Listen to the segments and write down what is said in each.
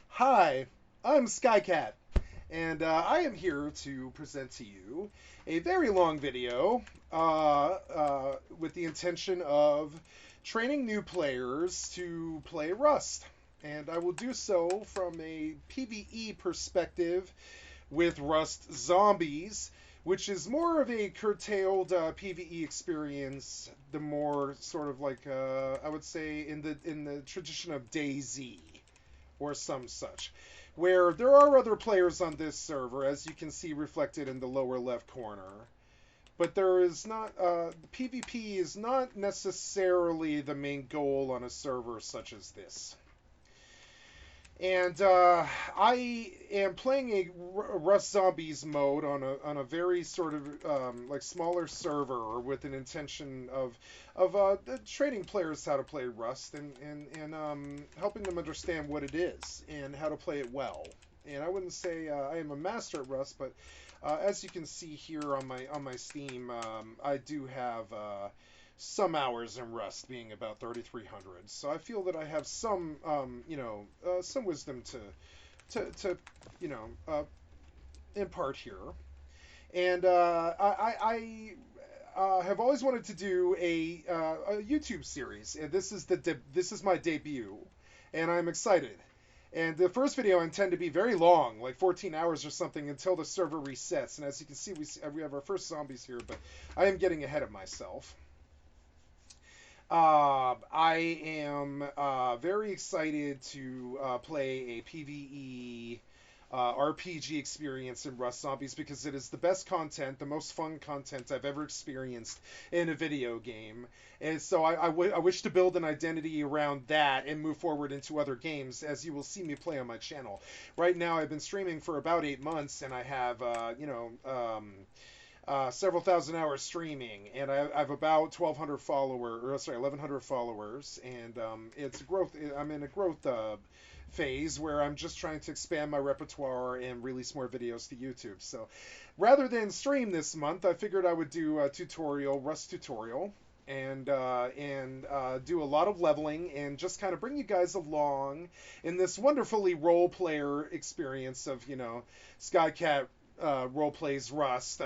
Hi, I'm Skycat, and I am here to present to you a very long video with the intention of training new players to play Rust. And I will do so from a PvE perspective with Rust Zombies, which is more of a curtailed PvE experience, the more sort of like I would say in the tradition of DayZ or some such, where there are other players on this server, as you can see reflected in the lower left corner. But there is not, PvP is not necessarily the main goal on a server such as this. And I am playing a Rust Zombies mode on a very sort of like smaller server with an intention of training players how to play Rust and helping them understand what it is and how to play it well. And I wouldn't say I am a master at Rust, but as you can see here on my Steam, I do have some hours in Rust, being about 3,300. So I feel that I have some, some wisdom to impart here. And I have always wanted to do a YouTube series, and this is my debut, and I'm excited. And the first video I intend to be very long, like 14 hours or something, until the server resets. And as you can see, we have our first zombies here, but I am getting ahead of myself. I am very excited to play a PvE RPG experience in Rust Zombies because it is the best content, the most fun content I've ever experienced in a video game. And so I wish to build an identity around that and move forward into other games, as you will see me play on my channel. Right now, I've been streaming for about 8 months, and I have, several thousand hours streaming, and I have about 1,200 followers, or sorry, 1,100 followers, and it's growth. I'm in a growth phase where I'm just trying to expand my repertoire and release more videos to YouTube. So, rather than stream this month, I figured I would do a Rust tutorial, and do a lot of leveling and just kind of bring you guys along in this wonderfully role player experience of Skycat role plays Rust,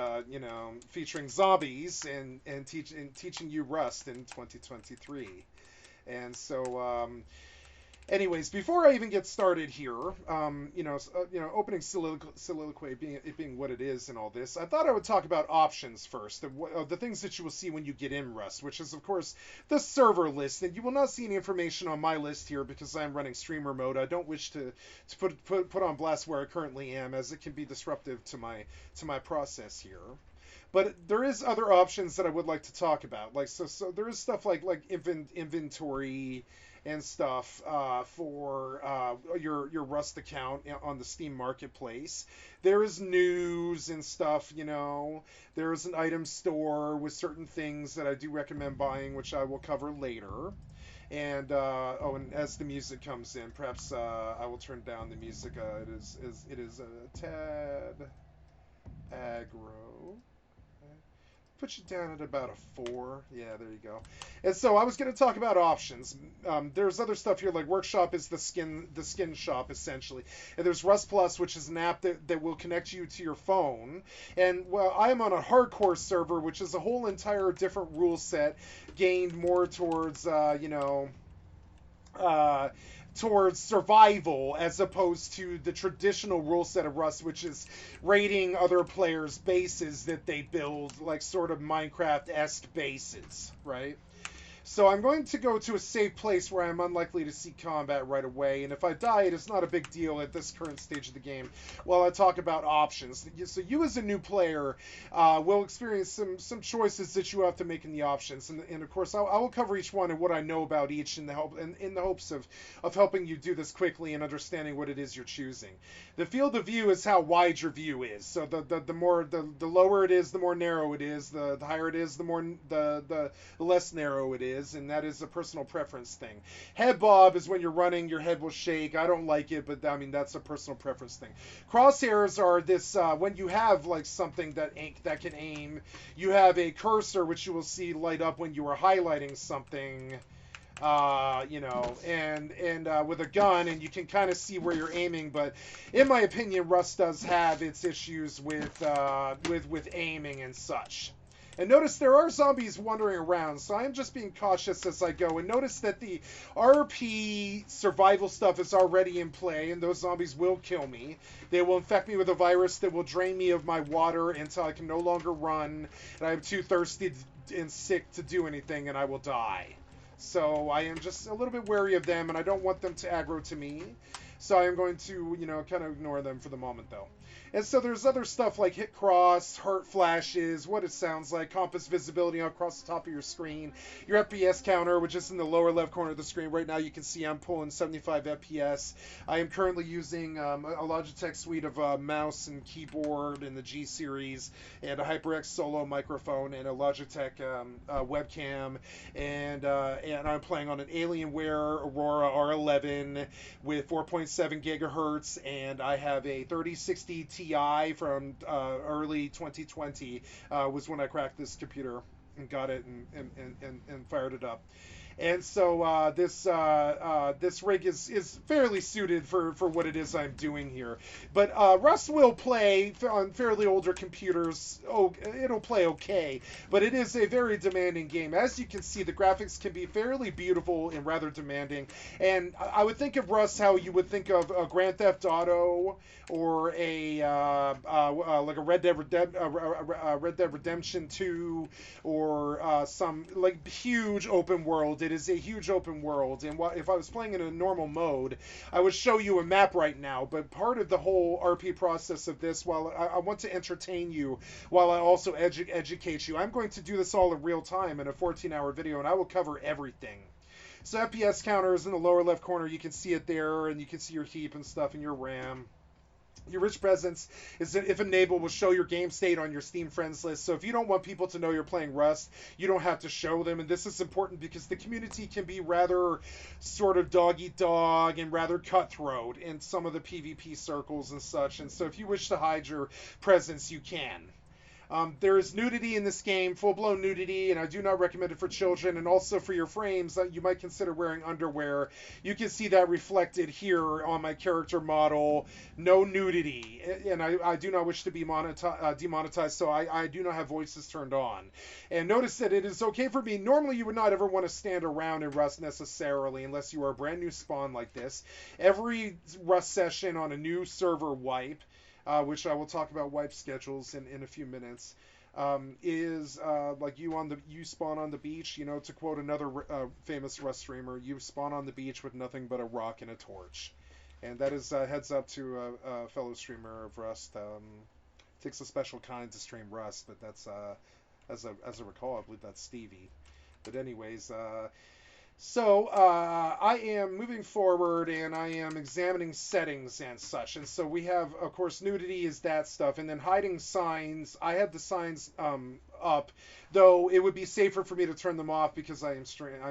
featuring zombies and teaching you Rust in 2023. And so, anyways, before I even get started here, opening soliloquy being what it is and all this, I thought I would talk about options first, the things that you will see when you get in Rust, which is, of course, the server list. And you will not see any information on my list here because I'm running streamer mode. I don't wish to put on blast where I currently am, as it can be disruptive to my process here. But there is other options that I would like to talk about. Like so there is stuff like inventory and stuff for your Rust account on the Steam Marketplace. There is news and stuff, There is an item store with certain things that I do recommend buying, which I will cover later. And and as the music comes in, perhaps I will turn down the music. It is a tad aggro. Put you down at about a 4. Yeah, there you go. And so I was going to talk about options. There's other stuff here, like Workshop is the skin shop, essentially. And there's Rust Plus, which is an app that will connect you to your phone. And, well, I am on a hardcore server, which is a whole entire different rule set, gained more towards, towards survival as opposed to the traditional rule set of Rust, which is raiding other players' bases that they build, like sort of Minecraft-esque bases, right? So I'm going to go to a safe place where I'm unlikely to see combat right away, and if I die, it is not a big deal at this current stage of the game while I talk about options. So you as a new player will experience some choices that you have to make in the options, and of course I will cover each one and what I know about each in the hopes of helping you do this quickly and understanding what it is you're choosing. The field of view is how wide your view is. So the lower it is, the more narrow it is. The higher it is, the less narrow it is. And that is a personal preference thing. Head bob is when you're running, your head will shake. I don't like it, but I mean that's a personal preference thing. Crosshairs are this when you have like something that can aim. You have a cursor which you will see light up when you are highlighting something. you know, and with a gun, and you can kind of see where you're aiming. But in my opinion, Rust does have its issues with aiming and such. And notice there are zombies wandering around, so I'm just being cautious as I go. And notice that the RP survival stuff is already in play, and those zombies will kill me. They will infect me with a virus that will drain me of my water until I can no longer run, and I'm too thirsty and sick to do anything, and I will die. So I am just a little bit wary of them, and I don't want them to aggro to me. So I am going to, you know, kind of ignore them for the moment, though. And so there's other stuff like hit cross, heart flashes, what it sounds like, compass visibility across the top of your screen, your FPS counter, which is in the lower left corner of the screen. Right now you can see I'm pulling 75 FPS. I am currently using a Logitech suite of mouse and keyboard in the G series, and a HyperX Solo microphone, and a Logitech webcam, and I'm playing on an Alienware Aurora R11 with 4.7 gigahertz, and I have a 3060 Ti from early 2020 was when I cracked this computer and got it and fired it up. And so this rig is fairly suited for what it is I'm doing here. But Rust will play on fairly older computers. Oh, it'll play okay, but it is a very demanding game. As you can see, the graphics can be fairly beautiful and rather demanding. And I would think of Rust how you would think of a Grand Theft Auto or a like a Red Dead Redemption 2 or some like huge open world. It is a huge open world, and if I was playing in a normal mode, I would show you a map right now, but part of the whole RP process of this, while I want to entertain you, while I also educate you, I'm going to do this all in real time in a 14-hour video, and I will cover everything. So FPS counter is in the lower left corner. You can see it there, and you can see your heap and stuff and your RAM. Your rich presence is, if enabled, will show your game state on your Steam friends list. So if you don't want people to know you're playing Rust, you don't have to show them. And this is important because the community can be rather sort of dog-eat-dog and rather cutthroat in some of the PvP circles and such. And so if you wish to hide your presence, you can. There is nudity in this game, full-blown nudity, and I do not recommend it for children. And also for your frames, you might consider wearing underwear. You can see that reflected here on my character model. No nudity, and I do not wish to be demonetized, so I do not have voices turned on. And notice that it is okay for me. Normally, you would not ever want to stand around in Rust necessarily, unless you are a brand new spawn like this. Every Rust session on a new server wipe, which I will talk about wipe schedules in a few minutes, is like you spawn on the beach. You know, to quote another famous Rust streamer, you spawn on the beach with nothing but a rock and a torch. And that is heads up to a fellow streamer of Rust. Takes a special kind to stream Rust, but that's as I recall, I believe that's Stevie. But anyways, so I am moving forward, and I am examining settings and such. And so we have, of course, nudity is that stuff, and then hiding signs. I had the signs up, though it would be safer for me to turn them off because I'm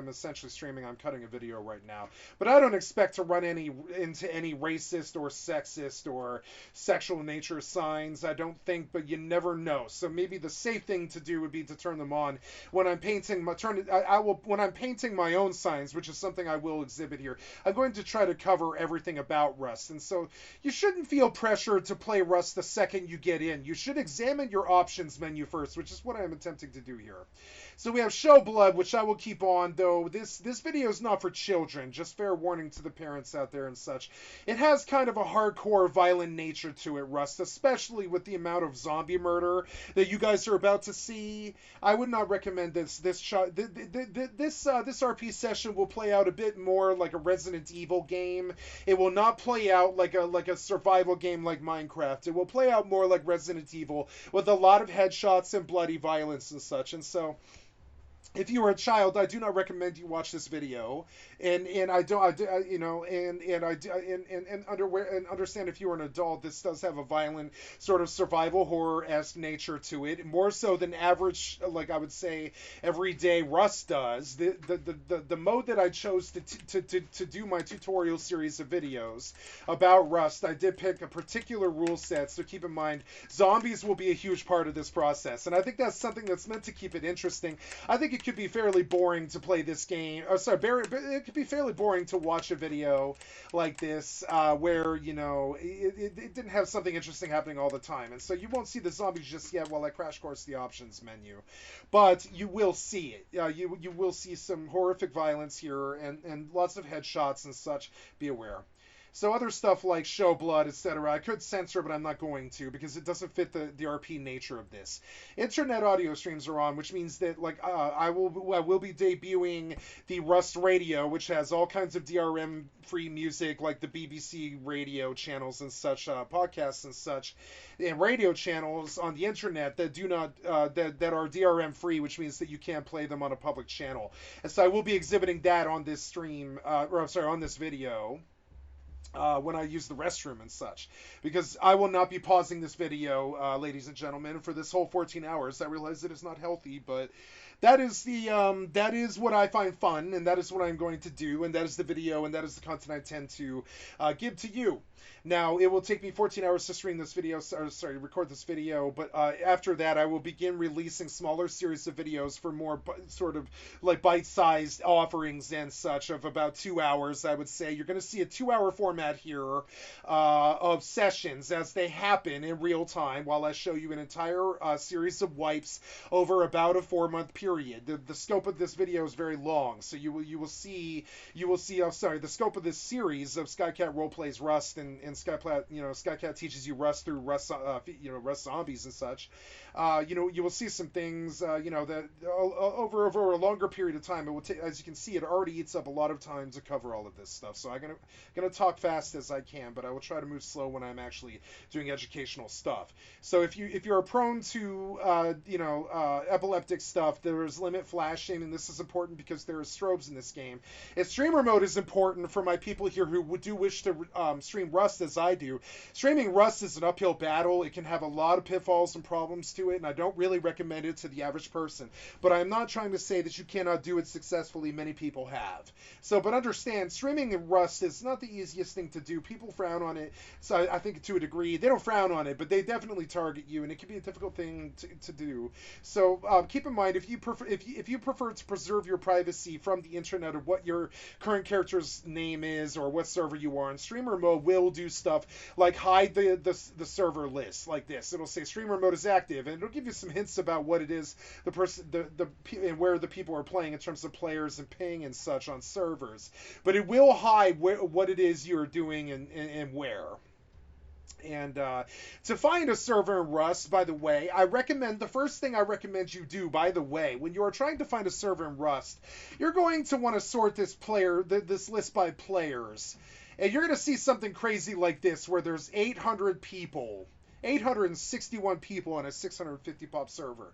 essentially streaming. I'm cutting a video right now, but I don't expect to run into any racist or sexist or sexual nature signs. I don't think, but you never know. So maybe the safe thing to do would be to turn them on when I'm painting. When I'm painting my own signs, which is something I will exhibit here. I'm going to try to cover everything about Rust, and so you shouldn't feel pressure to play Rust the second you get in. You should examine your options menu first, which is what I'm attempting to do here. So we have Show Blood, which I will keep on, though this video is not for children. Just fair warning to the parents out there and such. It has kind of a hardcore, violent nature to it, Rust, especially with the amount of zombie murder that you guys are about to see. I would not recommend this. This RP session will play out a bit more like a Resident Evil game. It will not play out like a survival game like Minecraft. It will play out more like Resident Evil with a lot of headshots and bloody violence and such. And so, if you are a child, I do not recommend you watch this video, and understand if you are an adult, this does have a violent sort of survival horror-esque nature to it, more so than average, like I would say, everyday Rust does. The mode that I chose to do my tutorial series of videos about Rust, I did pick a particular rule set, so keep in mind, zombies will be a huge part of this process, and I think that's something that's meant to keep it interesting. I think it it could be fairly boring to play this game. Oh, sorry, it could be fairly boring to watch a video like this where, you know, it didn't have something interesting happening all the time. And so you won't see the zombies just yet while I crash course the options menu. But you will see it. You will see some horrific violence here and lots of headshots and such. Be aware. So other stuff like show blood, etc. I could censor, but I'm not going to because it doesn't fit the RP nature of this. Internet audio streams are on, which means that like I will be debuting the Rust Radio, which has all kinds of DRM free music like the BBC radio channels and such, podcasts and such, and radio channels on the internet that do not that are DRM free, which means that you can't play them on a public channel. And so I will be exhibiting that on this stream, or I'm sorry, on this video. When I use the restroom and such, because I will not be pausing this video, ladies and gentlemen, for this whole 14 hours. I realize it is not healthy, but that is that is what I find fun, and that is what I'm going to do, and that is the video, and that is the content I tend to give to you. Now, it will take me 14 hours to stream this video, record this video, but after that, I will begin releasing smaller series of videos for more sort of like bite-sized offerings and such of about 2 hours, I would say. You're going to see a 2-hour format here of sessions as they happen in real time while I show you an entire series of wipes over about a 4-month period. The scope of this video is very long, so you will see the scope of this series of Skycat Roleplays Rust and Skycat teaches you Rust through Rust, Rust zombies and such. You will see some things, that over a longer period of time. It will take, as you can see, it already eats up a lot of time to cover all of this stuff. So I'm gonna talk fast as I can, but I will try to move slow when I'm actually doing educational stuff. So if you're prone to epileptic stuff, there is limit flashing, and this is important because there are strobes in this game. And streamer mode is important for my people here who do wish to stream Rust as I do. Streaming Rust is an uphill battle. It can have a lot of pitfalls and problems to it, and I don't really recommend it to the average person. But I'm not trying to say that you cannot do it successfully. Many people have. So, but understand, streaming in Rust is not the easiest thing to do. People frown on it. So I think to a degree, they don't frown on it, but they definitely target you, and it can be a difficult thing to do. So keep in mind, if you prefer to preserve your privacy from the internet of what your current character's name is or what server you are on, streamer mode will do stuff like hide the server list like this. It'll say streamer mode is active, and it'll give you some hints about what it is and where the people are playing in terms of players and ping and such on servers. But it will hide what it is you're doing and where. And to find a server in Rust, by the way, the first thing I recommend you do, by the way, when you are trying to find a server in Rust, you're going to want to sort this list by players. And you're going to see something crazy like this, where there's 861 people on a 650 pop server.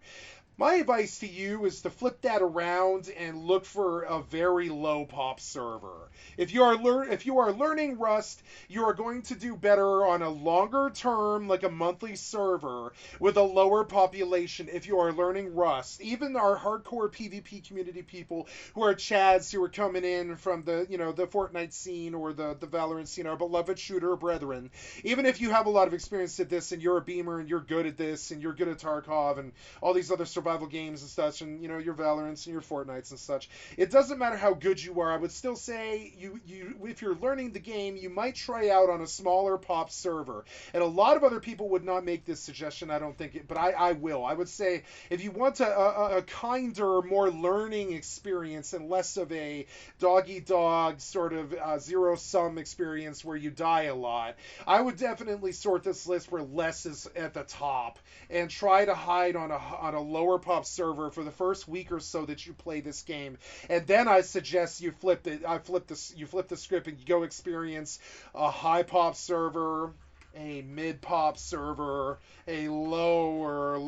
My advice to you is to flip that around and look for a very low pop server. If you are learning Rust, you are going to do better on a longer term, like a monthly server with a lower population. If you are learning Rust, even our hardcore PvP community people who are Chads who are coming in from the Fortnite scene or the Valorant scene, our beloved shooter brethren, even if you have a lot of experience at this and you're a beamer and you're good at this and you're good at Tarkov and all these other survival games and such, and your Valorants and your Fortnites and such, it doesn't matter how good you are. I would still say you if you're learning the game, you might try out on a smaller pop server. And a lot of other people would not make this suggestion, I don't think, but I will. I would say if you want a kinder, more learning experience and less of a dog-eat-dog sort of zero-sum experience where you die a lot, I would definitely sort this list where less is at the top and try to hide on a lower pop server for the first week or so that you play this game, and then I suggest you flip the script and you go experience a high pop server, a mid pop server, a lower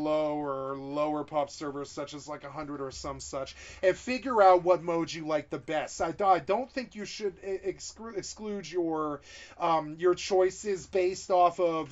pop server, such as like 100 or some such, and figure out what mode you like the best. I don't think you should exclude your choices based off of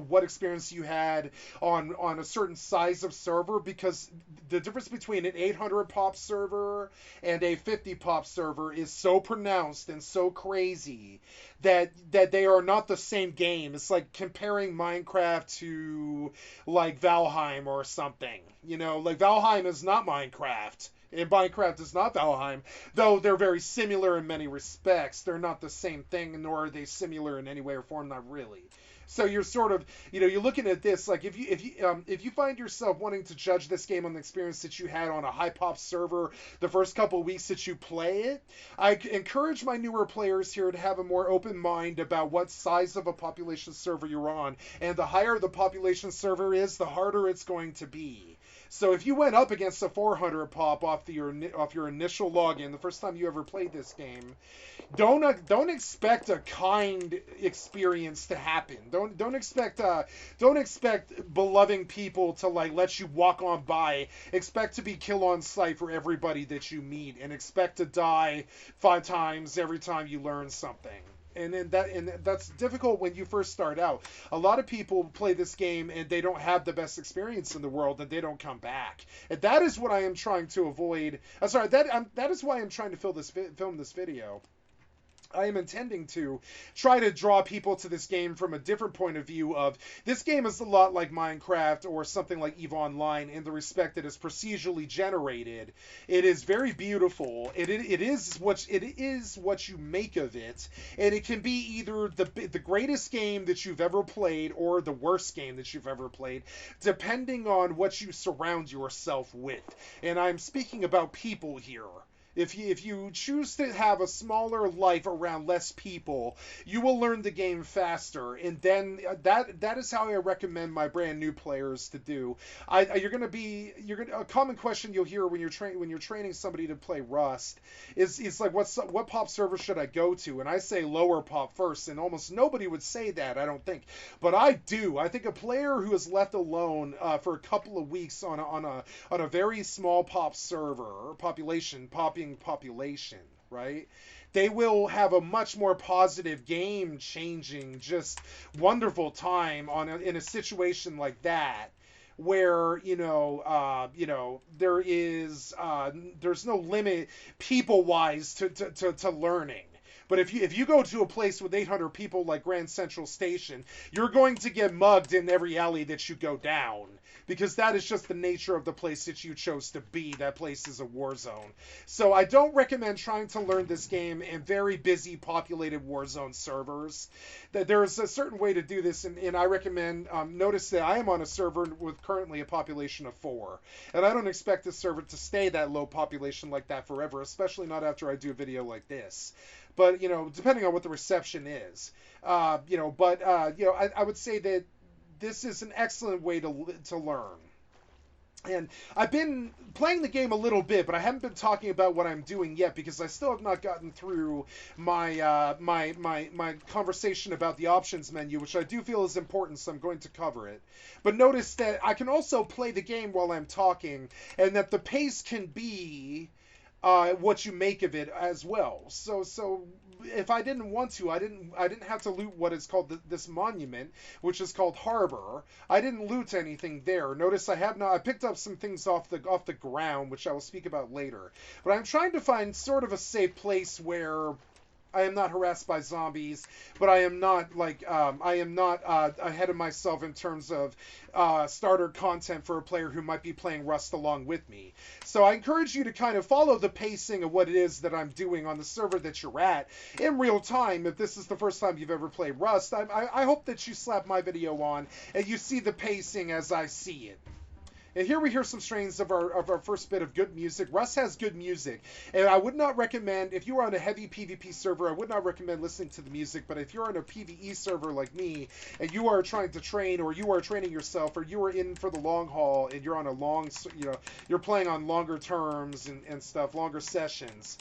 what experience you had on a certain size of server, because the difference between an 800 pop server and a 50 pop server is so pronounced and so crazy that they are not the same same game. It's like comparing Minecraft to like Valheim or something. You know, like Valheim is not Minecraft. And Minecraft is not Valheim, though they're very similar in many respects. They're not the same thing, nor are they similar in any way or form. Not really. So you're sort of, you know, you're looking at this like if you find yourself wanting to judge this game on the experience that you had on a high pop server the first couple of weeks that you play it, I encourage my newer players here to have a more open mind about what size of a population server you're on, and the higher the population server is, the harder it's going to be. So if you went up against a 400 pop off your initial login the first time you ever played this game, don't expect a kind experience to happen. Don't expect beloved people to like let you walk on by. Expect to be kill on sight for everybody that you meet, and expect to die 5 times every time you learn something. And that's difficult when you first start out. A lot of people play this game and they don't have the best experience in the world, and they don't come back. And that is what I am trying to avoid. That is why I'm trying to film this video. I am intending to try to draw people to this game from a different point of view of this game is a lot like Minecraft or something like EVE Online in the respect that it's procedurally generated. It is very beautiful. It is what you make of it, and it can be either the greatest game that you've ever played or the worst game that you've ever played, depending on what you surround yourself with. And I'm speaking about people here. If you choose to have a smaller life around less people, you will learn the game faster, and then that is how I recommend my brand new players to do. A common question you'll hear when you're training somebody to play Rust is like what pop server should I go to? And I say lower pop first, and almost nobody would say that, I don't think, but I do. I think a player who is left alone for a couple of weeks on a very small pop server population, right? They will have a much more positive, game-changing, just wonderful time in a situation like that, where there's no limit people-wise to learning. But if you go to a place with 800 people like Grand Central Station, you're going to get mugged in every alley that you go down, because that is just the nature of the place that you chose to be. That place is a war zone. So I don't recommend trying to learn this game in very busy, populated war zone servers. There's a certain way to do this, and I recommend, notice that I am on a server with currently a population of 4, and I don't expect this server to stay that low population like that forever, especially not after I do a video like this. But, depending on what the reception is, I would say that this is an excellent way to learn. And I've been playing the game a little bit, but I haven't been talking about what I'm doing yet, because I still have not gotten through my my conversation about the options menu, which I do feel is important, so I'm going to cover it. But notice that I can also play the game while I'm talking, and that the pace can be what you make of it as well. So if I didn't want to, I didn't have to loot what is called this monument, which is called Harbor. I didn't loot anything there. Notice I picked up some things off the ground, which I will speak about later. But I'm trying to find sort of a safe place where I am not harassed by zombies, but I am not ahead of myself in terms of starter content for a player who might be playing Rust along with me. So I encourage you to kind of follow the pacing of what it is that I'm doing on the server that you're at in real time. If this is the first time you've ever played Rust, I hope that you slap my video on and you see the pacing as I see it. And here we hear some strains of our first bit of good music. Rust has good music, and I would not recommend, if you are on a heavy PvP server, I would not recommend listening to the music. But if you're on a PvE server like me, and you are trying to train, or you are training yourself, or you are in for the long haul, and you're on a long, you're playing on longer terms and stuff, longer sessions,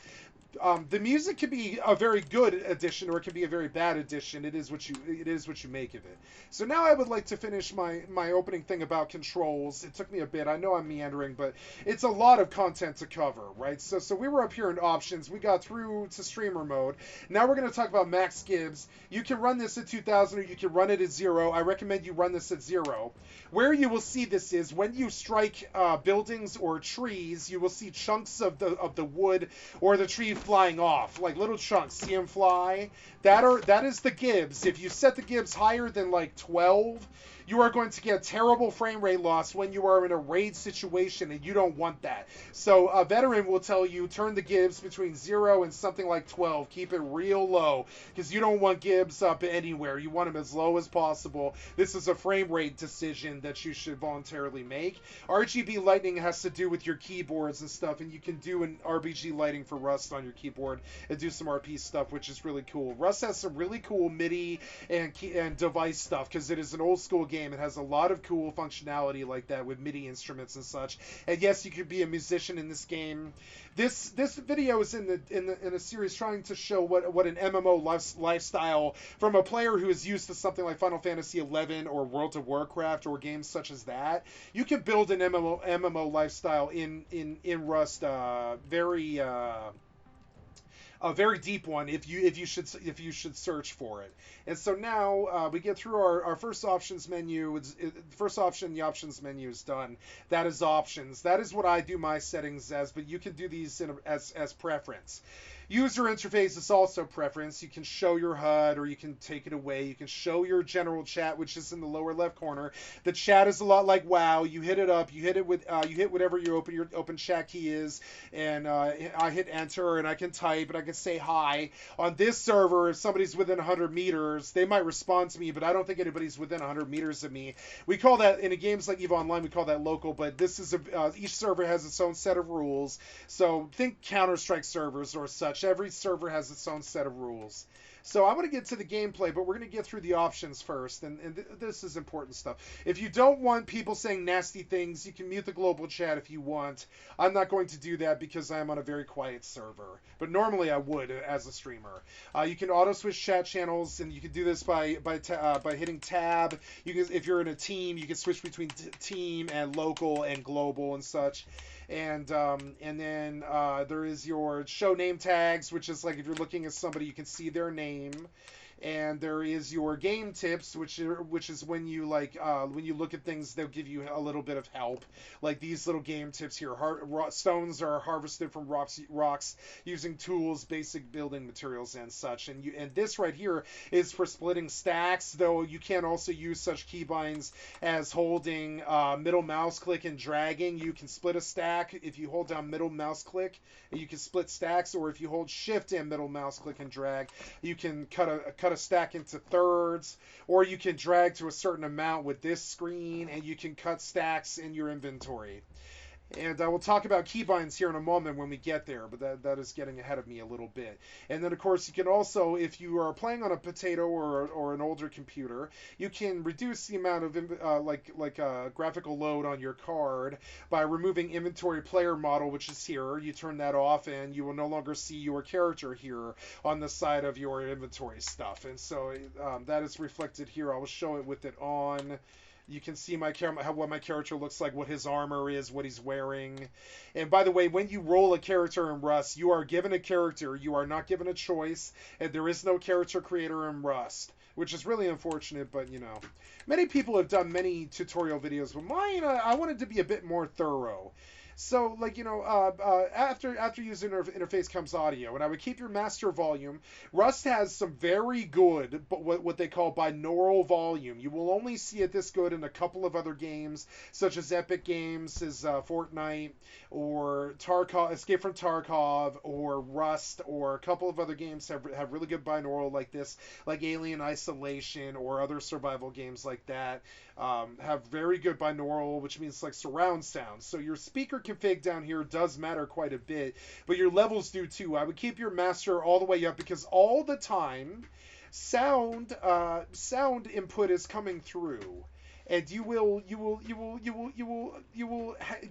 the music can be a very good addition, or it can be a very bad addition. It is what you make of it. So now I would like to finish my opening thing about controls. It took me a bit. I know I'm meandering, but it's a lot of content to cover, right? So we were up here in options. We got through to streamer mode. Now we're going to talk about max gibbs. You can run this at 2000, or you can run it at 0. I recommend you run this at 0. Where you will see this is when you strike buildings or trees, you will see chunks of the wood or the tree flying off, like little chunks. See them fly? That is the gibs. If you set the gibs higher than like 12, you are going to get terrible frame rate loss when you are in a raid situation, and you don't want that. So a veteran will tell you turn the gibs between 0 and something like 12. Keep it real low, because you don't want gibs up anywhere. You want them as low as possible. This is a frame rate decision that you should voluntarily make. RGB lighting has to do with your keyboards and stuff, and you can do an RGB lighting for Rust on your keyboard and do some RP stuff, which is really cool. Rust has some really cool MIDI and device stuff, because it is an old school game. It has a lot of cool functionality like that with MIDI instruments and such. And yes, you could be a musician in this game. This video is in a series trying to show what an MMO lifestyle from a player who is used to something like Final Fantasy XI or World of Warcraft or games such as that. You can build an MMO lifestyle in Rust a very deep one if you should search for it. And so now we get through our first options menu. First option, the options menu is done. That is options. That is what I do my settings as, but you can do these as preference. User interface is also preference. You can show your HUD or you can take it away. You can show your general chat, which is in the lower left corner. The chat is a lot like WoW. You hit it up. You hit it with you hit whatever your open chat key is, and I hit enter and I can type and I can say hi. On this server, if somebody's within 100 meters, they might respond to me, but I don't think anybody's within 100 meters of me. We call that in games like EVE Online, we call that local, but this is each server has its own set of rules. So think Counter-Strike servers or such. Every server has its own set of rules. So I'm going to get to the gameplay, but we're going to get through the options first, and this is important stuff. If you don't want people saying nasty things, you can mute the global chat if you want. I'm not going to do that because I'm on a very quiet server, but normally I would as a streamer. You can auto-switch chat channels, and you can do this by hitting tab. You can, if you're in a team, you can switch between team and local and global and such. And then there is your show name tags, which is like if you're looking at somebody, you can see their name. And there is your game tips, which is when you when you look at things, they'll give you a little bit of help. Like these little game tips here: stones are harvested from rocks using tools, basic building materials, and such. And this right here is for splitting stacks, though you can also use such keybinds as holding middle mouse click and dragging. You can split a stack if you hold down middle mouse click, and you can split stacks. Or if you hold shift and middle mouse click and drag, you can cut a stack into thirds, or you can drag to a certain amount with this screen, and you can cut stacks in your inventory. And I will talk about keybinds here in a moment when we get there, but that is getting ahead of me a little bit. And then, of course, you can also, if you are playing on a potato or an older computer, you can reduce the amount of graphical load on your card by removing inventory player model, which is here. You turn that off, and you will no longer see your character here on the side of your inventory stuff. And so that is reflected here. I will show it with it on. You can see what my character looks like, what his armor is, what he's wearing. And by the way, when you roll a character in Rust, you are given a character. You are not given a choice, and there is no character creator in Rust, which is really unfortunate, but you know. Many people have done many tutorial videos, but mine, I wanted to be a bit more thorough. So, like, you know, after user interface comes audio, and I would keep your master volume. Rust has some very good, but what they call binaural volume. You will only see it this good in a couple of other games, such as Epic Games, Fortnite, or Tarkov, Escape from Tarkov, or Rust, or a couple of other games have really good binaural like this, like Alien Isolation, or other survival games like that. Have very good binaural, which means like surround sound. So your speaker config down here does matter quite a bit, but your levels do too. I would keep your master all the way up, because all the time sound input is coming through, and you will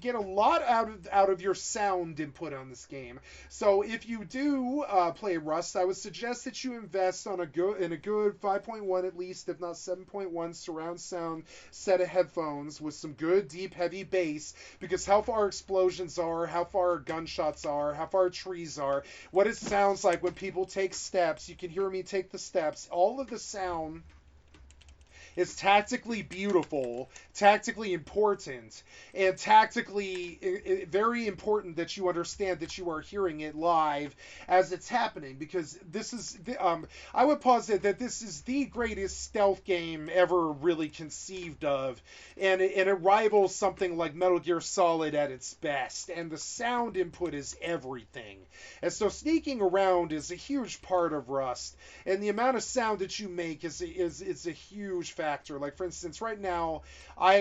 get a lot out of your sound input on this game. So if you do play Rust, I would suggest that you invest in a good 5.1 at least, if not 7.1 surround sound set of headphones with some good deep heavy bass, because how far explosions are, how far gunshots are, how far trees are, what it sounds like when people take steps. You can hear me take the steps. All of the sound is tactically beautiful, tactically important, and tactically very important that you understand that you are hearing it live as it's happening, because this is I would posit that this is the greatest stealth game ever really conceived of, and it rivals something like Metal Gear Solid at its best, and the sound input is everything. And so sneaking around is a huge part of Rust, and the amount of sound that you make is a huge factor. Like, for instance, right now I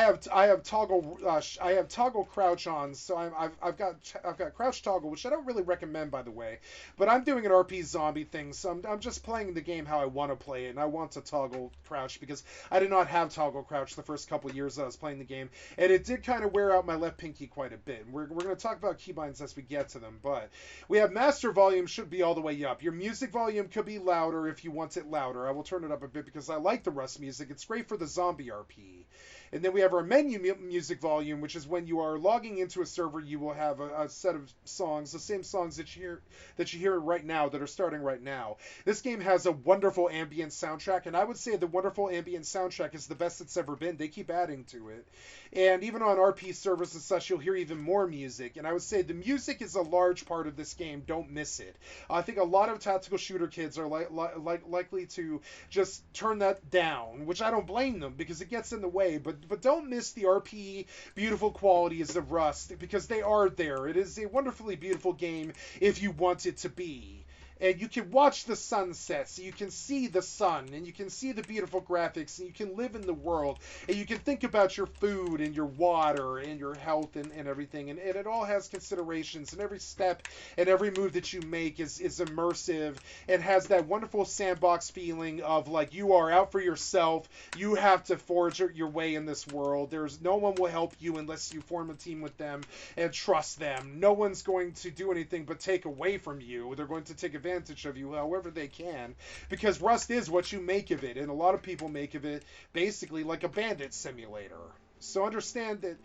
have toggle crouch on, so I've got crouch toggle, which I don't really recommend, by the way, but I'm doing an RP zombie thing, so I'm just playing the game how I want to play it, and I want to toggle crouch because I did not have toggle crouch the first couple years that I was playing the game, and it did kind of wear out my left pinky quite a bit. We're going to talk about keybinds as we get to them, but we have master volume should be all the way up. Your music volume could be louder if you want it louder. I will turn it up a bit because I like the Rust music. It's great for the zombie RP. And then we have our menu music volume, which is when you are logging into a server, you will have a set of songs, the same songs that you hear right now, that are starting right now. This game has a wonderful ambient soundtrack, and I would say the wonderful ambient soundtrack is the best it's ever been. They keep adding to it. And even on RP servers and such, you'll hear even more music. And I would say the music is a large part of this game. Don't miss it. I think a lot of tactical shooter kids are likely to just turn that down, which I don't blame them because it gets in the way. But don't miss the RP beautiful qualities of Rust, because they are there. It is a wonderfully beautiful game if you want it to be. And you can watch the sunsets, you can see the sun, and you can see the beautiful graphics, and you can live in the world, and you can think about your food and your water and your health and everything. And it all has considerations, and every step and every move that you make is immersive and has that wonderful sandbox feeling of like you are out for yourself. You have to forge your way in this world. There's no one will help you unless you form a team with them and trust them. No one's going to do anything but take away from you. They're going to take advantage of you however they can, because Rust is what you make of it, and a lot of people make of it basically like a bandit simulator. So understand that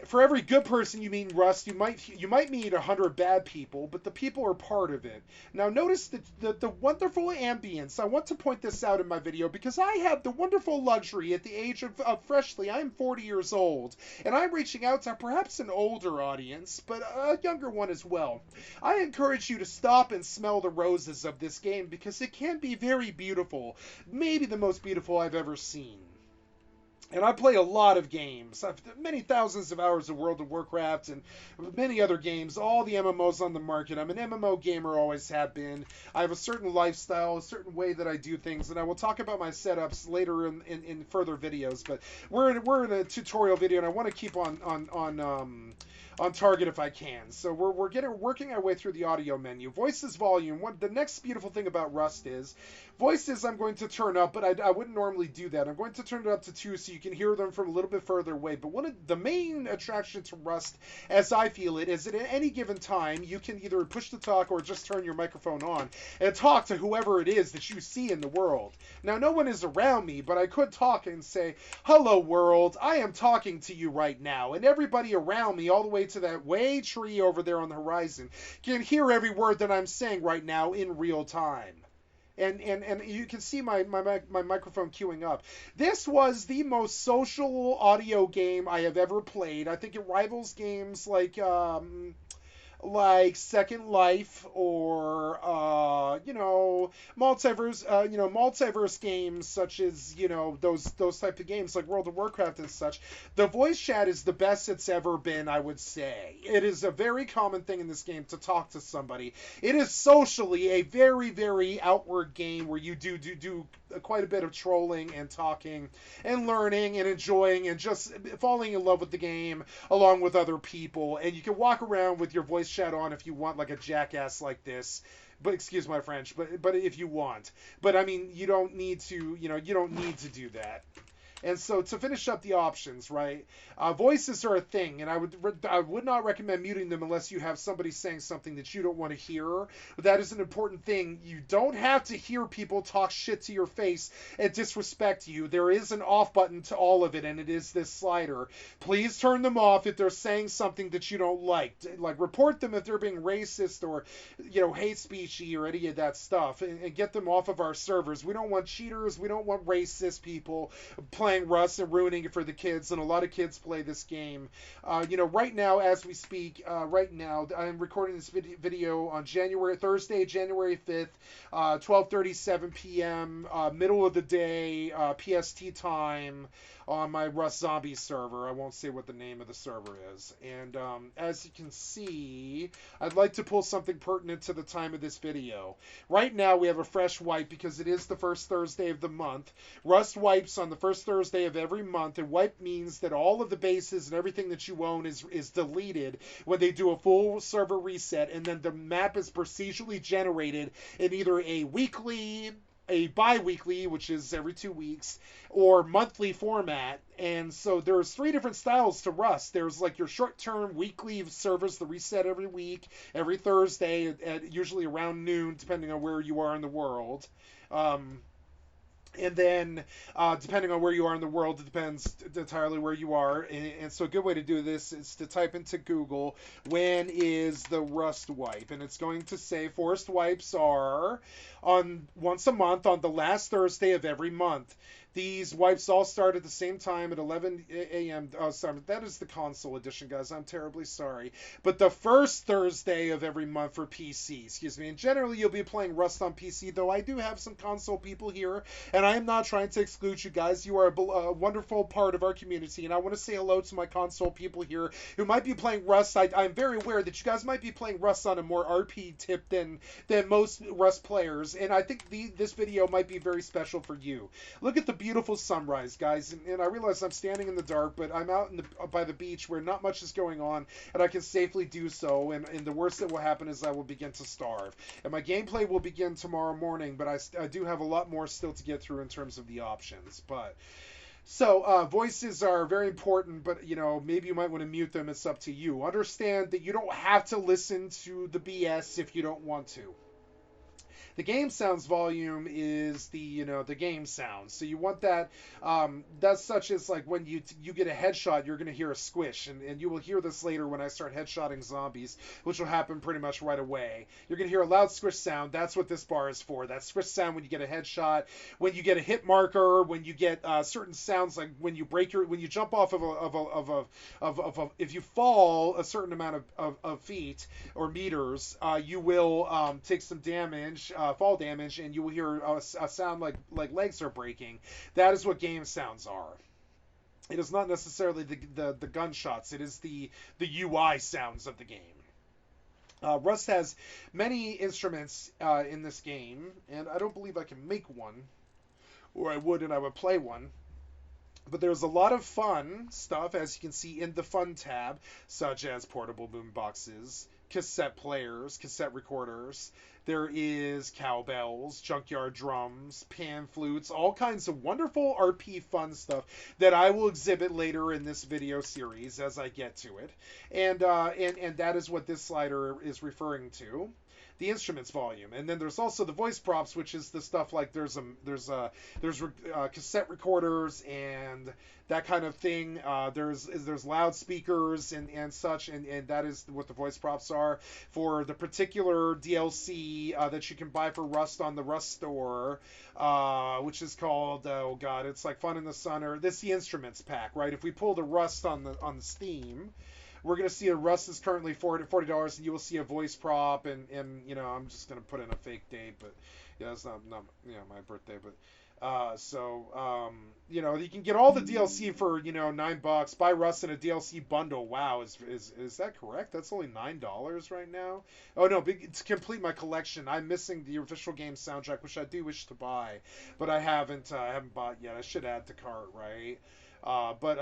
for every good person you meet in Rust, you might meet 100 bad people, but the people are part of it. Now notice the wonderful ambience. I want to point this out in my video because I have the wonderful luxury at the age of freshly, I'm 40 years old, and I'm reaching out to perhaps an older audience, but a younger one as well. I encourage you to stop and smell the roses of this game because it can be very beautiful, maybe the most beautiful I've ever seen. And I play a lot of games. I've many thousands of hours of World of Warcraft and many other games, all the MMOs on the market. I'm an MMO gamer, always have been. I have a certain lifestyle, a certain way that I do things, and I will talk about my setups later in further videos. But we're in a tutorial video, and I want to keep on target if I can. So we're working our way through the audio menu. Voices volume. The next beautiful thing about Rust is voices I'm going to turn up, but I wouldn't normally do that. I'm going to turn it up to 2 so you can hear them from a little bit further away. But one of the main attractions to Rust, as I feel it, is that at any given time, you can either push to talk or just turn your microphone on and talk to whoever it is that you see in the world. Now, no one is around me, but I could talk and say, "Hello, world, I am talking to you right now." And everybody around me, all the way to that way tree over there on the horizon, can hear every word that I'm saying right now in real time. And you can see my microphone queuing up. This was the most social audio game I have ever played. I think it rivals games like Second Life or multiverse games such as those type of games like World of Warcraft and such. The voice chat is the best it's ever been, I would say. It is a very common thing in this game to talk to somebody. It is socially a very, very outward game where you do quite a bit of trolling and talking and learning and enjoying and just falling in love with the game along with other people. And you can walk around with your voice chat on if you want, like a jackass like this. But excuse my French, but if you want. But I mean, you don't need to do that. And so to finish up the options, right? Voices are a thing, and I would not recommend muting them unless you have somebody saying something that you don't want to hear. But that is an important thing. You don't have to hear people talk shit to your face and disrespect you. There is an off button to all of it, and it is this slider. Please turn them off if they're saying something that you don't like. Like, report them if they're being racist or, hate speechy or any of that stuff, and get them off of our servers. We don't want cheaters. We don't want racist people playing Rust and ruining it for the kids, and a lot of kids play this game. Right now, as we speak, I'm recording this video on Thursday, January 5th, 12:37 p.m., middle of the day, PST time, on my Rust Zombie server. I won't say what the name of the server is. And as you can see, I'd like to pull something pertinent to the time of this video. Right now, we have a fresh wipe because it is the first Thursday of the month. Rust wipes on the first Thursday of every month, and wipe means that all of the bases and everything that you own is deleted when they do a full server reset, and then the map is procedurally generated in either a weekly, a bi-weekly, which is every 2 weeks, or monthly format. And so there's 3 different styles to Rust. There's like your short-term weekly servers, the reset every week, every Thursday at usually around noon, depending on where you are in the world. And then, depending on where you are in the world, it depends entirely where you are. And so a good way to do this is to type into Google, when is the Rust wipe? And it's going to say forced wipes are on once a month on the last Thursday of every month. These wipes all start at the same time at 11 a.m. Oh, sorry, that is the console edition, guys. I'm terribly sorry. But the first Thursday of every month for PC, excuse me. And generally, you'll be playing Rust on PC, though I do have some console people here. And I am not trying to exclude you guys. You are a wonderful part of our community. And I want to say hello to my console people here who might be playing Rust. I'm very aware that you guys might be playing Rust on a more RP tip than most Rust players. And I think this video might be very special for you. Look at the beautiful sunrise, guys, and I realize I'm standing in the dark, but I'm out by the beach where not much is going on, and I can safely do so, and the worst that will happen is I will begin to starve. And my gameplay will begin tomorrow morning, but I do have a lot more still to get through in terms of the options. But so, voices are very important, but, maybe you might want to mute them. It's up to you. Understand that you don't have to listen to the BS if you don't want to. The game sounds volume is the game sounds. So you want that. That's such as like when you get a headshot, you're going to hear a squish, and you will hear this later when I start headshotting zombies, which will happen pretty much right away. You're going to hear a loud squish sound. That's what this bar is for. That squish sound when you get a headshot, when you get a hit marker, when you get certain sounds like when you jump off if you fall a certain amount of feet or meters, you will take some damage. Fall damage, and you will hear a sound like legs are breaking. That is what game sounds are. It is not necessarily the gunshots. It is the UI sounds of the game. Rust has many instruments in this game, and I don't believe I can make one, or I would, and I would play one. But there's a lot of fun stuff, as you can see in the fun tab, such as portable boomboxes, cassette players, cassette recorders. There is cowbells, junkyard drums, pan flutes, all kinds of wonderful RP fun stuff that I will exhibit later in this video series as I get to it. And that is what this slider is referring to. The instruments volume, and then there's also the voice props, which is the stuff like there's cassette recorders and that kind of thing. There's loudspeakers and such, and that is what the voice props are for the particular DLC that you can buy for Rust on the Rust store, which is called it's like Fun in the Sun, or this the instruments pack, right? If we pull the Rust on the Steam, we're going to see a Rust is currently $40, and you will see a voice prop, and I'm just going to put in a fake date, but yeah, that's not my birthday, but you can get all the DLC for $9. Buy Rust in a DLC bundle. Wow, is that correct? That's only $9 right now. Oh no, to complete my collection, I'm missing the official game soundtrack, which I do wish to buy, but I haven't bought yet. I should add to cart, right? But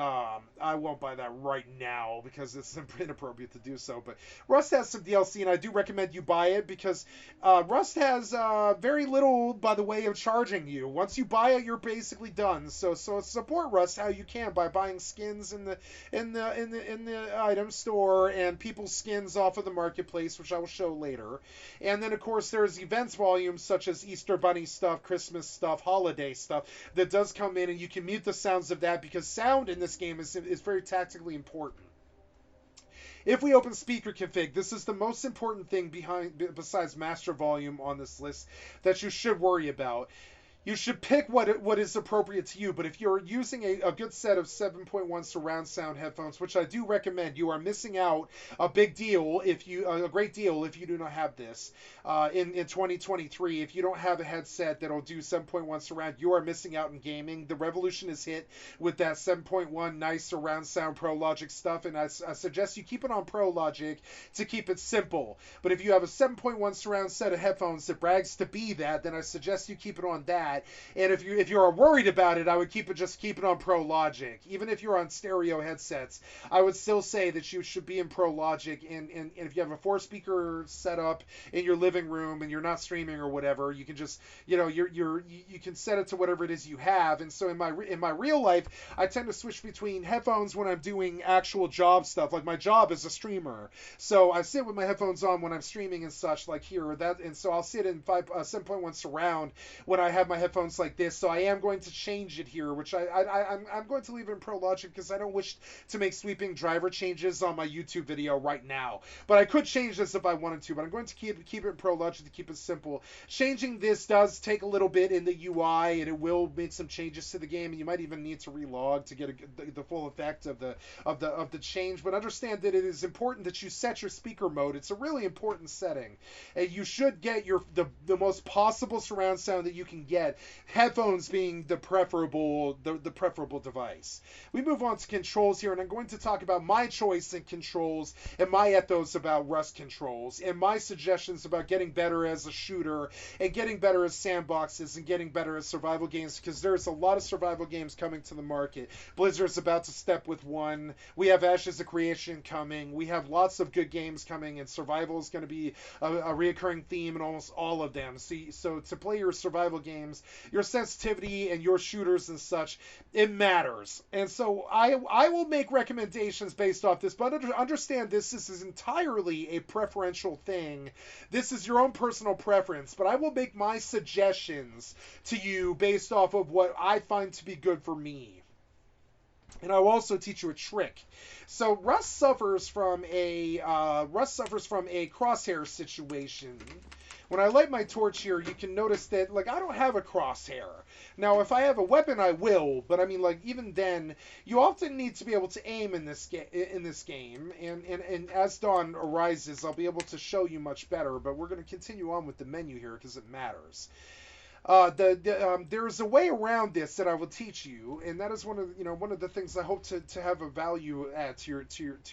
I won't buy that right now because it's inappropriate to do so. But Rust has some DLC, and I do recommend you buy it because Rust has very little by the way of charging you. Once you buy it, you're basically done. So support Rust how you can by buying skins in the item store and people's skins off of the marketplace, which I will show later. And then of course there's events volumes such as Easter Bunny stuff, Christmas stuff, holiday stuff that does come in, and you can mute the sounds of that because sound in this game is very tactically important. If we open speaker config, this is the most important thing besides master volume on this list that you should worry about. You should pick what is appropriate to you, but if you're using a good set of 7.1 surround sound headphones, which I do recommend, you are missing out a great deal if you do not have this. In 2023, if you don't have a headset that'll do 7.1 surround, you are missing out in gaming. The revolution is hit with that 7.1 nice surround sound Pro Logic stuff, and I suggest you keep it on Pro Logic to keep it simple. But if you have a 7.1 surround set of headphones that brags to be that, then I suggest you keep it on that. And if you are worried about it, I would keep it on Pro Logic. Even if you're on stereo headsets, I would still say that you should be in Pro Logic. And if you have a 4-speaker setup in your living room and you're not streaming or whatever, you can just you can set it to whatever it is you have. And so in my real life, I tend to switch between headphones when I'm doing actual job stuff. Like my job is a streamer, so I sit with my headphones on when I'm streaming and such, like here or that. And so I'll sit in 7.1 surround when I have my headphones like this. So I am going to change it here, which I'm going to leave it in Pro Logic because I don't wish to make sweeping driver changes on my YouTube video right now. But I could change this if I wanted to, but I'm going to keep it in Pro Logic to keep it simple. Changing this does take a little bit in the UI, and it will make some changes to the game, and you might even need to relog to get the full effect of the change. But understand that it is important that you set your speaker mode. It's a really important setting, and you should get the most possible surround sound that you can get. Headphones being the preferable device. We move on to controls here, and I'm going to talk about my choice in controls and my ethos about Rust controls and my suggestions about getting better as a shooter and getting better as sandboxes and getting better as survival games, because there's a lot of survival games coming to the market. Blizzard's about to step with one. We have Ashes of Creation coming. We have lots of good games coming, and survival is going to be a reoccurring theme in almost all of them. So to play your survival games, your sensitivity and your shooters and such, it matters. And so I will make recommendations based off this, but understand this is entirely a preferential thing. This is your own personal preference, but I will make my suggestions to you based off of what I find to be good for me. And I will also teach you a trick. So Rust suffers from a crosshair situation. When I light my torch here, you can notice that, like, I don't have a crosshair. Now, if I have a weapon, I will, but I mean, like, even then, you often need to be able to aim in this game, and as dawn arises, I'll be able to show you much better, but we're going to continue on with the menu here because it matters. There's a way around this that I will teach you, and that is one of the things I hope to have a value add to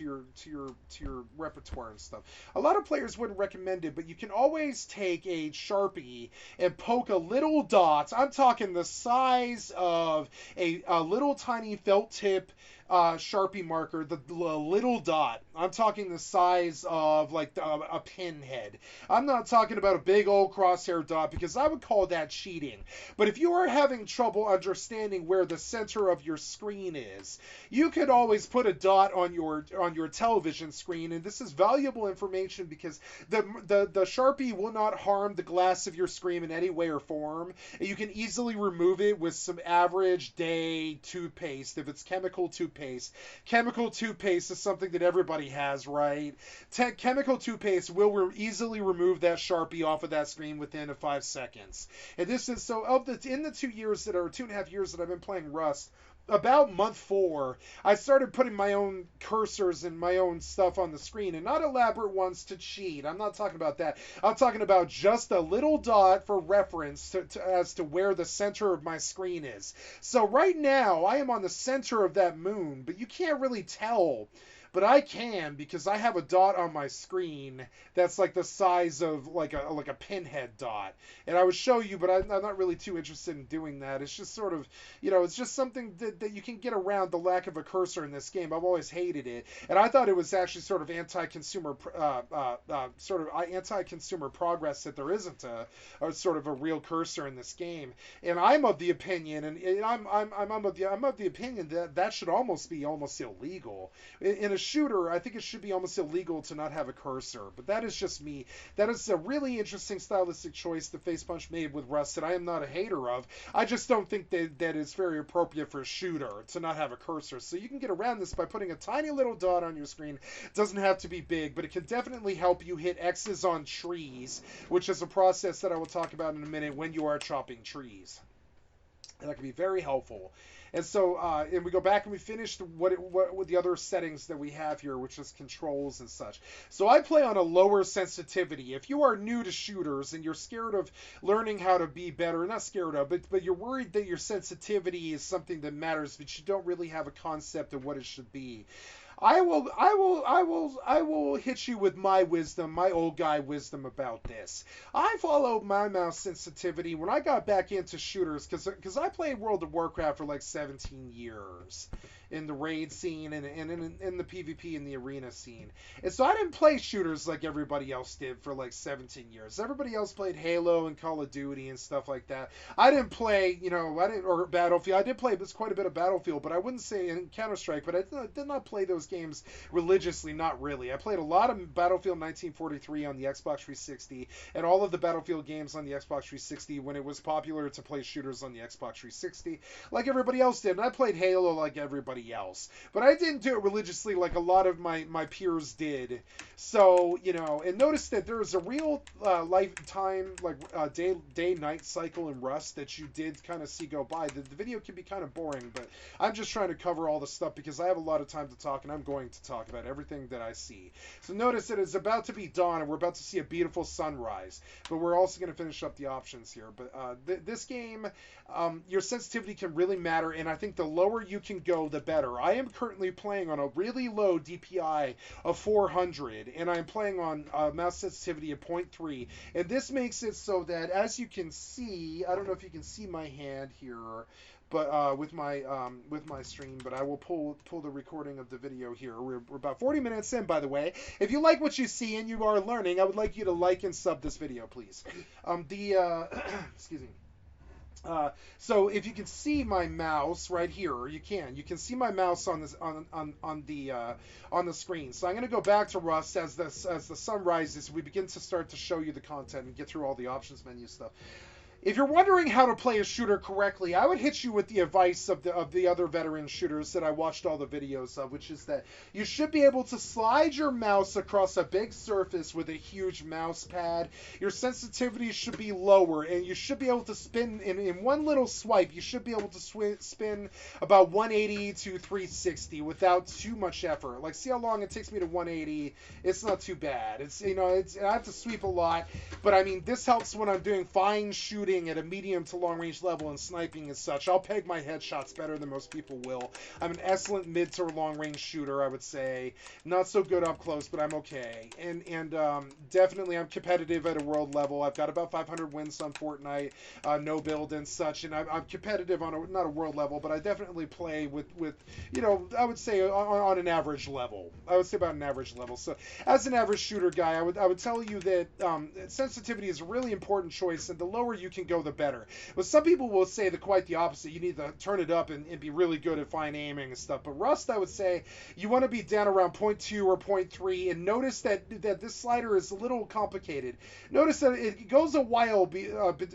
your repertoire and stuff. A lot of players wouldn't recommend it, but you can always take a Sharpie and poke a little dot. I'm talking the size of a little tiny felt tip Sharpie marker, the little dot. I'm talking the size of like a pinhead. I'm not talking about a big old crosshair dot because I would call that cheating. But if you are having trouble understanding where the center of your screen is, you could always put a dot on your television screen, and this is valuable information because the Sharpie will not harm the glass of your screen in any way or form. And you can easily remove it with some average day toothpaste if it's chemical toothpaste. Chemical toothpaste is something that everybody has, right? Chemical toothpaste will easily remove that Sharpie off of that screen within 5 seconds. And this is so in the 2.5 years that I've been playing Rust. About month 4, I started putting my own cursors and my own stuff on the screen, and not elaborate ones to cheat. I'm not talking about that. I'm talking about just a little dot for reference as to where the center of my screen is. So right now, I am on the center of that moon, but you can't really tell but I can because I have a dot on my screen that's like the size of like a pinhead dot. And I would show you, but I'm not really too interested in doing that. It's just sort of, it's just something that you can get around the lack of a cursor in this game. I've always hated it, and I thought it was actually sort of anti-consumer progress that there isn't a sort of a real cursor in this game. And I'm of the opinion, and I'm of the opinion that should almost be illegal in a shooter. I think it should be almost illegal to not have a cursor. But that is just me. That is a really interesting stylistic choice that Face Punch made with Rust that I am not a hater of. I just don't think that it's very appropriate for a shooter to not have a cursor. So you can get around this by putting a tiny little dot on your screen. It doesn't have to be big, but it can definitely help you hit X's on trees, which is a process that I will talk about in a minute when you are chopping trees. And that can be very helpful. And so, and we go back and we finish what the other settings that we have here, which is controls and such. So I play on a lower sensitivity. If you are new to shooters and you're scared of learning how to be better, not scared of, but you're worried that your sensitivity is something that matters, but you don't really have a concept of what it should be, I will hit you with my wisdom, my old guy wisdom about this. I followed my mouse sensitivity when I got back into shooters because I played World of Warcraft for like 17 years in the raid scene and in the PvP and the arena scene. And so I didn't play shooters like everybody else did for like 17 years. Everybody else played Halo and Call of Duty and stuff like that. I didn't play, or Battlefield. I did play quite a bit of Battlefield, but I wouldn't say in Counter-Strike, but I did not play those games religiously, not really. I played a lot of Battlefield 1943 on the Xbox 360 and all of the Battlefield games on the Xbox 360 when it was popular to play shooters on the Xbox 360 like everybody else did. And I played Halo like everybody else, but I didn't do it religiously like a lot of my peers did. So, and notice that there is a real lifetime, like day-night cycle in Rust that you did kind of see go by. The video can be kind of boring, but I'm just trying to cover all the stuff because I have a lot of time to talk, and I'm going to talk about everything that I see. So notice that it's about to be dawn, and we're about to see a beautiful sunrise, but we're also going to finish up the options here. But this game, your sensitivity can really matter, and I think the lower you can go, the better. I am currently playing on a really low DPI of 400, and I'm playing on mouse sensitivity of 0.3, and this makes it so that, as you can see, I don't know if you can see my hand here, but with my stream, but I will pull the recording of the video here. We're about 40 minutes in, by the way. If you like what you see and you are learning, I would like you to like and sub this video, please. Excuse me. So if you can see my mouse right here, you can see my mouse on this on the screen. So I'm going to go back to Rust as the sun rises. We begin to start to show you the content and get through all the options menu stuff. If you're wondering how to play a shooter correctly, I would hit you with the advice of the other veteran shooters that I watched all the videos of, which is that you should be able to slide your mouse across a big surface with a huge mouse pad. Your sensitivity should be lower, and you should be able to spin in one little swipe. You should be able to spin about 180 to 360 without too much effort. Like, see how long it takes me to 180? It's not too bad. I have to sweep a lot, but I mean, this helps when I'm doing fine shooting at a medium to long range level and sniping and such. I'll peg my headshots better than most people will. I'm an excellent mid to long range shooter, I would say. Not so good up close, but I'm okay. And definitely I'm competitive at a world level. I've got about 500 wins on Fortnite, no build and such, and I'm competitive on not a world level, but I definitely play with I would say on an average level. I would say about an average level. So as an average shooter guy, I would tell you that sensitivity is a really important choice, and the lower you can go, the better. But some people will say quite the opposite. You need to turn it up and be really good at fine aiming and stuff. But Rust, I would say you want to be down around 0.2 or 0.3, and notice that this slider is a little complicated. Notice that it goes a while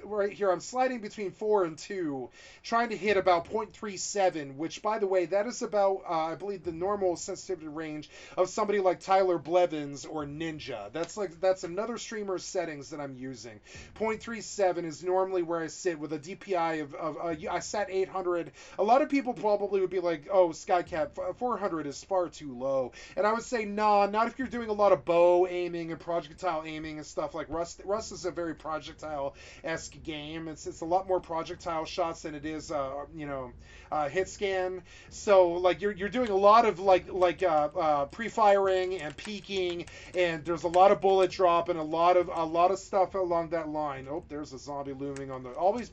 right here. I'm sliding between 4 and 2, trying to hit about 0.37, which, by the way, that is about, I believe, the normal sensitivity range of somebody like Tyler Blevins or Ninja. That's another streamer's settings that I'm using. 0.37 is normal normally where I sit with a DPI of I sat 800. A lot of people probably would be like, oh, Skycat 400 is far too low. And I would say, nah, not if you're doing a lot of bow aiming and projectile aiming and stuff like Rust. Rust is a very projectile-esque game. It's a lot more projectile shots than it is, hit scan. So like you're doing a lot of pre-firing and peeking, and there's a lot of bullet drop and a lot of stuff along that line. Oh, there's a zombie looming on the. Always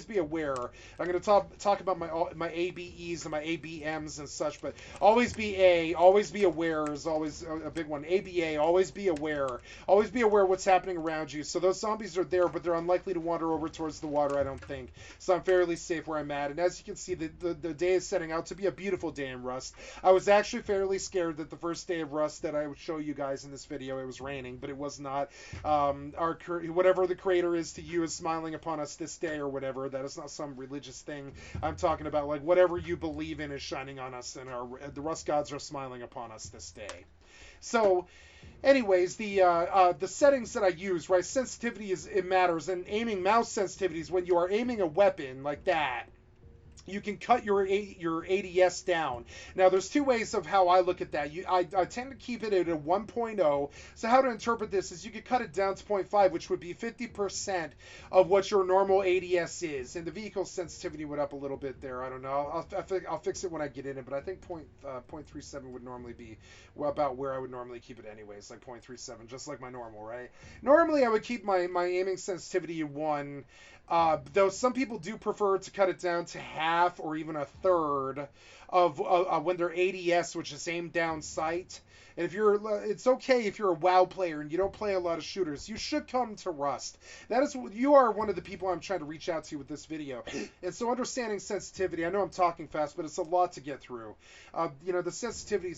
be aware. I'm going to talk about my ABEs and my ABMs and such, but always be aware is always a big one. ABA, always be aware. Always be aware of what's happening around you. So those zombies are there, but they're unlikely to wander over towards the water, I don't think. So I'm fairly safe where I'm at. And as you can see, the day is setting out to be a beautiful day in Rust. I was actually fairly scared that the first day of Rust that I would show you guys in this video, it was raining, but it was not. Whatever the creator is to you is smiling upon us this day or whatever. That is not some religious thing. I'm talking about like whatever you believe in is shining on us, and the Rust gods are smiling upon us this day. So anyways, the settings that I use, right, sensitivity it matters, and aiming mouse sensitivity is when you are aiming a weapon like that, you can cut your ADS down. Now, there's two ways of how I look at that. I tend to keep it at a 1.0. So how to interpret this is you could cut it down to 0.5, which would be 50% of what your normal ADS is. And the vehicle sensitivity went up a little bit there. I don't know. I'll fix it when I get in it, but I think 0.37 would normally be about where I would normally keep it anyways, like 0.37, just like my normal, right? Normally, I would keep my aiming sensitivity at 1. Though some people do prefer to cut it down to half or even a third of when they're ADS, which is aim down sight. And it's okay if you're a WoW player and you don't play a lot of shooters. You should come to Rust. You are one of the people I'm trying to reach out to with this video. And so understanding sensitivity, I know I'm talking fast, but it's a lot to get through. The sensitivity,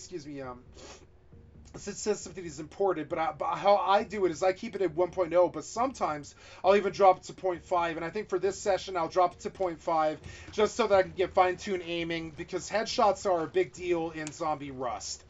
sensitivity is important, but how I do it is I keep it at 1.0, but sometimes I'll even drop it to 0.5, and I think for this session I'll drop it to 0.5 just so that I can get fine-tuned aiming, because headshots are a big deal in Zombie Rust.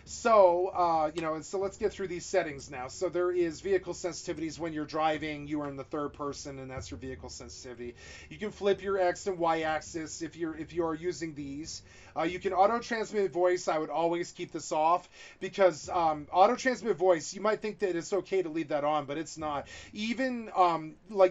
So, and so let's get through these settings now. So there is vehicle sensitivities. When you're driving, you are in the third person, and that's your vehicle sensitivity. You can flip your X and Y axis if you are using these. You can auto-transmit voice. I would always keep this off, because auto-transmit voice, you might think that it's okay to leave that on, but it's not. Even,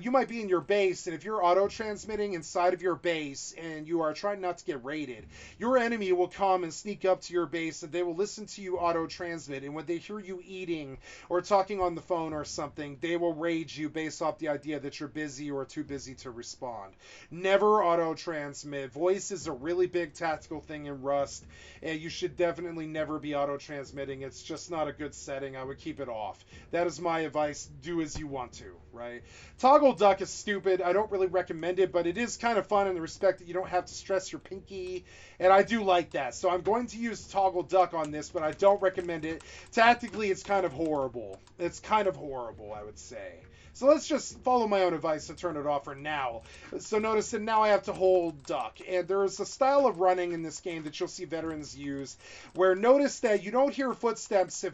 you might be in your base, and if you're auto-transmitting inside of your base, and you are trying not to get raided, your enemy will come and sneak up to your base, and they will listen to you auto-transmit, and when they hear you eating or talking on the phone or something, they will raid you based off the idea that you're busy or too busy to respond. Never auto-transmit. Voice is a really big tactical thing in Rust, and you should definitely never be auto-transmitting. It's just not a good setting. I would keep it off. That is my advice. Do as you want to, right? Toggle duck is stupid. I don't really recommend it, but it is kind of fun in the respect that you don't have to stress your pinky, and I do like that. So I'm going to use toggle duck on this, but I don't recommend it. Tactically, it's kind of horrible. It's kind of horrible, I would say. So let's just follow my own advice and turn it off for now. So notice that now I have to hold duck. And there's a style of running in this game that you'll see veterans use, where notice that you don't hear footsteps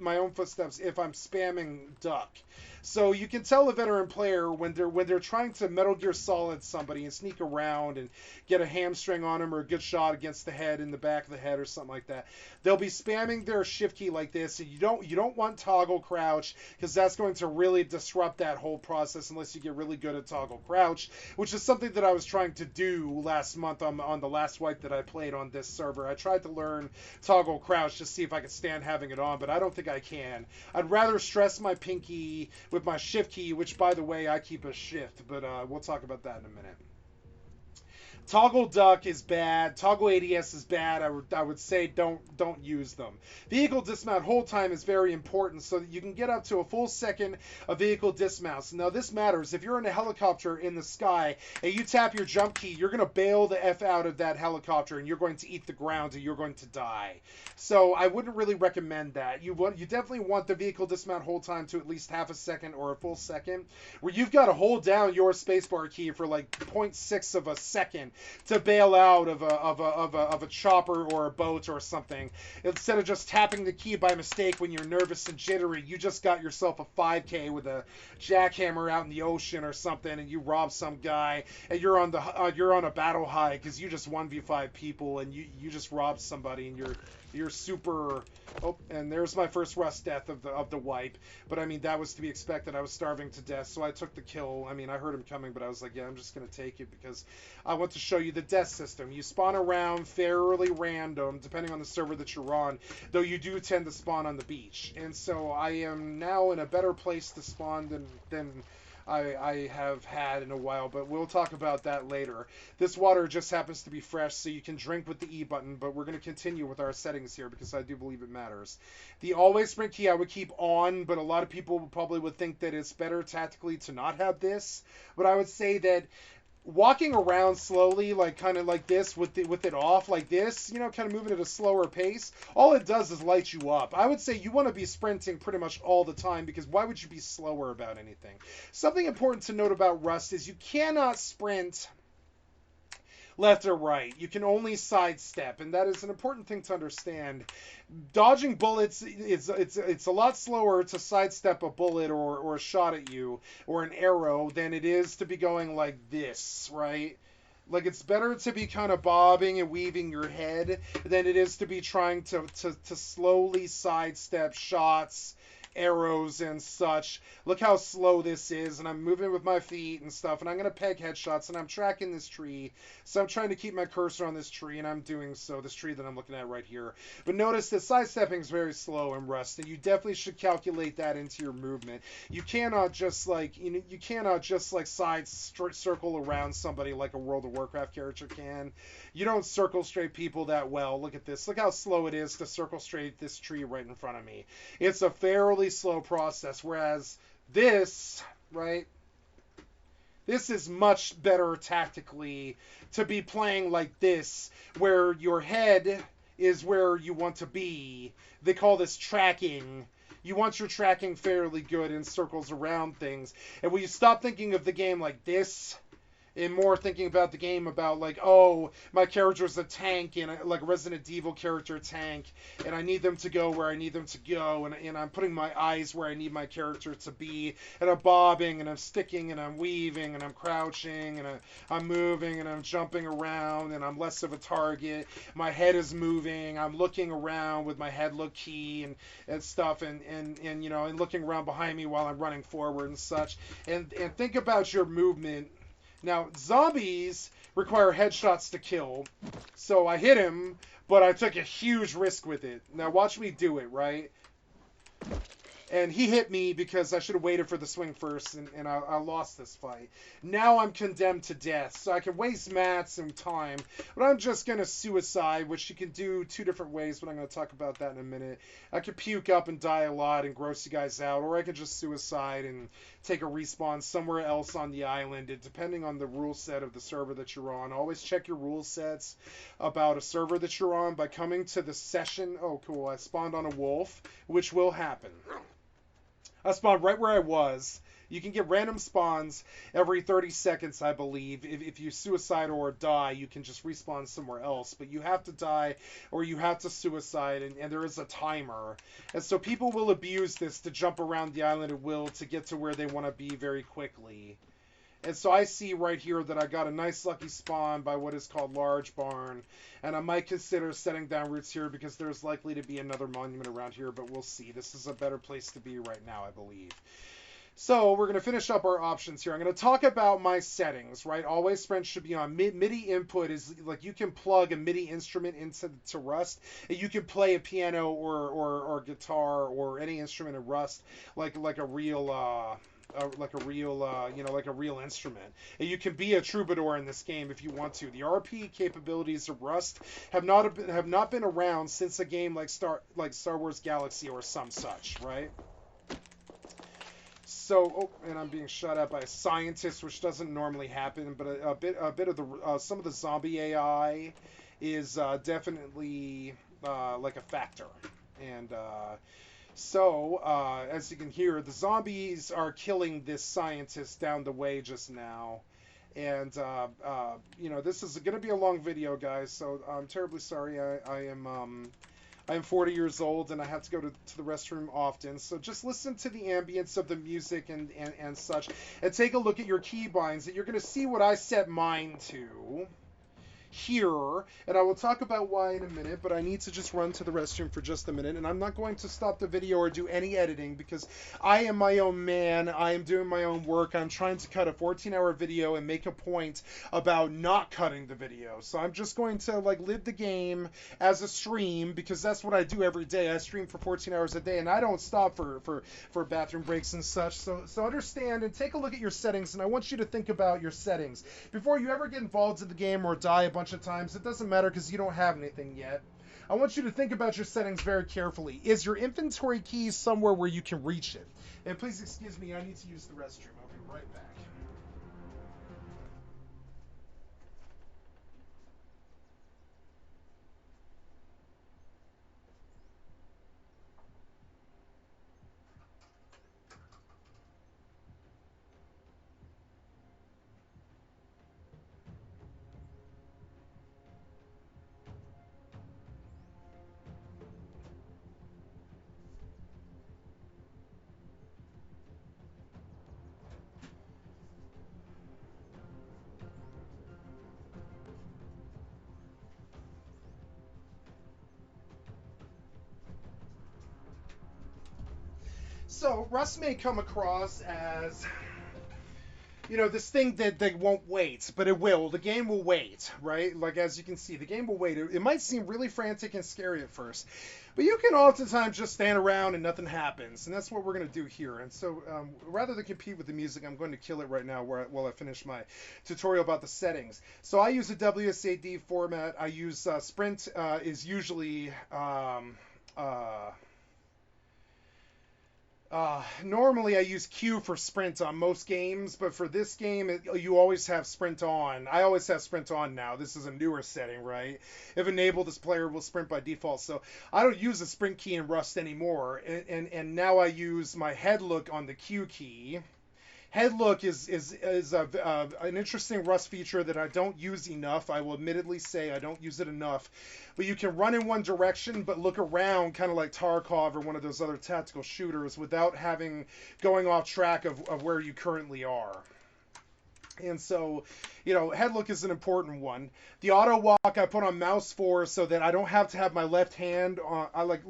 my own footsteps if I'm spamming duck. So you can tell a veteran player when they're trying to Metal Gear Solid somebody and sneak around and get a hamstring on them or a good shot against the head, in the back of the head or something like that. They'll be spamming their shift key like this, and you don't want toggle crouch, because that's going to really disrupt that whole process unless you get really good at toggle crouch, which is something that I was trying to do last month on the last wipe that I played on this server. I tried to learn toggle crouch to see if I could stand having it on, but I don't think I can. I'd rather stress my pinky with my shift key, which, by the way, I keep a shift, but we'll talk about that in a minute. Toggle duck is bad. Toggle ADS is bad. I would say don't use them. Vehicle dismount hold time is very important, so that you can get up to a full second of vehicle dismounts. Now this matters. If you're in a helicopter in the sky and you tap your jump key, you're going to bail the F out of that helicopter and you're going to eat the ground and you're going to die. So I wouldn't really recommend that. You definitely want the vehicle dismount hold time to at least half a second or a full second, where you've got to hold down your spacebar key for like 0.6 of a second second to bail out of a chopper or a boat or something. Instead of just tapping the key by mistake when you're nervous and jittery, you just got yourself a 5K with a jackhammer out in the ocean or something, and you rob some guy, and you're on a battle high because you just 1v5 people, and you just robbed somebody, and you're super. Oh, and there's my first rust death of the wipe. But I mean, that was to be expected. I was starving to death, so I took the kill. I mean, I heard him coming, but I was like, yeah, I'm just gonna take it because I want to show you the death system. You spawn around fairly random, depending on the server that you're on, though you do tend to spawn on the beach. And so I am now in a better place to spawn than I have had in a while, but we'll talk about that later. This water just happens to be fresh, so you can drink with the E button, but we're going to continue with our settings here because I do believe it matters. The always sprint key I would keep on, but a lot of people probably would think that it's better tactically to not have this. But I would say that walking around slowly, like kind of like this with it off like this, kind of moving at a slower pace, all it does is light you up. I would say you want to be sprinting pretty much all the time, because why would you be slower about anything? Something important to note about Rust is you cannot sprint left or right. You can only sidestep, and that is an important thing to understand. Dodging bullets, it's a lot slower to sidestep a bullet or a shot at you or an arrow than it is to be going like this, right? Like, it's better to be kind of bobbing and weaving your head than it is to be trying to slowly sidestep shots, arrows, and such. Look how slow this is, and I'm moving with my feet and stuff, and I'm going to peg headshots, and I'm tracking this tree, so I'm trying to keep my cursor on this tree, and I'm doing so, this tree that I'm looking at right here. But notice that sidestepping is very slow in Rust, and you definitely should calculate that into your movement. You cannot just like, circle around somebody like a World of Warcraft character can. You don't circle straight people that well. Look at this. Look how slow it is to circle straight this tree right in front of me. It's a fairly slow process, whereas this, right, this is much better tactically to be playing like this, where your head is where you want to be. They call this tracking. You want your tracking fairly good in circles around things. And when you stop thinking of the game like this, and more thinking about the game about like, oh, my character's a tank, and like a Resident Evil character tank, and I need them to go where I need them to go, and I'm putting my eyes where I need my character to be, and I'm bobbing, and I'm sticking, and I'm weaving, and I'm crouching, and I'm moving, and I'm jumping around, and I'm less of a target. My head is moving. I'm looking around with my head look key and stuff, and looking around behind me while I'm running forward and such. And think about your movement. Now, zombies require headshots to kill, so I hit him, but I took a huge risk with it. Now, watch me do it, right? And he hit me because I should have waited for the swing first, and I lost this fight. Now I'm condemned to death, so I can waste mats and time, but I'm just going to suicide, which you can do two different ways, but I'm going to talk about that in a minute. I could puke up and die a lot and gross you guys out, or I could just suicide and take a respawn somewhere else on the island, depending on the rule set of the server that you're on. Always check your rule sets about a server that you're on by coming to the session. Oh, cool, I spawned on a wolf, which will happen. I spawned right where I was. You can get random spawns every 30 seconds, I believe. If you suicide or die, you can just respawn somewhere else. But you have to die or you have to suicide, and there is a timer. And so people will abuse this to jump around the island at will to get to where they want to be very quickly. And so I see right here that I got a nice lucky spawn by what is called Large Barn. And I might consider setting down roots here because there's likely to be another monument around here, but we'll see. This is a better place to be right now, I believe. So we're going to finish up our options here. I'm going to talk about my settings, right? Always sprint should be on. MIDI input is like you can plug a MIDI instrument into Rust, and you can play a piano or guitar or any instrument in Rust like a real instrument. And you can be a troubadour in this game if you want to. The RP capabilities of Rust have not been around since a game like Star Wars Galaxy or some such, right? So, and I'm being shot at by a scientist, which doesn't normally happen, but a bit of the some of the zombie AI is definitely like a factor, and so as you can hear, the zombies are killing this scientist down the way just now, And you know, this is going to be a long video, guys. So I'm terribly sorry. I am 40 years old and I have to go to the restroom often. So just listen to the ambience of the music and such, and take a look at your keybinds. And you're going to see what I set mine to here, and I will talk about why in a minute, but I need to just run to the restroom for just a minute, and I'm not going to stop the video or do any editing because I am my own man. I am doing my own work. I'm trying to cut a 14-hour video and make a point about not cutting the video. So I'm just going to like live the game as a stream, because that's what I do every day. I stream for 14 hours a day, and I don't stop for bathroom breaks and such. So understand and take a look at your settings, and I want you to think about your settings before you ever get involved in the game or die a bunch of times. It doesn't matter because you don't have anything yet. I want you to think about your settings very carefully. Is your inventory key somewhere where you can reach it? And please excuse me, I need to use the restroom. I'll be right back. So Rust may come across as, you know, this thing that won't wait, but it will. The game will wait, right? Like, as you can see, the game will wait. It might seem really frantic and scary at first, but you can oftentimes just stand around and nothing happens, and that's what we're going to do here. And so rather than compete with the music, I'm going to kill it right now while I finish my tutorial about the settings. So I use a WSAD format. I use Sprint is usually... normally I use Q for sprint on most games, but for this game, you always have sprint on. I always have sprint on now. This is a newer setting, right? If enabled, this player will sprint by default. So I don't use the sprint key in Rust anymore, and now I use my head look on the Q key. Head look is an interesting Rust feature that I don't use enough. I will admittedly say I don't use it enough. But you can run in one direction but look around, kind of like Tarkov or one of those other tactical shooters, without going off track of where you currently are. And so, you know, head look is an important one. The auto walk I put on mouse 4 so that I don't have to have my left hand on. I like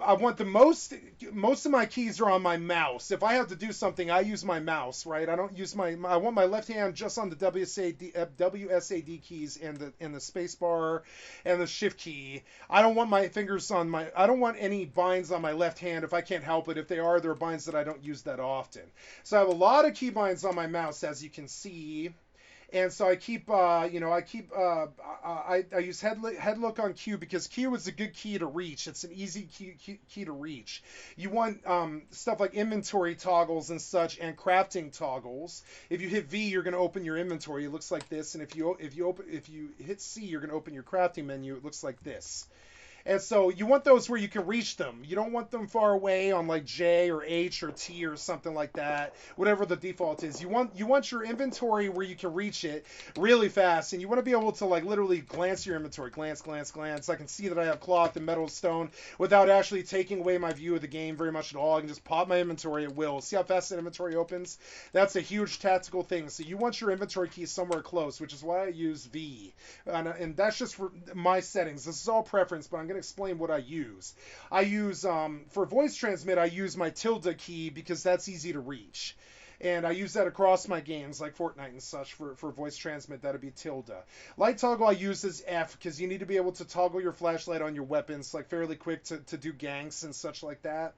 I want the most of my keys are on my mouse. If I have to do something, I use my mouse, right? I don't use I want my left hand just on the WSAD keys and the space bar and the shift key. I don't want my fingers on I don't want any binds on my left hand if I can't help it. If they are, they're binds that I don't use that often. So I have a lot of key binds on my mouse, as you can see. And so I keep, I use head look on Q because Q is a good key to reach. It's an easy key to reach. You want stuff like inventory toggles and such, and crafting toggles. If you hit V, you're going to open your inventory. It looks like this. And if you hit C, you're going to open your crafting menu. It looks like this. And so you want those where you can reach them. You don't want them far away on like J or H or T or something like that, whatever the default is. You want your inventory where you can reach it really fast, and you want to be able to like literally glance your inventory. Glance. I can see that I have cloth and metal stone without actually taking away my view of the game very much at all. I can just pop my inventory at will. See how fast that inventory opens? That's a huge tactical thing. So you want your inventory key somewhere close, which is why I use V. And that's just for my settings. This is all preference, but I'm going to explain what I use. I use, for voice transmit, I use my tilde key because that's easy to reach. And I use that across my games like Fortnite and such for voice transmit. That'd be tilde. Light toggle I use as F because you need to be able to toggle your flashlight on your weapons like fairly quick to do ganks and such like that.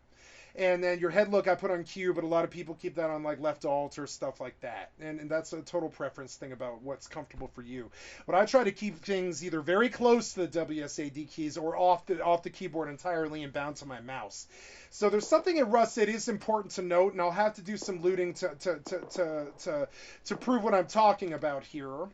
And then your head look I put on Q, but a lot of people keep that on like left alt or stuff like that. And that's a total preference thing about what's comfortable for you. But I try to keep things either very close to the WSAD keys or off the keyboard entirely and bound to my mouse. So there's something in Rust that is important to note, and I'll have to do some looting to prove what I'm talking about here.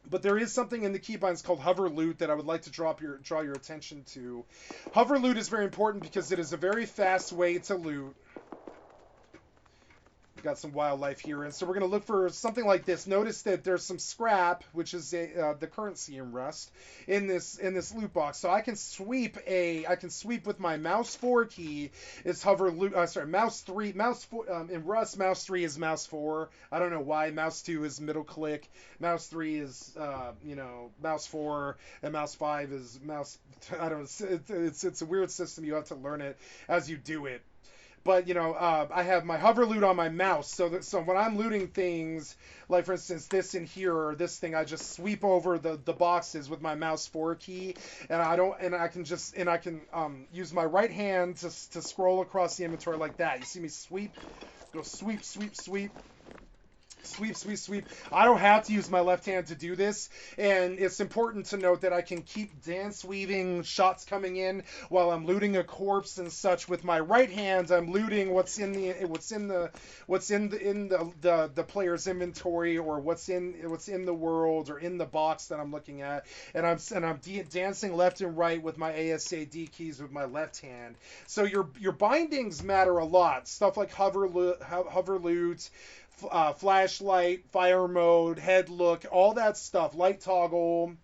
But there is something in the keybinds called hover loot that I would like to draw your attention to. Hover loot is very important because it is a very fast way to loot. got some wildlife here, and so we're going to look for something like this. Notice that there's some scrap, which is the currency in Rust, in this loot box. So I can sweep with my mouse 4 key. Is hover loot. Mouse 3. Mouse 4 in Rust. Mouse 3 is mouse 4. I don't know why. Mouse 2 is middle click. Mouse 3 is mouse 4, and mouse 5 is mouse. I don't know. It's a weird system. You have to learn it as you do it. But I have my hover loot on my mouse, so when I'm looting things, like for instance this in here or this thing, I just sweep over the boxes with my mouse 4 key, and I can use my right hand to scroll across the inventory like that. You see me sweep, go sweep, sweep, sweep. Sweep, sweep, sweep. I don't have to use my left hand to do this, and it's important to note that I can keep dance weaving shots coming in while I'm looting a corpse and such. With my right hand, I'm looting what's in the player's inventory, or what's in the world, or in the box that I'm looking at, and I'm dancing left and right with my ASAD keys with my left hand. So your bindings matter a lot. Stuff like hover loot, flashlight, fire mode, head look, all that stuff, light toggle,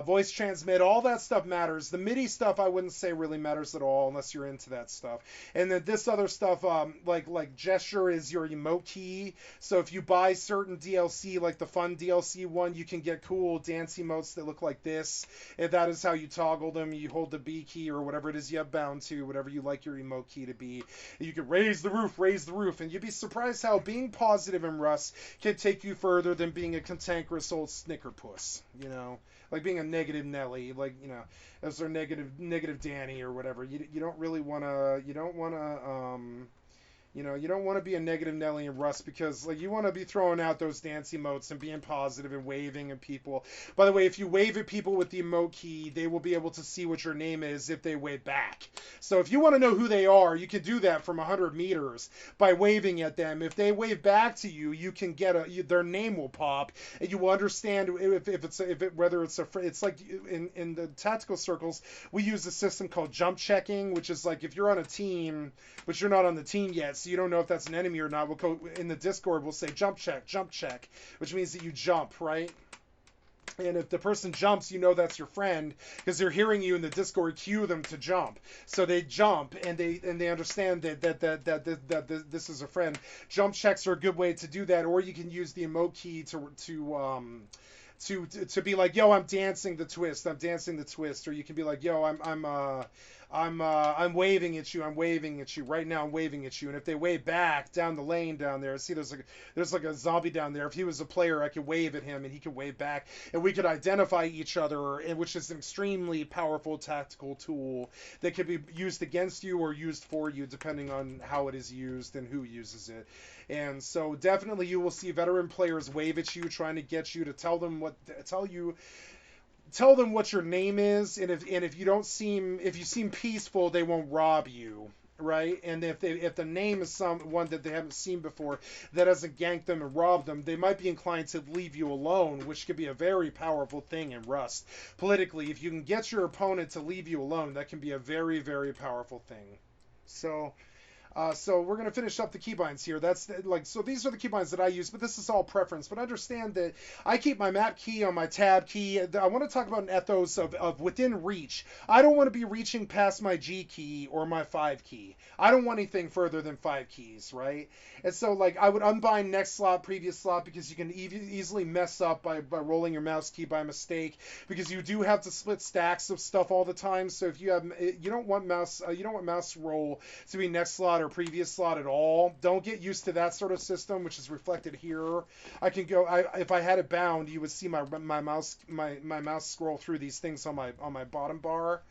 voice transmit, all that stuff matters. The MIDI stuff I wouldn't say really matters at all unless you're into that stuff. And then this other stuff, like gesture is your emote key. So if you buy certain DLC, like the fun DLC one, you can get cool dance emotes that look like this. And that is how you toggle them. You hold the B key or whatever it is you have bound to, whatever you like your emote key to be. You can raise the roof, and you'd be surprised how being positive in Rust can take you further than being a cantankerous old snickerpuss, like being a negative Nelly, like, as their negative Danny or whatever. You don't really want to, you don't want to be a negative Nelly in Rust, because like you want to be throwing out those dance emotes and being positive and waving at people. By the way, if you wave at people with the emote key, they will be able to see what your name is if they wave back. So if you want to know who they are, you can do that from 100 meters by waving at them. If they wave back to you, you can get their name will pop, and you will understand whether it's like in the tactical circles, we use a system called jump checking, which is like if you're on a team but you're not on the team yet, so you don't know if that's an enemy or not, we'll go in the Discord, we'll say jump check, which means that you jump, right? And if the person jumps, that's your friend, because they're hearing you in the Discord cue them to jump. So they jump, and they understand that this is a friend. Jump checks are a good way to do that, or you can use the emote key to be like, yo, I'm dancing the twist, or you can be like, yo, I'm waving at you right now. I'm waving at you. And if they wave back down the lane down there, see there's like a zombie down there. If he was a player, I could wave at him and he could wave back, and we could identify each other, and which is an extremely powerful tactical tool that could be used against you or used for you depending on how it is used and who uses it. And so definitely you will see veteran players wave at you, trying to get you to tell them what your name is, and if you seem peaceful, they won't rob you, right? And if the name is someone that they haven't seen before that doesn't gank them and rob them, they might be inclined to leave you alone, which could be a very powerful thing in Rust. Politically, if you can get your opponent to leave you alone, that can be a very, very powerful thing. So we're going to finish up the keybinds here. So these are the keybinds that I use, but this is all preference. But understand that I keep my map key on my tab key. I want to talk about an ethos of within reach. I don't want to be reaching past my G key or my 5 key. I don't want anything further than 5 keys, right? And so like I would unbind next slot, previous slot, because you can easily mess up by rolling your mouse key by mistake, because you do have to split stacks of stuff all the time. So if you don't want mouse roll to be next slot or previous slot at all. Don't get used to that sort of system, which is reflected here. I can go. If I had it bound, you would see my mouse scroll through these things on my bottom bar.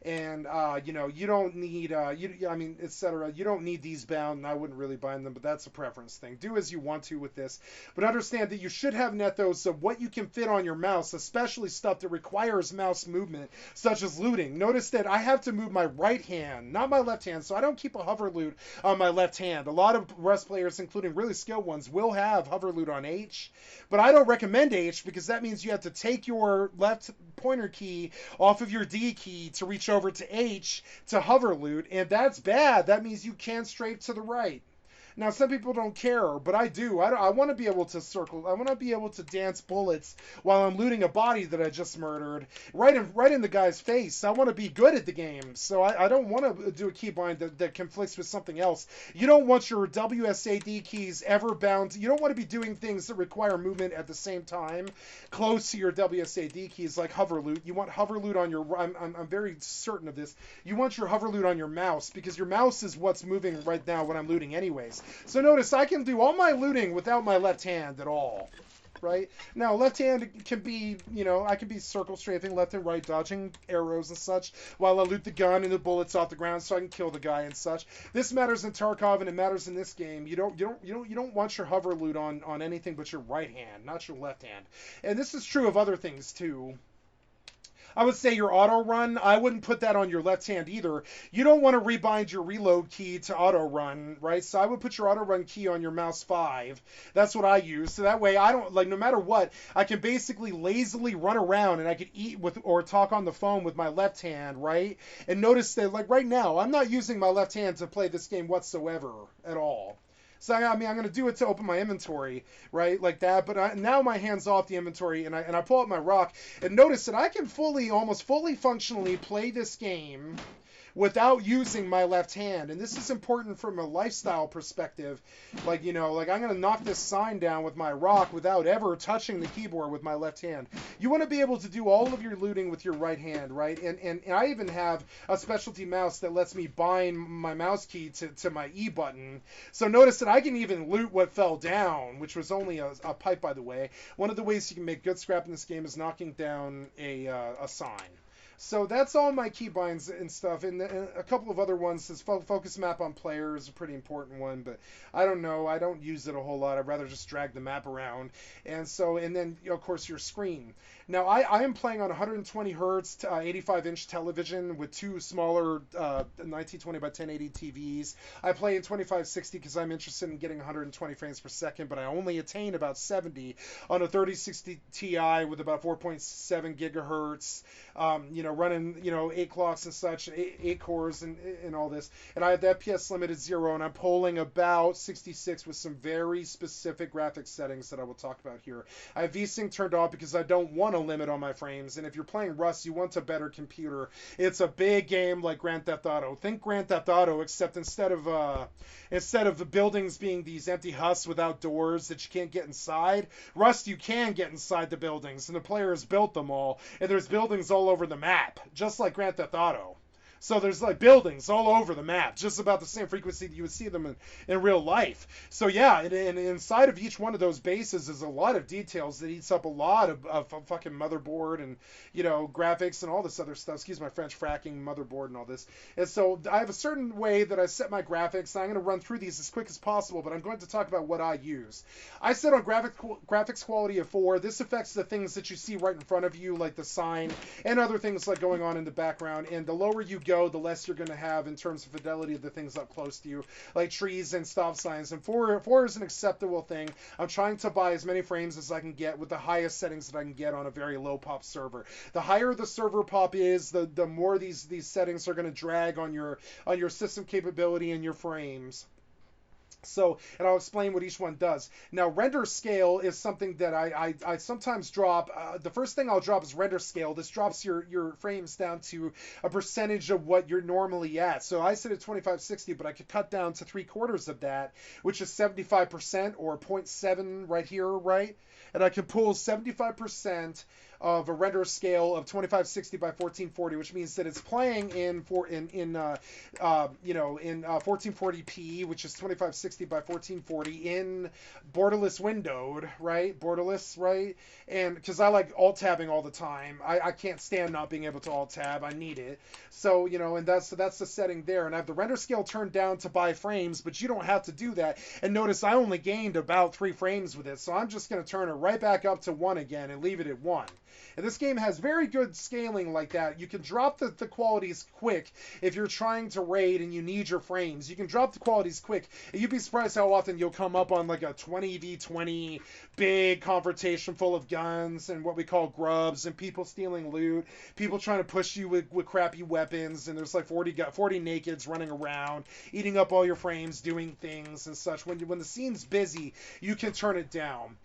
And you don't need etc. You don't need these bound, and I wouldn't really bind them, but that's a preference thing. Do as you want to with this, but understand that you should have an ethos of what you can fit on your mouse, especially stuff that requires mouse movement, such as looting. Notice that I have to move my right hand, not my left hand, so I don't keep a hover loot on my left hand. A lot of Rust players, including really skilled ones, will have hover loot on H, but I don't recommend H, because that means you have to take your left pointer key off of your D key to reach over to H to hover loot, and that's bad. That means you can't strafe to the right. Now, some people don't care, but I do. I want to be able to circle. I want to be able to dance bullets while I'm looting a body that I just murdered right in the guy's face. I want to be good at the game, so I don't want to do a keybind that conflicts with something else. You don't want your WSAD keys ever bound. You don't want to be doing things that require movement at the same time close to your WSAD keys, like hover loot. You want hover loot on your. I'm very certain of this. You want your hover loot on your mouse, because your mouse is what's moving right now when I'm looting anyways. So notice I can do all my looting without my left hand at all. Right? Now, left hand can be, I can be circle strafing left and right, dodging arrows and such, while I loot the gun and the bullets off the ground so I can kill the guy and such. This matters in Tarkov, and it matters in this game. You don't want your hover loot on anything but your right hand, not your left hand. And this is true of other things too. I would say your auto run, I wouldn't put that on your left hand either. You don't want to rebind your reload key to auto run, right? So I would put your auto run key on your mouse 5. That's what I use. So that way I don't, no matter what, I can basically lazily run around and I can eat with or talk on the phone with my left hand, right? And notice that, right now, I'm not using my left hand to play this game whatsoever at all. So, I'm going to do it to open my inventory, right, like that. But now my hand's off the inventory, and I pull out my rock. And notice that I can almost fully functionally play this game without using my left hand. And this is important from a lifestyle perspective. I'm going to knock this sign down with my rock without ever touching the keyboard with my left hand. You want to be able to do all of your looting with your right hand, right? And I even have a specialty mouse that lets me bind my mouse key to my E button. So notice that I can even loot what fell down, which was only a pipe, by the way. One of the ways you can make good scrap in this game is knocking down a sign. So that's all my keybinds and stuff, and a couple of other ones. This focus map on player is a pretty important one, but I don't know. I don't use it a whole lot. I'd rather just drag the map around. And then, of course, your screen. Now, I am playing on 120 hertz, 85-inch television with two smaller 1920 by 1080 TVs. I play in 2560 because I'm interested in getting 120 frames per second, but I only attain about 70 on a 3060 Ti with about 4.7 gigahertz. Running, 8 clocks and such, 8 cores and all this. And I have the FPS limit at 0, and I'm polling about 66 with some very specific graphics settings that I will talk about here. I have VSync turned off because I don't want a limit on my frames. And if you're playing Rust, you want a better computer. It's a big game like Grand Theft Auto. Think Grand Theft Auto, except instead of the buildings being these empty husks without doors that you can't get inside, Rust, you can get inside the buildings, and the player has built them all, and there's buildings all over the map, just like Grand Theft Auto. So there's buildings all over the map, just about the same frequency that you would see them in real life. So yeah, and inside of each one of those bases is a lot of details that eats up a lot of fucking motherboard and, graphics and all this other stuff. Excuse my French, fracking, motherboard and all this. And so I have a certain way that I set my graphics, and I'm going to run through these as quick as possible, but I'm going to talk about what I use. I set on graphics quality of 4. This affects the things that you see right in front of you, like the sign and other things like going on in the background. And the lower you go, the less you're going to have in terms of fidelity of the things up close to you, like trees and stop signs. And 4 is an acceptable thing. I'm trying to buy as many frames as I can get with the highest settings that I can get on a very low pop server. The higher the server pop is, the more these settings are going to drag on your system capability and your frames. So, and I'll explain what each one does. Now, render scale is something that I sometimes drop. The first thing I'll drop is render scale. This drops your frames down to a percentage of what you're normally at. So I set it 2560, but I could cut down to 3/4 of that, which is 75% or 0.7 right here, right? And I can pull 75% of a render scale of 2560 by 1440, which means that it's playing in 1440p, which is 2560 by 1440 in borderless windowed, right? Borderless, right? And because I like alt tabbing all the time, I can't stand not being able to alt tab. I need it. So and that's the setting there. And I have the render scale turned down to buy frames, but you don't have to do that. And notice I only gained about 3 frames with it, so I'm just going to turn it right back up to 1 again and leave it at 1. And this game has very good scaling like that. You can drop the qualities quick if you're trying to raid and you need your frames. You can drop the qualities quick. And you'd be surprised how often you'll come up on like a 20v20 big confrontation full of guns and what we call grubs and people stealing loot, people trying to push you with crappy weapons, and there's like 40 nakeds running around, eating up all your frames, doing things and such. When the scene's busy, you can turn it down.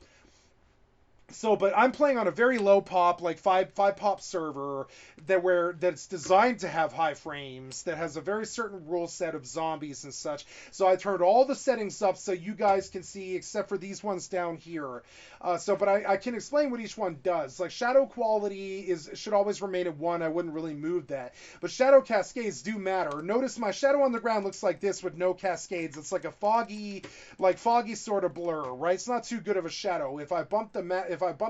So, but I'm playing on a very low pop, like five pop server that's designed to have high frames, that has a very certain rule set of zombies and such. So I turned all the settings up so you guys can see, except for these ones down here. But I can explain what each one does. Like shadow quality should always remain at 1. I wouldn't really move that. But shadow cascades do matter. Notice my shadow on the ground looks like this with no cascades. It's like a foggy sort of blur, right? It's not too good of a shadow. If I bump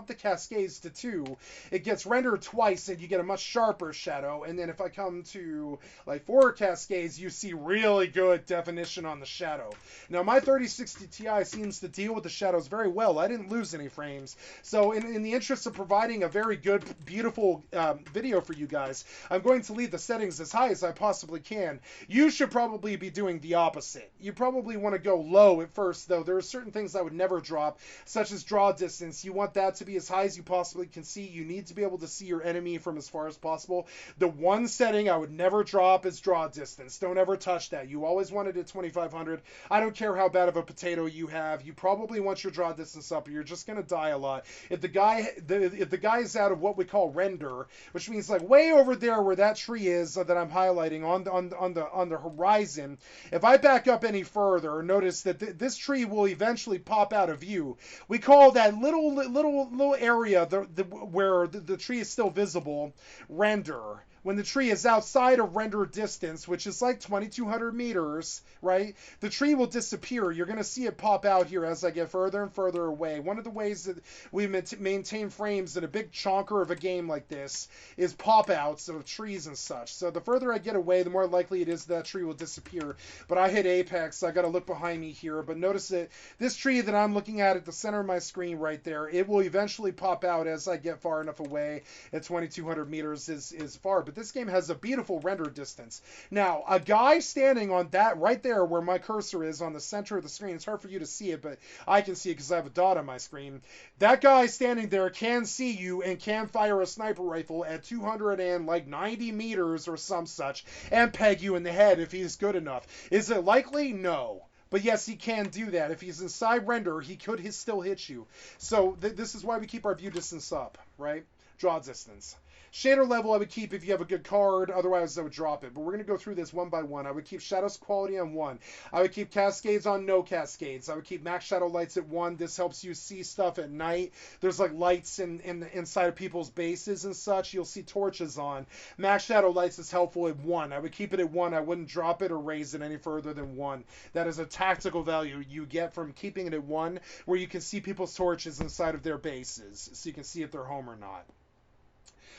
the cascades to 2, it gets rendered twice and you get a much sharper shadow. And then if I come to like 4 cascades, you see really good definition on the shadow. Now my 3060 Ti seems to deal with the shadows very well. I didn't lose any frames. So in the interest of providing a very good, beautiful video for you guys, I'm going to leave the settings as high as I possibly can. You should probably be doing the opposite. You probably want to go low at first, though. There are certain things I would never drop, such as draw distance. You want that to be as high as you possibly can see. You need to be able to see your enemy from as far as possible. The one setting I would never drop is draw distance. Don't ever touch that. You always want it at 2500. I don't care how bad of a potato you have. You probably want your draw distance up, or you're just going to die a lot. If the guy is out of what we call render, which means like way over there where that tree is that I'm highlighting on the horizon, if I back up any further, notice that this tree will eventually pop out of view. We call that little area where the tree is still visible render. When the tree is outside of render distance, which is like 2200 meters, right, the tree will disappear. You're going to see it pop out here as I get further and further away. One of the ways that we maintain frames in a big chonker of a game like this is pop outs of trees and such. So the further I get away, the more likely it is that tree will disappear. But I hit apex. I got to look behind me here. But notice that this tree that I'm looking at the center of my screen right there, it will eventually pop out as I get far enough away. At 2200 meters is far. But this game has a beautiful render distance. Now, a guy standing on that right there where my cursor is on the center of the screen, it's hard for you to see it, but I can see it because I have a dot on my screen. That guy standing there can see you and can fire a sniper rifle at 290 meters or some such and peg you in the head if he's good enough. Is it likely? No. But yes, he can do that. If he's inside render, he could still hit you. So this is why we keep our view distance up, right? Draw distance. Shader level I would keep if you have a good card, otherwise I would drop it. But we're going to go through this one by one. I would keep shadows quality on 1. I would keep cascades on no cascades. I would keep max shadow lights at 1. This helps you see stuff at night. There's like lights inside of people's bases and such. You'll see torches on. Max shadow lights is helpful at 1. I would keep it at 1. I wouldn't drop it or raise it any further than 1. That is a tactical value you get from keeping it at 1, where you can see people's torches inside of their bases, so you can see if they're home or not.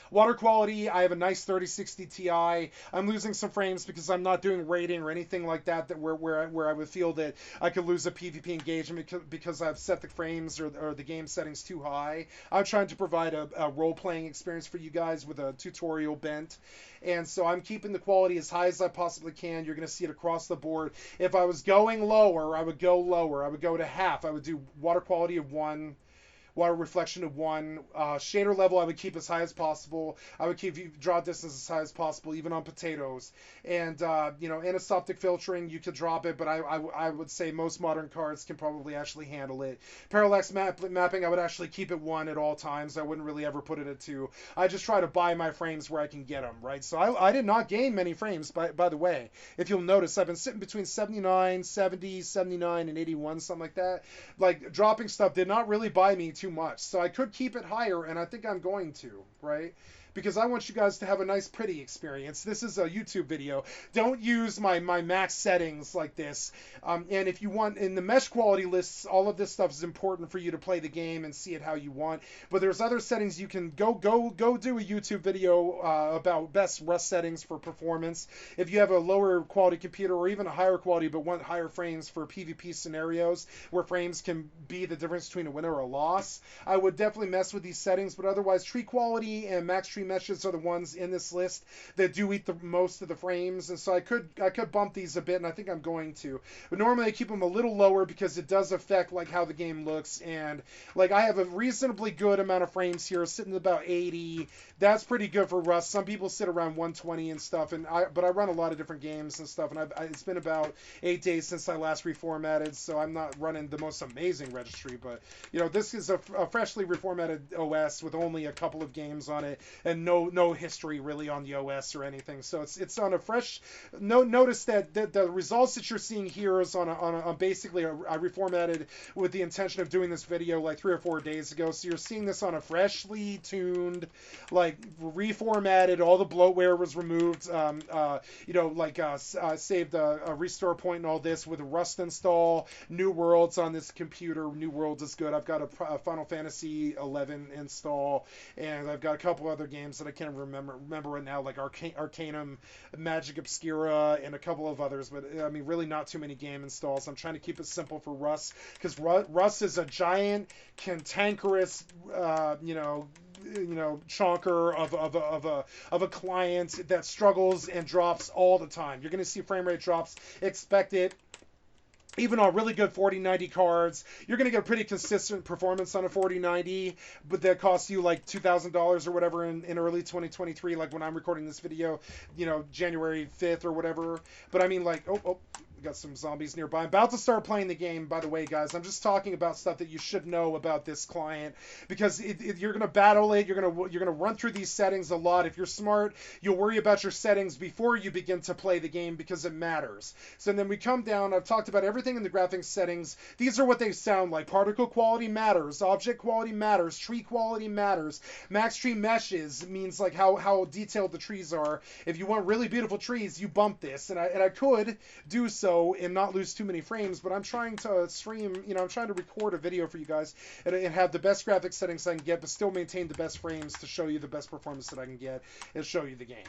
Water quality, I have a nice 3060 Ti. I'm losing some frames because I'm not doing rating or anything like that where I would feel that I could lose a PvP engagement because I've set the frames or the game settings too high. I'm trying to provide a role-playing experience for you guys with a tutorial bent. And so I'm keeping the quality as high as I possibly can. You're going to see it across the board. If I was going lower, I would go lower. I would go to half. I would do water quality of 1. Water reflection of 1. Shader level I would keep as high as possible. I would keep draw distance as high as possible, even on potatoes. And anisoptic filtering, you could drop it, but I would say most modern cards can probably actually handle it. Parallax mapping, I would actually keep it 1 at all times. I wouldn't really ever put it at 2. I just try to buy my frames where I can get them, right? So I did not gain many frames, by the way. If you'll notice, I've been sitting between 79, 70, 79, and 81, something like that. Like, dropping stuff did not really buy me too much. So I could keep it higher, and I think I'm going to, right? Because I want you guys to have a nice, pretty experience. This is a YouTube video. Don't use my max settings like this. And if you want, in the mesh quality lists, all of this stuff is important for you to play the game and see it how you want. But there's other settings you can go do a YouTube video about best rust settings for performance. If you have a lower quality computer or even a higher quality but want higher frames for PvP scenarios where frames can be the difference between a win or a loss, I would definitely mess with these settings. But otherwise, tree quality and max tree tree meshes are the ones in this list that do eat the most of the frames, and so I could bump these a bit, and I think I'm going to. But normally I keep them a little lower because it does affect like how the game looks, and like I have a reasonably good amount of frames here, sitting at about 80. That's pretty good for Rust. Some people sit around 120 and stuff, but I run a lot of different games and stuff, and it's been about 8 days since I last reformatted, so I'm not running the most amazing registry, but this is a freshly reformatted OS with only a couple of games on it and no history really on the OS or anything. So it's on a fresh. Notice that the results that you're seeing here is on basically I reformatted with the intention of doing this video like 3 or 4 days ago. So you're seeing this on a freshly tuned, like reformatted. All the bloatware was removed. Saved a restore point and all this with a Rust install. New Worlds on this computer. New Worlds is good. I've got a Final Fantasy 11 install, and I've got a couple other games that I can't remember right now, like Arcanum, Magic Obscura, and a couple of others. But I mean, really not too many game installs. I'm trying to keep it simple for Rust because Rust is a giant, cantankerous, chonker of a client that struggles and drops all the time. You're going to see frame rate drops. Expect it. Even on really good 4090 cards, you're going to get pretty consistent performance on a 4090, but that costs you like $2,000 or whatever in early 2023, like when I'm recording this video, January 5th or whatever. But I mean, like, got some zombies nearby. I'm about to start playing the game, by the way, guys. I'm just talking about stuff that you should know about this client because you're going to battle it. You're going to run through these settings a lot. If you're smart, you'll worry about your settings before you begin to play the game because it matters. So then we come down. I've talked about everything in the graphics settings. These are what they sound like. Particle quality matters. Object quality matters. Tree quality matters. Max tree meshes means like how detailed the trees are. If you want really beautiful trees, you bump this. And I could do so and not lose too many frames, but I'm trying to stream, I'm trying to record a video for you guys and have the best graphics settings I can get, but still maintain the best frames to show you the best performance that I can get and show you the game.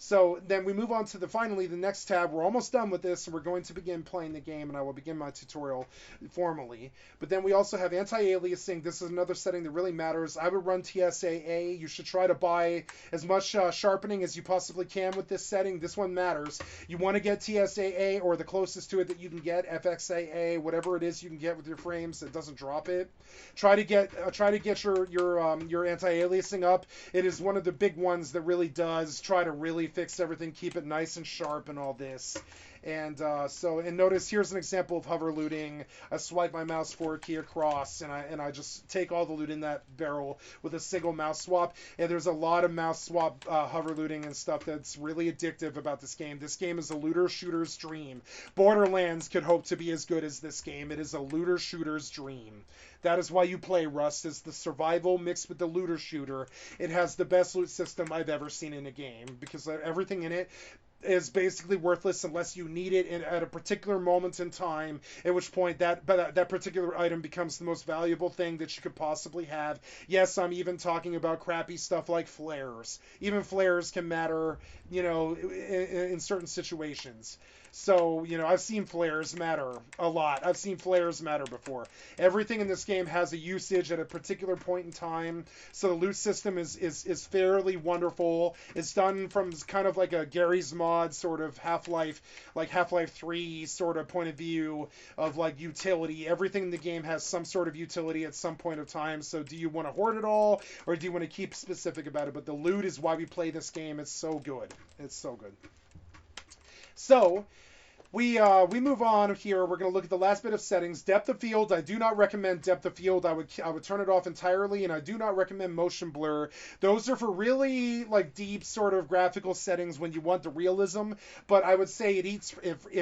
So then we move on to finally the next tab. We're almost done with this, and we're going to begin playing the game, and I will begin my tutorial formally. But then we also have anti-aliasing. This is another setting that really matters. I would run TSAA. You should try to buy as much sharpening as you possibly can with this setting. This one matters. You want to get TSAA or the closest to it that you can get, FXAA, whatever it is you can get with your frames that doesn't drop it. Try to get your anti-aliasing up. It is one of the big ones that really does try to really fix everything, keep it nice and sharp and all this. And notice here's an example of hover looting. I swipe my mouse forward key across, and I just take all the loot in that barrel with a single mouse swap. And there's a lot of mouse swap hover looting and stuff that's really addictive about this game. This game is a looter shooter's dream. Borderlands could hope to be as good as this game. It is a looter shooter's dream. That is why you play Rust, is the survival mixed with the looter shooter. It has the best loot system I've ever seen in a game because everything in it is basically worthless unless you need it at a particular moment in time, at which point that particular item becomes the most valuable thing that you could possibly have. Yes, I'm even talking about crappy stuff like flares. Even flares can matter, in certain situations. So, I've seen flares matter a lot. I've seen flares matter before. Everything in this game has a usage at a particular point in time. So the loot system is fairly wonderful. It's done from kind of like a Gary's Mod sort of Half-Life, like Half-Life 3 sort of point of view of like utility. Everything in the game has some sort of utility at some point of time. So do you want to hoard it all or do you want to keep specific about it? But the loot is why we play this game. It's so good. It's so good. So we move on here. We're going to look at the last bit of settings. Depth of field. I do not recommend depth of field. I would turn it off entirely, and I do not recommend motion blur. Those are for really like deep sort of graphical settings when you want the realism. But I would say it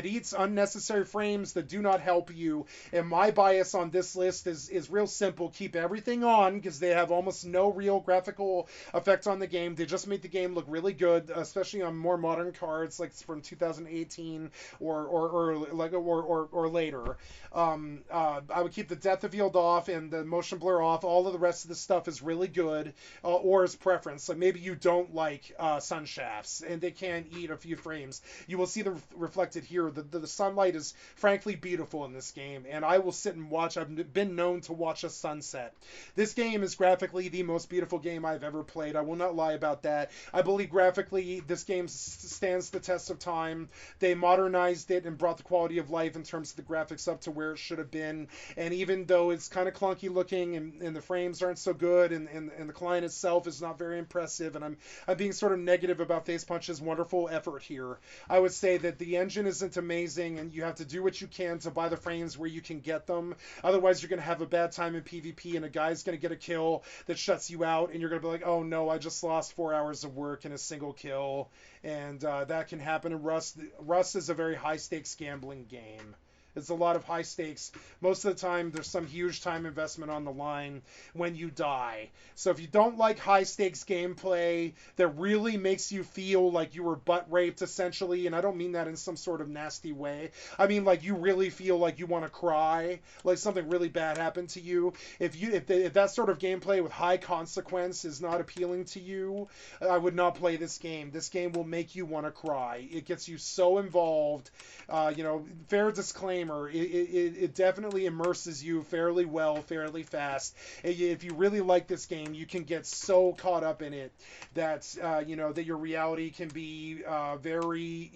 eats unnecessary frames that do not help you. And my bias on this list is real simple. Keep everything on because they have almost no real graphical effect on the game. They just make the game look really good, especially on more modern cards like from 2018 or or later. I would keep the depth of field off and the motion blur off. All of the rest of the stuff is really good, or as preference. Like maybe you don't like sun shafts and they can eat a few frames. You will see them reflected here. The sunlight is frankly beautiful in this game, and I will sit and watch. I've been known to watch a sunset. This game is graphically the most beautiful game I've ever played. I will not lie about that. I believe graphically this game stands the test of time. They modernized it and brought the quality of life in terms of the graphics up to where it should have been. And even though it's kind of clunky looking and the frames aren't so good and the client itself is not very impressive, and I'm being sort of negative about Face Punch's wonderful effort here, I would say that the engine isn't amazing and you have to do what you can to buy the frames where you can get them. Otherwise, you're going to have a bad time in PvP and a guy's going to get a kill that shuts you out and you're going to be like, oh no, I just lost 4 hours of work in a single kill. And that can happen in Rust. Rust is a very high-stakes gambling game. It's a lot of high stakes. Most of the time, there's some huge time investment on the line when you die. So if you don't like high stakes gameplay that really makes you feel like you were butt raped, essentially, and I don't mean that in some sort of nasty way. I mean like you really feel like you want to cry, like something really bad happened to you. If that sort of gameplay with high consequence is not appealing to you, I would not play this game. This game will make you want to cry. It gets you so involved. Fair disclaimer. It definitely immerses you fairly well, fairly fast. If you really like this game, you can get so caught up in it that that your reality can be very.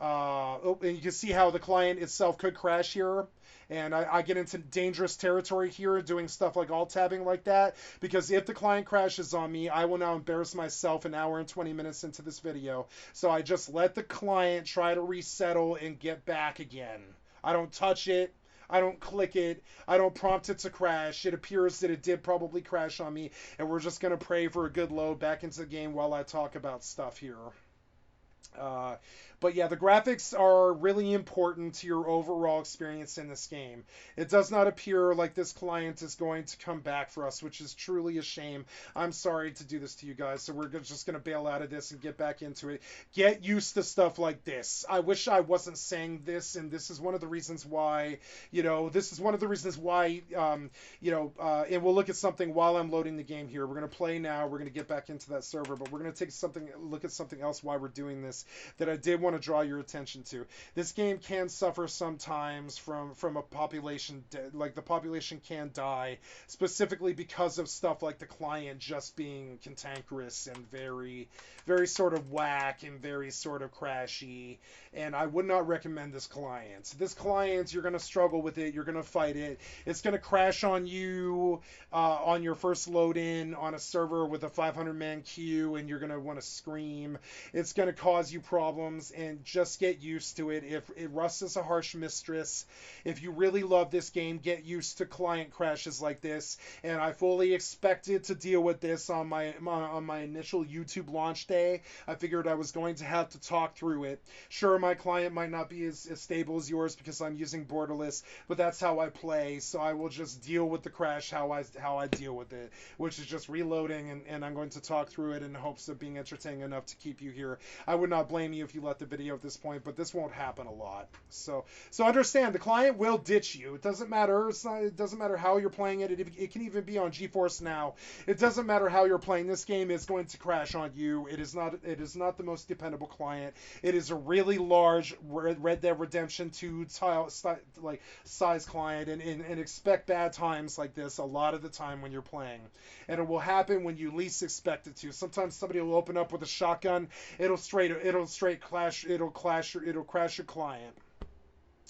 And you can see how the client itself could crash here. And I get into dangerous territory here doing stuff like alt-tabbing like that, because if the client crashes on me, I will now embarrass myself an hour and 20 minutes into this video. So I just let the client try to resettle and get back again. I don't touch it. I don't click it. I don't prompt it to crash. It appears that it did probably crash on me, and we're just going to pray for a good load back into the game while I talk about stuff here. But yeah, the graphics are really important to your overall experience in this game. It does not appear like this client is going to come back for us, which is truly a shame. I'm sorry to do this to you guys, so we're just going to bail out of this and get back into it. Get used to stuff like this. I wish I wasn't saying this, and this is one of the reasons why, and we'll look at something while I'm loading the game here. We're going to play now. We're going to get back into that server, but we're going to look at something else while we're doing this that I did want to draw your attention to. This game can suffer sometimes from a population, like the population can die, specifically because of stuff like the client just being cantankerous and very, very sort of whack and very sort of crashy. And I would not recommend this client. This client, you're going to struggle with it. You're going to fight it. It's going to crash on you on your first load in on a server with a 500-man queue, and you're going to want to scream. It's going to cause you problems, and just get used to it. If Rust is a harsh mistress, if you really love this game, get used to client crashes like this. And I fully expected to deal with this on my initial YouTube launch day. I figured I was going to have to talk through it. Sure, my client might not be as stable as yours because I'm using borderless, but that's how I play. So I will just deal with the crash how I deal with it, which is just reloading, and I'm going to talk through it in hopes of being entertaining enough to keep you here. I would not blame you if you left the video at this point, but this won't happen a lot. So understand, the client will ditch you. It doesn't matter. It doesn't matter how you're playing it. It can even be on GeForce Now. It doesn't matter how you're playing this game. It's going to crash on you. It is not the most dependable client. It is a really large Red Dead Redemption 2 size client, and expect bad times like this a lot of the time when you're playing. And it will happen when you least expect it to. Sometimes somebody will open up with a shotgun. It'll crash your client.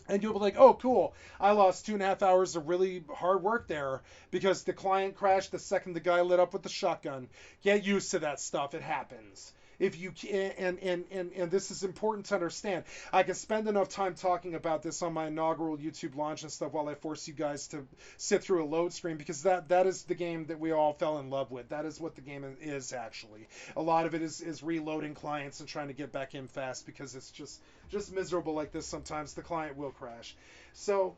And you'll be like, oh, cool, I lost 2.5 hours of really hard work there because the client crashed the second the guy lit up with the shotgun. Get used to that stuff. It happens. If you can, and this is important to understand. I can spend enough time talking about this on my inaugural YouTube launch and stuff while I force you guys to sit through a load screen, because that is the game that we all fell in love with. That is what the game is, actually. A lot of it is reloading clients and trying to get back in fast, because it's just miserable like this sometimes. The client will crash. So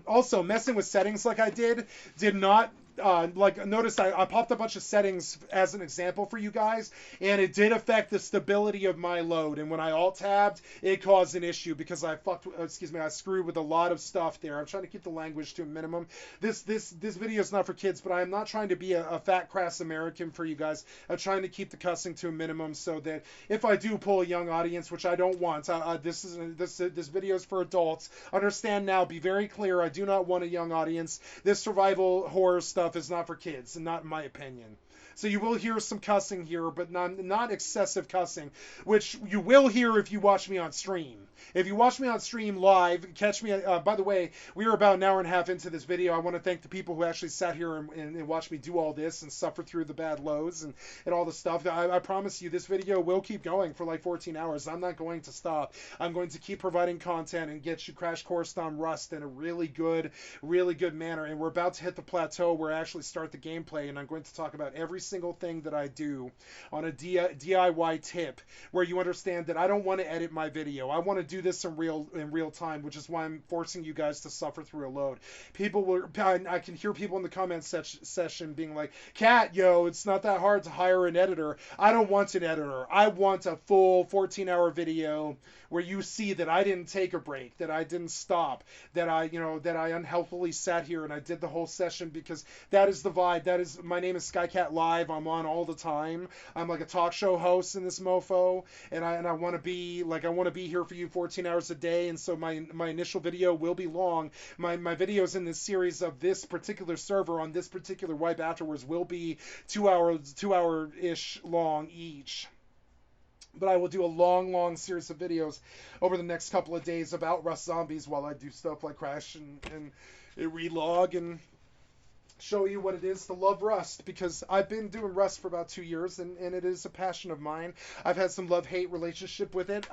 also, messing with settings like I did not like notice I popped a bunch of settings as an example for you guys, and it did affect the stability of my load. And when I alt tabbed, it caused an issue because I I screwed with a lot of stuff there. I'm trying to keep the language to a minimum. This video is not for kids, but I am not trying to be a fat crass American for you guys. I'm trying to keep the cussing to a minimum so that if I do pull a young audience, which I don't want, this video is for adults. Understand now, be very clear. I do not want a young audience. This survival horror stuff is not for kids, and not in my opinion. So you will hear some cussing here, but not excessive cussing, which you will hear if you watch me on stream. If you watch me on stream live, catch me. By the way, we are about an hour and a half into this video. I want to thank the people who actually sat here and watched me do all this and suffer through the bad lows and all the stuff. I promise you, this video will keep going for like 14 hours. I'm not going to stop. I'm going to keep providing content and get you crash coursed on Rust in a really good manner. And we're about to hit the plateau where I actually start the gameplay, and I'm going to talk about every single thing that I do on a DIY tip, where you understand that I don't want to edit my video. I want to do this in real time, which is why I'm forcing you guys to suffer through a load. I can hear people in the comment session being like, "Cat, yo, it's not that hard to hire an editor." I don't want an editor. I want a full 14-hour video where you see that I didn't take a break, that I didn't stop, that I unhelpfully sat here and I did the whole session, because that is the vibe. My name is Skycat.live. I'm on all the time. I'm like a talk show host in this mofo, and I want to be here for you 14 hours a day. And so my initial video will be long. My videos in this series of this particular server on this particular wipe afterwards will be 2 hour-ish long each. But I will do a long series of videos over the next couple of days about Rust Zombies while I do stuff like crash and relog and show you what it is to love Rust, because I've been doing Rust for about 2 years, and it is a passion of mine. I've had some love-hate relationship with it.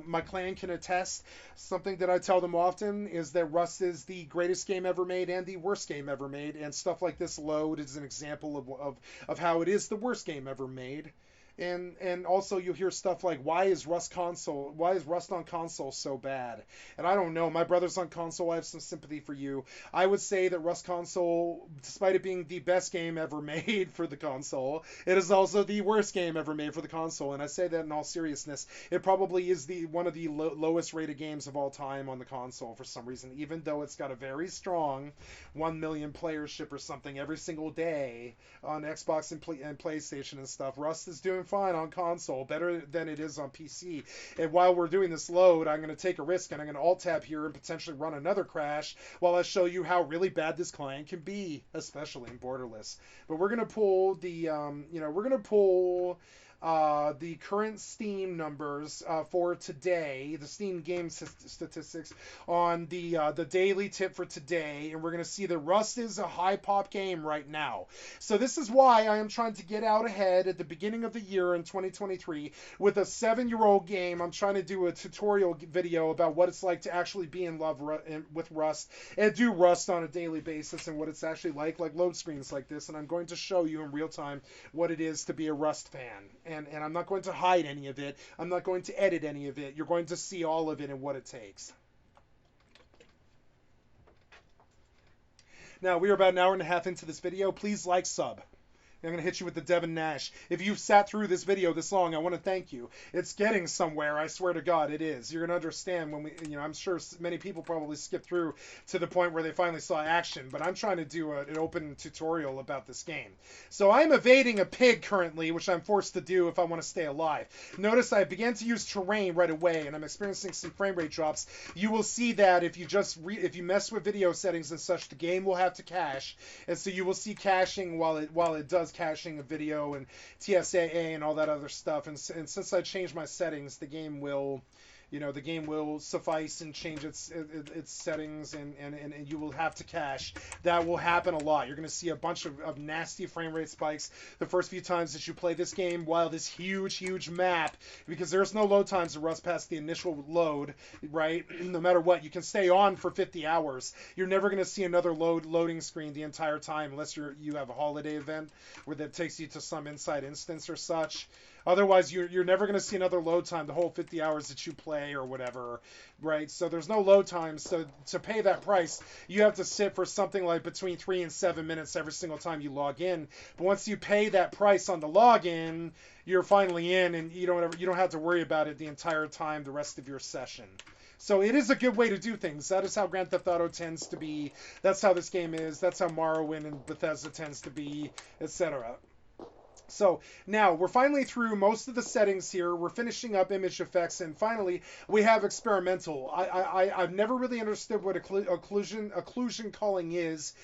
My clan can attest. Something that I tell them often is that Rust is the greatest game ever made and the worst game ever made, and stuff like this load is an example of how it is the worst game ever made. And also you'll hear stuff like, why is Rust on console so bad? And I don't know. My brother's on console. I have some sympathy for you. I would say that Rust console, despite it being the best game ever made for the console, it is also the worst game ever made for the console. And I say that in all seriousness. It probably is one of the lowest rated games of all time on the console for some reason, even though it's got a very strong 1 million playership or something every single day on Xbox and PlayStation and stuff. Rust is doing fine on console, better than it is on PC. And while we're doing this load, I'm going to take a risk and I'm going to alt tab here and potentially run another crash while I show you how really bad this client can be, especially in borderless. But we're going to pull the current Steam numbers for today, the Steam game statistics on the daily tip for today, and we're going to see that Rust is a high pop game right now. So this is why I am trying to get out ahead at the beginning of the year in 2023 with a 7-year-old game. I'm trying to do a tutorial video about what it's like to actually be in love with Rust and do Rust on a daily basis and what it's actually like load screens like this, and I'm going to show you in real time what it is to be a Rust fan. And I'm not going to hide any of it. I'm not going to edit any of it. You're going to see all of it and what it takes. Now, we are about an hour and a half into this video. Please like, sub. I'm going to hit you with the Devin Nash. If you've sat through this video this long, I want to thank you. It's getting somewhere. I swear to God, it is. You're going to understand when I'm sure many people probably skipped through to the point where they finally saw action, but I'm trying to do an open tutorial about this game. So I'm evading a pig currently, which I'm forced to do if I want to stay alive. Notice I began to use terrain right away, and I'm experiencing some frame rate drops. You will see that if you mess with video settings and such, the game will have to cache, and so you will see caching while it does caching a video and TSAA and all that other stuff. And since I changed my settings, the game will suffice and change its settings, and you will have to cache. That will happen a lot. You're going to see a bunch of nasty frame rate spikes the first few times that you play this game while this huge map, because there's no load times to Rust past the initial load, right? No matter what, you can stay on for 50 hours. You're never going to see another loading screen the entire time unless you have a holiday event where that takes you to some inside instance or such. Otherwise, you're never going to see another load time the whole 50 hours that you play or whatever, right? So there's no load time. So to pay that price, you have to sit for something like between 3 and 7 minutes every single time you log in. But once you pay that price on the login, you're finally in, and you don't have to worry about it the entire time the rest of your session. So it is a good way to do things. That is how Grand Theft Auto tends to be. That's how this game is. That's how Morrowind and Bethesda tends to be, etc. So now we're finally through most of the settings here. We're finishing up image effects, and finally we have experimental. I've never really understood what occlusion culling is,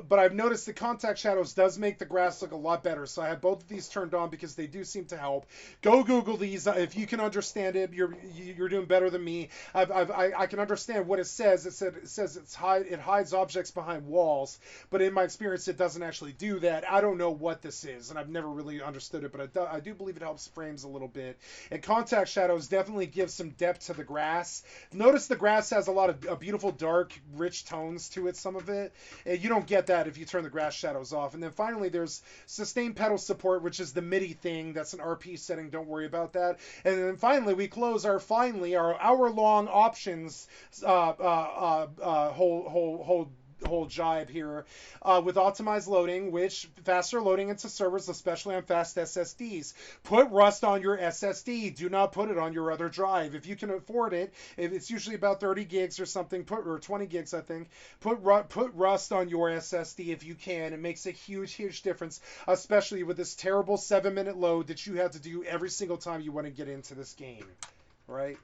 but I've noticed the contact shadows does make the grass look a lot better. So I have both of these turned on because they do seem to help. Go Google these if you can understand it. You're doing better than me. I can understand what it says. It says it hides objects behind walls, but in my experience it doesn't actually do that. I don't know what this is, and I've never really understood it, but I do believe it helps frames a little bit. And contact shadows definitely give some depth to the grass. Notice the grass has a lot of beautiful dark rich tones to it, some of it, and you don't get that if you turn the grass shadows off. And then finally there's sustained pedal support, which is the MIDI thing. That's an RP setting, don't worry about that. And then finally we close our hour-long options whole jibe here with optimized loading, which faster loading into servers, especially on fast SSDs. Put Rust on your SSD. Do not put it on your other drive. If you can afford it, if it's usually about 30 gigs or something, or 20 gigs, I think, put Rust on your SSD if you can. It makes a huge difference, especially with this terrible 7-minute load that you have to do every single time you want to get into this game, right?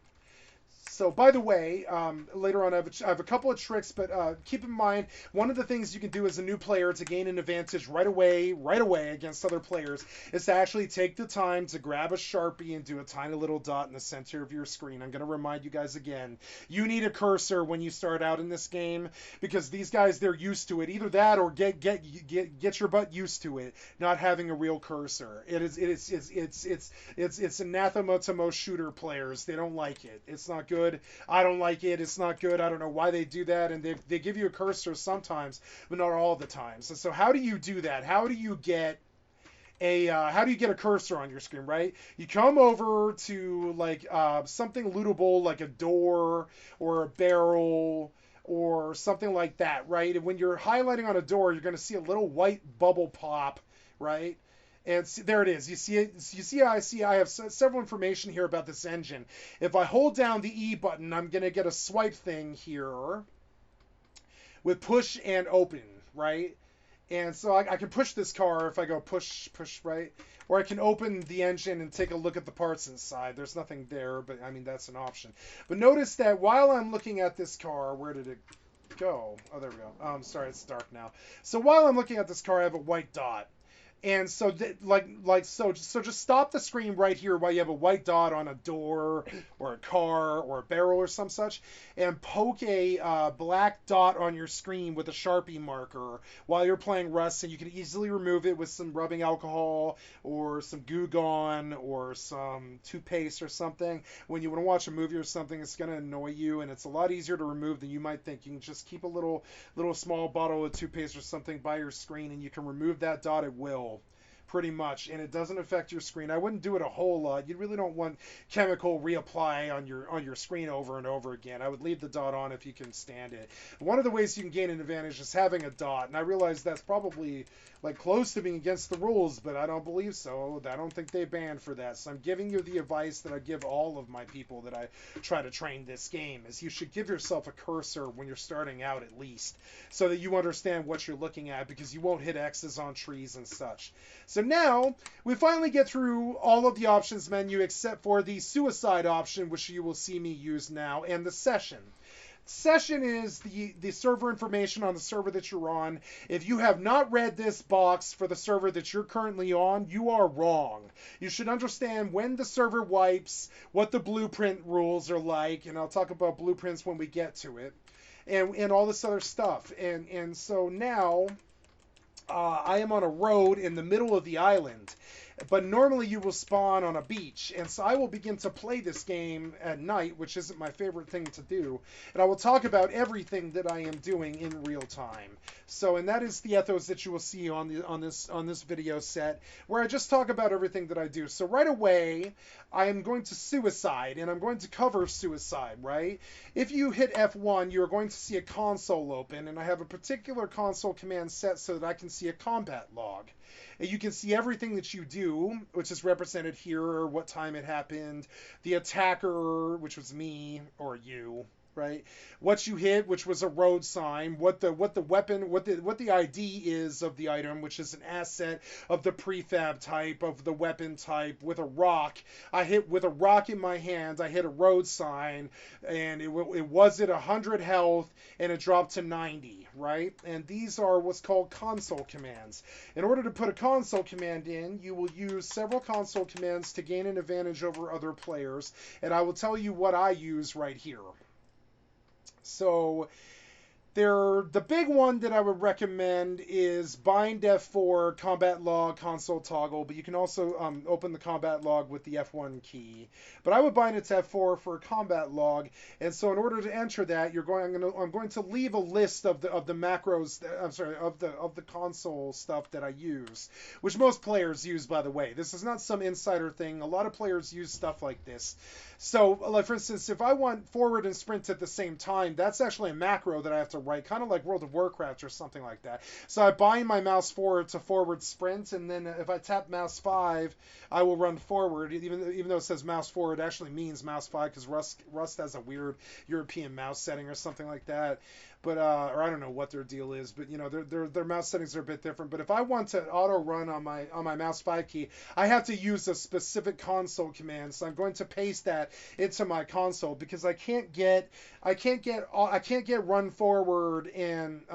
So, by the way, later on I have a couple of tricks, but keep in mind, one of the things you can do as a new player to gain an advantage right away against other players is to actually take the time to grab a Sharpie and do a tiny little dot in the center of your screen. I'm going to remind you guys again, you need a cursor when you start out in this game, because these guys, they're used to it. Either that or get your butt used to it, not having a real cursor. It's anathema to most shooter players. They don't like it. It's not good. I don't like it. It's not good. I don't know why they do that, and they give you a cursor sometimes, but not all the times. And so how do you do that? How do you get a cursor on your screen, right? You come over to like something lootable, like a door or a barrel or something like that, right? And when you're highlighting on a door, you're going to see a little white bubble pop, right? And there it is. You see it. I have several information here about this engine. If I hold down the E button, I'm going to get a swipe thing here with push and open, right? And so I can push this car if I go push, right? Or I can open the engine and take a look at the parts inside. There's nothing there, but I mean, that's an option. But notice that while I'm looking at this car, where did it go? Oh, there we go. Sorry, it's dark now. So while I'm looking at this car, I have a white dot. And so, so just stop the screen right here while you have a white dot on a door or a car or a barrel or some such, and poke a black dot on your screen with a Sharpie marker while you're playing Rust, and you can easily remove it with some rubbing alcohol or some Goo Gone or some toothpaste or something. When you want to watch a movie or something, it's going to annoy you, and it's a lot easier to remove than you might think. You can just keep a little small bottle of toothpaste or something by your screen, and you can remove that dot at will. Pretty much, and it doesn't affect your screen. I wouldn't do it a whole lot. You really don't want chemical reapply on your screen over and over again. I would leave the dot on if you can stand it. One of the ways you can gain an advantage is having a dot, and I realize that's probably like close to being against the rules, but I don't believe so. I don't think they banned for that. So I'm giving you the advice that I give all of my people that I try to train this game, is you should give yourself a cursor when you're starting out at least, so that you understand what you're looking at, because you won't hit X's on trees and such. So now we finally get through all of the options menu except for the suicide option, which you will see me use now, and the session. Session is the server information on the server that you're on. If you have not read this box for the server that you're currently on, you are wrong. You should understand when the server wipes, what the blueprint rules are like, and I'll talk about blueprints when we get to it, and all this other stuff. And so now I am on a road in the middle of the island. but normally you will spawn on a beach. And so I will begin to play this game at night, which isn't my favorite thing to do. And I will talk about everything that I am doing in real time. So, and that is the ethos that you will see on this video set, where I just talk about everything that I do. So right away, I am going to suicide, and I'm going to cover suicide, right? If you hit F1, you're going to see a console open, and I have a particular console command set so that I can see a combat log. And you can see everything that you do, which is represented here, what time it happened, the attacker, which was me or you, right? What you hit, which was a road sign, what the weapon, what the ID is of the item, which is an asset of the prefab type, of the weapon type, with a rock. I hit with a rock in my hand, I hit a road sign, and it was at 100 health, and it dropped to 90, right? And these are what's called console commands. In order to put a console command in, you will use several console commands to gain an advantage over other players, and I will tell you what I use right here. So the big one that I would recommend is bind F4, combat log, console toggle, but you can also open the combat log with the F1 key. But I would bind it to F4 for a combat log, and so in order to enter that, I'm going to leave a list of the macros. I'm sorry, of the console stuff that I use, which most players use, by the way. This is not some insider thing. A lot of players use stuff like this. So, like for instance, if I want forward and sprint at the same time, that's actually a macro that I have to write, kind of like World of Warcraft or something like that. So I bind my mouse forward to forward sprint, and then if I tap mouse 5, I will run forward. Even though it says mouse forward, it actually means mouse 5 because Rust has a weird European mouse setting or something like that. But or I don't know what their deal is, but you know their mouse settings are a bit different. But if I want to auto run on my mouse 5 key, I have to use a specific console command. So I'm going to paste that into my console because I can't get run forward and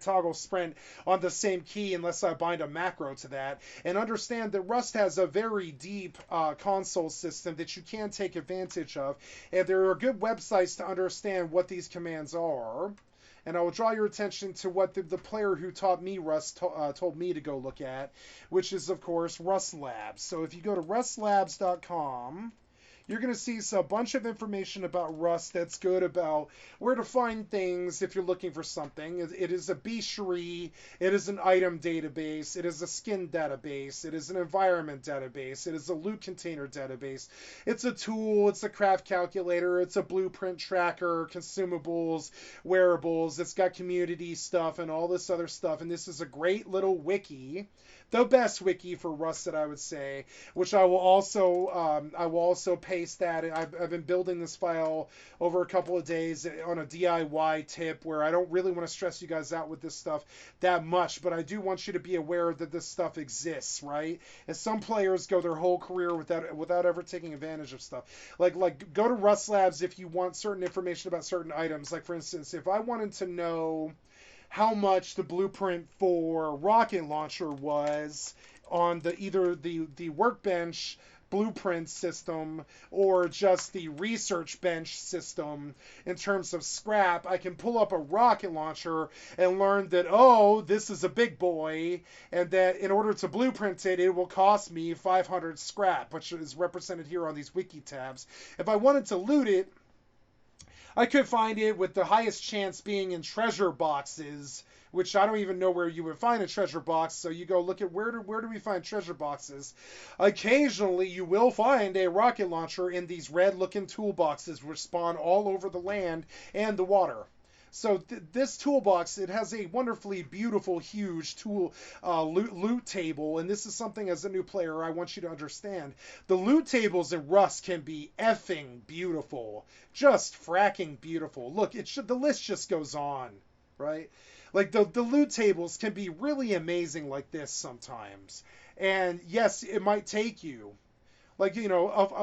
toggle sprint on the same key unless I bind a macro to that. And understand that Rust has a very deep console system that you can take advantage of, and there are good websites to understand what these commands are. And I will draw your attention to what the player who taught me Rust told me to go look at, which is, of course, Rust Labs. So if you go to rustlabs.com, you're going to see a bunch of information about Rust that's good about where to find things if you're looking for something. It is a bestiary, it is an item database, it is a skin database, it is an environment database, it is a loot container database, it's a tool, it's a craft calculator, it's a blueprint tracker, consumables, wearables, it's got community stuff and all this other stuff, and this is a great little wiki. The best wiki for Rust that I would say, which I will also paste that. I've been building this file over a couple of days on a DIY tip where I don't really want to stress you guys out with this stuff that much, but I do want you to be aware that this stuff exists, right? And some players go their whole career without ever taking advantage of stuff. Like go to Rust Labs if you want certain information about certain items. Like for instance, if I wanted to know how much the blueprint for rocket launcher was on either the workbench blueprint system or just the research bench system in terms of scrap, I can pull up a rocket launcher and learn that, oh, this is a big boy, and that in order to blueprint it, it will cost me 500 scrap, which is represented here on these wiki tabs. If I wanted to loot it, I could find it with the highest chance being in treasure boxes, which I don't even know where you would find a treasure box. So you go look at where do we find treasure boxes. Occasionally you will find a rocket launcher in these red looking toolboxes which spawn all over the land and the water. So this toolbox, it has a wonderfully beautiful, huge tool loot table, and this is something as a new player I want you to understand. The loot tables in Rust can be effing beautiful, just fracking beautiful. Look, the list just goes on, right? Like the loot tables can be really amazing like this sometimes, and yes, it might take you like you know,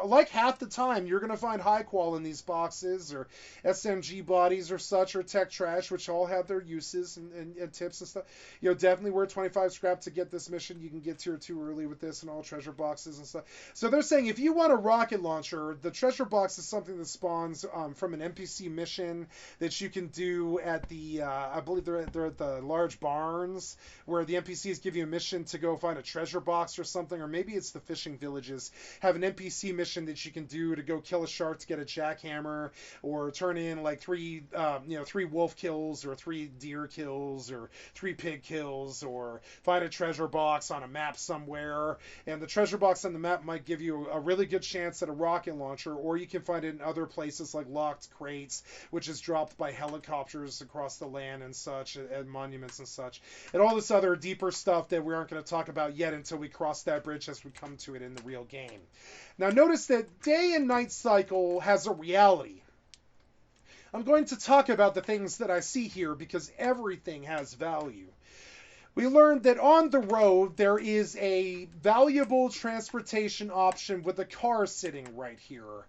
like half the time you're gonna find high qual in these boxes, or SMG bodies or such, or tech trash, which all have their uses and tips and stuff. You know, definitely worth 25 scrap to get this mission. You can get tier 2 early with this and all treasure boxes and stuff. So they're saying if you want a rocket launcher, the treasure box is something that spawns from an NPC mission that you can do at the I believe they're at the large barns, where the NPCs give you a mission to go find a treasure box or something, or maybe it's the fishing villages have an NPC mission that you can do to go kill a shark to get a jackhammer, or turn in like three wolf kills, or 3 deer kills, or 3 pig kills, or find a treasure box on a map somewhere. And the treasure box on the map might give you a really good chance at a rocket launcher, or you can find it in other places like locked crates, which is dropped by helicopters across the land and such, and monuments and such, and all this other deeper stuff that we aren't going to talk about yet until we cross that bridge as we come to it in the real game. Now notice that day and night cycle has a reality. I'm going to talk about the things that I see here because everything has value. We learned that on the road there is a valuable transportation option with a car sitting right here.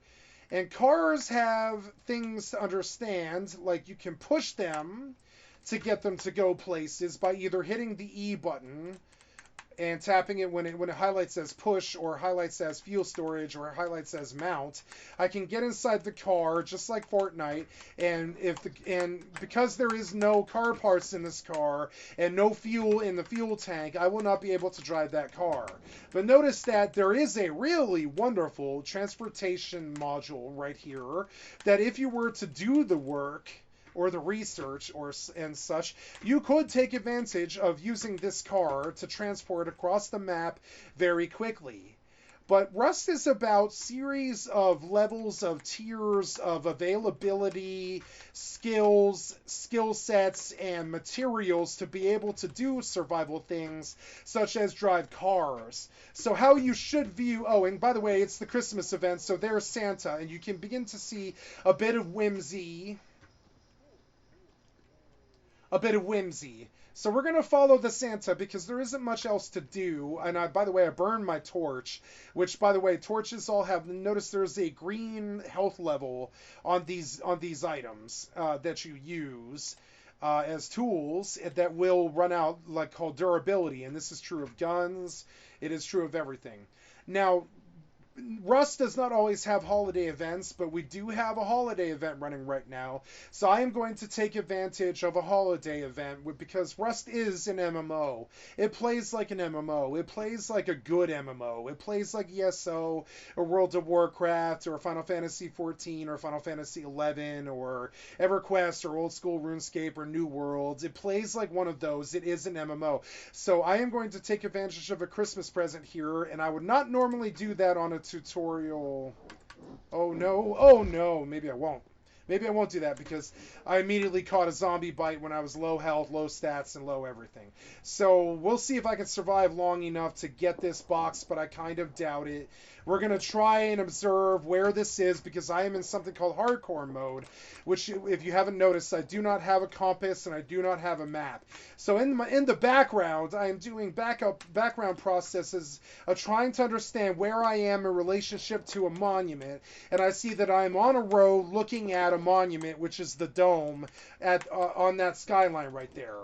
And cars have things to understand, like you can push them to get them to go places by either hitting the E button and tapping it when it highlights as push, or highlights as fuel storage, or highlights as mount. I can get inside the car just like Fortnite, and because there is no car parts in this car and no fuel in the fuel tank, I will not be able to drive that car. But notice that there is a really wonderful transportation module right here that if you were to do the work or the research and such, you could take advantage of using this car to transport across the map very quickly. But Rust is about series of levels of tiers of availability, skills, skill sets, and materials to be able to do survival things such as drive cars. So how you should view, oh, and by the way, it's the Christmas event, so there's Santa, and you can begin to see a bit of whimsy. So we're going to follow the Santa because there isn't much else to do. And by the way, I burned my torch, which, by the way, torches all have, notice there's a green health level on these items that you use as tools that will run out, like called durability. And this is true of guns. It is true of everything. Now, Rust does not always have holiday events, but we do have a holiday event running right now. So I am going to take advantage of a holiday event because Rust is an MMO. It plays like an MMO. It plays like a good MMO. It plays like ESO or World of Warcraft or Final Fantasy XIV or Final Fantasy XI or EverQuest or Old School RuneScape or New Worlds. It plays like one of those. It is an MMO. So I am going to take advantage of a Christmas present here, and I would not normally do that on a tutorial. Oh no, maybe I won't do that because I immediately caught a zombie bite when I was low health, low stats, and low everything. So we'll see if I can survive long enough to get this box, but I kind of doubt it. We're going to try and observe where this is because I am in something called hardcore mode, which, if you haven't noticed, I do not have a compass and I do not have a map. So in the background, I am doing background processes of trying to understand where I am in relationship to a monument, and I see that I'm on a road looking at a monument, which is the dome on that skyline right there.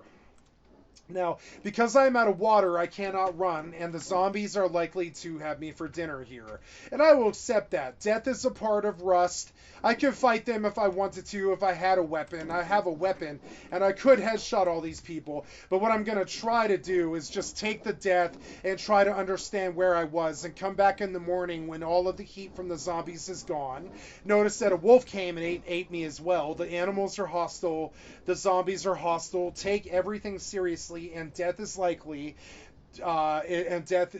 Now, because I'm out of water, I cannot run, and the zombies are likely to have me for dinner here. And I will accept that. Death is a part of Rust. I could fight them if I wanted to, if I had a weapon. I have a weapon, and I could headshot all these people. But what I'm going to try to do is just take the death and try to understand where I was and come back in the morning when all of the heat from the zombies is gone. Notice that a wolf came and ate me as well. The animals are hostile. The zombies are hostile. Take everything seriously, and death is likely. And death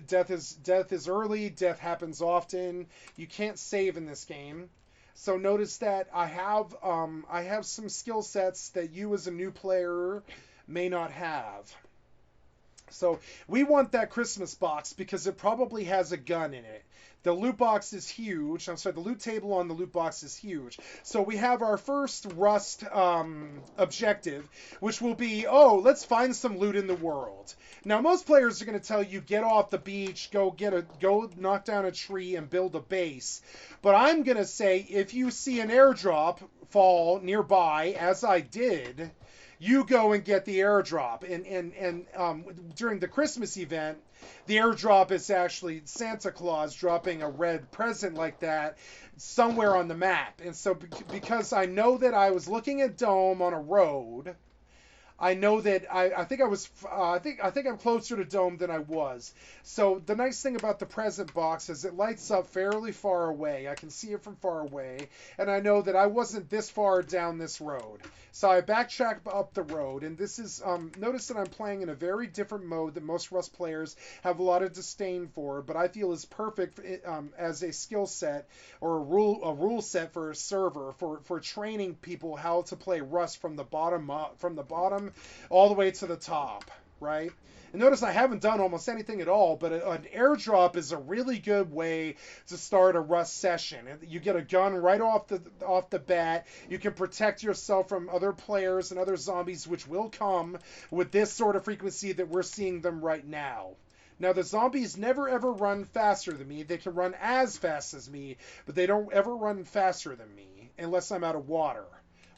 is early. Death happens often. You can't save in this game. So notice that I have some skill sets that you as a new player may not have. So we want that Christmas box because it probably has a gun in it. The loot box is huge. I'm sorry, the loot table on the loot box is huge. So we have our first Rust objective, which will be, oh, let's find some loot in the world. Now, most players are going to tell you, get off the beach, go knock down a tree and build a base. But I'm going to say, if you see an airdrop fall nearby, as I did, you go and get the airdrop. And during the Christmas event, the airdrop is actually Santa Claus dropping a red present like that somewhere on the map. And so because I know that I was looking at Dome on a road, I know that I think I'm closer to Dome than I was. So the nice thing about the present box is it lights up fairly far away. I can see it from far away, and I know that I wasn't this far down this road. So I backtracked up the road, and this is notice that I'm playing in a very different mode that most Rust players have a lot of disdain for, but I feel is perfect as a skill set or a rule set for a server for training people how to play Rust from the bottom all the way to the top, right? And notice I haven't done almost anything at all, but an airdrop is a really good way to start a Rust session. You get a gun right off the bat. You can protect yourself from other players and other zombies, which will come with this sort of frequency that we're seeing them right now. Now, the zombies never ever run faster than me. They can run as fast as me, but they don't ever run faster than me unless I'm out of water.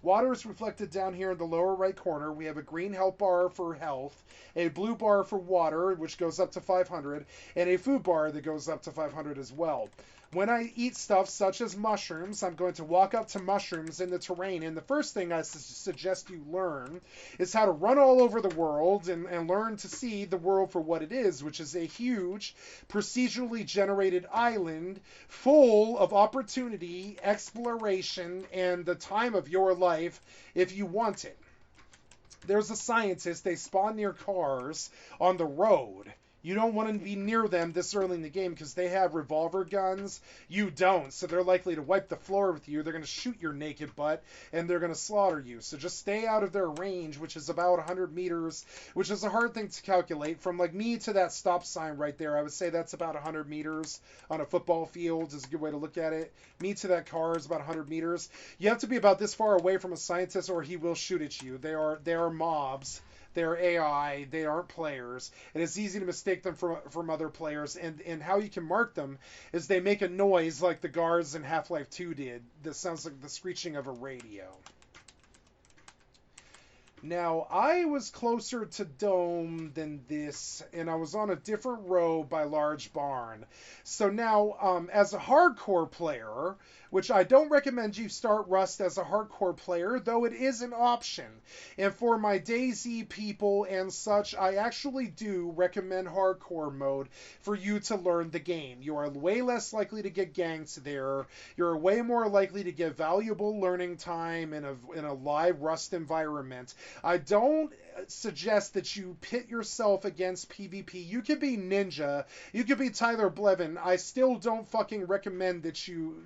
Water is reflected down here in the lower right corner. We have a green health bar for health, a blue bar for water, which goes up to 500, and a food bar that goes up to 500 as well. When I eat stuff such as mushrooms, I'm going to walk up to mushrooms in the terrain, and the first thing I suggest you learn is how to run all over the world and learn to see the world for what it is, which is a huge, procedurally generated island full of opportunity, exploration, and the time of your life if you want it. There's a scientist, they spawn near cars on the road. You don't want to be near them this early in the game because they have revolver guns. You don't, so they're likely to wipe the floor with you. They're going to shoot your naked butt, and they're going to slaughter you. So just stay out of their range, which is about 100 meters, which is a hard thing to calculate. From like me to that stop sign right there, I would say that's about 100 meters on a football field is a good way to look at it. Me to that car is about 100 meters. You have to be about this far away from a scientist or he will shoot at you. They are mobs. They're AI, they aren't players, and it's easy to mistake them from other players, and how you can mark them is they make a noise like the guards in Half-Life 2 did. This sounds like the screeching of a radio. Now, I was closer to Dome than this, and I was on a different road by Large Barn. So now, as a hardcore player, which I don't recommend you start Rust as a hardcore player, though it is an option. And for my DayZ people and such, I actually do recommend hardcore mode for you to learn the game. You are way less likely to get ganked there. You're way more likely to get valuable learning time in a live Rust environment. I don't suggest that you pit yourself against PvP. You could be Ninja. You could be Tyler Blevin. I still don't fucking recommend that you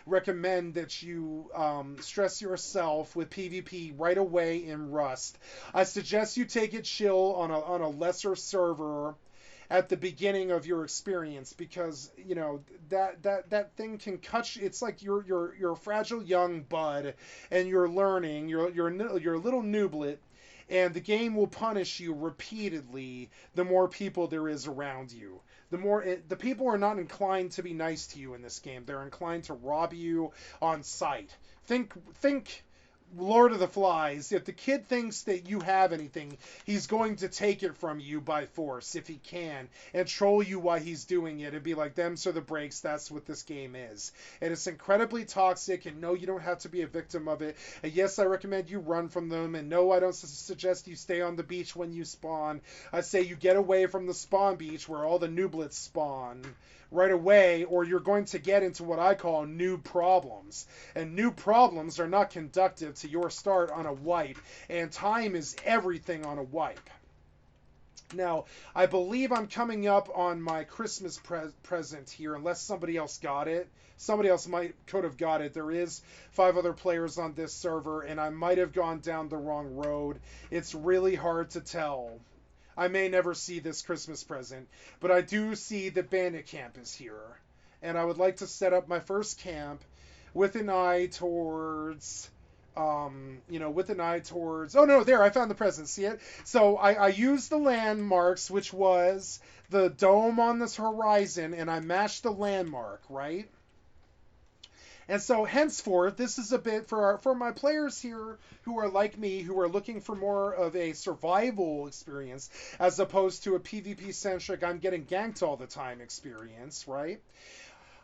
recommend that you stress yourself with PvP right away in Rust. I suggest you take it chill on a lesser server at the beginning of your experience, because you know that thing can cut you. It's like you're a fragile young bud and you're learning, you're a little nooblet, and the game will punish you repeatedly the more people there is around you. The people are not inclined to be nice to you in this game. They're inclined to rob you on sight. Think Lord of the Flies. If the kid thinks that you have anything, he's going to take it from you by force if he can and troll you while he's doing it and be like, them's are the breaks. That's what this game is. And it's incredibly toxic, and no, you don't have to be a victim of it. And yes, I recommend you run from them, and no, I don't suggest you stay on the beach when you spawn. I say you get away from the spawn beach where all the nooblets spawn right away, or you're going to get into what I call noob problems. And noob problems are not conductive to your start on a wipe, and time is everything on a wipe. Now, I believe I'm coming up on my Christmas present here, unless somebody else got it. Somebody else could have got it. There is 5 other players on this server, and I might have gone down the wrong road. It's really hard to tell. I may never see this Christmas present, but I do see that Bandit Camp is here. And I would like to set up my first camp with an eye towards... with an eye towards... Oh, no, there, I found the present. See it? So I used the landmarks, which was the dome on this horizon, and I matched the landmark, right? And so henceforth, this is a bit for my players here who are like me, who are looking for more of a survival experience as opposed to a PvP-centric, I'm getting ganked all the time experience, right?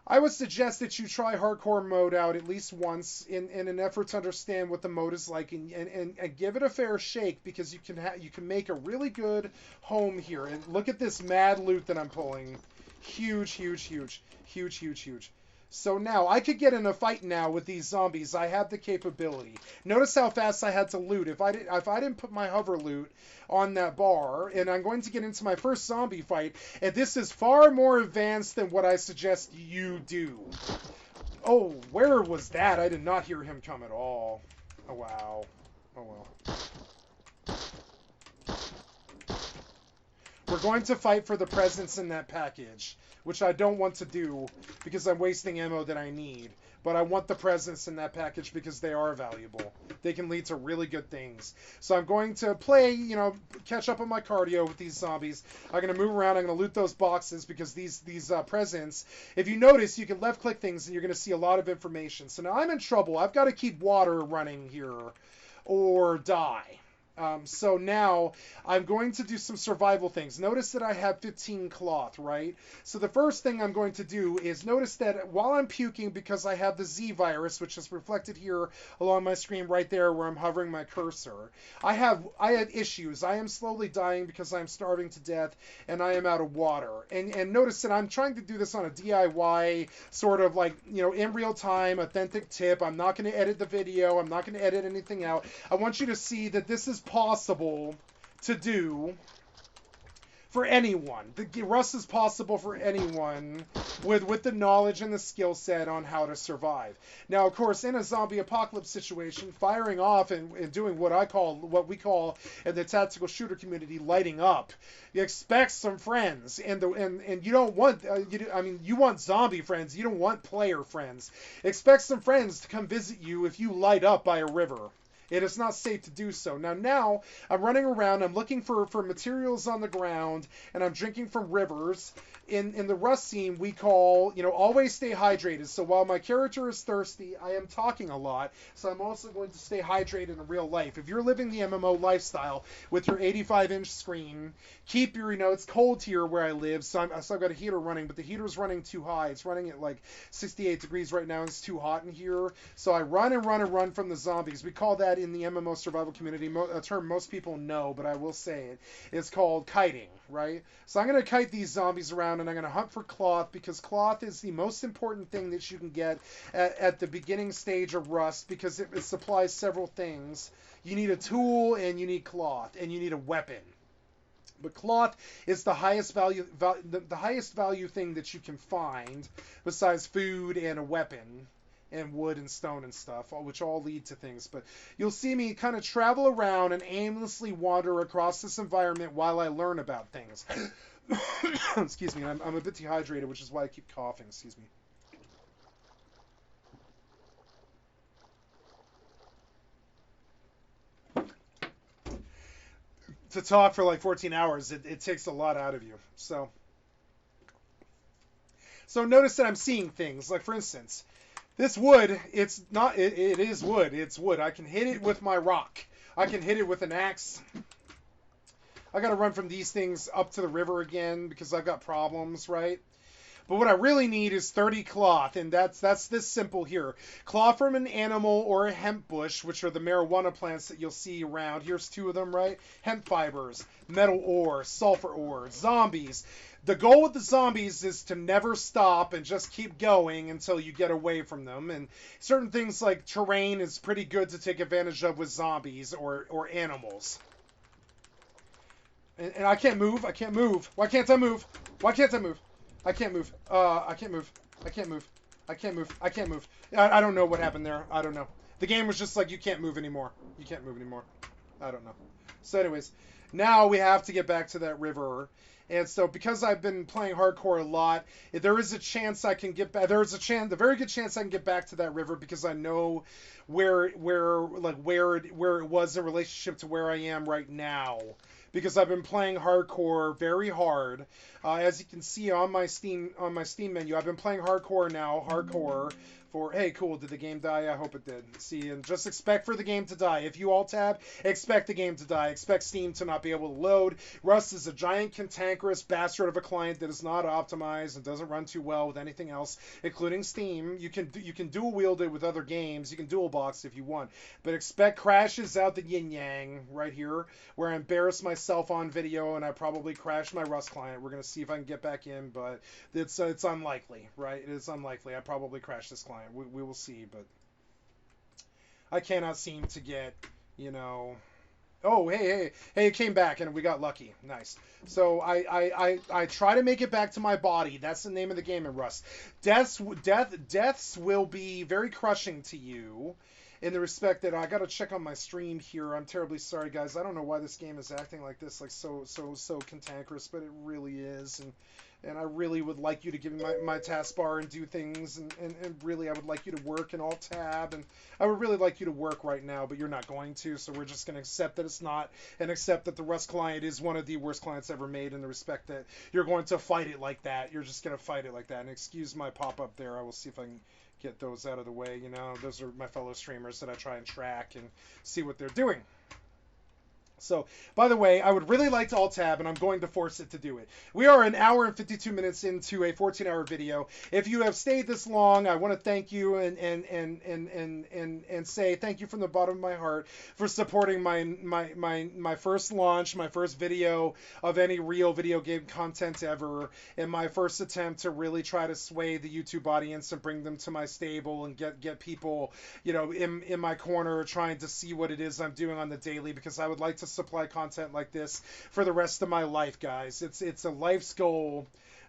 I would suggest that you try hardcore mode out at least once in an effort to understand what the mode is like and give it a fair shake, because you can make a really good home here. And look at this mad loot that I'm pulling. Huge, huge, huge, huge, huge, huge. So now, I could get in a fight now with these zombies. I have the capability. Notice how fast I had to loot. If I didn't put my hover loot on that bar, and I'm going to get into my first zombie fight, and this is far more advanced than what I suggest you do. Oh, where was that? I did not hear him come at all. Oh, wow. Oh, well. We're going to fight for the presents in that package, which I don't want to do because I'm wasting ammo that I need. But I want the presents in that package because they are valuable. They can lead to really good things. So I'm going to play, catch up on my cardio with these zombies. I'm going to move around. I'm going to loot those boxes because these presents, if you notice, you can left-click things and you're going to see a lot of information. So now I'm in trouble. I've got to keep water running here or die. So now I'm going to do some survival things. Notice that I have 15 cloth, right? So the first thing I'm going to do is notice that while I'm puking, because I have the Z virus, which is reflected here along my screen right there where I'm hovering my cursor, I have issues. I am slowly dying because I'm starving to death and I am out of water. And notice that I'm trying to do this on a DIY sort of like, in real time, authentic tip. I'm not going to edit the video. I'm not going to edit anything out. I want you to see that this is possible to do for anyone. The Rust is possible for anyone with the knowledge and the skill set on how to survive. Now, of course, in a zombie apocalypse situation, firing off and doing what we call in the tactical shooter community, lighting up, you expect some friends, and you don't want you want zombie friends. You don't want player friends. Expect some friends to come visit you if you light up by a river. It is not safe to do so. Now I'm running around, I'm looking for materials on the ground, and I'm drinking from rivers. In the Rust scene, we call, always stay hydrated. So while my character is thirsty, I am talking a lot, so I'm also going to stay hydrated in real life. If you're living the MMO lifestyle with your 85-inch screen, keep your, it's cold here where I live, so I've got a heater running, but the heater's running too high. It's running at like 68 degrees right now, and it's too hot in here. So I run and run and run from the zombies. We call that in the MMO survival community a term most people know, but I will say it. It's called kiting, right? So I'm going to kite these zombies around, and I'm going to hunt for cloth, because cloth is the most important thing that you can get at the beginning stage of Rust, because it supplies several things. You need a tool, and you need cloth, and you need a weapon. But cloth is the highest value thing that you can find, besides food and a weapon, and wood and stone and stuff, which all lead to things. But you'll see me kind of travel around and aimlessly wander across this environment while I learn about things. Excuse me, I'm a bit dehydrated, which is why I keep coughing. Excuse me. To talk for like 14 hours, it takes a lot out of you. So notice that I'm seeing things. Like, for instance, this wood, it is wood. It's wood. I can hit it with my rock. I can hit it with an axe. I got to run from these things up to the river again because I've got problems, right? But what I really need is 30 cloth, and that's this simple here. Cloth from an animal or a hemp bush, which are the marijuana plants that you'll see around. Here's 2 of them, right? Hemp fibers, metal ore, sulfur ore, zombies. The goal with the zombies is to never stop and just keep going until you get away from them. And certain things like terrain is pretty good to take advantage of with zombies or animals. And I can't move. I can't move. Why can't I move? Why can't I move? I can't move. I can't move. I can't move. I can't move. I can't move. I don't know what happened there. I don't know. The game was just like, you can't move anymore. You can't move anymore. I don't know. So anyways, now we have to get back to that river. And so because I've been playing hardcore a lot, there is a chance I can get back. There's a very good chance I can get back to that river because I know where it was in relationship to where I am right now. Because I've been playing hardcore very hard. As you can see on my Steam menu, I've been playing hardcore now. Hardcore for, hey, cool, did the game die? I hope it did. See, and just expect for the game to die. If you alt-tab, expect the game to die. Expect Steam to not be able to load. Rust is a giant cantankerous bastard of a client that is not optimized and doesn't run too well with anything else, including Steam. You can dual wield it with other games. You can dual box if you want. But expect crashes out the yin-yang right here, where I embarrass myself on video and I probably crashed my Rust client. We're going to see if I can get back in, but it's unlikely, right? It is unlikely. I probably crashed this client. We will see, but I cannot seem to get, Oh, hey, it came back and we got lucky. Nice. So I try to make it back to my body. That's the name of the game in Rust. Deaths will be very crushing to you. In the respect that I got to check on my stream here. I'm terribly sorry, guys. I don't know why this game is acting like this, like so cantankerous, but it really is. And I really would like you to give me my taskbar and do things, and really I would like you to work and alt tab, and I would really like you to work right now, but you're not going to, so we're just going to accept that it's not, and accept that the Rust client is one of the worst clients ever made in the respect that you're going to fight it like that. You're just going to fight it like that. And excuse my pop-up there. I will see if I can get those out of the way. Those are my fellow streamers that I try and track and see what they're doing. So, by the way, I would really like to alt-tab, and I'm going to force it to do it. We are an hour and 52 minutes into a 14-hour video. If you have stayed this long, I want to thank you and say thank you from the bottom of my heart for supporting my first launch, my first video of any real video game content ever, and my first attempt to really try to sway the YouTube audience and bring them to my stable and get people, in my corner trying to see what it is I'm doing on the daily, because I would like to supply content like this for the rest of my life, guys. It's a life's goal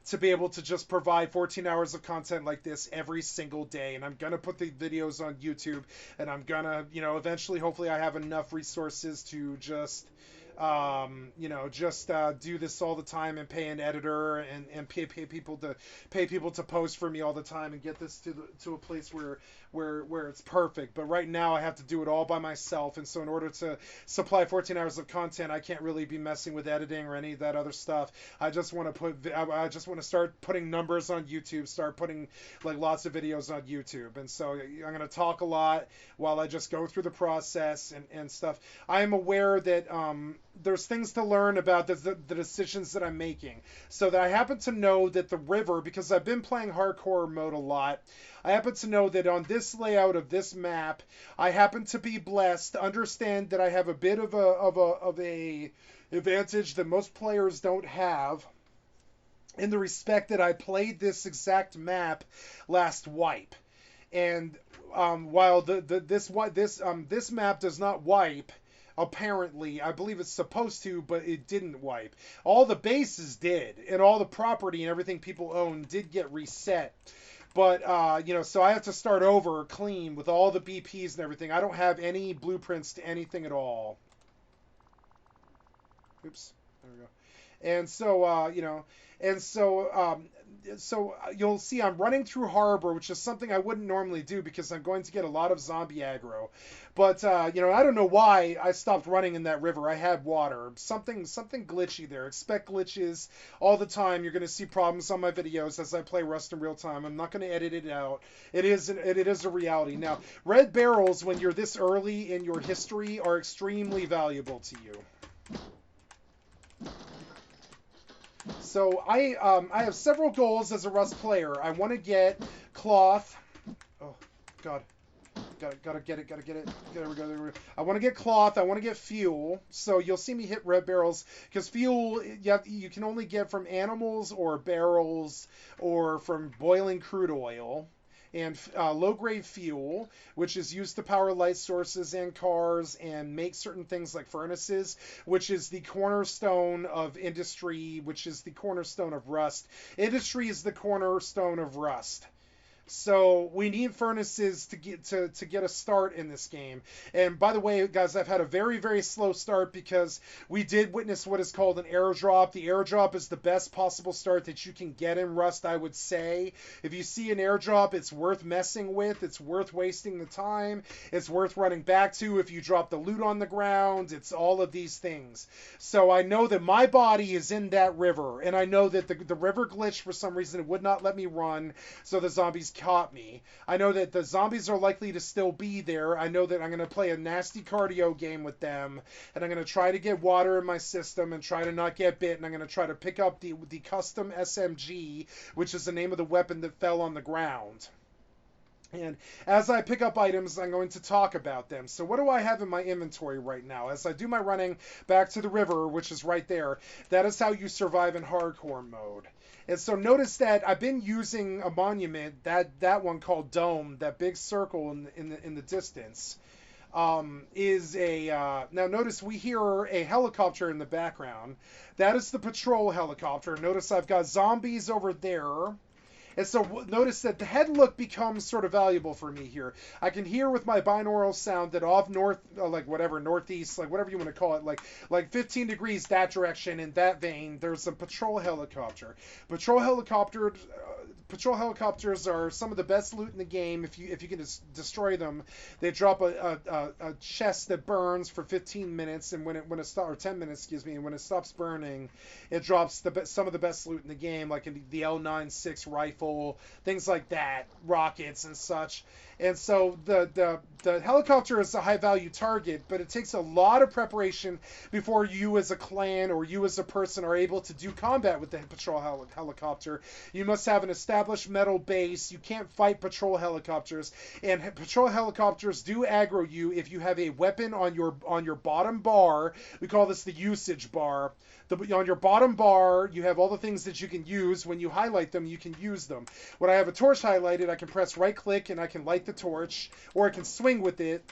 to be able to just provide 14 hours of content like this every single day. And I'm going to put the videos on YouTube, and I'm going to, eventually, hopefully I have enough resources to just do this all the time and pay an editor and pay people to post for me all the time and get this to a place where it's perfect. But right now I have to do it all by myself, and so in order to supply 14 hours of content, I can't really be messing with editing or any of that other stuff. I just want to start putting numbers on YouTube, start putting like lots of videos on YouTube. And so I'm going to talk a lot while I just go through the process and stuff. I am aware that there's things to learn about the decisions that I'm making. So that I happen to know that the river, because I've been playing hardcore mode a lot, I happen to know that on this layout of this map, I happen to be blessed to understand that I have a bit of a advantage that most players don't have, in the respect that I played this exact map last wipe. And while this map does not wipe, apparently, I believe it's supposed to, but it didn't wipe. All the bases did, and all the property and everything people own did get reset. But, so I have to start over clean with all the BPs and everything. I don't have any blueprints to anything at all. Oops, there we go. And so, so you'll see I'm running through Harbor, which is something I wouldn't normally do because I'm going to get a lot of zombie aggro. But, I don't know why I stopped running in that river. I had water. Something glitchy there. Expect glitches all the time. You're going to see problems on my videos as I play Rust in real time. I'm not going to edit it out. It is a reality. Now, red barrels, when you're this early in your history, are extremely valuable to you. So I have several goals as a Rust player. I want to get cloth. Oh, God. Gotta get it. There we go. I want to get cloth. I want to get fuel. So you'll see me hit red barrels, because fuel you can only get from animals or barrels or from boiling crude oil. and low-grade fuel, which is used to power light sources and cars and make certain things like furnaces, which is the cornerstone of industry, which is the cornerstone of rust. Industry is the cornerstone of rust. So we need furnaces to get a start in this game. And by the way, guys, I've had a very, very slow start because we did witness what is called an airdrop. The airdrop is the best possible start that you can get in Rust, I would say. If you see an airdrop, it's worth messing with. It's worth wasting the time. It's worth running back to if you drop the loot on the ground. It's all of these things. So I know that my body is in that river, and I know that the river glitched for some reason. It would not let me run, so the zombies caught me. I know that the zombies are likely to still be there. I know that I'm going to play a nasty cardio game with them, and I'm going to try to get water in my system and try to not get bit, and I'm going to try to pick up the custom SMG, which is the name of the weapon that fell on the ground. And as I pick up items, I'm going to talk about them. So what do I have in my inventory right now? As I do my running back to the river, which is right there, that is how you survive in hardcore mode. And so notice that I've been using a monument, that one called Dome, that big circle in the distance, is a... now notice we hear a helicopter in the background. That is the patrol helicopter. Notice I've got zombies over there. And so notice that the head look becomes sort of valuable for me here. I can hear with my binaural sound that off north, northeast, like whatever you want to call it, like 15 degrees that direction in that vein, there's a patrol helicopter. Patrol helicopters are some of the best loot in the game. If you can destroy them, they drop a chest that burns for 15 minutes, and when it stops, or 10 minutes, excuse me, and when it stops burning, it drops some of the best loot in the game, like in the L96 rifle, things like that, rockets and such. And so the helicopter is a high value target, but it takes a lot of preparation before you as a clan or you as a person are able to do combat with the patrol helicopter. You must have an established metal base. You can't fight patrol helicopters, and patrol helicopters do aggro you if you have a weapon on your bottom bar. We call this the usage bar. On your bottom bar, you have all the things that you can use. When you highlight them, you can use them. When I have a torch highlighted, I can press right click and I can light the torch, or I can swing with it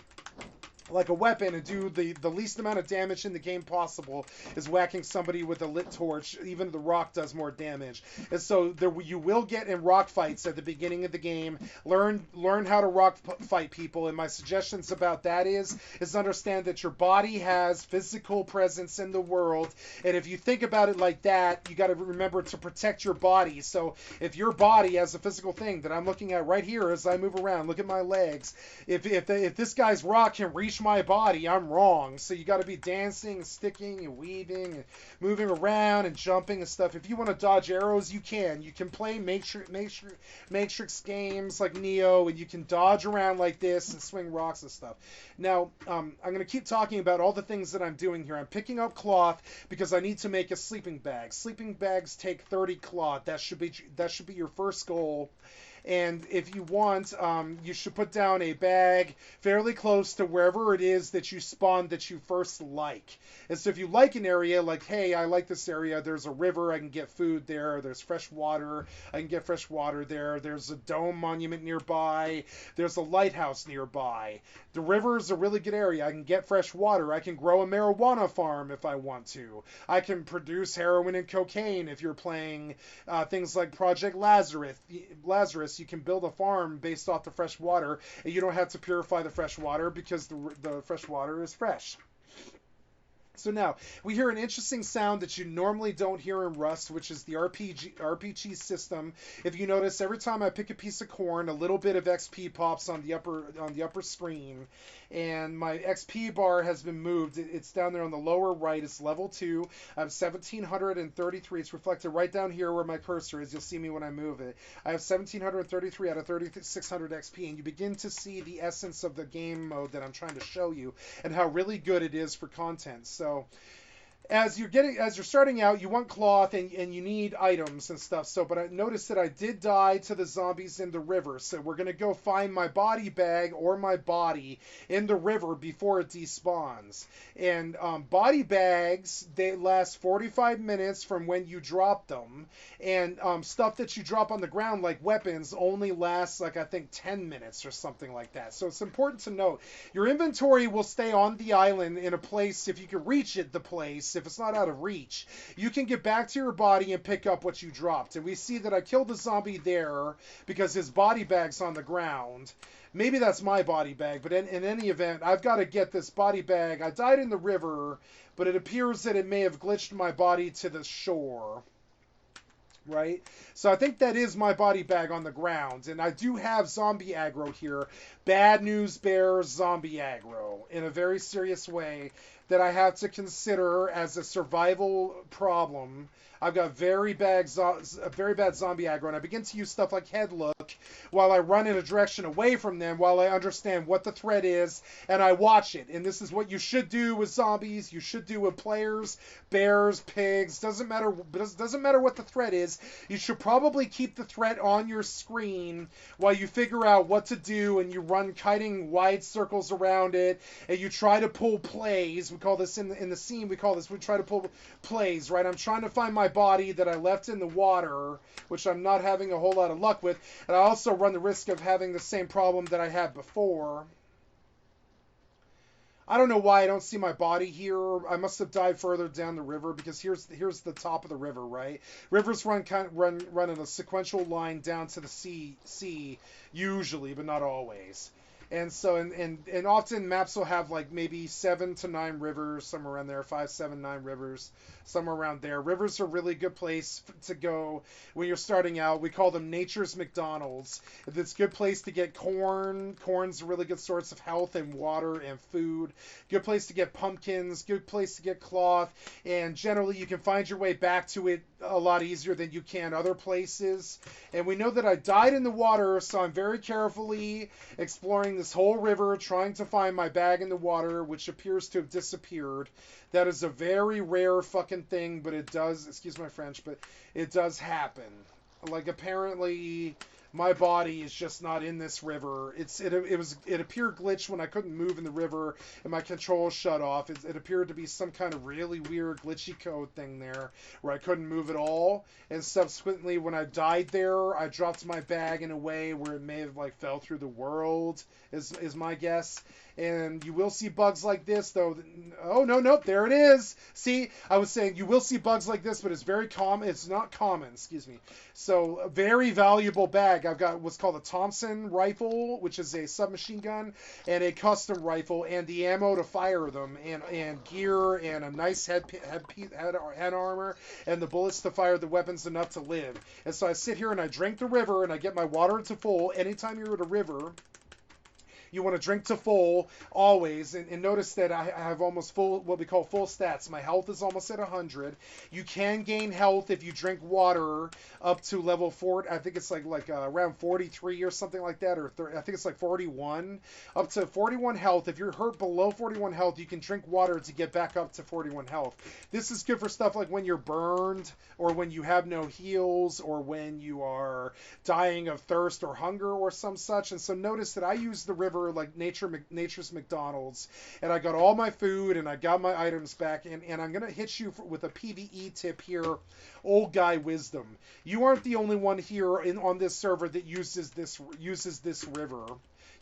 like a weapon and do the least amount of damage in the game possible is whacking somebody with a lit torch. Even the rock does more damage. And so you will get in rock fights at the beginning of the game. Learn how to rock fight people. And my suggestions about that is understand that your body has physical presence in the world. And if you think about it like that, you got to remember to protect your body. So if your body has a physical thing that I'm looking at right here as I move around, look at my legs. If this guy's rock can reach my body, I'm wrong. So you got to be dancing, sticking, and weaving, and moving around and jumping and stuff. If you want to dodge arrows, you can. You can play Matrix games like Neo, and you can dodge around like this and swing rocks and stuff. Now, I'm going to keep talking about all the things that I'm doing here. I'm picking up cloth because I need to make a sleeping bag. Sleeping bags take 30 cloth. That should be your first goal. And if you want, you should put down a bag fairly close to wherever it is that you spawn that you first like. And so if you like an area, like, hey, I like this area, there's a river, I can get food there, there's fresh water, I can get fresh water there, there's a dome monument nearby, there's a lighthouse nearby. The river is a really good area, I can get fresh water, I can grow a marijuana farm if I want to. I can produce heroin and cocaine if you're playing things like Project Lazarus. You can build a farm based off the fresh water, and you don't have to purify the fresh water because the fresh water is fresh. So now, we hear an interesting sound that you normally don't hear in Rust, which is the RPG system. If you notice, every time I pick a piece of corn, a little bit of XP pops on the upper screen, and my XP bar has been moved. It's down there on the lower right. It's level 2. I have 1,733. It's reflected right down here where my cursor is. You'll see me when I move it. I have 1,733 out of 3,600 XP, and you begin to see the essence of the game mode that I'm trying to show you and how really good it is for content. So as you're starting out, you want cloth and you need items and stuff. So, but I noticed that I did die to the zombies in the river. So we're gonna go find my body bag or my body in the river before it despawns. And body bags, they last 45 minutes from when you drop them, and stuff that you drop on the ground like weapons only lasts like I think 10 minutes or something like that. So it's important to note your inventory will stay on the island in a place if you can reach it. The place, if it's not out of reach, you can get back to your body and pick up what you dropped. And we see that I killed the zombie there because his body bag's on the ground. Maybe that's my body bag, but in any event, I've got to get this body bag. I died in the river, but it appears that it may have glitched my body to the shore. Right? So I think that is my body bag on the ground. And I do have zombie aggro here. Bad news bears zombie aggro in a very serious way that I have to consider as a survival problem. I've got very bad zombie aggro, and I begin to use stuff like head look while I run in a direction away from them, while I understand what the threat is, and I watch it. And this is what you should do with zombies. You should do with players, bears, pigs. Doesn't matter what the threat is. You should probably keep the threat on your screen while you figure out what to do, and you run kiting wide circles around it, and you try to pull plays. We call this in the scene. We try to pull plays. Right? I'm trying to find my body that I left in the water, which I'm not having a whole lot of luck with, and I also run the risk of having the same problem that I had before. I don't know why I don't see my body here. I must have died further down the river, because here's the top of the river, right? Rivers run in a sequential line down to the sea usually, but not always. And so, and often maps will have like maybe 7 to 9 rivers, somewhere around there, 5, 7, 9 rivers, somewhere around there. Rivers are a really good place to go when you're starting out. We call them nature's McDonald's. It's a good place to get corn. Corn's a really good source of health and water and food. Good place to get pumpkins. Good place to get cloth. And generally, you can find your way back to it a lot easier than you can other places. And we know that I died in the water, so I'm very carefully exploring this whole river, trying to find my bag in the water, which appears to have disappeared. That is a very rare fucking thing, but it does, excuse my French, but it does happen. Like, apparently my body is just not in this river. It appeared glitched when I couldn't move in the river and my controls shut off. It appeared to be some kind of really weird glitchy code thing there where I couldn't move at all. And subsequently, when I died there, I dropped my bag in a way where it may have like fell through the world, is my guess. And you will see bugs like this, though. Oh, no, there it is. See, I was saying you will see bugs like this, but it's very common. It's not common, excuse me. So, a very valuable bag. I've got what's called a Thompson rifle, which is a submachine gun, and a custom rifle, and the ammo to fire them, and gear, and a nice head armor, and the bullets to fire the weapons enough to live. And so I sit here and I drink the river, and I get my water to full. Anytime you're at a river, you want to drink to full always, and notice that I have almost full, what we call full stats. My health is almost at 100. You can gain health if you drink water up to level 4. I think it's like around 43 or something like that, or I think it's like 41. Up to 41 health. If you're hurt below 41 health, you can drink water to get back up to 41 health. This is good for stuff like when you're burned, or when you have no heals, or when you are dying of thirst or hunger or some such. And so notice that I use the river like nature's McDonald's, and I got all my food and I got my items back, and I'm gonna hit you with a PvE tip here, old guy wisdom. You aren't the only one here on this server that uses this river.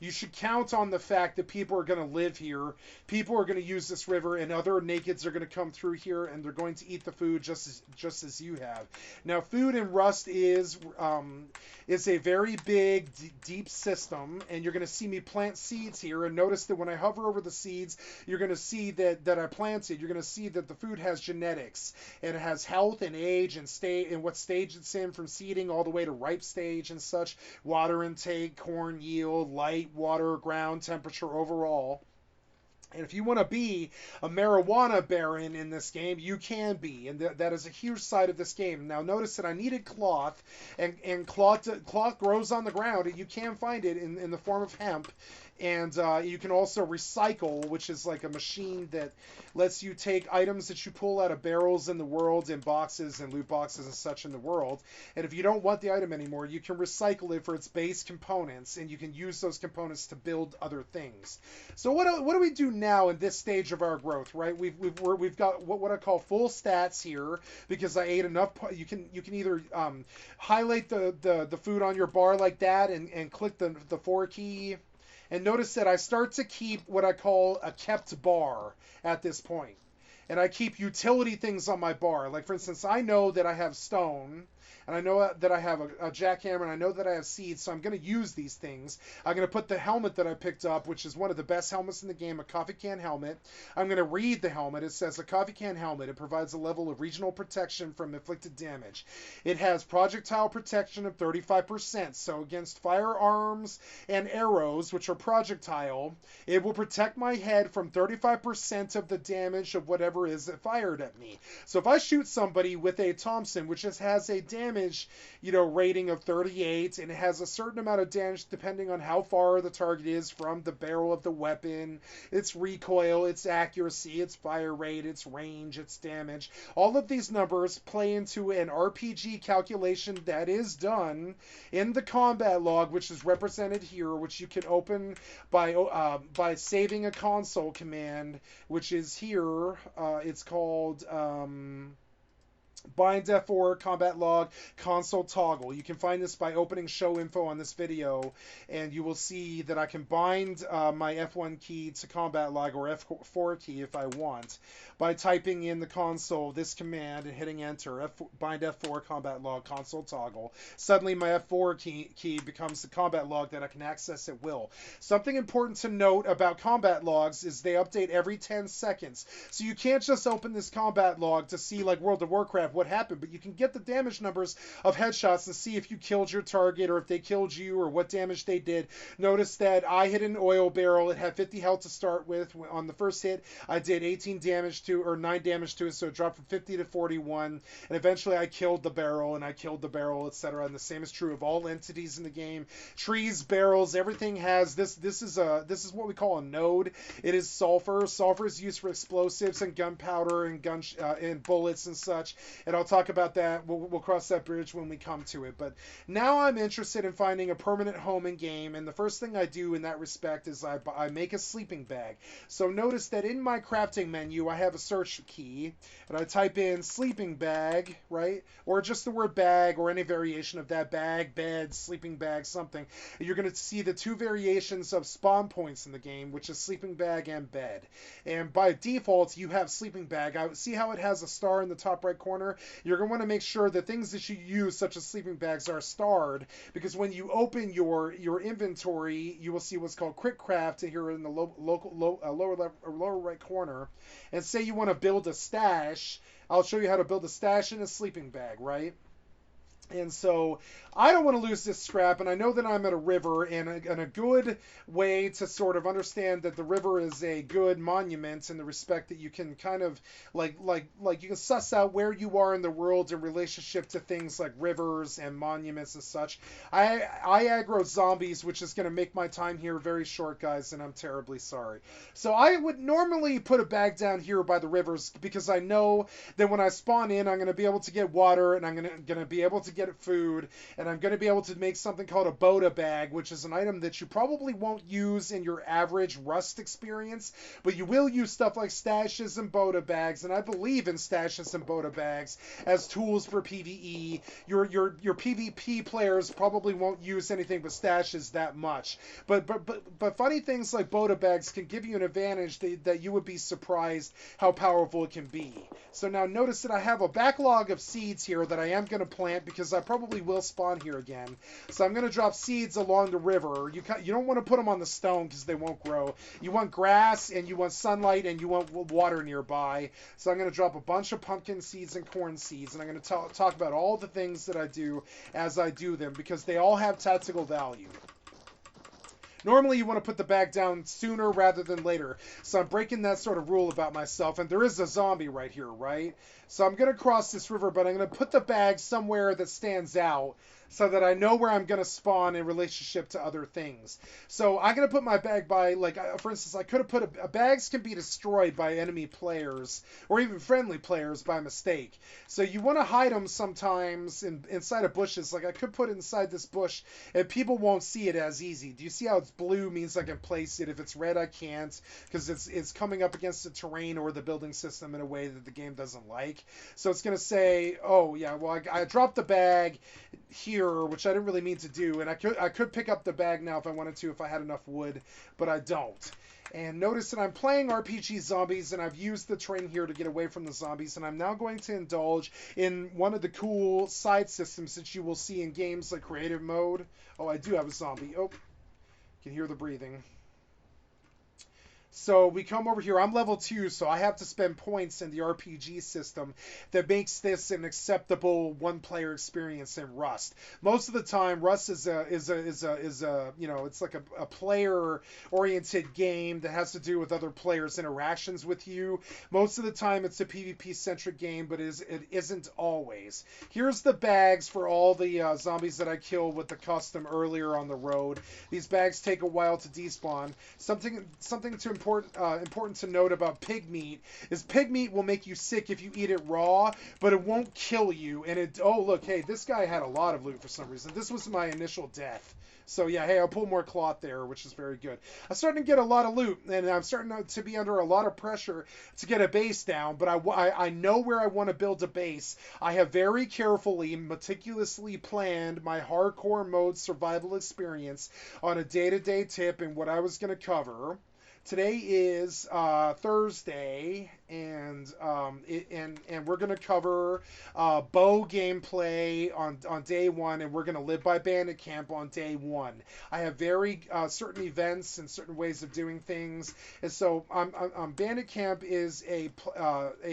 You should count on the fact that people are going to live here. People are going to use this river, and other nakeds are going to come through here, and they're going to eat the food just as you have. Now, food in Rust is a very big, deep system, and you're going to see me plant seeds here. And notice that when I hover over the seeds, you're going to see that I planted. You're going to see that the food has genetics, and it has health and age and what stage it's in, from seeding all the way to ripe stage and such. Water intake, corn yield, light, water, ground temperature overall. And if you want to be a marijuana baron in this game, you can be. And that is a huge side of this game. Now, notice that I needed cloth, and cloth grows on the ground, and you can find it in the form of hemp. And you can also recycle, which is like a machine that lets you take items that you pull out of barrels in the world, and boxes and loot boxes and such in the world. And if you don't want the item anymore, you can recycle it for its base components, and you can use those components to build other things. So what do we do now in this stage of our growth, right? We've got what I call full stats here, because I ate enough. You can either highlight the food on your bar like that, and click the 4 key. And notice that I start to keep what I call a kept bar at this point. And I keep utility things on my bar. Like, for instance, I know that I have stone, and I know that I have a jackhammer, and I know that I have seeds, so I'm going to use these things. I'm going to put the helmet that I picked up, which is one of the best helmets in the game, a coffee can helmet. I'm going to read the helmet. It says, a coffee can helmet. It provides a level of regional protection from inflicted damage. It has projectile protection of 35%, so against firearms and arrows, which are projectile, it will protect my head from 35% of the damage of whatever is fired at me. So if I shoot somebody with a Thompson, which just has a damage, rating of 38, and it has a certain amount of damage depending on how far the target is from the barrel of the weapon, its recoil, its accuracy, its fire rate, its range, its damage. All of these numbers play into an RPG calculation that is done in the combat log, which is represented here, which you can open by saving a console command, which is here. It's called bind F4 combat log console toggle. You can find this by opening show info on this video, and you will see that I can bind my F1 key to combat log, or F4 key if I want, by typing in the console this command and hitting enter. Bind F4 combat log console toggle. Suddenly my F4 key becomes the combat log that I can access at will. Something important to note about combat logs is they update every 10 seconds. So you can't just open this combat log to see, like World of Warcraft, what happened, but you can get the damage numbers of headshots to see if you killed your target, or if they killed you, or what damage they did. Notice that I hit an oil barrel. It had 50 health to start with. On the first hit, I did 9 damage to it, so it dropped from 50 to 41, and eventually I killed the barrel, etc. And the same is true of all entities in the game. Trees, barrels, everything has this. This is what we call a node. It is sulfur. Sulfur is used for explosives and gunpowder and and bullets and such. And I'll talk about that. We'll cross that bridge when we come to it. But now I'm interested in finding a permanent home in game, and the first thing I do in that respect is I make a sleeping bag. So notice that in my crafting menu I have a search key, and I type in sleeping bag, right? Or just the word bag, or any variation of that: bag, bed, sleeping bag, something. You're going to see the 2 variations of spawn points in the game, which is sleeping bag and bed. And by default, you have sleeping bag. I see how it has a star in the top right corner. You're going to want to make sure the things that you use, such as sleeping bags, are starred, because when you open your inventory, you will see what's called quick craft here in the lower right corner. And say you want to build a stash, I'll show you how to build a stash in a sleeping bag, right? And so I don't want to lose this scrap, and I know that I'm at a river, and a good way to sort of understand that the river is a good monument in the respect that you can kind of like you can suss out where you are in the world in relationship to things like rivers and monuments and such. I aggro zombies, which is going to make my time here very short, guys, and I'm terribly sorry. So I would normally put a bag down here by the rivers, because I know that when I spawn in, I'm going to be able to get water, and I'm going to be able to get food, and I'm going to be able to make something called a Boda bag, which is an item that you probably won't use in your average Rust experience, but you will use stuff like stashes and Boda bags, and I believe in stashes and Boda bags as tools for PvE. Your PvP players probably won't use anything but stashes that much, but funny things like Boda bags can give you an advantage that you would be surprised how powerful it can be. So now notice that I have a backlog of seeds here that I am going to plant, because I probably will spawn here again. So I'm going to drop seeds along the river. You don't want to put them on the stone, because they won't grow. You want grass, and you want sunlight, and you want water nearby. So I'm going to drop a bunch of pumpkin seeds and corn seeds, and I'm going to talk about all the things that I do as I do them, because they all have tactical value. Normally, you want to put the bag down sooner rather than later. So I'm breaking that sort of rule about myself. And there is a zombie right here, right? So I'm going to cross this river, but I'm going to put the bag somewhere that stands out. so that I know where I'm going to spawn in relationship to other things. So I'm going to put my bag by, like, for instance, I could have put bags can be destroyed by enemy players or even friendly players by mistake. So you want to hide them sometimes inside of bushes. Like I could put it inside this bush and people won't see it as easy. Do you see how it's blue means I can place it? If it's red, I can't because it's coming up against the terrain or the building system in a way that the game doesn't like. So it's going to say, oh yeah, well I dropped the bag here, which I didn't really mean to do, and I could pick up the bag now if I wanted to, if I had enough wood, but I don't. And notice that I'm playing RPG zombies, and I've used the terrain here to get away from the zombies, and I'm now going to indulge in one of the cool side systems that you will see in games like creative mode. Oh, I do have a zombie. Oh, you can hear the breathing. So we come over here. I'm level 2, so I have to spend points in the RPG system that makes this an acceptable one-player experience in Rust. Most of the time, Rust is a you know, it's like a player-oriented game that has to do with other players' interactions with you. Most of the time, it's a PvP-centric game, but it isn't always. Here's the bags for all the zombies that I killed with the custom earlier on the road. These bags take a while to despawn. Something to important to note about pig meat is pig meat will make you sick if you eat it raw, but it won't kill you. And it, oh look, hey, this guy had a lot of loot for some reason. This was my initial death. So yeah, hey, I'll pull more cloth there, which is very good. I'm starting to get a lot of loot, and I'm starting to be under a lot of pressure to get a base down, but I know where I want to build a base. I have very carefully, meticulously planned my hardcore mode survival experience on a day-to-day tip and what I was going to cover. Today is Thursday, and we're gonna cover bow gameplay on day 1, and we're gonna live by bandit camp on day 1. I have very certain events and certain ways of doing things, and so bandit camp is a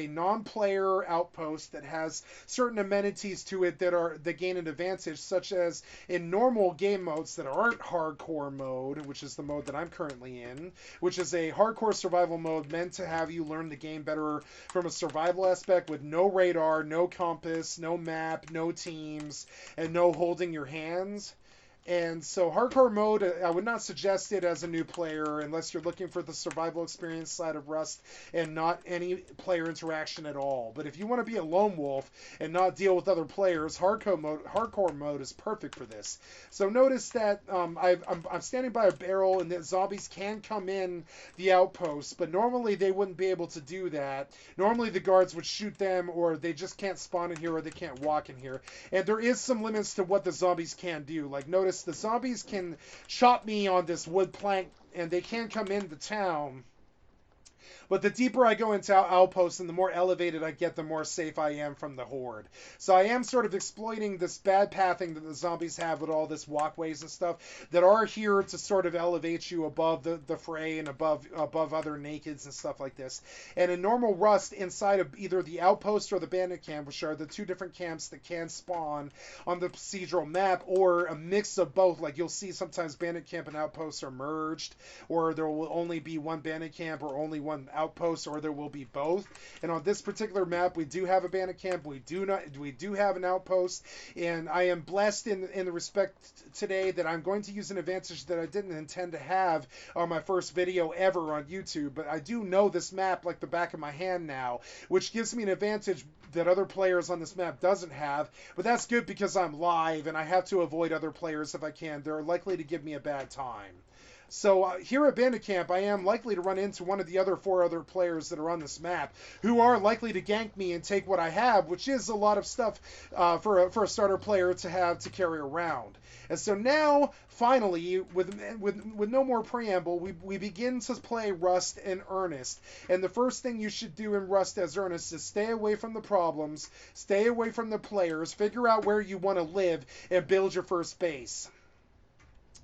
non-player outpost that has certain amenities to it that gain an advantage, such as in normal game modes that aren't hardcore mode, which is the mode that I'm currently in, which is a hardcore survival mode meant to have you learn the game better from a survival aspect with no radar, no compass, no map, no teams, and no holding your hands. And so hardcore mode, I would not suggest it as a new player unless you're looking for the survival experience side of Rust and not any player interaction at all. But if you want to be a lone wolf and not deal with other players, hardcore mode is perfect for this. So notice that I'm standing by a barrel and the zombies can come in the outpost, but normally they wouldn't be able to do that. Normally the guards would shoot them, or they just can't spawn in here, or they can't walk in here. And there is some limits to what the zombies can do. Like notice the zombies can chop me on this wood plank, and they can come into town. But the deeper I go into outposts and the more elevated I get, the more safe I am from the horde. So I am sort of exploiting this bad pathing that the zombies have with all this walkways and stuff that are here to sort of elevate you above the fray and above other nakeds and stuff like this. And in normal Rust, inside of either the outpost or the bandit camp, which are the two different camps that can spawn on the procedural map, or a mix of both, like you'll see sometimes bandit camp and outposts are merged, or there will only be one bandit camp or only one outpost, or there will be both. And on this particular map, we do have a bandit camp. We do have an outpost, and I am blessed in the respect today that I'm going to use an advantage that I didn't intend to have on my first video ever on YouTube. But I do know this map like the back of my hand now, which gives me an advantage that other players on this map doesn't have. But that's good because I'm live and I have to avoid other players if I can. They're likely to give me a bad time. So here at Bandit Camp, I am likely to run into one of the other 4 other players that are on this map who are likely to gank me and take what I have, which is a lot of stuff for a starter player to have to carry around. And so now, finally, with no more preamble, we begin to play Rust in earnest. And the first thing you should do in Rust as earnest is stay away from the problems, stay away from the players, figure out where you want to live, and build your first base.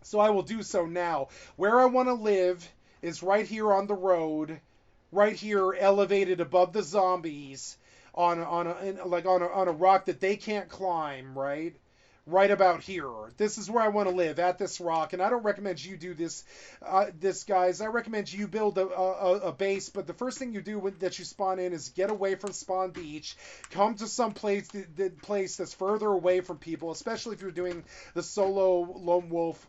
So I will do so now. Where I want to live is right here on the road, right here elevated above the zombies on a rock that they can't climb, right? right about here. This is where I want to live, at this rock, and I don't recommend you do this, guys. I recommend you build a base, but the first thing you do that you spawn in is get away from spawn beach, come to some place that's further away from people, especially if you're doing the solo lone wolf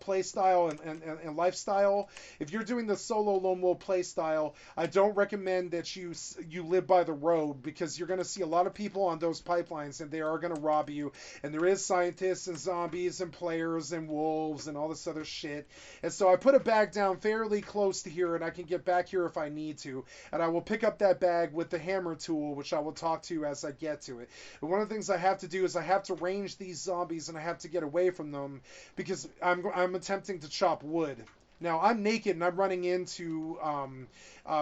play style and lifestyle. If you're doing the solo lone wolf play style, I don't recommend that you live by the road, because you're going to see a lot of people on those pipelines, and they are going to rob you. And there is scientists and zombies and players and wolves and all this other shit. And so I put a bag down fairly close to here, and I can get back here if I need to. And I will pick up that bag with the hammer tool, which I will talk to as I get to it. But one of the things I have to do is I have to range these zombies, and I have to get away from them, because I'm attempting to chop wood. Now, I'm naked and I'm running into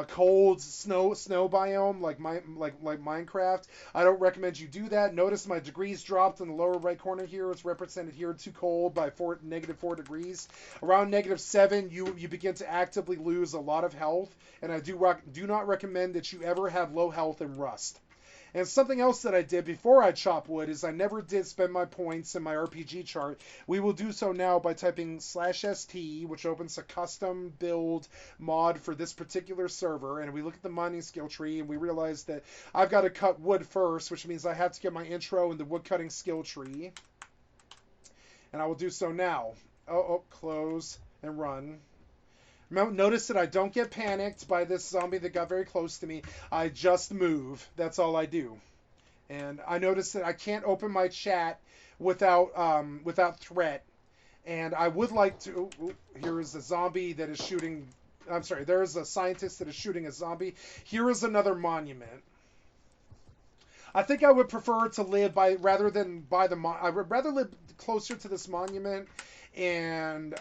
cold snow biome like Minecraft. I don't recommend you do that. Notice my degrees dropped in the lower right corner here. It's represented here, too cold by -4 degrees. Around -7, you begin to actively lose a lot of health, and I do not recommend that you ever have low health in Rust. And something else that I did before I chop wood is I never did spend my points in my RPG chart. We will do so now by typing /ST, which opens a custom build mod for this particular server. And we look at the mining skill tree, and we realize that I've got to cut wood first, which means I have to get my intro in the wood cutting skill tree. And I will do so now. Close and run. Notice that I don't get panicked by this zombie that got very close to me. I just move. That's all I do. And I notice that I can't open my chat without threat. And I would like to... here is a zombie that is shooting... I'm sorry, there is a scientist that is shooting a zombie. Here is another monument. I think I would prefer to live I would rather live closer to this monument and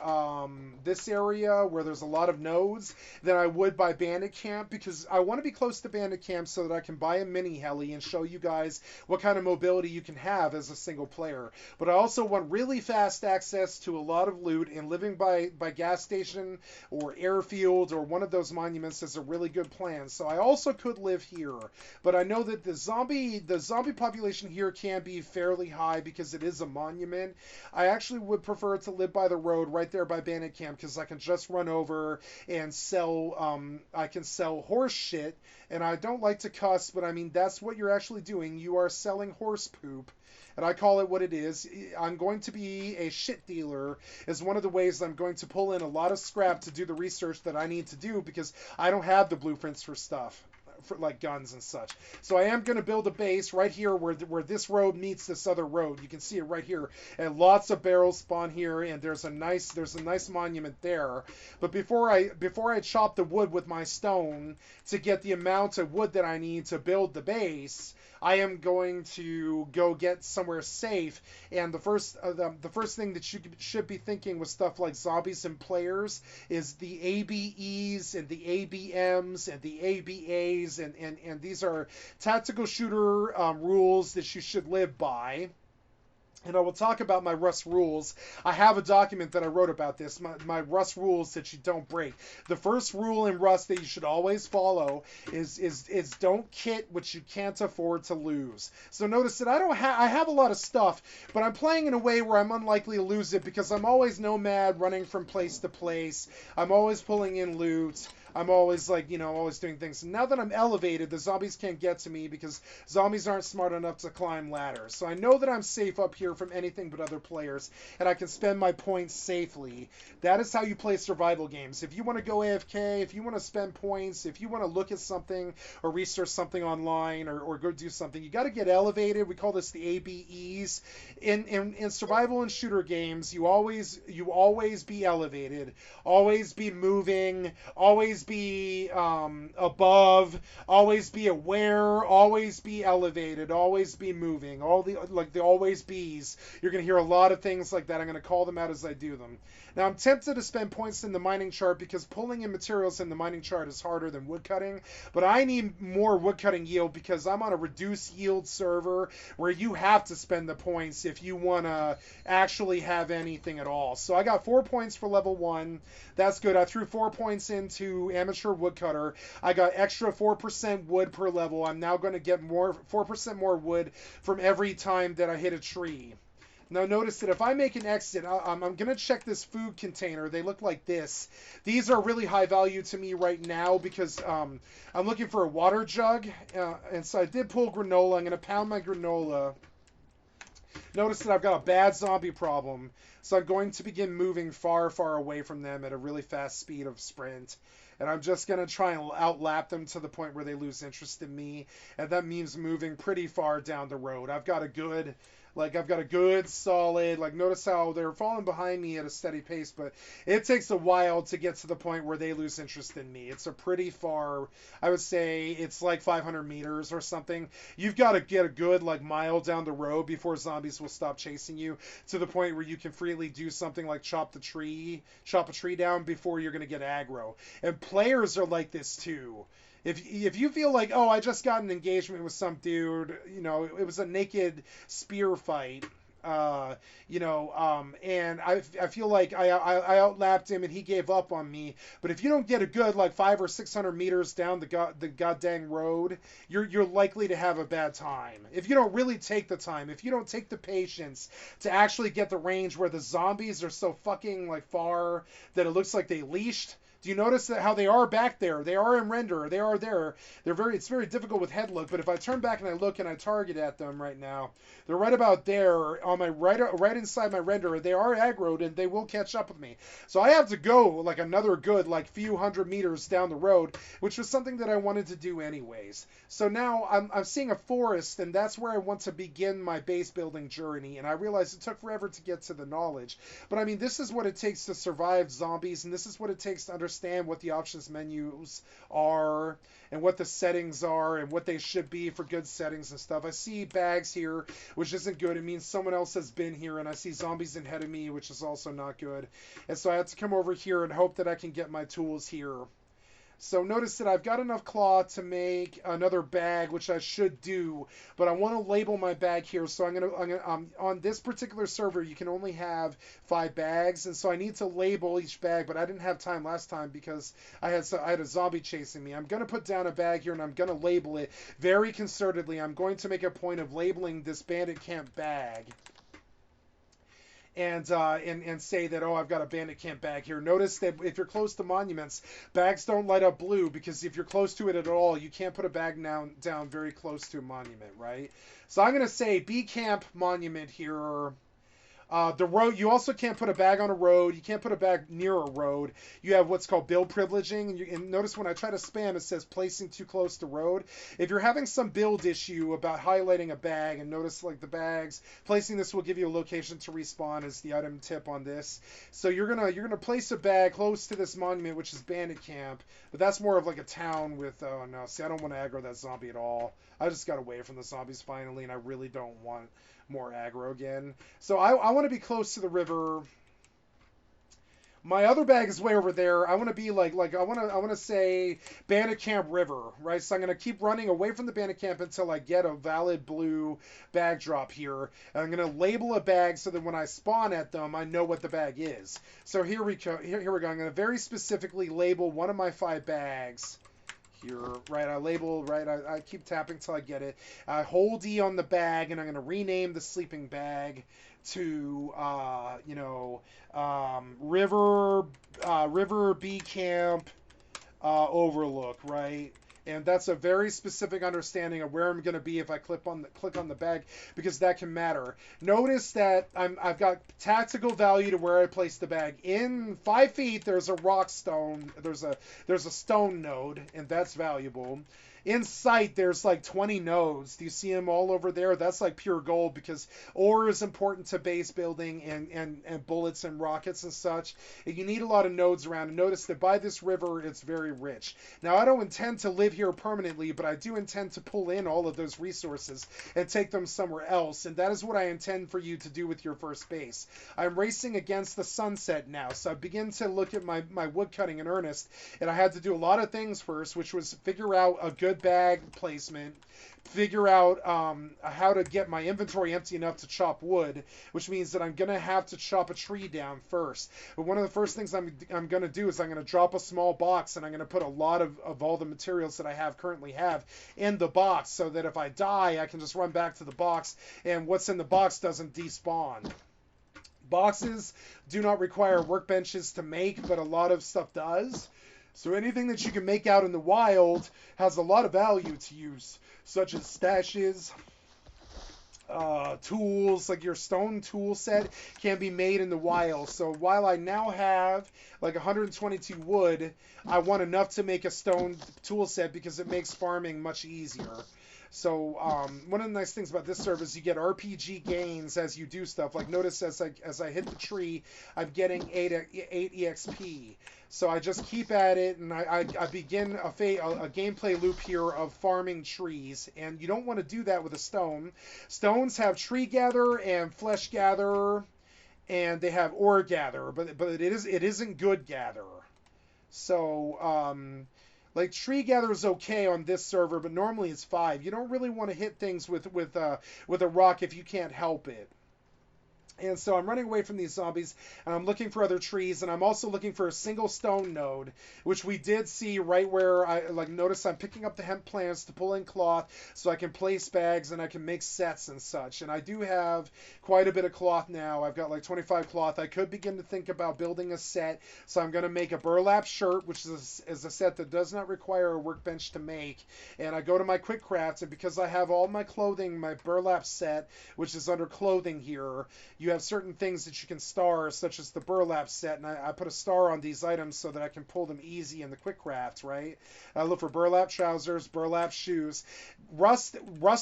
this area where there's a lot of nodes than I would by Bandit Camp, because I want to be close to Bandit Camp so that I can buy a mini heli and show you guys what kind of mobility you can have as a single player. But I also want really fast access to a lot of loot, and living by gas station or airfield or one of those monuments is a really good plan. So I also could live here, but I know that the zombie population here can be fairly high because it is a monument. I actually would prefer to live by the road right there by Bandit Camp, because I can just run over and sell I can sell horse shit. And I don't like to cuss, but I mean that's what you're actually doing. You are selling horse poop, and I call it what it is. I'm going to be a shit dealer is one of the ways I'm going to pull in a lot of scrap to do the research that I need to do, because I don't have the blueprints for stuff, for like guns and such. So I am going to build a base right here where this road meets this other road. You can see it right here, and lots of barrels spawn here, and there's a nice monument there. But before I chop the wood with my stone to get the amount of wood that I need to build the base, I am going to go get somewhere safe. And the first thing that you should be thinking with stuff like zombies and players is the ABEs and the ABMs and the ABAs, and these are tactical shooter rules that you should live by. And I will talk about my Rust rules. I have a document that I wrote about this, my Rust rules that you don't break. The first rule in Rust that you should always follow is don't kit what you can't afford to lose. So notice that I have a lot of stuff, but I'm playing in a way where I'm unlikely to lose it, because I'm always nomad, running from place to place. I'm always pulling in loot. I'm always always doing things. And now that I'm elevated, the zombies can't get to me because zombies aren't smart enough to climb ladders. So I know that I'm safe up here from anything but other players, and I can spend my points safely. That is how you play survival games. If you want to go AFK, if you want to spend points, if you want to look at something or research something online or go do something, you got to get elevated. We call this the ABEs. In survival and shooter games, you always be elevated, always be moving, always be above, always be aware, always be elevated, always be moving. All the always bees. You're going to hear a lot of things like that. I'm going to call them out as I do them. Now, I'm tempted to spend points in the mining chart because pulling in materials in the mining chart is harder than woodcutting, but I need more woodcutting yield because I'm on a reduced yield server where you have to spend the points if you want to actually have anything at all. So I got 4 points for level 1. That's good. I threw 4 points into amateur woodcutter. I got extra 4% wood per level. I'm now going to get 4% more wood from every time that I hit a tree. Now notice that if I make an exit, I'm going to check this food container. They look like this. These are really high value to me right now because I'm looking for a water jug. And so I did pull granola. I'm going to pound my granola. Notice that I've got a bad zombie problem. So I'm going to begin moving far, far away from them at a really fast speed of sprint. And I'm just going to try and outlap them to the point where they lose interest in me. And that means moving pretty far down the road. I've got a good solid, notice how they're falling behind me at a steady pace, but it takes a while to get to the point where they lose interest in me. It's a pretty far, I would say it's like 500 meters or something. You've got to get a good mile down the road before zombies will stop chasing you, to the point where you can freely do something like chop a tree down before you're going to get aggro. And players are like this too. If you feel like, oh, I just got an engagement with some dude, it was a naked spear fight, and I feel like I outlapped him and he gave up on me. But if you don't get a good 500 or 600 meters down the goddamn road, you're likely to have a bad time. If you don't really take the time, if you don't take the patience to actually get the range where the zombies are so fucking far that it looks like they leashed. Do you notice that how they are back there? They are in render. They are there. It's very difficult with head look, but if I turn back and I look and I target at them right now, they're right about there on my right inside my render. They are aggroed and they will catch up with me. So I have to go another good few hundred meters down the road, which was something that I wanted to do anyways. So now I'm seeing a forest, and that's where I want to begin my base building journey. And I realized it took forever to get to the knowledge, but I mean, this is what it takes to survive zombies, and this is what it takes to understand what the options menus are and what the settings are and what they should be for good settings and stuff. I see bags here, which isn't good. It means someone else has been here, and I see zombies ahead of me, which is also not good. And so I have to come over here and hope that I can get my tools here. So notice that I've got enough cloth to make another bag, which I should do, but I want to label my bag here. So I'm gonna on this particular server, you can only have 5 bags, and so I need to label each bag. But I didn't have time last time because I had a zombie chasing me. I'm gonna put down a bag here, and I'm gonna label it very concertedly. I'm going to make a point of labeling this bandit camp bag. And say that, oh, I've got a bandit camp bag here. Notice that if you're close to monuments, bags don't light up blue, because if you're close to it at all, you can't put a bag down very close to a monument, right? So I'm going to say B camp monument here. The road, you also can't put a bag on a road. You can't put a bag near a road. You have what's called build privileging. And notice when I try to spam, it says placing too close to road. If you're having some build issue about highlighting a bag, and notice the bags, placing this will give you a location to respawn is the item tip on this. So you're gonna place a bag close to this monument, which is bandit camp. But that's more of a town with, oh no, see, I don't want to aggro that zombie at all. I just got away from the zombies finally, and I really don't want more aggro again. So I want to be close to the river. My other bag is way over there. I want to be I want to say Bandit Camp River, right? So I'm going to keep running away from the Bandit Camp until I get a valid blue bag drop here. And I'm going to label a bag so that when I spawn at them, I know what the bag is. So here we go. I'm going to very specifically label one of my 5 bags. Here, right, I keep tapping till I get it. I hold E on the bag, and I'm going to rename the sleeping bag to, River B Camp Overlook, right? And that's a very specific understanding of where I'm going to be if I click on the bag, because that can matter. Notice that I've got tactical value to where I place the bag. In 5 feet, there's a rock stone. There's a stone node, and that's valuable. In sight, there's 20 nodes. Do you see them all over there? That's pure gold, because ore is important to base building and bullets and rockets and such. And you need a lot of nodes around. And notice that by this river, it's very rich. Now, I don't intend to live here permanently, but I do intend to pull in all of those resources and take them somewhere else. And that is what I intend for you to do with your first base. I'm racing against the sunset now, so I begin to look at my wood cutting in earnest. And I had to do a lot of things first, which was figure out a good good bag placement, figure out how to get my inventory empty enough to chop wood, which means that I'm going to have to chop a tree down first. But one of the first things I'm going to do is I'm going to drop a small box, and I'm going to put a lot of all the materials that I currently have in the box, so that if I die, I can just run back to the box, and what's in the box doesn't despawn. Boxes do not require workbenches to make, but a lot of stuff does. So anything that you can make out in the wild has a lot of value to use, such as stashes, tools, like your stone tool set can be made in the wild. So while I now have like 122 wood, I want enough to make a stone tool set because it makes farming much easier. So one of the nice things about this server is you get RPG gains as you do stuff. Like notice as I hit the tree, I'm getting 8 EXP. So I just keep at it, and I begin a gameplay loop here of farming trees. And you don't want to do that with a stone. Stones have tree gather and flesh gather, and they have ore gather, but it isn't good gather. So like tree gather is okay on this server, but normally it's 5. You don't really want to hit things with a rock if you can't help it. And so I'm running away from these zombies, and I'm looking for other trees, and I'm also looking for a single stone node, which we did see right where notice I'm picking up the hemp plants to pull in cloth so I can place bags and I can make sets and such. And I do have quite a bit of cloth now. I've got like 25 cloth. I could begin to think about building a set, so I'm going to make a burlap shirt, which is a set that does not require a workbench to make. And I go to my quick crafts, and because I have all my clothing, my burlap set, which is under clothing here, you have certain things that you can star, such as the burlap set, and I put a star on these items so that I can pull them easy in the quick craft, right? I look for burlap trousers, burlap shoes. Rust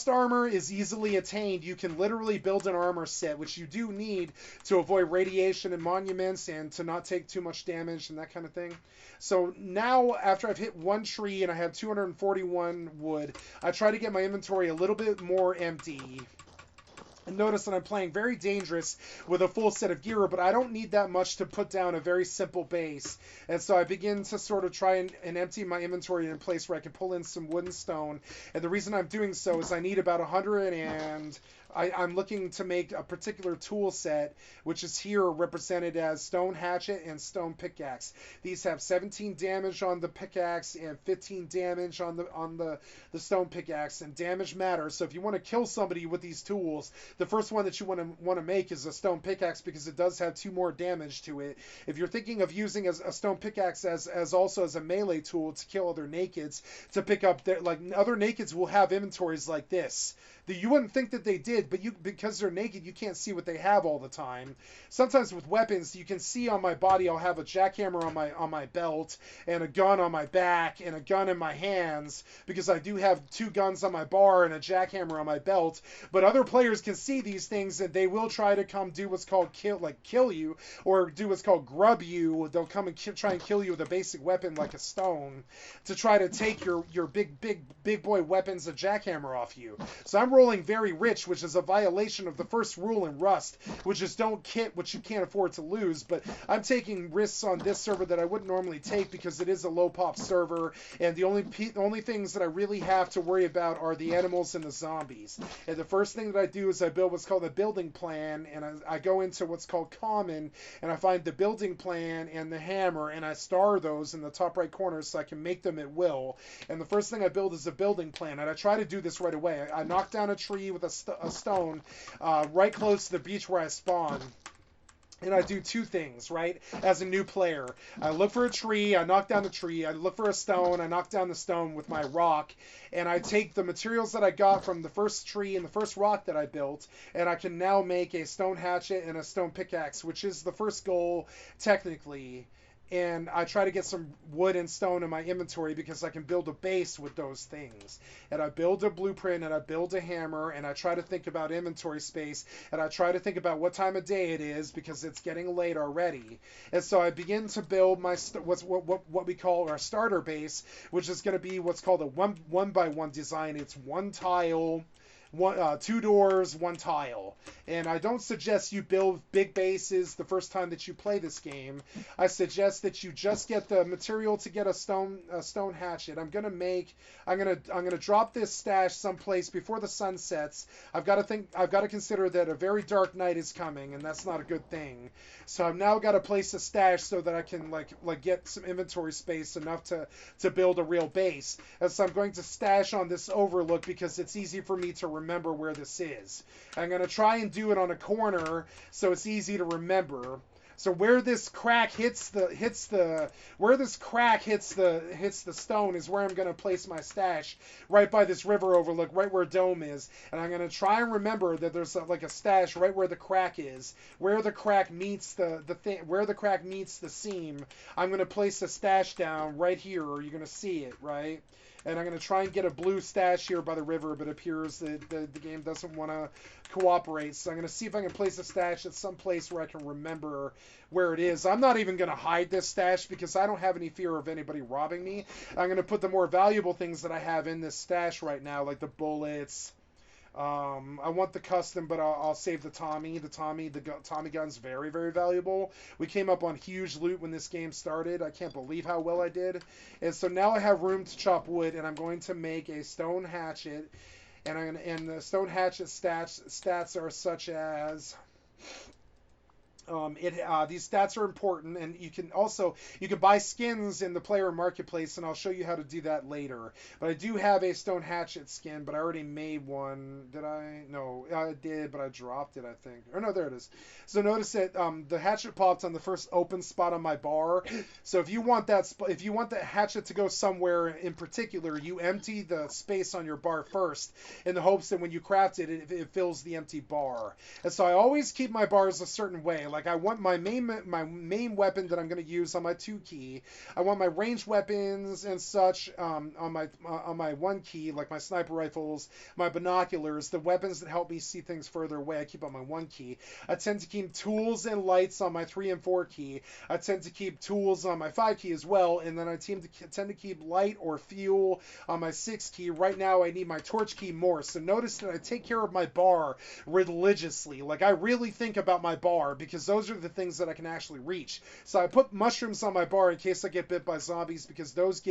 armor is easily attained. You can literally build an armor set, which you do need to avoid radiation in monuments and to not take too much damage and that kind of thing. So now, after I've hit one tree and I have 241 wood, I try to get my inventory a little bit more empty. And notice that I'm playing very dangerous with a full set of gear, but I don't need that much to put down a very simple base. And so I begin to sort of try and empty my inventory in a place where I can pull in some wood and stone. And the reason I'm doing so is I need about 100 and... I'm looking to make a particular tool set, which is here represented as stone hatchet and stone pickaxe. These have 17 damage on the pickaxe and 15 damage on the stone pickaxe, and damage matters. So if you want to kill somebody with these tools, the first one that you want to make is a stone pickaxe because it does have 2 more damage to it. If you're thinking of using a stone pickaxe as also as a melee tool to kill other nakeds, to pick up like other nakeds will have inventories like this. You wouldn't think that they did, but because they're naked, you can't see what they have all the time. Sometimes with weapons, you can see on my body I'll have a jackhammer on my belt and a gun on my back and a gun in my hands because I do have 2 guns on my bar and a jackhammer on my belt. But other players can see these things and they will try to come do what's called kill you, or do what's called grub you. They'll come and try and kill you with a basic weapon like a stone to try to take your big boy weapons, a jackhammer, off you. So I'm rolling very rich, which is a violation of the first rule in Rust, which is don't kit what you can't afford to lose. But I'm taking risks on this server that I wouldn't normally take because it is a low pop server, and the only things that I really have to worry about are the animals and the zombies. And the first thing that I do is I build what's called a building plan, and I go into what's called common, and I find the building plan and the hammer, and I star those in the top right corner so I can make them at will. And the first thing I build is a building plan, and I try to do this right away. I knock down a tree with a stone right close to the beach where I spawn. And I do 2 things, right, as a new player. I look for a tree, I knock down the tree. I look for a stone, I knock down the stone with my rock. And I take the materials that I got from the first tree and the first rock that I built, and I can now make a stone hatchet and a stone pickaxe, which is the first goal, technically. And I try to get some wood and stone in my inventory because I can build a base with those things. And I build a blueprint, and I build a hammer, and I try to think about inventory space, and I try to think about what time of day it is because it's getting late already. And so I begin to build my what we call our starter base, which is going to be what's called a one by one design. It's 1 tile, two doors, one tile. And I don't suggest you build big bases the first time that you play this game. I suggest that you just get the material to get a stone hatchet. I'm gonna drop this stash someplace before the sun sets. I've got to consider that a very dark night is coming, and that's not a good thing. So I've now got to place a stash so that I can like get some inventory space enough to build a real base. And so I'm going to stash on this overlook because it's easy for me to remember where this is. I'm going to try and do it on a corner so it's easy to remember. So where this crack hits the stone is where I'm going to place my stash, right by this river overlook, right where Dome is. And I'm going to try and remember that there's like a stash right where the crack is, where the crack meets where the crack meets the seam. I'm going to place a stash down right here. You're going to see it, right? And I'm going to try and get a blue stash here by the river, but it appears that the game doesn't want to cooperate. So I'm going to see if I can place a stash at some place where I can remember where it is. I'm not even going to hide this stash because I don't have any fear of anybody robbing me. I'm going to put the more valuable things that I have in this stash right now, like the bullets. I want the custom, but I'll save the Tommy. The Tommy gun's very, very valuable. We came up on huge loot when this game started. I can't believe how well I did. And so now I have room to chop wood, and I'm going to make a stone hatchet. And the stone hatchet stats are such as... these stats are important, and you can buy skins in the player marketplace, and I'll show you how to do that later. But I do have a stone hatchet skin, but I already made one. Did I? No, I did, but I dropped it, I think. Or no, there it is. So notice that the hatchet popped on the first open spot on my bar. So if you want the hatchet to go somewhere in particular, you empty the space on your bar first, in the hopes that when you craft it, it fills the empty bar. And so I always keep my bars a certain way. Like I want my main weapon that I'm going to use on my 2 key. I want my ranged weapons and such on my 1 key, like my sniper rifles, my binoculars, the weapons that help me see things further away. I keep on my 1 key. I tend to keep tools and lights on my 3 and 4 key. I tend to keep tools on my 5 key as well, and then I tend to keep light or fuel on my 6 key. Right now I need my torch key more. So notice that I take care of my bar religiously. Like I really think about my bar because those are the things that I can actually reach. So I put mushrooms on my bar in case I get bit by zombies because those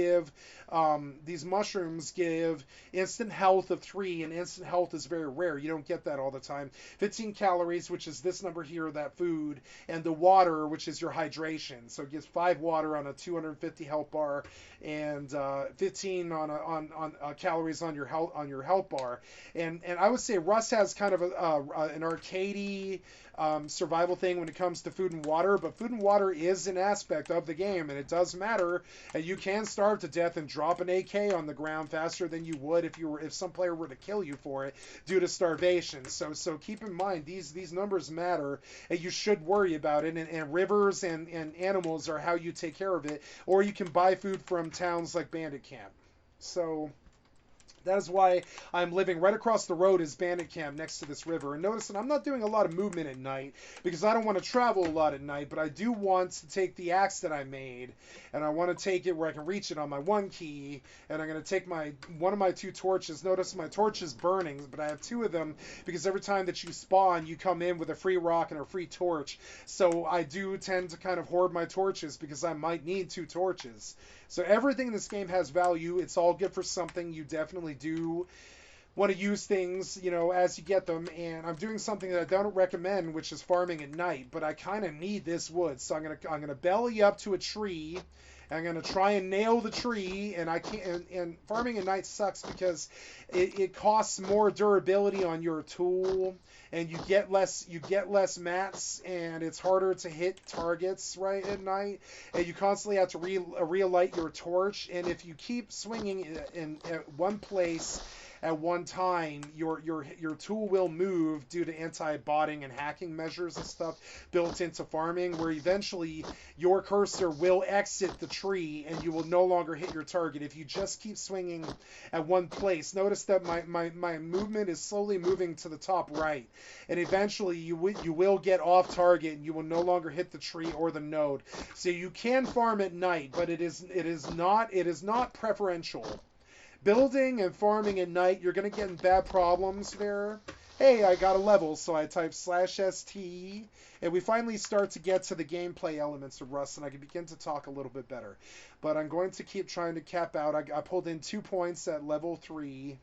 these mushrooms give instant health of 3, and instant health is very rare. You don't get that all the time. 15 calories, which is this number here, that food, and the water, which is your hydration. So it gives 5 water on a 250 health bar, and 15 on calories on your health bar. And I would say Russ has kind of an arcadey survival thing when it comes to food and water, but food and water is an aspect of the game, and it does matter. And you can starve to death and drop an AK on the ground faster than you would if some player were to kill you for it due to starvation. So keep in mind these numbers matter, and you should worry about it. And rivers and animals are how you take care of it, or you can buy food from towns like Bandit Camp. So that is why I'm living right across the road is Bandit Camp next to this river. And notice that I'm not doing a lot of movement at night because I don't want to travel a lot at night, but I do want to take the axe that I made, and I want to take it where I can reach it on my 1 key, and I'm going to take one of my 2 torches. Notice my torch is burning, but I have 2 of them because every time that you spawn, you come in with a free rock and a free torch. So I do tend to kind of hoard my torches because I might need 2 torches. So everything in this game has value. It's all good for something. You definitely do want to use things, as you get them. And I'm doing something that I don't recommend, which is farming at night. But I kind of need this wood, so I'm gonna belly up to a tree. I'm going to try and nail the tree, and I can't. And farming at night sucks because it costs more durability on your tool, and you get less mats, and it's harder to hit targets right at night, and you constantly have to relight your torch. And if you keep swinging at one place at one time, your tool will move due to anti-botting and hacking measures and stuff built into farming, where eventually your cursor will exit the tree and you will no longer hit your target if you just keep swinging at one place. Notice that my movement is slowly moving to the top right, and eventually you will get off target and you will no longer hit the tree or the node. So you can farm at night, but it is not preferential, Building and farming at night, you're going to get in bad problems there. Hey, I got a level, so I type /st, and we finally start to get to the gameplay elements of Rust, and I can begin to talk a little bit better. But I'm going to keep trying to cap out. I pulled in 2 points at level 3.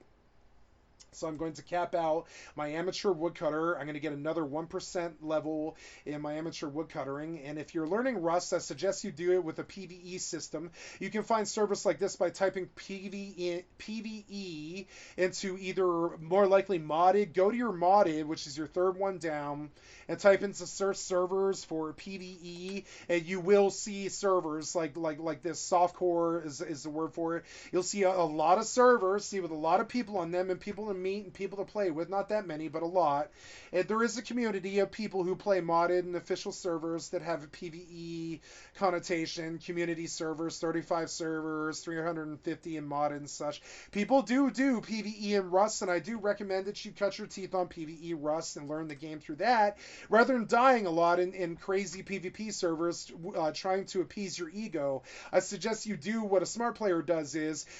So I'm going to cap out my amateur woodcutter. I'm going to get another 1% level in my amateur woodcuttering. And if you're learning Rust, I suggest you do it with a PvE system. You can find servers like this by typing PvE into either more likely modded. Go to your modded, which is your third one down, and type into search servers for PvE, and you will see servers like this. Softcore is the word for it. You'll see a lot of servers, see with a lot of people on them and people to meet and people to play with. Not that many, but a lot. And there is a community of people who play modded and official servers that have a PvE connotation. Community servers, 35 servers, 350 in modded and such. People do PvE in Rust, and I do recommend that you cut your teeth on PvE Rust and learn the game through that, rather than dying a lot in crazy PvP servers trying to appease your ego. I suggest you do what a smart player does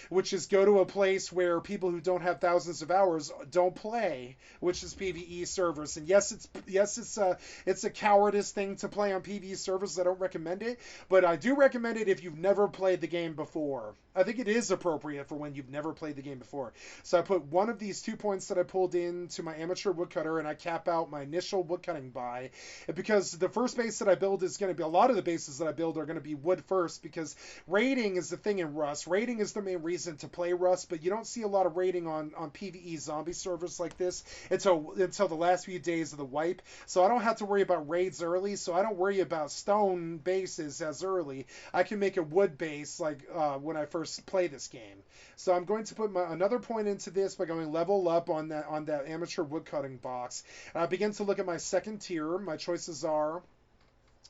which is go to a place where people who don't have thousands of hours don't play, which is PvE servers. And yes, it's a cowardice thing to play on PvE servers. I don't recommend it, but I do recommend it if you've never played the game before. I think it is appropriate for when you've never played the game before. So I put one of these 2 points that I pulled into my amateur woodcutter, and I cap out my initial woodcutting buy, because the first base that I build is going to be, a lot of the bases that I build are going to be wood first, because raiding is the thing in Rust. Raiding is the main reason to play Rust, but you don't see a lot of raiding on PvE zombie servers like this until the last few days of the wipe. So I don't have to worry about raids early, so I don't worry about stone bases as early. I can make a wood base like when I first play this game. So I'm going to put another point into this by going level up on that amateur woodcutting box. And I begin to look at my second tier. My choices are,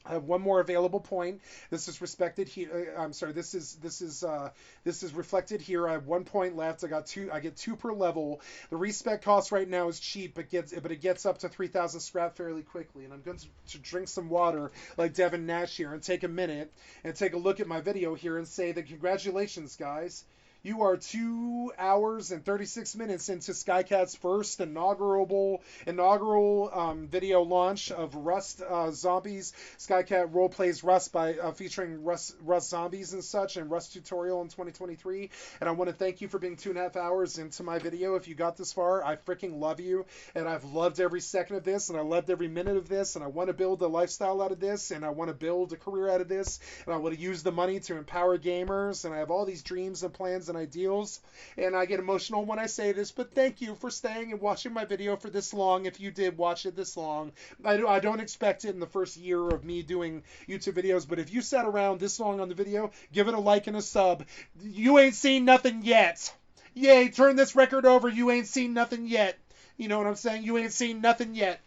I have one more available point. This is respected here. I'm sorry. This is reflected here. I have 1 point left. I get 2 per level. The respec cost right now is cheap, but it gets up to 3,000 scrap fairly quickly. And I'm going to drink some water like Devin Nash here and take a minute and take a look at my video here and say that congratulations, guys. You are 2 hours and 36 minutes into Skycat's first inaugural video launch of Rust Zombies. Skycat roleplays Rust by featuring Rust Zombies and such, and Rust tutorial in 2023. And I want to thank you for being 2.5 hours into my video. If you got this far, I freaking love you, and I've loved every second of this, and I loved every minute of this, and I want to build a lifestyle out of this, and I want to build a career out of this, and I want to use the money to empower gamers, and I have all these dreams and plans and ideals, and I get emotional when I say this, but thank you for staying and watching my video for this long. If you did watch it this long, I don't expect it in the first year of me doing YouTube videos, but if you sat around this long on the video, give it a like and a sub. You ain't seen nothing yet. Yay, turn this record over. You ain't seen nothing yet. You know what I'm saying? You ain't seen nothing yet.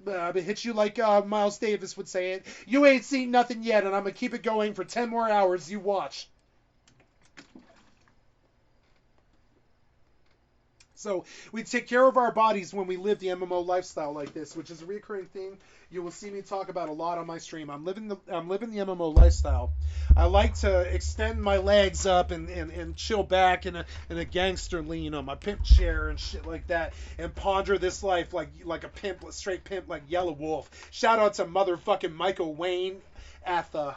It hits you like Miles Davis would say it. You ain't seen nothing yet, and I'm going to keep it going for 10 more hours. You watch. So we take care of our bodies when we live the MMO lifestyle like this, which is a recurring theme you will see me talk about a lot on my stream. I'm living the MMO lifestyle. I like to extend my legs up and chill back in a gangster lean on my pimp chair and shit like that, and ponder this life like a pimp, a straight pimp like Yellow Wolf. Shout out to motherfucking Michael Wayne Atha.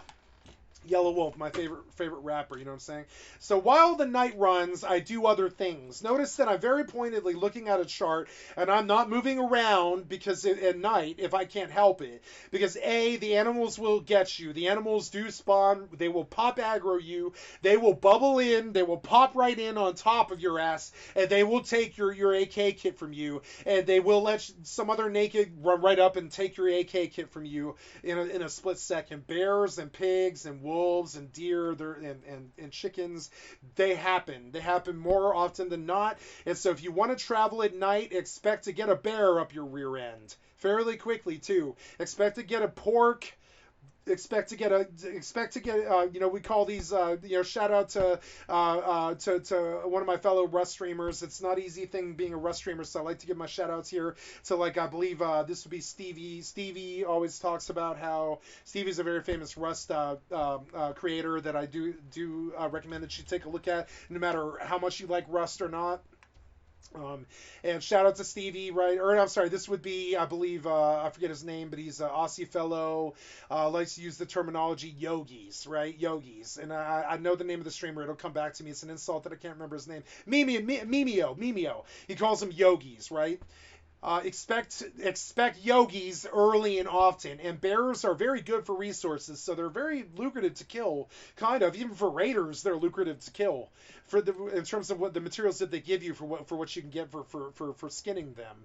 Yellow Wolf, my favorite rapper, you know what I'm saying? So while the night runs, I do other things. Notice that I'm very pointedly looking at a chart, and I'm not moving around because at night, if I can't help it. Because A, the animals will get you. The animals do spawn. They will pop aggro you. They will bubble in. They will pop right in on top of your ass, and they will take your AK kit from you. And they will let some other naked run right up and take your AK kit from you in a split second. Bears and pigs and wolves and deer and chickens, they happen more often than not. And so if you want to travel at night, expect to get a bear up your rear end fairly quickly too. Expect to get a pork You know, we call these you know, shout out to one of my fellow Rust streamers. It's not easy thing being a Rust streamer, so I like to give my shout outs here to, like, I believe this would be Stevie always talks about how Stevie's a very famous Rust creator that I do recommend that you take a look at, no matter how much you like Rust or not. And shout out to Stevie, right? Or I'm sorry, this would be, I believe, I forget his name, but he's an Aussie fellow. Likes to use the terminology yogis, right? Yogis. And I know the name of the streamer. It'll come back to me. It's an insult that I can't remember his name. Mimio. He calls them yogis, right? Expect yogis early and often, and bearers are very good for resources, so they're very lucrative to kill. Kind of, even for raiders, they're lucrative to kill in terms of what the materials that they give you for what you can get for skinning them.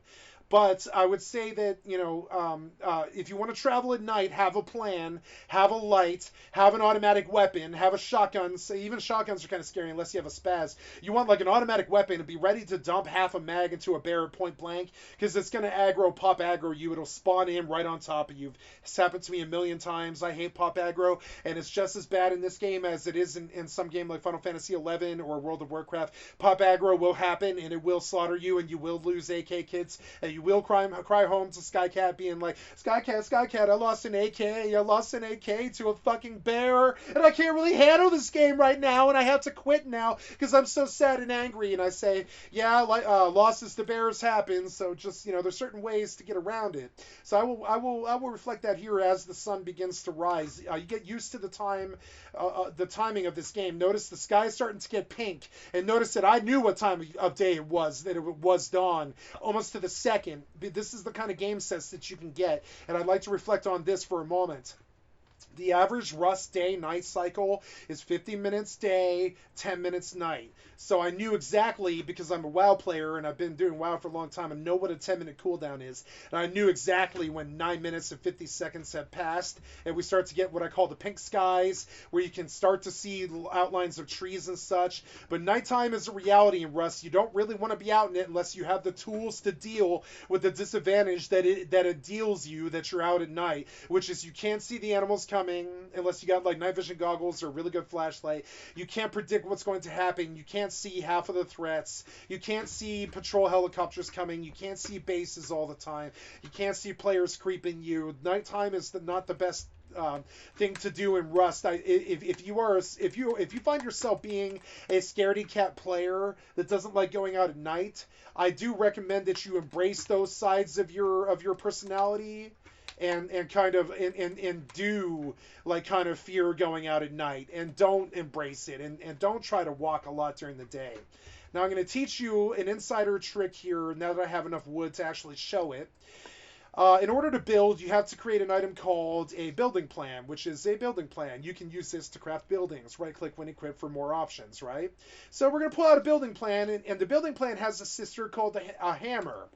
But I would say that, you know, if you want to travel at night, have a plan, have a light, have an automatic weapon, have a shotgun. So even shotguns are kind of scary unless you have a spaz. You want like an automatic weapon and be ready to dump half a mag into a bear at point blank, because it's going to pop aggro you. It'll spawn in right on top of you. It's happened to me a million times. I hate pop aggro, and it's just as bad in this game as it is in some game like Final Fantasy 11 or World of Warcraft. Pop aggro will happen, and it will slaughter you, and you will lose AK kits, and you will cry home to Skycat being like, Skycat, I lost an AK to a fucking bear, and I can't really handle this game right now, and I have to quit now because I'm so sad and angry. And I say, yeah, losses to bears happen, so just, you know, there's certain ways to get around it. So I will reflect that here as the sun begins to rise. You get used to the timing of this game. Notice the sky's starting to get pink, and notice that I knew what time of day it was, that it was dawn, almost to the second. This is the kind of game sense that you can get, and I'd like to reflect on this for a moment. The average Rust day-night cycle is 50 minutes day, 10 minutes night. So I knew exactly, because I'm a WoW player and I've been doing WoW for a long time and know what a 10-minute cooldown is. And I knew exactly when 9 minutes and 50 seconds have passed, and we start to get what I call the pink skies, where you can start to see outlines of trees and such. But nighttime is a reality in Rust. You don't really want to be out in it unless you have the tools to deal with the disadvantage that it deals you that you're out at night, which is you can't see the animals coming unless you got like night vision goggles or a really good flashlight. You can't predict what's going to happen. You can't see half of the threats. You can't see patrol helicopters coming. You can't see bases all the time. You can't see players creeping you. Nighttime is not the best thing to do in Rust. If you find yourself being a scaredy cat player that doesn't like going out at night, I do recommend that you embrace those sides of your personality. And kind of and do like kind of fear going out at night, and don't embrace it, and don't try to walk a lot during the day. Now I'm going to teach you an insider trick here now that I have enough wood to actually show it. In order to build, you have to create an item called a building plan, which is a building plan. You can use this to craft buildings. Right-click when equipped for more options, right? So we're going to pull out a building plan, and the building plan has a sister called a hammer.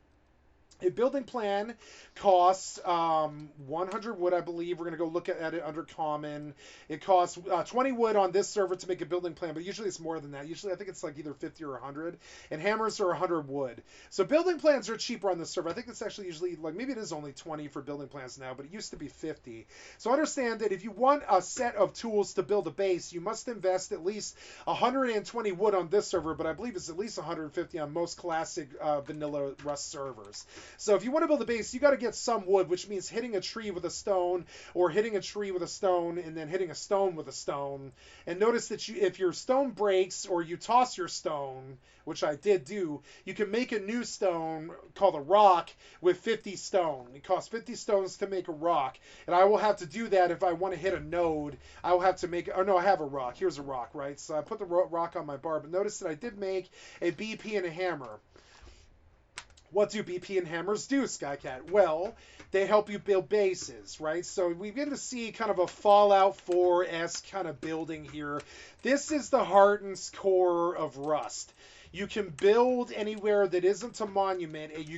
A building plan costs 100 wood, I believe. We're going to go look at it under common. It costs 20 wood on this server to make a building plan, but usually it's more than that. Usually I think it's like either 50 or 100, and hammers are 100 wood. So building plans are cheaper on this server. I think it's actually usually, like, maybe it is only 20 for building plans now, but it used to be 50. So understand that if you want a set of tools to build a base, you must invest at least 120 wood on this server, but I believe it's at least 150 on most classic vanilla Rust servers. So if you want to build a base, you got to get some wood, which means hitting a tree with a stone, or hitting a tree with a stone, and then hitting a stone with a stone. And notice that if your stone breaks, or you toss your stone, which I did do, you can make a new stone called a rock with 50 stone. It costs 50 stones to make a rock. And I will have to do that if I want to hit a node. I will have to make, oh no, I have a rock. Here's a rock, right? So I put the rock on my bar, but notice that I did make a BP and a hammer. What do BP and hammers do, Skycat? Well, they help you build bases, right? So we begin to see kind of a Fallout 4-esque kind of building here. This is the heart and core of Rust. You can build anywhere that isn't a monument, and you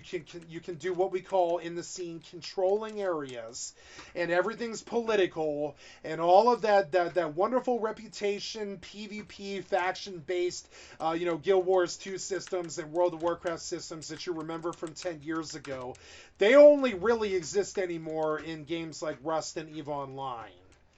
can do what we call in the scene controlling areas, and everything's political, and all of that wonderful reputation PvP faction based Guild Wars 2 systems and World of Warcraft systems that you remember from 10 years ago. They only really exist anymore in games like Rust and EVE Online.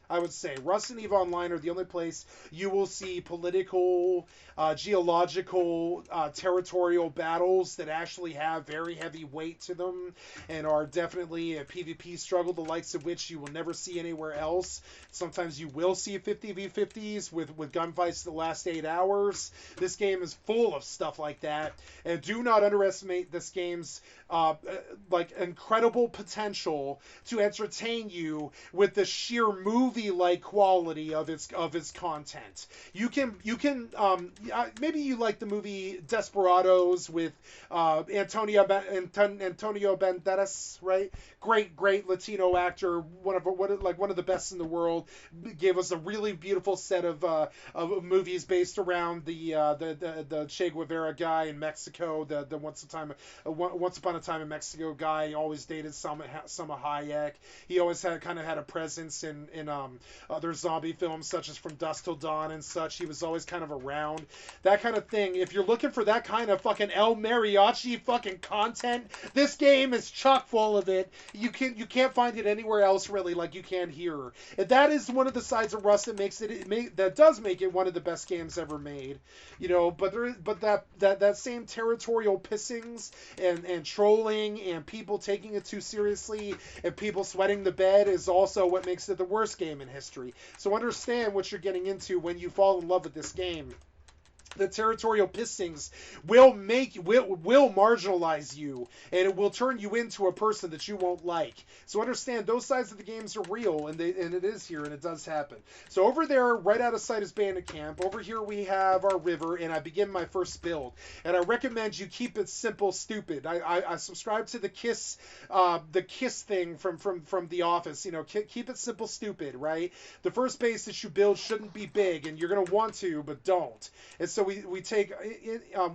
I would say Rust and EVE Online are the only place you will see political, geological, territorial battles that actually have very heavy weight to them and are definitely a PvP struggle, the likes of which you will never see anywhere else. Sometimes you will see 50v50s with gunfights that last 8 hours. This game is full of stuff like that, and do not underestimate this game's like incredible potential to entertain you with the sheer movie-like quality of its content. You can maybe you like the movie Desperados with Antonio Banderas, right? Great Latino actor, one of the best in the world. Gave us a really beautiful set of movies based around the Che Guevara guy in Mexico, the Once Upon a Time in Mexico guy. He always dated Salma Hayek. He always had a presence in other zombie films such as From Dusk Till Dawn and such. He was always kind of around. That kind of thing. If you're looking for that kind of fucking El Mariachi fucking content, this game is chock full of it. You can't find it anywhere else really like you can here. And that is one of the sides of Rust that does make it one of the best games ever made. You know, but that same territorial pissings and trolling and people taking it too seriously and people sweating the bed is also what makes it the worst game in history. So understand what you're getting into when you fall in love with this game. The territorial pissings will marginalize you, and it will turn you into a person that you won't like. So understand those sides of the games are real, and it is here, and it does happen. So over there, right out of sight is Bandit Camp. Over here we have our river, and I begin my first build. And I recommend you keep it simple, stupid. I subscribe to the KISS thing from The Office. You know, keep it simple, stupid, right? The first base that you build shouldn't be big, and you're gonna want to, but don't. And so we take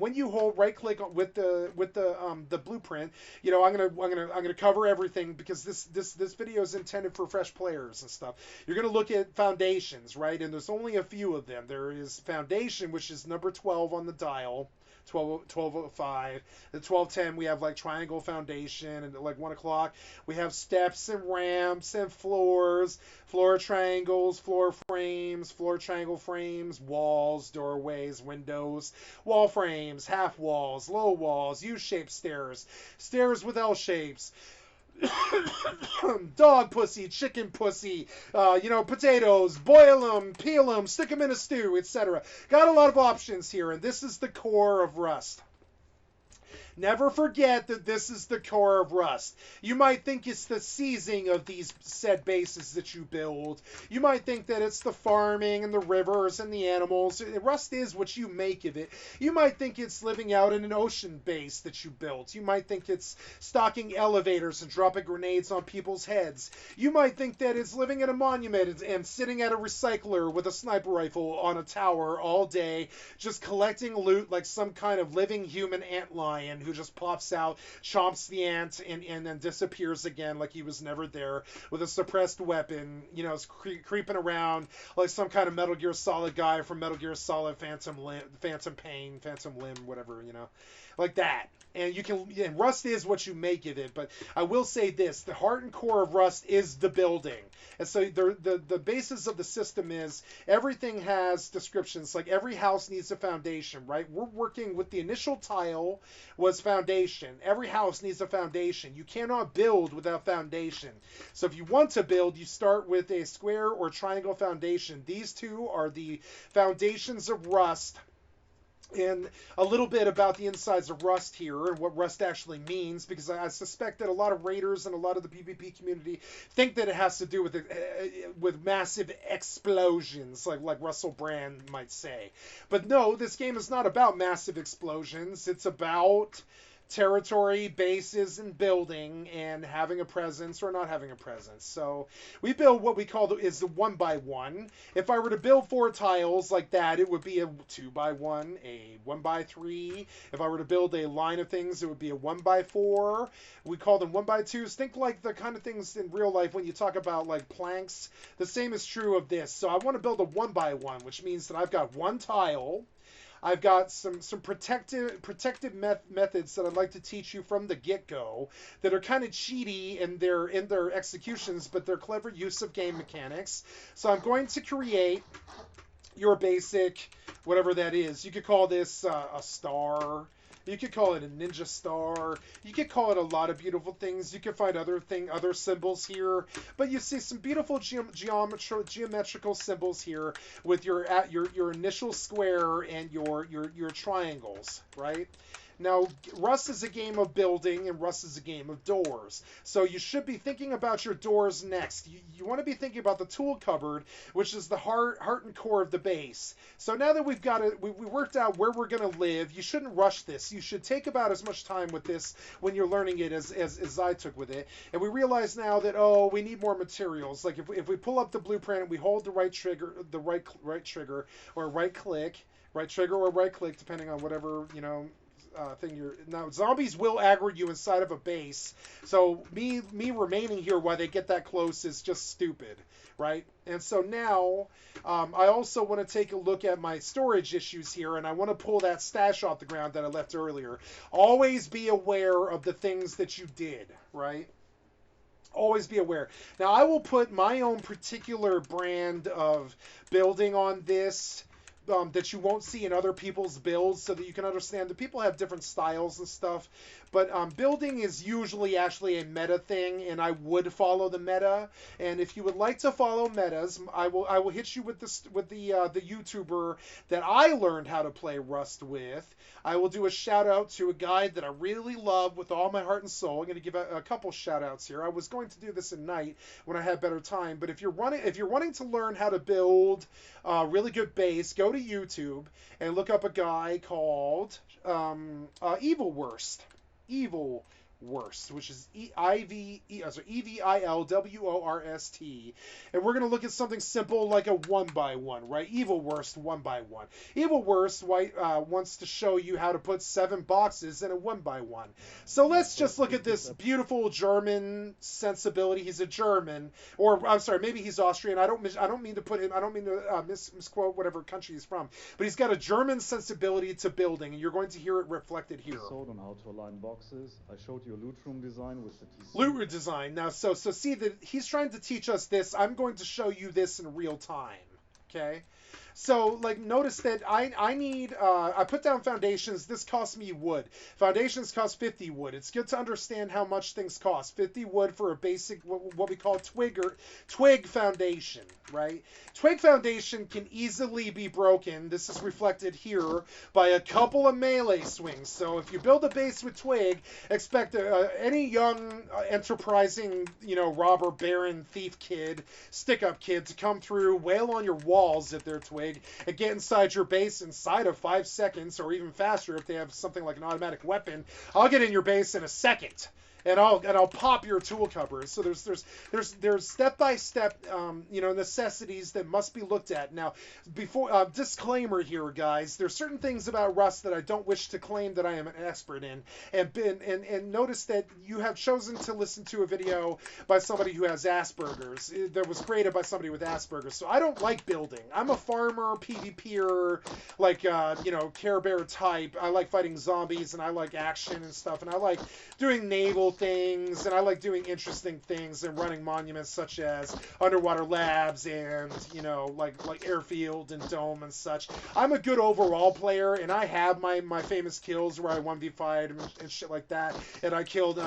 when you hold right click with the blueprint. You know, I'm gonna cover everything because this video is intended for fresh players and stuff. You're gonna look at foundations, right? And there's only a few of them. There is foundation, which is number 12 on the dial. 12:05. The 12:10 we have like triangle foundation, and at like 1 o'clock we have steps and ramps and floors, floor triangles, floor frames, floor triangle frames, walls, doorways, windows, wall frames, half walls, low walls, U-shaped stairs, stairs with L shapes. Dog pussy, chicken pussy, potatoes, boil them, peel them, stick them in a stew, etc. Got a lot of options here, and this is the core of Rust. Never forget that this is the core of Rust. You might think it's the seizing of these said bases that you build. You might think that it's the farming and the rivers and the animals. Rust is what you make of it. You might think it's living out in an ocean base that you built. You might think it's stocking elevators and dropping grenades on people's heads. You might think that it's living in a monument and sitting at a recycler with a sniper rifle on a tower all day, just collecting loot like some kind of living human antlion who just pops out, chomps the ant, and then disappears again like he was never there with a suppressed weapon, you know, creeping around like some kind of Metal Gear Solid guy from Metal Gear Solid Phantom Limb, whatever, you know, like that. And Rust is what you make of it, but I will say this, the heart and core of Rust is the building. And so the basis of the system is everything has descriptions, like every house needs a foundation, right? We're working with the initial tile was foundation. Every house needs a foundation. You cannot build without foundation. So if you want to build, you start with a square or triangle foundation. These two are the foundations of Rust. And a little bit about the insides of Rust here and what Rust actually means, because I suspect that a lot of raiders and a lot of the PvP community think that it has to do with massive explosions, like Russell Brand might say. But no, this game is not about massive explosions. It's about territory, bases, and building, and having a presence or not having a presence. So we build what we call the 1x1. If I were to build 4 tiles like that, it would be a 2x1, a 1x3. If I were to build a line of things, it would be a 1x4. We call them 1x2s. Think like the kind of things in real life when you talk about like planks. The same is true of this. So I want to build a 1x1, which means that I've got 1 tile. I've got some protective methods that I'd like to teach you from the get-go that are kind of cheaty in their executions, but they're clever use of game mechanics. So I'm going to create your basic, whatever that is. You could call this a star. You could call it a ninja star. You could call it a lot of beautiful things. You could find other symbols here, but you see some beautiful geometrical symbols here with your initial square and your triangles, right? Now, Rust is a game of building, and Rust is a game of doors. So you should be thinking about your doors next. You want to be thinking about the tool cupboard, which is the heart and core of the base. So now that we've got it, we worked out where we're going to live, you shouldn't rush this. You should take about as much time with this when you're learning it as I took with it. And we realize now that, oh, we need more materials. Like if we pull up the blueprint and we hold the right trigger, right trigger, or right click, depending on whatever, thing you're now. Zombies will aggro you inside of a base, so me remaining here while they get that close is just stupid, right? And so now I also want to take a look at my storage issues here, and I want to pull that stash off the ground that I left earlier. Always be aware of the things that you did, right? Always be aware. Now I will put my own particular brand of building on this that you won't see in other people's builds, so that you can understand that people have different styles and stuff. But building is usually actually a meta thing, and I would follow the meta. And if you would like to follow metas, I will hit you with the YouTuber that I learned how to play Rust with. I will do a shout out to a guy that I really love with all my heart and soul. I'm going to give a couple shout outs here. I was going to do this at night when I had better time, but if you're wanting to learn how to build a really good base, go to YouTube and look up a guy called Evil Worst, which is EVILWORST. And we're going to look at something simple like a 1x1, right? Evil Worst 1x1. Evil Worst wants to show you how to put 7 boxes in a 1x1. So let's just look at this beautiful German sensibility. He's a German, or I'm sorry, maybe he's Austrian. I don't mean to misquote whatever country he's from, but he's got a German sensibility to building, and you're going to hear it reflected here. On how to align boxes. I showed you a loot room design with the TC. Loot room design. Now, so see that he's trying to teach us this. I'm going to show you this in real time. Okay. So, like, notice that I need, I put down foundations. This costs me wood. Foundations cost 50 wood. It's good to understand how much things cost. 50 wood for a basic, what we call twig foundation, right? Twig foundation can easily be broken. This is reflected here by a couple of melee swings. So if you build a base with twig, expect any young, enterprising, robber, baron, thief kid, stick-up kid to come through, wail on your walls if they're twig, and get inside your base inside of 5 seconds, or even faster if they have something like an automatic weapon. I'll get in your base in a second, and I'll pop your tool cupboard. So there's step-by-step necessities that must be looked at. Now, before disclaimer here, guys, there's certain things about Rust that I don't wish to claim that I am an expert in, and notice that you have chosen to listen to a video by somebody who has Asperger's that was created by somebody with Asperger's. So I don't like building. I'm a farmer, PvPer, like Care Bear type. I like fighting zombies, and I like action and stuff, and I like doing naval things, and I like doing interesting things and running monuments such as underwater labs and like airfield and dome and such. I'm a good overall player, and I have my famous kills where I 1v5'd and shit like that, and I killed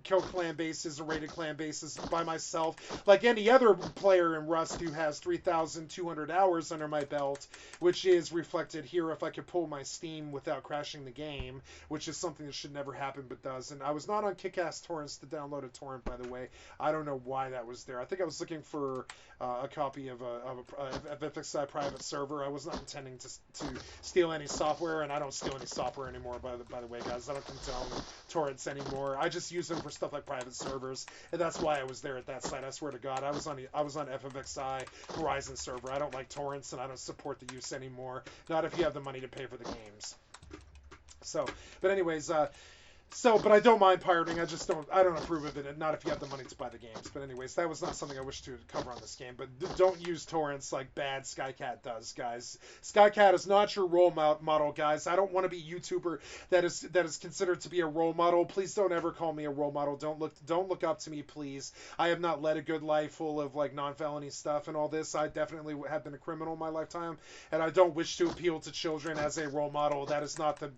clan bases or raided clan bases by myself, like any other player in Rust who has 3,200 hours under my belt, which is reflected here if I could pull my Steam without crashing the game, which is something that should never happen but does. And I was not on Kick-Ass Torrents to download a torrent, by the way. I don't know why that was there. I think I was looking for a copy of a FXI private server. I was not intending to steal any software, and I don't steal any software anymore, by the way, guys. I don't condone torrents anymore. I just use them for stuff like private servers, and that's why I was there at that site. I swear to God, I was on FFXI Horizon server. I don't like torrents, and I don't support the use anymore. Not if you have the money to pay for the games. So, but anyways, So, but I don't mind pirating. I don't approve of it. Not if you have the money to buy the games. But anyways, that was not something I wish to cover on this game. But don't use torrents like bad Skycat does, guys. Skycat is not your role model, guys. I don't want to be a YouTuber that is considered to be a role model. Please don't ever call me a role model. Don't look up to me, please. I have not led a good life full of like non-felony stuff and all this. I definitely have been a criminal in my lifetime, and I don't wish to appeal to children as a role model. That is not the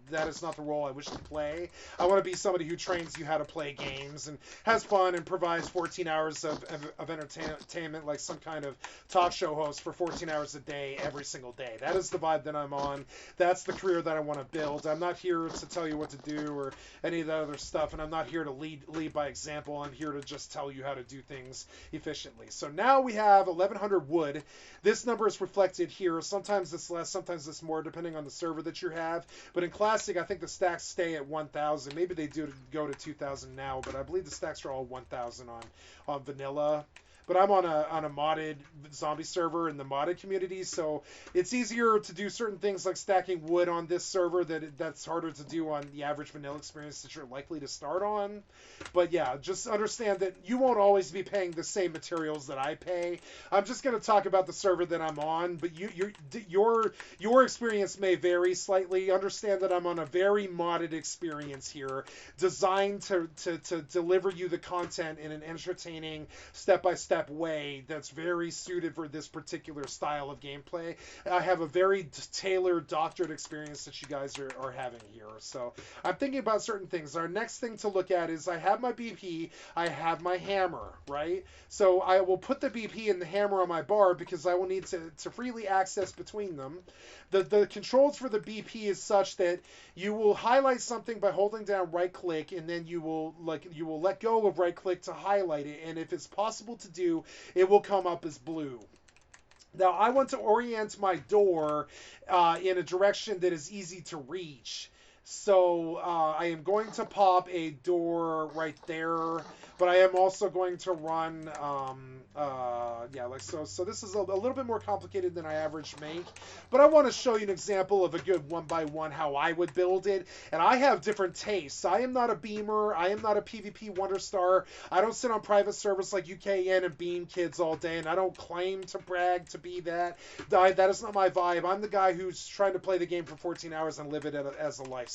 role I wish to play. I want to be somebody who trains you how to play games and has fun and provides 14 hours of entertainment like some kind of talk show host for 14 hours a day every single day. That is the vibe that I'm on. That's the career that I want to build. I'm not here to tell you what to do or any of that other stuff, and I'm not here to lead by example. I'm here to just tell you how to do things efficiently. So now we have 1100 wood. This number is reflected here. Sometimes it's less, sometimes it's more, depending on the server that you have. But in Classic, I think the stacks stay at 1,000. Maybe they do go to 2,000 now, but I believe the stacks are all 1,000 on vanilla. But I'm on a modded zombie server in the modded community, so it's easier to do certain things like stacking wood on this server that's harder to do on the average vanilla experience that you're likely to start on. But yeah, just understand that you won't always be paying the same materials that I pay. I'm just going to talk about the server that I'm on, but your experience may vary slightly. Understand that I'm on a very modded experience here, designed to deliver you the content in an entertaining, step-by-step way that's very suited for this particular style of gameplay. I have a very tailored, doctored experience that you guys are having here. So I'm thinking about certain things. Our next thing to look at is I have my BP, I have my hammer, right? So I will put the BP and the hammer on my bar because I will need to freely access between them. The controls for the BP is such that you will highlight something by holding down right click, and then you will let go of right click to highlight it, and if it's possible to do, it will come up as blue. Now I want to orient my door in a direction that is easy to reach. So I am going to pop a door right there, but I am also going to run, so this is a little bit more complicated than I average make, but I want to show you an example of a good one-by-one how I would build it, and I have different tastes. I am not a beamer, I am not a PvP wonder star, I don't sit on private servers like UKN and beam kids all day, and I don't claim to brag to be that. That is not my vibe. I'm the guy who's trying to play the game for 14 hours and live it as a lifestyle.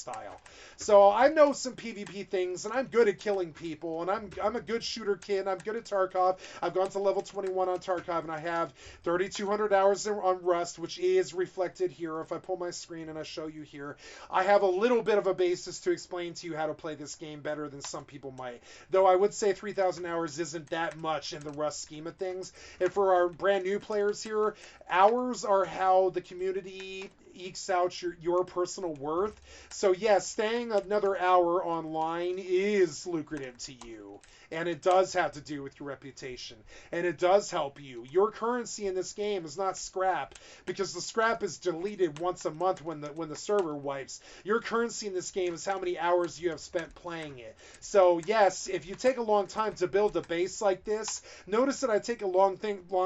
So I know some PvP things, and I'm good at killing people, and I'm a good shooter kid. I'm good at Tarkov. I've gone to level 21 on Tarkov, and I have 3,200 hours on Rust, which is reflected here. If I pull my screen and I show you here, I have a little bit of a basis to explain to you how to play this game better than some people might. Though I would say 3,000 hours isn't that much in the Rust scheme of things. And for our brand new players here, hours are how the community ekes out your personal worth. So yes, staying another hour online is lucrative to you, and it does have to do with your reputation, and it does help you. Your currency in this game is not scrap, because the scrap is deleted once a month when the server wipes. Your currency in this game is how many hours you have spent playing it. So yes, if you take a long time to build a base like this, notice that I take a long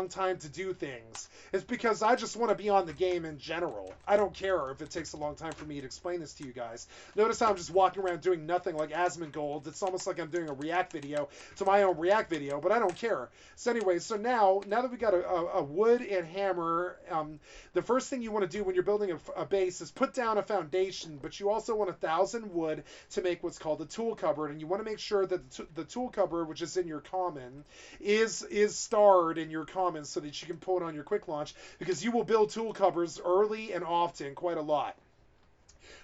time to do things. It's because I just want to be on the game in general. I don't care if it takes a long time for me to explain this to you guys. Notice how I'm just walking around doing nothing like Asmongold. It's almost like I'm doing a React video to my own React video, but I don't care. So anyway, so now that we got a wood and hammer, the first thing you want to do when you're building a base is put down a foundation, but you also want 1,000 wood to make what's called a tool cupboard, and you want to make sure that the tool cupboard, which is in your common, is starred in your common so that you can pull it on your quick launch, because you will build tool cupboards early and often, quite a lot.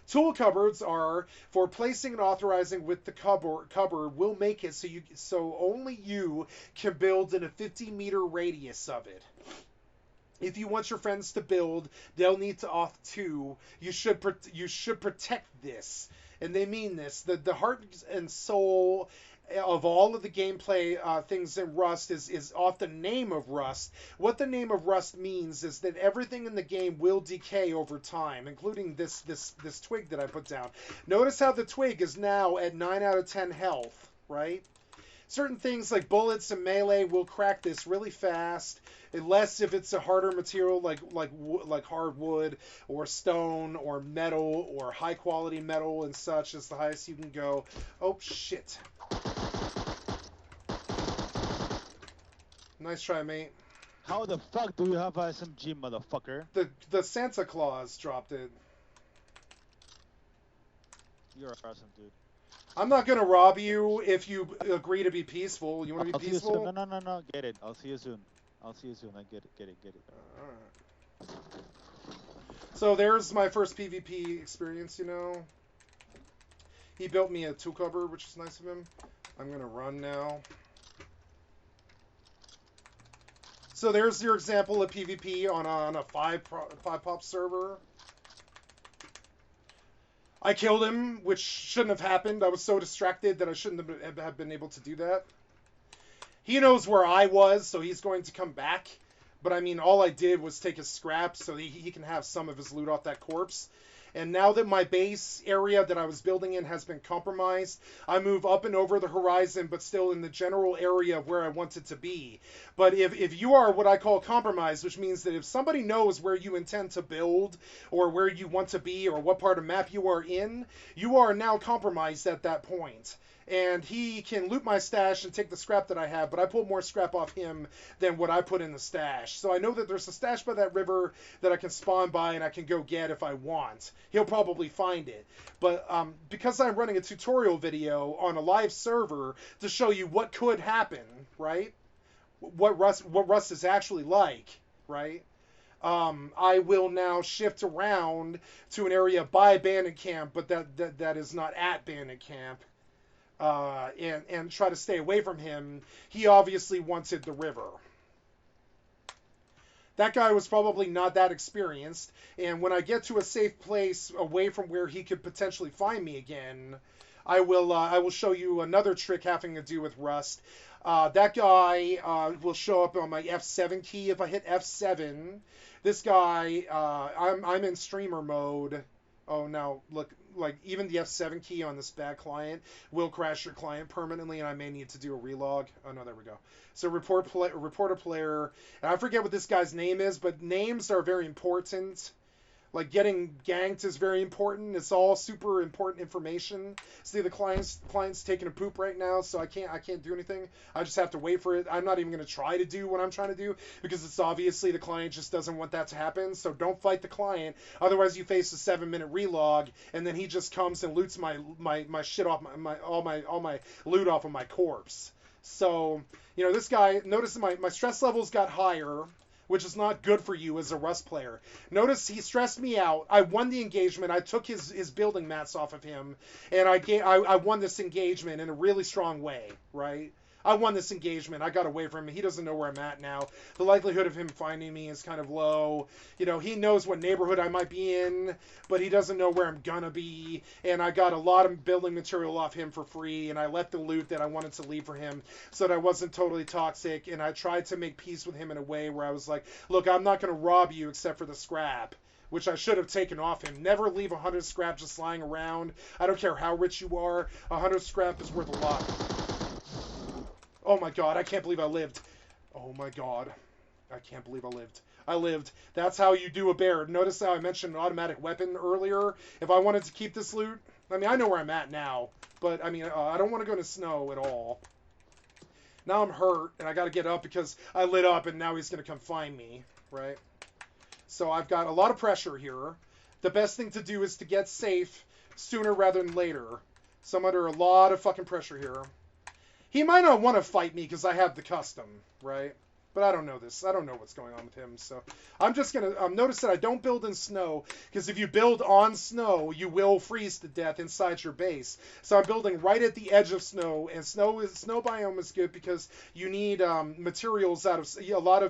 Tool cupboards are for placing and authorizing with the cupboard will make it so only you can build in a 50-meter radius of it. If you want your friends to build, they'll need to auth too. You should protect this, and they mean this. The heart and soul of all of the gameplay things in Rust is off the name of Rust. What the name of Rust means is that everything in the game will decay over time, including this twig that I put down. Notice how the twig is now at 9 out of 10 health, right? certain things like bullets and melee will crack this really fast, unless if it's a harder material like hardwood or stone or metal or high quality metal and such is the highest you can go. Oh shit. Nice try, mate. How the fuck do you have a SMG, motherfucker? The Santa Claus dropped it. You're awesome, dude. I'm not gonna rob you if you agree to be peaceful. You want to be I'll peaceful? See you soon. No. Get it. I'll see you soon. I'll see you soon. I get it. Alright. So there's my first PvP experience, you know. He built me a tool cover, which is nice of him. I'm gonna run now. So there's your example of PvP on a 5-pop server. I killed him, which shouldn't have happened. I was so distracted that I shouldn't have been able to do that. He knows where I was, so he's going to come back. But I mean, all I did was take his scraps so he can have some of his loot off that corpse. And now that my base area that I was building in has been compromised, I move up and over the horizon, but still in the general area of where I want it to be. But if you are what I call compromised, which means that if somebody knows where you intend to build or where you want to be or what part of map you are in, you are now compromised at that point. And he can loot my stash and take the scrap that I have, but I pulled more scrap off him than what I put in the stash. So I know that there's a stash by that river that I can spawn by and I can go get if I want. He'll probably find it. But because I'm running a tutorial video on a live server to show you what could happen, right? What Rust is actually like, right? I will now shift around to an area by Bandit Camp, but that is not at Bandit Camp. And try to stay away from him. He obviously wanted the river. That guy was probably not that experienced, and when I get to a safe place away from where he could potentially find me again, I will show you another trick having to do with Rust. That guy will show up on my F7 key. If I hit F7, this guy, I'm in streamer mode. Oh, now look, like even the F7 key on this bad client will crash your client permanently, and I may need to do a relog. Oh no, there we go. So report a player, and I forget what this guy's name is, but names are very important. Like getting ganked is very important. It's all super important information. See, the client's taking a poop right now, so I can't do anything. I just have to wait for it. I'm not even going to try to do what I'm trying to do because it's obviously the client just doesn't want that to happen. So don't fight the client. Otherwise, you face a 7-minute relog, and then he just comes and loots my shit off all my loot off of my corpse. So you know, this guy, notice my stress levels got higher, which is not good for you as a Rust player. Notice he stressed me out. I won the engagement. I took his building mats off of him, and I won this engagement in a really strong way, right? I won this engagement. I got away from him. He doesn't know where I'm at now. The likelihood of him finding me is kind of low. You know, he knows what neighborhood I might be in, but he doesn't know where I'm gonna be. And I got a lot of building material off him for free, and I left the loot that I wanted to leave for him so that I wasn't totally toxic. And I tried to make peace with him in a way where I was like, look, I'm not gonna rob you except for the scrap, which I should have taken off him. Never leave 100 scrap just lying around. I don't care how rich you are. 100 scrap is worth a lot. Oh my god, I can't believe I lived. Oh my god. I can't believe I lived. I lived. That's how you do a bear. Notice how I mentioned an automatic weapon earlier? If I wanted to keep this loot, I mean, I know where I'm at now, but I mean, I don't want to go to snow at all. Now I'm hurt, and I got to get up because I lit up, and now he's going to come find me, right? So I've got a lot of pressure here. The best thing to do is to get safe sooner rather than later. So I'm under a lot of fucking pressure here. He might not want to fight me because I have the custom, right? But I don't know this. I don't know what's going on with him. So I'm just going to notice that I don't build in snow, because if you build on snow, you will freeze to death inside your base. So I'm building right at the edge of snow, and snow biome is good because you need materials out of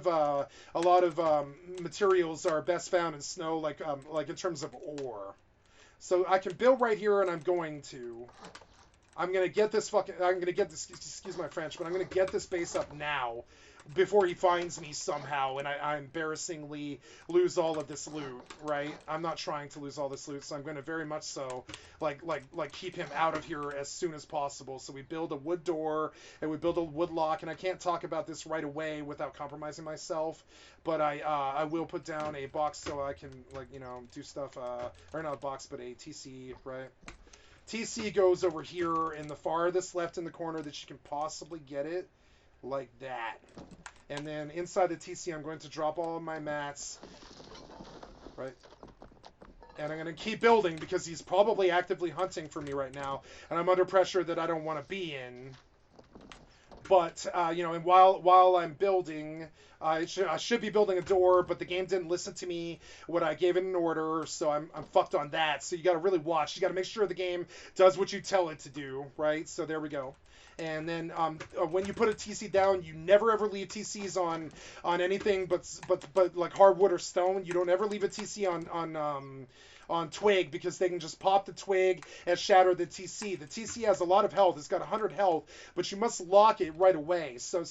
a lot of materials are best found in snow, like in terms of ore. So I can build right here, and I'm going to get this, excuse my French, but I'm going to get this base up now before he finds me somehow and I embarrassingly lose all of this loot, right? I'm not trying to lose all this loot, so I'm going to very much so like keep him out of here as soon as possible. So we build a wood door and we build a wood lock, and I can't talk about this right away without compromising myself, but I will put down a box so I can, like, you know, do stuff, or not a box, but a TC, right? TC goes over here in the farthest left in the corner that you can possibly get it, like that. And then inside the TC, I'm going to drop all of my mats, right? And I'm going to keep building because he's probably actively hunting for me right now, and I'm under pressure that I don't want to be in. But, you know, and while I'm building, I should be building a door, but the game didn't listen to me when I gave it an order, so I'm fucked on that. So you got to really watch. You got to make sure the game does what you tell it to do, right? So there we go. And then when you put a TC down, you never ever leave TCs on anything but like hardwood or stone. You don't ever leave a TC on twig, because they can just pop the twig and shatter the TC. The TC has a lot of health. It's got 100 health, but you must lock it right away. So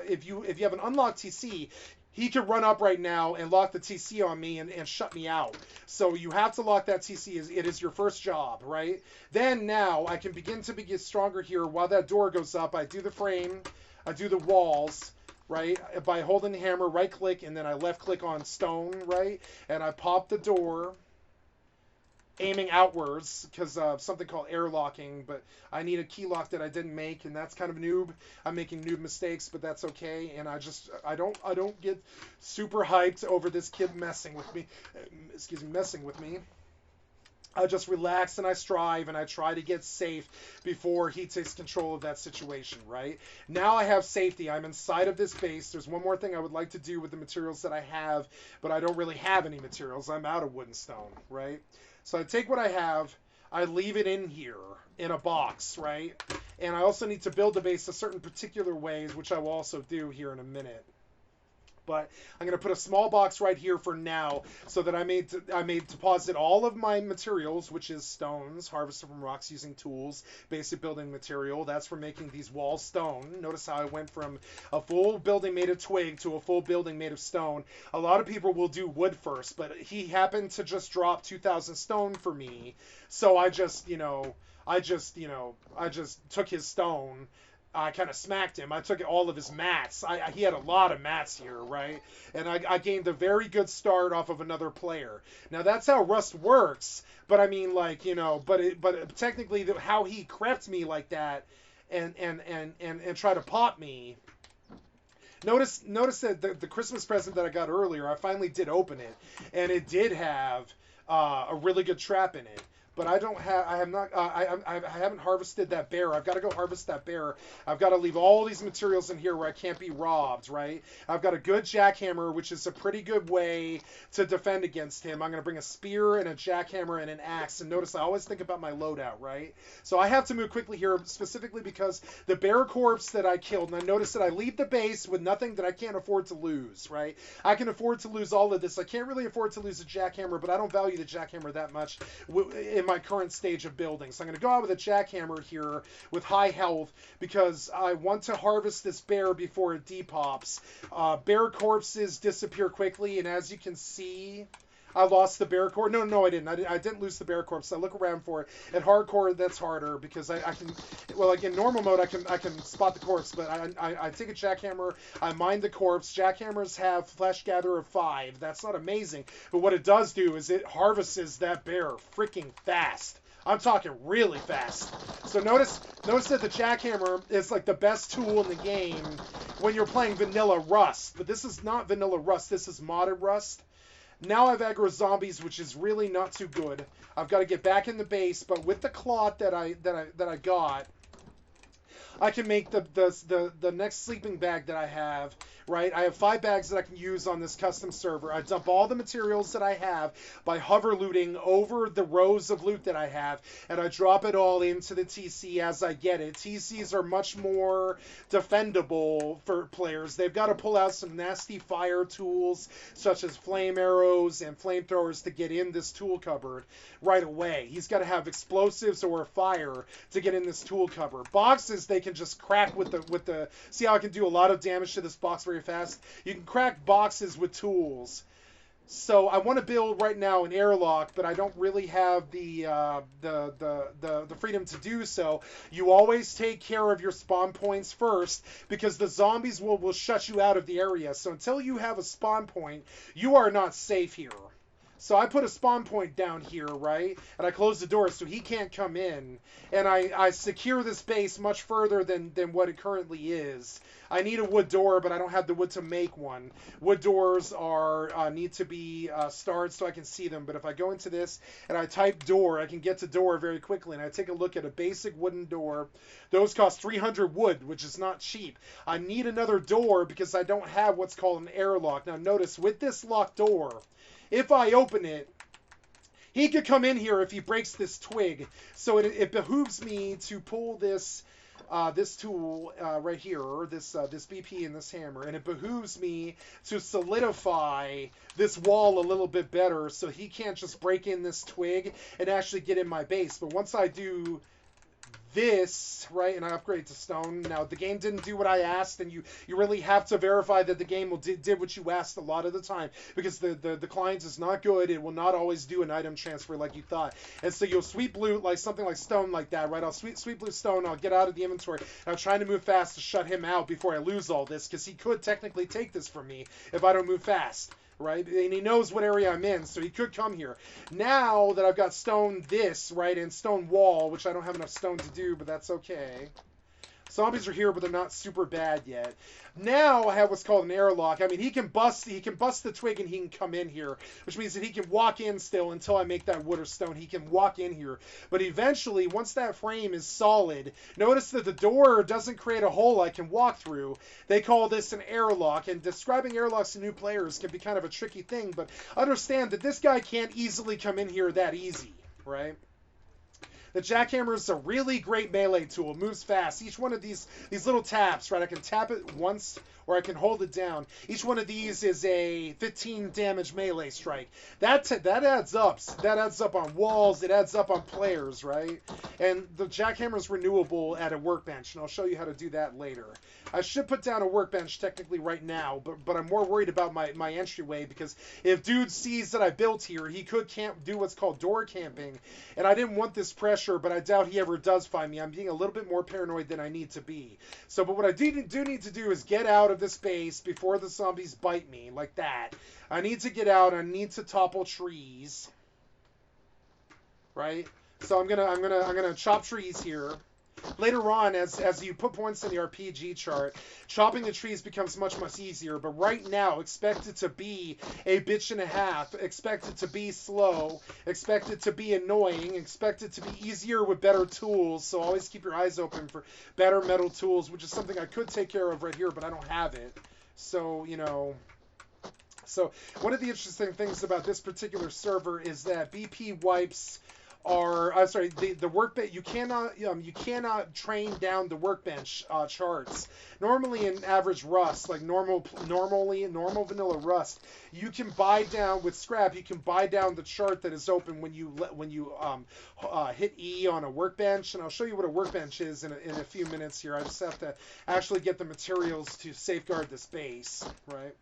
if you have an unlocked TC, he could run up right now and lock the TC on me and shut me out. So you have to lock that TC. It is your first job, right? Then now I can begin to get stronger here. While that door goes up, I do the frame, I do the walls, right? By holding the hammer, right click, and then I left click on stone, right? And I pop the door, aiming outwards, because of something called air locking, but I need a key lock that I didn't make, and that's kind of noob. I'm making noob mistakes, but that's okay. And I don't get super hyped over this kid messing with me. I just relax and I strive and I try to get safe before he takes control of that situation, right? Now I have safety. I'm inside of this base. There's one more thing I would like to do with the materials that I have, but I don't really have any materials. I'm out of wood and stone, right? So I take what I have, I leave it in here in a box, right? And I also need to build the base a certain particular ways, which I will also do here in a minute. But I'm going to put a small box right here for now, so that I may deposit all of my materials, which is stones, harvested from rocks using tools, basic building material. That's for making these walls stone. Notice how I went from a full building made of twig to a full building made of stone. A lot of people will do wood first, but he happened to just drop 2,000 stone for me, so I just took his stone. I kind of smacked him. I took all of his mats. He had a lot of mats here, right? And I gained a very good start off of another player. Now that's how Rust works. But I mean, like, you know, but technically how he crept me like that and try to pop me. Notice that the Christmas present that I got earlier, I finally did open it, and it did have a really good trap in it. But I haven't harvested that bear. I've got to go harvest that bear. I've got to leave all these materials in here where I can't be robbed, right? I've got a good jackhammer, which is a pretty good way to defend against him. I'm going to bring a spear and a jackhammer and an axe. And notice I always think about my loadout, right? So I have to move quickly here, specifically because the bear corpse that I killed, and I noticed that I leave the base with nothing that I can't afford to lose, right? I can afford to lose all of this. I can't really afford to lose a jackhammer, but I don't value the jackhammer that much in my current stage of building. So I'm going to go out with a jackhammer here with high health because I want to harvest this bear before it depops. Bear corpses disappear quickly, and as you can see, I lost the bear corpse. No, I didn't. I didn't lose the bear corpse. I look around for it. At hardcore, that's harder because I can, well, like in normal mode, I can spot the corpse, but I take a jackhammer, I mine the corpse. Jackhammers have flesh gather of 5. That's not amazing, but what it does do is it harvests that bear freaking fast. I'm talking really fast. So notice that the jackhammer is like the best tool in the game when you're playing vanilla Rust, but this is not vanilla Rust. This is modded Rust. Now I've aggro zombies, which is really not too good. I've got to get back in the base, but with the cloth that I got, I can make the next sleeping bag that I have, right? I have 5 bags that I can use on this custom server. I dump all the materials that I have by hover looting over the rows of loot that I have, and I drop it all into the TC as I get it. TCs are much more defendable for players. They've got to pull out some nasty fire tools, such as flame arrows and flamethrowers, to get in this tool cupboard right away. He's got to have explosives or fire to get in this tool cupboard. Boxes, they can can just crack with the. See how I can do a lot of damage to this box very fast? You can crack boxes with tools. So I want to build right now an airlock, but I don't really have the freedom to do so. You always take care of your spawn points first, because the zombies will shut you out of the area. So until you have a spawn point, you are not safe here. So I put a spawn point down here, right? And I close the door so he can't come in. And I secure this base much further than what it currently is. I need a wood door, but I don't have the wood to make one. Wood doors need to be starred so I can see them. But if I go into this and I type door, I can get to door very quickly. And I take a look at a basic wooden door. Those cost 300 wood, which is not cheap. I need another door because I don't have what's called an airlock. Now notice, with this locked door, if I open it, he could come in here if he breaks this twig. So it behooves me to pull this this tool right here, this BP and this hammer, and it behooves me to solidify this wall a little bit better so he can't just break in this twig and actually get in my base. But once I do this, right, and I upgrade to stone. Now, the game didn't do what I asked, and you really have to verify that the game did what you asked a lot of the time, because the client is not good. It will not always do an item transfer like you thought. And so you'll sweep loot, like something like stone like that, right? I'll sweep loot stone, I'll get out of the inventory, and I'm trying to move fast to shut him out before I lose all this, because he could technically take this from me if I don't move fast. Right, and he knows what area I'm in, so he could come here. Now that I've got stone this, right, and stone wall, which I don't have enough stone to do, but that's okay. Zombies are here, but they're not super bad yet. Now I have what's called an airlock. I mean, he can bust the twig and he can come in here, which means that he can walk in still until I make that wood or stone. He can walk in here. But eventually, once that frame is solid, notice that the door doesn't create a hole I can walk through. They call this an airlock, and describing airlocks to new players can be kind of a tricky thing, but understand that this guy can't easily come in here that easy, right? The jackhammer is a really great melee tool. It moves fast. Each one of these little taps, right? I can tap it once or I can hold it down. Each one of these is a 15 damage melee strike. That adds up. That adds up on walls. It adds up on players, right? And the jackhammer is renewable at a workbench, and I'll show you how to do that later. I should put down a workbench technically right now, but I'm more worried about my entryway, because if dude sees that I built here, he could do what's called door camping, and I didn't want this pressure, but I doubt he ever does find me. I'm being a little bit more paranoid than I need to be. So, but what I do need to do is get out of this base before the zombies bite me, like that. I need to get out. I need to topple trees, right? So I'm gonna chop trees here. Later on, as you put points in the RPG chart, chopping the trees becomes much easier. But right now, expect it to be a bitch and a half. Expect it to be slow. Expect it to be annoying. Expect it to be easier with better tools. So always keep your eyes open for better metal tools, which is something I could take care of right here, but I don't have it. So, you know... So one of the interesting things about this particular server is that BP wipes are, I'm sorry, the workbench, you cannot train down the workbench charts. Normally in average Rust, like normal vanilla Rust, you can buy down with scrap. You can buy down the chart that is open when you hit E on a workbench, and I'll show you what a workbench is in a few minutes here. I just have to actually get the materials to safeguard this base, right?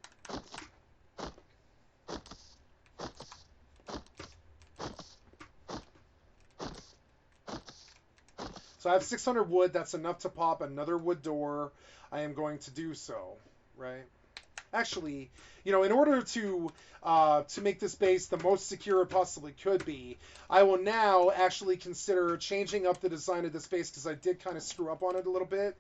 So I have 600 wood. That's enough to pop another wood door. I am going to do so, right? Actually, you know, in order to make this base the most secure it possibly could be, I will now actually consider changing up the design of this base, because I did kind of screw up on it a little bit,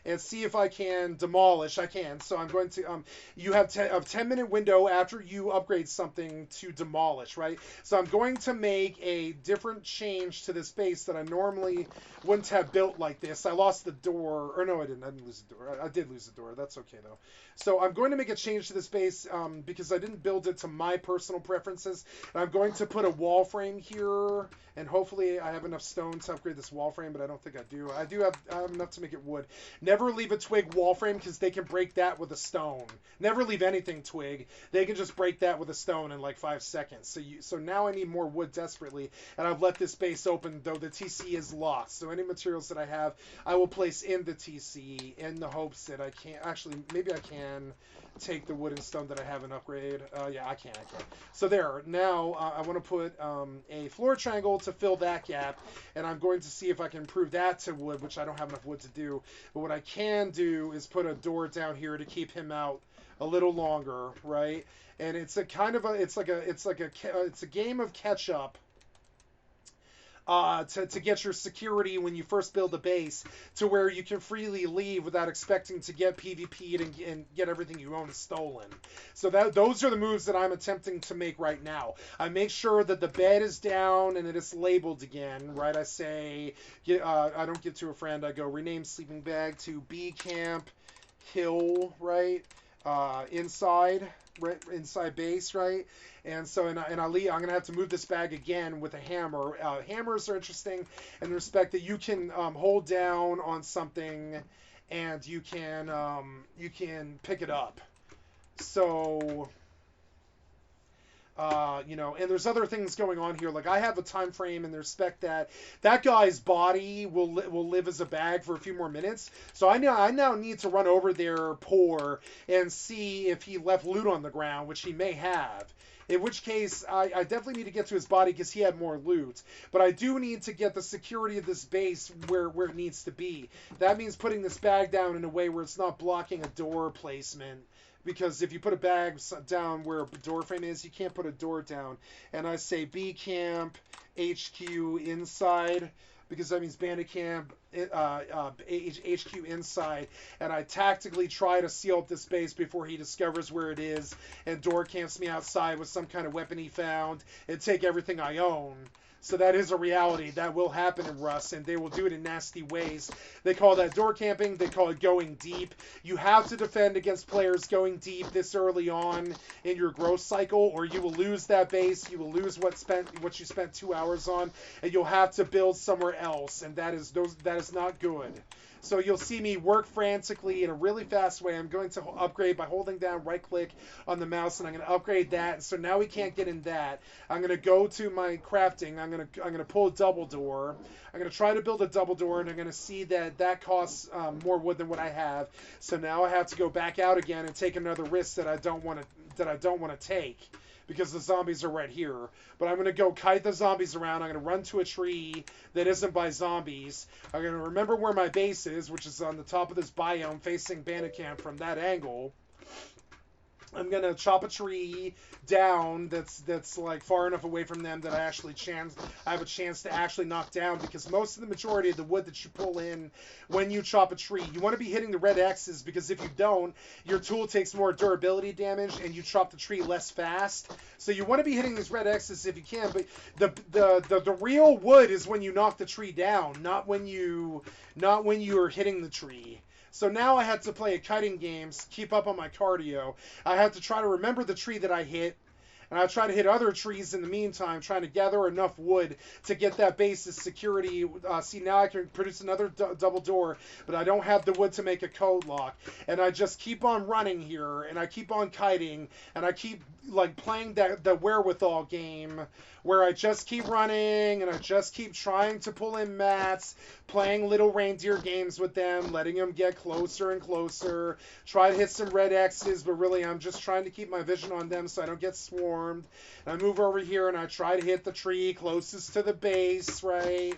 and see if I can demolish. I can. So I'm going to, you have a 10-minute window after you upgrade something to demolish, right? So I'm going to make a different change to this base that I normally wouldn't have built like this. I lost the door, or no, I didn't lose the door. I did lose the door. That's okay, though. So I'm going to make a change to this base because I didn't build it to my personal preferences. And I'm going to put a wall frame here, and hopefully I have enough stone to upgrade this wall frame, but I don't think I do. I have enough to make it wood. Never Never leave a twig wall frame because they can break that with a stone. Never leave anything twig. They can just break that with a stone in like 5 seconds. So now I need more wood desperately, and I've let this base open, though the TC is locked. So any materials that I have, I will place in the TC in the hopes that I can't. Actually, maybe I can take the wood and stone that I have and upgrade. Yeah, I can. So there. Now I want to put a floor triangle to fill that gap, and I'm going to see if I can improve that to wood, which I don't have enough wood to do. But what I can do is put a door down here to keep him out a little longer, right? And it's a kind of a it's a game of catch up. To get your security when you first build a base to where you can freely leave without expecting to get PvP'd and get everything you own stolen. So those are the moves that I'm attempting to make right now. I make sure that the bed is down and that it's labeled again, right? I say, I don't give to a friend. I go rename sleeping bag to B camp hill, right? Inside base, right? And so, I'm going to have to move this bag again with a hammer. Hammers are interesting in the respect that you can hold down on something and you can pick it up. So, and there's other things going on here. Like I have a time frame in the respect that that guy's body will live as a bag for a few more minutes. So I now need to run over there, pour, and see if he left loot on the ground, which he may have. In which case, I definitely need to get to his body because he had more loot. But I do need to get the security of this base where it needs to be. That means putting this bag down in a way where it's not blocking a door placement. Because if you put a bag down where a door frame is, you can't put a door down. And I say B camp HQ inside, because that means bandit camp HQ inside, and I tactically try to seal up this space before he discovers where it is, and door camps me outside with some kind of weapon he found, and take everything I own. So that is a reality. That will happen in Rust, and they will do it in nasty ways. They call that door camping. They call it going deep. You have to defend against players going deep this early on in your growth cycle, or you will lose that base. You will lose what you spent 2 hours on, and you'll have to build somewhere else, and that is not good. So you'll see me work frantically in a really fast way. I'm going to upgrade by holding down right click on the mouse, and I'm going to upgrade that. So now we can't get in that. I'm going to go to my crafting. I'm going to pull a double door. I'm going to try to build a double door, and I'm going to see that costs more wood than what I have. So now I have to go back out again and take another risk that I don't want to take, because the zombies are right here. But I'm going to go kite the zombies around. I'm going to run to a tree that isn't by zombies. I'm going to remember where my base is, which is on the top of this biome facing bandit camp from that angle. I'm going to chop a tree down that's like far enough away from them that I have a chance to actually knock down, because most of the majority of the wood that you pull in when you chop a tree, you want to be hitting the red X's, because if you don't, your tool takes more durability damage and you chop the tree less fast. So you want to be hitting these red X's if you can, but the real wood is when you knock the tree down, not when you're hitting the tree. So now I had to play a kiting game, keep up on my cardio. I had to try to remember the tree that I hit, and I try to hit other trees in the meantime, trying to gather enough wood to get that base's security. See, now I can produce another double door, but I don't have the wood to make a code lock. And I just keep on running here, and I keep on kiting, and I keep like playing the wherewithal game, where I just keep running, and I just keep trying to pull in mats, playing little reindeer games with them, letting them get closer and closer, try to hit some red X's, but really I'm just trying to keep my vision on them so I don't get swarmed. And I move over here and I try to hit the tree closest to the base, right?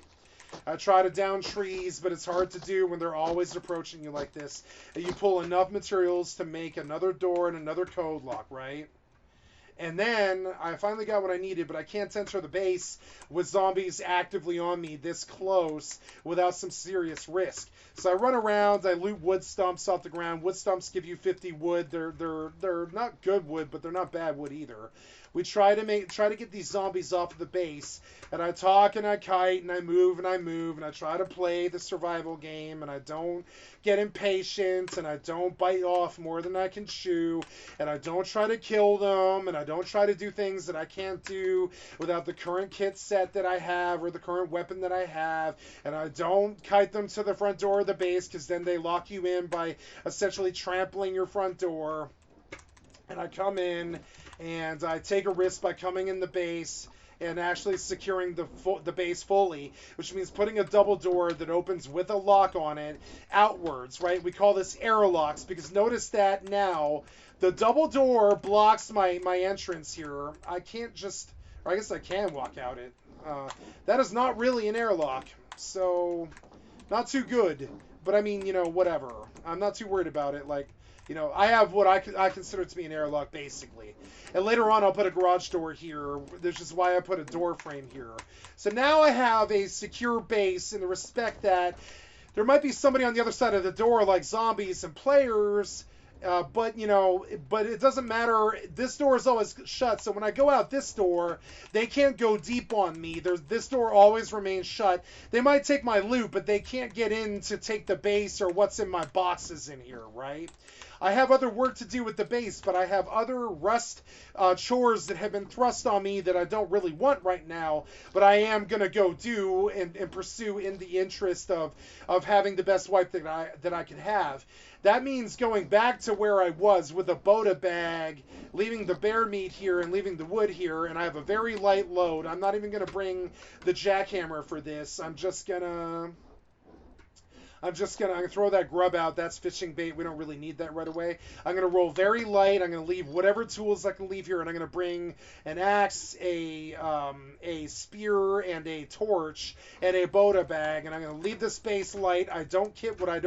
I try to down trees, but it's hard to do when they're always approaching you like this. And you pull enough materials to make another door and another code lock, right? And then I finally got what I needed, but I can't enter the base with zombies actively on me this close without some serious risk. So I run around, I loot wood stumps off the ground. Wood stumps give you 50 wood. They're not good wood, but they're not bad wood either. We try to get these zombies off of the base, and I talk and I kite and I move and I move and I try to play the survival game, and I don't get impatient, and I don't bite off more than I can chew, and I don't try to kill them, and I don't try to do things that I can't do without the current kit set that I have or the current weapon that I have, and I don't kite them to the front door of the base, because then they lock you in by essentially trampling your front door. And I come in and I take a risk by coming in the base and actually securing the base fully, which means putting a double door that opens with a lock on it outwards, right? We call this airlocks, because notice that now the double door blocks my entrance here. I can't just, or I guess I can walk out it. That is not really an airlock, so not too good. But I mean, whatever. I'm not too worried about it. Like, I have what I consider to be an airlock, basically. And later on, I'll put a garage door here, which is why I put a door frame here. So now I have a secure base in the respect that there might be somebody on the other side of the door, like zombies and players, but it doesn't matter. This door is always shut, so when I go out this door, they can't go deep on me. This door always remains shut. They might take my loot, but they can't get in to take the base or what's in my boxes in here, right? I have other work to do with the base, but I have other rust chores that have been thrust on me that I don't really want right now, but I am going to go do and pursue in the interest of having the best wipe that I can have. That means going back to where I was with a Boda bag, leaving the bear meat here and leaving the wood here, and I have a very light load. I'm not even going to bring the jackhammer for this. I'm gonna throw that grub out. That's fishing bait. We don't really need that right away. I'm gonna roll very light. I'm gonna leave whatever tools I can leave here, and I'm gonna bring an axe, a spear, and a torch, and a Boda bag. And I'm gonna leave the space light. I don't kit what I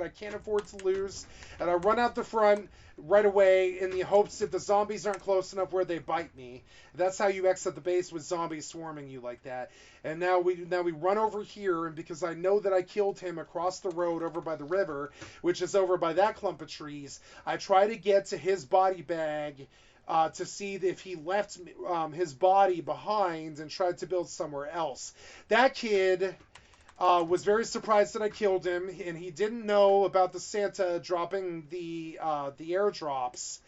can't afford to lose, and I run out the front right away in the hopes that the zombies aren't close enough where they bite me. That's how you exit the base, with zombies swarming you like that. And now we run over here, and because I know that I killed him across the road over by the river, which is over by that clump of trees, I try to get to his body bag to see if he left his body behind and tried to build somewhere else. That kid was very surprised that I killed him, and he didn't know about the Santa dropping the airdrops,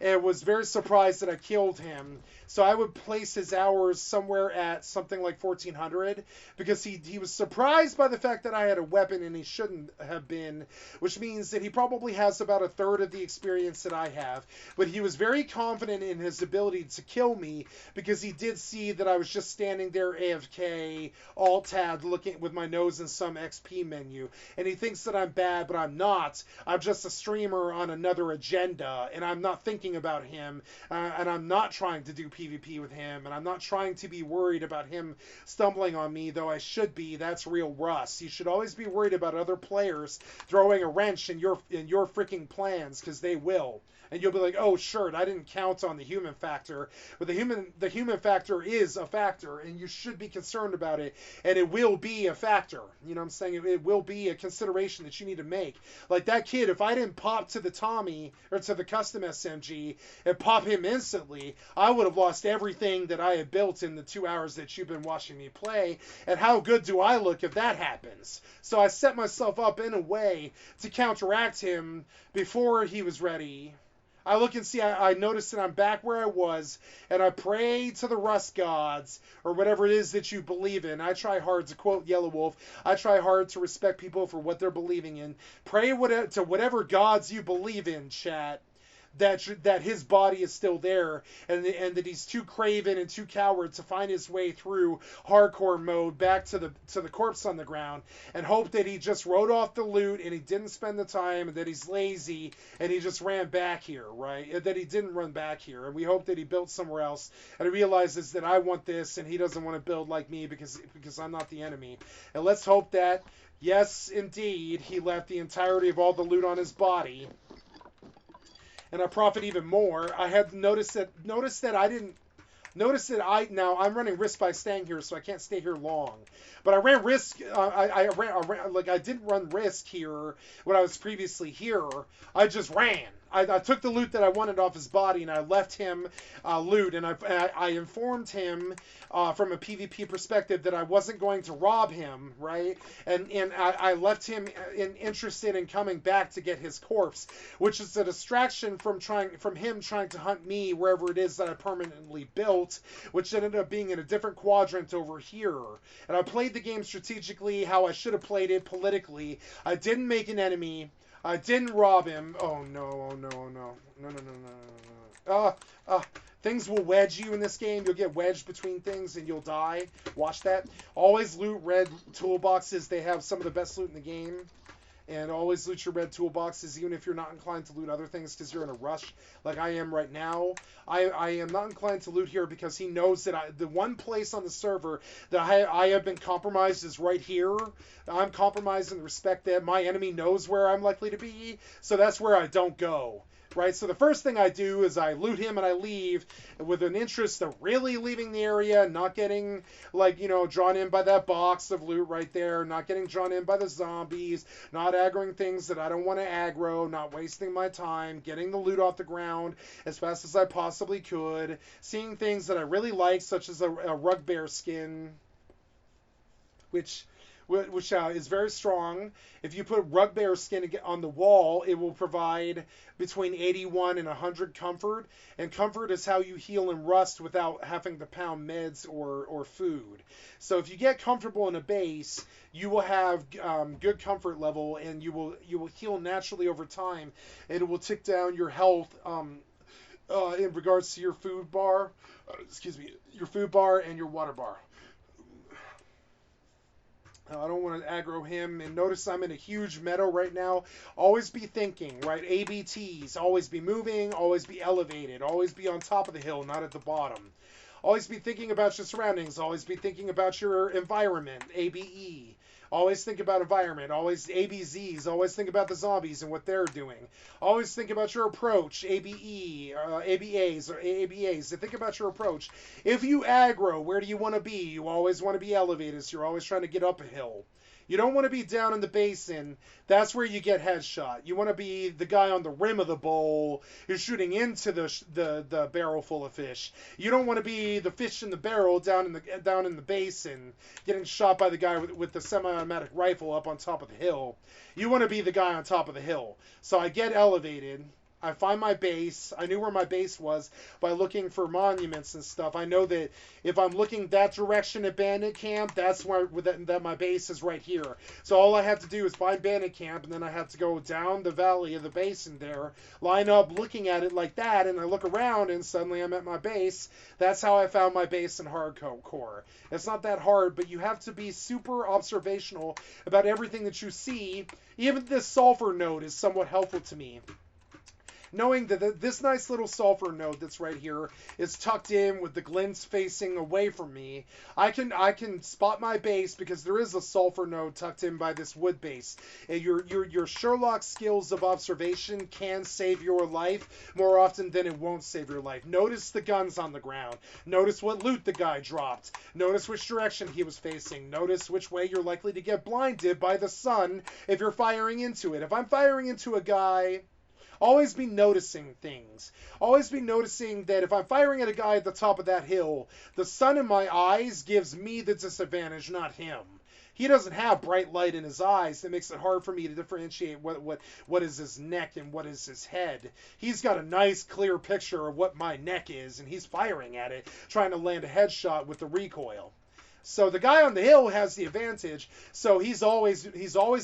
and was very surprised that I killed him. So I would place his hours somewhere at something like 1400, because he was surprised by the fact that I had a weapon and he shouldn't have been, which means that he probably has about a third of the experience that I have. But he was very confident in his ability to kill me, because he did see that I was just standing there AFK, alt-tab, looking with my nose in some XP menu. And he thinks that I'm bad, but I'm not. I'm just a streamer on another agenda, and I'm not thinking about him, and I'm not trying to do PvP with him, and I'm not trying to be worried about him stumbling on me, though I should be. That's real Russ. You should always be worried about other players throwing a wrench in your freaking plans, because they will. And you'll be like, oh, sure, I didn't count on the human factor. But the human factor is a factor, and you should be concerned about it, and it will be a factor. You know what I'm saying? It will be a consideration that you need to make. Like that kid, if I didn't pop to the Tommy, or to the custom SMG, and pop him instantly, I would have lost everything that I had built in the 2 hours that you've been watching me play. And how good do I look if that happens? So I set myself up in a way to counteract him before he was ready. I look and see, I notice that I'm back where I was, and I pray to the Rust gods, or whatever it is that you believe in. I try hard, to quote Yellow Wolf, I try hard to respect people for what they're believing in. Pray to whatever gods you believe in, chat, that his body is still there, and that he's too craven and too coward to find his way through hardcore mode back to the corpse on the ground, and hope that he just wrote off the loot and he didn't spend the time, and that he's lazy and he just ran back here, right? That he didn't run back here, and we hope that he built somewhere else, and he realizes that I want this and he doesn't want to build like me because I'm not the enemy. And let's hope that, yes, indeed, he left the entirety of all the loot on his body. And I profit even more. I had noticed that I Notice that I'm running risk by staying here, so I can't stay here long. But I ran risk. I ran like I didn't run risk here when I was previously here. I just ran. I took the loot that I wanted off his body, and I left him loot. And I informed him from a PvP perspective that I wasn't going to rob him, right? And I left him interested in coming back to get his corpse, which is a distraction from him trying to hunt me wherever it is that I permanently built, which ended up being in a different quadrant over here. And I played the game strategically how I should have played it politically. I didn't make an enemy. I didn't rob him. Oh no, oh no, oh no. No, no, no, no, no. Things will wedge you in this game. You'll get wedged between things and you'll die. Watch that. Always loot red toolboxes. They have some of the best loot in the game. And always loot your red toolboxes, even if you're not inclined to loot other things because you're in a rush like I am right now. I am not inclined to loot here because he knows that the one place on the server that I have been compromised is right here. I'm compromised in the respect that my enemy knows where I'm likely to be, so that's where I don't go. Right, so the first thing I do is I loot him and I leave with an interest of really leaving the area, not getting, like, drawn in by that box of loot right there, not getting drawn in by the zombies, not aggroing things that I don't want to aggro, not wasting my time, getting the loot off the ground as fast as I possibly could, seeing things that I really like, such as a rug bear skin, which is very strong. If you put rug bear skin on the wall, it will provide between 81 and 100 comfort. And comfort is how you heal and rust without having to pound meds or food. So if you get comfortable in a base, you will have good comfort level, and you will heal naturally over time, and it will tick down your health in regards to your food bar. Your food bar and your water bar. I don't want to aggro him. And notice I'm in a huge meadow right now. Always be thinking, right? ABTs. Always be moving. Always be elevated. Always be on top of the hill, not at the bottom. Always be thinking about your surroundings. Always be thinking about your environment. ABE. Always think about environment. Always ABZs. Always think about the zombies and what they're doing. Always think about your approach. ABE, ABAs, or ABAs. So think about your approach. If you aggro, where do you want to be? You always want to be elevated, so you're always trying to get up a hill. You don't want to be down in the basin. That's where you get headshot. You want to be the guy on the rim of the bowl who's shooting into the barrel full of fish. You don't want to be the fish in the barrel down in the basin getting shot by the guy with the semi-automatic rifle up on top of the hill. You want to be the guy on top of the hill. So I get elevated. I find my base. I knew where my base was by looking for monuments and stuff. I know that if I'm looking that direction at Bandit Camp, that's where that my base is right here. So all I have to do is find Bandit Camp, and then I have to go down the valley of the basin there, line up looking at it like that, and I look around, and suddenly I'm at my base. That's how I found my base in hardcore. It's not that hard, but you have to be super observational about everything that you see. Even this sulfur node is somewhat helpful to me. Knowing that this nice little sulfur node that's right here is tucked in with the glints facing away from me, I can spot my base because there is a sulfur node tucked in by this wood base. And your Sherlock skills of observation can save your life more often than it won't save your life. Notice the guns on the ground. Notice what loot the guy dropped. Notice which direction he was facing. Notice which way you're likely to get blinded by the sun if you're firing into it. If I'm firing into a guy, always be noticing things. Always be noticing that if I'm firing at a guy at the top of that hill, the sun in my eyes gives me the disadvantage, not him. He doesn't have bright light in his eyes that makes it hard for me to differentiate what is his neck and what is his head. He's got a nice clear picture of what my neck is, and he's firing at it, trying to land a headshot with the recoil. So the guy on the hill has the advantage. So he's always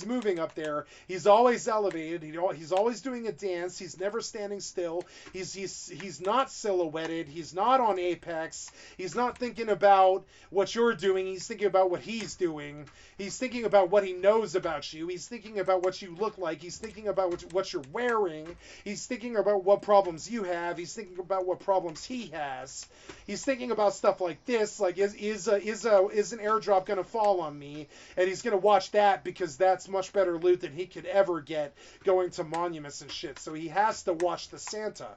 moving up there. He's always elevated. He's always doing a dance. He's never standing still. He's not silhouetted. He's not on apex. He's not thinking about what you're doing. He's thinking about what he's doing. He's thinking about what he knows about you. He's thinking about what you look like. He's thinking about what you're wearing. He's thinking about what problems you have. He's thinking about what problems he has. He's thinking about stuff like this, like is an airdrop going to fall on me? And he's going to watch that because that's much better loot than he could ever get going to monuments and shit. So he has to watch the Santa.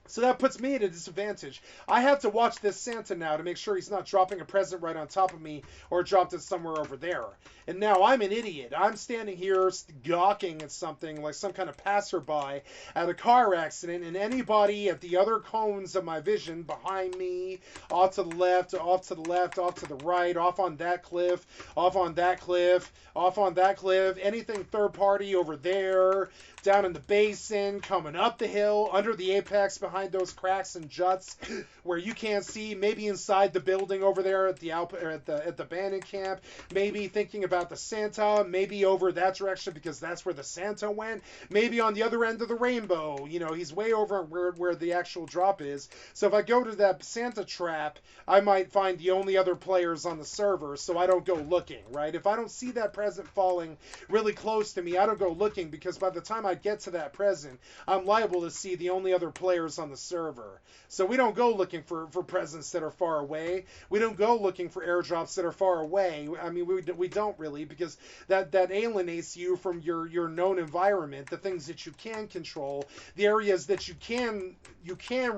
So that puts me at a disadvantage. I have to watch this Santa now to make sure he's not dropping a present right on top of me or dropped it somewhere over there. And now I'm an idiot. I'm standing here gawking at something like some kind of passerby at a car accident, and anybody at the other cones of my vision, behind me, off to the left, off to the left, off to the right, off on that cliff, off on that cliff, off on that cliff, anything third party over there, down in the basin, coming up the hill, under the apex, behind those cracks and juts where you can't see, maybe inside the building over there at the bandit camp, maybe thinking about the Santa, maybe over that direction because that's where the Santa went, maybe on the other end of the rainbow, you know, he's way over where the actual drop is. So if I go to that Santa trap, I might find the only other players on the server, so I don't go looking, right? If I don't see that present falling really close to me, I don't go looking, because by the time I get to that present, I'm liable to see the only other players on the server. So we don't go looking for presents that are far away. We don't go looking for airdrops that are far away. I mean, we don't really, because that alienates you from your known environment, the things that you can control, the areas that you can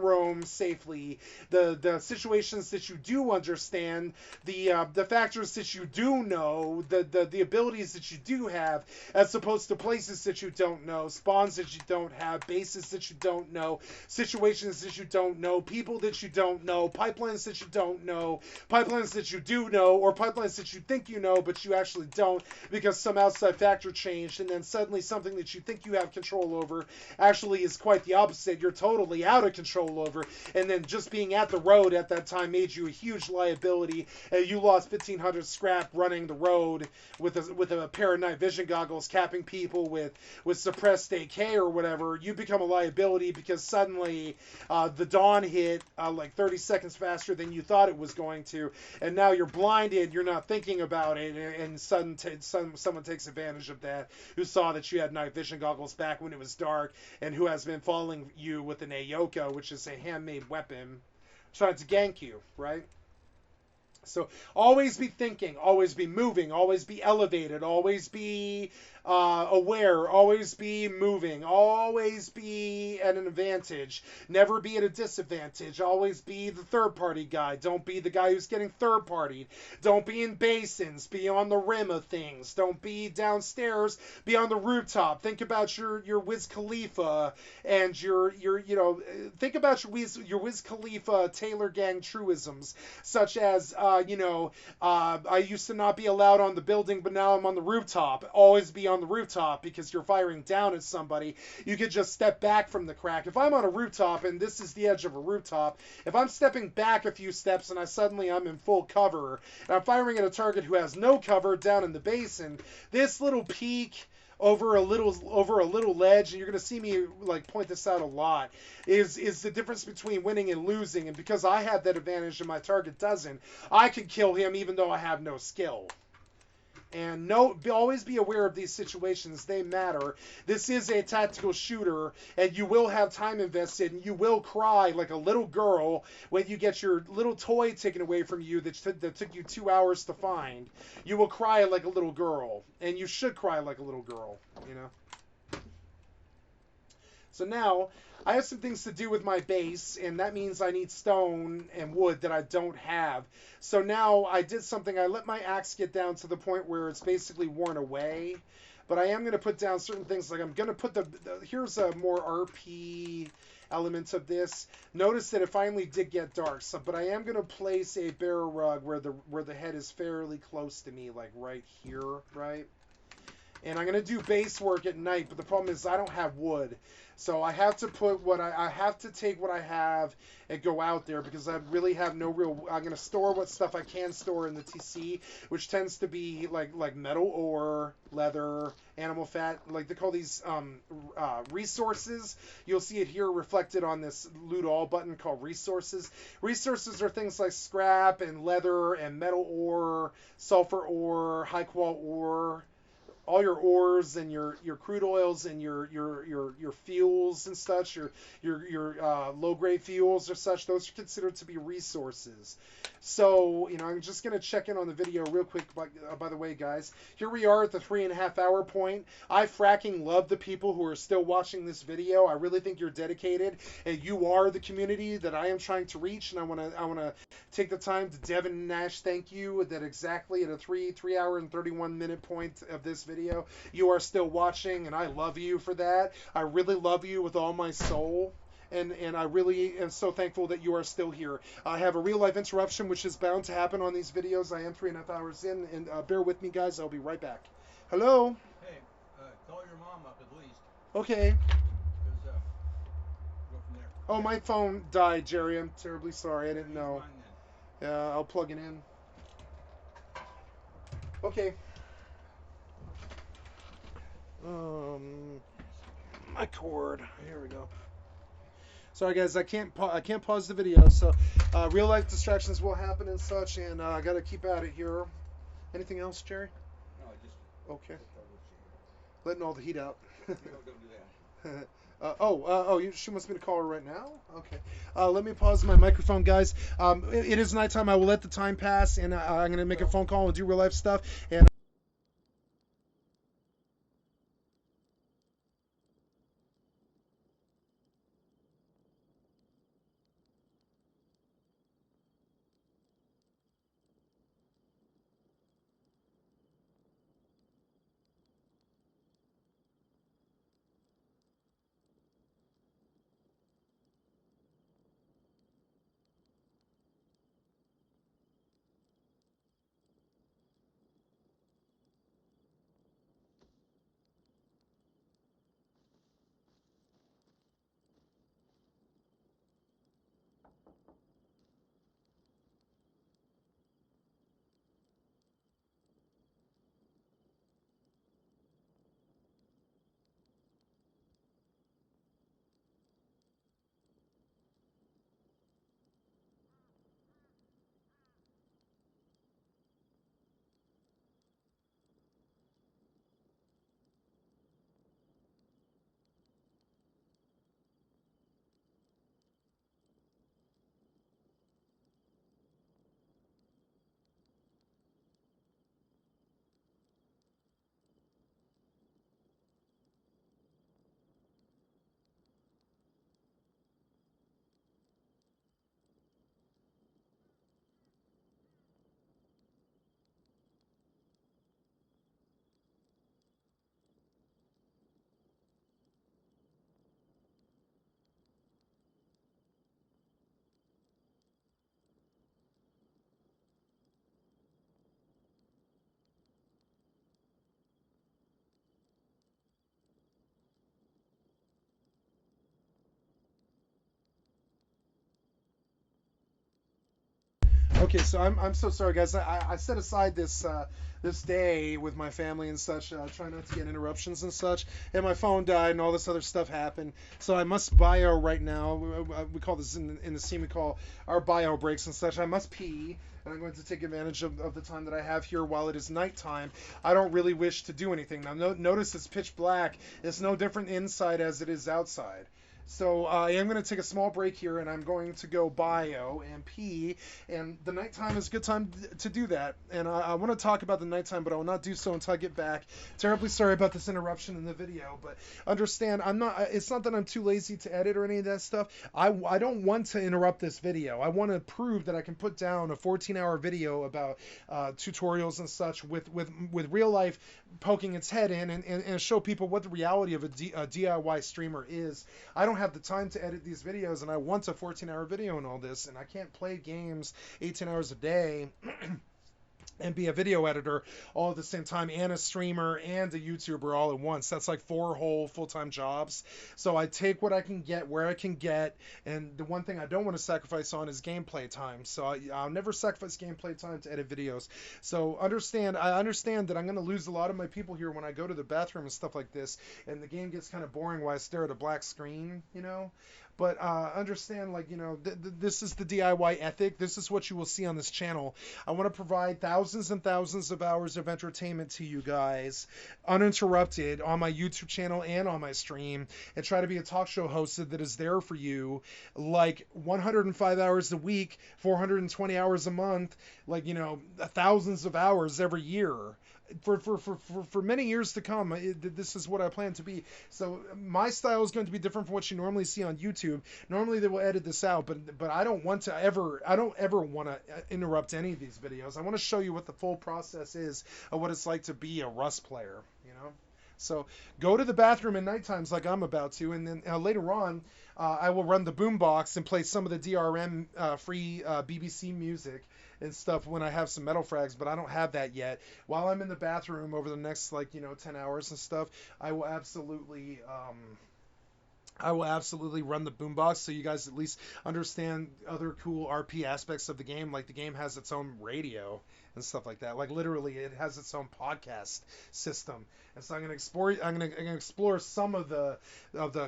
roam safely, the situations that you do understand, the factors that you do know, the abilities that you do have, as opposed to places that you don't know, spawns that you don't have, bases that you don't know, situations that you don't know, people that you don't know, pipelines that you don't know, pipelines that you do know, or pipelines that you think you know but you actually don't because some outside factor changed, and then suddenly something that you think you have control over actually is quite the opposite. You're totally out of control over, and then just being at the road at that time made you a huge liability. You lost 1,500 scrap running the road with a pair of night vision goggles, capping people with suppressed AK or whatever. You become a liability because suddenly the dawn hit like 30 seconds faster than you thought it was going to, and now you're blinded, you're not thinking about it, and someone takes advantage of that, who saw that you had night vision goggles back when it was dark, and who has been following you with an Ayoka, which is a handmade weapon, trying to gank you, right? So always be thinking, always be moving, always be elevated, always be aware, always be moving, always be at an advantage, never be at a disadvantage, always be the third party guy, don't be the guy who's getting third partied, don't be in basins, be on the rim of things, don't be downstairs, be on the rooftop, think about your Wiz Khalifa and your think about your Wiz Khalifa Taylor Gang truisms, such as I used to not be allowed on the building, but now I'm on the rooftop. Always be on the rooftop, because you're firing down at somebody. You could just step back from the crack. If I'm on a rooftop, and this is the edge of a rooftop, if I'm stepping back a few steps and I'm in full cover, and I'm firing at a target who has no cover down in the basin, this little peak over a little ledge, and you're going to see me like point this out a lot, is the difference between winning and losing. And because I have that advantage and my target doesn't, I can kill him even though I have no skill. And always be aware of these situations. They matter. This is a tactical shooter, and you will have time invested, and you will cry like a little girl when you get your little toy taken away from you that took you 2 hours to find. You will cry like a little girl, and you should cry like a little girl, So now, I have some things to do with my base, and that means I need stone and wood that I don't have. So now I did something. I let my axe get down to the point where it's basically worn away. But I am going to put down certain things. Like I'm going to put here's a more RP element of this. Notice that it finally did get dark. But I am going to place a bear rug where the head is fairly close to me, like right here, right? And I'm going to do base work at night, but the problem is I don't have wood. So I have to put I have to take what I have and go out there, because I really have no real. I'm going to store what stuff I can store in the TC, which tends to be like metal ore, leather, animal fat. Like they call these resources. You'll see it here reflected on this loot all button called resources. Resources are things like scrap and leather and metal ore, sulfur ore, high qual ore, all your ores and your crude oils and your fuels and such, your low grade fuels or such, those are considered to be resources. So, I'm just going to check in on the video real quick. By the way, guys, here we are at the 3.5 hour point. I fracking love the people who are still watching this video. I really think you're dedicated, and you are the community that I am trying to reach. And I want to take the time to Devin Nash thank you that exactly at a 3 hour and 31 minute point of this video, you are still watching, and I love you for that. I really love you with all my soul. And I really am so thankful that you are still here. I have a real life interruption, which is bound to happen on these videos. I am 3.5 hours in, and bear with me, guys. I'll be right back. Hello? Hey, call your mom up at least. Okay. Because, go from there. Oh, my phone died, Jerry. I'm terribly sorry. I didn't Use know. mine then. Yeah, I'll plug it in. Okay. My cord. Here we go. Sorry, guys. I can't pause the video. So, real life distractions will happen and such, and I gotta keep at it here. Anything else, Jerry? No, I just. Okay. Letting all the heat out. Don't do that. She wants me to call her right now? Okay. Let me pause my microphone, guys. It is nighttime. I will let the time pass, and I'm going to make a phone call and do real life stuff. And okay, so I'm so sorry, guys. I set aside this day with my family and such, trying not to get interruptions and such. And my phone died and all this other stuff happened. So I must bio right now. We call this in the scene, we call our bio breaks and such. I must pee. And I'm going to take advantage of the time that I have here while it is nighttime. I don't really wish to do anything. Now, notice it's pitch black. It's no different inside as it is outside. So I am going to take a small break here, and I'm going to go bio and pee, and the nighttime is a good time to do that. And I want to talk about the nighttime, but I will not do so until I get back. Terribly sorry about this interruption in the video, but understand, it's not that I'm too lazy to edit or any of that stuff. I don't want to interrupt this video. I want to prove that I can put down a 14-hour video about tutorials and such with real life poking its head in and show people what the reality of a DIY streamer is. I don't have the time to edit these videos, and I want a 14-hour video and all this, and I can't play games 18 hours a day and be a video editor all at the same time, and a streamer and a YouTuber all at once. That's like 4 whole full-time jobs. So I take what I can get where I can get, and the one thing I don't want to sacrifice on is gameplay time. So I'll never sacrifice gameplay time to edit videos. So I understand that I'm going to lose a lot of my people here when I go to the bathroom and stuff like this, and the game gets kind of boring while I stare at a black screen, But understand, this is the DIY ethic. This is what you will see on this channel. I want to provide thousands thousands and thousands of hours of entertainment to you guys, uninterrupted, on my YouTube channel and on my stream, and try to be a talk show host that is there for you, like 105 hours a week, 420 hours a month, like, you know, thousands of hours every year. For many years to come, this is what I plan to be. So my style is going to be different from what you normally see on YouTube. Normally they will edit this out, but I don't ever want to interrupt any of these videos. I want to show you what the full process is of what it's like to be a Rust player, you know? So go to the bathroom at night times like I'm about to, and then later on, I will run the boombox and play some of the DRM free BBC music and stuff when I have some metal frags, but I don't have that yet. While I'm in the bathroom over the next, like, you know, 10 hours and stuff, I will absolutely run the boombox so you guys at least understand other cool RP aspects of the game. Like, the game has its own radio and stuff like that. Like, literally, it has its own podcast system. And so I'm gonna explore some of the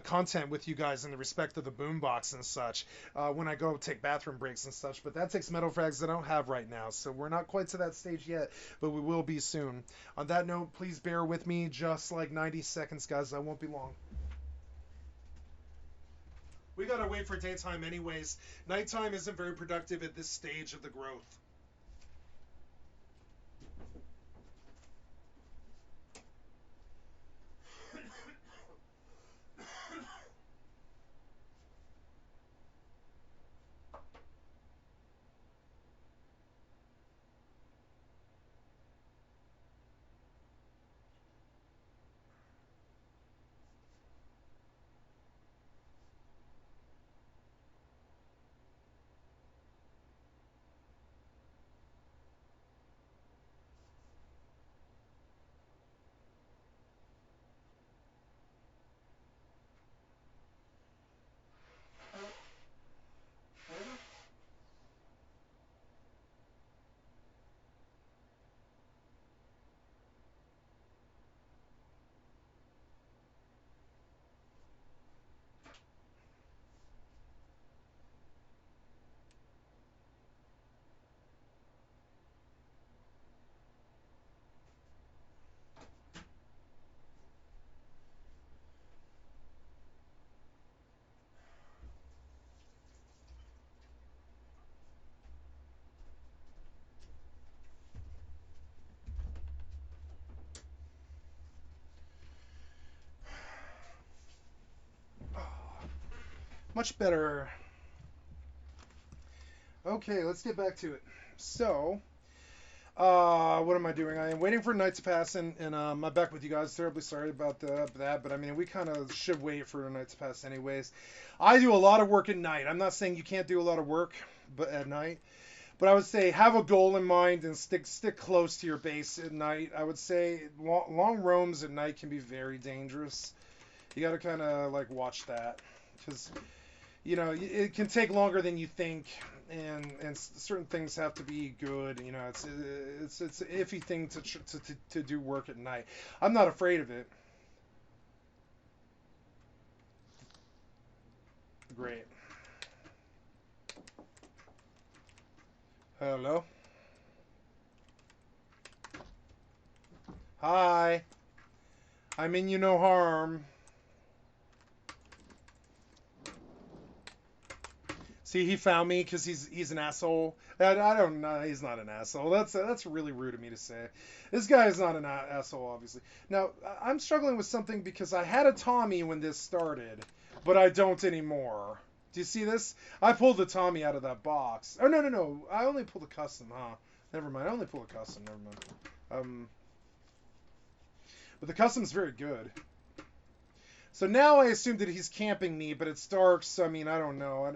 content with you guys in the respect of the boombox and such when I go take bathroom breaks and such. But that takes metal frags that I don't have right now, so we're not quite to that stage yet, but we will be soon. On that note, please bear with me just like 90 seconds, guys. I won't be long. We gotta wait for daytime anyways. Nighttime isn't very productive at this stage of the growth. Much better. Okay, let's get back to it. So, what am I doing? I am waiting for night to pass, and I'm back with you guys. Terribly sorry about that, but I mean, we kind of should wait for night to pass anyways. I do a lot of work at night. I'm not saying you can't do a lot of work but at night, but I would say have a goal in mind and stick close to your base at night. I would say long roams at night can be very dangerous. You got to kind of like watch that, because you know, it can take longer than you think, and certain things have to be good. You know, it's an iffy thing to do work at night. I'm not afraid of it. Great. Hello. Hi. I mean you no harm. See, he found me because he's an asshole. I don't know. He's not an asshole. That's really rude of me to say. This guy is not an asshole, obviously. Now, I'm struggling with something because I had a Tommy when this started, but I don't anymore. Do you see this? I pulled the Tommy out of that box. Oh, no. I only pulled a custom, huh? Never mind. I only pulled a custom. Never mind. But the custom's very good. So now I assume that he's camping me, but it's dark, so I mean, I don't know.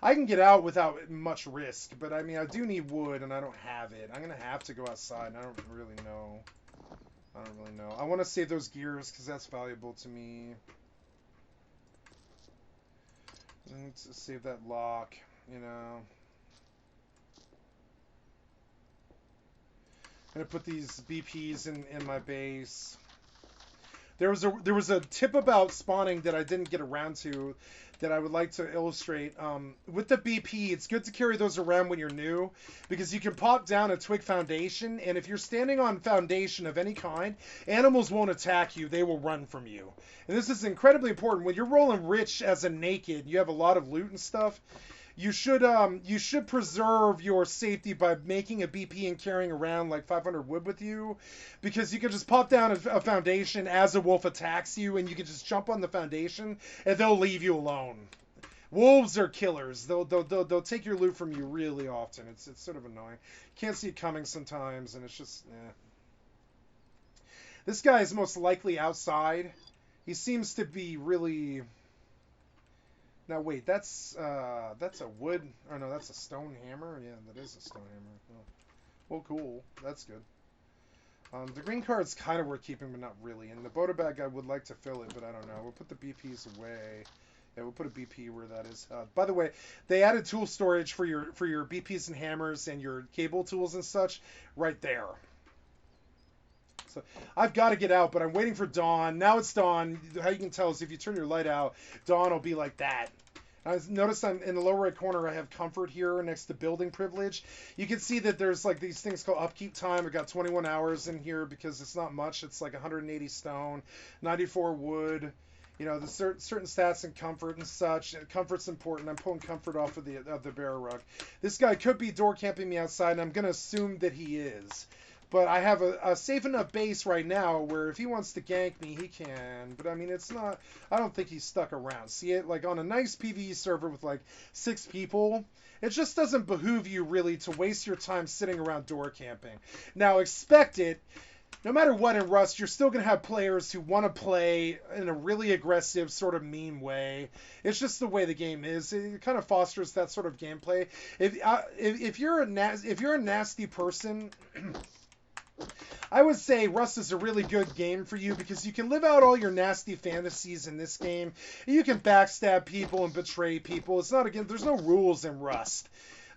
I can get out without much risk, but I mean, I do need wood, and I don't have it. I'm gonna have to go outside, and I don't really know. I want to save those gears, because that's valuable to me. I need to save that lock, you know. I'm gonna put these BPs in my base. There was a tip about spawning that I didn't get around to that I would like to illustrate. With the BP, it's good to carry those around when you're new because you can pop down a twig foundation, and if you're standing on foundation of any kind, animals won't attack you; they will run from you. And this is incredibly important when you're rolling rich as a naked. You have a lot of loot and stuff. You should preserve your safety by making a BP and carrying around like 500 wood with you, because you can just pop down a foundation as a wolf attacks you, and you can just jump on the foundation and they'll leave you alone. Wolves are killers. They'll take your loot from you really often. It's sort of annoying. Can't see it coming sometimes, and it's just This guy is most likely outside. He seems to be really. Now wait, that's a wood, or no, that's a stone hammer. Yeah, that is a stone hammer. Oh. Well, cool. That's good. The green card's kind of worth keeping, but not really. And the Boda bag, I would like to fill it, but I don't know. We'll put the BPs away. Yeah, we'll put a BP where that is. By the way, they added tool storage for your BPs and hammers and your cable tools and such right there. So I've got to get out, but I'm waiting for dawn. Now it's dawn. How you can tell is if you turn your light out, dawn will be like that. Notice I'm in the lower right corner. I have comfort here next to building privilege. You can see that there's like these things called upkeep time. I've got 21 hours in here because it's not much. It's like 180 stone, 94 wood. You know, the certain stats and comfort and such. Comfort's important. I'm pulling comfort off of the barrel rug. This guy could be door camping me outside, and I'm gonna assume that he is. But I have a safe enough base right now where if he wants to gank me, he can. But I mean, it's not. I don't think he's stuck around. See it like on a nice PvE server with like 6 people. It just doesn't behoove you really to waste your time sitting around door camping. Now expect it. No matter what in Rust, you're still going to have players who want to play in a really aggressive, sort of mean way. It's just the way the game is. It kind of fosters that sort of gameplay. If you're a nasty person. I would say Rust is a really good game for you because you can live out all your nasty fantasies in this game. You can backstab people and betray people. It's not again. There's no rules in Rust,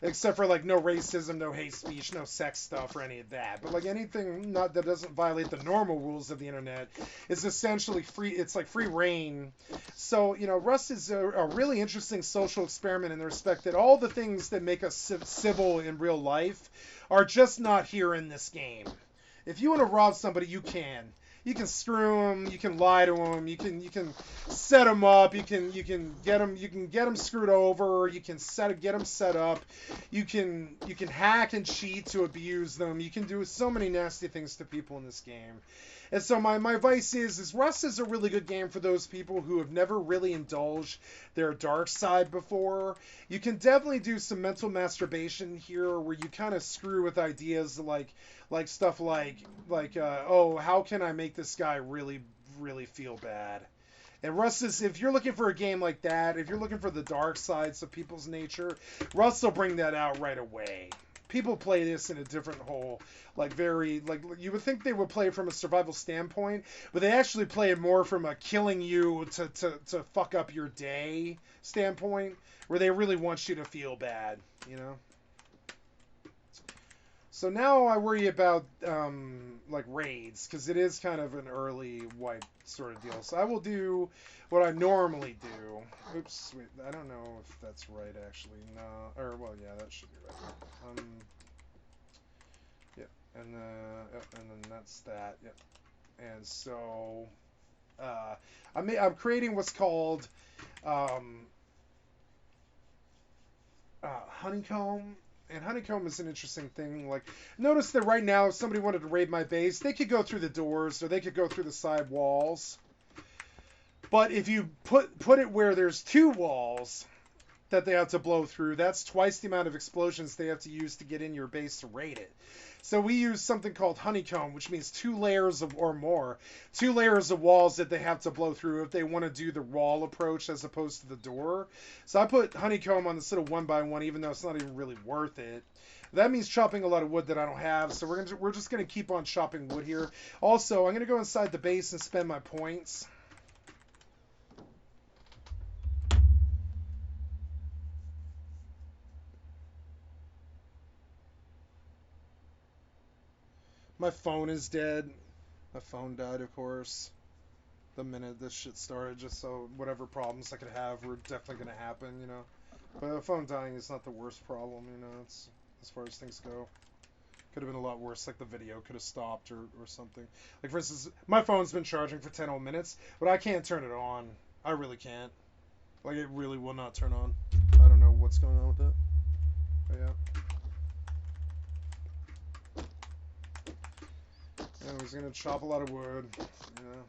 except for like no racism, no hate speech, no sex stuff, or any of that. But like anything that doesn't violate the normal rules of the internet is essentially free. It's like free reign. So you know, Rust is a really interesting social experiment in the respect that all the things that make us civil in real life are just not here in this game. If you want to rob somebody, you can. You can screw them. You can lie to them. You can set them up. You can get them screwed over. You can get them set up. You can hack and cheat to abuse them. You can do so many nasty things to people in this game. And so my advice is Rust is a really good game for those people who have never really indulged their dark side before. You can definitely do some mental masturbation here where you kind of screw with ideas like stuff like oh, how can I make this guy really, really feel bad? And Rust is, if you're looking for a game like that, if you're looking for the dark sides of people's nature, Rust will bring that out right away. People play this in a different whole, you would think they would play it from a survival standpoint, but they actually play it more from a killing you to fuck up your day standpoint, where they really want you to feel bad, you know? So now I worry about like raids, because it is kind of an early wipe sort of deal. So I will do what I normally do. Oops, wait, I don't know if that's right actually. No, or well, yeah, that should be right. Yeah, and then that's that. Yep. And so I'm creating what's called honeycomb. And honeycomb is an interesting thing. Like, notice that right now, if somebody wanted to raid my base, they could go through the doors or they could go through the side walls. But if you put it where there's 2 walls that they have to blow through, that's twice the amount of explosions they have to use to get in your base to raid it. So we use something called honeycomb, which means 2 layers or more. 2 layers of walls that they have to blow through if they want to do the wall approach as opposed to the door. So I put honeycomb on this little 1x1, even though it's not even really worth it. That means chopping a lot of wood that I don't have, so we're just going to keep on chopping wood here. Also, I'm going to go inside the base and spend my points. My phone is dead. My phone died, of course. the minute this shit started, just so whatever problems I could have were definitely going to happen, you know. But a phone dying is not the worst problem, you know. It's as far as things go. Could have been a lot worse, like the video could have stopped or something. Like, for instance, my phone's been charging for 10 whole minutes, but I can't turn it on. I really can't. Like, it really will not turn on. I don't know what's going on with it. But yeah. He's gonna chop a lot of wood, you know.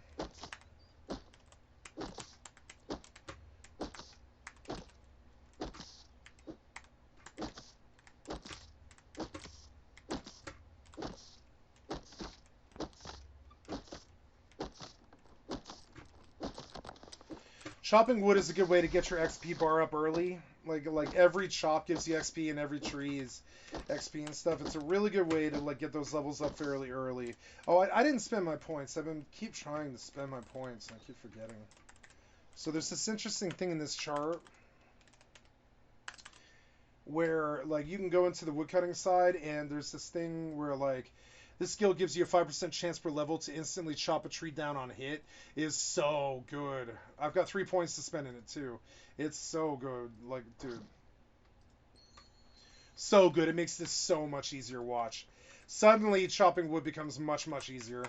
Chopping wood is a good way to get your XP bar up early. Like every chop gives you XP and every tree is XP and stuff. It's a really good way to like get those levels up fairly early. Oh, I didn't spend my points. Keep trying to spend my points and I keep forgetting. So there's this interesting thing in this chart where like you can go into the woodcutting side and there's this thing where like this skill gives you a 5% chance per level to instantly chop a tree down on hit. It is so good. I've got 3 points to spend in it too. It's so good. Like, dude. So good. It makes this so much easier. Watch. Suddenly, chopping wood becomes much, much easier.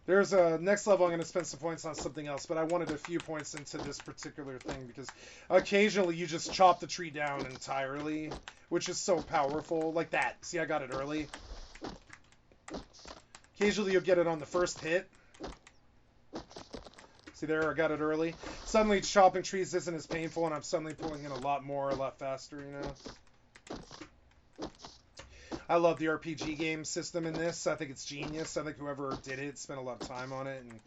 There's a next level I'm going to spend some points on something else, but I wanted a few points into this particular thing because occasionally you just chop the tree down entirely, which is so powerful. Like that. See, I got it early. Occasionally you'll get it on the first hit. See there, I got it early. Suddenly chopping trees isn't as painful and I'm suddenly pulling in a lot more, a lot faster, you know. I love the RPG game system in this. I think it's genius. I think whoever did it spent a lot of time on it and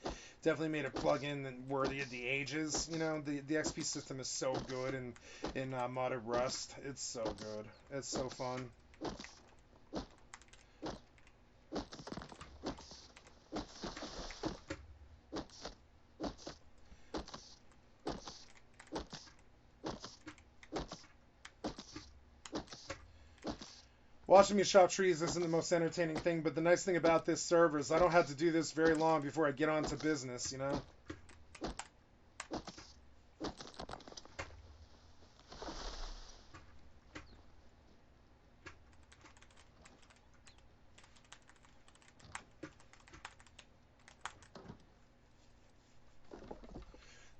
definitely made a plugin worthy of the ages. You know, the XP system is so good in modded Rust. It's so good. It's so fun. Watching me chop trees isn't the most entertaining thing, but the nice thing about this server is I don't have to do this very long before I get on to business, you know?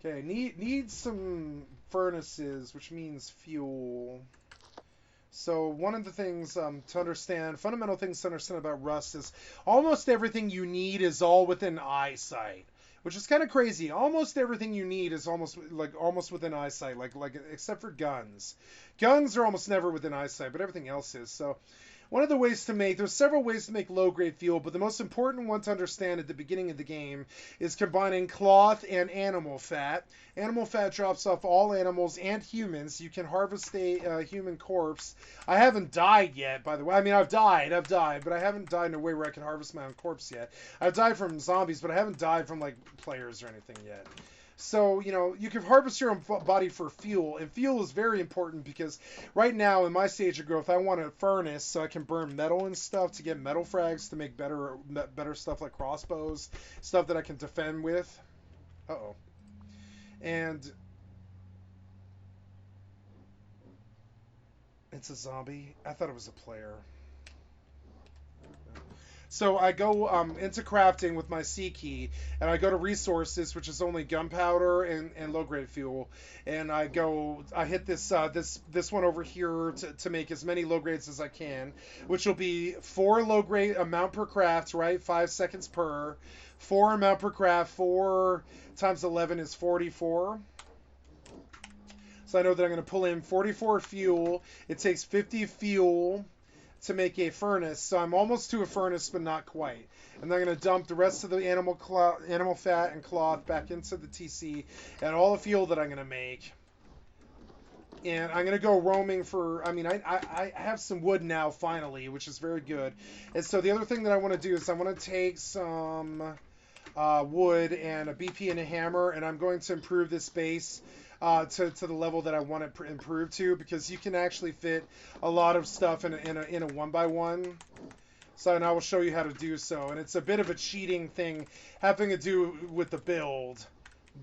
Okay, need some furnaces, which means fuel. So one of the things to understand, fundamental things to understand about Rust is almost everything you need is all within eyesight, which is kind of crazy. Almost everything you need is almost within eyesight, like except for guns. Guns are almost never within eyesight, but everything else is. So one of the ways to make, there's several ways to make low-grade fuel, but the most important one to understand at the beginning of the game is combining cloth and animal fat. Animal fat drops off all animals and humans. You can harvest a human corpse. I haven't died yet, by the way. I mean, I've died, but I haven't died in a way where I can harvest my own corpse yet. I've died from zombies, but I haven't died from, like, players or anything yet. So, you know, you can harvest your own body for fuel, and fuel is very important because right now in my stage of growth, I want a furnace so I can burn metal and stuff to get metal frags to make better stuff like crossbows, stuff that I can defend with. Uh-oh. And it's a zombie. I thought it was a player. So I go into crafting with my C key, and I go to resources, which is only gunpowder and low-grade fuel, and I hit this this one over here to make as many low grades as I can, which will be 4 low-grade amount per craft, right? 5 seconds per. 4 amount per craft. 4 times 11 is 44. So I know that I'm going to pull in 44 fuel. It takes 50 fuel to make a furnace, so I'm almost to a furnace, but not quite. And I'm going to dump the rest of the animal fat and cloth back into the TC and all the fuel that I'm going to make. And I'm going to go roaming for, I mean, I have some wood now, finally, which is very good. And so the other thing that I want to do is I want to take some wood and a BP and a hammer, and I'm going to improve this base to the level that I want it improved to, because you can actually fit a lot of stuff in a 1x1. So, and I will show you how to do so. And it's a bit of a cheating thing having to do with the build.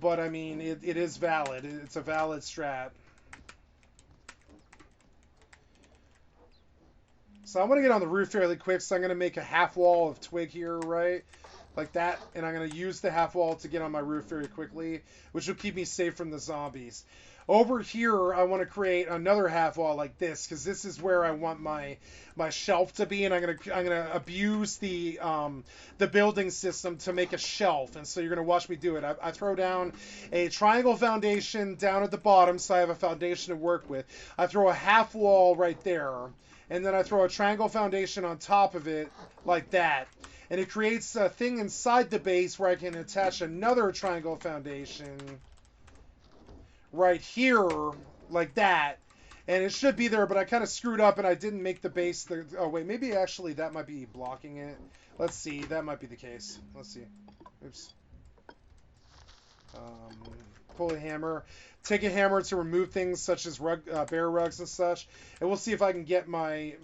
But, I mean, it is valid. It's a valid strat. So I'm going to get on the roof fairly quick. So I'm going to make a half wall of twig here, right? Like that. And I'm going to use the half wall to get on my roof very quickly, which will keep me safe from the zombies. Over here, I want to create another half wall like this, because this is where I want my shelf to be, and I'm gonna abuse the building system to make a shelf. And so you're gonna watch me do it. I throw down a triangle foundation down at the bottom, so I have a foundation to work with. I throw a half wall right there, and then I throw a triangle foundation on top of it like that. And it creates a thing inside the base where I can attach another triangle foundation right here, like that, and it should be there, but I kind of screwed up and I didn't make the base. Oh wait, maybe actually that might be blocking it. Let's see, that might be the case. Let's see. Oops. Pull a hammer. Take a hammer to remove things such as bear rugs and such, and we'll see if I can get my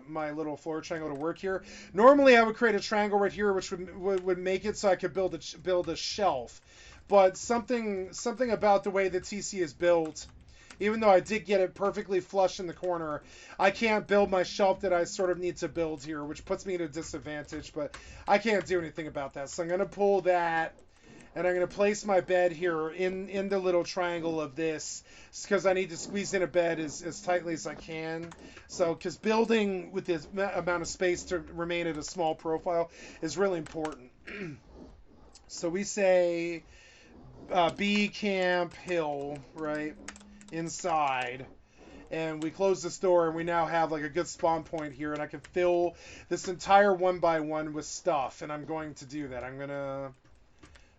little floor triangle to work here. Normally, I would create a triangle right here, which would make it so I could build a shelf. But something about the way the TC is built, even though I did get it perfectly flush in the corner, I can't build my shelf that I sort of need to build here, which puts me at a disadvantage, but I can't do anything about that. So I'm going to pull that, and I'm going to place my bed here in the little triangle of this, because I need to squeeze in a bed as tightly as I can. So, because building with this amount of space to remain at a small profile is really important. So we say B camp hill, right, inside, and we close this door, and we now have like a good spawn point here, and I can fill this entire 1x1 with stuff, and I'm going to do that. I'm gonna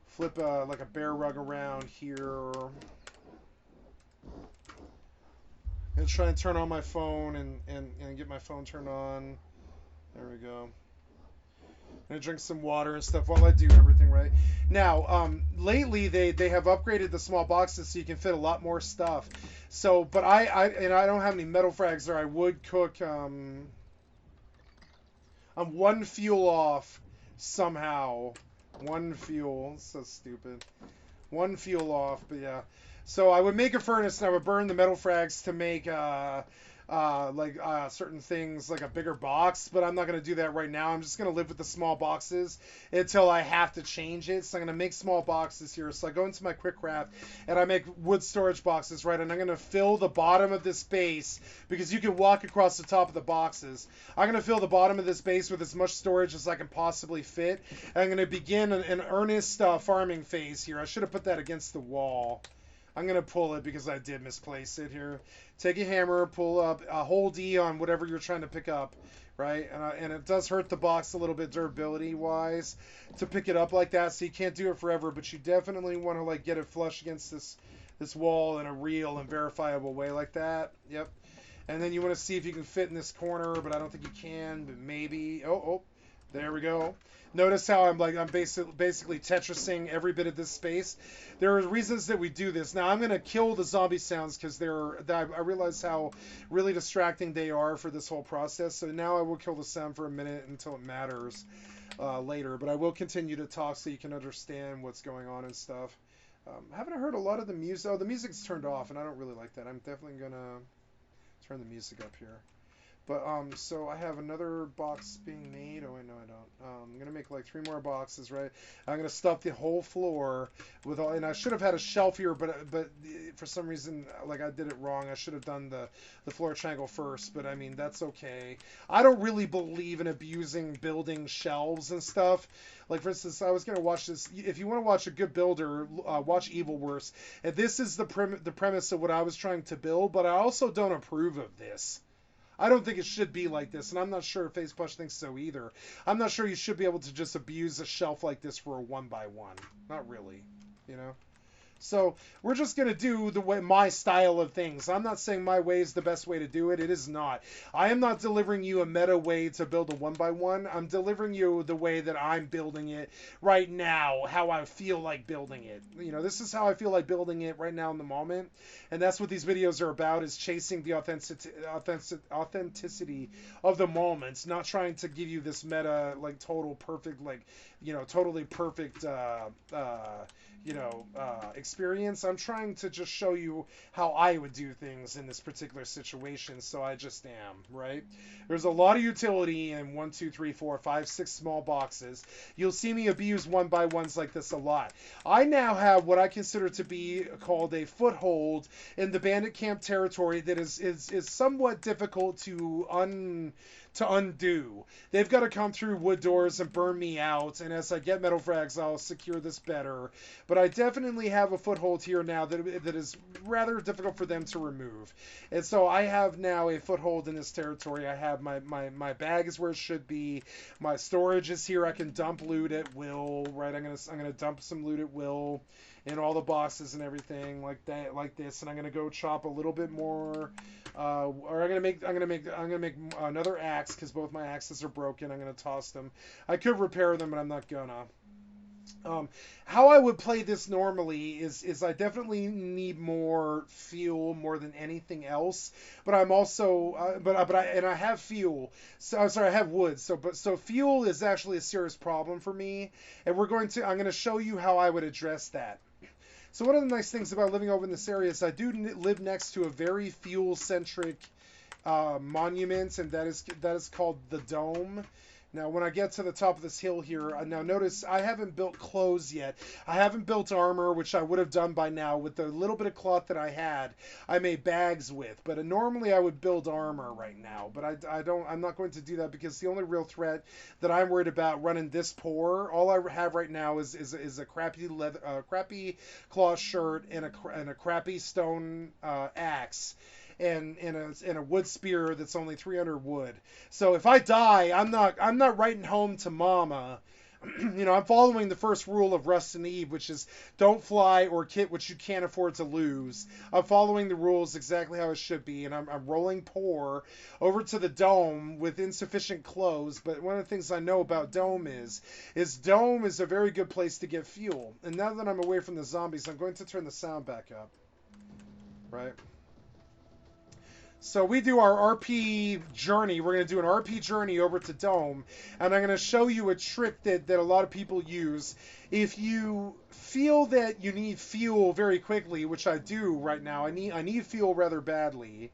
flip like a bear rug around here and try and turn on my phone and get my phone turned on. There we go. And I drink some water and stuff while I do everything right. Now, lately they have upgraded the small boxes so you can fit a lot more stuff. So, but I don't have any metal frags there. I would cook. I'm one fuel off somehow. One fuel. So stupid. One fuel off, but yeah. So I would make a furnace and I would burn the metal frags to make certain things, like a bigger box, but I'm not going to do that right now. I'm just going to live with the small boxes until I have to change it. So I'm going to make small boxes here. So I go into my quick craft and I make wood storage boxes, right? And I'm going to fill the bottom of this base, because you can walk across the top of the boxes. I'm going to fill the bottom of this base with as much storage as I can possibly fit. And I'm going to begin an earnest farming phase here. I should have put that against the wall. I'm going to pull it because I did misplace it here. Take a hammer, pull up, hold E on whatever you're trying to pick up, right? And it does hurt the box a little bit durability-wise to pick it up like that, so you can't do it forever, but you definitely want to like get it flush against this wall in a real and verifiable way like that. Yep. And then you want to see if you can fit in this corner, but I don't think you can, but maybe. Oh, there we go. Notice how I'm basically Tetrising every bit of this space. There are reasons that we do this. Now I'm going to kill the zombie sounds because I realize how really distracting they are for this whole process. So now I will kill the sound for a minute until it matters later. But I will continue to talk so you can understand what's going on and stuff. Haven't heard a lot of the music. Oh, the music's turned off, and I don't really like that. I'm definitely going to turn the music up here. But, so I have another box being made. Oh, wait, no, I don't. I'm going to make like 3 more boxes, right? I'm going to stuff the whole floor with all, and I should have had a shelf here, but for some reason, like I did it wrong. I should have done the floor triangle first, but I mean, that's okay. I don't really believe in abusing building shelves and stuff. Like, for instance, I was going to watch this. If you want to watch a good builder, watch Evil Worse. And this is the premise of what I was trying to build, but I also don't approve of this. I don't think it should be like this, and I'm not sure if FacePush thinks so either. I'm not sure you should be able to just abuse a shelf like this for a 1x1. Not really, you know? So we're just going to do the way my style of things. I'm not saying my way is the best way to do it. It is not. I am not delivering you a meta way to build a 1x1. I'm delivering you the way that I'm building it right now, how I feel like building it. You know, this is how I feel like building it right now in the moment. And that's what these videos are about, is chasing the authenticity of the moments, not trying to give you this meta, like, total perfect, like, you know, totally perfect, experience. I'm trying to just show you how I would do things in this particular situation, so I just am, right? There's a lot of utility in 1, 2, 3, 4, 5, 6 small boxes. You'll see me abuse 1x1s like this a lot. I now have what I consider to be called a foothold in the bandit camp territory that is somewhat difficult to undo. They've got to come through wood doors and burn me out, and as I get metal frags, I'll secure this better. But I definitely have a foothold here now that is rather difficult for them to remove. And so I have now a foothold in this territory. I have my bag is where it should be. My storage is here. I can dump loot at will, right? I'm gonna dump some loot at will in all the boxes and everything like that, like this, and I'm gonna go chop a little bit more. Or I'm gonna make another axe, because both my axes are broken. I'm gonna toss them. I could repair them, but I'm not gonna. How I would play this normally is I definitely need more fuel more than anything else, but I'm also I have fuel. So I'm sorry, I have wood. So fuel is actually a serious problem for me, and I'm gonna show you how I would address that. So one of the nice things about living over in this area is I do live next to a very fuel-centric monument, and that is called the Dome. Now, when I get to the top of this hill here, now notice I haven't built clothes yet. I haven't built armor, which I would have done by now with the little bit of cloth that I had. I made bags with, but normally I would build armor right now. But I'm not going to do that, because the only real threat that I'm worried about running this poor, all I have right now is a crappy cloth shirt and a crappy stone axe. And a wood spear that's only 300 wood. So if I die, I'm not writing home to mama. You know, I'm following the first rule of Rust and Eve, which is don't fly or kit what you can't afford to lose. I'm following the rules exactly how it should be, and I'm rolling poor over to the Dome with insufficient clothes. But one of the things I know about Dome is Dome is a very good place to get fuel. And now that I'm away from the zombies, I'm going to turn the sound back up. Right? So we do our RP journey. We're going to do an RP journey over to Dome, and I'm going to show you a trick that a lot of people use. If you feel that you need fuel very quickly, which I do right now, I need fuel rather badly.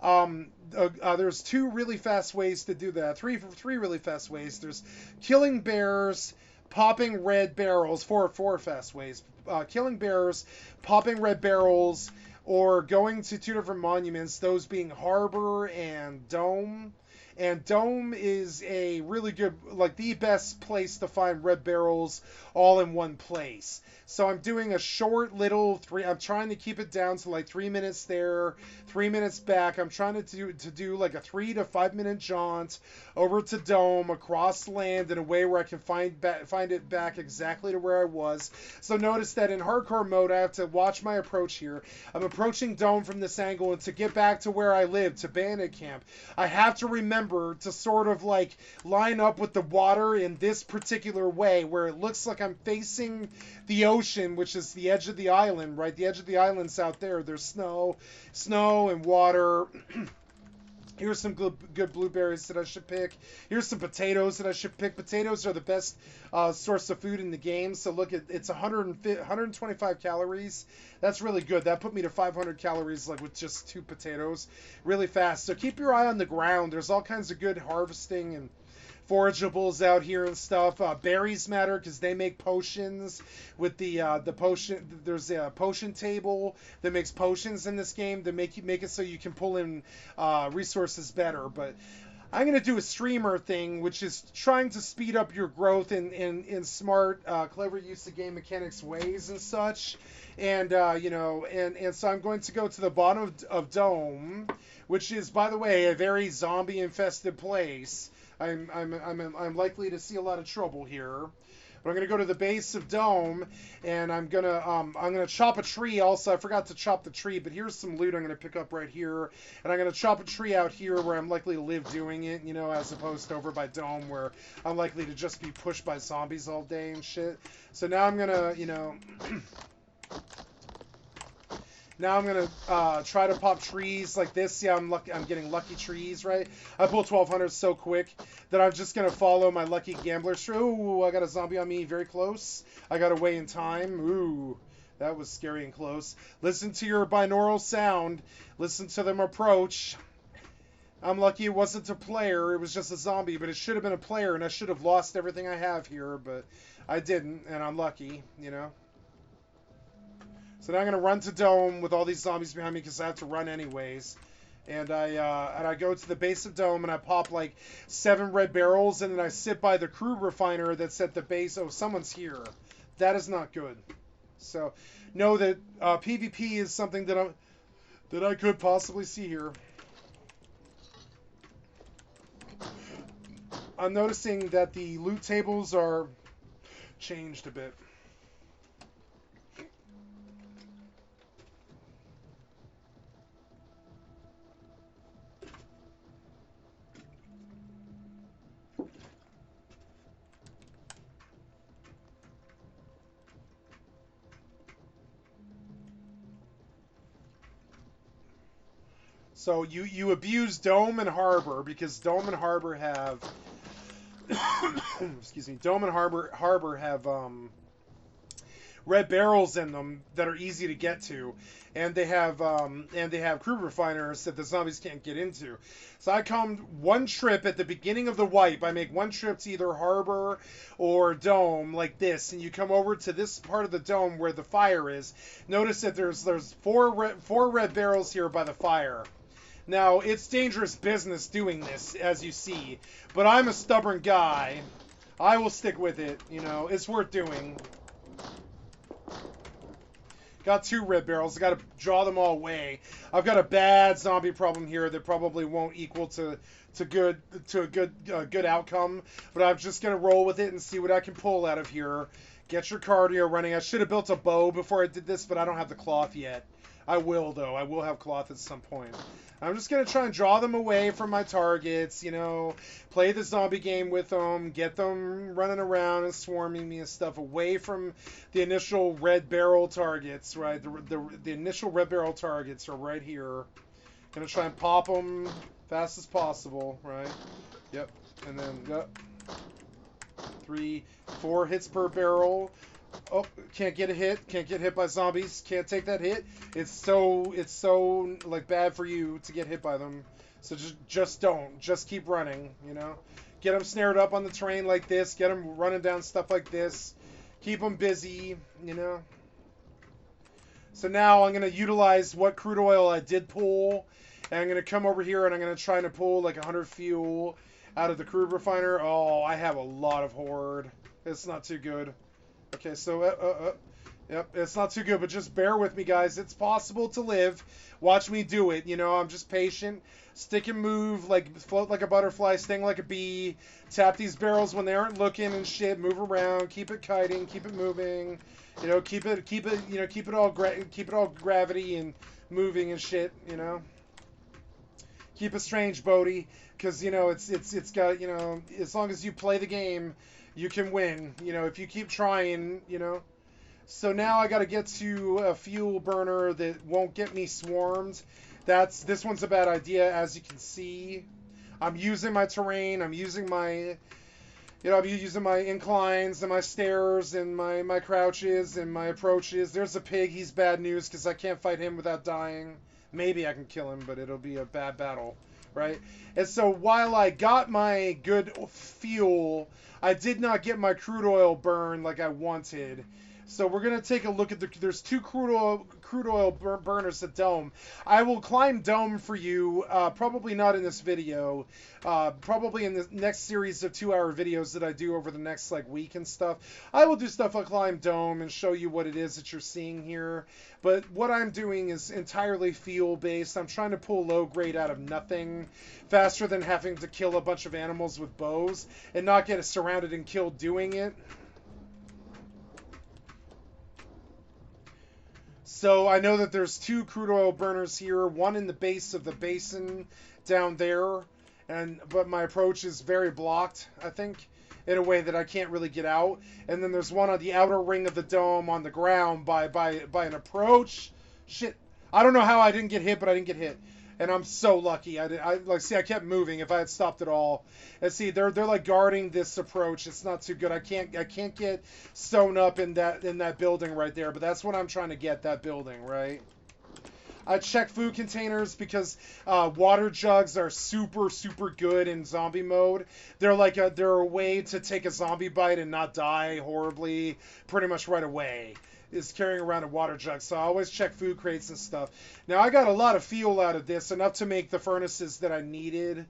There's 2 really fast ways to do that. Three really fast ways. There's killing bears, popping red barrels. Four fast ways. Killing bears, popping red barrels, or going to 2 different monuments, those being Harbor and Dome. And Dome is a really good, like the best place to find red barrels all in one place. So I'm doing a short little I'm trying to keep it down to like 3 minutes there, 3 minutes back. I'm trying to do like a 3 to 5 minute jaunt over to Dome across land in a way where I can find it back exactly to where I was. So notice that in hardcore mode, I have to watch my approach here. I'm approaching Dome from this angle, and to get back to where I live, to Bandit Camp, I have to remember to sort of like line up with the water in this particular way, where it looks like I'm facing the ocean, which is the edge of the island, right? The edge of the island's out there. There's snow and water. Here's some good blueberries that I should pick. Here's some potatoes that I should pick. Potatoes are the best source of food in the game. So look, it's 125 calories. That's really good. That put me to 500 calories, like with just 2 potatoes, really fast. So keep your eye on the ground. There's all kinds of good harvesting and forageables out here and stuff. Berries matter because they make potions. With the potion, there's a potion table that makes potions in this game that make it so you can pull in resources better. But I'm going to do a streamer thing, which is trying to speed up your growth in smart, clever use of game mechanics ways and such. And and so I'm going to go to the bottom of Dome, which is, by the way, a very zombie infested place. I'm likely to see a lot of trouble here. But I'm gonna go to the base of Dome, and I'm gonna chop a tree. Also, I forgot to chop the tree, but here's some loot I'm gonna pick up right here, and I'm gonna chop a tree out here where I'm likely to live doing it, you know, as opposed to over by Dome where I'm likely to just be pushed by zombies all day and shit. So now I'm gonna, you know. Now I'm gonna try to pop trees like this. See, I'm getting lucky trees, right? I pull 1200 so quick that I'm just gonna follow my lucky gambler. Ooh, I got a zombie on me, very close. I got away in time. Ooh, that was scary and close. Listen to your binaural sound. Listen to them approach. I'm lucky it wasn't a player. It was just a zombie, but it should have been a player, and I should have lost everything I have here, but I didn't, and I'm lucky, you know. So now I'm gonna run to Dome with all these zombies behind me because I have to run anyways. And I go to the base of Dome and I pop like 7 red barrels, and then I sit by the crude refiner that's at the base. Oh, someone's here. That is not good. So know that PvP is something that I could possibly see here. I'm noticing that the loot tables are changed a bit. So you abuse Dome and Harbor because Dome and Harbor have excuse me, Dome and Harbor have red barrels in them that are easy to get to, and they have crude refiners that the zombies can't get into. So I come one trip at the beginning of the wipe. I make one trip to either Harbor or Dome like this, and you come over to this part of the Dome where the fire is. Notice that there's four red barrels here by the fire. Now, it's dangerous business doing this, as you see, but I'm a stubborn guy. I will stick with it, you know, it's worth doing. Got 2 red barrels, I gotta draw them all away. I've got a bad zombie problem here that probably won't equal to a good outcome, but I'm just gonna roll with it and see what I can pull out of here. Get your cardio running. I should have built a bow before I did this, but I don't have the cloth yet. I will, though. I will have cloth at some point. I'm just going to try and draw them away from my targets, you know, play the zombie game with them, get them running around and swarming me and stuff away from the initial red barrel targets, right? The initial red barrel targets are right here. Going to try and pop them fast as possible, right? Yep. And then, yep. 3, 4 hits per barrel. Oh, can't get a hit. Can't get hit by zombies. Can't take that hit. It's so like bad for you to get hit by them. So just don't. Just keep running, you know. Get them snared up on the terrain like this. Get them running down stuff like this. Keep them busy, you know. So now I'm going to utilize what crude oil I did pull. And I'm going to come over here and I'm going to try to pull like 100 fuel out of the crude refiner. Oh, I have a lot of horde. It's not too good. Okay, so, yep, it's not too good, but just bear with me, guys. It's possible to live. Watch me do it, you know, I'm just patient. Stick and move, like, float like a butterfly, sting like a bee. Tap these barrels when they aren't looking and shit. Move around, keep it kiting, keep it moving. You know, keep it all gravity and moving and shit, you know. Keep it strange, Bodie, because, you know, it's got, you know, as long as you play the game, you can win, you know, if you keep trying, you know. So now I got to get to a fuel burner that won't get me swarmed. This one's a bad idea, as you can see. I'm using my terrain. I'm using my, you know, I'm using my inclines and my stairs and my crouches and my approaches. There's a pig. He's bad news because I can't fight him without dying. Maybe I can kill him, but it'll be a bad battle, right? And so while I got my good fuel, I did not get my crude oil burn like I wanted. So we're going to take a look at there's 2 crude oil burners at Dome. I will climb Dome for you, probably not in this video, probably in the next series of 2-hour videos that I do over the next like week and stuff. I will do stuff like climb Dome and show you what it is that you're seeing here. But what I'm doing is entirely fuel based. I'm trying to pull low grade out of nothing faster than having to kill a bunch of animals with bows and not get surrounded and killed doing it. So I know that there's 2 crude oil burners here, one in the base of the basin down there, but my approach is very blocked, I think, in a way that I can't really get out. And then there's one on the outer ring of the dome on the ground by an approach. Shit, I don't know how I didn't get hit, but I didn't get hit. And I'm so lucky. I kept moving. If I had stopped at all, and see, they're like guarding this approach. It's not too good. I can't get sewn up in that building right there. But that's what I'm trying to get, that building, right? I check food containers because water jugs are super good in zombie mode. They're a way to take a zombie bite and not die horribly pretty much right away. Is carrying around a water jug, so I always check food crates and stuff. Now I got a lot of fuel out of this, enough to make the furnaces that I needed,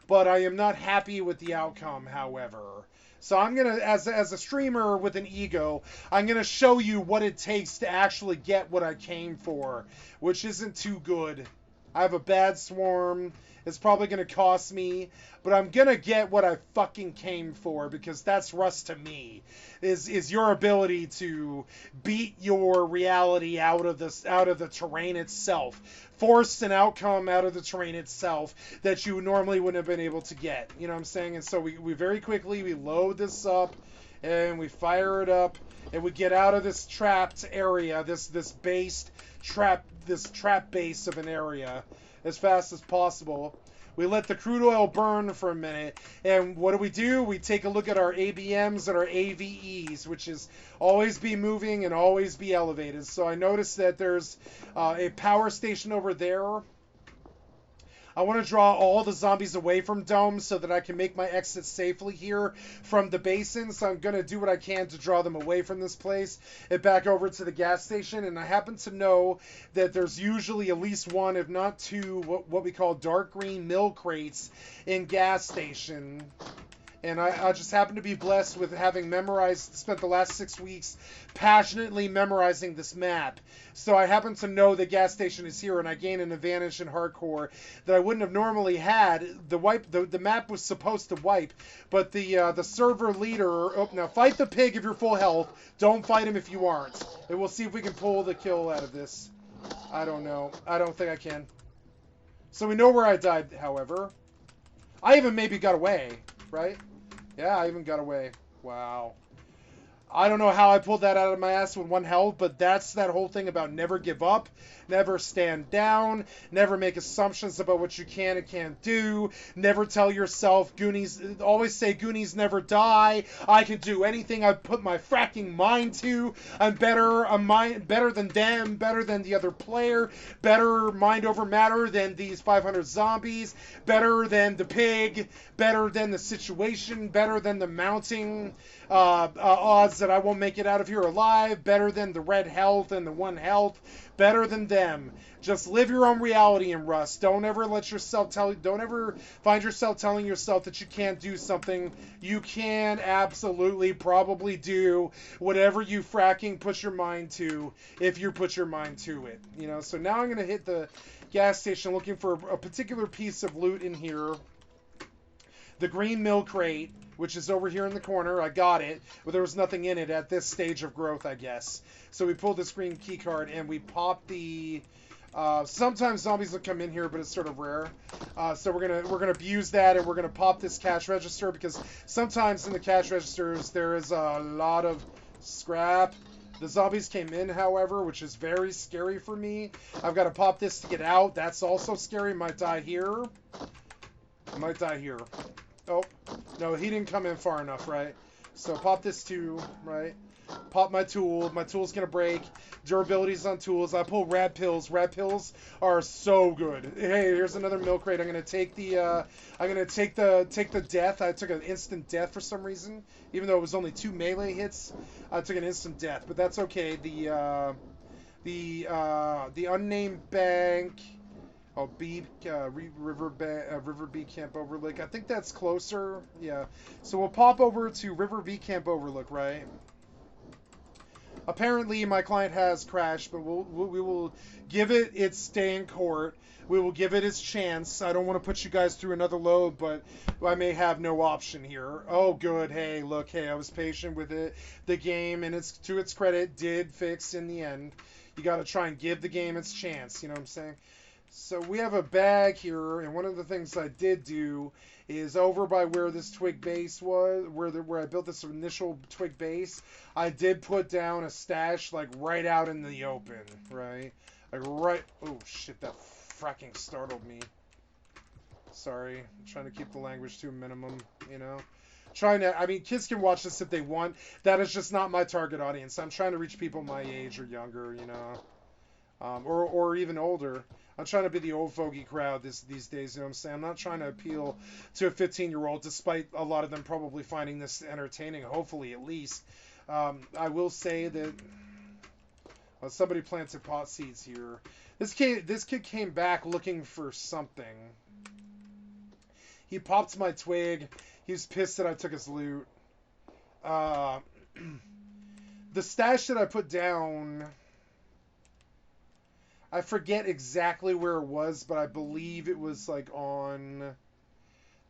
but I am not happy with the outcome, however. So I'm gonna, as a streamer with an ego, I'm gonna show you what it takes to actually get what I came for, which isn't too good. I have a bad swarm. It's probably going to cost me, but I'm going to get what I fucking came for, because that's Rust to me, is your ability to beat your reality out of the terrain itself. Force an outcome out of the terrain itself that you normally wouldn't have been able to get. You know what I'm saying? And so we very quickly, we load this up, and we fire it up, and we get out of this trapped area, this trap base of an area, as fast as possible. We let the crude oil burn for a minute, and what do? We take a look at our ABMs and our AVEs, which is always be moving and always be elevated. So I noticed that there's a power station over there. I want to draw all the zombies away from Dome so that I can make my exit safely here from the basin. So I'm going to do what I can to draw them away from this place and back over to the gas station. And I happen to know that there's usually at least one, if not two, what we call dark green mill crates in gas station. And I just happen to be blessed with having spent the last 6 weeks passionately memorizing this map. So I happen to know the gas station is here, and I gain an advantage in hardcore that I wouldn't have normally had. The map was supposed to wipe, but the server leader. Oh, now fight the pig if you're full health. Don't fight him if you aren't. And we'll see if we can pull the kill out of this. I don't know. I don't think I can. So we know where I died, however. I even maybe got away, right? Yeah, I even got away. Wow. I don't know how I pulled that out of my ass with 1 health, but that's that whole thing about never give up, never stand down, never make assumptions about what you can and can't do, never tell yourself, Goonies, always say Goonies never die, I can do anything I put my fracking mind to, I'm better than them, better than the other player, better mind over matter than these 500 zombies, better than the pig, better than the situation, better than the mounting odds that I won't make it out of here alive, better than the red health and the 1 health, better than them. Just live your own reality in Rust. Don't ever find yourself telling yourself that you can't do something. You can absolutely probably do whatever you fracking put your mind to, if you put your mind to it. You know, so now I'm going to hit the gas station looking for a particular piece of loot in here. The green mill crate, which is over here in the corner. I got it, but there was nothing in it at this stage of growth, I guess. So we pulled this green key card and we popped the. Sometimes zombies will come in here, but it's sort of rare. So we're gonna abuse that, and we're gonna pop this cash register, because sometimes in the cash registers there is a lot of scrap. The zombies came in, however, which is very scary for me. I've got to pop this to get out. That's also scary. Might die here. Might die here. Oh, no, he didn't come in far enough, right? So pop this too, right? Pop my tool. My tool's gonna break. Durability's on tools. I pull rad pills. Rad pills are so good. Hey, here's another milk crate. I'm gonna take the death. I took an instant death for some reason, even though it was only 2 melee hits. I took an instant death, but that's okay. The unnamed bank. Oh, River B Camp Overlook. I think that's closer. Yeah. So we'll pop over to River B Camp Overlook, right? Apparently, my client has crashed, but we will give it its day in court. We will give it its chance. I don't want to put you guys through another load, but I may have no option here. Oh, good. Hey, look. Hey, I was patient with it. The game, and to its credit, did fix in the end. You got to try and give the game its chance, you know what I'm saying? So we have a bag here, and one of the things I did do is over by where this twig base was, where I built this initial twig base, I did put down a stash like right out in the open, right? Like right. Oh shit! That fracking startled me. Sorry, I'm trying to keep the language to a minimum, you know. Trying to. I mean, kids can watch this if they want. That is just not my target audience. I'm trying to reach people my age or younger, you know, or even older. I'm trying to be the old fogey crowd these days, you know what I'm saying? I'm not trying to appeal to a 15-year-old, despite a lot of them probably finding this entertaining, hopefully at least. I will say that somebody planted pot seeds here. This kid came back looking for something. He popped my twig. He was pissed that I took his loot. The stash that I put down, I forget exactly where it was, but I believe it was like on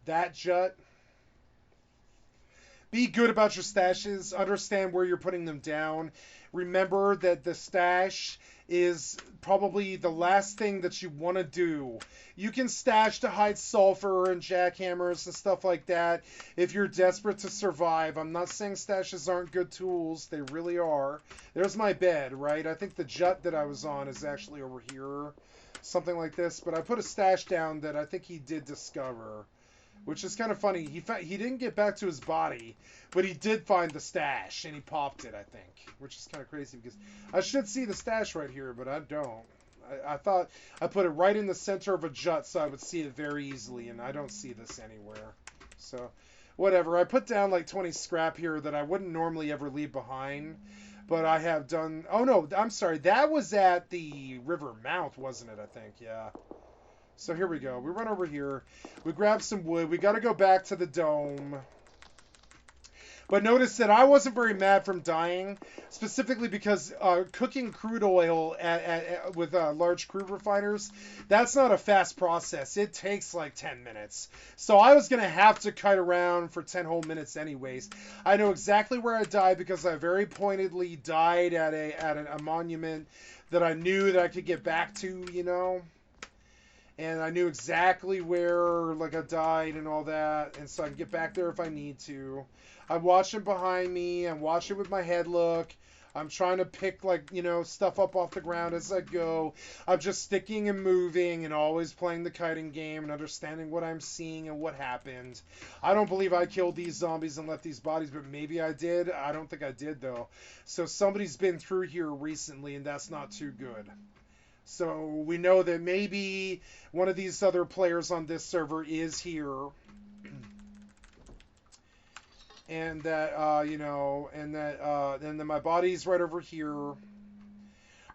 that jut. Be good about your stashes. Understand where you're putting them down. Remember that the stash is probably the last thing that you want to do. You can stash to hide sulfur and jackhammers and stuff like that if you're desperate to survive. I'm not saying stashes aren't good tools. They really are. There's my bed, right? I think the jut that I was on is actually over here. Something like this. But I put a stash down that I think he did discover, which is kind of funny. He didn't get back to his body, but he did find the stash, and he popped it, I think, which is kind of crazy because I should see the stash right here, but I don't. I thought I put it right in the center of a jut so I would see it very easily, and I don't see this anywhere. So, whatever. I put down like 20 scrap here that I wouldn't normally ever leave behind, but I have done... Oh, no, I'm sorry. That was at the river mouth, wasn't it, I think? Yeah. So here we go. We run over here. We grab some wood. We got to go back to the dome. But notice that I wasn't very mad from dying, specifically because cooking crude oil with large crude refiners, that's not a fast process. It takes like 10 minutes. So I was going to have to kite around for 10 whole minutes anyways. I know exactly where I died because I very pointedly died at a monument that I knew that I could get back to, you know. And I knew exactly where, like, I died and all that, and so I can get back there if I need to. I'm watching behind me. I'm watching with my head look. I'm trying to pick, like, you know, stuff up off the ground as I go. I'm just sticking and moving and always playing the kiting game and understanding what I'm seeing and what happened. I don't believe I killed these zombies and left these bodies, but maybe I did. I don't think I did, though. So somebody's been through here recently, and that's not too good. So we know that maybe one of these other players on this server is here. And that, you know, and then my body's right over here.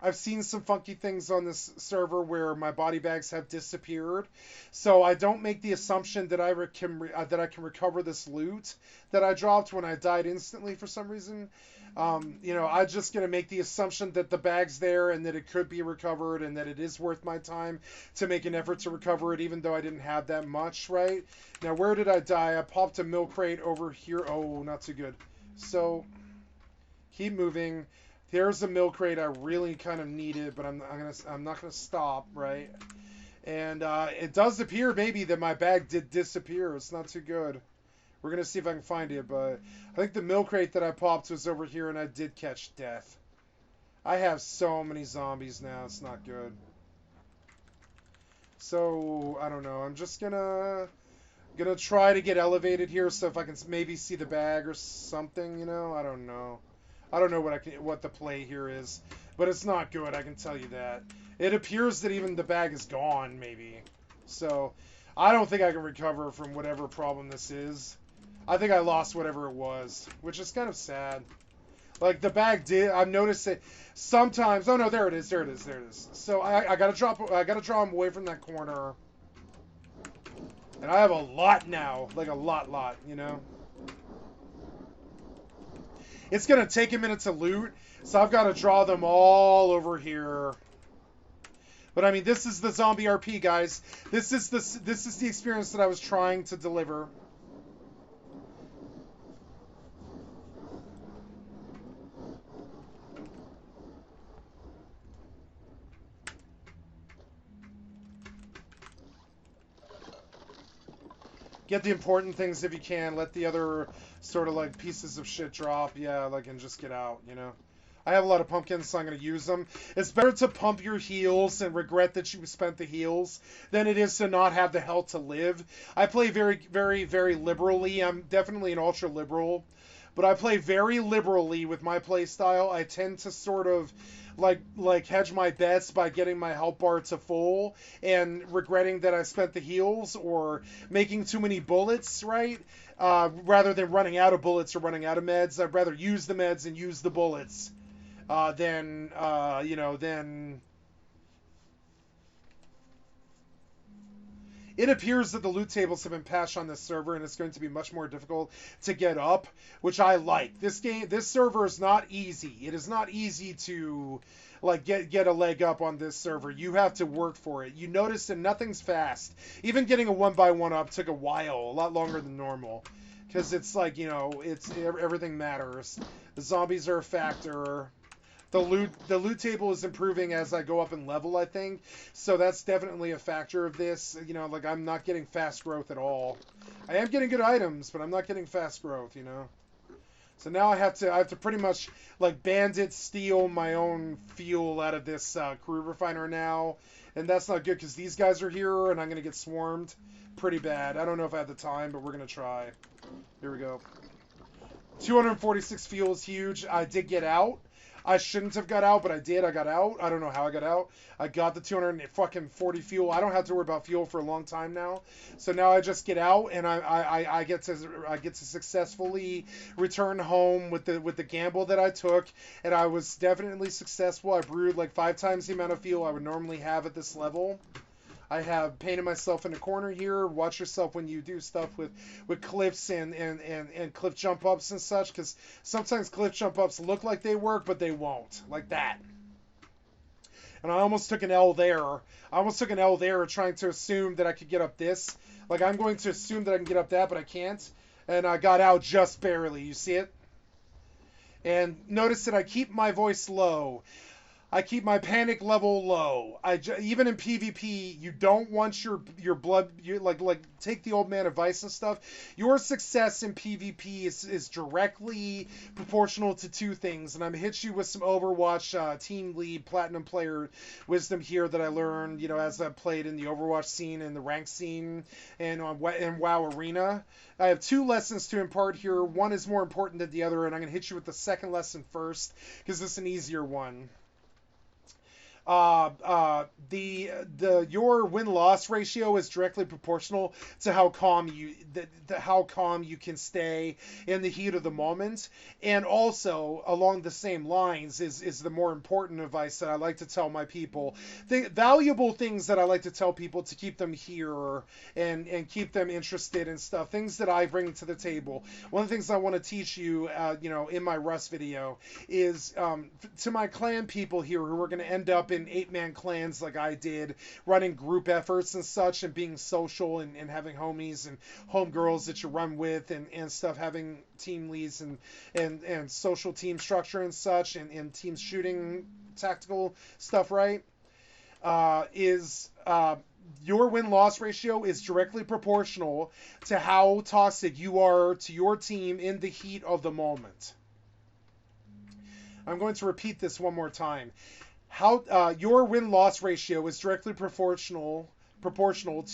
I've seen some funky things on this server where my body bags have disappeared. So I don't make the assumption that I can recover this loot that I dropped when I died instantly for some reason. You know, I'm just going to make the assumption that the bag's there and that it could be recovered and that it is worth my time to make an effort to recover it, even though I didn't have that much, right? Now, where did I die? I popped a milk crate over here. Oh, not too good. So, keep moving. There's a milk crate I really kind of needed, but I'm not gonna stop, right? And it does appear maybe that my bag did disappear. It's not too good. We're going to see if I can find it, but I think the milk crate that I popped was over here, and I did catch death. I have so many zombies now, it's not good. So, I don't know. I'm just gonna try to get elevated here, so if I can maybe see the bag or something, you know? I don't know. I don't know what the play here is, but it's not good, I can tell you that. It appears that even the bag is gone, maybe. So, I don't think I can recover from whatever problem this is. I think I lost whatever it was, which is kind of sad. Like, the bag did, I've noticed it sometimes. Oh, no, there it is. So, I gotta draw him away from that corner. And I have a lot now. Like, a lot, you know? It's gonna take a minute to loot, so I've got to draw them all over here. But I mean, this is the zombie RP, guys. This is the experience that I was trying to deliver. Get the important things if you can. Let the other sort of like pieces of shit drop. Yeah, like, and just get out, you know. I have a lot of pumpkins, so I'm going to use them. It's better to pump your heals and regret that you spent the heals than it is to not have the health to live. I play very, very, very liberally. I'm definitely an ultra liberal, but I play very liberally with my play style. I tend to sort of like hedge my bets by getting my health bar to full and regretting that I spent the heals or making too many bullets, right? Rather than running out of bullets or running out of meds. I'd rather use the meds and use the bullets than it appears that the loot tables have been patched on this server, and it's going to be much more difficult to get up, which I like. This server is not easy. It is not easy to like get a leg up on this server. You have to work for it. You notice that nothing's fast. Even getting a 1x1 up took a while, a lot longer than normal, because it's like, you know, everything matters. The zombies are a factor. The loot table is improving as I go up in level, I think. So that's definitely a factor of this. You know, like, I'm not getting fast growth at all. I am getting good items, but I'm not getting fast growth, you know. So now I have to pretty much like bandit steal my own fuel out of this crude refiner now. And that's not good because these guys are here and I'm going to get swarmed pretty bad. I don't know if I have the time, but we're going to try. Here we go. 246 fuel is huge. I did get out. I shouldn't have got out, but I did. I got out. I don't know how I got out. I got the 240 fuel. I don't have to worry about fuel for a long time now. So now I just get out and I get to successfully return home with the gamble that I took, and I was definitely successful. I brewed like 5 times the amount of fuel I would normally have at this level. I have painted myself in a corner here. Watch yourself when you do stuff with cliffs and cliff jump ups and such, because sometimes cliff jump ups look like they work, but they won't. Like that. And I almost took an L there. I almost took an L there trying to assume that I could get up this. Like, I'm going to assume that I can get up that, but I can't. And I got out just barely. You see it? And notice that I keep my voice low. I keep my panic level low. Even in PvP, you don't want your blood. You like take the old man advice and stuff. Your success in PvP is directly proportional to 2 things, and I'm hit you with some Overwatch team lead platinum player wisdom here that I learned, you know, as I played in the Overwatch scene and the rank scene and in WoW Arena. I have 2 lessons to impart here. One is more important than the other, and I'm gonna hit you with the second lesson first because it's an easier one. Your win-loss ratio is directly proportional to how calm you can stay in the heat of the moment, and also along the same lines is the more important advice that I like to tell my people. Valuable things that I like to tell people to keep them here and keep them interested in stuff. Things that I bring to the table. One of the things I want to teach you, you know, in my Rust video is to my clan people here who are going to end up in 8-man clans like I did, running group efforts and such, and being social and having homies and homegirls that you run with and stuff, having team leads and social team structure and such, and team shooting tactical stuff, right? Your win-loss ratio is directly proportional to how toxic you are to your team in the heat of the moment. I'm going to repeat this one more time. Your win-loss ratio is directly proportional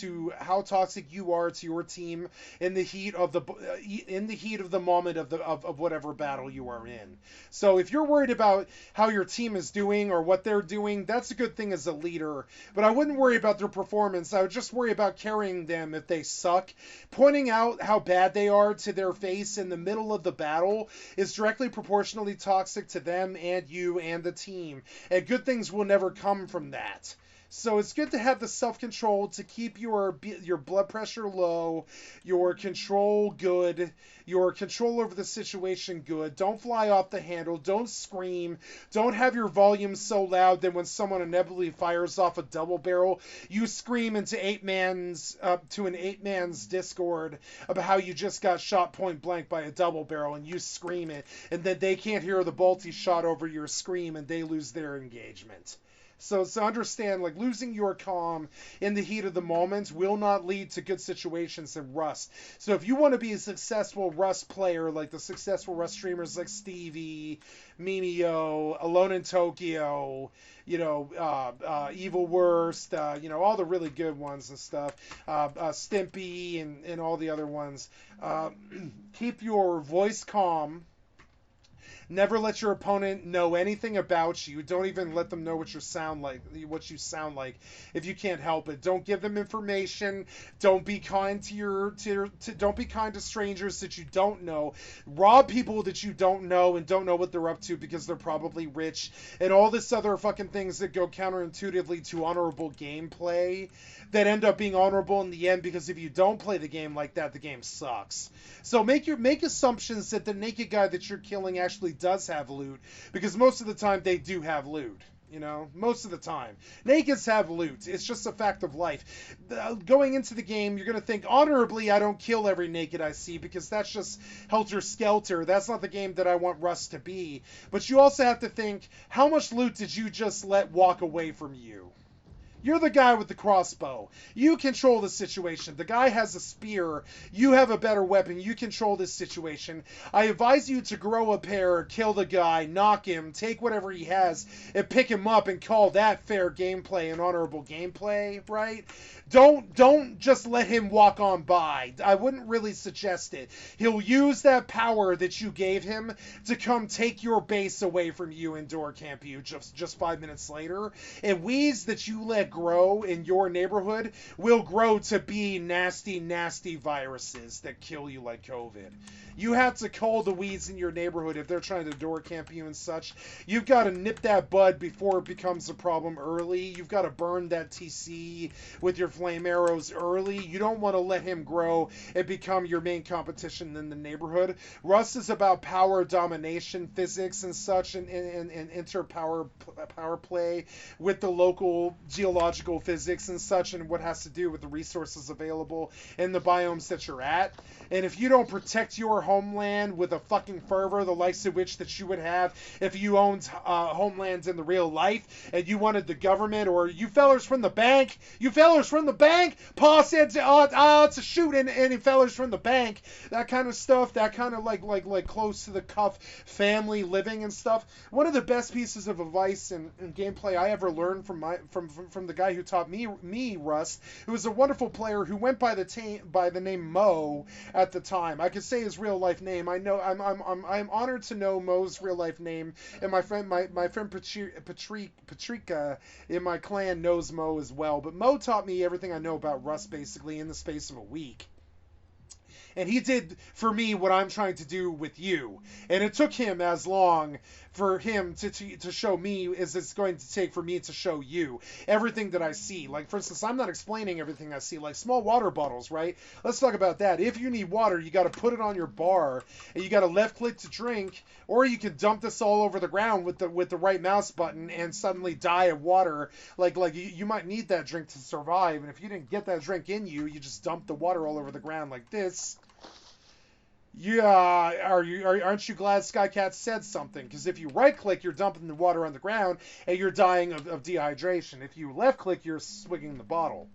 to how toxic you are to your team in the heat of the moment of whatever battle you are in. So if you're worried about how your team is doing or what they're doing, that's a good thing as a leader. But I wouldn't worry about their performance. I would just worry about carrying them if they suck. Pointing out how bad they are to their face in the middle of the battle is directly proportionally toxic to them and you and the team. And good things will never come from that. So it's good to have the self-control to keep your blood pressure low, your control good, your control over the situation good. Don't fly off the handle. Don't scream. Don't have your volume so loud that when someone inevitably fires off a double barrel, you scream into an 8-man's Discord about how you just got shot point blank by a double barrel, and you scream it, and then they can't hear the bolt he shot over your scream, and they lose their engagement. So understand, like, losing your calm in the heat of the moment will not lead to good situations in Rust. So if you want to be a successful Rust player, like the successful Rust streamers like Stevie, Mimio, Alone in Tokyo, Evil Worst, all the really good ones and stuff, Stimpy and all the other ones, keep your voice calm. Never let your opponent know anything about you. Don't even let them know what you sound like. If you can't help it. Don't give them information. Don't be kind don't be kind to strangers that you don't know. Rob people that you don't know and don't know what they're up to because they're probably rich and all this other fucking things that go counterintuitively to honorable gameplay that end up being honorable in the end, because if you don't play the game like that, the game sucks. So make assumptions that the naked guy that you're killing actually does have loot, because most of the time they do have loot. Most of the time. Nakeds have loot. It's just a fact of life. Going into the game, you're going to think, honorably, I don't kill every naked I see, because that's just helter-skelter. That's not the game that I want Rust to be. But you also have to think, how much loot did you just let walk away from you? You're the guy with the crossbow. You control the situation. The guy has a spear. You have a better weapon. You control this situation. I advise you to grow a pair, kill the guy, knock him, take whatever he has, and pick him up and call that fair gameplay and honorable gameplay, right? Don't just let him walk on by. I wouldn't really suggest it. He'll use that power that you gave him to come take your base away from you and door camp you just 5 minutes later. And weeds that you let grow in your neighborhood will grow to be nasty, nasty viruses that kill you like COVID. You have to cull the weeds in your neighborhood if they're trying to door camp you and such. You've got to nip that bud before it becomes a problem early. You've got to burn that TC with your flame arrows early. You don't want to let him grow and become your main competition in the neighborhood. Rust is about power domination, physics and such, and inter-power play with the local geological physics and such, and what has to do with the resources available in the biomes that you're at. And if you don't protect your homeland with a fucking fervor, the likes of which that you would have if you owned homelands in the real life, and you wanted the government, or you fellers from the bank, Pa said to shoot, and fellers from the bank, that kind of stuff, that kind of like close to the cuff family living and stuff. One of the best pieces of advice and gameplay I ever learned from the guy who taught me Rust, who was a wonderful player who went by the name Mo at the time. I could say his real life name. I know I'm honored to know Mo's real life name, and my friend Patrika in my clan knows Mo as well. But Mo taught me everything I know about Rust basically in the space of a week. And he did for me what I'm trying to do with you. And it took him as long for him to show me as it's going to take for me to show you everything that I see. Like, for instance, I'm not explaining everything I see. Like small water bottles, right? Let's talk about that. If you need water, you got to put it on your bar, and you got to left click to drink, or you can dump this all over the ground with the right mouse button and suddenly die of water. Like you might need that drink to survive, and if you didn't get that drink in you, you just dump the water all over the ground like this. Yeah, aren't you glad Skycat said something? Because if you right-click, you're dumping the water on the ground, and you're dying of dehydration. If you left-click, you're swigging the bottle.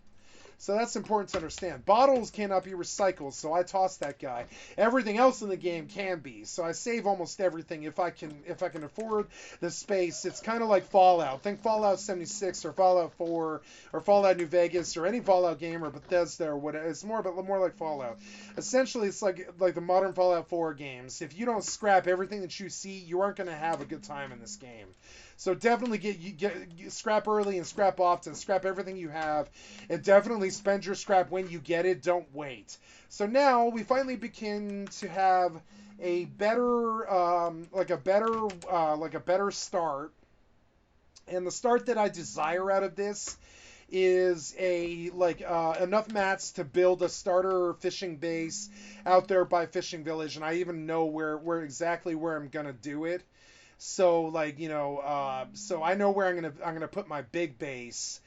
So that's important to understand. Bottles cannot be recycled, so I toss that guy. Everything else in the game can be, so I save almost everything if I can afford the space. It's kind of like Fallout. Think Fallout 76 or Fallout 4 or Fallout New Vegas or any Fallout game or Bethesda or whatever. It's more like Fallout. Essentially, it's like the modern Fallout 4 games. If you don't scrap everything that you see, you aren't going to have a good time in this game. So definitely get scrap early and scrap often. Scrap everything you have, and definitely spend your scrap when you get it. Don't wait. So now we finally begin to have a better start. And the start that I desire out of this is enough mats to build a starter fishing base out there by Fishing Village, and I even know where exactly I'm gonna do it. So so I know where I'm gonna put my big base.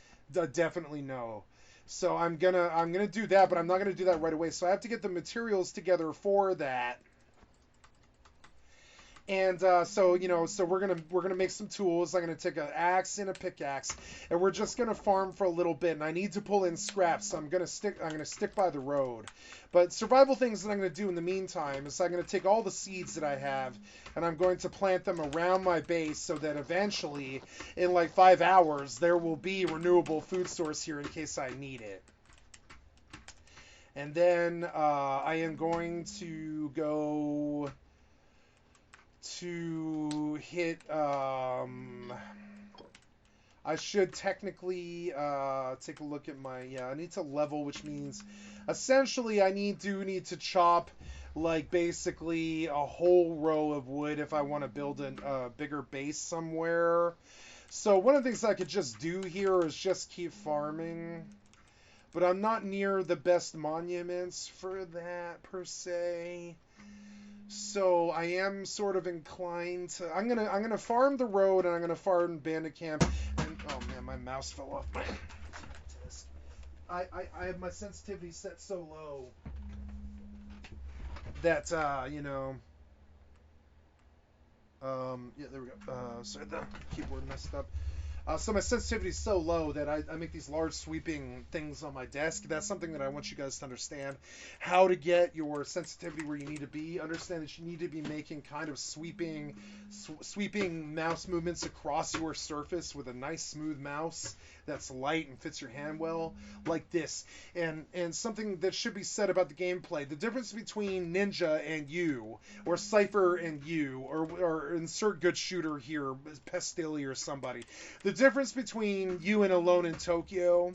Definitely know. So I'm gonna do that, but I'm not gonna do that right away. So I have to get the materials together for that. And so we're gonna make some tools. I'm gonna take an axe and a pickaxe, and we're just gonna farm for a little bit. And I need to pull in scraps, so I'm gonna stick by the road. But survival things that I'm gonna do in the meantime is I'm gonna take all the seeds that I have, and I'm going to plant them around my base so that eventually, in like 5 hours, there will be a renewable food source here in case I need it. And then I am going to go to hit, I should technically take a look at my, I need to level, which means essentially I need to chop like basically a whole row of wood if I want to build a bigger base somewhere. So one of the things I could just do here is just keep farming, but I'm not near the best monuments for that per se. So I am sort of inclined to. I'm gonna farm the road, and I'm gonna farm bandit camp. And oh man, my mouse fell off my desk. I have my sensitivity set so low that yeah, there we go. Sorry, the keyboard messed up. So my sensitivity is so low that I make these large sweeping things on my desk. That's something that I want you guys to understand. How to get your sensitivity where you need to be. Understand that you need to be making kind of sweeping mouse movements across your surface with a nice smooth mouse that's light and fits your hand well, like this. And something that should be said about the gameplay. The difference between Ninja and you, or Cypher and you, or insert good shooter here, Pestilly or somebody. The difference between you and Alone in Tokyo,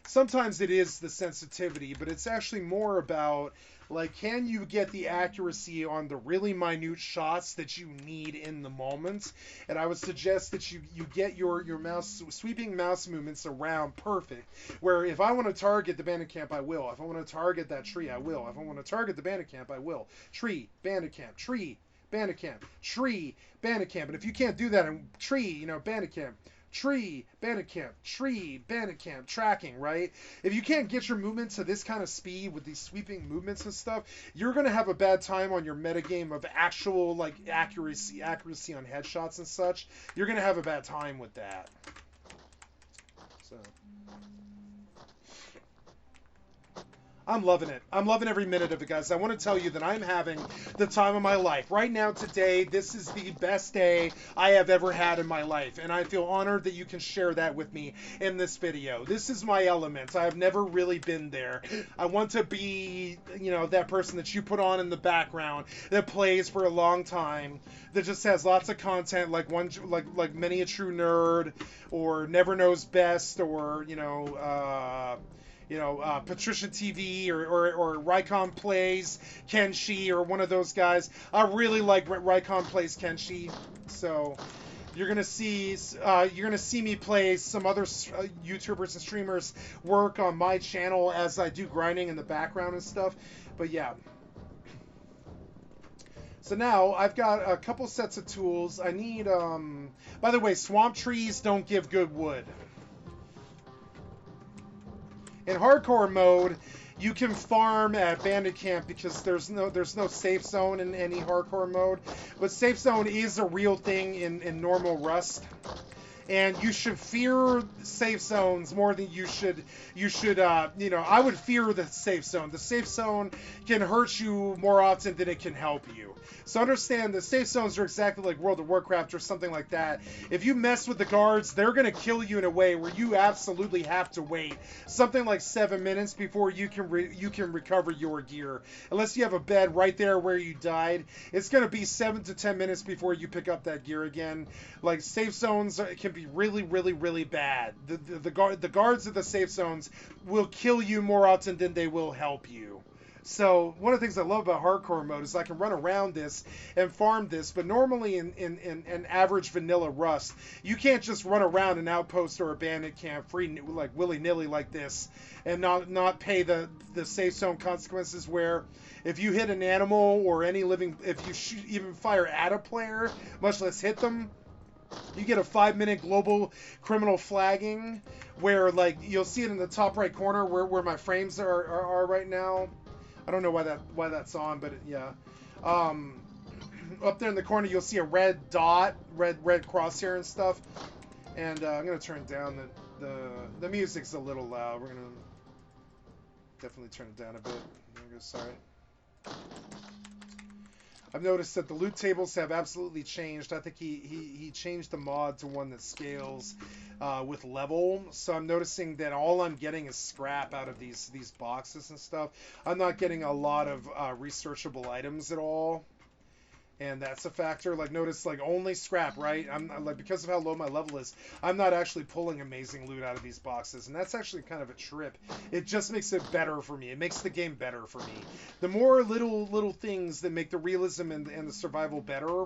sometimes it is the sensitivity, but it's actually more about, like, can you get the accuracy on the really minute shots that you need in the moment? And I would suggest that you get your mouse sweeping mouse movements around perfect. Where if I want to target the bandit camp, I will. If I want to target that tree, I will. If I want to target the bandit camp, I will. Tree, bandit camp, tree, bandit camp, tree, bandit camp. And if you can't do that, and tree, bandit camp, tree, bandit camp, tree, bandit camp, tracking, right? If you can't get your movement to this kind of speed with these sweeping movements and stuff, you're going to have a bad time on your metagame of actual, like, accuracy on headshots and such. You're going to have a bad time with that. So I'm loving it. I'm loving every minute of it, guys. I want to tell you that I'm having the time of my life. Right now, today, this is the best day I have ever had in my life, and I feel honored that you can share that with me in this video. This is my element. I have never really been there. I want to be, that person that you put on in the background that plays for a long time, that just has lots of content, like Many a True Nerd, or Never Knows Best, or, Patricia TV or Rycon Plays Kenshi, or one of those guys. I really like Rycon Plays Kenshi, so you're gonna see me play some other YouTubers and streamers work on my channel as I do grinding in the background and stuff. But yeah. So now I've got a couple sets of tools. I need by the way, swamp trees don't give good wood. In hardcore mode, you can farm at bandit camp because there's no safe zone in any hardcore mode, but safe zone is a real thing in normal Rust. And you should fear safe zones more than you should, I would fear the safe zone. The safe zone can hurt you more often than it can help you. So understand the safe zones are exactly like World of Warcraft or something like that. If you mess with the guards, they're going to kill you in a way where you absolutely have to wait something like 7 minutes before you can recover your gear. Unless you have a bed right there where you died, it's going to be 7 to 10 minutes before you pick up that gear again. Like, safe zones can be really, really, really bad. The guards of the safe zones will kill you more often than they will help you. So one of the things I love about hardcore mode is I can run around this and farm this, but normally in average vanilla Rust, you can't just run around an outpost or a bandit camp free, like willy-nilly like this, and not pay the safe zone consequences, where if you hit an animal or any living, if you even fire at a player, much less hit them, you get a 5-minute global criminal flagging, where, like, you'll see it in the top right corner where my frames are right now. I don't know why that's on, but yeah. up there in the corner, you'll see a red dot, red crosshair and stuff. And I'm gonna turn down the music's a little loud. We're gonna definitely turn it down a bit. Sorry. I've noticed that the loot tables have absolutely changed. I think he changed the mod to one that scales with level. So I'm noticing that all I'm getting is scrap out of these boxes and stuff. I'm not getting a lot of researchable items at all. And that's a factor. Like, notice, like, only scrap, right? I'm like, because of how low my level is, I'm not actually pulling amazing loot out of these boxes, and that's actually kind of a trip. It just makes it better for me. It makes the game better for me. The more little things that make the realism and the survival better,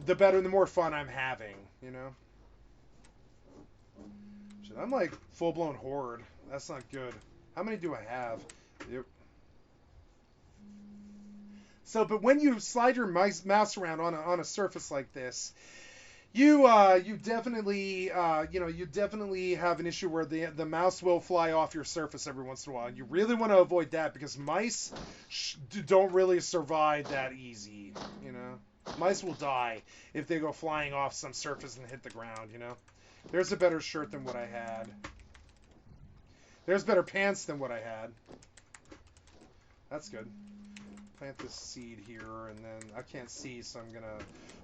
the more fun I'm having, you know? Shit, I'm like full-blown horde. That's not good. How many do I have? Yep. So, but when you slide your mouse around on a surface like this, you definitely you definitely have an issue where the mouse will fly off your surface every once in a while. And you really want to avoid that because mice don't really survive that easy. You know, mice will die if they go flying off some surface and hit the ground. You know, there's a better shirt than what I had. There's better pants than what I had. That's good. Plant this seed here, and then I can't see, so I'm gonna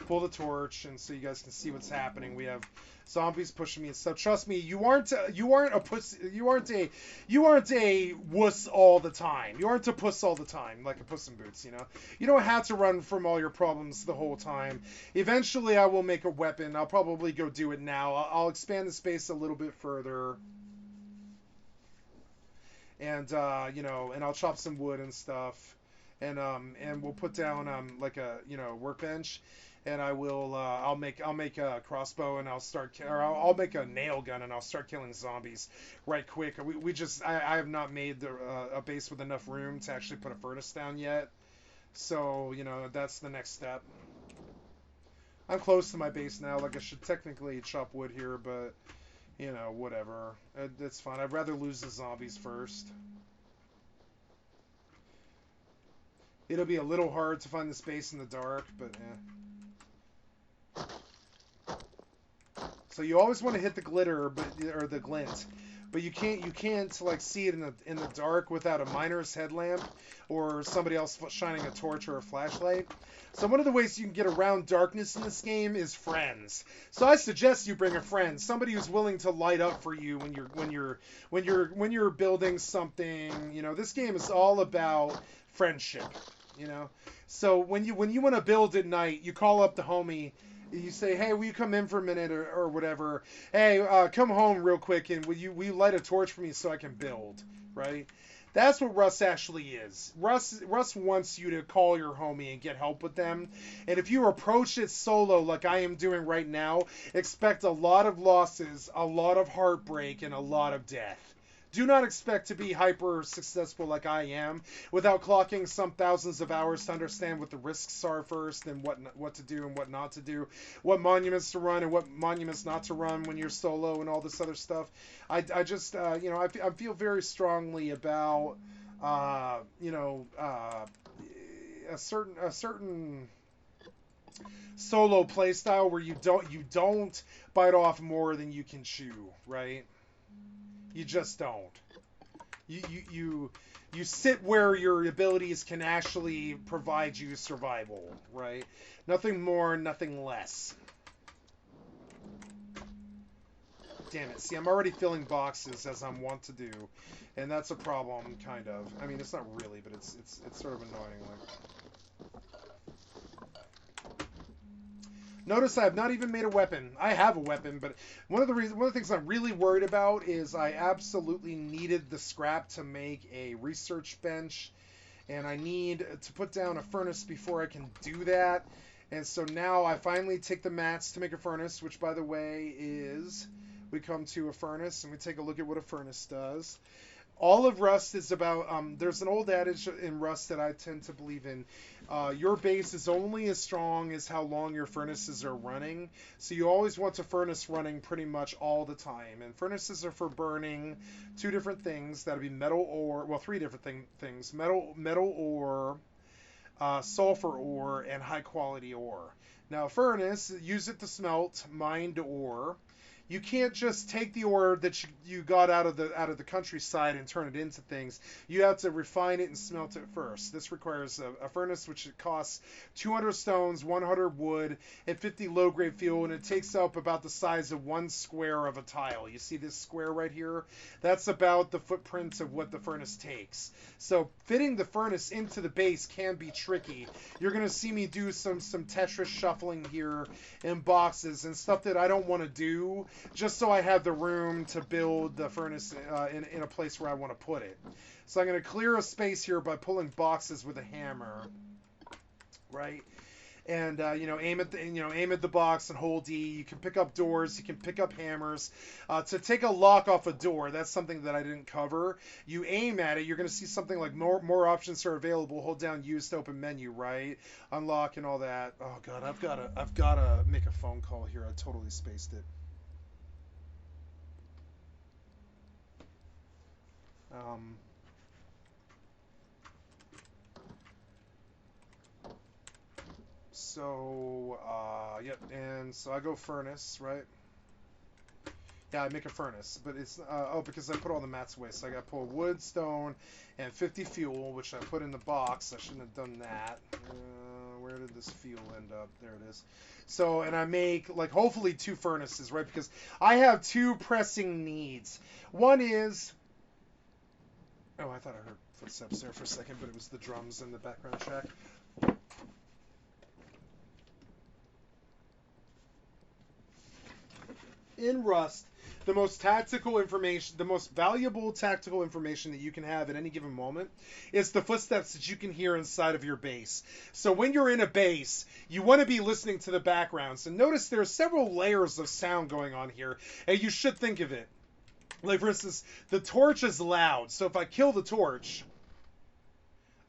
pull the torch, and so you guys can see what's happening. We have zombies pushing me and stuff. Trust me, you aren't a puss. You aren't a wuss all the time. You aren't a puss all the time, like a Puss in Boots. You know, you don't have to run from all your problems the whole time. Eventually, I will make a weapon. I'll probably go do it now. I'll expand the space a little bit further. And you know, and I'll chop some wood and stuff. And we'll put down like a workbench, and I'll make a crossbow, and I'll make a nail gun, and I'll start killing zombies right quick. I have not made a base with enough room to actually put a furnace down yet, so you know that's the next step. I'm close to my base now. Like, I should technically chop wood here, but you know, whatever. It's fine. I'd rather lose the zombies first. It'll be a little hard to find the space in the dark, but So you always want to hit the glitter, or the glint, but you can't like see it in the dark without a miner's headlamp or somebody else shining a torch or a flashlight. So one of the ways you can get around darkness in this game is friends. So I suggest you bring a friend, somebody who's willing to light up for you when you're building something. You know, this game is all about friendship. You know, so when you want to build at night, you call up the homie. You say, hey, will you come in for a minute or whatever? Hey, come home real quick, and will you light a torch for me so I can build, right? That's what Rust actually is. Rust wants you to call your homie and get help with them. And if you approach it solo like I am doing right now, expect a lot of losses, a lot of heartbreak, and a lot of death. Do not expect to be hyper successful like I am without clocking some thousands of hours to understand what the risks are first, and what to do and what not to do, what monuments to run and what monuments not to run when you're solo and all this other stuff. I just you know, I feel very strongly about you know, a certain solo playstyle where you don't bite off more than you can chew, right? You just don't. You sit where your abilities can actually provide you survival, right? Nothing more, nothing less. Damn it. See, I'm already filling boxes as I'm wont to do, and that's a problem, kind of. I mean, it's not really, but it's sort of annoying. Like, notice I have not even made a weapon. I have a weapon, but one of the things I'm really worried about is I absolutely needed the scrap to make a research bench, and I need to put down a furnace before I can do that. And so now I finally take the mats to make a furnace, which, by the way, is we come to a furnace and we take a look at what a furnace does. All of Rust is about, there's an old adage in Rust that I tend to believe in. Your base is only as strong as how long your furnaces are running. So you always want a furnace running pretty much all the time. And furnaces are for burning two different things. That would be metal ore, well, three different things. Metal ore, sulfur ore, and high quality ore. Now, a furnace, use it to smelt mined ore. You can't just take the ore that you got out of the countryside and turn it into things. You have to refine it and smelt it first. This requires a furnace which costs 200 stones, 100 wood, and 50 low-grade fuel, and it takes up about the size of one square of a tile. You see this square right here? That's about the footprint of what the furnace takes. So fitting the furnace into the base can be tricky. You're going to see me do some Tetris shuffling here in boxes and stuff that I don't want to do, just so I have the room to build the furnace in a place where I want to put it. So I'm going to clear a space here by pulling boxes with a hammer, right? And aim at the box and hold E. You can pick up doors. You can pick up hammers. To take a lock off a door, that's something that I didn't cover. You aim at it. You're going to see something like more options are available. Hold down Use to open menu, right? Unlock and all that. Oh God, I've got to make a phone call here. I totally spaced it. Yep, and so I go furnace, right? Yeah, I make a furnace, but it's, because I put all the mats away, so I gotta pull wood, stone, and 50 fuel, which I put in the box. I shouldn't have done that. Where did this fuel end up? There it is. So, and I make, like, hopefully 2 furnaces, right? Because I have 2 pressing needs. One is... Oh, I thought I heard footsteps there for a second, but it was the drums in the background track. In Rust, the most valuable tactical information that you can have at any given moment is the footsteps that you can hear inside of your base. So when you're in a base, you want to be listening to the background. So notice there are several layers of sound going on here, and you should think of it. Like, for instance, the torch is loud. So if I kill the torch,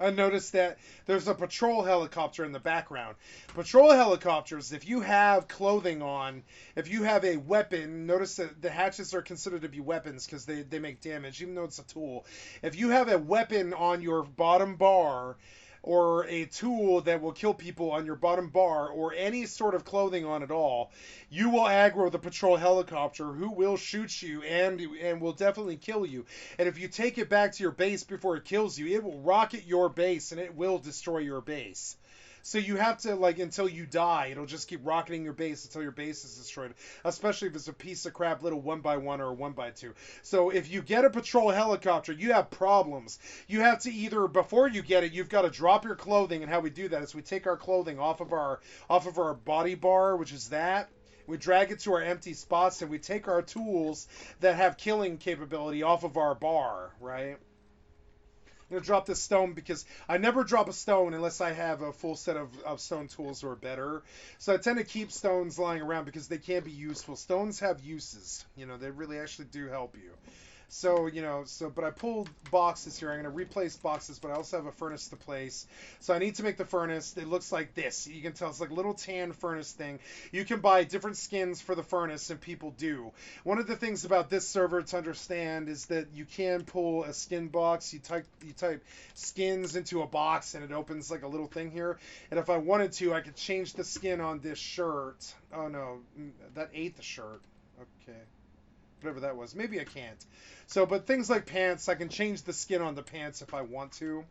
I notice that there's a patrol helicopter in the background. Patrol helicopters, if you have clothing on, if you have a weapon, notice that the hatchets are considered to be weapons because they make damage, even though it's a tool. If you have a weapon on your bottom bar, or a tool that will kill people on your bottom bar, or any sort of clothing on at all, you will aggro the patrol helicopter, who will shoot you and will definitely kill you. And if you take it back to your base before it kills you, it will rocket your base and it will destroy your base. So you have to, like, until you die, it'll just keep rocketing your base until your base is destroyed, especially if it's a piece of crap little 1x1 or 1x2. So if you get a patrol helicopter, you have problems. You have to either, before you get it, you've got to drop your clothing, and how we do that is we take our clothing off of our body bar, which is that. We drag it to our empty spots, and we take our tools that have killing capability off of our bar, right? I'm going to drop this stone because I never drop a stone unless I have a full set of stone tools or better. So I tend to keep stones lying around because they can be useful. Stones have uses. They really actually do help you. So, but I pulled boxes here. I'm going to replace boxes, but I also have a furnace to place. So I need to make the furnace. It looks like this. You can tell it's like a little tan furnace thing. You can buy different skins for the furnace, and people do. One of the things about this server to understand is that you can pull a skin box. You type skins into a box, and it opens like a little thing here. And if I wanted to, I could change the skin on this shirt. Oh, no. That ate the shirt. Okay. Whatever that was. Maybe I can't. So, but things like pants, I can change the skin on the pants if I want to.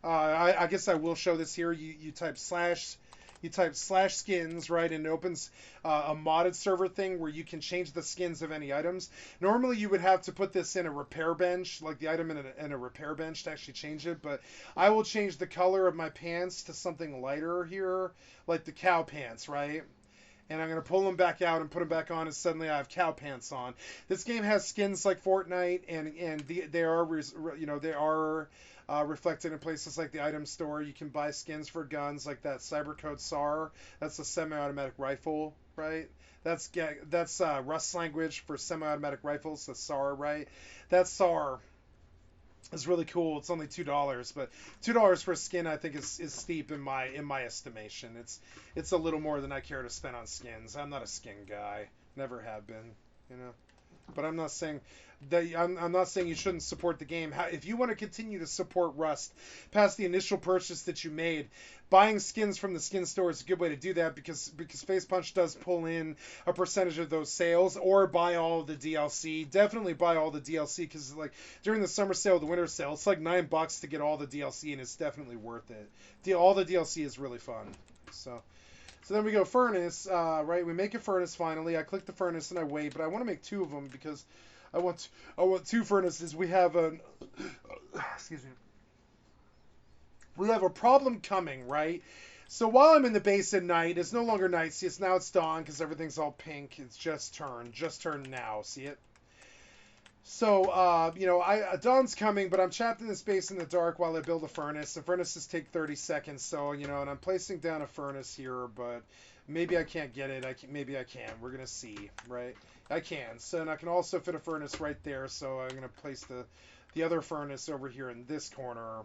I guess I will show this here. You type slash skins, right, and it opens a modded server thing where you can change the skins of any items. Normally you would have to put this in a repair bench, like the item in a repair bench to actually change it, but I will change the color of my pants to something lighter here, like the cow pants, right? And I'm going to pull them back out and put them back on, and suddenly I have cow pants on. This game has skins like Fortnite, and they are reflected in places like the item store. You can buy skins for guns like that Cybercode SAR. That's a semi-automatic rifle, right? That's Rust language for semi-automatic rifles, the SAR, right? That SAR is really cool. It's only $2, but $2 for a skin I think is steep in my estimation. It's a little more than I care to spend on skins. I'm not a skin guy. Never have been, But I'm not saying that I'm not saying you shouldn't support the game. If you want to continue to support Rust past the initial purchase that you made, buying skins from the skin store is a good way to do that because Face Punch does pull in a percentage of those sales. Or buy all of the DLC. Definitely buy all the DLC because like during the summer sale, the winter sale, it's like $9 to get all the DLC, and it's definitely worth it. All the DLC is really fun. So then we go furnace, right? We make a furnace finally. I click the furnace and I wait, but I want to make 2 of them because I want 2 furnaces. We have excuse me. We have a problem coming, right? So while I'm in the base at night, it's no longer night. See, now it's dawn because everything's all pink. It's just turned now. See it? So, dawn's coming, but I'm trapped in this base in the dark while I build a furnace. The furnaces take 30 seconds, so, and I'm placing down a furnace here, but maybe I can't get it. Maybe I can. We're going to see, right? I can. So, and I can also fit a furnace right there, so I'm going to place the other furnace over here in this corner.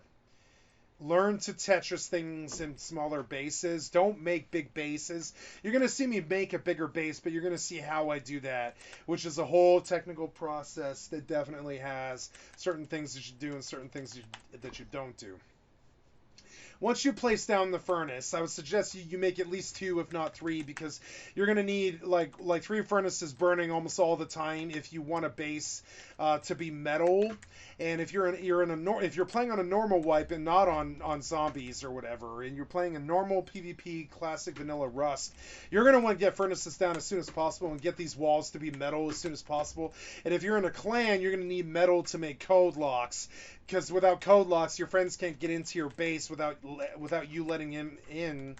Learn to Tetris things in smaller bases. Don't make big bases. You're going to see me make a bigger base, but you're going to see how I do that, which is a whole technical process that definitely has certain things that you do and certain things that you don't do. Once you place down the furnace, I would suggest you make at least 2, if not 3, because you're going to need like 3 furnaces burning almost all the time if you want a base to be metal. And if if you're playing on a normal wipe and not on zombies or whatever, and you're playing a normal PvP classic vanilla Rust, you're going to want to get furnaces down as soon as possible and get these walls to be metal as soon as possible. And if you're in a clan, you're going to need metal to make code locks. Because without code locks, your friends can't get into your base without you letting them in.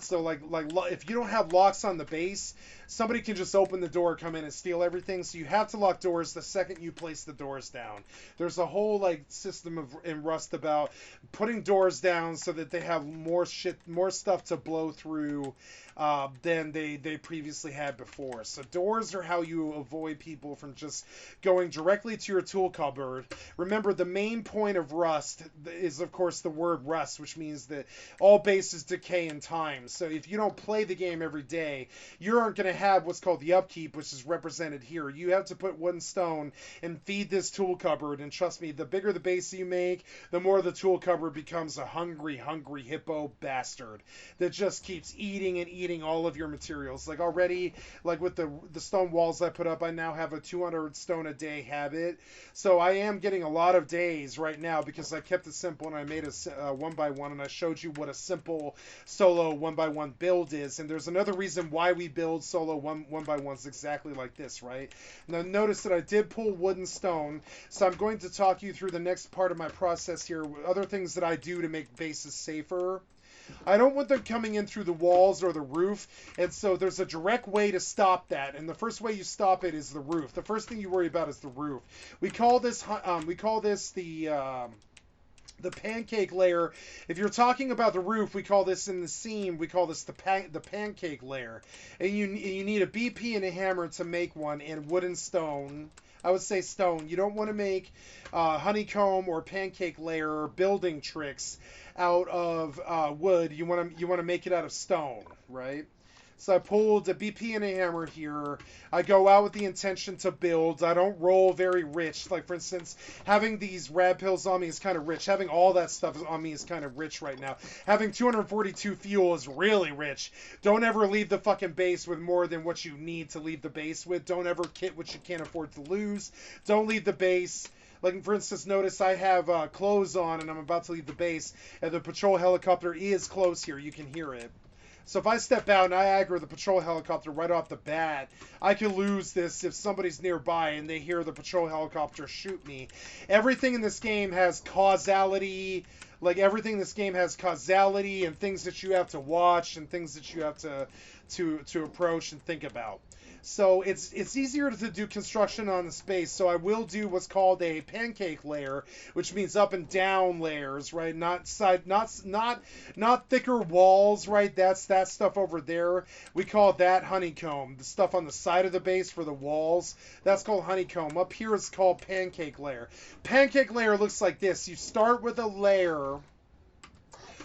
So like if you don't have locks on the base, somebody can just open the door, come in and steal everything. So you have to lock doors the second you place the doors down. There's a whole system in Rust about putting doors down so that they have more stuff to blow through than they previously had before. So doors are how you avoid people from just going directly to your tool cupboard. Remember, the main point of Rust is, of course, the word rust, which means that all bases decay in time. So if you don't play the game every day, you aren't going to have what's called the upkeep, which is represented here. You have to put wood and stone and feed this tool cupboard. And trust me, the bigger the base you make, the more the tool cupboard becomes a hungry hippo bastard that just keeps eating and eating all of your materials. Like already, like with the stone walls I put up, I now have a 200 stone a day habit. So I am getting a lot of days right now because I kept it simple and I made a 1x1, and I showed you what a simple solo 1x1 build is. And there's another reason why we build solo 1x1s exactly like this, right? Now notice that I did pull wood and stone, so I'm going to talk you through the next part of my process here, other things that I do to make bases safer. I don't want them coming in through the walls or the roof, and so there's a direct way to stop that. And the first way you stop it is the roof. The first thing you worry about is the roof. We call this the pancake layer. If you're talking about the roof, we call this in the seam, we call this the pancake layer. And you need a BP and a hammer to make one, and wood and stone. I would say stone. You don't want to make honeycomb or pancake layer building tricks out of wood. You want to make it out of stone, right? So I pulled a BP and a hammer here. I go out with the intention to build. I don't roll very rich. Like, for instance, having these rad pills on me is kind of rich. Having all that stuff on me is kind of rich right now. Having 242 fuel is really rich. Don't ever leave the fucking base with more than what you need to leave the base with. Don't ever kit what you can't afford to lose. Don't leave the base. Like, for instance, notice I have clothes on and I'm about to leave the base, and the patrol helicopter is close here. You can hear it. So if I step out and I aggro the patrol helicopter right off the bat, I can lose this if somebody's nearby and they hear the patrol helicopter shoot me. Everything in this game has causality. Like, everything in this game has causality and things that you have to watch and things that you have to approach and think about. So it's easier to do construction on the space. So I will do what's called a pancake layer, which means up and down layers, right? Not thicker walls, right? That's that stuff over there. We call that honeycomb. The stuff on the side of the base for the walls, that's called honeycomb. Up here it's called pancake layer. Pancake layer looks like this. You start with a layer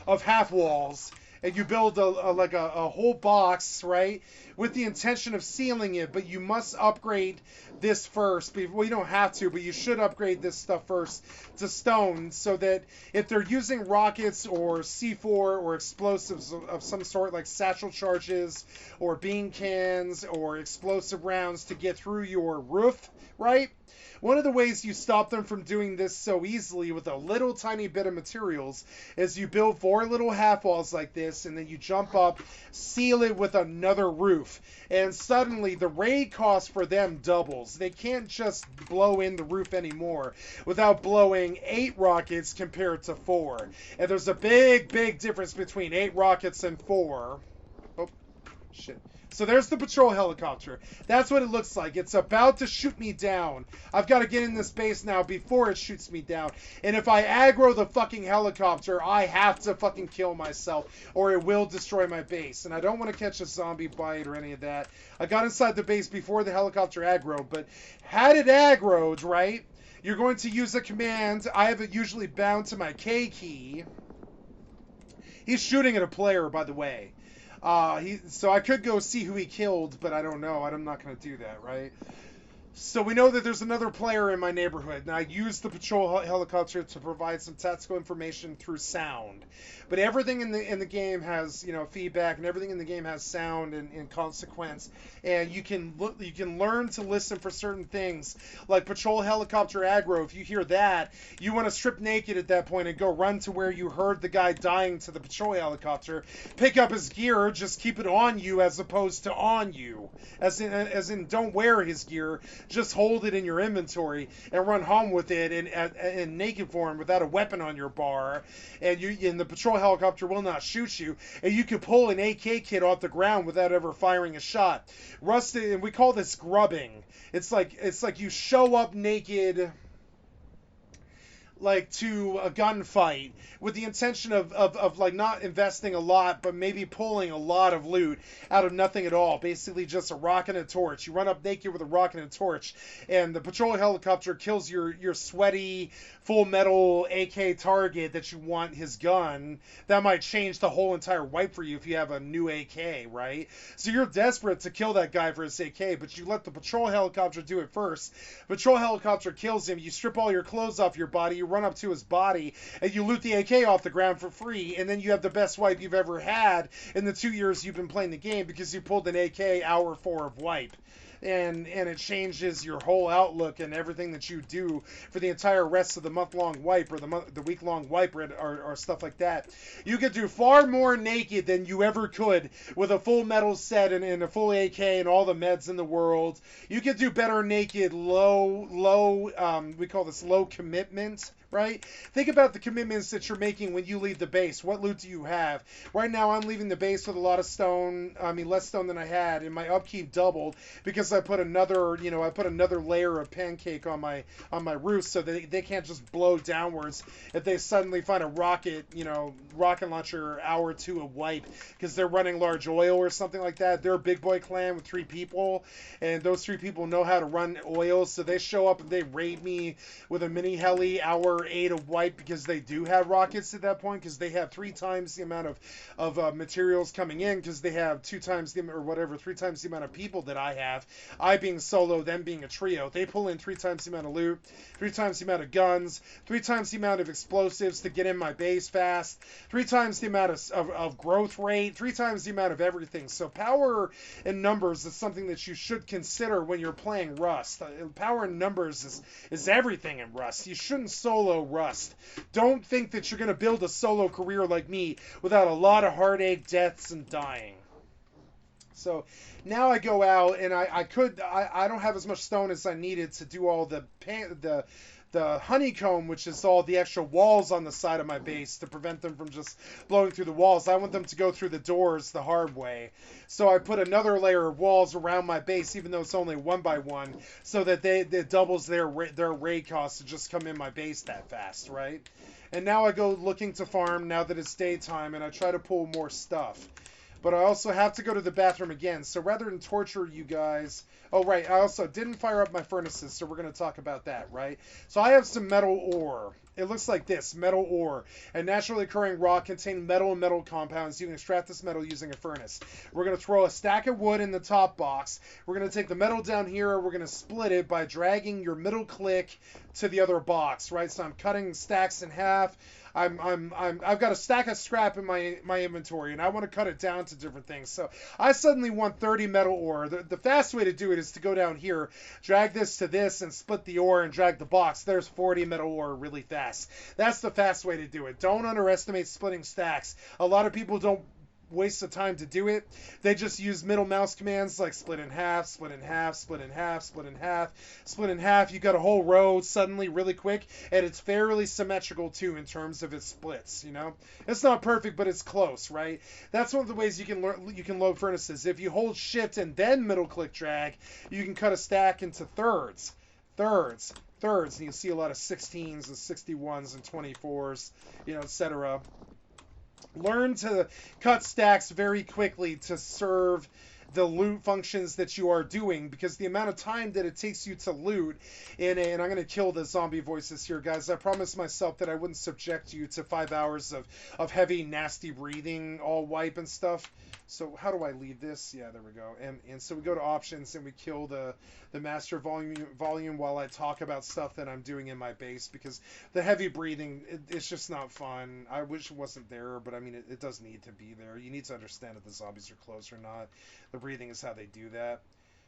of half walls, and you build a whole box, right, with the intention of sealing it, but you must upgrade this first. Well, you don't have to, but you should upgrade this stuff first to stone, so that if they're using rockets or C4 or explosives of some sort, like satchel charges or bean cans or explosive rounds to get through your roof, right? One of the ways you stop them from doing this so easily with a little tiny bit of materials is you build 4 little half walls like this, and then you jump up, seal it with another roof, and suddenly the raid cost for them doubles. They can't just blow in the roof anymore without blowing 8 rockets compared to 4. And there's a big difference between 8 rockets and 4. Oh, shit. So there's the patrol helicopter. That's what it looks like. It's about to shoot me down. I've got to get in this base now before it shoots me down. And if I aggro the fucking helicopter, I have to fucking kill myself, or it will destroy my base. And I don't want to catch a zombie bite or any of that. I got inside the base before the helicopter aggroed, but had it aggroed, right, you're going to use a command. I have it usually bound to my K key. He's shooting at a player, by the way. So I could go see who he killed, but I don't know. I'm not going to do that, right? So we know that there's another player in my neighborhood, and I use the patrol helicopter to provide some tactical information through sound. But everything in the game has, you know, feedback, and everything in the game has sound and consequence. And you can learn to listen for certain things, like patrol helicopter aggro. If you hear that, you want to strip naked at that point and go run to where you heard the guy dying to the patrol helicopter. Pick up his gear, just keep it on you as opposed to on you. As in don't wear his gear, just hold it in your inventory and run home with it in naked form without a weapon on your bar. And the patrol helicopter will not shoot you, and you can pull an AK kit off the ground without ever firing a shot. Rusted, and we call this grubbing. It's like you show up naked, like, to a gunfight with the intention of like not investing a lot, but maybe pulling a lot of loot out of nothing at all. Basically just a rock and a torch. You run up naked with a rock and a torch, and the patrol helicopter kills your sweaty full metal AK target that you want his gun. That might change the whole entire wipe for you if you have a new AK, right? So you're desperate to kill that guy for his AK, but you let the patrol helicopter do it first. Patrol helicopter kills him. You strip all your clothes off your body. You run up to his body, and you loot the AK off the ground for free, and then you have the best wipe you've ever had in the 2 years you've been playing the game, because you pulled an AK hour 4 of wipe. And it changes your whole outlook and everything that you do for the entire rest of the month-long wipe, or the week-long wipe, or stuff like that. You could do far more naked than you ever could with a full metal set and a full AK and all the meds in the world. You could do better naked, we call this low commitment, right? Think about the commitments that you're making when you leave the base. What loot do you have? Right now, I'm leaving the base with a lot of stone. I mean, less stone than I had, and my upkeep doubled because I put another layer of pancake on my roof, so they can't just blow downwards if they suddenly find a rocket launcher hour 2 of wipe, because they're running large oil or something like that. They're a big boy clan with 3 people, and those 3 people know how to run oil, so they show up and they raid me with a mini heli hour 8 of wipe, because they do have rockets at that point, because they have 3 times the amount of materials coming in, because they have 3 times the amount of people that I have. I being solo, them being a trio. They pull in 3 times the amount of loot, 3 times the amount of guns, 3 times the amount of explosives to get in my base fast, 3 times the amount of growth rate, 3 times the amount of everything. So power in numbers is something that you should consider when you're playing Rust. Power in numbers is everything in Rust. You shouldn't solo Rust. Don't think that you're going to build a solo career like me without a lot of heartache, deaths, and dying. So now I go out, and I don't have as much stone as I needed to do all the honeycomb, which is all the extra walls on the side of my base to prevent them from just blowing through the walls. I want them to go through the doors the hard way. So I put another layer of walls around my base, even though it's only 1 by 1, so that it doubles their raid cost to just come in my base that fast, right? And now I go looking to farm now that it's daytime, and I try to pull more stuff. but I also have to go to the bathroom again. So rather than torture you guys, oh right, I also didn't fire up my furnaces, so we're going to talk about that, right? So I have some metal ore. It looks like this, metal ore. A naturally occurring rock containing metal and metal compounds. You can extract this metal using a furnace. We're going to throw a stack of wood in the top box. We're going to take the metal down here. We're going to split it by dragging your middle click to the other box, right? So I'm cutting stacks in half. I've got a stack of scrap in my inventory, and I want to cut it down to different things. So I suddenly want 30 metal ore. The fast way to do it is to go down here, drag this to this, and split the ore and drag the box. There's 40 metal ore really fast. That's the fast way to do it. Don't underestimate splitting stacks. A lot of people don't waste the time to do it. They just use middle mouse commands like split in half, split in half, split in half, split in half, split in half. You got a whole row suddenly really quick, and it's fairly symmetrical too in terms of its splits, you know. It's not perfect, but it's close, right? That's one of the ways you can load furnaces. If you hold shift and then middle click drag, you can cut a stack into thirds, and you see a lot of 16s and 61s and 24s, you know, etc. Learn to cut stacks very quickly to serve the loot functions that you are doing, because the amount of time that it takes you to loot and I'm going to kill the zombie voices here, guys. I promised myself that I wouldn't subject you to 5 hours of heavy, nasty breathing, all wipe and stuff. So how do I leave this? Yeah, there we go. And so we go to options and we kill the master volume while I talk about stuff that I'm doing in my base, because the heavy breathing, it's just not fun. I wish it wasn't there, but I mean, it does need to be there. You need to understand if the zombies are close or not. The breathing is how they do that.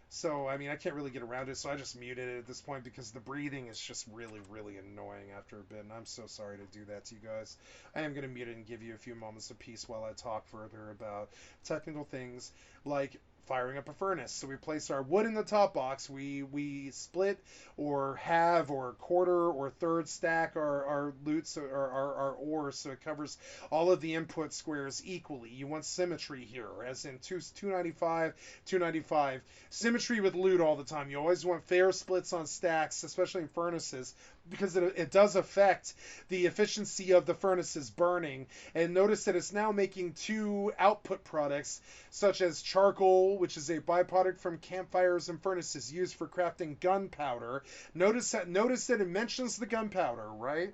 So, I mean, I can't really get around it, so I just muted it at this point because the breathing is just really, really annoying after a bit, and I'm so sorry to do that to you guys. I am going to mute it and give you a few moments of peace while I talk further about technical things like firing up a furnace. So we place our wood in the top box, we split or halve or quarter or third stack our loots or our ore, so it covers all of the input squares equally. You want symmetry here, as in 295, 295. Symmetry with loot all the time. You always want fair splits on stacks, especially in furnaces, because it does affect the efficiency of the furnaces burning. And notice that it's now making two output products, such as charcoal, which is a byproduct from campfires and furnaces used for crafting gunpowder. Notice that it mentions the gunpowder, right?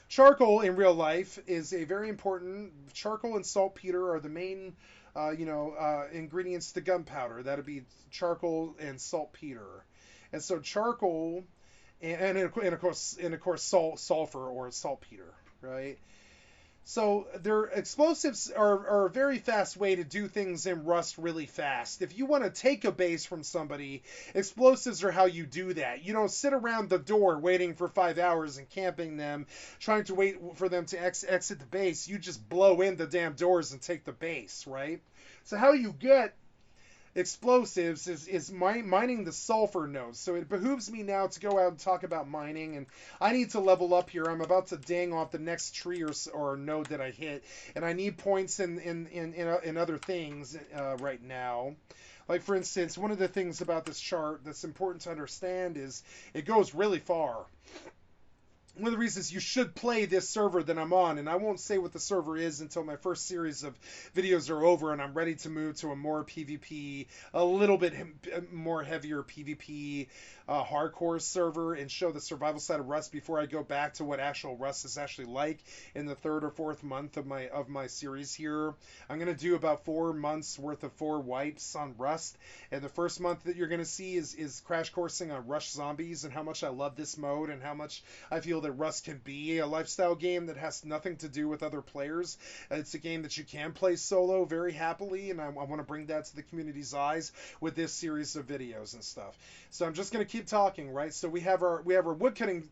Charcoal in real life is a very important. Charcoal and saltpeter are the main ingredients to gunpowder. That would be charcoal and saltpeter. And so charcoal and of course sulfur or saltpeter, right? So their explosives are a very fast way to do things in Rust really fast. If you want to take a base from somebody, explosives are how you do that. You don't sit around the door waiting for 5 hours and camping them, trying to wait for them to exit the base. You just blow in the damn doors and take the base, right? So how you get explosives is mining the sulfur nodes. So it behooves me now to go out and talk about mining, and I need to level up here. I'm about to ding off the next tree or node that I hit, and I need points in other things right now. Like, for instance, one of the things about this chart that's important to understand is it goes really far. One of the reasons you should play this server that I'm on, and I won't say what the server is until my first series of videos are over and I'm ready to move to a more PvP, a little bit more heavier PvP hardcore server, and show the survival side of Rust before I go back to what actual Rust is actually like in the third or fourth month of my series here. I'm going to do about 4 months worth of 4 wipes on Rust, and the first month that you're going to see is crash coursing on Rush Zombies and how much I love this mode and how much I feel that Rust can be a lifestyle game that has nothing to do with other players. It's a game that you can play solo very happily, and I want to bring that to the community's eyes with this series of videos and stuff. So I'm just going to keep talking, right? So we have our woodcutting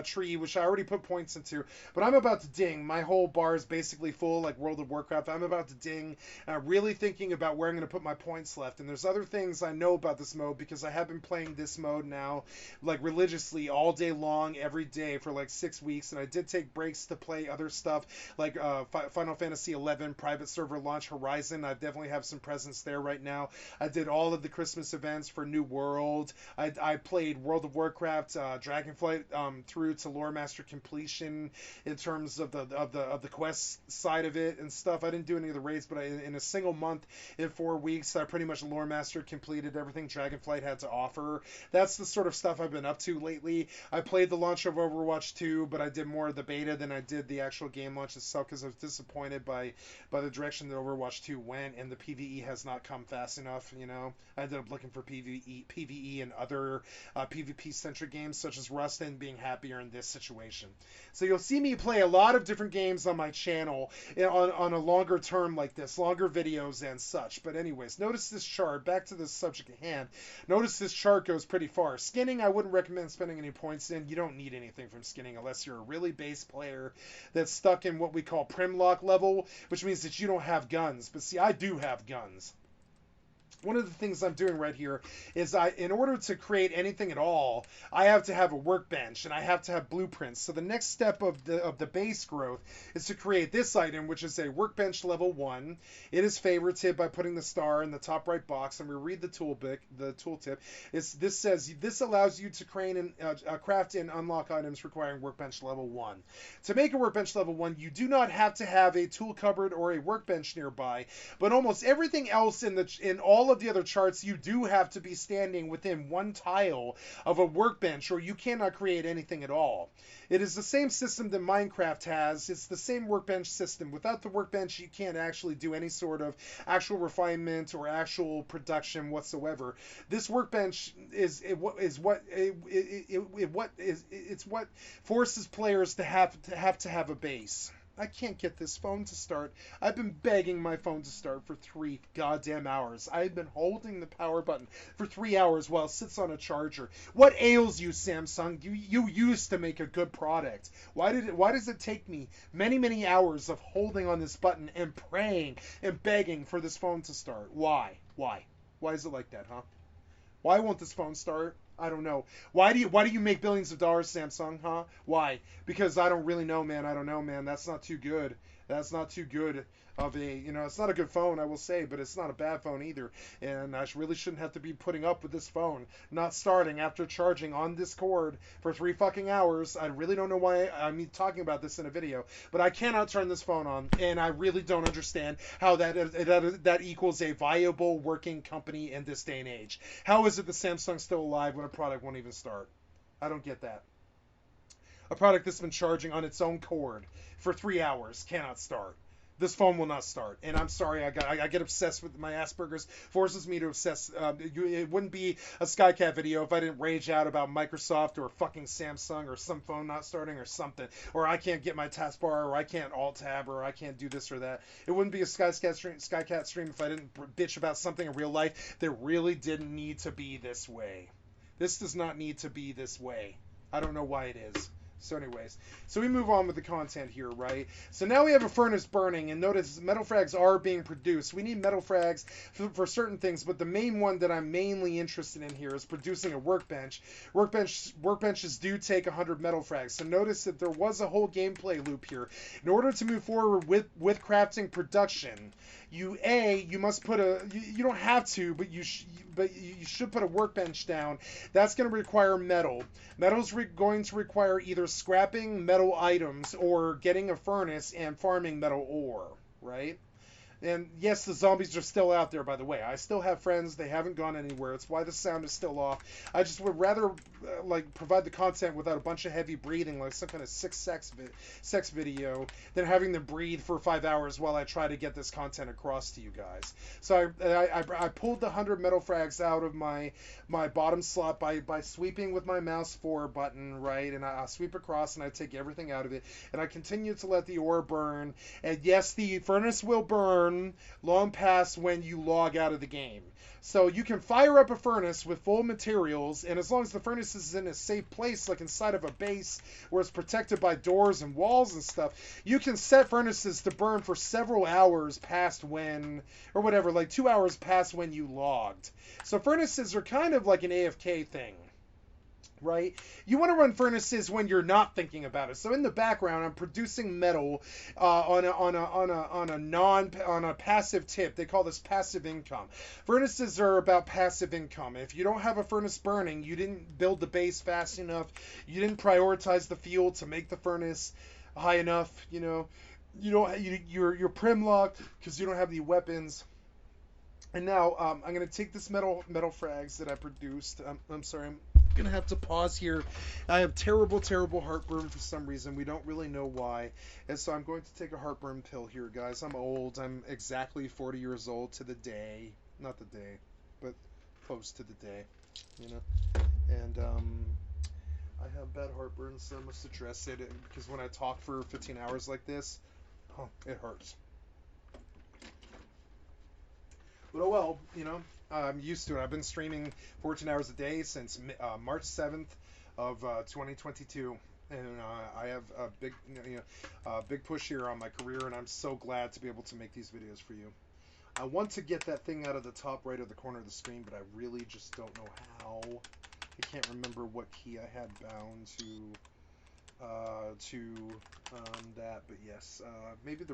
tree, which I already put points into, but I'm about to ding. My whole bar is basically full, like World of Warcraft. I'm about to ding, and I'm really thinking about where I'm going to put my points left. And there's other things I know about this mode because I have been playing this mode now, like religiously all day long, every day for like 6 weeks. And I did take breaks to play other stuff, like Final Fantasy XI private server launch Horizon. I definitely have some presence there right now. I did all of the Christmas events for New World. I played World of Warcraft, Dragonflight through to lore master completion in terms of the quest side of it and stuff. I didn't do any of the raids, but in a single month, in 4 weeks, I pretty much lore mastered, completed everything Dragonflight had to offer. That's the sort of stuff I've been up to lately. I played the launch of Overwatch 2, but I did more of the beta than I did the actual game launch itself because I was disappointed by the direction that Overwatch 2 went, and the PvE has not come fast enough. You know, I ended up looking for PvE and other PvP-centric games such as Rust, and being happier in this situation. So you'll see me play a lot of different games on my channel on a longer term like this, longer videos and such. But anyways, notice this chart. Back to the subject at hand. Notice this chart goes pretty far. Skinning, I wouldn't recommend spending any points in. You don't need anything from skinning unless you're a really base player that's stuck in what we call Primlock level, which means that you don't have guns. But see, I do have guns. One of the things I'm doing right here is in order to create anything at all, I have to have a workbench and I have to have blueprints. So the next step of the base growth is to create this item, which is a workbench level 1. It is favorited by putting the star in the top right box, and we read the tooltip. This says this allows you to craft and unlock items requiring workbench level 1. To make a workbench level 1, you do not have to have a tool cupboard or a workbench nearby, but almost everything else in all of the other charts, you do have to be standing within one tile of a workbench, or you cannot create anything at all. It is the same system that Minecraft has. It's the same workbench system. Without the workbench, you can't actually do any sort of actual refinement or actual production whatsoever. This workbench is what forces players to have a base. I can't get this phone to start. I've been begging my phone to start for 3 goddamn hours. I've been holding the power button for 3 hours while it sits on a charger. What ails you, Samsung? You used to make a good product. Why does it take me many hours of holding on this button and praying and begging for this phone to start? Why? Why is it like that, huh? Why won't this phone start? I don't know. Why do you make billions of dollars, Samsung, huh? Why? Because I don't really know, man. I don't know, man. That's not too good. That's not too good of a, it's not a good phone, I will say, but it's not a bad phone either. And I really shouldn't have to be putting up with this phone not starting after charging on this cord for 3 fucking hours. I really don't know why I'm talking about this in a video, but I cannot turn this phone on, and I really don't understand how that equals a viable working company in this day and age. How is it that Samsung's still alive when a product won't even start? I don't get that. A product that's been charging on its own cord for 3 hours cannot start. This phone will not start, and I'm sorry. I get obsessed with my Asperger's. Forces me to obsess. It wouldn't be a Skycat video if I didn't rage out about Microsoft or fucking Samsung or some phone not starting or something, or I can't get my taskbar, or I can't alt tab, or I can't do this or that. It wouldn't be a Skycat stream if I didn't bitch about something in real life that really didn't need to be this way. This does not need to be this way. I don't know why it is. So anyways, so we move on with the content here, right? So now we have a furnace burning, and notice metal frags are being produced. We need metal frags for certain things, but the main one that I'm mainly interested in here is producing a workbench. Workbenches do take 100 metal frags. So notice that there was a whole gameplay loop here. In order to move forward with crafting production, you must put you don't have to, but you should put a workbench down. That's going to require metal. Metal's going to require either scrapping metal items or getting a furnace and farming metal ore, right? And yes, the zombies are still out there, by the way. I still have friends. They haven't gone anywhere. It's why the sound is still off. I just would rather provide the content without a bunch of heavy breathing, like some kind of sex video, than having them breathe for 5 hours while I try to get this content across to you guys. So I pulled the 100 metal frags out of my bottom slot by sweeping with my mouse forward button, right? And I sweep across and I take everything out of it. And I continue to let the ore burn. And yes, the furnace will burn long past when you log out of the game. So you can fire up a furnace with full materials, and as long as the furnace is in a safe place, like inside of a base where it's protected by doors and walls and stuff, you can set furnaces to burn for several hours past when, or whatever, like 2 hours past when you logged. So furnaces are kind of like an AFK thing. right? You want to run furnaces when you're not thinking about it. So in the background, I'm producing metal on a passive tip. They call this passive income. Furnaces are about passive income. If you don't have a furnace burning, you didn't build the base fast enough. You didn't prioritize the fuel to make the furnace high enough. You know, you're prim locked because you don't have any weapons. And now I'm gonna take this metal frags that I produced. I'm sorry, I'm gonna have to pause here. I have terrible heartburn for some reason. We don't really know why, and so I'm going to take a heartburn pill here, guys. I'm old. I'm exactly 40 years old to the day. Not the day, but close to the day. You know, and I have bad heartburn, so I must address it because when I talk for 15 hours like this, oh, it hurts. But oh well, you know, I'm used to it. I've been streaming 14 hours a day since March 7th of 2022, and I have a big push here on my career, and I'm so glad to be able to make these videos for you. I want to get that thing out of the top right of the corner of the screen, but I really just don't know how. I can't remember what key I had bound to that, but yes, maybe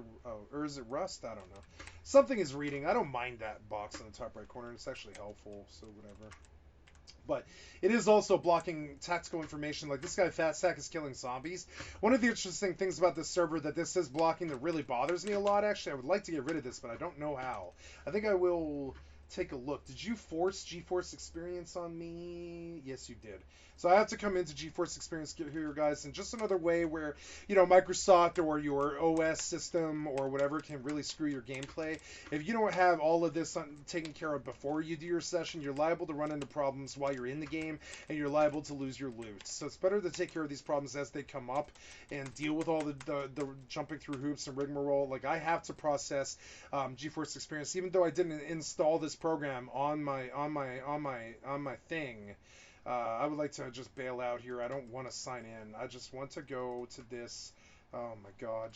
or is it rust? I don't know. Something is reading. I don't mind that box in the top right corner. It's actually helpful, so whatever. But it is also blocking tactical information. Like this guy Fat Sack is killing zombies. One of the interesting things about this server that this is blocking that really bothers me a lot, actually, I would like to get rid of this, but I don't know how. I think I will take a look. Did you force GeForce Experience on me? Yes, you did. So I have to come into GeForce Experience here, guys, and just another way where, you know, Microsoft or your OS system or whatever can really screw your gameplay. If you don't have all of this taken care of before you do your session, you're liable to run into problems while you're in the game, and you're liable to lose your loot. So it's better to take care of these problems as they come up and deal with all the jumping through hoops and rigmarole. Like I have to process GeForce Experience, even though I didn't install this program on my thing. I would like to just bail out here. I don't want to sign in. I just want to go to this. Oh my god,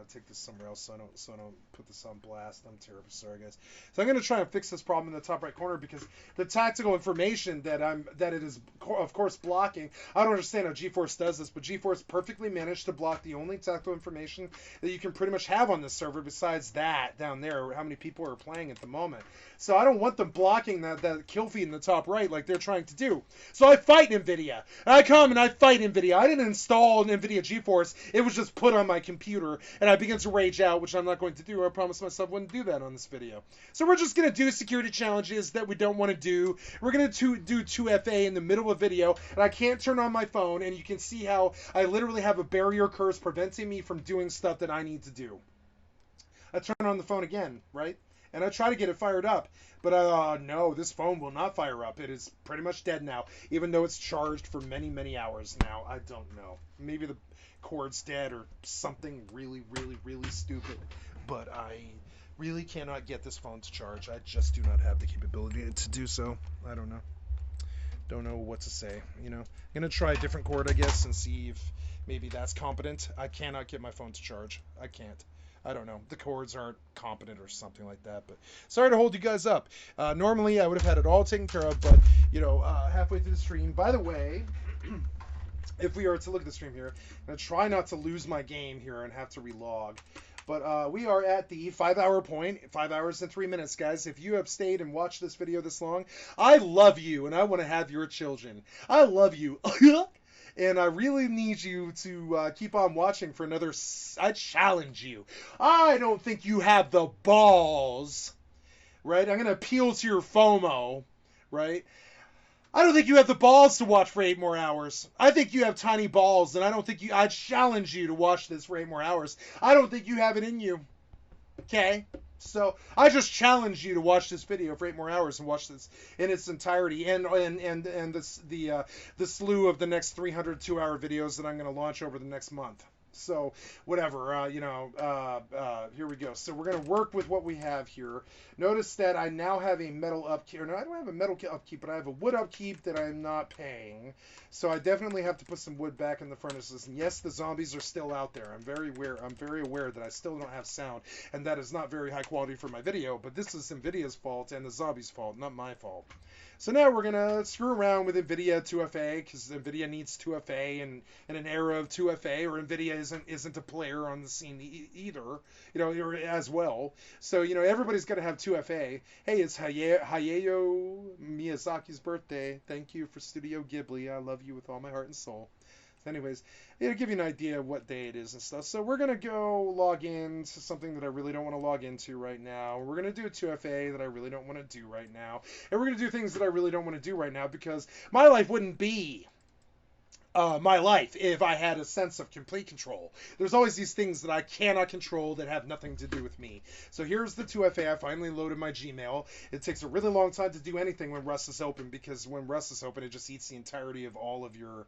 take this somewhere else so I don't put this on blast. I'm terribly sorry, guys. So I'm gonna try and fix this problem in the top right corner because the tactical information that it is of course blocking. I don't understand how GeForce does this, but GeForce perfectly managed to block the only tactical information that you can pretty much have on this server besides that down there, how many people are playing at the moment. So I don't want them blocking that kill feed in the top right like they're trying to do. So I fight NVIDIA. I come and I fight NVIDIA. I didn't install NVIDIA GeForce. It was just put on my computer, and I begin to rage out, which I'm not going to do. I promised myself I wouldn't do that on this video. So we're just going to do security challenges that we don't want to do. We're going to do 2FA in the middle of a video, and I can't turn on my phone, and you can see how I literally have a barrier curse preventing me from doing stuff that I need to do. I turn on the phone again, right? And I try to get it fired up, but no, this phone will not fire up. It is pretty much dead now, even though it's charged for many hours now. I don't know. Maybe the cord's dead or something really stupid, but I really cannot get this phone to charge. I just do not have the capability to do so. I don't know what to say, you know. I'm gonna try a different cord, I guess, and see if maybe that's competent. I cannot get my phone to charge. I can't. I don't know. The cords aren't competent or something like that. But sorry to hold you guys up. Normally I would have had it all taken care of, but you know, halfway through the stream. By the way, if we are to look at the stream here, I'm gonna try not to lose my game here and have to relog. But we are at the 5-hour point, 5 hours and 3 minutes, guys. If you have stayed and watched this video this long, I love you, and I want to have your children. I love you. And I really need you to keep on watching for another... I challenge you. I don't think you have the balls, right? I'm going to appeal to your FOMO, right? I don't think you have the balls to watch for 8 more hours. I think you have tiny balls, and I don't think you... I challenge you to watch this for 8 more hours. I don't think you have it in you. Okay? So I just challenge you to watch this video for 8 more hours and watch this in its entirety, and the slew of the next 300 2-hour videos that I'm going to launch over the next month. So whatever, here we go. So we're going to work with what we have here. Notice that I now have a metal upkeep. Or no, I don't have a metal upkeep, but I have a wood upkeep that I'm not paying. So I definitely have to put some wood back in the furnaces. And yes, the zombies are still out there. I'm very aware that I still don't have sound, and that is not very high quality for my video. But this is NVIDIA's fault and the zombies' fault, not my fault. So now we're going to screw around with NVIDIA 2FA, because NVIDIA needs 2FA in an era of 2FA, or NVIDIA isn't a player on the scene either, or as well. So, everybody's going to have 2FA. Hey, it's Hayao Miyazaki's birthday. Thank you for Studio Ghibli. I love you with all my heart and soul. Anyways, it'll give you an idea of what day it is and stuff. So we're going to go log in to something that I really don't want to log into right now. We're going to do a 2FA that I really don't want to do right now. And we're going to do things that I really don't want to do right now, because my life wouldn't be my life if I had a sense of complete control. There's always these things that I cannot control that have nothing to do with me. So here's the 2FA. I finally loaded my Gmail. It takes a really long time to do anything when Rust is open, because when Rust is open, it just eats the entirety of all of your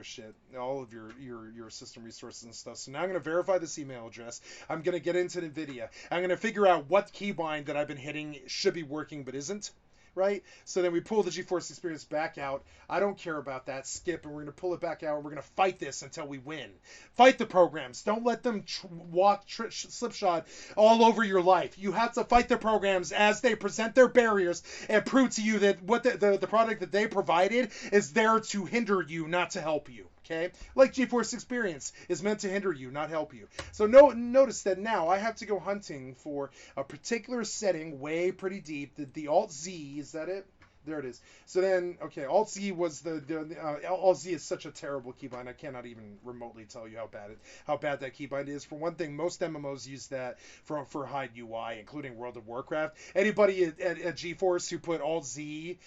shit, all of your system resources and stuff. So now I'm going to verify this email address. I'm going to get into NVIDIA. I'm going to figure out what keybind that I've been hitting should be working but isn't. Right? So then we pull the GeForce Experience back out. I don't care about that. Skip, and we're going to pull it back out, and we're going to fight this until we win. Fight the programs. Don't let them slipshod all over your life. You have to fight the programs as they present their barriers and prove to you that what the product that they provided is there to hinder you, not to help you. Okay? Like GeForce Experience is meant to hinder you, not help you. So notice that now I have to go hunting for a particular setting way pretty deep. The Alt-Z, is that it? There it is. So then, okay, Alt-Z was Alt-Z is such a terrible keybind. I cannot even remotely tell you how bad that keybind is. For one thing, most MMOs use that for hide UI, including World of Warcraft. Anybody at GeForce who put Alt-Z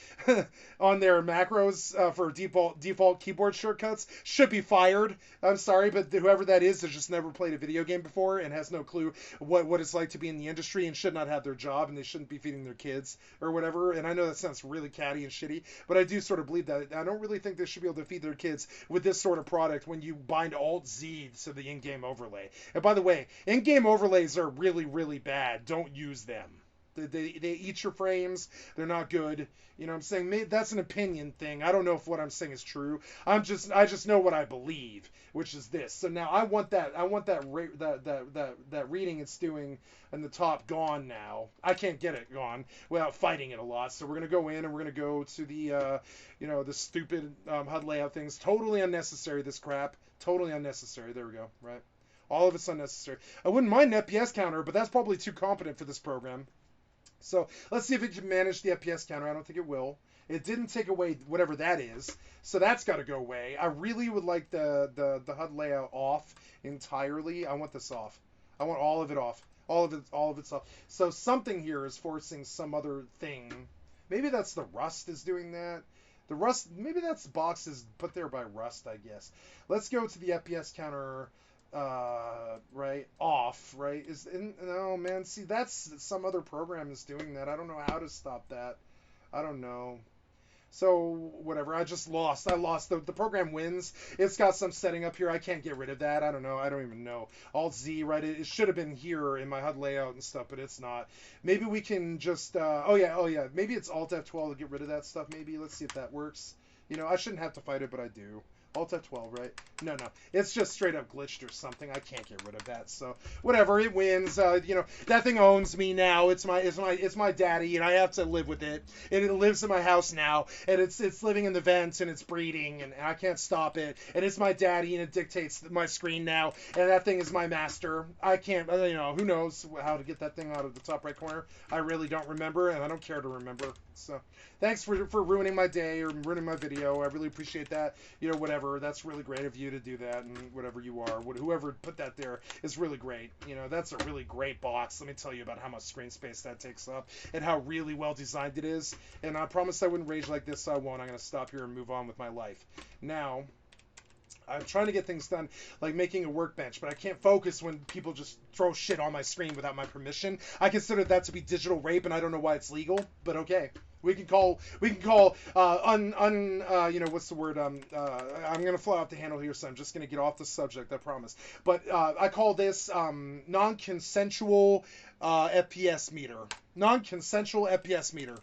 on their macros for default keyboard shortcuts should be fired. I'm sorry, but whoever that is has just never played a video game before and has no clue what it's like to be in the industry, and should not have their job, and they shouldn't be feeding their kids or whatever. And I know that sounds really catty and shitty, but I do sort of believe that. I don't really think they should be able to feed their kids with this sort of product when you bind Alt-Z to the in-game overlay. And by the way, in-game overlays are really, really bad. Don't use them. They eat your frames. They're not good. You know what I'm saying? That's an opinion thing. I don't know if what I'm saying is true. I just know what I believe, which is this. So now I want that reading it's doing in the top gone now. I can't get it gone without fighting it a lot. So we're gonna go in and we're gonna go to the the stupid HUD layout things. Totally unnecessary. This crap. Totally unnecessary. There we go. Right. All of it's unnecessary. I wouldn't mind an FPS counter, but that's probably too competent for this program. So let's see if it can manage the FPS counter. I don't think it will. It didn't take away whatever that is, so that's got to go away. I really would like the HUD layout off entirely. I want this off. I want all of it off. All of it's off. So something here is forcing some other thing. Maybe that's the Rust is doing that. The Rust, maybe that's boxes put there by Rust, I guess. Let's go to the FPS counter. Right, off, right, no, man, see, that's, some other program is doing that. I don't know how to stop that. I don't know. So, whatever, I lost. The program wins. It's got some setting up here. I can't get rid of that. I don't know. I don't even know. Alt-Z, right, it should have been here in my HUD layout and stuff, but it's not. Maybe we can just, oh yeah, maybe it's Alt F12 to get rid of that stuff, maybe. Let's see if that works. I shouldn't have to fight it, but I do. Alt F12, right? No. It's just straight up glitched or something. I can't get rid of that. So whatever, it wins. That thing owns me now. It's my daddy, and I have to live with it. And it lives in my house now, and it's living in the vents, and it's breeding, and I can't stop it. And it's my daddy, and it dictates my screen now. And that thing is my master. I can't. Who knows how to get that thing out of the top right corner? I really don't remember, and I don't care to remember. So thanks for ruining my day or ruining my video. I really appreciate that. Whatever. That's really great of you to do that, and whatever you are, whoever put that there is really great. That's a really great box. Let me tell you about how much screen space that takes up and how really well designed it is. And I promised I wouldn't rage like this, so I won't. I'm going to stop here and move on with my life. Now, I'm trying to get things done, like making a workbench, but I can't focus when people just throw shit on my screen without my permission. I consider that to be digital rape, and I don't know why it's legal, but okay. We can call you know, what's the word? I'm gonna fly off the handle here, so I'm just gonna get off the subject, I promise. But I call this non-consensual FPS meter. Non-consensual FPS meter.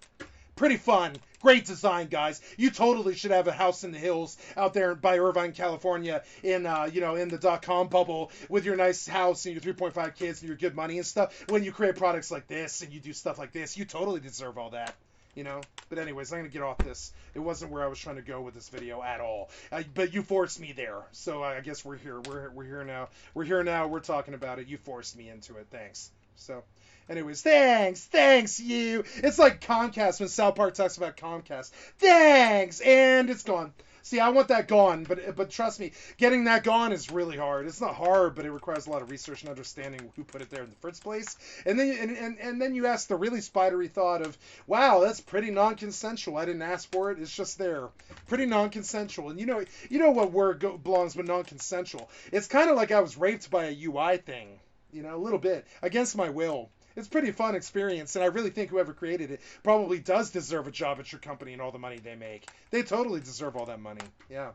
Pretty fun. Great design, guys. You totally should have a house in the hills out there by Irvine, California, in you know, in the .com bubble with your nice house and your 3.5 kids and your good money and stuff. When you create products like this and you do stuff like this, you totally deserve all that. You know. But anyways, I'm gonna get off this. It wasn't where I was trying to go with this video at all. But you forced me there, so I guess we're here. We're here now. We're here now. We're talking about it. You forced me into it. Thanks. So. Anyways, thanks you. It's like Comcast when South Park talks about Comcast. Thanks, and it's gone. See, I want that gone, but trust me, getting that gone is really hard. It's not hard, but it requires a lot of research and understanding who put it there in the first place. And then and then you ask the really spidery thought of, wow, that's pretty non-consensual. I didn't ask for it. It's just there. Pretty non-consensual. And you know what word belongs with non-consensual. It's kind of like I was raped by a UI thing. You know, a little bit against my will. It's a pretty fun experience, and I really think whoever created it probably does deserve a job at your company and all the money they make. They totally deserve all that money. Yeah.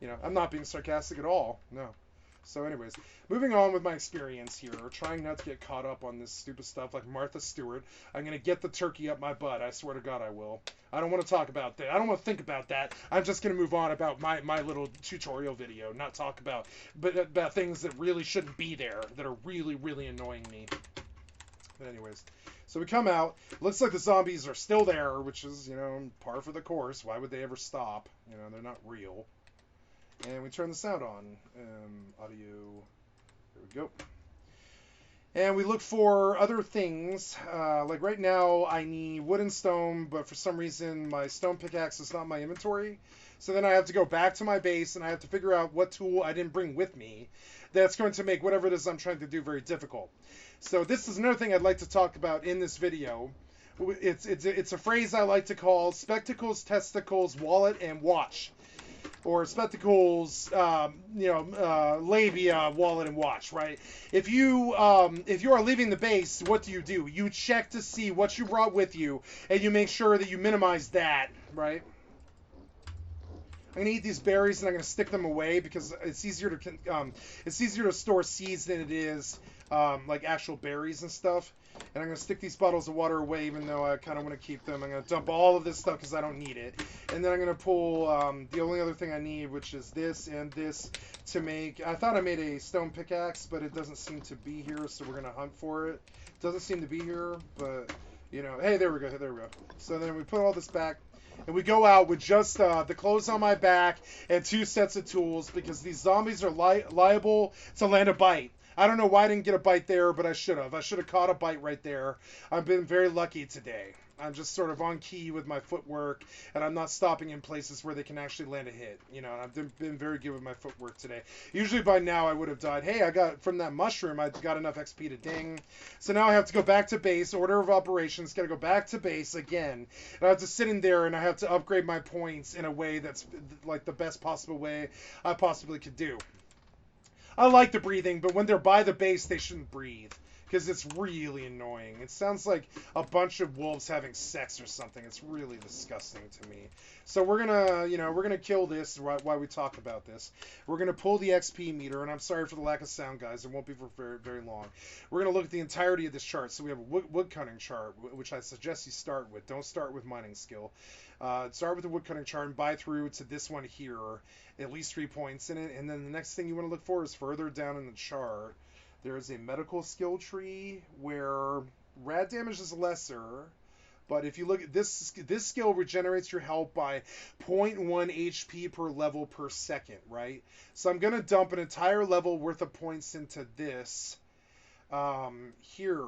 You know, I'm not being sarcastic at all. No. So anyways, moving on with my experience here, trying not to get caught up on this stupid stuff like Martha Stewart. I'm going to get the turkey up my butt. I swear to God I will. I don't want to talk about that. I don't want to think about that. I'm just going to move on about my little tutorial video, not talk about things that really shouldn't be there, that are really, really annoying me. But anyways, so we come out. Looks like the zombies are still there, which is, you know, par for the course. Why would they ever stop? You know, they're not real. And we turn the sound on. Audio. There we go. And we look for other things. Like right now, I need wood and stone, but for some reason, my stone pickaxe is not in my inventory. So then I have to go back to my base, and I have to figure out what tool I didn't bring with me that's going to make whatever it is I'm trying to do very difficult. So this is another thing I'd like to talk about in this video. It's a phrase I like to call spectacles, testicles, wallet, and watch. Or spectacles, labia, wallet, and watch, right? If you are leaving the base, what do? You check to see what you brought with you, and you make sure that you minimize that, right? I'm gonna eat these berries and I'm gonna stick them away because it's easier to store seeds than it is like actual berries and stuff. And I'm gonna stick these bottles of water away even though I kind of want to keep them. I'm gonna dump all of this stuff because I don't need it. And then I'm gonna pull the only other thing I need, which is this and this to make. I thought I made a stone pickaxe, but it doesn't seem to be here, so we're gonna hunt for it. Doesn't seem to be here, but you know, hey, there we go. So then we put all this back. And we go out with just the clothes on my back and 2 sets of tools because these zombies are liable to land a bite. I don't know why I didn't get a bite there, but I should have. I should have caught a bite right there. I've been very lucky today. I'm just sort of on key with my footwork, and I'm not stopping in places where they can actually land a hit. You know, I've been very good with my footwork today. Usually by now I would have died. Hey, I got from that mushroom, I got enough XP to ding. So now I have to go back to base, order of operations, got to go back to base again. And I have to sit in there, and I have to upgrade my points in a way that's like the best possible way I possibly could do. I like the breathing, but when they're by the base, they shouldn't breathe. Because it's really annoying. It sounds like a bunch of wolves having sex or something. It's really disgusting to me. So we're gonna kill this while we talk about this. We're gonna pull the XP meter, and I'm sorry for the lack of sound, guys. It won't be for very, very long. We're gonna look at the entirety of this chart. So we have a wood cutting chart, which I suggest you start with. Don't start with mining skill. Start with the wood cutting chart and buy through to this one here. At least 3 points in it. And then the next thing you want to look for is further down in the chart. There is a medical skill tree where rad damage is lesser, but if you look at this skill regenerates your health by 0.1 HP per level per second, right? So I'm going to dump an entire level worth of points into this here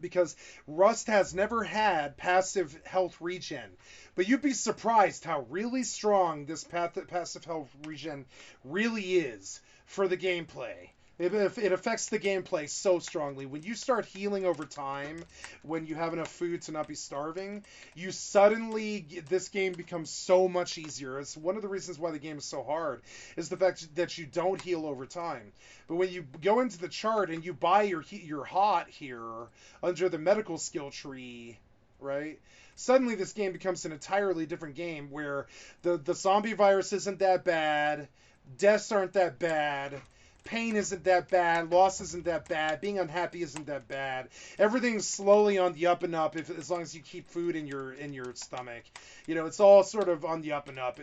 because Rust has never had passive health regen. But you'd be surprised how really strong this passive health regen really is for the gameplay. It affects the gameplay so strongly. When you start healing over time, when you have enough food to not be starving, you suddenly, this game becomes so much easier. It's one of the reasons why the game is so hard, is the fact that you don't heal over time. But when you go into the chart and you buy your hot here under the medical skill tree, right? Suddenly this game becomes an entirely different game where the zombie virus isn't that bad, deaths aren't that bad, pain isn't that bad, loss isn't that bad, being unhappy isn't that bad. Everything's slowly on the up and up as long as you keep food in your stomach. You know, it's all sort of on the up and up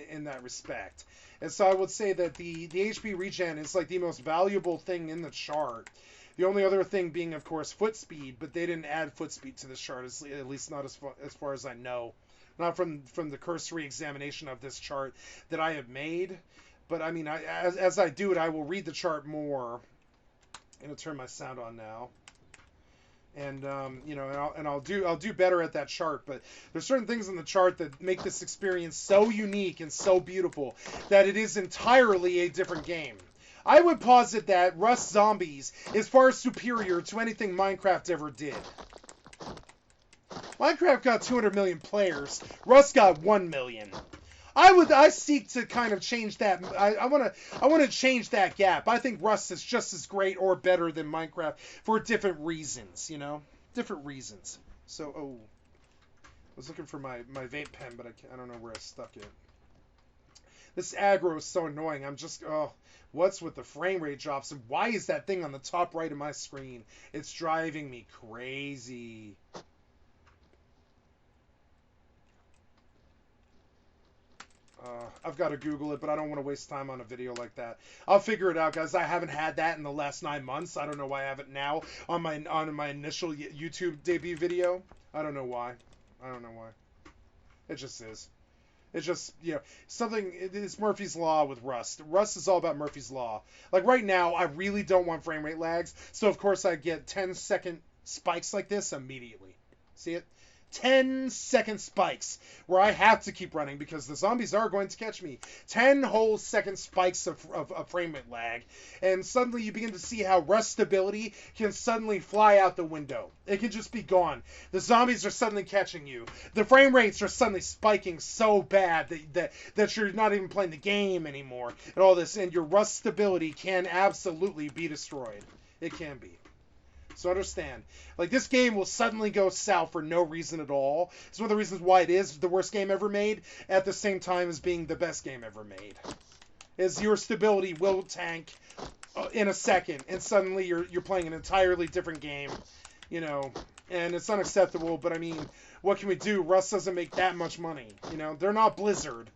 in that respect. And so I would say that the HP regen is like the most valuable thing in the chart. The only other thing being, of course, foot speed, but they didn't add foot speed to this chart, at least not as far as I know. Not from the cursory examination of this chart that I have made. But I mean, as I do it, I will read the chart more. I'm gonna turn my sound on now, and you know, and I'll do better at that chart. But there's certain things in the chart that make this experience so unique and so beautiful that it is entirely a different game. I would posit that Rust Zombies is far superior to anything Minecraft ever did. Minecraft got 200 million players. Rust got 1 million. I seek to kind of change that. I want to change that gap. I think Rust is just as great or better than Minecraft for different reasons, you know? Different reasons. So, oh. I was looking for my vape pen, but I don't know where I stuck it. This aggro is so annoying. I'm just, what's with the frame rate drops? And why is that thing on the top right of my screen? It's driving me crazy. I've got to Google it, but I don't want to waste time on a video like that. I'll figure it out, guys. I haven't had that in the last 9 months. I don't know why I have it now on my initial YouTube debut video. I don't know why. I don't know why. It just is. It's just, you know, something, it's Murphy's Law with Rust. Rust is all about Murphy's Law. Like right now, I really don't want frame rate lags, so of course I get 10-second spikes like this immediately. See it? 10-second spikes where I have to keep running because the zombies are going to catch me. 10 whole second spikes of frame rate lag. And suddenly you begin to see how Rust stability can suddenly fly out the window. It can just be gone. The zombies are suddenly catching you. The frame rates are suddenly spiking so bad that you're not even playing the game anymore. And all this. And your Rust stability can absolutely be destroyed. It can be. So understand, like this game will suddenly go south for no reason at all. It's one of the reasons why it is the worst game ever made at the same time as being the best game ever made. Is your stability will tank in a second, and suddenly you're playing an entirely different game, you know, and it's unacceptable. But I mean, what can we do? Rust doesn't make that much money, you know. They're not Blizzard.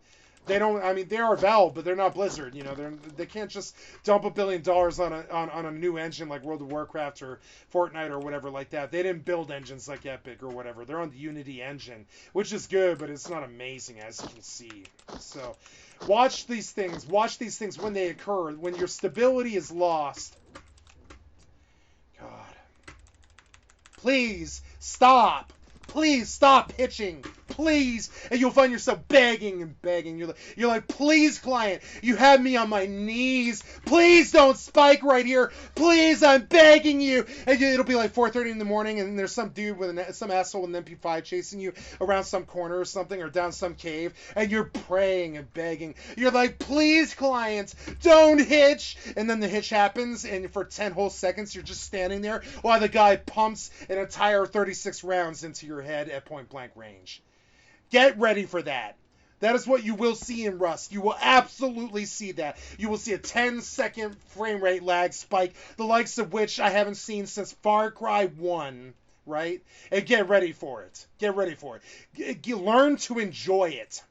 They don't. I mean, they are Valve, but they're not Blizzard. You know, they can't just dump $1 billion on a new engine like World of Warcraft or Fortnite or whatever like that. They didn't build engines like Epic or whatever. They're on the Unity engine, which is good, but it's not amazing as you can see. So, watch these things. Watch these things when they occur. When your stability is lost. God, please stop. Please stop pitching. Please. And you'll find yourself begging and begging. You're like, please, client, you have me on my knees. Please don't spike right here. Please, I'm begging you. And it'll be like 4:30 in the morning, and there's some dude with some asshole with an MP5 chasing you around some corner or something, or down some cave, and you're praying and begging. You're like, please, client, don't hitch. And then the hitch happens, and for 10 whole seconds, you're just standing there while the guy pumps an entire 36 rounds into your head at point blank range. Get ready for that. That is what you will see in Rust. You will absolutely see that. You will see a 10-second frame rate lag spike, the likes of which I haven't seen since Far Cry 1, right? And get ready for it. Get ready for it. Learn to enjoy it.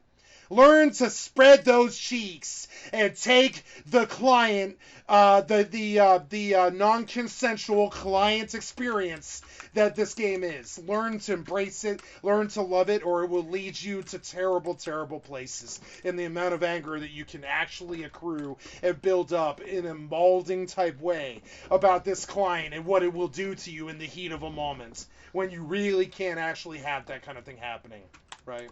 Learn to spread those cheeks and take the client, the non-consensual client experience that this game is. Learn to embrace it, learn to love it, or it will lead you to terrible, terrible places in the amount of anger that you can actually accrue and build up in a molding type way about this client and what it will do to you in the heat of a moment when you really can't actually have that kind of thing happening, right?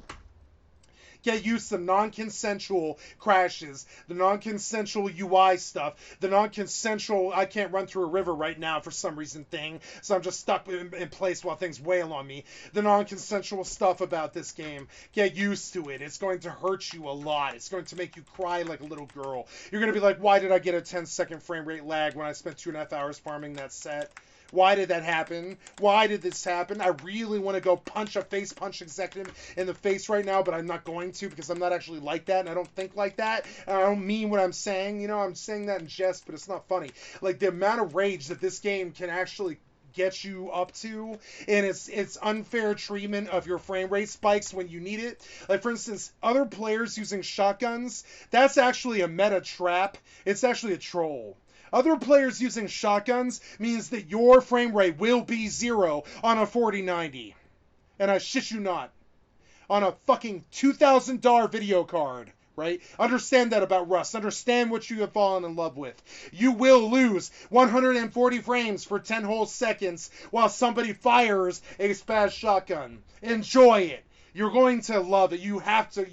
Get used to non-consensual crashes, the non-consensual UI stuff, the non-consensual I can't run through a river right now for some reason thing, so I'm just stuck in place while things wail on me. The non-consensual stuff about this game, get used to it. It's going to hurt you a lot. It's going to make you cry like a little girl. You're going to be like, why did I get a 10-second frame rate lag when I spent 2.5 hours farming that set? Why did that happen? Why did this happen? I really want to go punch a face punch executive in the face right now, but I'm not going to because I'm not actually like that and I don't think like that. And I don't mean what I'm saying. You know, I'm saying that in jest, but it's not funny. Like the amount of rage that this game can actually get you up to, and it's unfair treatment of your frame rate spikes when you need it. Like for instance, other players using shotguns, that's actually a meta trap. It's actually a troll. Other players using shotguns means that your frame rate will be 0 on a 4090. And I shit you not. On a fucking $2,000 video card, right? Understand that about Rust. Understand what you have fallen in love with. You will lose 140 frames for 10 whole seconds while somebody fires a spaz shotgun. Enjoy it. You're going to love it. You have to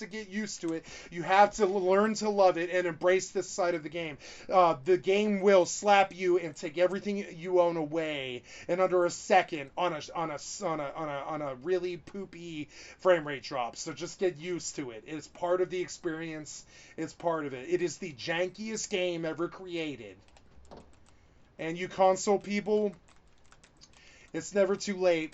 get used to it. You have to learn to love it and embrace this side of the game. The game will slap you and take everything you own away in under a second on a really poopy frame rate drop. So just get used to it. It's part of the experience. It's part of it. It is the jankiest game ever created. And you console people, it's never too late.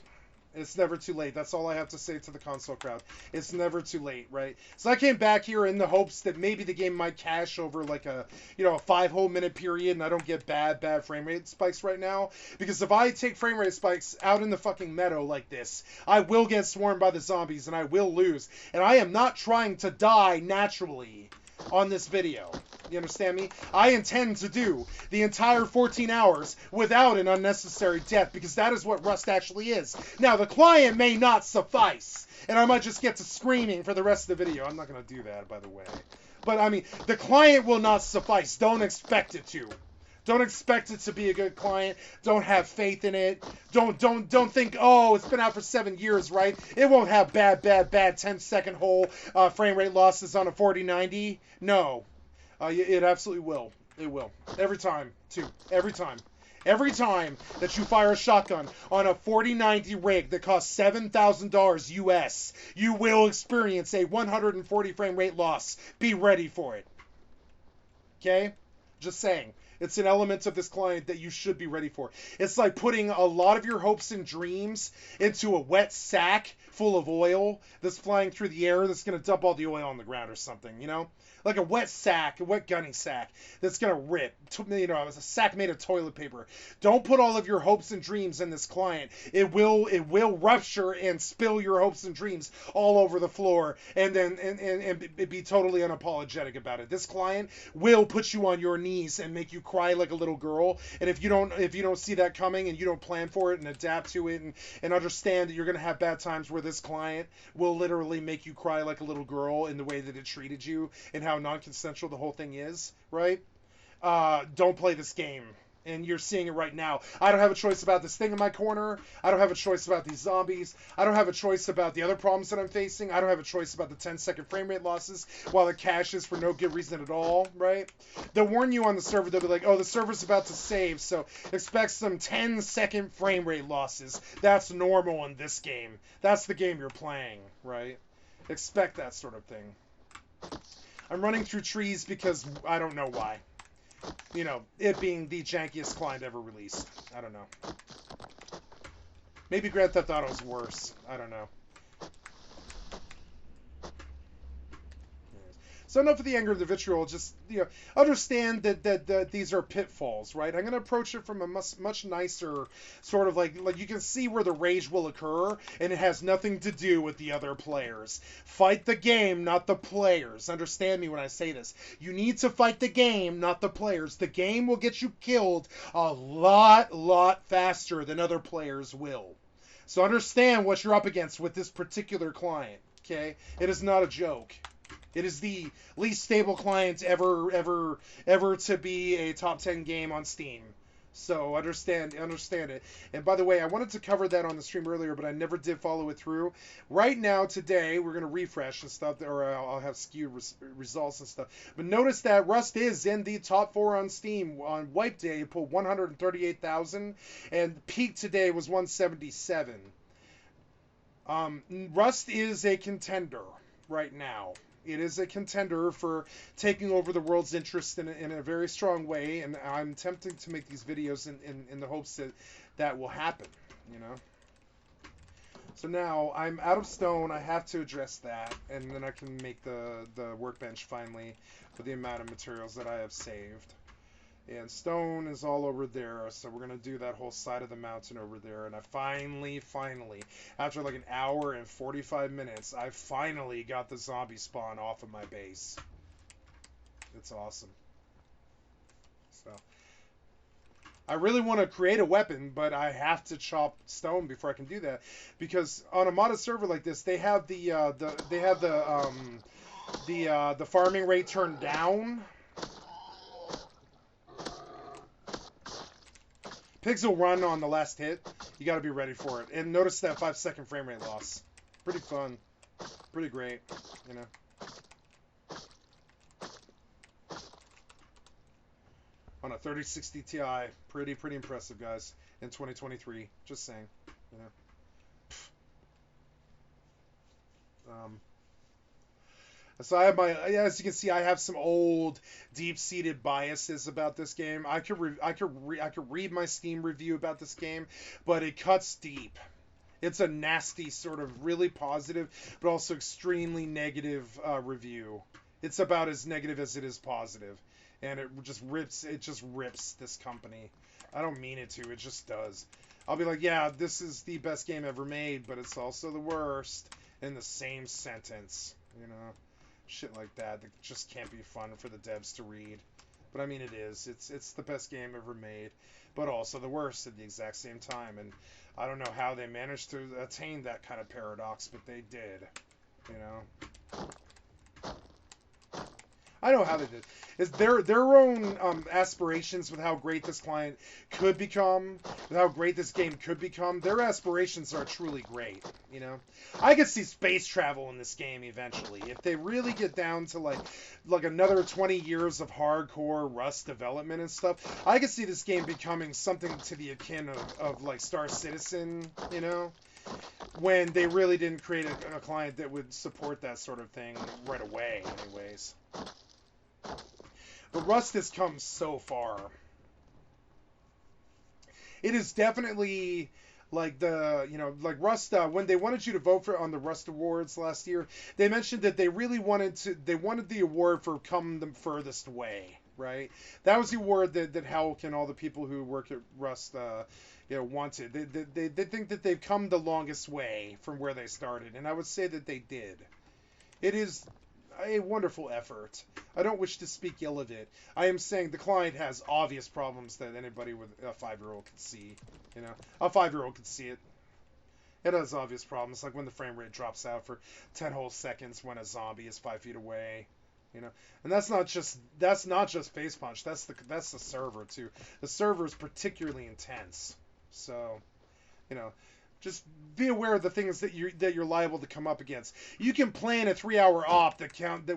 It's never too late. That's all I have to say to the console crowd. It's never too late, right? So I came back here in the hopes that maybe the game might cache over like a 5 whole minute period and I don't get bad frame rate spikes right now. Because if I take frame rate spikes out in the fucking meadow like this, I will get swarmed by the zombies and I will lose. And I am not trying to die naturally on this video. You understand me? I intend to do the entire 14 hours without an unnecessary death because that is what Rust actually is. Now, the client may not suffice, and I might just get to screaming for the rest of the video. I'm not going to do that, by the way. But, I mean, the client will not suffice. Don't expect it to. Don't expect it to be a good client. Don't have faith in it. Don't think, oh, it's been out for 7 years, right? It won't have bad 10-second whole frame rate losses on a 4090. No. It absolutely will. It will. Every time, too. Every time. Every time that you fire a shotgun on a 4090 rig that costs $7,000 US, you will experience a 140 frame rate loss. Be ready for it. Okay? Just saying. It's an element of this client that you should be ready for. It's like putting a lot of your hopes and dreams into a wet sack full of oil that's flying through the air that's going to dump all the oil on the ground or something, you know? Like a wet sack, a wet gunny sack that's going to rip. You know, it's a sack made of toilet paper. Don't put all of your hopes and dreams in this client. It will rupture and spill your hopes and dreams all over the floor and then and be totally unapologetic about it. This client will put you on your knees and make you cry like a little girl. And if you don't see that coming and you don't plan for it and adapt to it and understand that you're going to have bad times where this client will literally make you cry like a little girl in the way that it treated you and how non-consensual the whole thing is, right? Don't play this game. And you're seeing it right now. I don't have a choice about this thing in my corner. I don't have a choice about these zombies. I don't have a choice about the other problems that I'm facing. I don't have a choice about the 10-second frame rate losses while it caches for no good reason at all, right? They'll warn you on the server. They'll be like, oh, the server's about to save, so expect some 10-second frame rate losses. That's normal in this game. That's the game you're playing, right? Expect that sort of thing. I'm running through trees because I don't know why. You know, it being the jankiest client ever released. I don't know. Maybe Grand Theft Auto is worse. I don't know. So enough of the anger of the vitriol. Just, you know, understand that these are pitfalls, right? I'm going to approach it from a much nicer sort of like you can see where the rage will occur, and it has nothing to do with the other players. Fight the game, not the players. Understand me when I say this. You need to fight the game, not the players. The game will get you killed a lot faster than other players will. So understand what you're up against with this particular client, okay? It is not a joke. It is the least stable client ever to be a top 10 game on Steam. So understand it. And by the way, I wanted to cover that on the stream earlier, but I never did follow it through. Right now, today, we're going to refresh and stuff, or I'll have skewed results and stuff. But notice that Rust is in the top 4 on Steam. On wipe day, it pulled 138,000, and peak today was 177. Rust is a contender right now. It is a contender for taking over the world's interest in a very strong way, and I'm attempting to make these videos in the hopes that that will happen, you know. So now I'm out of stone. I have to address that, and then I can make the workbench finally with the amount of materials that I have saved. And stone is all over there, so we're going to do that whole side of the mountain over there. And I finally, after like an hour and 45 minutes, I finally got the zombie spawn off of my base. It's awesome. So I really want to create a weapon, but I have to chop stone before I can do that, because on a modded server like this, they have the farming rate turned down. Pigs will run on the last hit. You got to be ready for it. And notice that 5-second frame rate loss. Pretty fun. Pretty great, you know. On a 3060 Ti. Pretty impressive, guys. In 2023. Just saying, you know. So I have as you can see, I have some old, deep-seated biases about this game. I could read my Steam review about this game, but it cuts deep. It's a nasty, sort of really positive, but also extremely negative review. It's about as negative as it is positive, and it just rips this company. I don't mean it to. It just does. I'll be like, yeah, this is the best game ever made, but it's also the worst in the same sentence, you know. Shit like that just can't be fun for the devs to read. But I mean, it is. It's the best game ever made, but also the worst at the exact same time. And I don't know how they managed to attain that kind of paradox, but they did. You know. I know how they did. It's their own aspirations with how great this client could become, with how great this game could become. Their aspirations are truly great, you know. I could see space travel in this game eventually. If they really get down to like another 20 years of hardcore Rust development and stuff, I could see this game becoming something to the akin of like Star Citizen, you know, when they really didn't create a client that would support that sort of thing right away anyways. But Rust has come so far. It is definitely like like Rust, when they wanted you to vote on the Rust Awards last year, they mentioned that they really wanted the award for come the furthest way, right? That was the award that Hulk and all the people who work at Rust wanted. They think that they've come the longest way from where they started, and I would say that they did. It is a wonderful effort. I don't wish to speak ill of it. I am saying the client has obvious problems that anybody with a 5-year-old could see. You know, a 5-year-old could see it. It has obvious problems, like when the frame rate drops out for 10 whole seconds when a zombie is 5 feet away. You know, and that's not just Face Punch. That's the server too. The server is particularly intense. So, you know, just be aware of the things that you're liable to come up against. You can plan a 3-hour op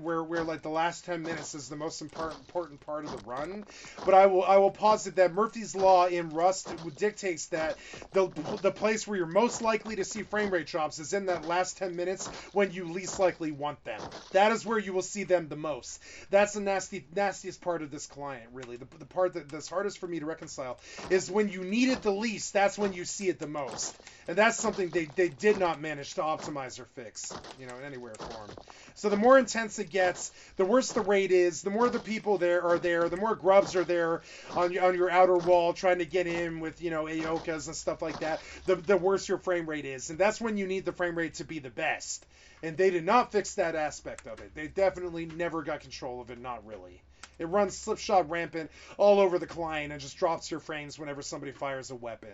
where like the last 10 minutes is the most important part of the run. But I will posit that Murphy's Law in Rust dictates that the place where you're most likely to see frame rate drops is in that last 10 minutes when you least likely want them. That is where you will see them the most. That's the nastiest part of this client, really. The part that's hardest for me to reconcile is when you need it the least, that's when you see it the most. And that's something they did not manage to optimize or fix, you know, in anywhere form. So the more intense it gets, the worse the rate is, the more the people are there, the more grubs are there on your outer wall trying to get in with, you know, Ayokas and stuff like that, the worse your frame rate is. And that's when you need the frame rate to be the best. And they did not fix that aspect of it. They definitely never got control of it, not really. It runs slipshod rampant all over the client and just drops your frames whenever somebody fires a weapon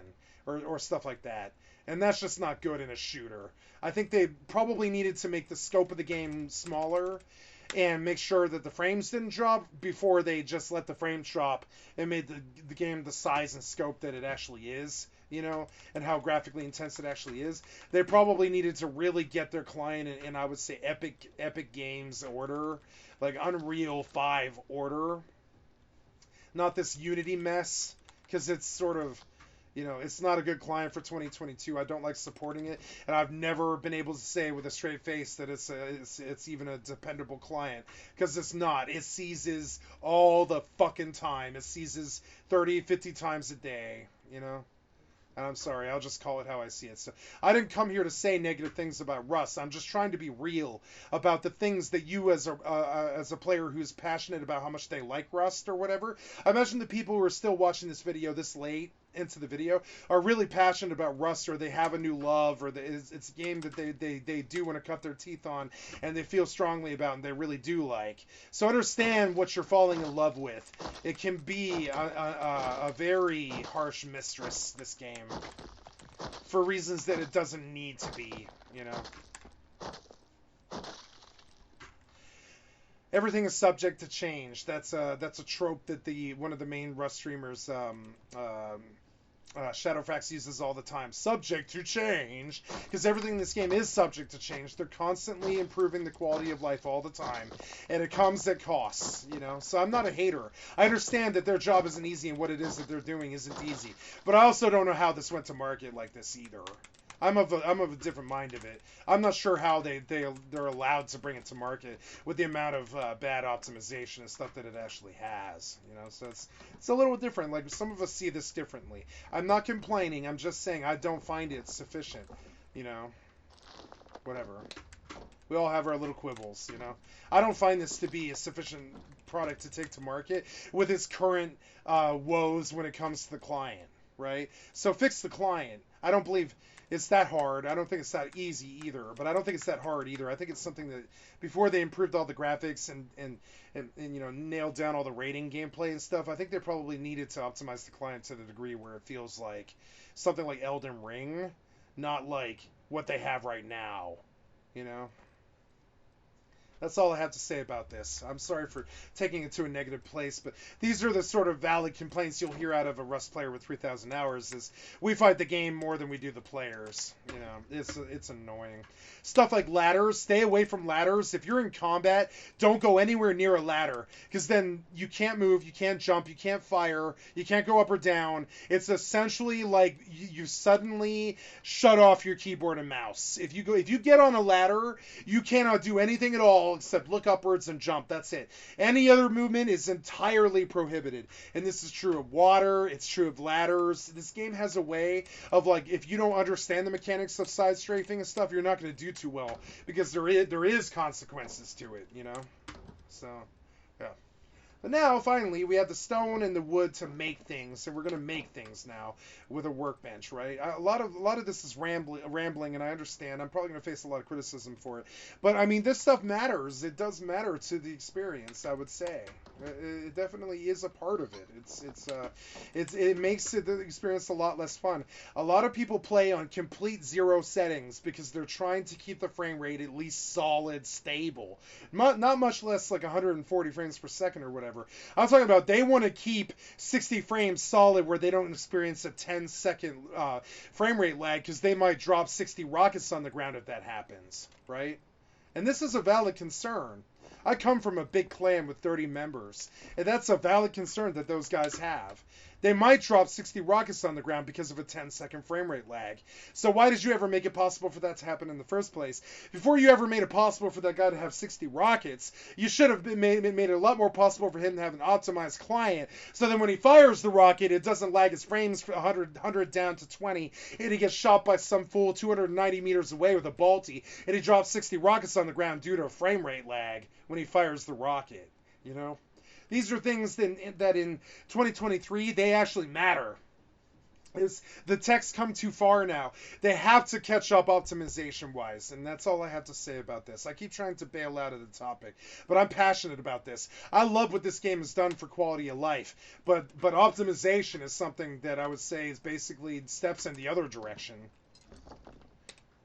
or stuff like that. And that's just not good in a shooter. I think they probably needed to make the scope of the game smaller and make sure that the frames didn't drop before they just let the frames drop and made the game the size and scope that it actually is, you know, and how graphically intense it actually is. They probably needed to really get their client in I would say Epic Games order, like Unreal 5 order. Not this Unity mess, because it's sort of, You know, it's not a good client for 2022. I don't like supporting it, and I've never been able to say with a straight face that it's even a dependable client, because it's not. It seizes all the fucking time. It seizes 30, 50 times a day, you know? And I'm sorry, I'll just call it how I see it. So I didn't come here to say negative things about Rust. I'm just trying to be real about the things that you, as a player who's passionate about how much they like Rust or whatever. I imagine the people who are still watching this video this late into the video are really passionate about Rust, or they have a new love, or it's a game that they do want to cut their teeth on and they feel strongly about and they really do like. So understand what you're falling in love with. It can be a very harsh mistress, this game, for reasons that it doesn't need to be, you know. Everything is subject to change. That's a trope that one of the main Rust streamers, Shadowfax, uses all the time. Subject to change, because everything in this game is subject to change. They're constantly improving the quality of life all the time, and it comes at costs, you know. So I'm not a hater. I understand that their job isn't easy, and what it is that they're doing isn't easy. But I also don't know how this went to market like this either. I'm of a different mind of it. I'm not sure how they're allowed to bring it to market with the amount of bad optimization and stuff that it actually has. You know, so it's a little different. Like, some of us see this differently. I'm not complaining. I'm just saying I don't find it sufficient. You know, whatever. We all have our little quibbles. You know, I don't find this to be a sufficient product to take to market with its current woes when it comes to the client. Right? So fix the client. I don't believe it's that hard. I don't think it's that easy either, but I don't think it's that hard either. I think it's something that before they improved all the graphics and you know, nailed down all the rating gameplay and stuff, I think they probably needed to optimize the client to the degree where it feels like something like Elden Ring, not like what they have right now, you know? That's all I have to say about this. I'm sorry for taking it to a negative place, but these are the sort of valid complaints you'll hear out of a Rust player with 3,000 hours is we fight the game more than we do the players. You know, it's annoying. Stuff like ladders, stay away from ladders. If you're in combat, don't go anywhere near a ladder, because then you can't move, you can't jump, you can't fire, you can't go up or down. It's essentially like you suddenly shut off your keyboard and mouse. If you get on a ladder, you cannot do anything at all except look upwards and jump. That's it. Any other movement is entirely prohibited. And this is true of water. It's true of ladders. This game has a way of, like, if you don't understand the mechanics of side strafing and stuff, you're not going to do too well, because there is consequences to it, you know? So, yeah. But now, finally, we have the stone and the wood to make things, and we're going to make things now with a workbench, right? A lot of this is rambling, and I understand. I'm probably going to face a lot of criticism for it. But, I mean, this stuff matters. It does matter to the experience, I would say. It definitely is a part of it. It makes the experience a lot less fun. A lot of people play on complete zero settings because they're trying to keep the frame rate at least solid, stable. Not much less like 140 frames per second or whatever. I'm talking about they want to keep 60 frames solid where they don't experience a 10-second frame rate lag, because they might drop 60 rockets on the ground if that happens, right? And this is a valid concern. I come from a big clan with 30 members, and that's a valid concern that those guys have. They might drop 60 rockets on the ground because of a 10-second frame rate lag. So why did you ever make it possible for that to happen in the first place? Before you ever made it possible for that guy to have 60 rockets, you should have made it a lot more possible for him to have an optimized client, so then when he fires the rocket, it doesn't lag his frames 100 down to 20, and he gets shot by some fool 290 meters away with a bolty, and he drops 60 rockets on the ground due to a frame rate lag when he fires the rocket, you know? These are things that in 2023, they actually matter. The tech's come too far now. They have to catch up optimization-wise, and that's all I have to say about this. I keep trying to bail out of the topic, but I'm passionate about this. I love what this game has done for quality of life, but optimization is something that I would say is basically steps in the other direction.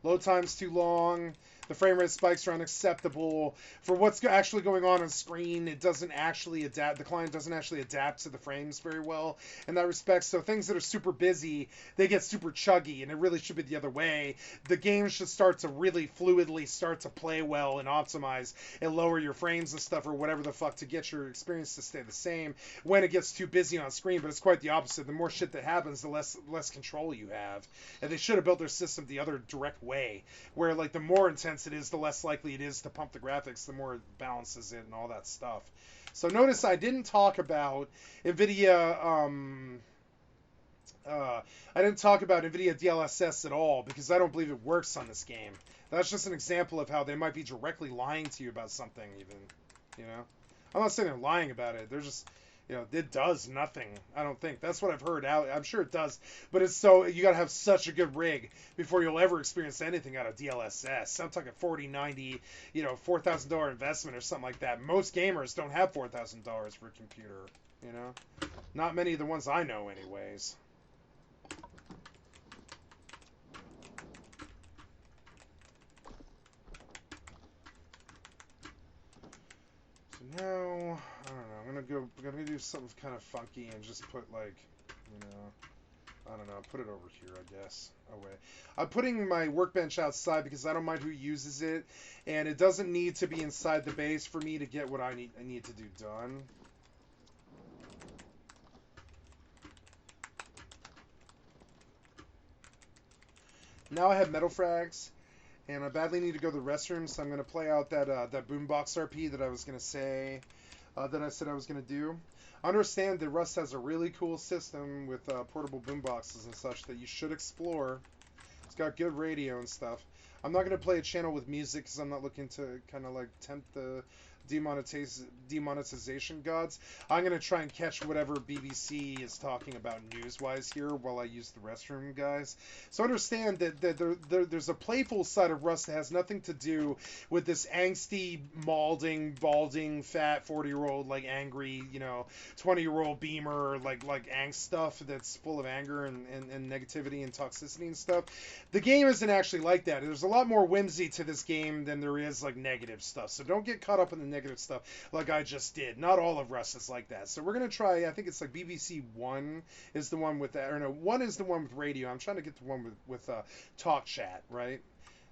Load time's too long. The frame rate spikes are unacceptable. For what's actually going on screen, it doesn't actually adapt. The client doesn't actually adapt to the frames very well in that respect. So things that are super busy, they get super chuggy, and it really should be the other way. The game should start to really fluidly start to play well and optimize and lower your frames and stuff or whatever the fuck to get your experience to stay the same when it gets too busy on screen. But it's quite the opposite. The more shit that happens, the less control you have. And they should have built their system the other direct way, where like the more intense it is, the less likely it is to pump the graphics, the more it balances it and all that stuff. So notice I didn't talk about NVIDIA. I didn't talk about NVIDIA DLSS at all because I don't believe it works on this game. That's just an example of how they might be directly lying to you about something, even. You know? I'm not saying they're lying about it. They're just, you know, it does nothing. I don't think. That's what I've heard out. I'm sure it does. But it's so, you got to have such a good rig before you'll ever experience anything out of DLSS. I'm talking 40, 90, you know, $4,000 investment or something like that. Most gamers don't have $4,000 for a computer, you know? Not many of the ones I know anyways. Now, I don't know, I'm gonna do something kind of funky and just put like, you know, I don't know, put it over here, I guess, away. I'm putting my workbench outside because I don't mind who uses it, and it doesn't need to be inside the base for me to get what I need to do done. Now I have metal frags, and I badly need to go to the restroom, so I'm gonna play out that boombox RP that I was gonna say. That I said I was going to do. Understand that Rust has a really cool system with portable boomboxes and such that you should explore. It's got good radio and stuff. I'm not going to play a channel with music because I'm not looking to kind of like tempt the demonetization gods. I'm going to try and catch whatever BBC is talking about news-wise here while I use the restroom, guys. So understand that there's a playful side of Rust that has nothing to do with this angsty, balding, fat 40-year-old, like angry, you know, 20-year-old beamer, like angst stuff that's full of anger and negativity and toxicity and stuff. The game isn't actually like that. There's a lot more whimsy to this game than there is like negative stuff. So don't get caught up in the negative stuff like I just did. Not all of Rust is like that. So we're going to try, I think it's like BBC 1 is the one with that, or no, 1 is the one with radio. I'm trying to get the one with talk chat, right?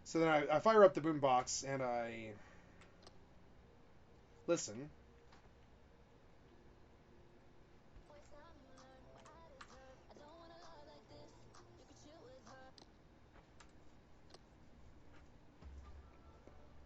So then I fire up the boombox and I listen.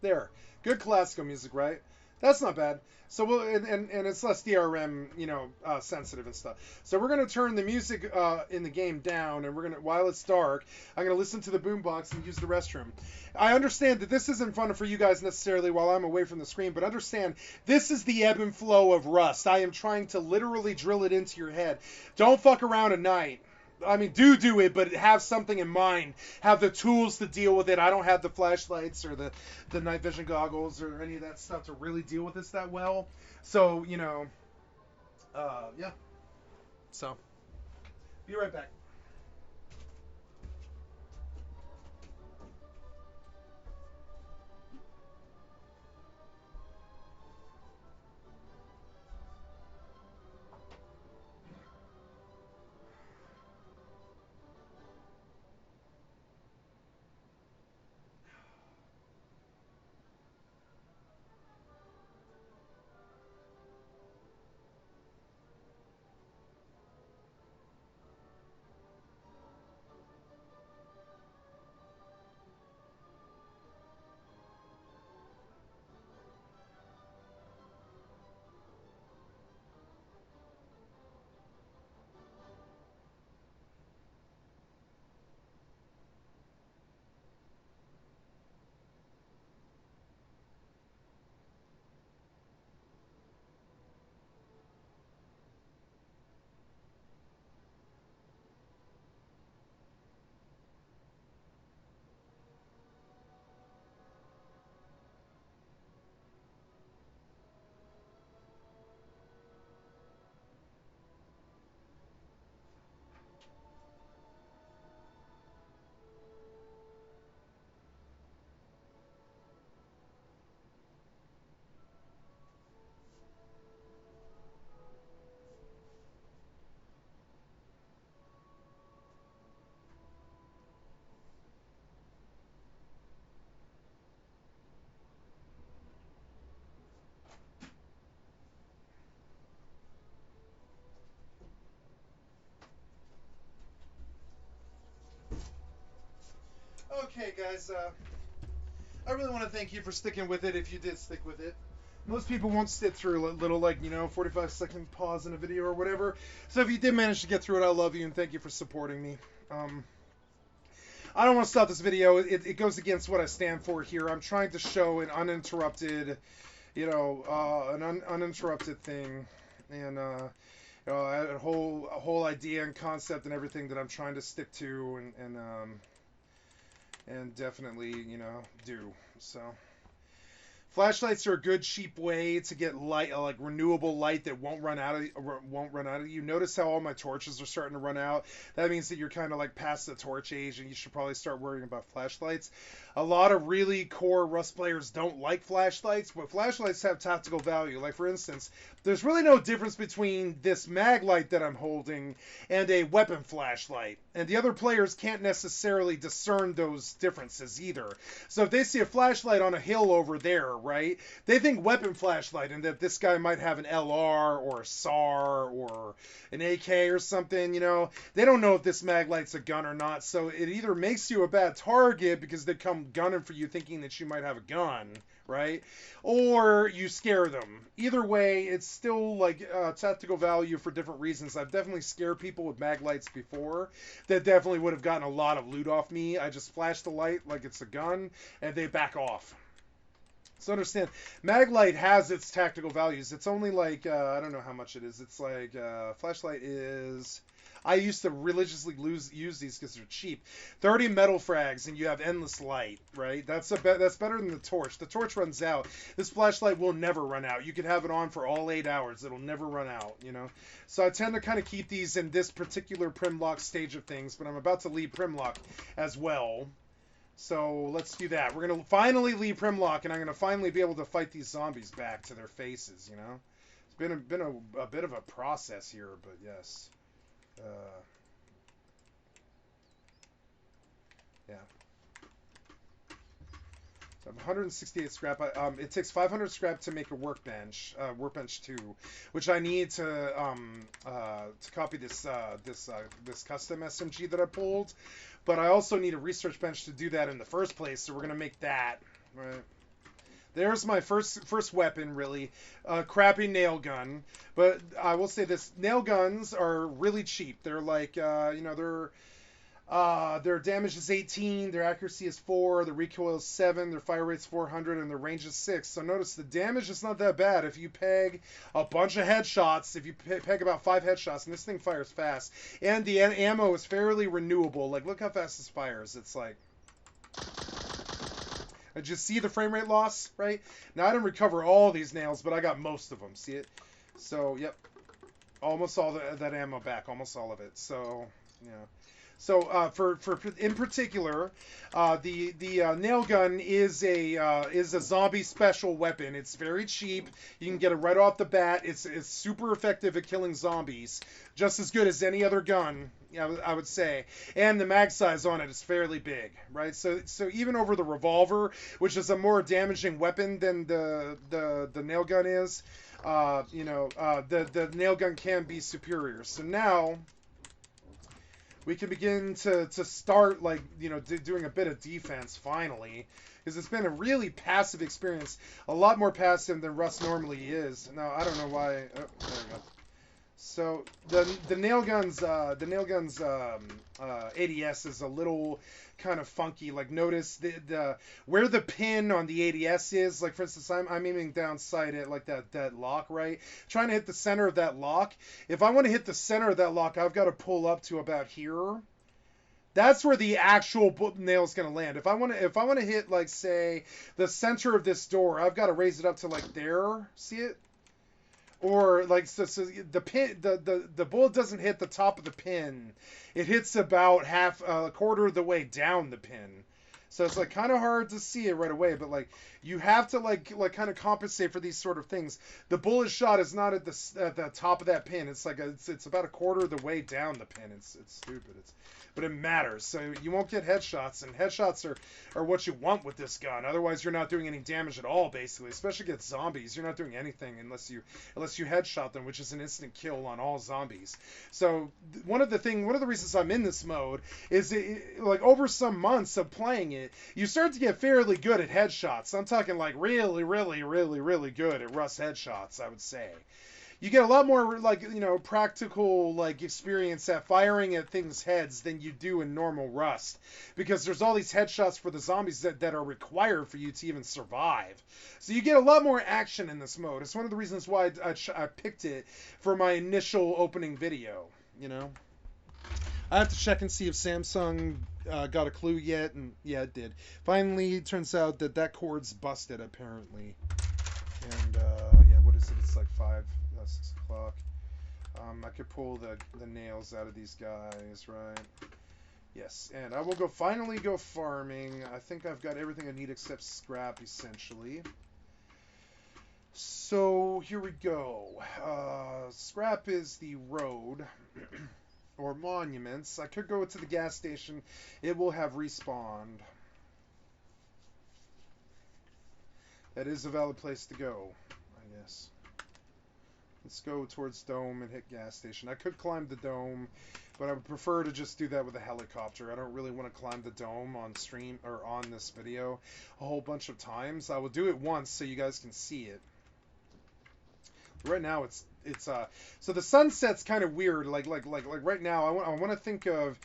There. Good classical music, right? That's not bad. So we'll and it's less DRM, you know, sensitive and stuff. So we're gonna turn the music in the game down, and we're gonna, while it's dark, I'm gonna listen to the boombox and use the restroom. I understand that this isn't fun for you guys necessarily while I'm away from the screen, but understand this is the ebb and flow of Rust. I am trying to literally drill it into your head. Don't fuck around at night. I mean, do it, but have something in mind. Have the tools to deal with it. I don't have the flashlights or the night vision goggles or any of that stuff to really deal with this that well. So, you know, yeah. So, be right back. Okay, guys. I really want to thank you for sticking with it. If you did stick with it. Most people won't sit through a little, 45-second pause in a video or whatever. So if you did manage to get through it, I love you and thank you for supporting me. I don't want to stop this video. It goes against what I stand for here. I'm trying to show an uninterrupted, uninterrupted thing, and a whole idea and concept and everything that I'm trying to stick to and definitely do so. Flashlights are a good cheap way to get light, like renewable light that won't run out of you. Notice how all my torches are starting to run out. That means that you're kind of like past the torch age, and you should probably start worrying about flashlights. A lot of really core Rust players don't like flashlights, but flashlights have tactical value. Like for instance, there's really no difference between this mag light that I'm holding and a weapon flashlight, and the other players can't necessarily discern those differences either. So if they see a flashlight on a hill over there, right, they think weapon flashlight, and that this guy might have an LR or a SAR or an AK or something, they don't know if this mag light's a gun or not. So it either makes you a bad target because they come gunning for you thinking that you might have a gun, right, or you scare them. Either way, it's still like tactical value for different reasons. I've definitely scared people with mag lights before that definitely would have gotten a lot of loot off me. I just flash the light like it's a gun and they back off. So understand, Maglite has its tactical values. It's only like, I don't know how much it is. It's like, flashlight is, I used to religiously use these because they're cheap. 30 metal frags and you have endless light, right? That's better than the torch. The torch runs out. This flashlight will never run out. You could have it on for all 8 hours. It'll never run out, So I tend to kind of keep these in this particular Primlock stage of things, but I'm about to leave Primlock as well. So let's do that. We're going to finally leave Primlock, and I'm going to finally be able to fight these zombies back to their faces, It's been a bit of a process here, but yes. Yeah. So I have 168 scrap. It takes 500 scrap to make a workbench 2, which I need to copy this custom SMG that I pulled. But I also need a research bench to do that in the first place, so we're gonna make that. Right. There's my first weapon, really, crappy nail gun. But I will say this: nail guns are really cheap. They're like, their damage is 18, their accuracy is 4, their recoil is 7, their fire rate's 400, and their range is 6. So notice the damage is not that bad. If you peg a bunch of headshots, if you peg about 5 headshots, and this thing fires fast, and the ammo is fairly renewable. Like, look how fast this fires. It's like... Did you see the frame rate loss, right? Now, I didn't recover all these nails, but I got most of them. See it? So, yep. Almost all that ammo back. Almost all of it. So, yeah. So for in particular, the nail gun is a zombie special weapon. It's very cheap. You can get it right off the bat. It's super effective at killing zombies, just as good as any other gun, I would say. And the mag size on it is fairly big, right? So even over the revolver, which is a more damaging weapon than the nail gun is, the nail gun can be superior. So now we can begin to start, like, doing a bit of defense, finally. Because it's been a really passive experience. A lot more passive than Rust normally is. Now, I don't know why... Oh, there we go. So, the nail gun's ADS is a little kind of funky. Like, notice the where the pin on the ADS is. Like, for instance, I'm aiming down sight at, like, that lock, right? Trying to hit the center of that lock. If I want to hit the center of that lock, I've got to pull up to about here. That's where the actual nail is going to land. If I want to hit, like, say, the center of this door, I've got to raise it up to, like, there. See it? Or, like, so the pin, the bullet doesn't hit the top of the pin. It hits about a quarter of the way down the pin. So it's, like, kind of hard to see it right away, but, like, you have to, like kind of compensate for these sort of things. The bullet shot is not at the top of that pin. It's like it's about a quarter of the way down the pin. It's stupid. But it matters. So you won't get headshots, and headshots are what you want with this gun. Otherwise, you're not doing any damage at all, basically. Especially against zombies, you're not doing anything unless you headshot them, which is an instant kill on all zombies. So one of the reasons I'm in this mode is like over some months of playing it. you start to get fairly good at headshots. I'm talking like really, really, really, really good at Rust headshots, I would say. You get a lot more like, practical like experience at firing at things' heads than you do in normal Rust, because there's all these headshots for the zombies that are required for you to even survive. So you get a lot more action in this mode. It's one of the reasons why I picked it for my initial opening video. I have to check and see if Samsung got a clue yet, and yeah, it did. Finally, it turns out that cord's busted apparently. And yeah, what is it? It's like 6 o'clock. I could pull the nails out of these guys, right? Yes, and I will finally go farming. I think I've got everything I need except scrap, essentially. So here we go. Scrap is the road or monuments. I could go to the gas station. It will have respawned. That is a valid place to go, I guess. Let's go towards dome and hit gas station. I could climb the dome, but I would prefer to just do that with a helicopter. I don't really want to climb the dome on stream or on this video a whole bunch of times. I will do it once so you guys can see it. Right now it's so the sunset's kind of weird. Like right now I want to think of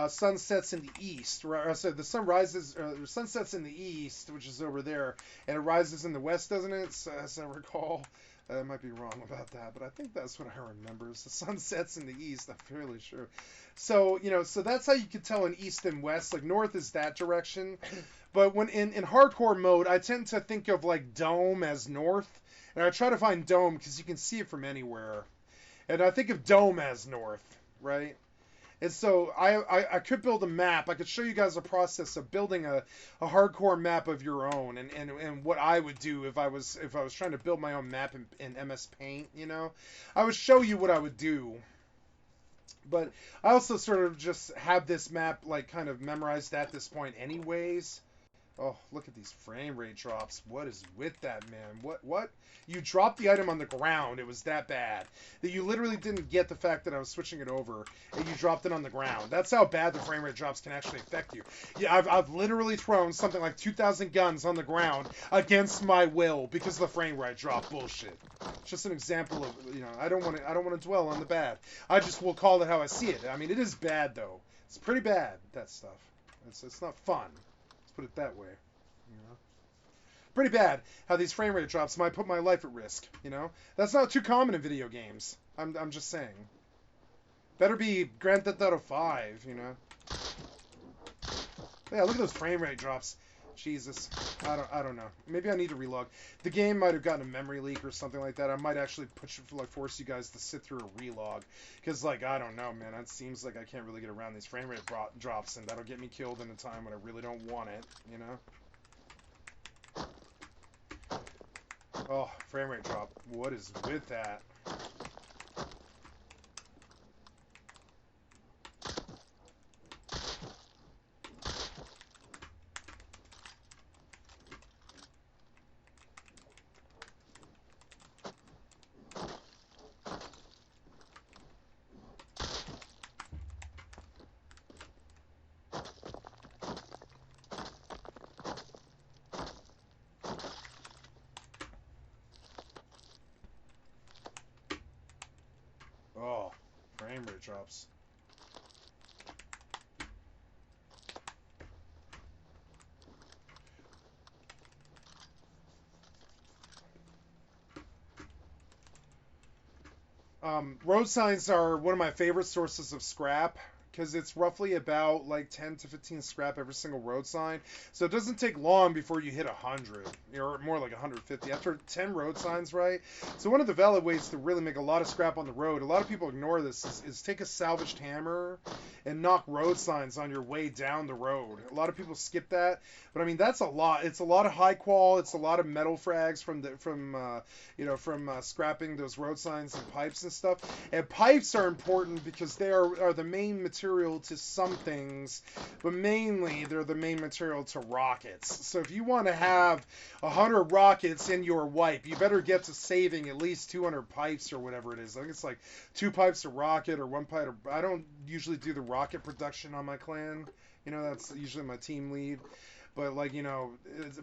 sunsets in the east. Right? So the sunsets in the east, which is over there, and it rises in the west, doesn't it? So, as I recall. I might be wrong about that, but I think that's what I remember. Is the sun sets in the east. I'm fairly sure. So, so that's how you can tell in east and west. Like north is that direction. But when in hardcore mode, I tend to think of like dome as north. And I try to find dome because you can see it from anywhere. And I think of dome as north, right? And so I could build a map. I could show you guys a process of building a hardcore map of your own, and what I would do if I was trying to build my own map in MS Paint. I would show you what I would do. But I also sort of just have this map like kind of memorized at this point, anyways. Oh, look at these frame rate drops. What is with that, man? What? You dropped the item on the ground. It was that bad. That you literally didn't get the fact that I was switching it over, and you dropped it on the ground. That's how bad the frame rate drops can actually affect you. Yeah, I've literally thrown something like 2,000 guns on the ground against my will because of the frame rate drop. Bullshit. Just an example of, I don't want to dwell on the bad. I just will call it how I see it. I mean, it is bad, though. It's pretty bad, that stuff. It's not fun. Put it that way, Pretty bad how these frame rate drops might put my life at risk, That's not too common in video games. I'm just saying. Better be Grand Theft Auto 5, Yeah, look at those frame rate drops. Jesus, I don't know. Maybe I need to relog. The game might have gotten a memory leak or something like that. I might actually force you guys to sit through a relog, because I don't know, man. It seems like I can't really get around these frame rate drops, and that'll get me killed in a time when I really don't want it, Oh, frame rate drop. What is with that? Oh, frame rate drops. Road signs are one of my favorite sources of scrap, because it's roughly about like 10 to 15 scrap every single road sign. So it doesn't take long before you hit 100, or more like 150 after 10 road signs, right? So one of the valid ways to really make a lot of scrap on the road, a lot of people ignore this, is take a salvaged hammer and knock road signs on your way down the road. A lot of people skip that, but I mean that's a lot. It's a lot of high qual. It's a lot of metal frags from scrapping those road signs and pipes and stuff. And pipes are important because they are the main material to some things, but mainly they're the main material to rockets. So if you want to have 100 rockets in your wipe, you better get to saving at least 200 pipes or whatever it is. I think it's like 2 pipes a rocket or 1 pipe. I don't usually do the rocket production on my clan. That's usually my team lead. But like, you know,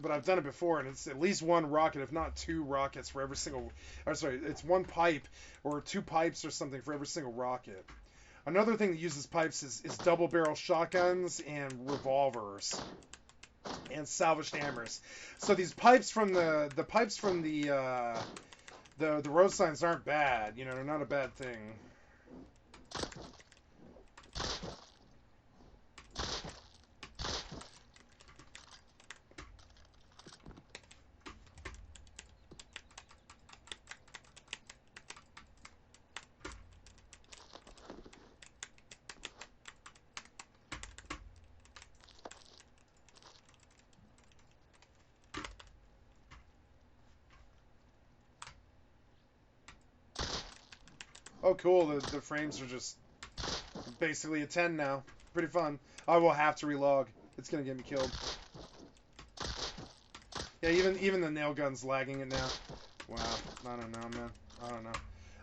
but I've done it before, and it's at least one rocket, if not two rockets for every single. Or sorry, it's one pipe or two pipes or something for every single rocket. Another thing that uses pipes is double barrel shotguns and revolvers and salvaged hammers. So these pipes from the road signs aren't bad. You know, they're not a bad thing. Oh, cool. The frames are just basically a 10 now. Pretty fun. I will have to relog. It's gonna get me killed. Yeah, even the nail gun's lagging it now. Wow. I don't know, man. I don't know.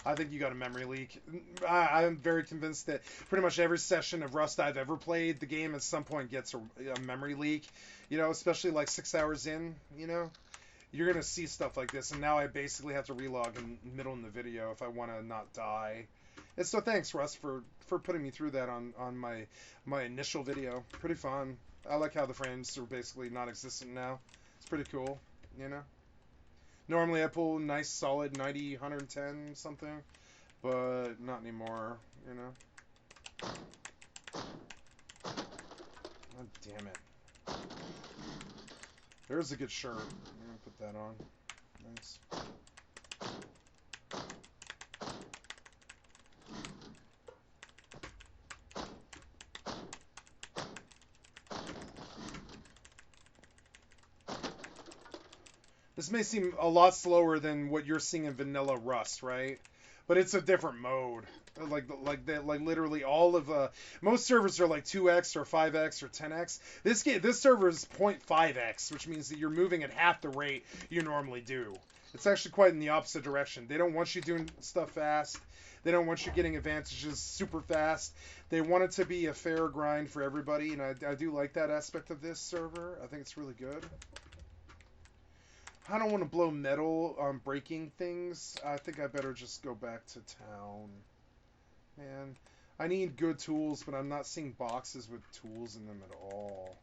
I think you got a memory leak. I'm very convinced that pretty much every session of Rust I've ever played, the game at some point gets a memory leak. You know, especially like 6 hours in, you know? You're going to see stuff like this, and now I basically have to relog in the middle of the video if I want to not die. And so thanks, Russ, for putting me through that on my initial video. Pretty fun. I like how the frames are basically non-existent now. It's pretty cool, you know? Normally I pull nice solid 90, 110 something, but not anymore, you know? God damn it. There's a good shirt. I'm going to put that on. Nice. This may seem a lot slower than what you're seeing in vanilla Rust, right? But it's a different mode. Like literally all of most servers are like 2x or 5x or 10x. This server is 0.5x, which means that you're moving at half the rate you normally do. It's actually quite in the opposite direction. They don't want you doing stuff fast. They don't want you getting advantages super fast. They want it to be a fair grind for everybody, and I do like that aspect of this server. I think it's really good. I don't want to blow metal on breaking things. I think I better just go back to town. Man, I need good tools, but I'm not seeing boxes with tools in them at all.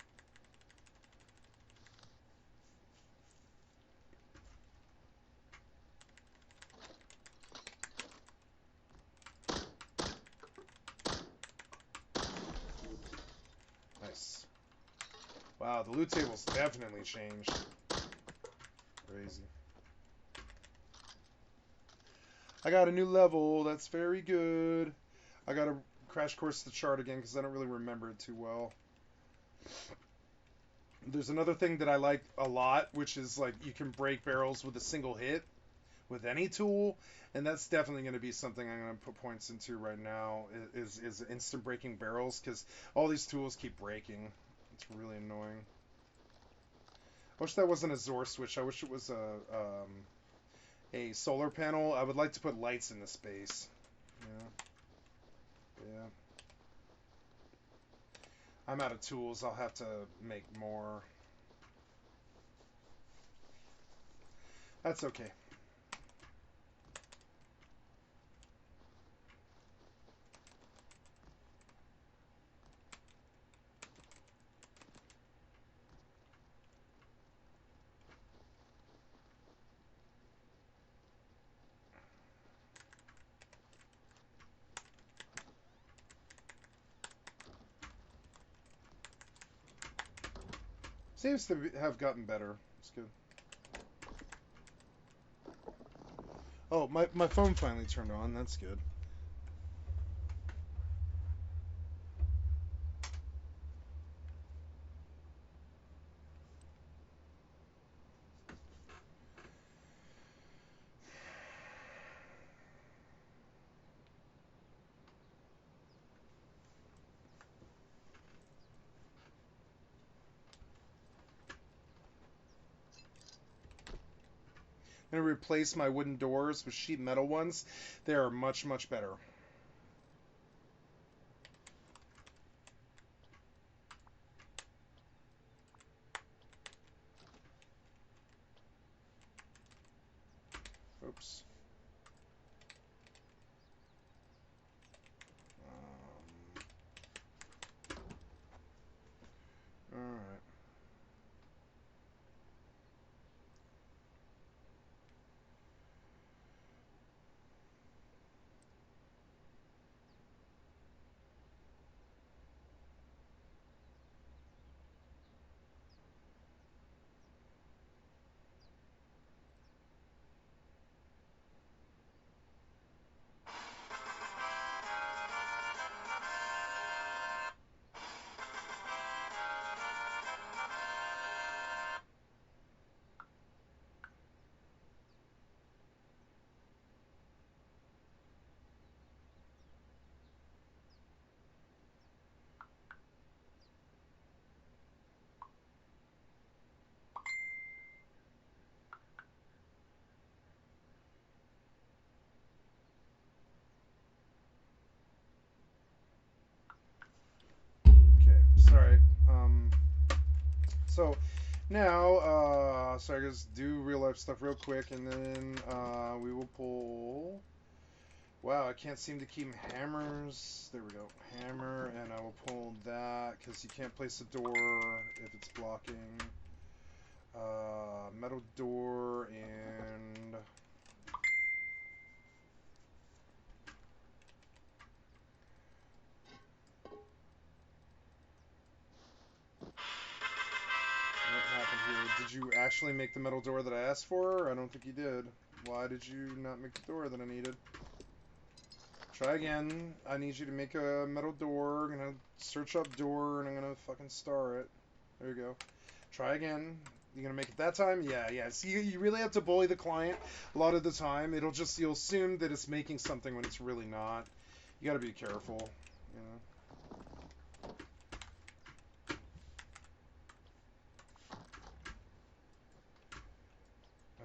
Nice. Wow, the loot table's definitely changed. Crazy. I got a new level. That's very good. I got to crash course the chart again because I don't really remember it too well. There's another thing that I like a lot, which is like you can break barrels with a single hit with any tool, and that's definitely going to be something I'm going to put points into right now is instant breaking barrels because all these tools keep breaking. It's really annoying. I wish that wasn't a Zor switch. I wish it was a solar panel. I would like to put lights in the space. Yeah. I'm out of tools. I'll have to make more. That's okay. Seems to have gotten better. It's good. Oh, my phone finally turned on. That's good. I'm going to replace my wooden doors with sheet metal ones. They are much, much better. Oops. All right. Okay. Sorry. So now, so I just do real life stuff real quick, and then we will pull. Wow, I can't seem to keep hammers. There we go. Hammer, and I will pull that because you can't place a door if it's blocking. Metal door and. What happened here? Did you actually make the metal door that I asked for? I don't think you did. Why did you not make the door that I needed? Try again. I need you to make a metal door. I'm gonna search up door and I'm gonna fucking star it. There you go. Try again. You gonna make it that time? Yeah, yeah. See, you really have to bully the client a lot of the time. You'll assume that it's making something when it's really not. You gotta be careful, you know.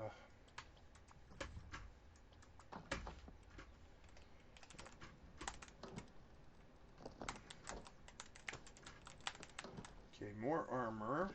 Ugh. Okay, more armor.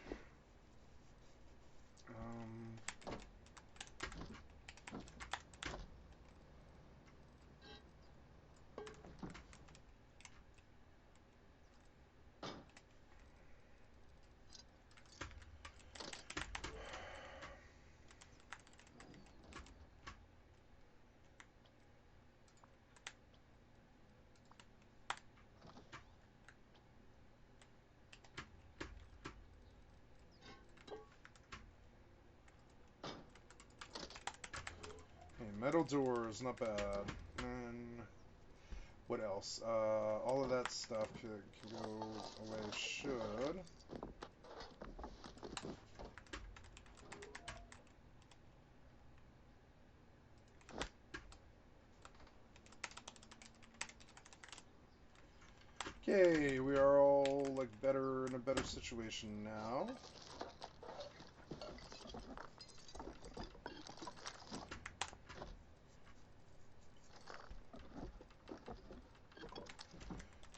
Okay, metal doors, not bad. And what else? All of that stuff can go away. Should. Okay, we are all like in a better situation now.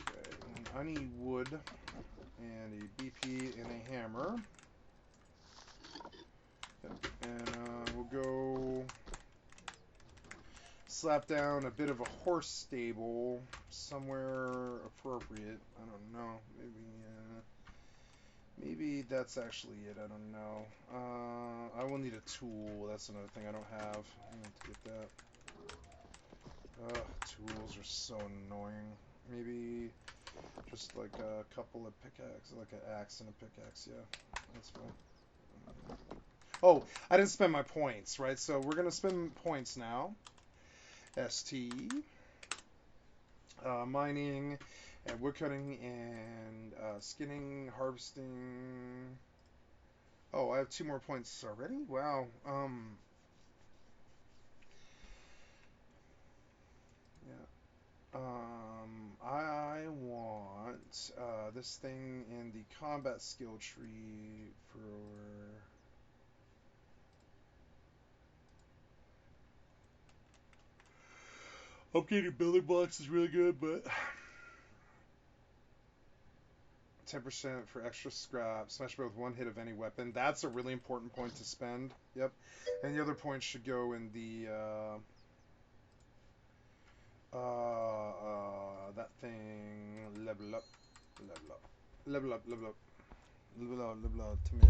Okay, and I need wood and a BP and a hammer. And we'll go slap down a bit of a horse stable somewhere appropriate. I don't know. Maybe that's actually it. I don't know. I will need a tool. That's another thing I don't have. I need to get that. Tools are so annoying. Maybe just like a couple of pickaxes, like an axe and a pickaxe. Yeah, that's fine. Oh, I didn't spend my points, right? So we're gonna spend points now. ST, mining, and woodcutting, and skinning, harvesting. Oh, I have 2 more points already? Wow. Yeah. I want this thing in the combat skill tree for. Upgrading building blocks is really good, but 10% for extra scrap. Smash with one hit of any weapon. That's a really important point to spend. Yep. And the other points should go in the that thing. Level up, level up, level up, level up, level up, level up. To me.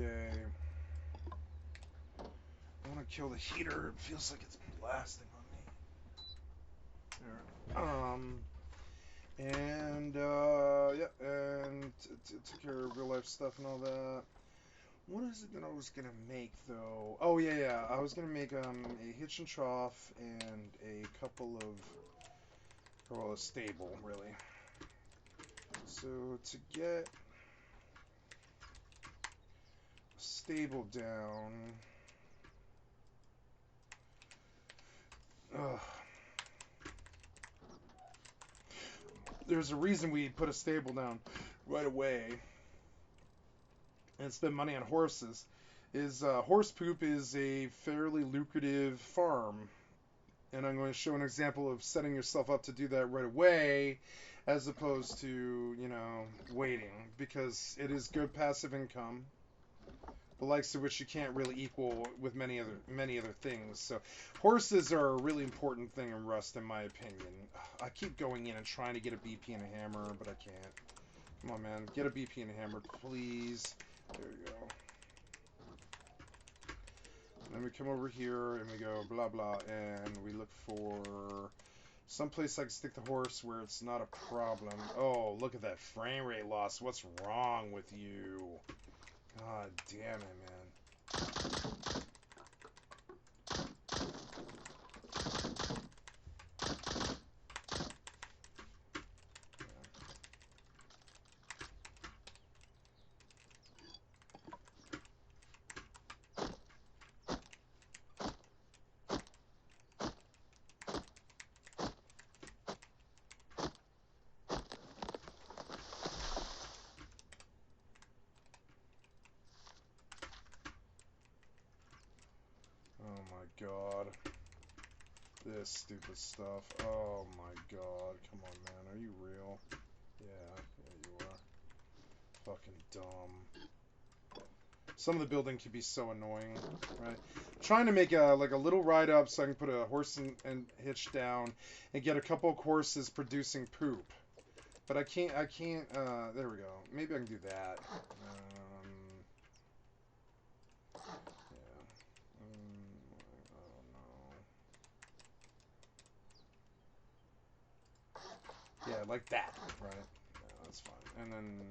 Okay. I want to kill the heater. It feels like it's blasting on me. There. And yeah, and took care of real life stuff and all that. What is it that I was gonna make though? Oh yeah, I was gonna make a hitch and trough and a couple of, well, a stable really. So to get a stable down, there's a reason we put a stable down right away and spend money on horses. Is horse poop is a fairly lucrative farm, and I'm going to show an example of setting yourself up to do that right away, as opposed to, you know, waiting, because it is good passive income, the likes of which you can't really equal with many other things. So horses are a really important thing in Rust, in my opinion. I keep going in and trying to get a BP and a hammer, but I can't. Come on, man, get a BP and a hammer, please. There you go. And then we come over here and we go blah blah, and we look for someplace I can stick the horse where it's not a problem. Oh, look at that frame rate loss. What's wrong with you? God damn it, man. Oh my god. This stupid stuff. Oh my god. Come on, man. Are you real? Yeah, you are. Fucking dumb. Some of the building can be so annoying, right? I'm trying to make a little ride up so I can put a horse and hitch down and get a couple of horses producing poop. But I can't, there we go. Maybe I can do that. Yeah. I don't know. Yeah, like that, right? Yeah, that's fine. And then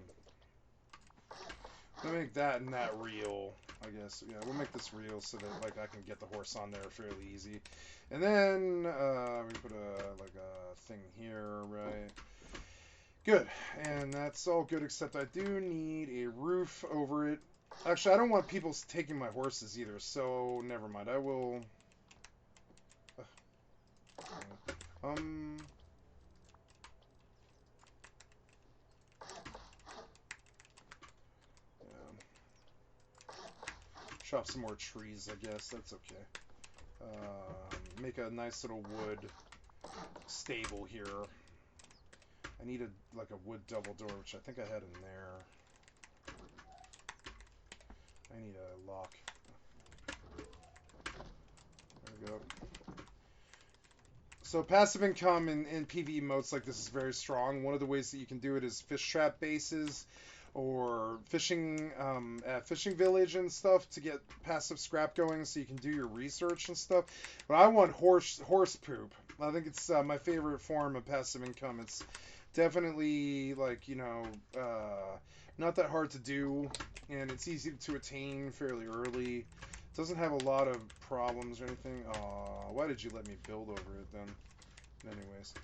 we'll make that and that real, I guess. Yeah, we'll make this real so that like I can get the horse on there fairly easy. And then we put a thing here, right? Good. And that's all good, except I do need a roof over it. Actually, I don't want people taking my horses either, so never mind. I will. Yeah. Chop some more trees, I guess. That's okay. Make a nice little wood stable here. I need a wood double door, which I think I had in there. I need a lock. There we go. So passive income in PvE modes like this is very strong. One of the ways that you can do it is fish trap bases or fishing fishing village and stuff to get passive scrap going so you can do your research and stuff. But I want horse poop. I think it's my favorite form of passive income. It's definitely not that hard to do, and it's easy to attain fairly early. Doesn't have a lot of problems or anything. Aw, why did you let me build over it then? Anyways.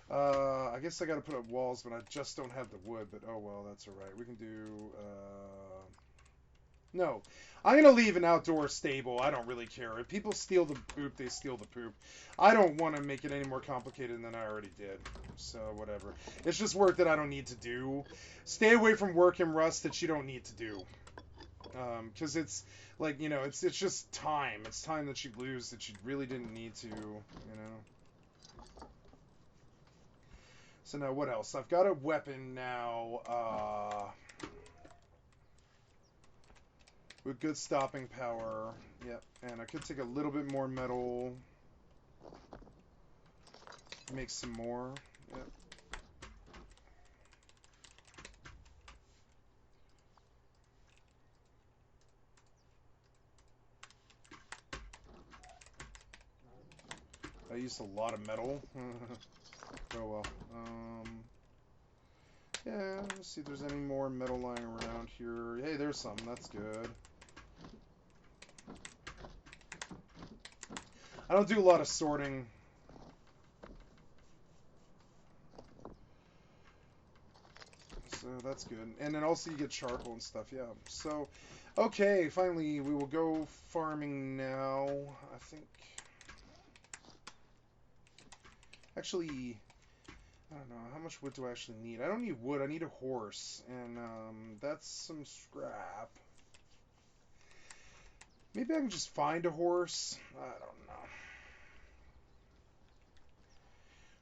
I guess I gotta put up walls, but I just don't have the wood, but oh well, that's alright. We can do, no. I'm gonna leave an outdoor stable. I don't really care. If people steal the poop, they steal the poop. I don't want to make it any more complicated than I already did. So, whatever. It's just work that I don't need to do. Stay away from work in Rust that you don't need to do. Because it's, like, you know, it's just time. It's time that you lose that you really didn't need to, you know. So now what else? I've got a weapon now, with good stopping power. Yep, and I could take a little bit more metal. Make some more. Yep. I used a lot of metal. Oh well. Yeah, let's see if there's any more metal lying around here. Hey, there's some. That's good. I don't do a lot of sorting. So that's good. And then also you get charcoal and stuff, yeah. So, okay, finally we will go farming now, I think. Actually, I don't know, how much wood do I actually need? I don't need wood, I need a horse. And that's some scrap. Maybe I can just find a horse? I don't know.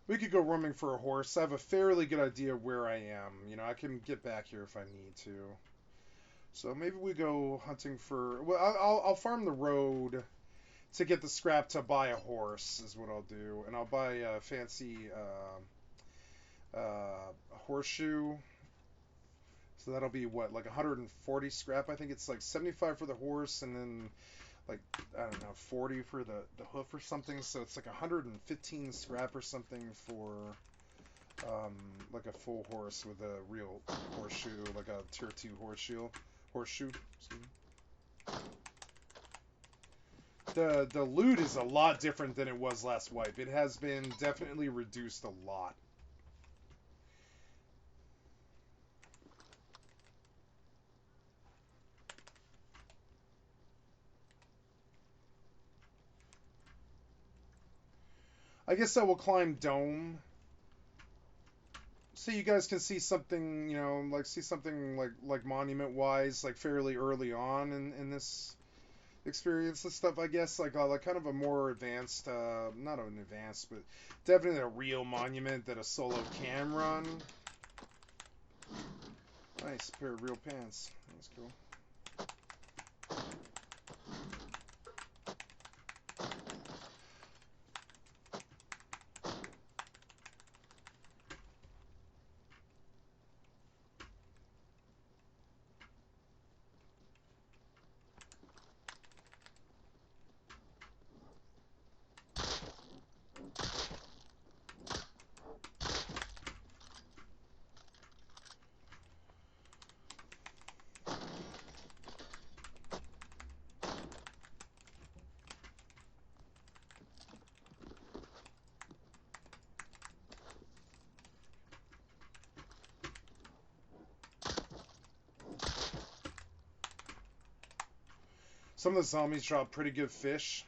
We could go roaming for a horse. I have a fairly good idea where I am. You know, I can get back here if I need to. So maybe we go hunting for... Well, I'll farm the road to get the scrap to buy a horse is what I'll do. And I'll buy a fancy horseshoe. So that'll be what, like 140 scrap? I think it's like 75 for the horse and then like, I don't know, 40 for the hoof or something. So it's like 115 scrap or something for like a full horse with a real horseshoe, like a tier 2 horseshoe. Excuse me. The loot is a lot different than it was last wipe. It has been definitely reduced a lot. I guess I will climb Dome, so you guys can see something, you know, like see something like monument wise, like fairly early on in this experience and stuff. I guess like kind of a more advanced, not an advanced, but definitely a real monument that a solo can run. Nice pair of real pants. That's cool. Some of the zombies drop pretty good fish.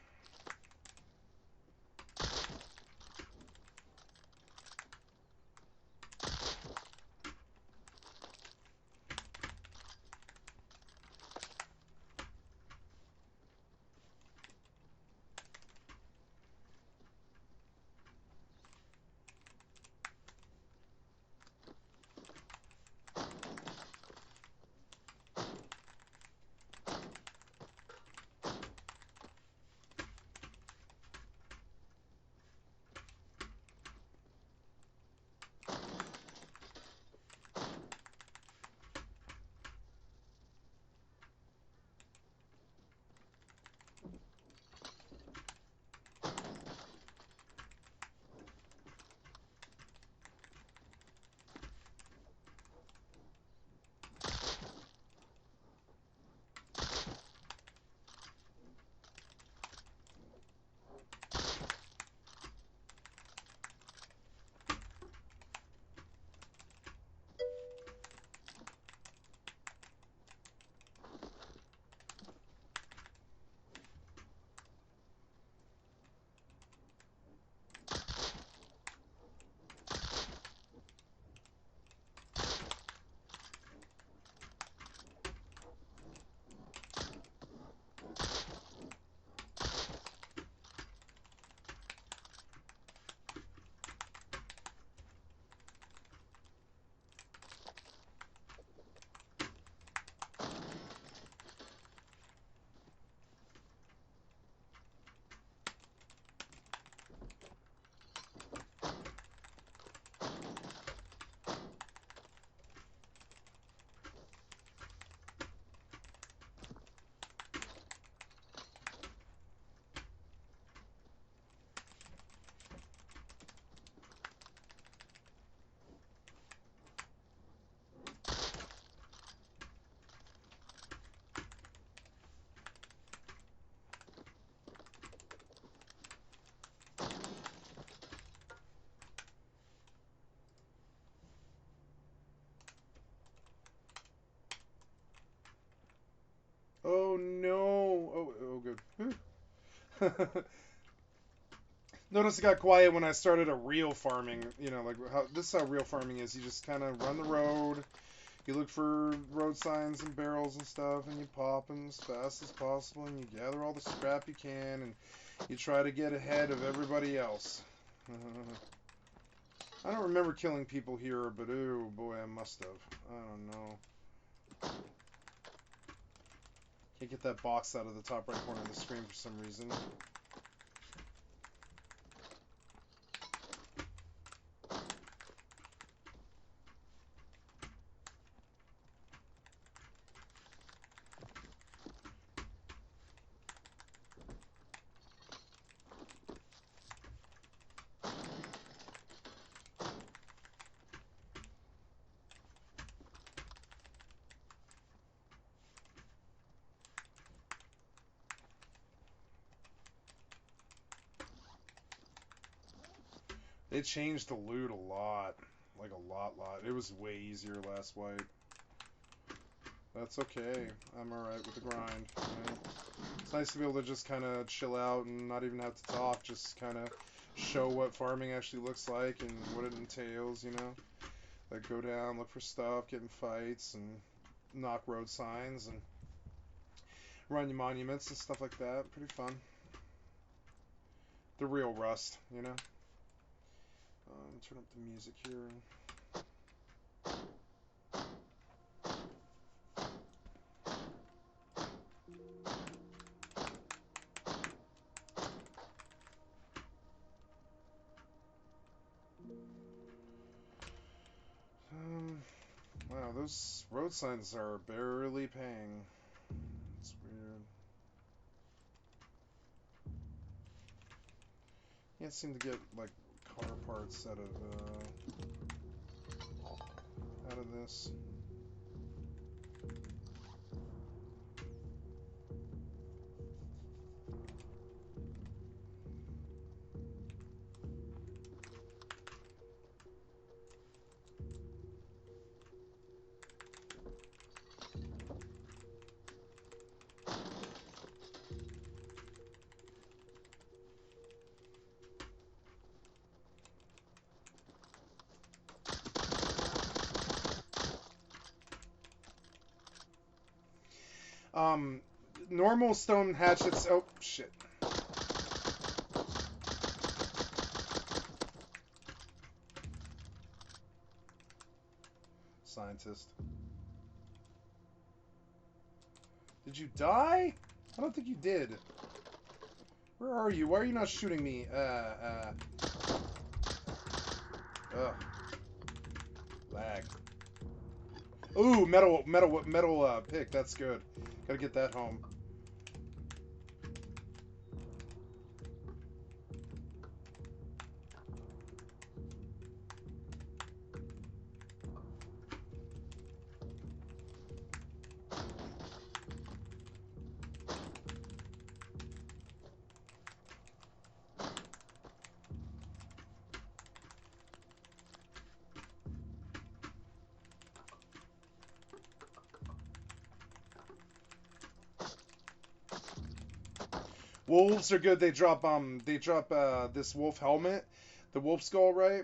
no. Oh, good. Notice it got quiet when I started a real farming. You know, like this is how real farming is. You just kind of run the road. You look for road signs and barrels and stuff, and you pop them as fast as possible, and you gather all the scrap you can, and you try to get ahead of everybody else. I don't remember killing people here, but oh boy, I must have. I don't know. Can't get that box out of the top right corner of the screen for some reason. They changed the loot a lot. Like a lot. It was way easier last wipe. That's okay. I'm alright with the grind. You know? It's nice to be able to just kind of chill out and not even have to talk. Just kind of show what farming actually looks like and what it entails, you know? Like go down, look for stuff, get in fights, and knock road signs, and run your monuments and stuff like that. Pretty fun. The real Rust, you know? Turn up the music here. Wow, those road signs are barely paying. It's weird. Can't seem to get like car parts out of this. Normal stone hatchets. Oh shit. Scientist. Did you die? I don't think you did. Where are you? Why are you not shooting me? Ugh. Lag. Ooh, metal pick. That's good. Gotta get that home. Wolves are good. They drop this wolf helmet, the wolf skull, right?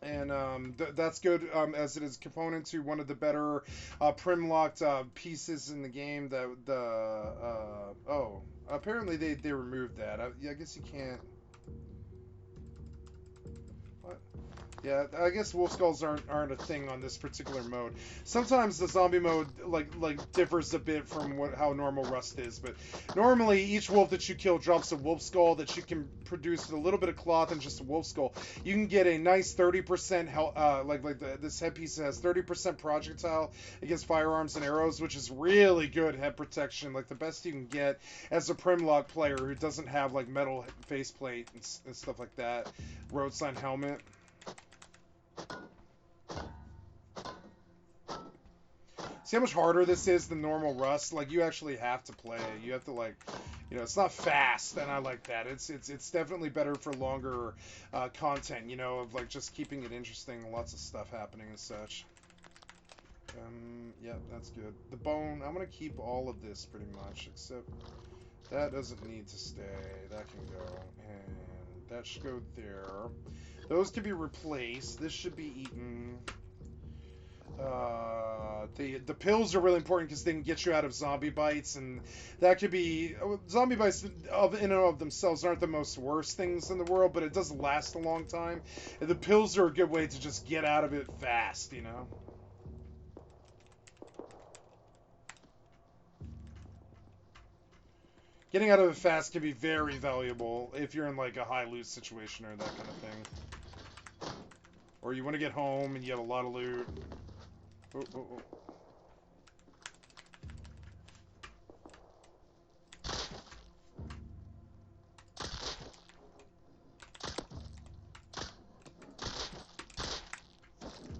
And that's good as it is component to one of the better prim locked pieces in the game. That apparently they removed that. I guess you can't. What? Yeah, I guess wolf skulls aren't a thing on this particular mode. Sometimes the zombie mode like differs a bit from how normal Rust is, but normally each wolf that you kill drops a wolf skull that you can produce with a little bit of cloth and just a wolf skull. You can get a nice 30% this headpiece has 30% projectile against firearms and arrows, which is really good head protection, like the best you can get as a Primlock player who doesn't have like metal faceplate and stuff like that. Road sign helmet. See how much harder this is than normal Rust? Like, you actually have to play it. You have to, like, you know, it's not fast, and I like that. It's definitely better for longer content, you know, of, like, just keeping it interesting, lots of stuff happening and such. Yeah, that's good. The bone, I'm gonna keep all of this pretty much, except that doesn't need to stay. That can go, and that should go there. Those can be replaced. This should be eaten. The pills are really important because they can get you out of zombie bites, and that could be zombie bites of in and of themselves aren't the most worst things in the world, but it does last a long time. And the pills are a good way to just get out of it fast, you know. Getting out of it fast can be very valuable if you're in like a high loot situation or that kind of thing, or you want to get home and you have a lot of loot. Oh, oh, oh.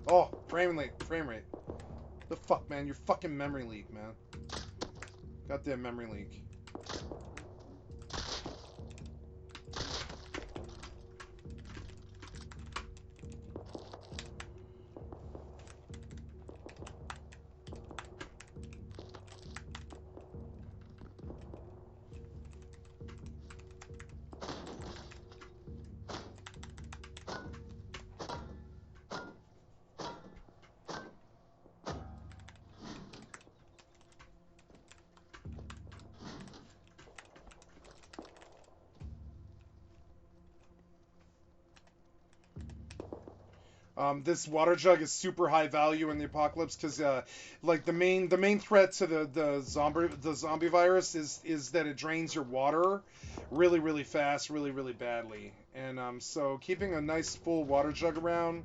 Oh, frame rate, frame rate. The fuck, man? Your fucking memory leak, man. Goddamn memory leak. This water jug is super high value in the apocalypse because, like the main threat to the zombie virus is that it drains your water really fast, really badly, and so keeping a nice full water jug around.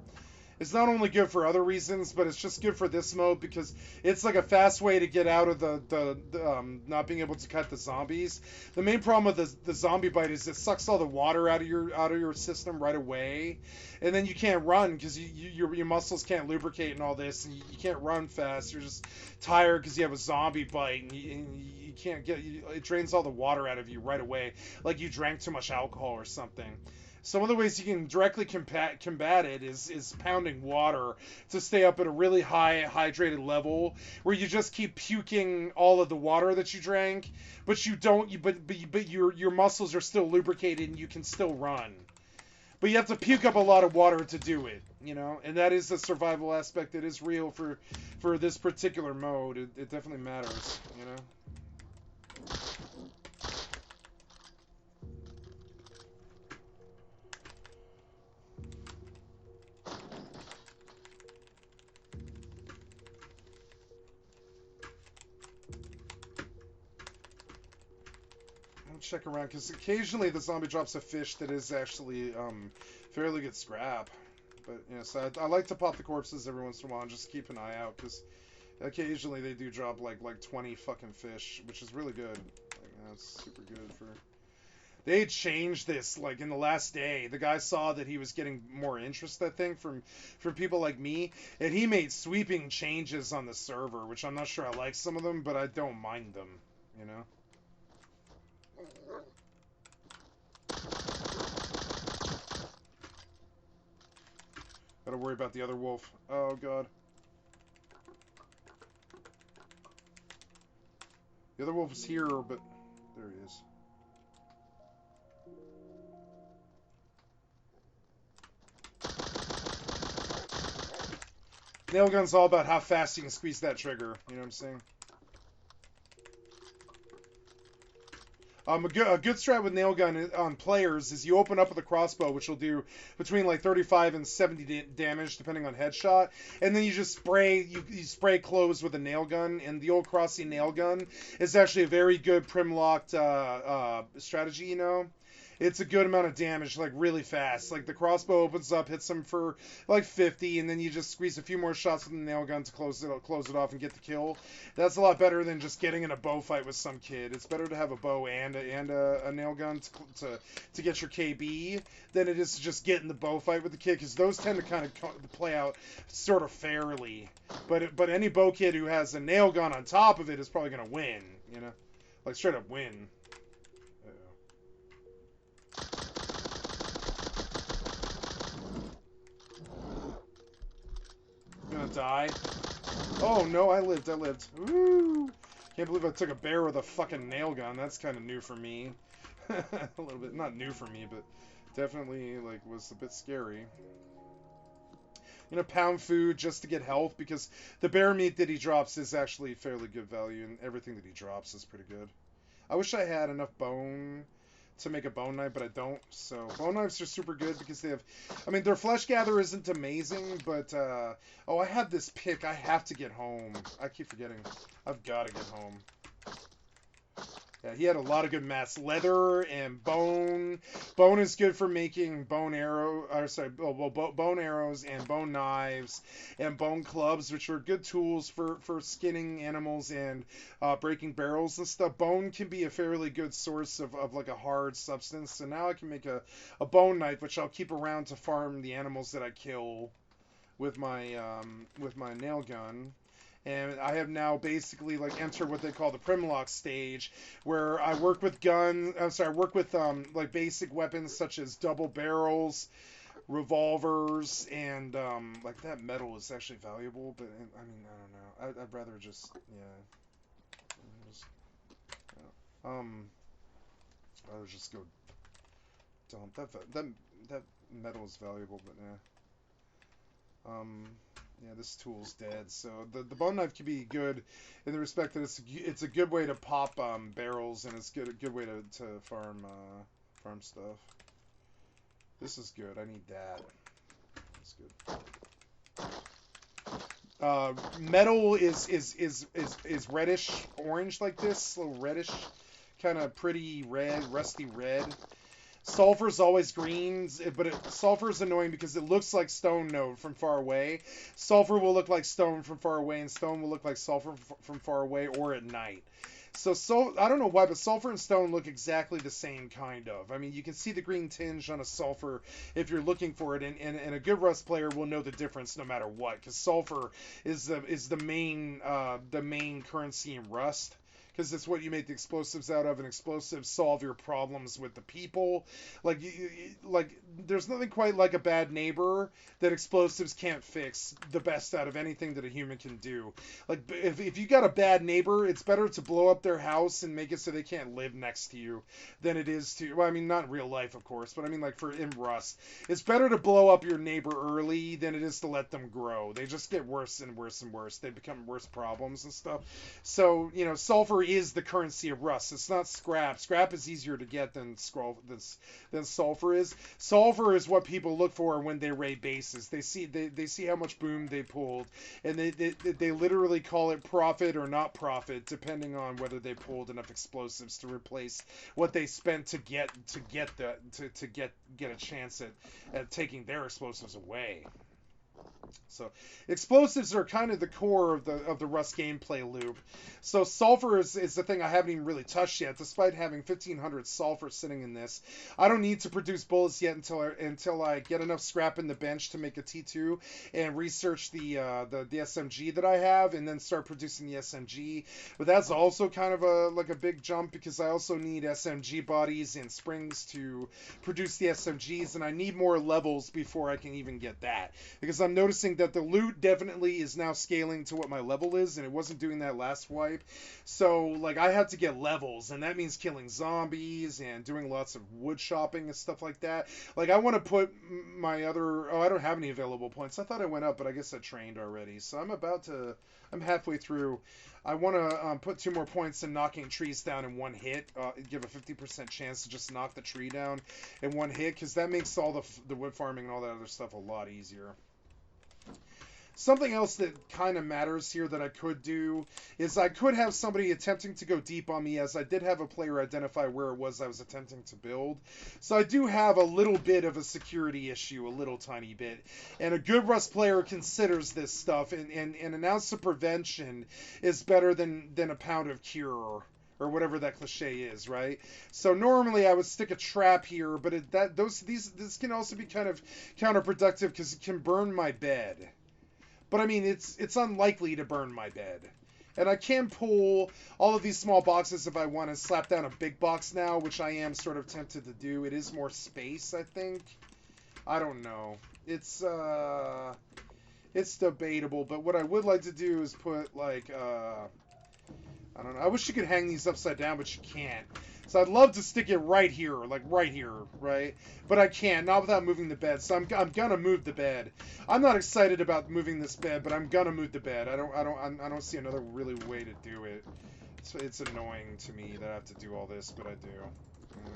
It's not only good for other reasons, but it's just good for this mode because it's like a fast way to get out of the not being able to cut the zombies. The main problem with the zombie bite is it sucks all the water out of your system right away, and then you can't run because your muscles can't lubricate and all this, and you can't run fast. You're just tired because you have a zombie bite, and you can't it drains all the water out of you right away, like you drank too much alcohol or something. So one of the ways you can directly combat it is pounding water to stay up at a really high hydrated level, where you just keep puking all of the water that you drank, but you don't. But your muscles are still lubricated and you can still run. But you have to puke up a lot of water to do it, you know, and that is the survival aspect that is real for this particular mode. It definitely matters, you know. Check around because occasionally the zombie drops a fish that is actually fairly good scrap. But you know, so I like to pop the corpses every once in a while and just keep an eye out because occasionally they do drop like 20 fucking fish, which is really good. Like, that's super good for. They changed this like in the last day. The guy saw that he was getting more interest, I think, from people like me, and he made sweeping changes on the server, which I'm not sure I like some of them, but I don't mind them. You know. Gotta worry about the other wolf. Oh god. The other wolf is here, but there he is. Nail gun's all about how fast you can squeeze that trigger. You know what I'm saying? A good strat with nail gun on players is you open up with a crossbow, which will do between like 35 and 70 damage depending on headshot, and then you just spray you spray close with a nail gun. And the old crossy nail gun is actually a very good prim locked strategy. You know, it's a good amount of damage, like really fast. Like the crossbow opens up, hits them for like 50, and then you just squeeze a few more shots with the nail gun to close it off and get the kill. That's a lot better than just getting in a bow fight with some kid. It's better to have a bow and a nail gun to get your KB than it is to just get in the bow fight with the kid, because those tend to kind of play out sort of fairly. But any bow kid who has a nail gun on top of it is probably gonna win. You know, like straight up win. Gonna die. Oh no, I lived. Woo! Can't believe I took a bear with a fucking nail gun. That's kind of new for me. A little bit, not new for me, but definitely like was a bit scary. Pound food just to get health because the bear meat that he drops is actually fairly good value, and everything that he drops is pretty good. I wish I had enough bone to make a bone knife, but I don't. So bone knives are super good because they have, I mean, their flesh gather isn't amazing, but oh, I have this pick. I have to get home. I keep forgetting. I've got to get home. Yeah, he had a lot of good mats. Leather and bone. Bone is good for making bone bone arrows and bone knives and bone clubs, which are good tools for skinning animals and breaking barrels and stuff. Bone can be a fairly good source of like a hard substance. So now I can make a bone knife, which I'll keep around to farm the animals that I kill with my nail gun. And I have now basically like entered what they call the Primlock stage, where I work with like basic weapons such as double barrels, revolvers, and like that metal is actually valuable. But I mean, I don't know. I'd rather just I'd rather just go dump that metal is valuable, but yeah, this tool's dead. So the bone knife can be good in the respect that it's a good way to pop barrels, and it's a good way to farm stuff. This is good. I need that. That's good. Metal is reddish orange like this, a little reddish, kind of pretty red, rusty red. Sulfur's always green, but sulfur is annoying because it looks like stone node from far away. Sulfur will look like stone from far away, and stone will look like sulfur from far away or at night. So I don't know why, but sulfur and stone look exactly the same, kind of. I mean, you can see the green tinge on a sulfur if you're looking for it, and a good Rust player will know the difference no matter what, because sulfur is the main currency in Rust. Because it's what you make the explosives out of, and explosives solve your problems with the people. Like, there's nothing quite like a bad neighbor that explosives can't fix the best out of anything that a human can do. Like, if you got a bad neighbor, it's better to blow up their house and make it so they can't live next to you than it is to, well, I mean, not in real life, of course, but I mean, like, in Rust. It's better to blow up your neighbor early than it is to let them grow. They just get worse and worse and worse. They become worse problems and stuff. So, sulfur is the currency of Rust. It's not scrap. Scrap is easier to get than sulfur is. Sulfur is what people look for when they raid bases. They see how much boom they pulled, and they literally call it profit or not profit, depending on whether they pulled enough explosives to replace what they spent to get a chance at taking their explosives away. So explosives are kind of the core of the Rust gameplay loop. So sulfur is the thing I haven't even really touched yet, despite having 1,500 sulfur sitting in this. I don't need to produce bullets yet until I get enough scrap in the bench to make a T2 and research the SMG that I have, and then start producing the SMG. But that's also kind of a big jump, because I also need SMG bodies and springs to produce the SMGs, and I need more levels before I can even get that, because I'm noticing that the loot definitely is now scaling to what my level is, and it wasn't doing that last wipe. So, like, I have to get levels, and that means killing zombies and doing lots of wood chopping and stuff like that. Like, I want to put my other... Oh, I don't have any available points. I thought I went up, but I guess I trained already. So I'm halfway through. I want to put 2 more points in knocking trees down in one hit. Give a 50% chance to just knock the tree down in one hit, because that makes all the wood farming and all that other stuff a lot easier. Something else that kind of matters here that I could do is I could have somebody attempting to go deep on me, as I did have a player identify where it was I was attempting to build. So I do have a little bit of a security issue, a little tiny bit. And a good Rust player considers this stuff, and an ounce of prevention is better than a pound of cure, or whatever that cliche is, right? So normally I would stick a trap here, but this can also be kind of counterproductive, because it can burn my bed. But I mean, it's unlikely to burn my bed. And I can pull all of these small boxes if I want to slap down a big box now, which I am sort of tempted to do. It is more space, I think. I don't know. It's It's debatable, but what I would like to do is put, like, I don't know. I wish you could hang these upside down, but you can't. So I'd love to stick it right here, like right here, right? But I can't, not without moving the bed. So I'm gonna move the bed. I'm not excited about moving this bed, but I'm gonna move the bed. I don't see another really way to do it. It's annoying to me that I have to do all this, but I do. Yeah.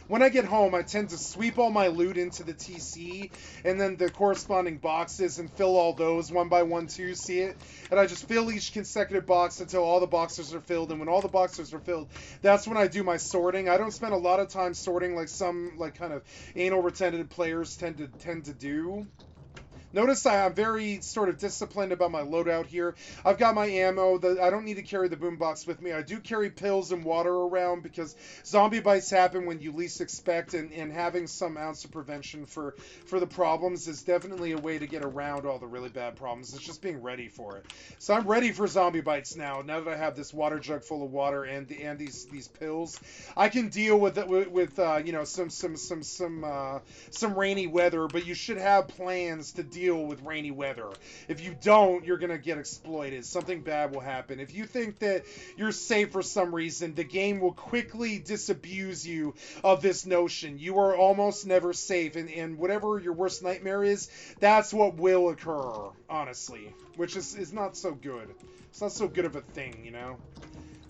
When I get home, I tend to sweep all my loot into the TC and then the corresponding boxes and fill all those one by one too, see it? And I just fill each consecutive box until all the boxes are filled, and when all the boxes are filled, that's when I do my sorting. I don't spend a lot of time sorting like some like kind of anal retentive players tend to do. Notice I'm very sort of disciplined about my loadout here. I've got my ammo. I don't need to carry the boombox with me. I do carry pills and water around because zombie bites happen when you least expect, and having some ounce of prevention for the problems is definitely a way to get around all the really bad problems. It's just being ready for it. So I'm ready for zombie bites now that I have this water jug full of water and these pills. I can deal with you know, some rainy weather, but you should have plans to deal with rainy weather. If you don't, you're gonna get exploited. Something bad will happen. If you think that you're safe for some reason, the game will quickly disabuse you of this notion. You are almost never safe, and whatever your worst nightmare is, that's what will occur, honestly, which is not so good. It's not so good of a thing, you know?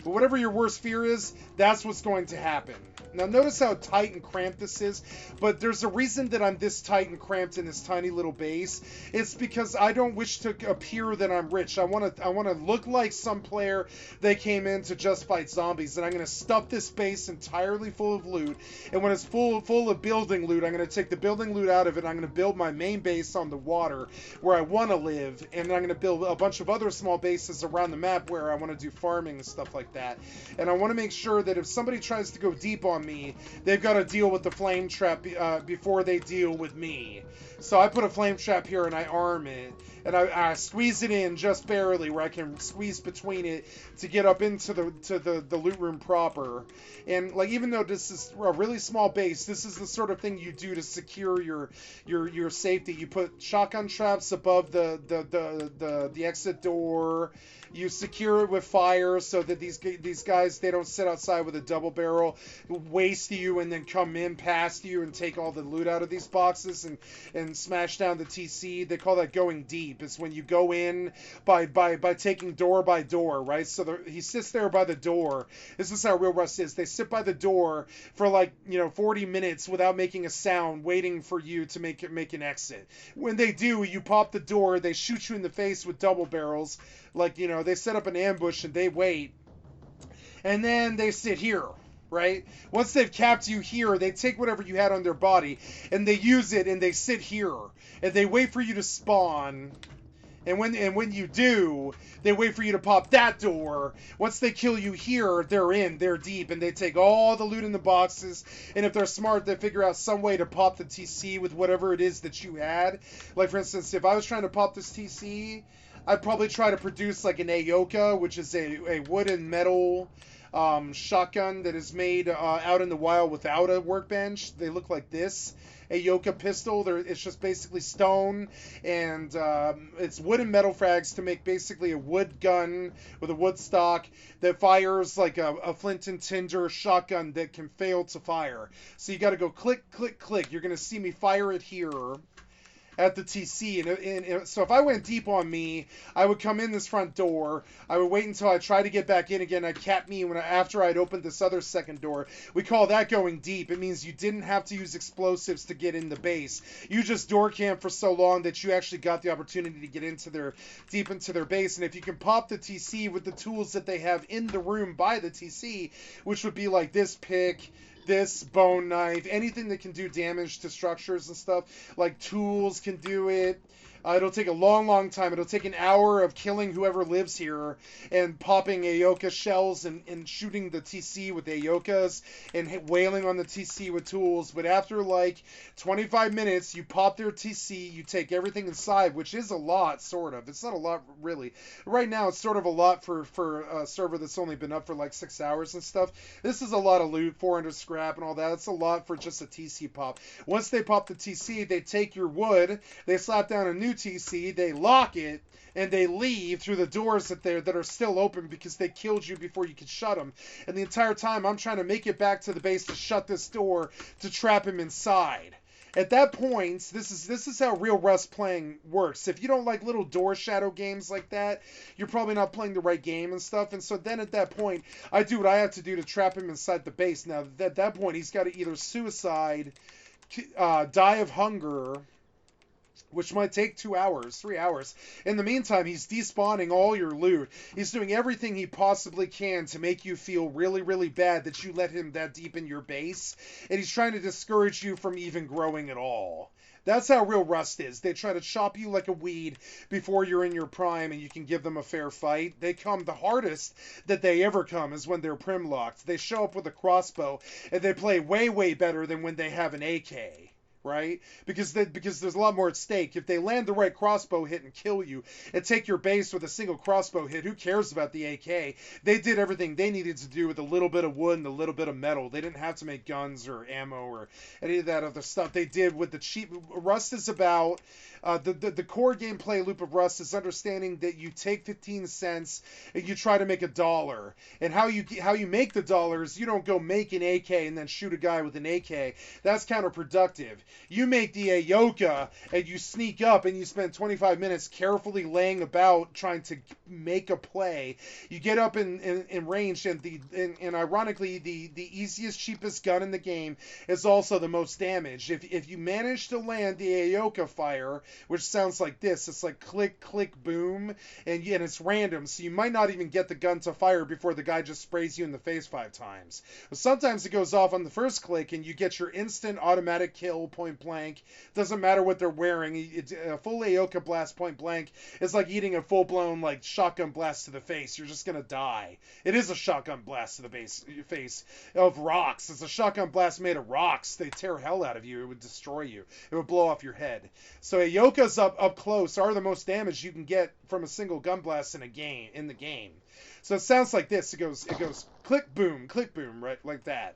But whatever your worst fear is, that's what's going to happen. Now notice how tight and cramped this is, but there's a reason that I'm this tight and cramped in this tiny little base. It's because I don't wish to appear that I'm rich. I want to look like some player that came in to just fight zombies, and I'm going to stuff this base entirely full of loot. And when it's full of building loot, I'm going to take the building loot out of it. I'm going to build my main base on the water where I want to live, and I'm going to build a bunch of other small bases around the map where I want to do farming and stuff like that. And I want to make sure that if somebody tries to go deep on me, they've got to deal with the flame trap before they deal with me. So I put a flame trap here and I arm it, and I squeeze it in just barely where I can squeeze between it to get up into the loot room proper. And like, even though this is a really small base, this is the sort of thing you do to secure your safety. You put shotgun traps above the exit door. You secure it with fire so that these guys, they don't sit outside with a double barrel, waste you, and then come in past you and take all the loot out of these boxes and smash down the TC. They call that going deep. It's when you go in by taking door by door, right? So he sits there by the door. This is how Real Rust is. They sit by the door for like, 40 minutes without making a sound, waiting for you to make an exit. When they do, you pop the door, they shoot you in the face with double barrels. Like, they set up an ambush and they wait. And then they sit here, right? Once they've capped you here, they take whatever you had on their body and they use it and they sit here. And they wait for you to spawn. And when you do, they wait for you to pop that door. Once they kill you here, they're deep, and they take all the loot in the boxes. And if they're smart, they figure out some way to pop the TC with whatever it is that you had. Like, for instance, if I was trying to pop this TC, I'd probably try to produce like an Ayoka, which is a wood and metal shotgun that is made out in the wild without a workbench. They look like this. Ayoka pistol. It's just basically stone, and it's wood and metal frags to make basically a wood gun with a wood stock that fires like a flint and tinder shotgun that can fail to fire. So you got to go click, click, click. You're going to see me fire it here at the TC, and so if I went deep on me, I would come in this front door. I would wait until I tried to get back in again. I'd cap me after I'd opened this other second door. We call that going deep. It means you didn't have to use explosives to get in the base. You just door camped for so long that you actually got the opportunity to get deep into their base. And if you can pop the TC with the tools that they have in the room by the TC, which would be like this pick, this bone knife, anything that can do damage to structures and stuff, like tools can do it. It'll take a long, long time. It'll take an hour of killing whoever lives here and popping Ayoka shells and shooting the TC with Ayokas and wailing on the TC with tools. But after like 25 minutes, you pop their TC, you take everything inside, which is a lot, sort of. It's not a lot, really. Right now, it's sort of a lot for a server that's only been up for like 6 hours and stuff. This is a lot of loot, 400 scrap and all that. It's a lot for just a TC pop. Once they pop the TC, they take your wood, they slap down a new TC, they lock it, and they leave through the doors that are still open because they killed you before you could shut them. And the entire time, I'm trying to make it back to the base to shut this door to trap him inside. At that point, this is how real Rust playing works. If you don't like little door shadow games like that, you're probably not playing the right game and stuff. And so then at that point, I do what I have to do to trap him inside the base. Now, at that point, he's got to either suicide, die of hunger, which might take 2 hours, 3 hours. In the meantime, he's despawning all your loot. He's doing everything he possibly can to make you feel really, really bad that you let him that deep in your base. And he's trying to discourage you from even growing at all. That's how real Rust is. They try to chop you like a weed before you're in your prime and you can give them a fair fight. They come, the hardest that they ever come is when they're prim locked. They show up with a crossbow and they play way, way better than when they have an AK. Right? Because there's a lot more at stake. If they land the right crossbow hit and kill you and take your base with a single crossbow hit, who cares about the AK? They did everything they needed to do with a little bit of wood and a little bit of metal. They didn't have to make guns or ammo or any of that other stuff. They did with the cheap. Rust is about the core gameplay loop of Rust is understanding that you take 15 cents and you try to make $1. And how you make the dollars, you don't go make an AK and then shoot a guy with an AK. That's counterproductive. You make the Ayoka and you sneak up and you spend 25 minutes carefully laying about trying to make a play. You get up in range and ironically the easiest, cheapest gun in the game is also the most damage. If you manage to land the Ayoka fire, which sounds like this, it's like click, click, boom, and it's random, so you might not even get the gun to fire before the guy just sprays you in the face 5 times. But sometimes it goes off on the first click and you get your instant automatic kill point blank. Doesn't matter what they're wearing. A full Ayoka blast point blank is like eating a full-blown like shotgun blast to the face. You're just gonna die. It is a shotgun blast to the face of rocks. It's a shotgun blast made of rocks. They tear hell out of you. It would destroy you. It would blow off your head. So Ayokas up close are the most damage you can get from a single gun blast in the game. So it sounds like this. It goes click boom, right, like that.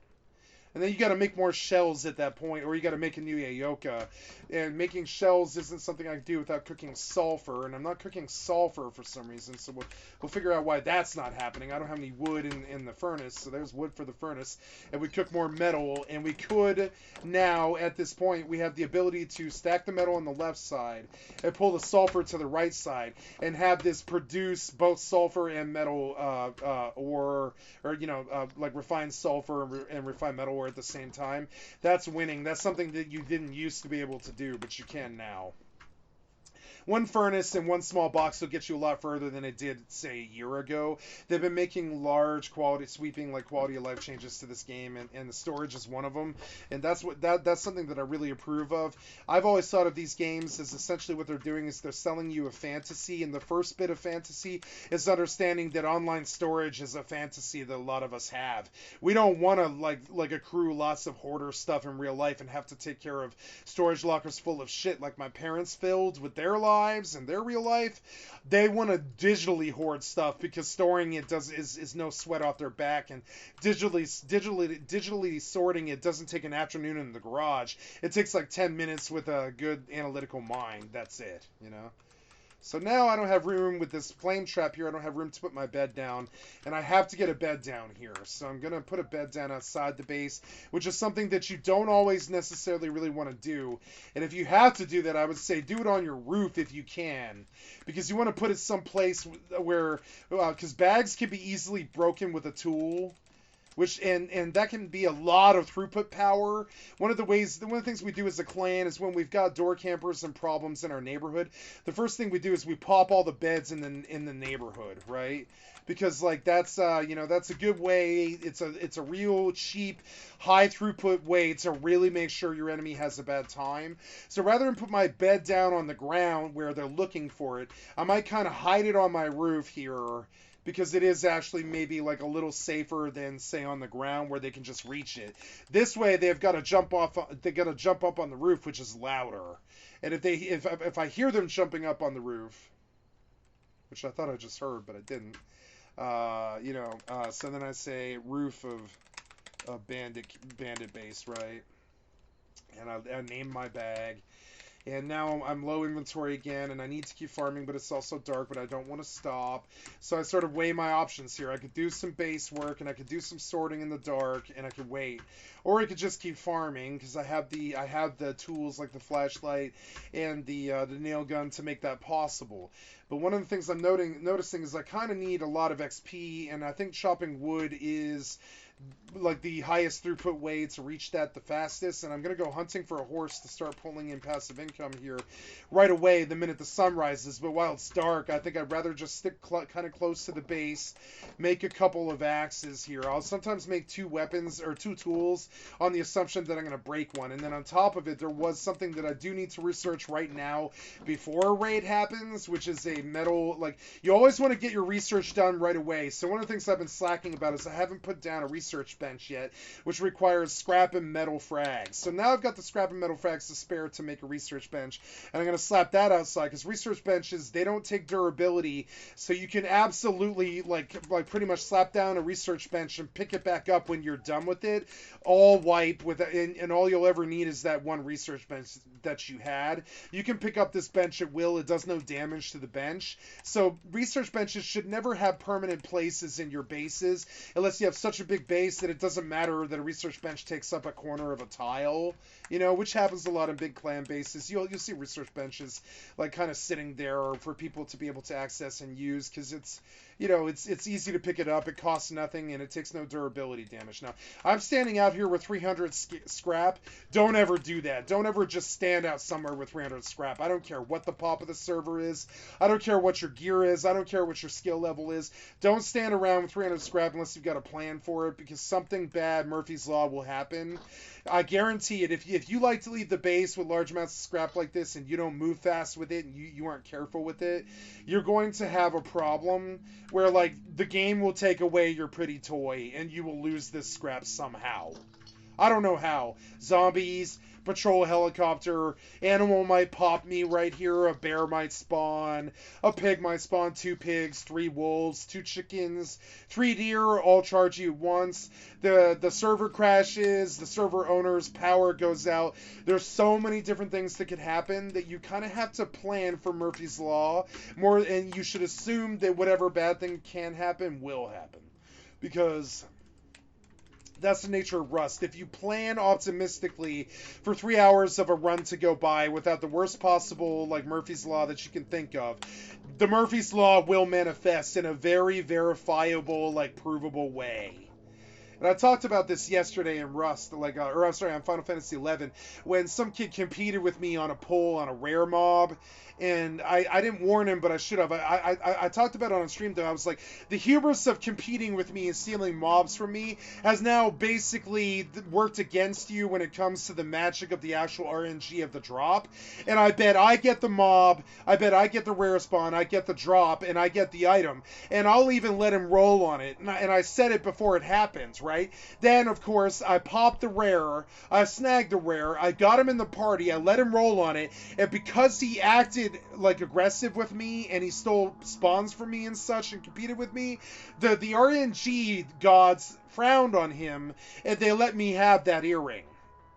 And then you got to make more shells at that point, or you got to make a new Ayoka. And making shells isn't something I can do without cooking sulfur, and I'm not cooking sulfur for some reason, so we'll figure out why that's not happening. I don't have any wood in the furnace, so there's wood for the furnace. And we cook more metal, and we could now, at this point, we have the ability to stack the metal on the left side and pull the sulfur to the right side, and have this produce both sulfur and metal ore, or like refined sulfur and refined metal ore at the same time. That's winning. That's something that you didn't used to be able to do, but you can now. One furnace and one small box will get you a lot further than it did, say, a year ago. They've been making large sweeping quality of life changes to this game, and the storage is one of them. And that's something that I really approve of. I've always thought of these games as essentially what they're doing is they're selling you a fantasy, and the first bit of fantasy is understanding that online storage is a fantasy that a lot of us have. We don't want to like accrue lots of hoarder stuff in real life and have to take care of storage lockers full of shit like my parents filled with their lives and their real life. They want to digitally hoard stuff because storing it is no sweat off their back, and digitally sorting it doesn't take an afternoon in the garage. It takes like 10 minutes with a good analytical mind. That's it, So now I don't have room with this flame trap here. I don't have room to put my bed down, and I have to get a bed down here. So I'm going to put a bed down outside the base, which is something that you don't always necessarily really want to do. And if you have to do that, I would say do it on your roof if you can, because you want to put it someplace where, because bags can be easily broken with a tool. And that can be a lot of throughput power. One of the things we do as a clan is when we've got door campers and problems in our neighborhood, the first thing we do is we pop all the beds in the neighborhood, right? because like that's that's a good way. It's a real cheap, high throughput way to really make sure your enemy has a bad time. So rather than put my bed down on the ground where they're looking for it, I might kind of hide it on my roof here, because it is actually maybe like a little safer than say on the ground where they can just reach it. This way they've got to jump off. They got to jump up on the roof, which is louder. And if I hear them jumping up on the roof, which I thought I just heard but I didn't, so then I say roof of bandit base, right? And I name my bag. And now I'm low inventory again, and I need to keep farming, but it's also dark, but I don't want to stop. So I sort of weigh my options here. I could do some base work, and I could do some sorting in the dark, and I could wait. Or I could just keep farming, because I have the tools like the flashlight and the nail gun to make that possible. But one of the things I'm noticing is I kind of need a lot of XP, and I think chopping wood is like the highest throughput way to reach that the fastest, and I'm going to go hunting for a horse to start pulling in passive income here right away the minute the sun rises. But while it's dark, I think I'd rather just stick kind of close to the base, make a couple of axes here. I'll sometimes make 2 weapons or 2 tools on the assumption that I'm going to break one, and then on top of it there was something that I do need to research right now before a raid happens, which is a metal, like you always want to get your research done right away. So one of the things I've been slacking about is I haven't put down a research bench yet, which requires scrap and metal frags. So now I've got the scrap and metal frags to spare to make a research bench, and I'm going to slap that outside, because research benches, they don't take durability, so you can absolutely like pretty much slap down a research bench and pick it back up when you're done with it, all wipe with, and all you'll ever need is that one research bench that you had. You can pick up this bench at will. It does no damage to the bench. So research benches should never have permanent places in your bases unless you have such a big base that it doesn't matter that a research bench takes up a corner of a tile, which happens a lot in big clan bases. You'll see research benches like kind of sitting there for people to be able to access and use, because it's it's easy to pick it up, it costs nothing, and it takes no durability damage. Now, I'm standing out here with 300 scrap. Don't ever do that. Don't ever just stand out somewhere with 300 scrap. I don't care what the pop of the server is. I don't care what your gear is. I don't care what your skill level is. Don't stand around with 300 scrap unless you've got a plan for it, because something bad, Murphy's Law, will happen. I guarantee it. If you like to leave the base with large amounts of scrap like this and you don't move fast with it and you aren't careful with it, you're going to have a problem where like the game will take away your pretty toy and you will lose this scrap somehow. I don't know how. Zombies, patrol helicopter, animal might pop me right here, a bear might spawn, a pig might spawn, 2 pigs, 3 wolves, 2 chickens, 3 deer, all charge you at once. The server crashes, the server owner's power goes out. There's so many different things that could happen that you kind of have to plan for Murphy's Law more, and you should assume that whatever bad thing can happen will happen, because that's the nature of Rust. If you plan optimistically for 3 hours of a run to go by without the worst possible, like, Murphy's Law that you can think of, the Murphy's Law will manifest in a very verifiable, like, provable way. And I talked about this yesterday in Rust, on Final Fantasy XI, when some kid competed with me on a poll on a rare mob, and I didn't warn him, but I should have. I talked about it on stream, though. I was like, the hubris of competing with me and stealing mobs from me has now basically worked against you when it comes to the magic of the actual RNG of the drop. And I bet I get the mob, I bet I get the rare spawn, I get the drop, and I get the item. And I'll even let him roll on it. And I said it before it happens, right? Then, of course, I popped the rare, I snagged the rare, I got him in the party, I let him roll on it, and because he acted like aggressive with me and he stole spawns from me and such and competed with me, the RNG gods frowned on him and they let me have that earring.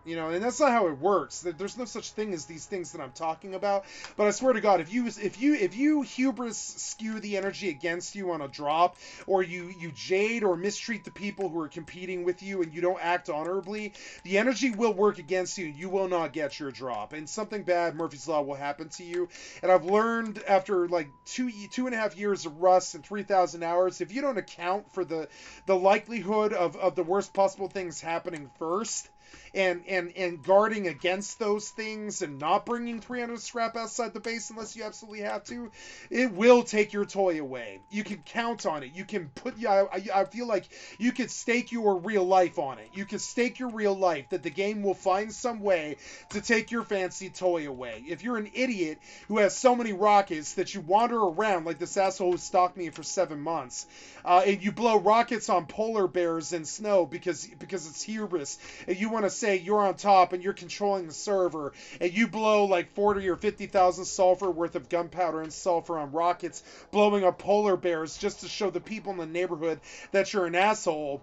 And that's not how it works. There's no such thing as these things that I'm talking about. But I swear to God, if you hubris skew the energy against you on a drop, or you jade or mistreat the people who are competing with you and you don't act honorably, the energy will work against you and you will not get your drop. And something bad, Murphy's Law, will happen to you. And I've learned after like 2.5 years of Rust and 3,000 hours, if you don't account for the likelihood of the worst possible things happening first, and guarding against those things and not bringing 300 scrap outside the base unless you absolutely have to, it will take your toy away. You can count on it. You can put, I feel like you could stake your real life on it. You could stake your real life that the game will find some way to take your fancy toy away. If you're an idiot who has so many rockets that you wander around like this asshole who stalked me for 7 months, and you blow rockets on polar bears and snow because it's hubris, and you want to say you're on top and you're controlling the server, and you blow like 40 or 50,000 sulfur worth of gunpowder and sulfur on rockets, blowing up polar bears just to show the people in the neighborhood that you're an asshole.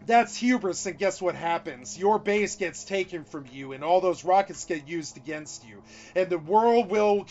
That's hubris, and guess what happens? Your base gets taken from you, and all those rockets get used against you, and the world will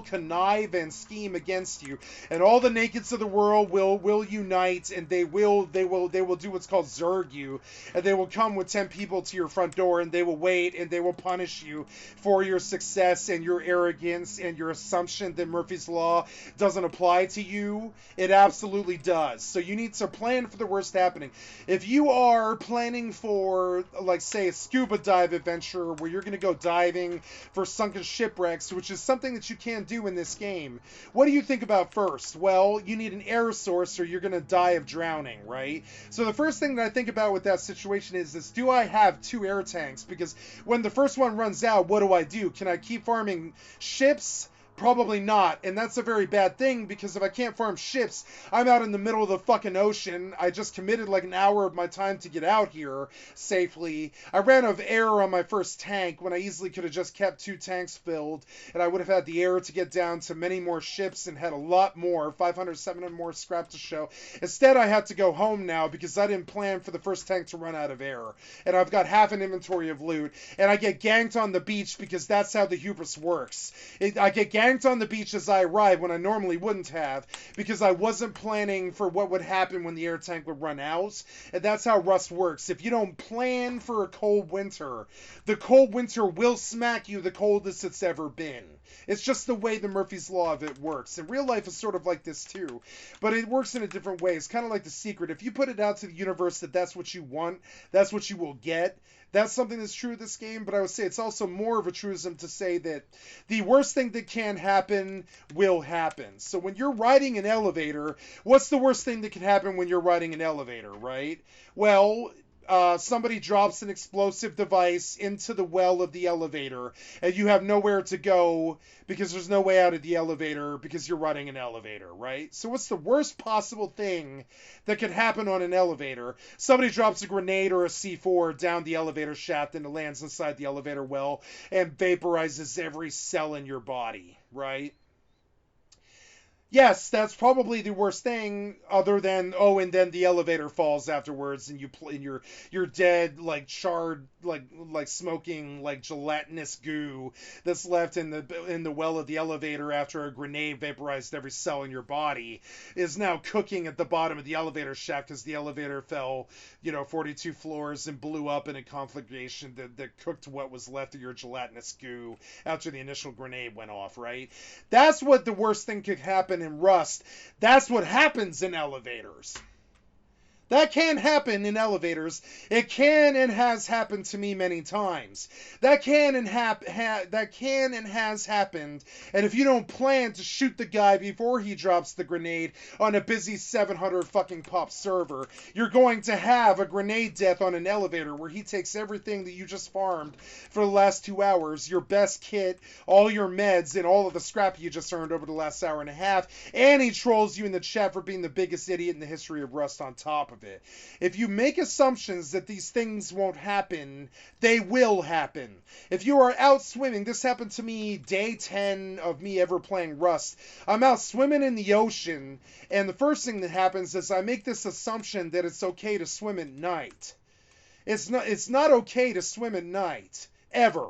connive and scheme against you, and all the nakeds of the world will unite, and they will do what's called zerg you, and they will come with 10 people to your front door, and they will wait, and they will punish you for your success and your arrogance and your assumption that Murphy's Law doesn't apply to you. It absolutely does. So you need to plan for the worst happening. If you are planning for, like, say, a scuba dive adventure where you're going to go diving for sunken shipwrecks, which is something that you can do in this game, what do you think about first? Well, you need an air source or you're going to die of drowning, right? So the first thing that I think about with that situation is do I have 2 air tanks? Because when the first one runs out, what do? Can I keep farming ships? Probably not, and that's a very bad thing, because if I can't farm ships, I'm out in the middle of the fucking ocean. I just committed like an hour of my time to get out here safely. I ran out of air on my first tank when I easily could have just kept 2 tanks filled, and I would have had the air to get down to many more ships and had a lot more, 500, 700 more scrap to show. Instead, I had to go home now because I didn't plan for the first tank to run out of air, and I've got half an inventory of loot, and I get ganked on the beach because that's how the hubris works. I get ganked on the beach as I arrive when I normally wouldn't have, because I wasn't planning for what would happen when the air tank would run out. And that's how Rust works. If you don't plan for a cold winter, the cold winter will smack you the coldest it's ever been. It's just the way the Murphy's Law of it works. And real life is sort of like this too, but it works in a different way. It's kind of like The Secret. If you put it out to the universe that that's what you want, that's what you will get. That's something that's true of this game, but I would say it's also more of a truism to say that the worst thing that can happen will happen. So when you're riding an elevator, what's the worst thing that can happen when you're riding an elevator, right? Well, somebody drops an explosive device into the well of the elevator, and you have nowhere to go because there's no way out of the elevator because you're running an elevator, right? So what's the worst possible thing that could happen on an elevator? Somebody drops a grenade or a C4 down the elevator shaft and it lands inside the elevator well and vaporizes every cell in your body, right? Yes, that's probably the worst thing, other than, oh, and then the elevator falls afterwards, and you're dead, like charred, like smoking, like gelatinous goo that's left in the well of the elevator after a grenade vaporized every cell in your body is now cooking at the bottom of the elevator shaft because the elevator fell, 42 floors and blew up in a conflagration that cooked what was left of your gelatinous goo after the initial grenade went off, right? That's what the worst thing could happen in Rust. That's what happens in elevators. That can happen in elevators. It can and has happened to me many times. That can and has happened. And if you don't plan to shoot the guy before he drops the grenade on a busy 700 fucking pop server, you're going to have a grenade death on an elevator where he takes everything that you just farmed for the last 2 hours, your best kit, all your meds, and all of the scrap you just earned over the last hour and a half, and he trolls you in the chat for being the biggest idiot in the history of Rust on top of it. If you make assumptions that these things won't happen, they will happen. If you are out swimming, this happened to me day 10 of me ever playing Rust. I'm out swimming in the ocean, and the first thing that happens is I make this assumption that it's okay to swim at night. It's not okay to swim at night, ever.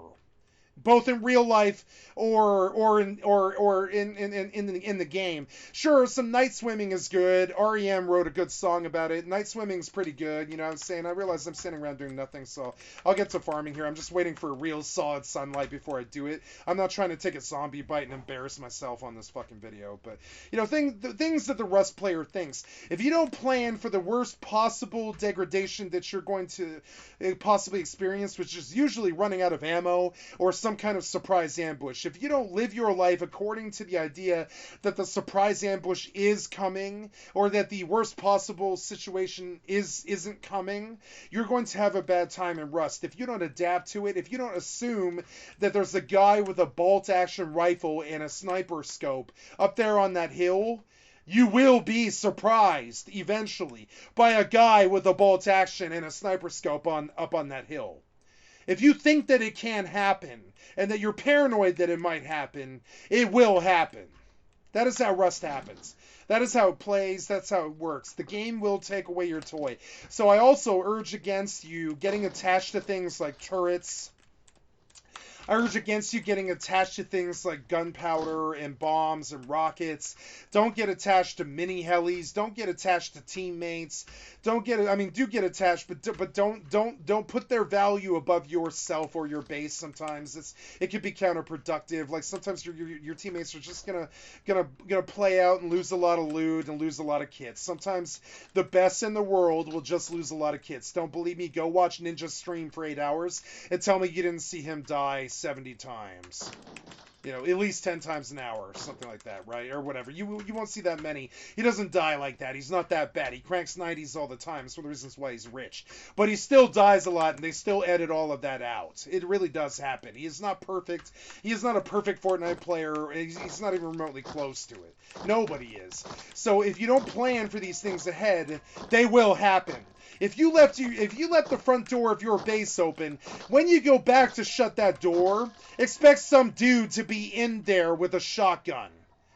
both in real life or in the game. Sure, some night swimming is good. REM wrote a good song about it. Night swimming's pretty good. You know what I'm saying? I realize I'm sitting around doing nothing, so I'll get to farming here. I'm just waiting for real solid sunlight before I do it. I'm not trying to take a zombie bite and embarrass myself on this fucking video, but you know, the things that the Rust player thinks. If you don't plan for the worst possible degradation that you're going to possibly experience, which is usually running out of ammo or some kind of surprise ambush. If you don't live your life according to the idea that the surprise ambush is coming or that the worst possible situation isn't coming, you're going to have a bad time in Rust. If you don't adapt to it, if you don't assume that there's a guy with a bolt action rifle and a sniper scope up there on that hill, you will be surprised eventually by a guy with a bolt action and a sniper scope up on that hill. If you think that it can happen, and that you're paranoid that it might happen, it will happen. That is how Rust happens. That is how it plays. That's how it works. The game will take away your toy. So I also urge against you getting attached to things like turrets. I urge against you getting attached to things like gunpowder and bombs and rockets. Don't get attached to mini helis. Don't get attached to teammates. Do get attached, but don't put their value above yourself or your base. Sometimes it can be counterproductive. Like sometimes your teammates are just gonna play out and lose a lot of loot and lose a lot of kits. Sometimes the best in the world will just lose a lot of kits. Don't believe me? Go watch Ninja stream for 8 hours and tell me you didn't see him die 70 times. You know, at least 10 times an hour, or something like that, right? Or whatever. You won't see that many. He doesn't die like that. He's not that bad. He cranks 90s all the time. It's one of the reasons why he's rich. But he still dies a lot, and they still edit all of that out. It really does happen. He is not perfect. He is not a perfect Fortnite player. He's not even remotely close to it. Nobody is. So if you don't plan for these things ahead, they will happen. If you left the front door of your base open, when you go back to shut that door, expect some dude to be in there with a shotgun.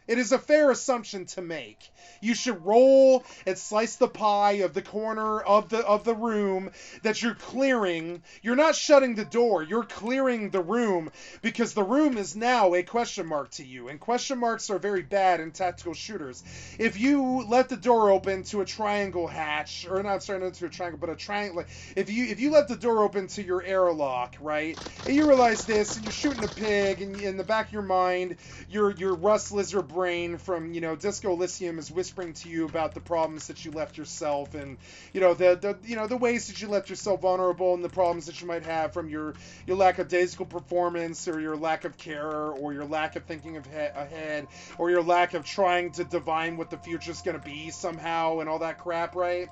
It is a fair assumption to make. You should roll and slice the pie of the corner of the room that you're clearing. You're not shutting the door. You're clearing the room because the room is now a question mark to you. And question marks are very bad in tactical shooters. If you let the door open to a triangle hatch, or not to a triangle, but a triangle. If you let the door open to your airlock, right, and you realize this, and you're shooting a pig, and in the back of your mind, your Rust lizard brain from Disco Elysium is whispering to you about the problems that you left yourself, and the ways that you left yourself vulnerable, and the problems that you might have from your lackadaisical performance, or your lack of care, or your lack of thinking ahead, or your lack of trying to divine what the future's going to be somehow, and all that crap, right?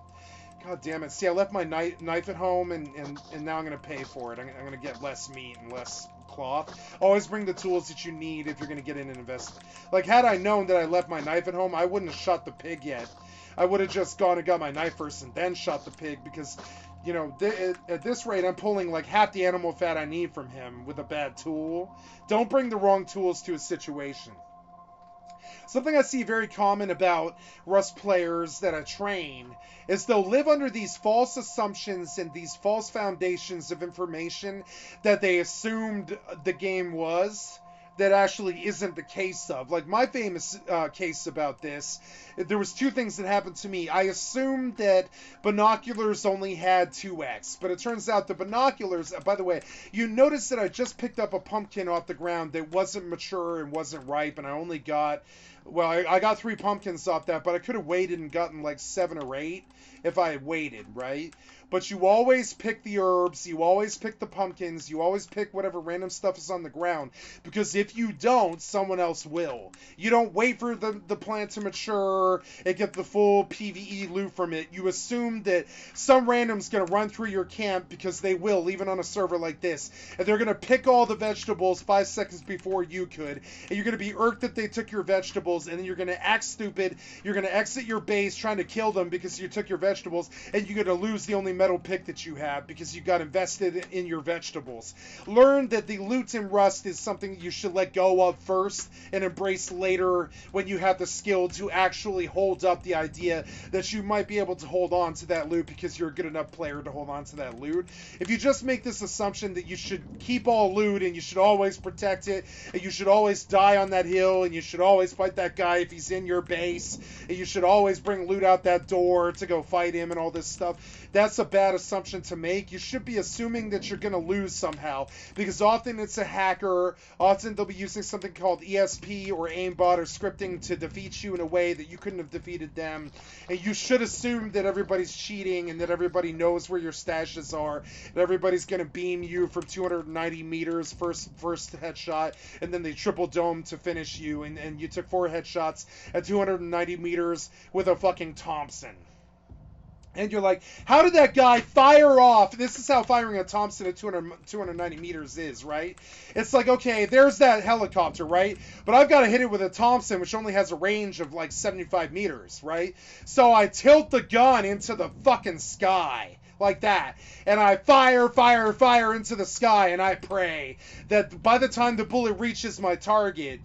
God damn it. See, I left my knife at home, and now I'm going to pay for it. I'm going to get less meat and less cloth. Always bring the tools that you need if you're going to get in and invest. Like, had I known that I left my knife at home, I wouldn't have shot the pig yet. I would have just gone and got my knife first and then shot the pig because, at this rate, I'm pulling like half the animal fat I need from him with a bad tool. Don't bring the wrong tools to a situation. Something I see very common about Rust players that I train is they'll live under these false assumptions and these false foundations of information that they assumed the game was, that actually isn't the case of. Like my famous case about this, there was two things that happened to me. I assumed that binoculars only had 2x, but it turns out the binoculars, by the way, you notice that I just picked up a pumpkin off the ground that wasn't mature and wasn't ripe, and I only got, well, I got 3 pumpkins off that, but I could have waited and gotten like 7 or 8 if I had waited, right? But you always pick the herbs, you always pick the pumpkins, you always pick whatever random stuff is on the ground, because if you don't, someone else will. You don't wait for the plant to mature and get the full PvE loot from it. You assume that some random's going to run through your camp, because they will, even on a server like this, and they're going to pick all the vegetables 5 seconds before you could, and you're going to be irked that they took your vegetables vegetables, and then you're going to act stupid. You're going to exit your base trying to kill them because you took your vegetables, and you're going to lose the only metal pick that you have because you got invested in your vegetables. Learn that the loot in Rust is something you should let go of first and embrace later when you have the skill to actually hold up the idea that you might be able to hold on to that loot because you're a good enough player to hold on to that loot. If you just make this assumption that you should keep all loot and you should always protect it and you should always die on that hill and you should always fight that guy if he's in your base and you should always bring loot out that door to go fight him and all this stuff, that's a bad assumption to make. You should be assuming that you're going to lose somehow because often it's a hacker, often they'll be using something called ESP or aimbot or scripting to defeat you in a way that you couldn't have defeated them, and you should assume that everybody's cheating and that everybody knows where your stashes are, and everybody's going to beam you from 290 meters first headshot, and then they triple dome to finish you, and you took 4 headshots at 290 meters with a fucking Thompson. And you're like, how did that guy fire off? This is how firing a Thompson at 290 meters is, right? It's like, okay, there's that helicopter, right? But I've got to hit it with a Thompson, which only has a range of like 75 meters, right? So I tilt the gun into the fucking sky like that. And I fire into the sky, and I pray that by the time the bullet reaches my target,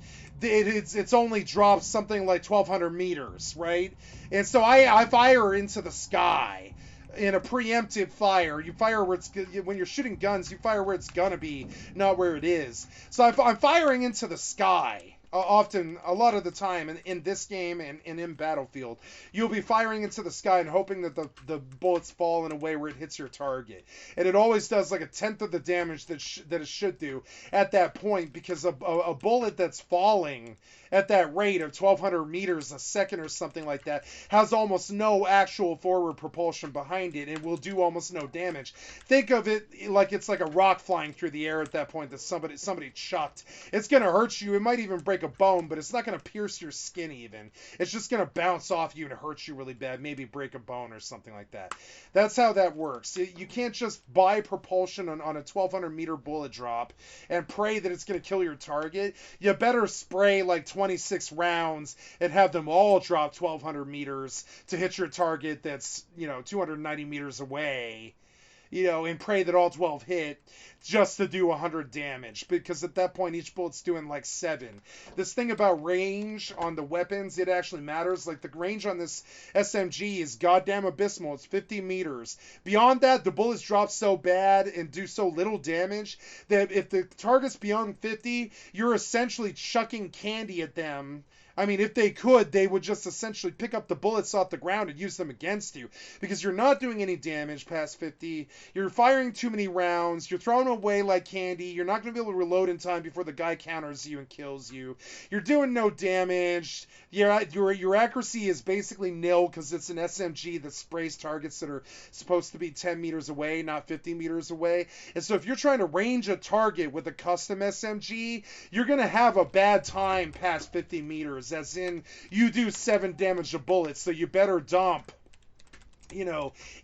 it's only dropped something like 1,200 meters, right? And so I fire into the sky in a preemptive fire. You fire where it's, when you're shooting guns, you fire where it's gonna be, not where it is. So I'm firing into the sky. Often, a lot of the time in this game and in Battlefield, you'll be firing into the sky and hoping that the bullets fall in a way where it hits your target. And it always does like a tenth of the damage that it should do at that point, because a bullet that's falling at that rate of 1,200 meters a second or something like that has almost no actual forward propulsion behind it and will do almost no damage. Think of it like it's like a rock flying through the air at that point that somebody chucked. It's going to hurt you. It might even break a bone, but it's not going to pierce your skin even. It's just going to bounce off you and hurt you really bad, maybe break a bone or something like that. That's how that works. You can't just buy propulsion on a 1,200 meter bullet drop and pray that it's going to kill your target. You better spray like 26 rounds and have them all drop 1,200 meters to hit your target that's, 290 meters away, and pray that all 12 hit just to do 100 damage, because at that point each bullet's doing like 7. This thing about range on the weapons, it actually matters. Like the range on this SMG is goddamn abysmal. It's 50 meters. Beyond that, the bullets drop so bad and do so little damage that if the target's beyond 50, you're essentially chucking candy at them. I mean, if they could, they would just essentially pick up the bullets off the ground and use them against you, because you're not doing any damage past 50. You're firing too many rounds. You're throwing away like candy. You're not going to be able to reload in time before the guy counters you and kills you. You're doing no damage. Your accuracy is basically nil because it's an SMG that sprays targets that are supposed to be 10 meters away, not 50 meters away. And so if you're trying to range a target with a custom SMG, you're going to have a bad time past 50 meters. As in, you do 7 damage a bullet, so you better dump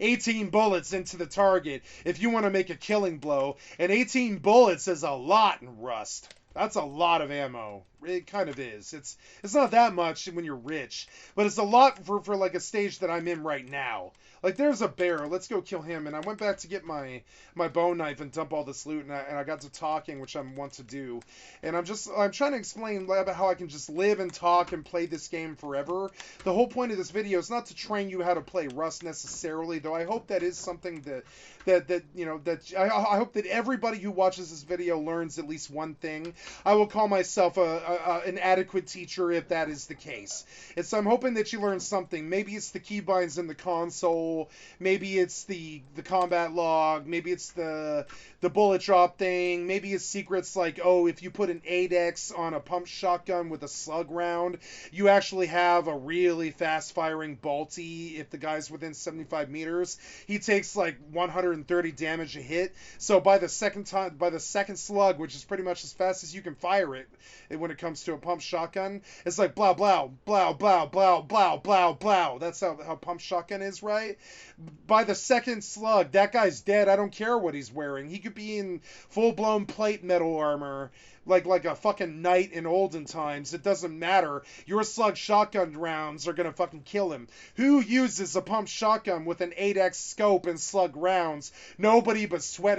18 bullets into the target if you want to make a killing blow. And 18 bullets is a lot in Rust. That's a lot of ammo. It kind of is. It's not that much when you're rich, but it's a lot for like a stage that I'm in right now. Like, there's a bear. Let's go kill him. And I went back to get my bone knife and dump all this loot, and I got to talking, which I want to do. And I'm trying to explain about how I can just live and talk and play this game forever. The whole point of this video is not to train you how to play Rust necessarily, though I hope that is something that I hope that everybody who watches this video learns at least one thing. I will call myself an adequate teacher if that is the case. And so I'm hoping that you learn something. Maybe it's the keybinds in the console. Maybe it's the combat log. Maybe it's the bullet drop thing. Maybe it's secrets like, if you put an 8x on a pump shotgun with a slug round, you actually have a really fast firing bolty. If the guy's within 75 meters, he takes like 130 damage a hit. So by the second slug, which is pretty much as fast as you can fire it when it comes to a pump shotgun, it's like blow, blow, blow, blow, blow, blow, blow, blow. That's how pump shotgun is, right? right? By the second slug, that guy's dead. I don't care what he's wearing. He could be in full-blown plate metal armor, like a fucking knight in olden times. It doesn't matter. Your slug shotgun rounds are gonna fucking kill him. Who uses a pump shotgun with an 8x scope and slug rounds? Nobody but sweat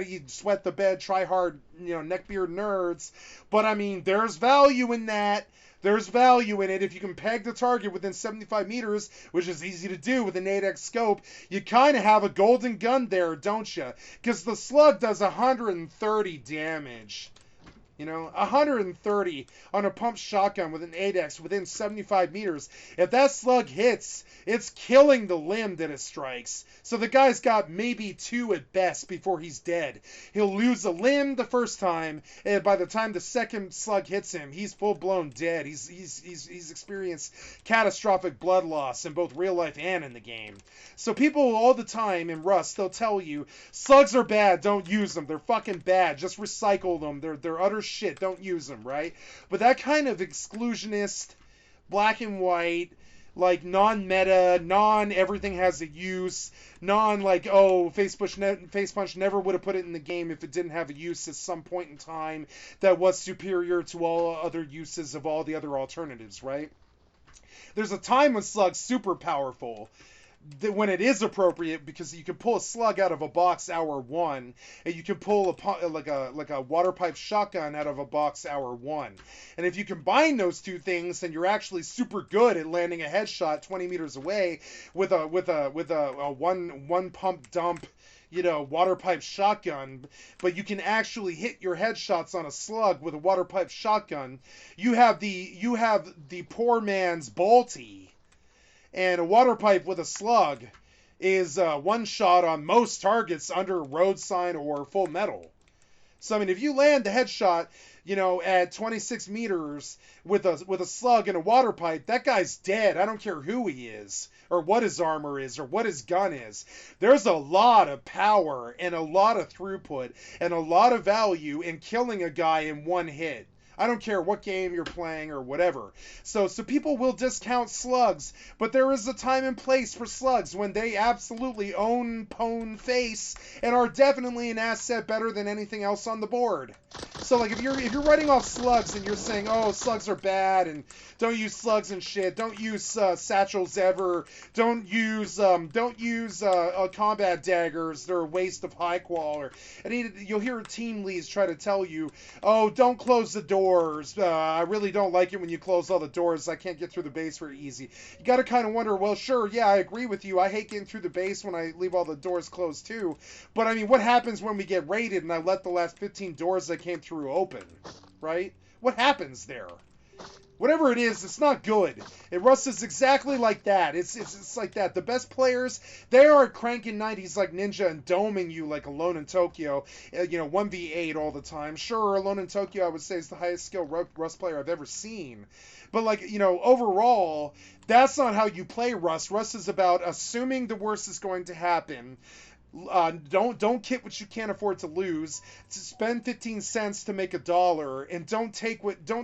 the bed, try hard, neckbeard nerds. But I mean, there's value in that. There's value in it. If you can peg the target within 75 meters, which is easy to do with an 8x scope, you kind of have a golden gun there, don't you? Because the slug does 130 damage. 130 on a pump shotgun with an 8x within 75 meters. If that slug hits, it's killing the limb that it strikes. So the guy's got maybe 2 at best before he's dead. He'll lose a limb the first time, and by the time the second slug hits him, he's full-blown dead. He's experienced catastrophic blood loss in both real life and in the game. So people all the time in Rust, they'll tell you, slugs are bad, don't use them. They're fucking bad. Just recycle them. They're utter shit. Don't use them, right? But that kind of exclusionist, black and white, like non-meta, non-everything has a use, face punch never would have put it in the game if it didn't have a use at some point in time that was superior to all other uses of all the other alternatives, right? There's a time when slug's super powerful, when it is appropriate, because you can pull a slug out of a box hour 1, and you can pull a water pipe shotgun out of a box hour 1. And if you combine those two things, then you're actually super good at landing a headshot 20 meters away with a one pump dump water pipe shotgun, but you can actually hit your headshots on a slug with a water pipe shotgun. You have the poor man's bolty. And a water pipe with a slug is one shot on most targets under road sign or full metal. So, I mean, if you land the headshot, at 26 meters with a slug and a water pipe, that guy's dead. I don't care who he is, or what his armor is, or what his gun is. There's a lot of power and a lot of throughput and a lot of value in killing a guy in one hit. I don't care what game you're playing or whatever. So people will discount slugs, but there is a time and place for slugs when they absolutely own pwn face and are definitely an asset better than anything else on the board. So like if you're writing off slugs and you're saying, oh, slugs are bad and don't use slugs and shit, don't use satchels ever, don't use combat daggers, they're a waste of high qual, you'll hear team leads try to tell you, oh, don't close the doors. I really don't like it when you close all the doors. I can't get through the base very easy. You got to kind of wonder, well, sure, yeah, I agree with you. I hate getting through the base when I leave all the doors closed too. But I mean, what happens when we get raided and I let the last 15 doors I came through open, right? What happens there? Whatever it is, it's not good. Rust is exactly like that. It's like that. The best players, they aren't cranking 90s like Ninja and doming you like Alone in Tokyo, 1v8 all the time. Sure, Alone in Tokyo, I would say, is the highest skill Rust player I've ever seen. But overall, that's not how you play Rust. Rust is about assuming the worst is going to happen. Don't kit what you can't afford to lose. Spend 15 cents to make $1, and don't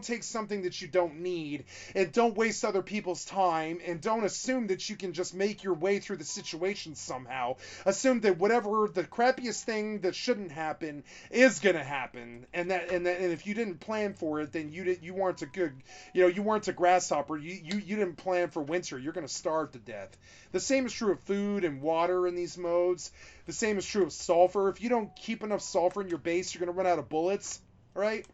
take something that you don't need, and don't waste other people's time, and don't assume that you can just make your way through the situation somehow. Assume that whatever the crappiest thing that shouldn't happen is gonna happen, and if you didn't plan for it, then you weren't a good, you weren't a grasshopper. You didn't plan for winter. You're gonna starve to death. The same is true of food and water in these modes. The same is true of sulfur. If you don't keep enough sulfur in your base, you're going to run out of bullets, right?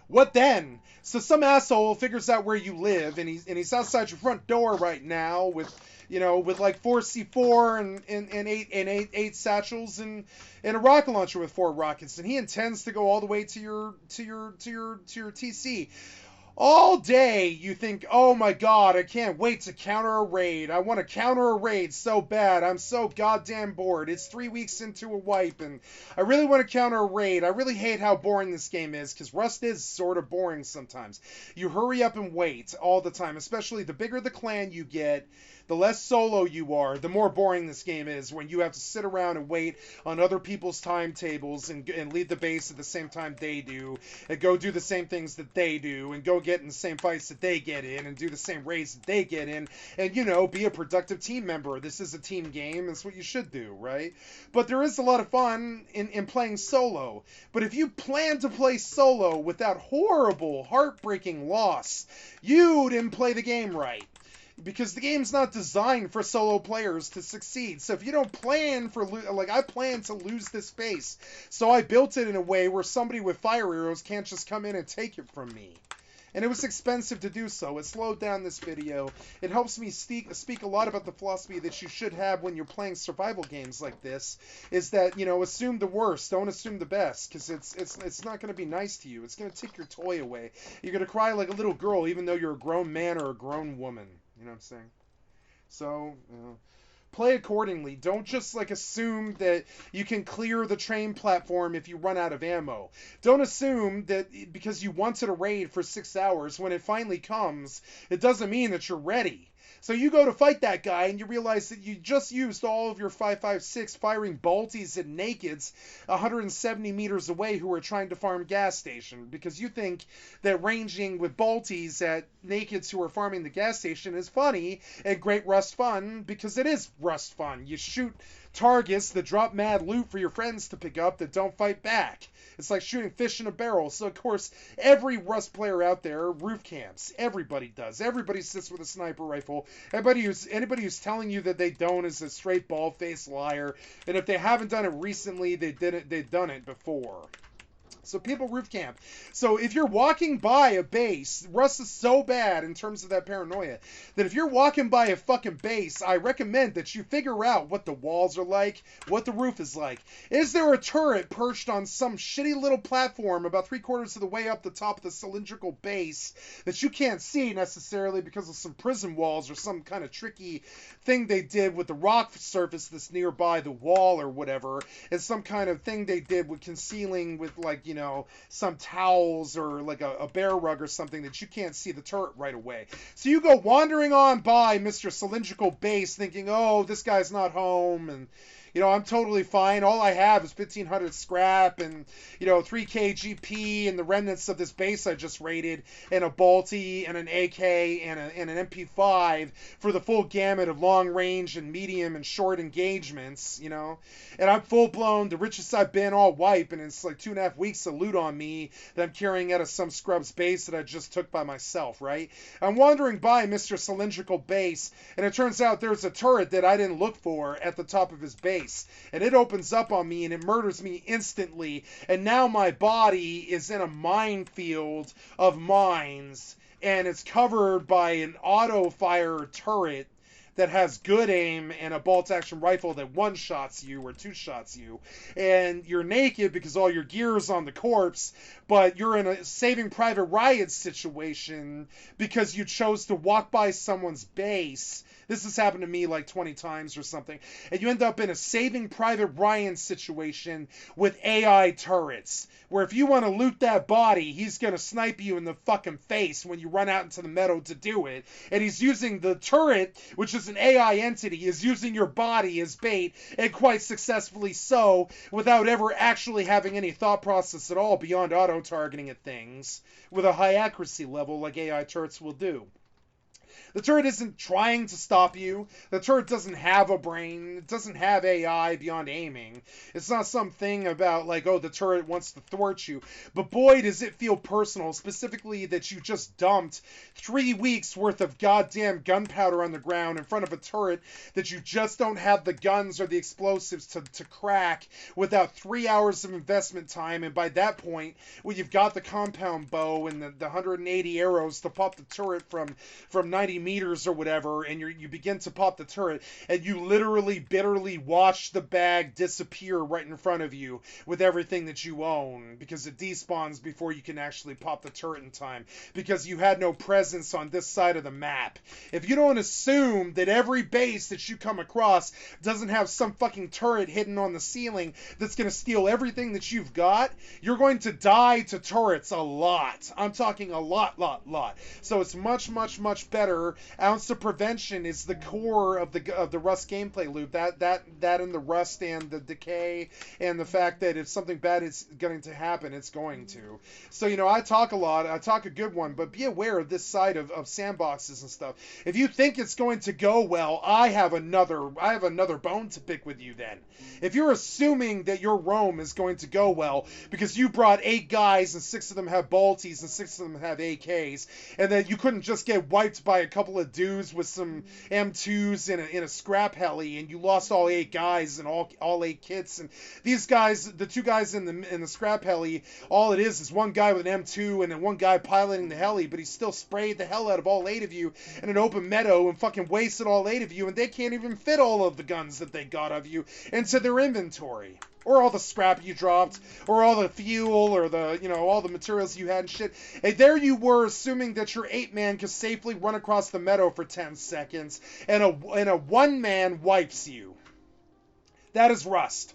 What then? So some asshole figures out where you live, and he's outside your front door right now with like 4 C4 and eight satchels and a rocket launcher with 4 rockets, and he intends to go all the way to your TC. All day you think, oh my god, I can't wait to counter a raid. I want to counter a raid so bad. I'm so goddamn bored. It's 3 weeks into a wipe, and I really want to counter a raid. I really hate how boring this game is, because Rust is sort of boring sometimes. You hurry up and wait all the time, especially the bigger the clan you get, The less solo you are, the more boring this game is, when you have to sit around and wait on other people's timetables and lead the base at the same time they do, and go do the same things that they do, and go get in the same fights that they get in, and do the same raids that they get in, and, you know, be a productive team member. This is a team game. That's what you should do, right? But there is a lot of fun in playing solo. But if you plan to play solo with that horrible, heartbreaking loss, you didn't play the game right. Because the game's not designed for solo players to succeed. So if you don't plan for, like, I plan to lose this base, so I built it in a way where somebody with fire arrows can't just come in and take it from me. And it was expensive to do so. It slowed down this video. It helps me speak a lot about the philosophy that you should have when you're playing survival games like this, is that, you know, assume the worst, don't assume the best, because it's not going to be nice to you. It's going to take your toy away. You're going to cry like a little girl, even though you're a grown man or a grown woman. You know what I'm saying? So, play accordingly. Don't just, like, assume that you can clear the train platform if you run out of ammo. Don't assume that because you wanted a raid for 6 hours, when it finally comes, it doesn't mean that you're ready. So you go to fight that guy and you realize that you just used all of your 5.56 firing bolties and nakeds 170 meters away who are trying to farm gas station, because you think that ranging with bolties at nakeds who are farming the gas station is funny and great Rust fun, because it is Rust fun. You shoot targets that drop mad loot for your friends to pick up that don't fight back. It's like shooting fish in a barrel. So, of course, every Rust player out there roof camps. Everybody does. Everybody sits with a sniper rifle. Anybody who's telling you that they don't is a straight bald-faced liar. And if they haven't done it recently, they've done it before. So people roof camp. So if you're walking by a base, Rust is so bad in terms of that paranoia, that if you're walking by a fucking base, I recommend that you figure out what the walls are like, what the roof is like. Is there a turret perched on some shitty little platform about 3/4 of the way up the top of the cylindrical base that you can't see necessarily because of some prison walls or some kind of tricky thing they did with the rock surface that's nearby the wall or whatever, and some kind of thing they did with concealing with, like, you know, some towels or like a bear rug or something that you can't see the turret right away. So you go wandering on by Mr. Cylindrical Base thinking, oh, this guy's not home, and, you know, I'm totally fine. All I have is 1,500 scrap and, you know, 3K GP and the remnants of this base I just raided, and a Balti and an AK and an MP5 for the full gamut of long range and medium and short engagements, you know. And I'm full blown, the richest I've been, all wipe, and it's like 2.5 weeks of loot on me that I'm carrying out of some scrub's base that I just took by myself, right? I'm wandering by Mr. Cylindrical Base, and it turns out there's a turret that I didn't look for at the top of his base. And it opens up on me and it murders me instantly. And now my body is in a minefield of mines, and it's covered by an auto fire turret that has good aim and a bolt action rifle that one-shots you or two-shots you. And you're naked because all your gear is on the corpse, but you're in a Saving Private Ryan situation because you chose to walk by someone's base. This has happened to me like 20 times or something. And you end up in a Saving Private Ryan situation with AI turrets, where if you want to loot that body, he's going to snipe you in the fucking face when you run out into the meadow to do it. And he's using the turret, which is an AI entity, is using your body as bait, and quite successfully so, without ever actually having any thought process at all beyond auto-targeting at things with a high accuracy level like AI turrets will do. The turret isn't trying to stop you. The turret doesn't have a brain. It doesn't have AI beyond aiming. It's not something about, like, oh, the turret wants to thwart you. But boy, does it feel personal, specifically that you just dumped 3 weeks worth of goddamn gunpowder on the ground in front of a turret that you just don't have the guns or the explosives to crack without 3 hours of investment time. And by that point, when you've got the compound bow and the 180 arrows to pop the turret from 90 meters or whatever, and you begin to pop the turret, and you literally bitterly watch the bag disappear right in front of you with everything that you own, because it despawns before you can actually pop the turret in time, because you had no presence on this side of the map. If you don't assume that every base that you come across doesn't have some fucking turret hidden on the ceiling that's going to steal everything that you've got, you're going to die to turrets a lot. I'm talking a lot. So it's much better together, ounce of prevention is the core of the Rust gameplay loop. That and the Rust and the decay and the fact that if something bad is going to happen, it's going to. So, I talk a lot. I talk a good one, but be aware of this side of sandboxes and stuff. If you think it's going to go well, I have another bone to pick with you then. If you're assuming that your roam is going to go well because you brought 8 guys and 6 of them have bolties and 6 of them have AKs, and that you couldn't just get wiped by a couple of dudes with some M2s in a scrap heli, and you lost all 8 guys and all 8 kits, and these guys, the 2 guys in the scrap heli, all it is one guy with an M2 and then one guy piloting the heli, but he still sprayed the hell out of all 8 of you in an open meadow and fucking wasted all 8 of you, and they can't even fit all of the guns that they got of you into their inventory, or all the scrap you dropped, or all the fuel, or the, all the materials you had and shit. And there you were assuming that your 8-man could safely run across the meadow for 10 seconds, and a 1-man wipes you. That is Rust.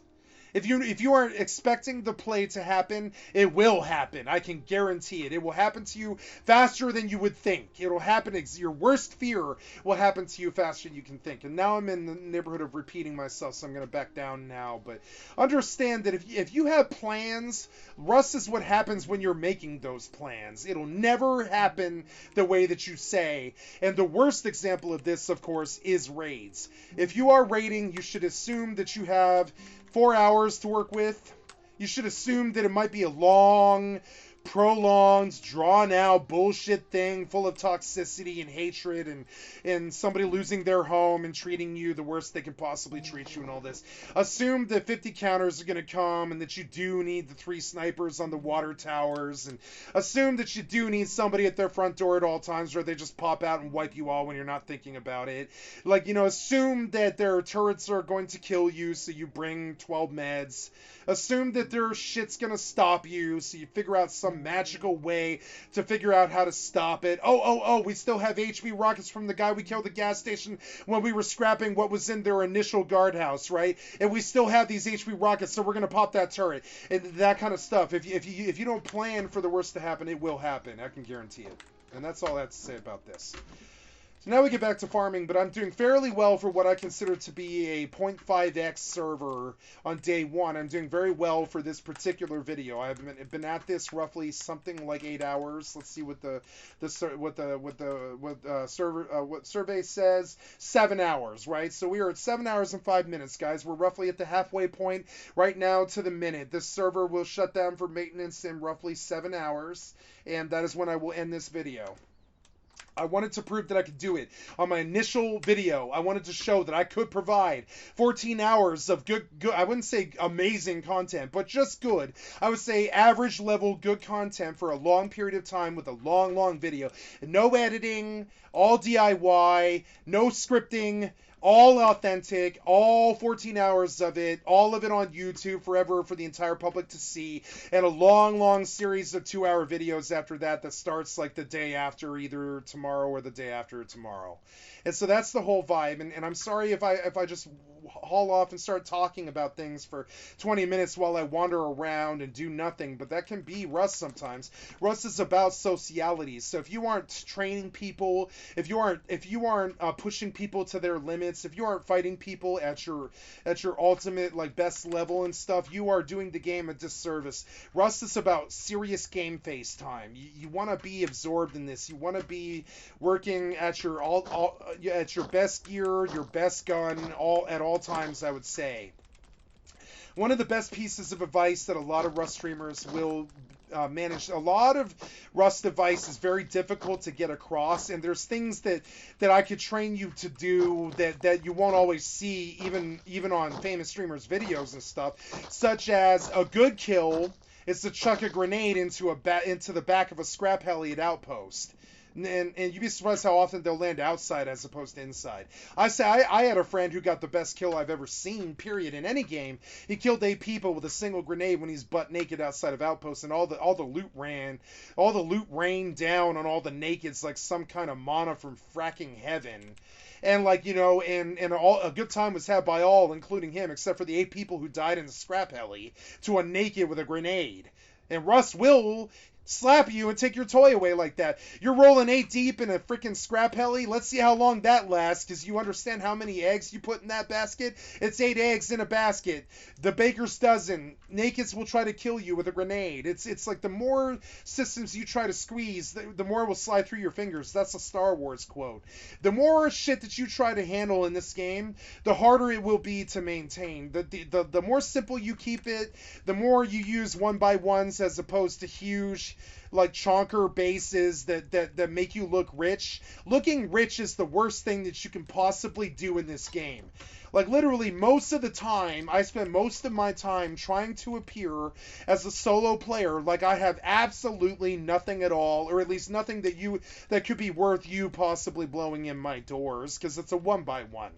If you aren't expecting the play to happen, it will happen. I can guarantee it. It will happen to you faster than you would think. It'll happen. Your worst fear will happen to you faster than you can think. And now I'm in the neighborhood of repeating myself, so I'm going to back down now. But understand that if you have plans, Rust is what happens when you're making those plans. It'll never happen the way that you say. And the worst example of this, of course, is raids. If you are raiding, you should assume that you have 4 hours to work with. You should assume that it might be a long, prolonged, drawn-out bullshit thing full of toxicity and hatred and somebody losing their home and treating you the worst they can possibly treat you and all this. Assume that 50 counters are going to come and that you do need the 3 snipers on the water towers, and assume that you do need somebody at their front door at all times, or they just pop out and wipe you all when you're not thinking about it. Assume that their turrets are going to kill you, so you bring 12 meds. Assume that their shit's going to stop you, so you figure out some magical way to figure out how to stop it. We still have HV rockets from the guy we killed at the gas station when we were scrapping what was in their initial guardhouse, right? And we still have these HV rockets, so we're going to pop that turret. And that kind of stuff. If you don't plan for the worst to happen, it will happen. I can guarantee it. And that's all I have to say about this. So now we get back to farming, but I'm doing fairly well for what I consider to be a 0.5x server on day 1. I'm doing very well for this particular video. I've been at this roughly something like 8 hours. Let's see what survey says. 7 hours, right? So we are at 7 hours and 5 minutes, guys. We're roughly at the halfway point right now to the minute. This server will shut down for maintenance in roughly 7 hours, and that is when I will end this video. I wanted to prove that I could do it. On my initial video, I wanted to show that I could provide 14 hours of good, I wouldn't say amazing content, but just good. I would say average level good content for a long period of time with a long video. No editing, all DIY, no scripting, all authentic, all 14 hours of it, all of it on YouTube forever for the entire public to see, and a long series of 2-hour videos after that starts like the day after either tomorrow or the day after tomorrow. And so that's the whole vibe, and I'm sorry if I just haul off and start talking about things for 20 minutes while I wander around and do nothing, but that can be Rust sometimes. Rust is about sociality, so if you aren't training people, if you aren't pushing people to their limits, if you aren't fighting people at your ultimate best level and stuff, you are doing the game a disservice. Rust is about serious game face time. You want to be absorbed in this. You want to be working at your at your best gear, your best gun, at all times, I would say. One of the best pieces of advice that a lot of Rust streamers will manage. A lot of Rust advice is very difficult to get across, and there's things that I could train you to do that you won't always see even on famous streamers' videos and stuff, such as a good kill is to chuck a grenade into the back of a scrap heli at outpost. And you'd be surprised how often they'll land outside as opposed to inside. I had a friend who got the best kill I've ever seen, period, in any game. He killed 8 people with a single grenade when he's butt naked outside of outposts, and all the loot rained down on all the nakeds like some kind of mana from fracking heaven. And a good time was had by all, including him, except for the 8 people who died in the scrap heli to a naked with a grenade. And Rust will slap you and take your toy away like that. You're rolling 8 deep in a freaking scrap heli. Let's see how long that lasts, because you understand how many eggs you put in that basket? It's 8 eggs in a basket. The baker's dozen. Nakeds will try to kill you with a grenade. It's like the more systems you try to squeeze, the more will slide through your fingers. That's a Star Wars quote. The more shit that you try to handle in this game, the harder it will be to maintain. The more simple you keep it, the more you use 1x1s as opposed to huge, like, chonker bases that make you look rich. Looking rich is the worst thing that you can possibly do in this game. Like, literally, most of the time, I spend most of my time trying to appear as a solo player like I have absolutely nothing at all, or at least nothing that could be worth you possibly blowing in my doors, because it's a 1x1.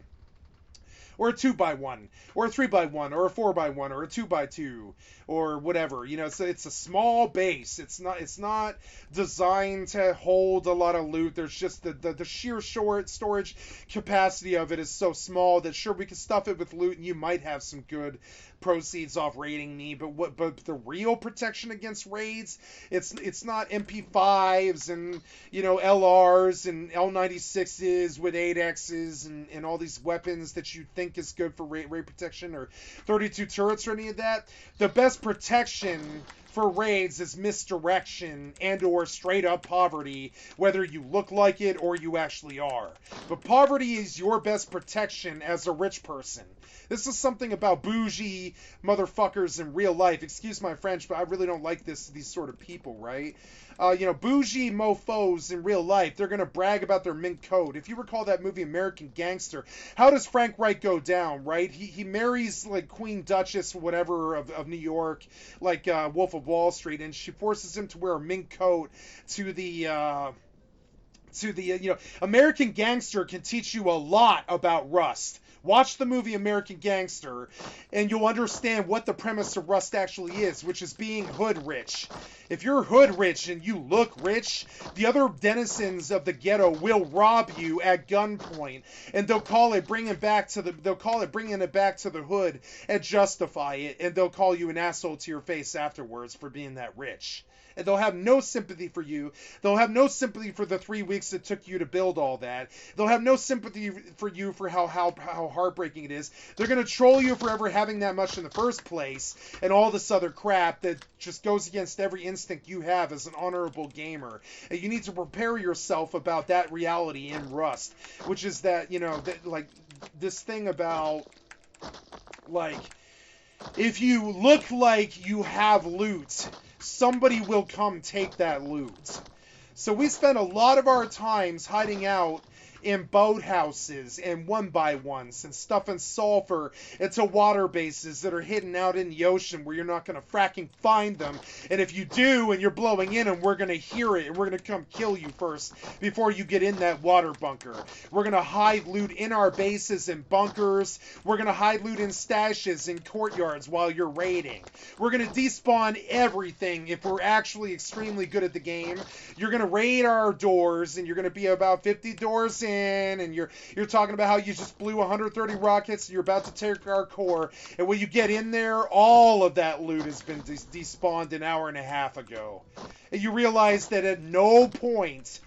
Or a 2x1, or a 3x1, or a 4x1, or a 2x2, or whatever. You know, it's a small base. It's not designed to hold a lot of loot. There's just the sheer storage capacity of it is so small that sure, we could stuff it with loot and you might have some good proceeds off raiding me, but the real protection against raids, it's not MP5s and, you know, LRs and L96s with 8Xs and all these weapons that you think is good for raid protection, or 32 turrets or any of that. The best protection for raids is misdirection and or straight up poverty, whether you look like it or you actually are. But poverty is your best protection as a rich person. This is something about bougie motherfuckers in real life. Excuse my French, but I really don't like these sort of people, right? You know, bougie mofos in real life, they're going to brag about their mint coat. If you recall that movie American Gangster, how does Frank Wright go down, right? He marries, like, Queen Duchess, whatever, of New York, like Wolf of Wall Street, and she forces him to wear a mint coat to the you know, American Gangster can teach you a lot about Rust. Watch the movie American Gangster, and you'll understand what the premise of Rust actually is, which is being hood rich. If you're hood rich and you look rich, the other denizens of the ghetto will rob you at gunpoint, and they'll call it bringing it back to the hood and justify it, and they'll call you an asshole to your face afterwards for being that rich. And they'll have no sympathy for you. They'll have no sympathy for the 3 weeks it took you to build all that. They'll have no sympathy for you for how heartbreaking it is. They're going to troll you for ever having that much in the first place, and all this other crap that just goes against every instinct you have as an honorable gamer. And you need to prepare yourself about that reality in Rust, which is that, you know, that, like, this thing about, like, if you look like you have loot, somebody will come take that loot. So we spend a lot of our times hiding out in boathouses and 1x1s and stuffing sulfur into water bases that are hidden out in the ocean where you're not going to fracking find them. And if you do and you're blowing in them, we're going to hear it and we're going to come kill you first before you get in that water bunker. We're going to hide loot in our bases and bunkers. We're going to hide loot in stashes in courtyards while you're raiding. We're going to despawn everything if we're actually extremely good at the game. You're going to raid our doors, and you're going to be about 50 doors in, and you're talking about how you just blew 130 rockets and you're about to take our core, and when you get in there, all of that loot has been despawned an hour and a half ago. And you realize that at no point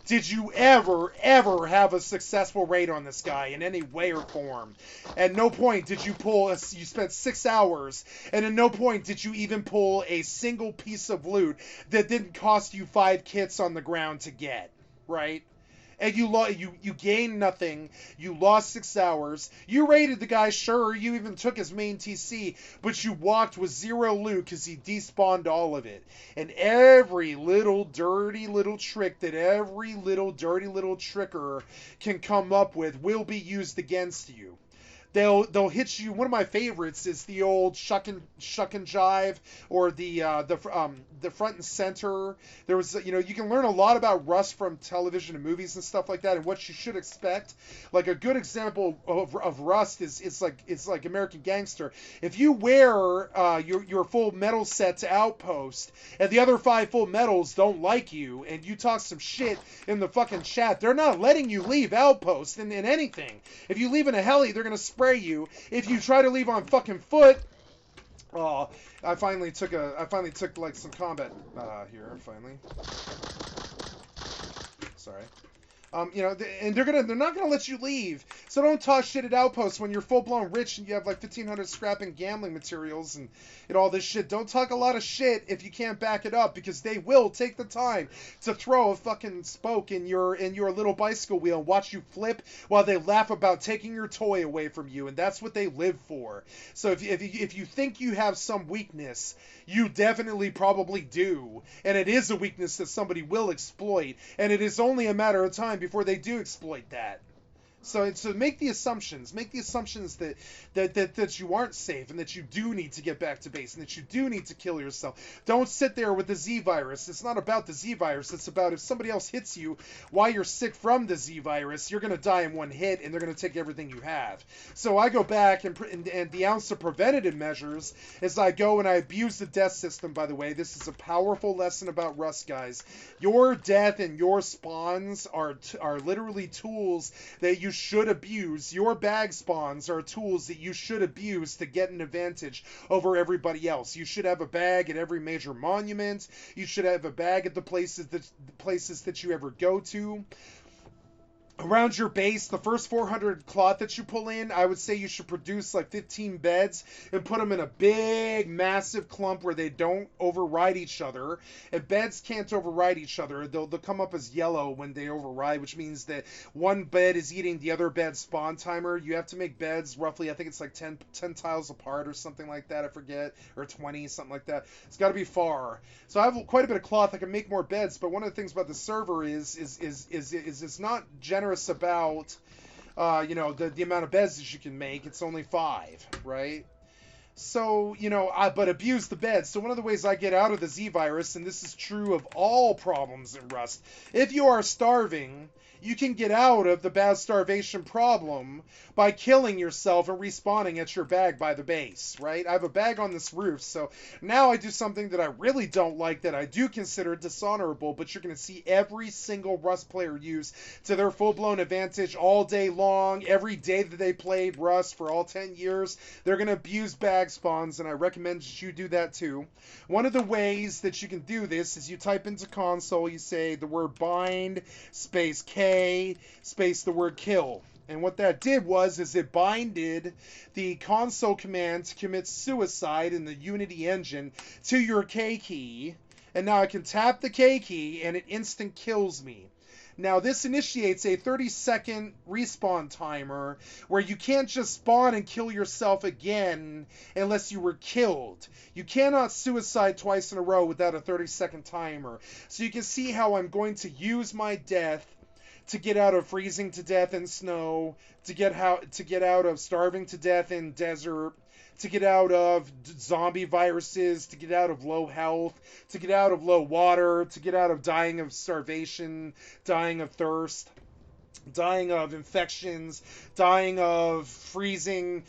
did you ever have a successful raid on this guy in any way or form. At no point did you you spent 6 hours, and at no point did you even pull a single piece of loot that didn't cost you 5 kits on the ground to get, right? And you gained nothing. You lost 6 hours. You raided the guy, sure. You even took his main TC, but you walked with 0 loot because he despawned all of it. And every little dirty little trick that every little dirty little tricker can come up with will be used against you. They'll hit you. One of my favorites is the old shuck and jive, or the front and center. There was, you know, you can learn a lot about Rust from television and movies and stuff like that, and what you should expect. Like a good example of Rust is like American Gangster. If you wear your full metal set to Outpost, and the other 5 full metals don't like you, and you talk some shit in the fucking chat, they're not letting you leave Outpost in anything. If you leave in a heli, they're gonna spray you. If you try to leave on fucking foot, Oh, I finally took like some combat here. Finally, sorry. And they're not gonna let you leave. So don't talk shit at Outposts when you're full blown rich and you have like 1,500 scrap and gambling materials and all this shit. Don't talk a lot of shit if you can't back it up, because they will take the time to throw a fucking spoke in your little bicycle wheel and watch you flip while they laugh about taking your toy away from you, and that's what they live for. So if you think you have some weakness, you definitely probably do, and it is a weakness that somebody will exploit, and it is only a matter of time before they do exploit that. So make the assumptions that you aren't safe and that you do need to get back to base and that you do need to kill yourself. Don't sit there with the Z virus. It's not about the Z virus. It's about if somebody else hits you while you're sick from the Z virus, you're going to die in one hit and they're going to take everything you have. So I go back and the ounce of preventative measures is I go and I abuse the death system. By the way, this is a powerful lesson about Rust, guys. Your death and your spawns are literally tools that you should abuse. Your bag spawns are tools that you should abuse to get an advantage over everybody else. You should have a bag at every major monument. You should have a bag at the places that you ever go to. Around your base, the first 400 cloth that you pull in, I would say you should produce like 15 beds and put them in a big, massive clump where they don't override each other. And beds can't override each other. They'll come up as yellow when they override, which means that one bed is eating the other bed's spawn timer. You have to make beds roughly, I think it's like 10 tiles apart or something like that, I forget, or 20, something like that. It's got to be far. So I have quite a bit of cloth. I can make more beds, but one of the things about the server is it's not generous about the amount of beds that you can make. It's only 5, right? So, but abuse the beds. So one of the ways I get out of the Z virus, and this is true of all problems in Rust, if you are starving, you can get out of the bad starvation problem by killing yourself and respawning at your bag by the base, right? I have a bag on this roof, so now I do something that I really don't like, that I do consider dishonorable, but you're going to see every single Rust player use to their full-blown advantage all day long. Every day that they played Rust for all 10 years, they're going to abuse bag spawns, and I recommend that you do that too. One of the ways that you can do this is you type into console, you say the word bind, space K, space the word kill. And what that did is it binded the console command to commit suicide in the Unity engine to your K key. And now I can tap the K key and it instant kills me. Now this initiates a 30-second respawn timer where you can't just spawn and kill yourself again unless you were killed. You cannot suicide twice in a row without a 30-second timer. So you can see how I'm going to use my death to get out of freezing to death in snow, to get out of starving to death in desert, to get out of zombie viruses, to get out of low health, to get out of low water, to get out of dying of starvation, dying of thirst, dying of infections, dying of freezing,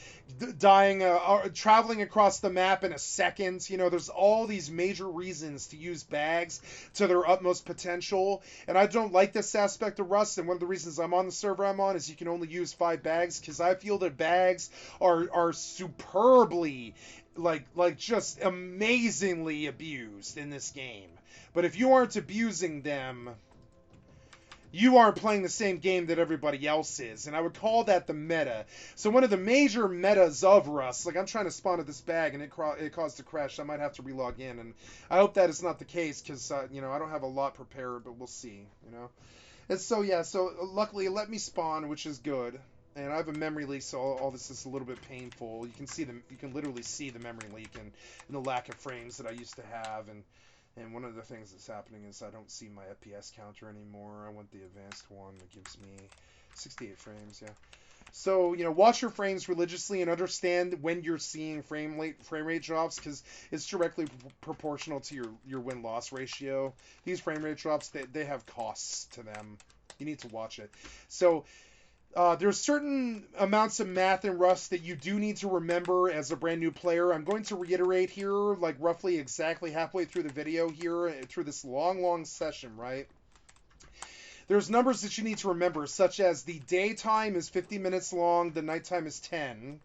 dying, traveling across the map in a second. There's all these major reasons to use bags to their utmost potential, and I don't like this aspect of Rust, and one of the reasons I'm on the server I'm on is you can only use 5 bags, because I feel that bags are superbly, like just amazingly abused in this game. But if you aren't abusing them, you aren't playing the same game that everybody else is, and I would call that the meta. So one of the major metas of Rust, like I'm trying to spawn at this bag and it caused a crash, I might have to relog in, and I hope that is not the case, because I don't have a lot prepared, but we'll see. And so yeah, so luckily it let me spawn, which is good, and I have a memory leak, so all this is a little bit painful. You can literally see the memory leak and the lack of frames that I used to have, and one of the things that's happening is I don't see my FPS counter anymore. I want the advanced one that gives me 68 frames, yeah. So, watch your frames religiously and understand when you're seeing frame rate drops, because it's directly proportional to your win-loss ratio. These frame rate drops, they have costs to them. You need to watch it. So, there's certain amounts of math in Rust that you do need to remember as a brand new player. I'm going to reiterate here, like roughly exactly halfway through the video here, through this long session, right? There's numbers that you need to remember, such as the daytime is 50 minutes long, the nighttime is 10,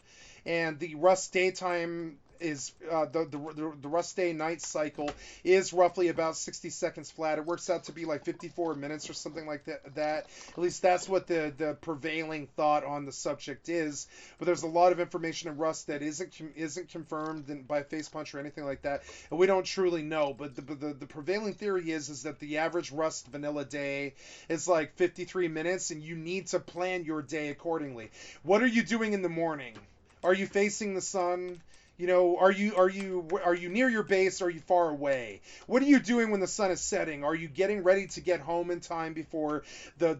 and the Rust daytime is the rust day night cycle is roughly about 60 seconds flat. It works out to be like 54 minutes or something like that. At least that's what the prevailing thought on the subject is. But there's a lot of information in Rust that isn't confirmed by Facepunch or anything like that, and we don't truly know. But the prevailing theory is that the average Rust vanilla day is like 53 minutes, and you need to plan your day accordingly. What are you doing in the morning? Are you facing the sun? You know, are you near your base? Or are you far away? What are you doing when the sun is setting? Are you getting ready to get home in time before the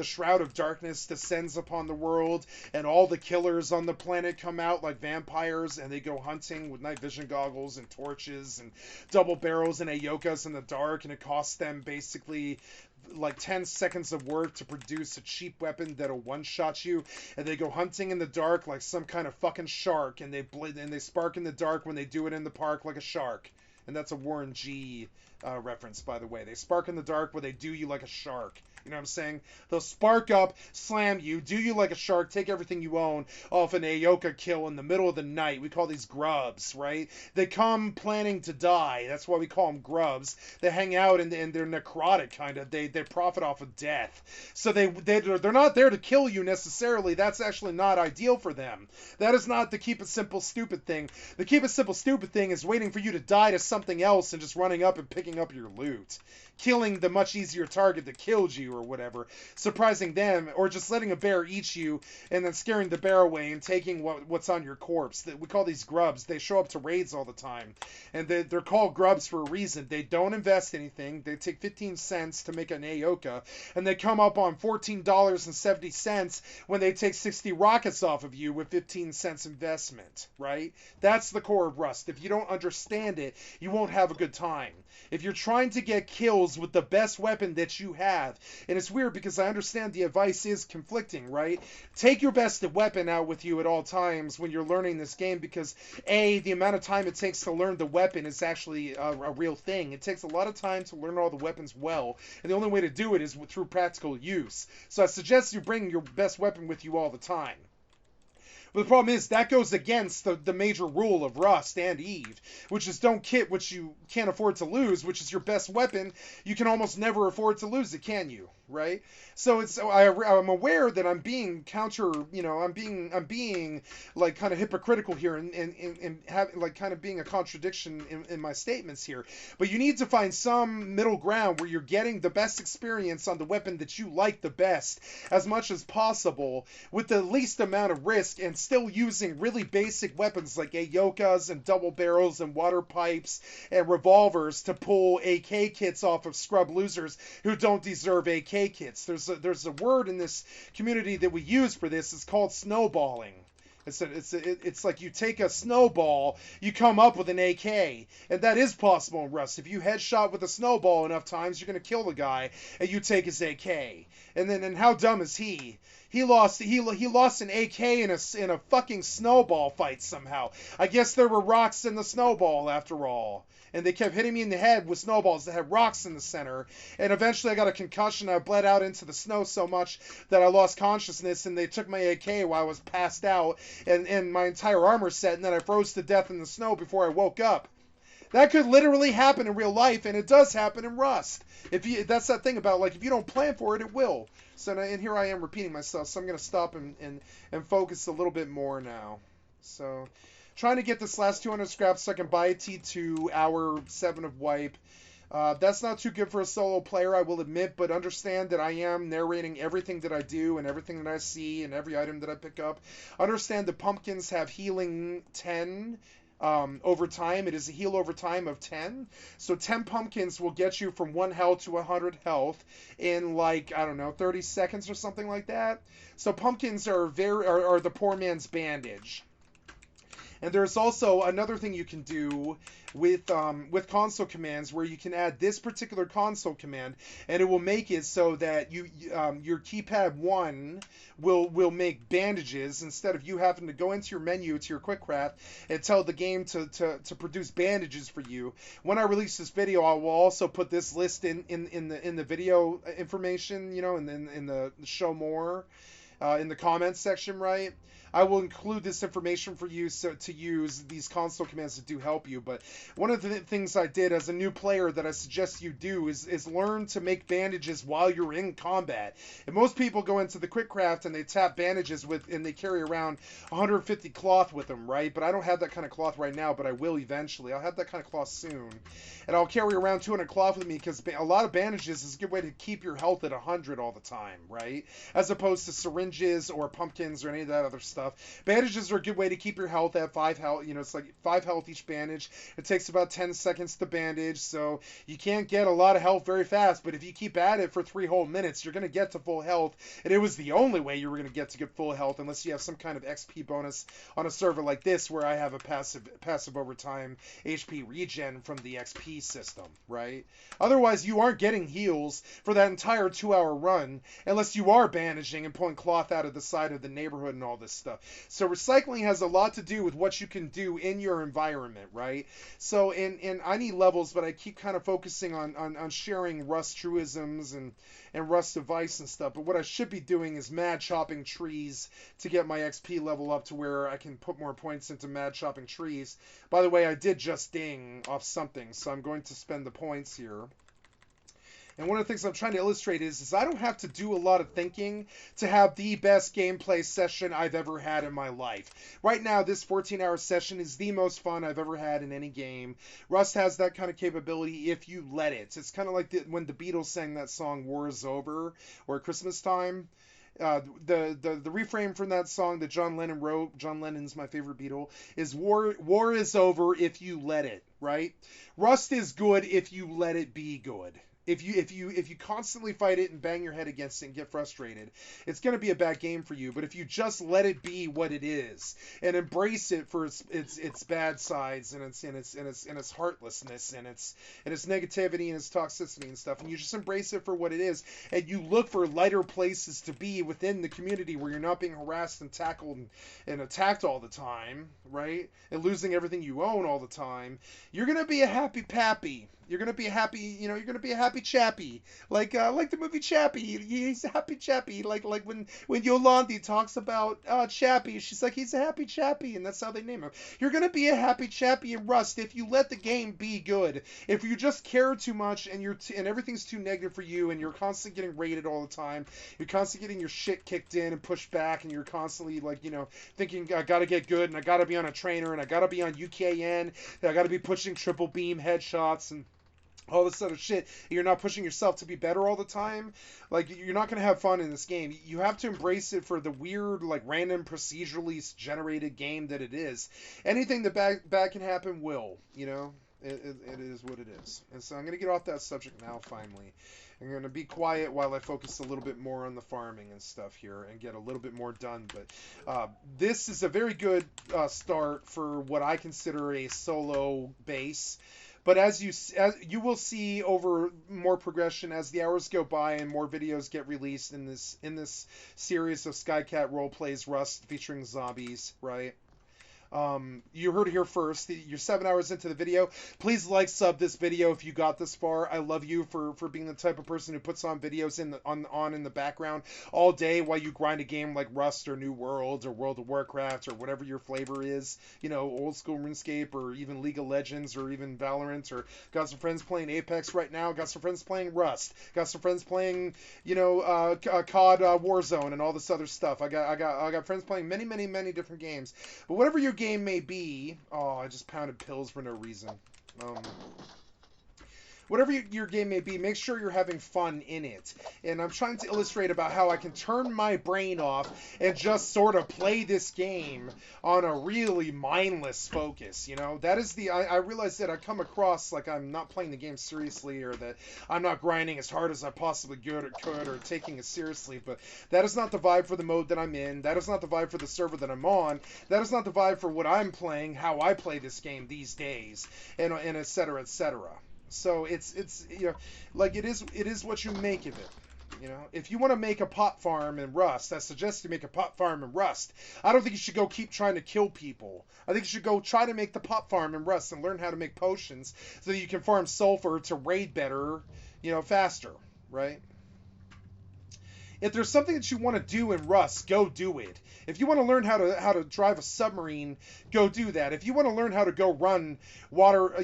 shroud of darkness descends upon the world and all the killers on the planet come out like vampires and they go hunting with night vision goggles and torches and double barrels and ayokas in the dark, and it costs them basically like 10 seconds of work to produce a cheap weapon that'll one-shot you, and they go hunting in the dark like some kind of fucking shark, and they spark in the dark when they do it in the park like a shark. And that's a Warren G reference, by the way. They spark in the dark where they do you like a shark. You know what I'm saying? They'll spark up, slam you, do you like a shark, take everything you own off an Ayoka kill in the middle of the night. We call these grubs, right? They come planning to die. That's why we call them grubs. They hang out and they're necrotic, kind of. They profit off of death. So they're not there to kill you necessarily. That's actually not ideal for them. That is not the keep it simple stupid thing. The keep it simple stupid thing is waiting for you to die to something else and just running up and picking up your loot. Killing the much easier target that killed you or whatever, surprising them, or just letting a bear eat you and then scaring the bear away and taking what's on your corpse. We call these grubs. They show up to raids all the time, and they're called grubs for a reason. They don't invest anything. They take 15 cents to make an Ayoka, and they come up on $14.70 when they take 60 rockets off of you with 15 cents investment, right? That's the core of Rust. If you don't understand it, you won't have a good time. If you're trying to get kills with the best weapon that you have, and it's weird because I understand the advice is conflicting, right? Take your best weapon out with you at all times when you're learning this game, because A, the amount of time it takes to learn the weapon is actually a real thing. It takes a lot of time to learn all the weapons well, and the only way to do it is through practical use. So I suggest you bring your best weapon with you all the time. But the problem is that goes against the major rule of Rust and Eve, which is don't kit what you can't afford to lose, which is your best weapon. You can almost never afford to lose it, can you? Right? So I'm aware that I'm being I'm being like kind of hypocritical here and having like kind of being a contradiction in my statements here. But you need to find some middle ground where you're getting the best experience on the weapon that you like the best as much as possible with the least amount of risk, and still using really basic weapons like Ayokas and double barrels and water pipes and revolvers to pull AK kits off of scrub losers who don't deserve AK kits. There's a word in this community that we use for this. It's called snowballing. It's like you take a snowball, you come up with an AK, and that is possible in Rust. If you headshot with a snowball enough times, you're gonna kill the guy, and you take his AK. And how dumb is he? He lost an AK in a fucking snowball fight somehow. I guess there were rocks in the snowball after all. And they kept hitting me in the head with snowballs that had rocks in the center. And eventually I got a concussion. I bled out into the snow so much that I lost consciousness, and they took my AK while I was passed out and my entire armor set, and then I froze to death in the snow before I woke up. That could literally happen in real life, and it does happen in Rust. That's that thing about, like, if you don't plan for it, it will. So, and here I am repeating myself, so I'm going to stop and focus a little bit more now. So, trying to get this last 200 scraps so I can buy a T2, hour 7 of wipe. That's not too good for a solo player, I will admit, but understand that I am narrating everything that I do and everything that I see and every item that I pick up. Understand the pumpkins have healing 10 over time. It is a heal over time of 10. So 10 pumpkins will get you from 1 health to 100 health in, like, I don't know, 30 seconds or something like that. So pumpkins are the poor man's bandage. And there's also another thing you can do with console commands, where you can add this particular console command, and it will make it so that your keypad 1 will make bandages instead of you having to go into your menu to your quick craft and tell the game to produce bandages for you. When I release this video, I will also put this list in the video information, and in the show more in the comments section, right? I will include this information for you to use these console commands that do help you. But one of the things I did as a new player that I suggest you do is learn to make bandages while you're in combat. And most people go into the quick craft and they tap bandages and they carry around 150 cloth with them, right? But I don't have that kind of cloth right now, but I will eventually. I'll have that kind of cloth soon. And I'll carry around 200 cloth with me because a lot of bandages is a good way to keep your health at 100 all the time, right? As opposed to syringes or pumpkins or any of that other stuff. Bandages are a good way to keep your health at 5 health. You know, it's like 5 health each bandage. It takes about 10 seconds to bandage, so you can't get a lot of health very fast, but if you keep at it for 3 whole minutes, you're going to get to full health, and it was the only way you were going to get full health unless you have some kind of XP bonus on a server like this where I have a passive overtime HP regen from the XP system, right? Otherwise, you aren't getting heals for that entire 2-hour run unless you are bandaging and pulling cloth out of the side of the neighborhood and all this stuff. So recycling has a lot to do with what you can do in your environment, right? So in I need levels, but I keep kind of focusing on sharing Rust truisms and Rust advice and stuff. But what I should be doing is mad chopping trees to get my XP level up to where I can put more points into mad chopping trees. By the way, I did just ding off something, so I'm going to spend the points here. And one of the things I'm trying to illustrate is I don't have to do a lot of thinking to have the best gameplay session I've ever had in my life. Right now, this 14-hour session is the most fun I've ever had in any game. Rust has that kind of capability if you let it. It's kind of like when the Beatles sang that song War is Over, or Christmas Time. The refrain from that song that John Lennon wrote, John Lennon's my favorite Beatle, is war is over if you let it, right? Rust is good if you let it be good. If you constantly fight it and bang your head against it and get frustrated, it's going to be a bad game for you. But if you just let it be what it is and embrace it for its bad sides and its heartlessness and its negativity and its toxicity and stuff, and you just embrace it for what it is, and you look for lighter places to be within the community where you're not being harassed and tackled and attacked all the time, right? And losing everything you own all the time, you're going to be a happy pappy. You're gonna be happy, you know. You're gonna be a happy chappy, like the movie Chappie. He's a happy chappy, like when Yolandi talks about Chappie, she's like he's a happy chappy, and that's how they name him. You're gonna be a happy chappy in Rust if you let the game be good. If you just care too much and and everything's too negative for you, and you're constantly getting raided all the time, you're constantly getting your shit kicked in and pushed back, and you're constantly thinking I gotta get good and I gotta be on a trainer and I gotta be on UKN, and I gotta be pushing triple beam headshots and all this other shit. You're not pushing yourself to be better all the time. Like, you're not going to have fun in this game. You have to embrace it for the weird, like, random procedurally generated game that it is. Anything that bad can happen will, you know? It is what it is. And so I'm going to get off that subject now, finally. I'm going to be quiet while I focus a little bit more on the farming and stuff here and get a little bit more done. But this is a very good start for what I consider a solo base. But as you will see over more progression as the hours go by and more videos get released in this series of Skycat roleplays Rust featuring zombies, right? You heard it here first. You're 7 hours into the video. Please like, sub this video if you got this far. I love you for being the type of person who puts on videos in the background all day while you grind a game like Rust or New World or World of Warcraft or whatever your flavor is. You know, old school RuneScape or even League of Legends or even Valorant, or got some friends playing Apex right now. Got some friends playing Rust. Got some friends playing COD Warzone and all this other stuff. I got friends playing many different games. But whatever your game may be, I just pounded pills for no reason. Whatever your game may be, make sure you're having fun in it. And I'm trying to illustrate about how I can turn my brain off and just sort of play this game on a really mindless focus, you know? That is I realize that I come across like I'm not playing the game seriously, or that I'm not grinding as hard as I possibly could or taking it seriously, but that is not the vibe for the mode that I'm in. That is not the vibe for the server that I'm on. That is not the vibe for what I'm playing, how I play this game these days, and et cetera, et cetera. So it's you know, like it is what you make of it. You know, if you want to make a pot farm in Rust, I suggest you make a pot farm in Rust. I don't think you should go keep trying to kill people. I think you should go try to make the pot farm in Rust and learn how to make potions so that you can farm sulfur to raid better, you know, faster, right? If there's something that you want to do in Rust, go do it. If you want to learn how to drive a submarine, go do that. If you want to learn how to go run water,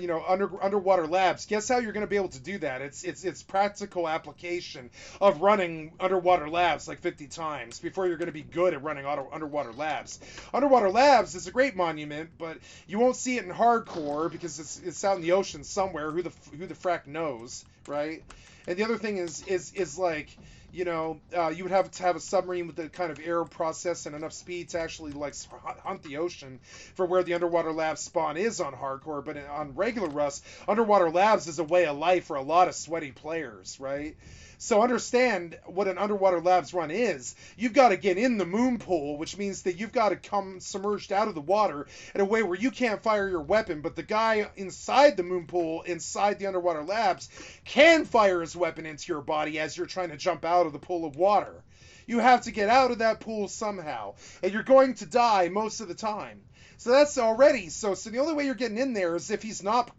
underwater labs, guess how you're going to be able to do that? It's practical application of running underwater labs like 50 times before you're going to be good at running underwater labs. Underwater labs is a great monument, but you won't see it in hardcore because it's out in the ocean somewhere. Who the frack knows, right? And the other thing is like, you would have to have a submarine with the kind of air process and enough speed to actually like hunt the ocean for where the underwater lab spawn is on hardcore. But on regular Rust, underwater labs is a way of life for a lot of sweaty players, right? So understand what an underwater labs run is. You've got to get in the moon pool, which means that you've got to come submerged out of the water in a way where you can't fire your weapon, but the guy inside the moon pool, inside the underwater labs, can fire his weapon into your body as you're trying to jump out of the pool of water. You have to get out of that pool somehow, and you're going to die most of the time. So that's already, so the only way you're getting in there is if he's not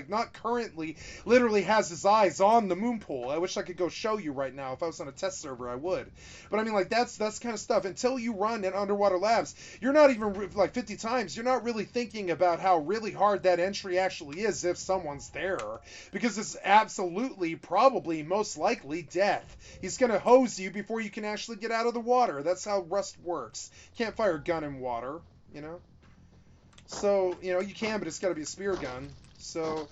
not currently literally has his eyes on the moon pool. I wish I could go show you right now. If I was on a test server, I would. But I mean, like, that's kind of stuff. Until you run in underwater labs, you're not even, like, 50 times, you're not really thinking about how really hard that entry actually is if someone's there. Because it's absolutely, probably, most likely death. He's going to hose you before you can actually get out of the water. That's how Rust works. Can't fire a gun in water, you know? So, you can, but it's got to be a spear gun. So,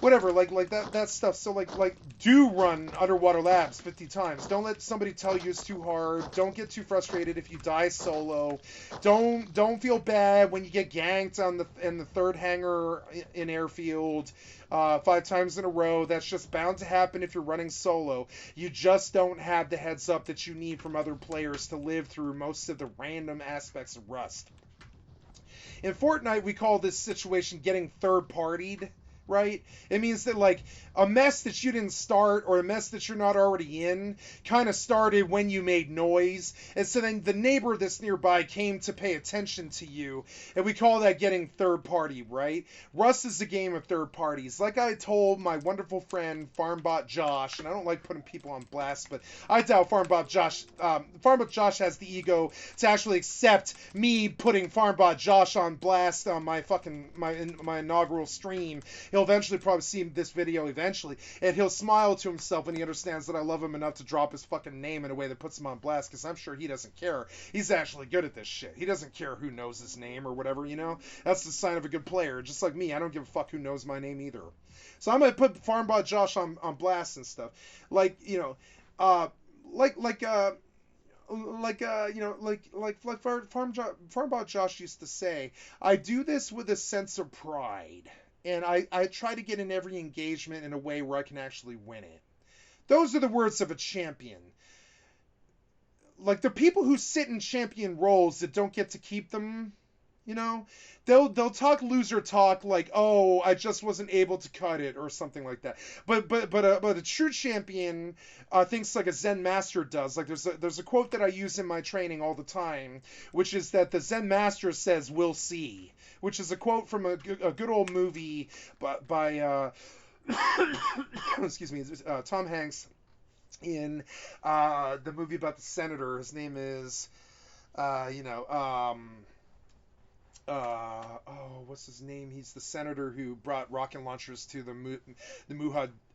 whatever, like that stuff. So, like, do run underwater labs 50 times. Don't let somebody tell you it's too hard. Don't get too frustrated if you die solo. Don't feel bad when you get ganked in the third hangar in airfield 5 times in a row. That's just bound to happen if you're running solo. You just don't have the heads up that you need from other players to live through most of the random aspects of Rust. In Fortnite, we call this situation getting third-partied, right? It means that, like, a mess that you didn't start or a mess that you're not already in kind of started when you made noise. And so then the neighbor that's nearby came to pay attention to you. And we call that getting third-party, right? Rust is a game of third parties. Like I told my wonderful friend, Farmbot Josh, and I don't like putting people on blast, but I doubt Farmbot Josh has the ego to actually accept me putting Farmbot Josh on blast on my inaugural stream. He'll eventually probably see this video eventually, and he'll smile to himself when he understands that I love him enough to drop his fucking name in a way that puts him on blast, because I'm sure he doesn't care. He's actually good at this shit. He doesn't care who knows his name or whatever, That's the sign of a good player. Just like me, I don't give a fuck who knows my name either. So I'm going to put Farmbot Josh on blast and stuff. Farmbot Josh used to say, I do this with a sense of pride. And I try to get in every engagement in a way where I can actually win it. Those are the words of a champion. Like, the people who sit in champion roles that don't get to keep them, they'll talk loser talk like, oh, I just wasn't able to cut it or something like that. But a true champion thinks like a Zen master does. Like, there's a quote that I use in my training all the time, which is that the Zen master says, "We'll see," which is a quote from a good old movie by excuse me, Tom Hanks in the movie about the senator. His name is what's his name? He's the senator who brought rocket launchers to the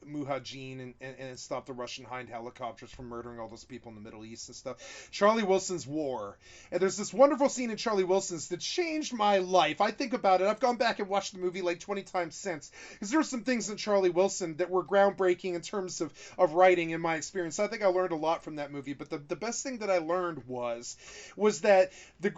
Mujahideen and stopped the Russian Hind helicopters from murdering all those people in the Middle East and stuff. Charlie Wilson's War. And there's this wonderful scene in Charlie Wilson's that changed my life. I think about it. I've gone back and watched the movie like 20 times since. Because there were some things in Charlie Wilson that were groundbreaking in terms of writing in my experience. I think I learned a lot from that movie. But the best thing that I learned was that the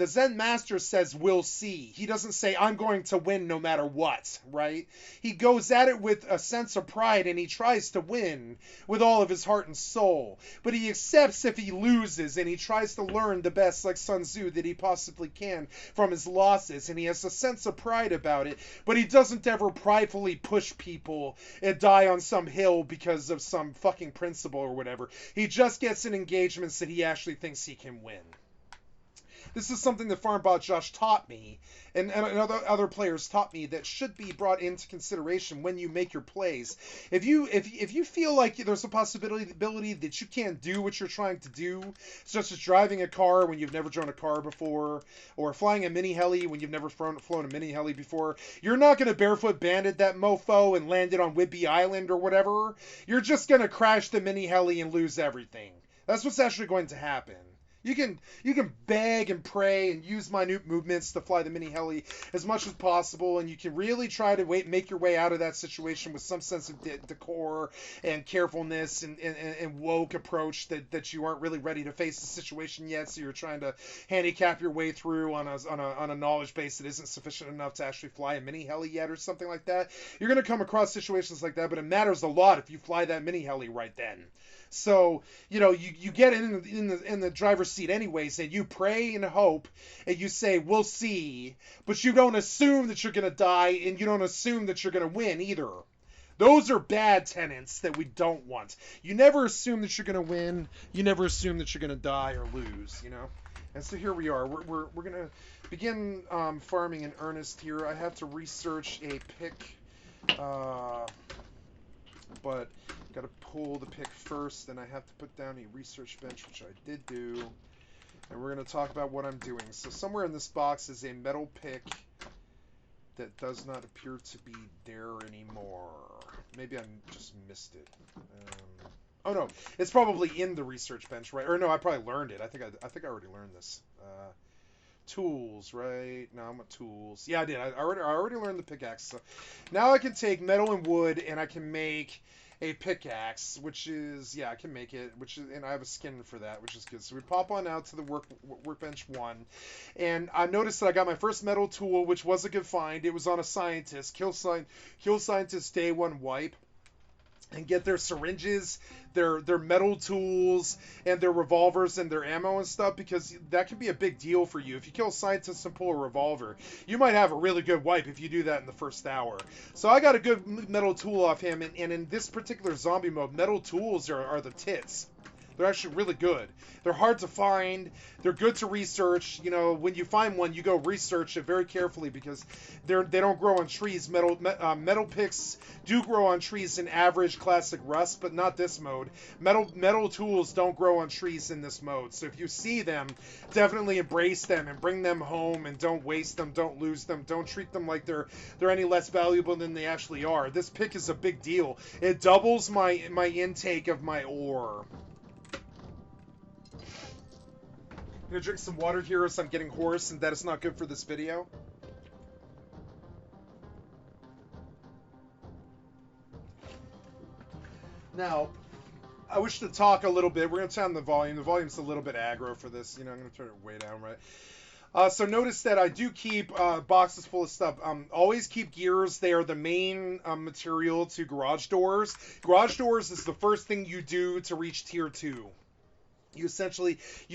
Zen master says, "We'll see." He doesn't say, "I'm going to win no matter what," right? He goes at it with a sense of pride, and he tries to win with all of his heart and soul. But he accepts if he loses, and he tries to learn the best, like Sun Tzu, that he possibly can from his losses, and he has a sense of pride about it, but he doesn't ever pridefully push people and die on some hill because of some fucking principle or whatever. He just gets in engagements that he actually thinks he can win. this is something that FarmBot Josh taught me, and other players taught me that should be brought into consideration when you make your plays. If you feel like there's a possibility that you can't do what you're trying to do, such as driving a car when you've never driven a car before, or flying a mini heli when you've never flown a mini heli before, you're not going to barefoot bandit that mofo and land it on Whidbey Island or whatever. You're just going to crash the mini heli and lose everything. That's what's actually going to happen. You can beg and pray and use minute movements to fly the mini heli as much as possible, and you can really try to make your way out of that situation with some sense of decor and carefulness and woke approach that you aren't really ready to face the situation yet, so you're trying to handicap your way through on a knowledge base that isn't sufficient enough to actually fly a mini heli yet or something like that. You're going to come across situations like that, but it matters a lot if you fly that mini heli right then. So, you get in the driver's seat anyways, and you pray and hope, and you say, we'll see, but you don't assume that you're going to die, and you don't assume that you're going to win either. Those are bad tenets that we don't want. You never assume that you're going to win. You never assume that you're going to die or lose, And so here we are. We're going to begin farming in earnest here. I have to research a pick, but got to pull the pick first, and I have to put down a research bench, which I did do. And we're going to talk about what I'm doing. So somewhere in this box is a metal pick that does not appear to be there anymore. Maybe I just missed it. Oh no, it's probably in the research bench, right? Or no, I probably learned it. I think I already learned this. Tools, right? No, I'm at tools. Yeah, I did. I already learned the pickaxe. So now I can take metal and wood, and I can make a pickaxe, which is, I can make it, and I have a skin for that, which is good. So we pop on out to the workbench 1, and I noticed that I got my first metal tool, which was a good find. It was on a scientist, kill scientist day 1 wipe, and get their syringes, their metal tools, and their revolvers and their ammo and stuff, because that can be a big deal for you. If you kill a scientist and pull a revolver, you might have a really good wipe if you do that in the first hour. So I got a good metal tool off him, and in this particular zombie mode, metal tools are the tits. They're actually really good. They're hard to find. They're good to research. When you find one, you go research it very carefully because they don't grow on trees. Metal picks do grow on trees in average classic Rust, but not this mode. Metal tools don't grow on trees in this mode. So if you see them, definitely embrace them and bring them home, and don't waste them. Don't lose them. Don't treat them like they're any less valuable than they actually are. This pick is a big deal. It doubles my intake of my ore. I'm gonna drink some water here as I'm getting hoarse, and that is not good for this video. Now, I wish to talk a little bit. We're gonna turn on the volume. The volume's a little bit aggro for this. I'm gonna turn it way down, right? So notice that I do keep boxes full of stuff. Always keep gears. They are the main material to garage doors. Garage doors is the first thing you do to reach tier 2. You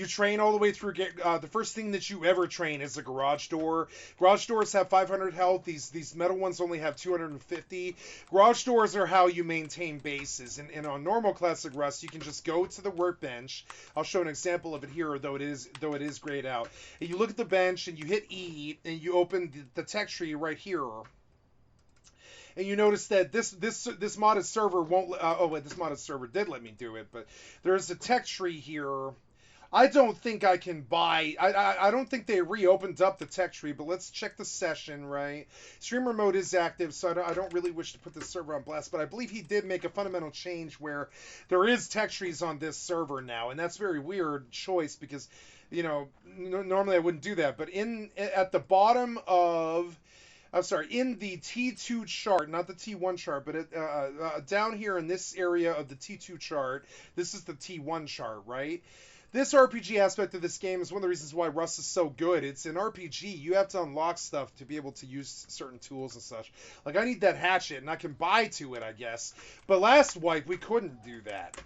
train all the way through. The first thing that you ever train is a garage door. Garage doors have 500 health. These metal ones only have 250. Garage doors are how you maintain bases. And on normal classic Rust, you can just go to the workbench. I'll show an example of it here, though it is grayed out. And you look at the bench and you hit E, and you open the tech tree right here. And you notice that this modded server won't. This modded server did let me do it, but there's a tech tree here. I don't think I can buy. I don't think they reopened up the tech tree, but let's check the session, right? Streamer mode is active, so I don't really wish to put this server on blast, but I believe he did make a fundamental change where there is tech trees on this server now, and that's a very weird choice because, normally I wouldn't do that, but at the bottom of. In the T2 chart, not the T1 chart, but down here in this area of the T2 chart, this is the T1 chart, right? This RPG aspect of this game is one of the reasons why Rust is so good. It's an RPG. You have to unlock stuff to be able to use certain tools and such. Like, I need that hatchet, and I can buy to it, I guess. But last wipe, we couldn't do that.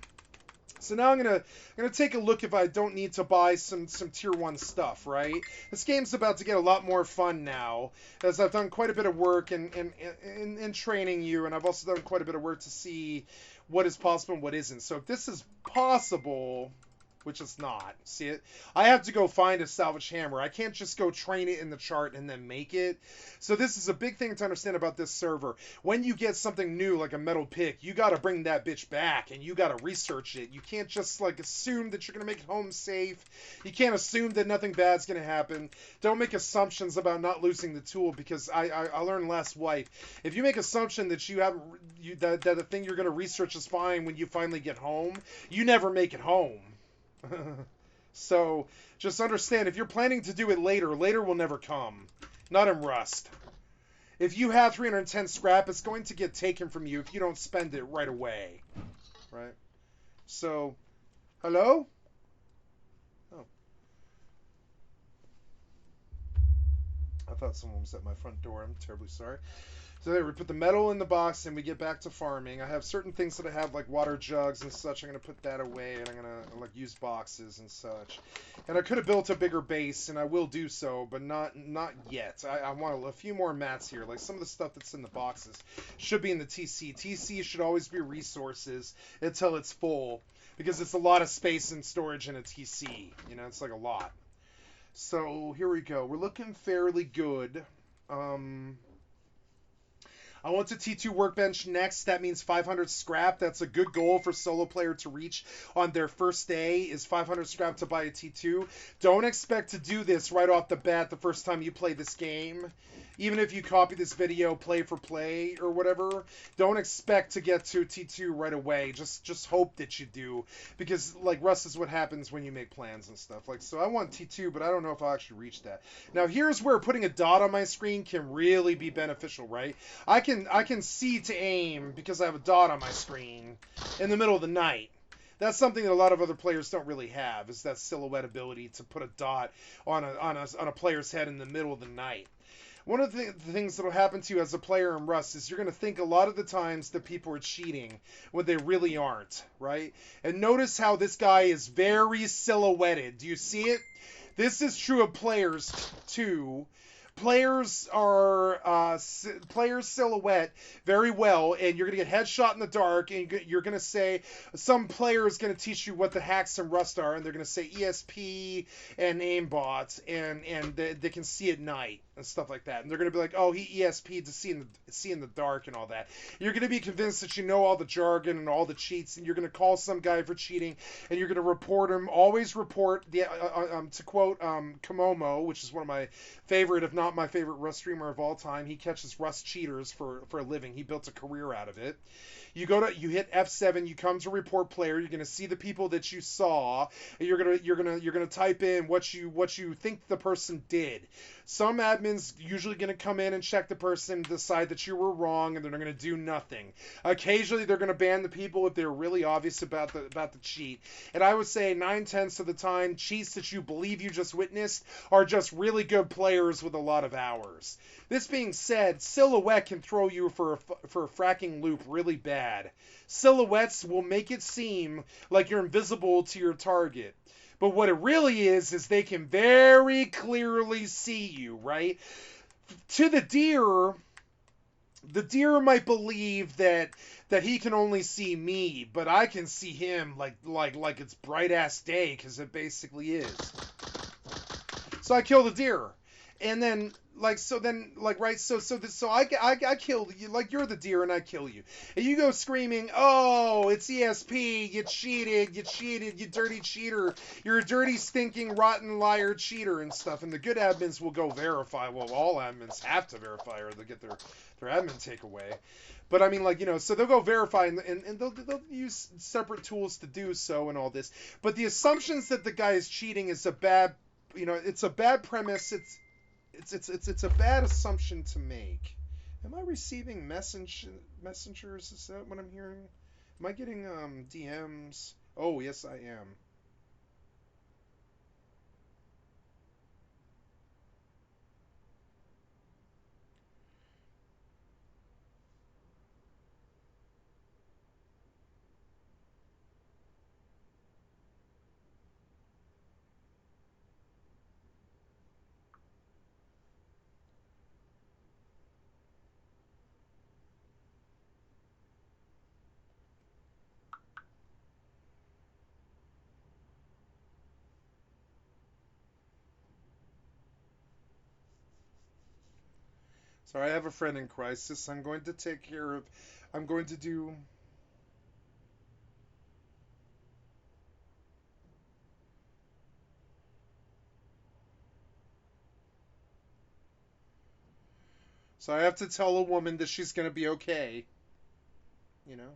So now I'm gonna take a look if I don't need to buy some tier 1 stuff, right? This game's about to get a lot more fun now, as I've done quite a bit of work in training you, and I've also done quite a bit of work to see what is possible and what isn't. So if this is possible, which it's not. See it? I have to go find a salvage hammer. I can't just go train it in the chart and then make it. So this is a big thing to understand about this server. When you get something new like a metal pick, you got to bring that bitch back and you got to research it. You can't just like assume that you're going to make it home safe. You can't assume that nothing bad's going to happen. Don't make assumptions about not losing the tool, because I learned last wife. If you make assumption that that the thing you're going to research is fine when you finally get home, you never make it home. So just understand, if you're planning to do it later, later will never come. Not in Rust. If you have 310 scrap, it's going to get taken from you if you don't spend it right away. Right? So, hello? Oh. I thought someone was at my front door. I'm terribly sorry. So there, we put the metal in the box and we get back to farming. I have certain things that I have, like water jugs and such. I'm going to put that away, and I'm going to like use boxes and such. And I could have built a bigger base, and I will do so, but not yet. I want a few more mats here. Like some of the stuff that's in the boxes should be in the TC. TC should always be resources until it's full, because it's a lot of space and storage in a TC. You know, it's like a lot. So here we go. We're looking fairly good. I want the T2 workbench next. That means 500 scrap. That's a good goal for solo player to reach on their first day, is 500 scrap to buy a T2. Don't expect to do this right off the bat the first time you play this game. Even if you copy this video play for play or whatever, don't expect to get to T2 right away. Just hope that you do, because like Rust is what happens when you make plans and stuff. Like, so I want T2, but I don't know if I'll actually reach that. Now here's where putting a dot on my screen can really be beneficial, right? I can see to aim because I have a dot on my screen in the middle of the night. That's something that a lot of other players don't really have, is that silhouette ability to put a dot on a player's head in the middle of the night. One of the things that will happen to you as a player in Rust is you're going to think a lot of the times that people are cheating when they really aren't, right? And notice how this guy is very silhouetted. Do you see it? This is true of players too. Players are players silhouette very well, and you're gonna get headshot in the dark, and you're gonna say, some player is gonna teach you what the hacks in Rust are, and they're gonna say ESP and aimbot, and they can see at night and stuff like that, and they're gonna be like, oh, he ESP'd to see in the dark and all that. You're gonna be convinced that you know all the jargon and all the cheats, and you're gonna call some guy for cheating, and you're gonna report him. Always report the to quote Komomo, which is one of my favorite, if not my favorite Rust streamer of all time. He catches Rust cheaters for a living. He built a career out of it. You hit F7, you come to report player, you're gonna see the people that you saw, and you're gonna type in what you think the person did. Some admins usually gonna come in and check the person, decide that you were wrong, and they're gonna do nothing. Occasionally they're gonna ban the people if they're really obvious about the cheat. And I would say 9/10 of the time, cheats that you believe you just witnessed are just really good players with a lot of hours. This being said, silhouette can throw you for a fracking loop really bad. Silhouettes will make it seem like you're invisible to your target. But what it really is they can very clearly see you, right? To the deer might believe that he can only see me, but I can see him like it's bright ass day, because it basically is. So I kill the deer. And then I kill you, like you're the deer and I kill you. And you go screaming, "Oh, it's ESP, you cheated, you dirty cheater. You're a dirty, stinking, rotten liar cheater," and stuff. And the good admins will go verify. Well, all admins have to verify or they'll get their admin takeaway. But I mean, like, you know, so they'll go verify and they'll use separate tools to do so and all this. But the assumptions that the guy is cheating is a bad, you know, it's a bad premise. It's a bad assumption to make. Am I receiving messengers? Is that what I'm hearing? Am I getting DMs? Oh, yes, I am. Sorry, I have a friend in crisis. I'm going to take care of. I'm going to do. So I have to tell a woman that she's going to be okay. You know?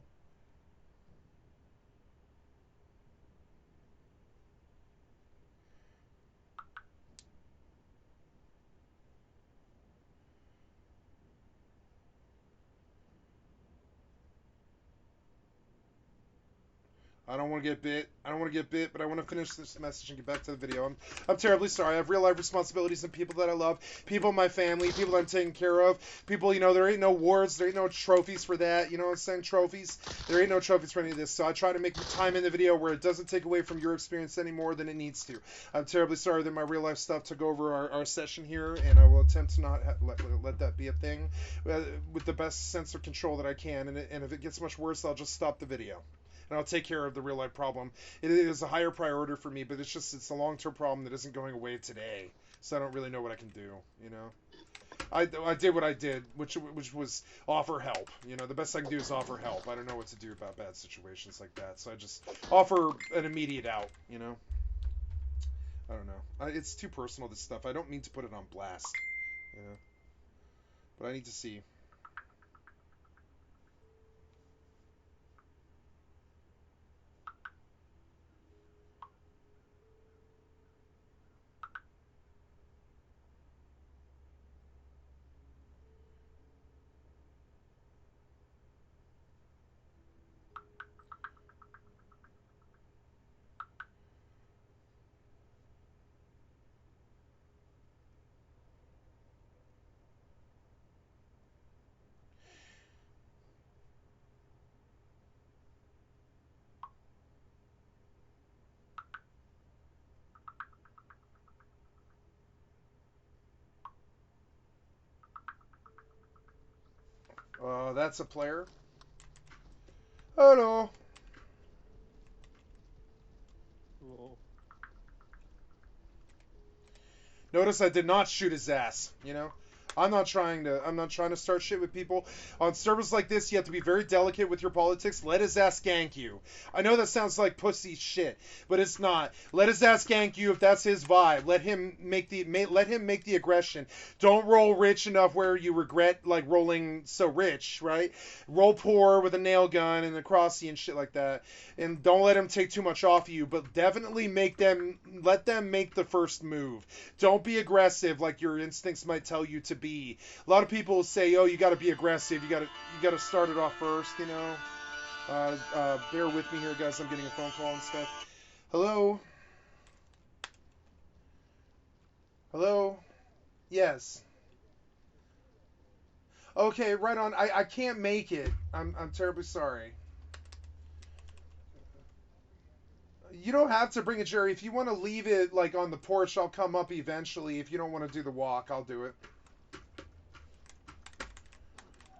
I don't want to get bit. I don't want to get bit, but I want to finish this message and get back to the video. I'm terribly sorry. I have real life responsibilities and people that I love, people in my family, people that I'm taking care of, people, you know, there ain't no awards, there ain't no trophies for that, you know what I'm saying? Trophies. There ain't no trophies for any of this. So I try to make time in the video where it doesn't take away from your experience any more than it needs to. I'm terribly sorry that my real life stuff took over our session here, and I will attempt to not let that be a thing with the best sense of control that I can. And if it gets much worse, I'll just stop the video. And I'll take care of the real life problem. It is a higher priority for me, but it's a long-term problem that isn't going away today. So I don't really know what I can do, you know. I did what I did, which was offer help. You know, the best I can do is offer help. I don't know what to do about bad situations like that. So I just offer an immediate out, you know. I don't know. It's too personal, this stuff. I don't mean to put it on blast, you know. But I need to see. That's a player. Oh no. Whoa. Notice I did not shoot his ass, you know? I'm not trying to start shit with people. On servers like this, you have to be very delicate with your politics. Let his ass gank you. I know that sounds like pussy shit, but it's not. Let his ass gank you if that's his vibe. Let him make the aggression. Don't roll rich enough where you regret like rolling so rich, right? Roll poor with a nail gun and a crossy and shit like that. And don't let him take too much off you, but definitely let them make the first move. Don't be aggressive like your instincts might tell you to be. A lot of people say, "Oh, you got to be aggressive. You got to start it off first." You know. Bear with me here, guys. I'm getting a phone call and stuff. Hello. Hello. Yes. Okay, right on. I can't make it. I'm terribly sorry. You don't have to bring it, Jerry. If you want to leave it like on the porch, I'll come up eventually. If you don't want to do the walk, I'll do it.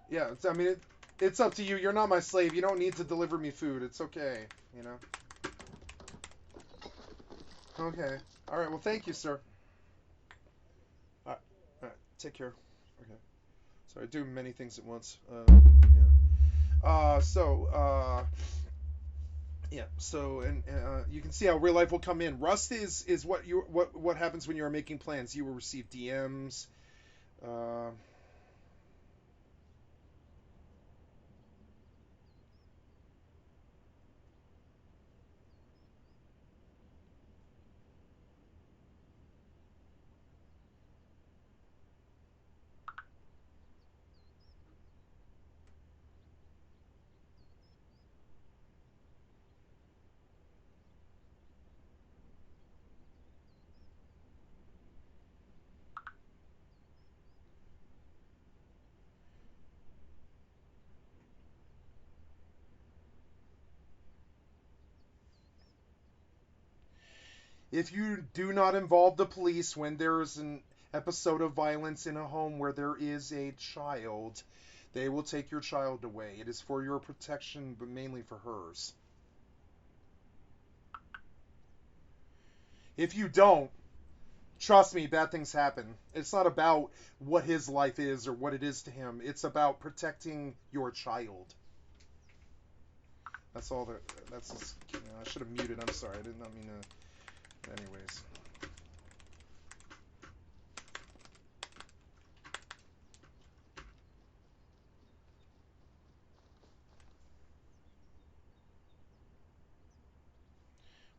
Yeah, it's up to you. You're not my slave. You don't need to deliver me food. It's okay, you know. Okay. All right. Well, thank you, sir. All right. All right. Take care. Okay. Sorry, I do many things at once. Yeah. Yeah. So, and you can see how real life will come in. Rust is what happens when you are making plans. You will receive DMs. Uh, If you do not involve the police when there is an episode of violence in a home where there is a child, they will take your child away. It is for your protection, but mainly for hers. If you don't, Trust me, bad things happen. It's not about what his life is or what it is to him. It's about protecting your child. That's all that. That's just, I should have muted. I'm sorry. I did not mean to. Anyways.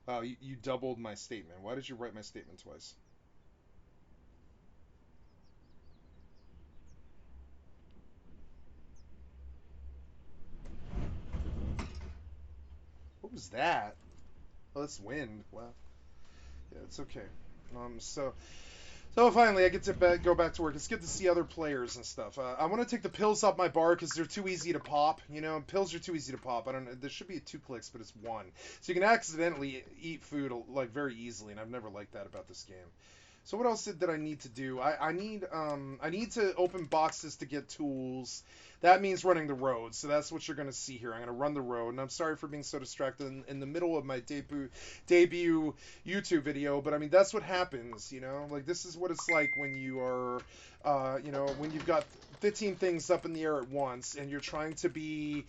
Wow, you doubled my statement. Why did you write my statement twice? What was that? Oh, that's wind. Wow. Yeah, it's okay. So finally, I get to go back to work. It's good to see other players and stuff. I want to take the pills off my bar because they're too easy to pop. You know, pills are too easy to pop. I don't know. There should be 2 clicks, but it's 1. So you can accidentally eat food like very easily, and I've never liked that about this game. So what else did I need to do? I need to open boxes to get tools. That means running the road. So that's what you're going to see here. I'm going to run the road, and I'm sorry for being so distracted in the middle of my debut YouTube video, but I mean that's what happens, you know. Like this is what it's like when you are, when you've got 15 things up in the air at once, and you're trying to be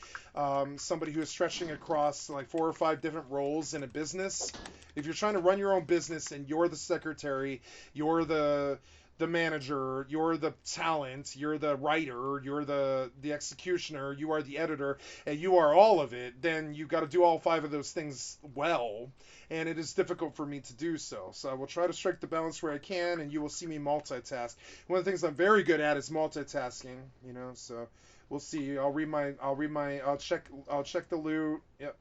somebody who is stretching across like 4 or 5 different roles in a business. If you're trying to run your own business and you're the secretary, you're the manager, you're the talent, you're the writer, you're the executioner, you are the editor, and you are all of it, then you got to do all 5 of those things well, and it is difficult for me to do so. So I will try to strike the balance where I can, and you will see me multitask. One of the things I'm very good at is multitasking, you know. So we'll see. I'll check the loot. Yep.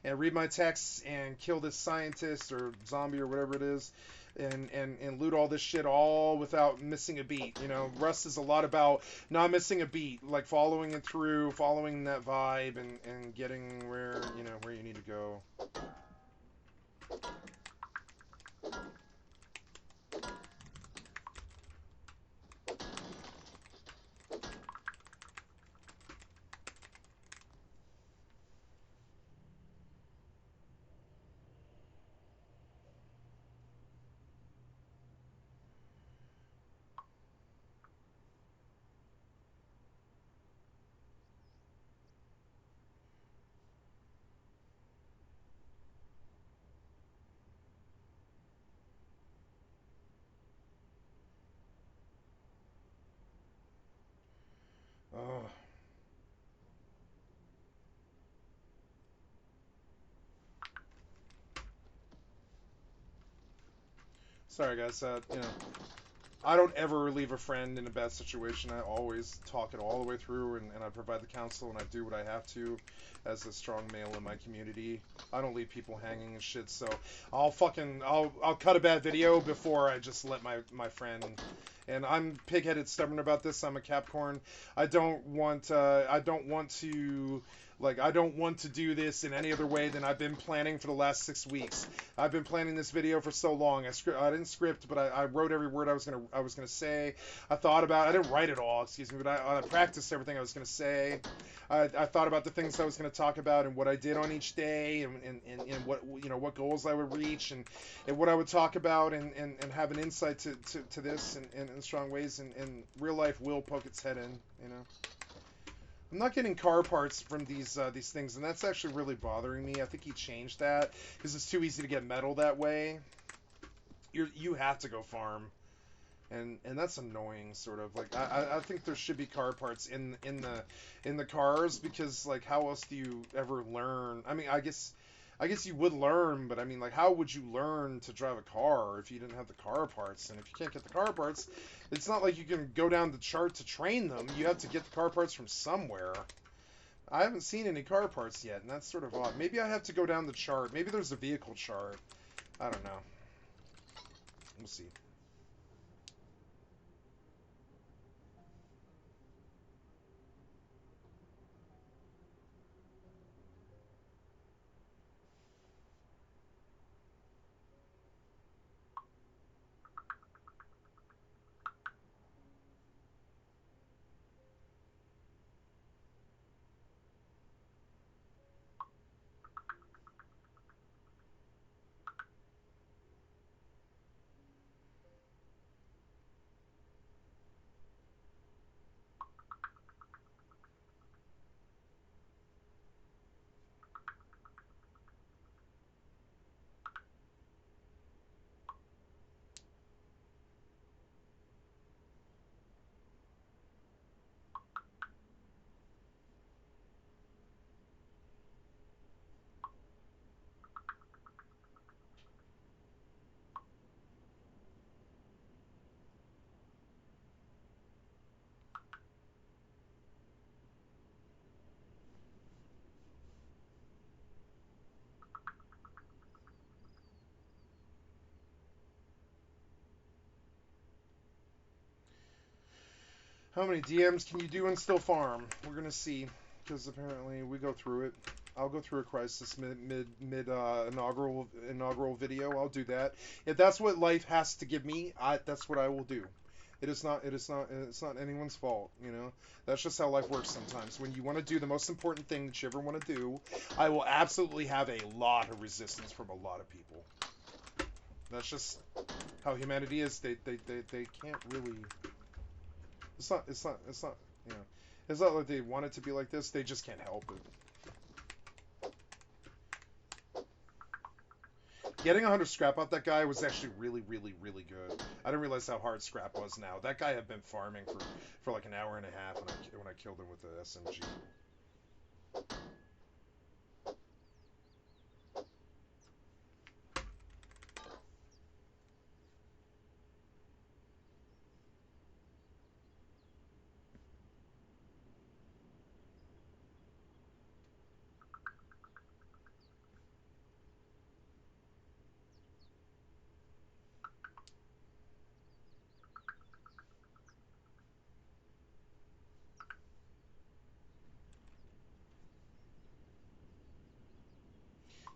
And read my texts and kill this scientist or zombie or whatever it is, and loot all this shit all without missing a beat. You know, Rust is a lot about not missing a beat, like following it through, following that vibe, and getting where you need to go. Oh. Sorry, guys. I don't ever leave a friend in a bad situation. I always talk it all the way through, and I provide the counsel, and I do what I have to as a strong male in my community. I don't leave people hanging and shit, so I'll cut a bad video before I just let my friend. And I'm pig-headed stubborn about this. I'm a Capricorn. I don't want to do this in any other way than I've been planning for the last 6 weeks. I've been planning this video for so long. I didn't script, but I wrote every word I was gonna say. I didn't write it all, excuse me, but I practiced everything I was gonna say. I thought about the things I was gonna talk about and what I did on each day, and what goals I would reach, and what I would talk about, and have an insight to this in strong ways, and real life will poke its head in, you know. I'm not getting car parts from these things, and that's actually really bothering me. I think he changed that because it's too easy to get metal that way. You have to go farm, and that's annoying. Sort of like I think there should be car parts in the cars, because like how else do you ever learn? I mean, I guess you would learn, but I mean, like, how would you learn to drive a car if you didn't have the car parts? And if you can't get the car parts, it's not like you can go down the chart to train them. You have to get the car parts from somewhere. I haven't seen any car parts yet, and that's sort of odd. Maybe I have to go down the chart. Maybe there's a vehicle chart. I don't know. We'll see. How many DMs can you do and still farm? We're gonna see, because apparently we go through it. I'll go through a crisis mid inaugural video. I'll do that. If that's what life has to give me, that's what I will do. It's not anyone's fault, you know. That's just how life works sometimes. When you want to do the most important thing that you ever want to do, I will absolutely have a lot of resistance from a lot of people. That's just how humanity is. They can't really. It's not you know. It's not like they want it to be like this. They just can't help it. Getting 100 scrap out that guy was actually really good. I didn't realize how hard scrap was now. That guy had been farming for like an hour and a half when I killed him with the SMG.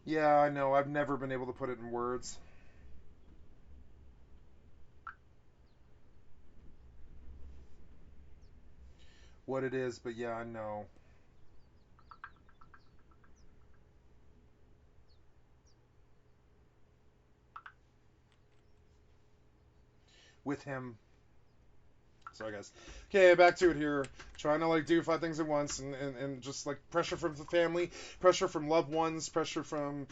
Yeah, I know. I've never been able to put it in words. What it is, but yeah, I know. With him. Sorry, guys. Okay, back to it here. Trying to like do 5 things at once, and just like pressure from the family, pressure from loved ones, pressure from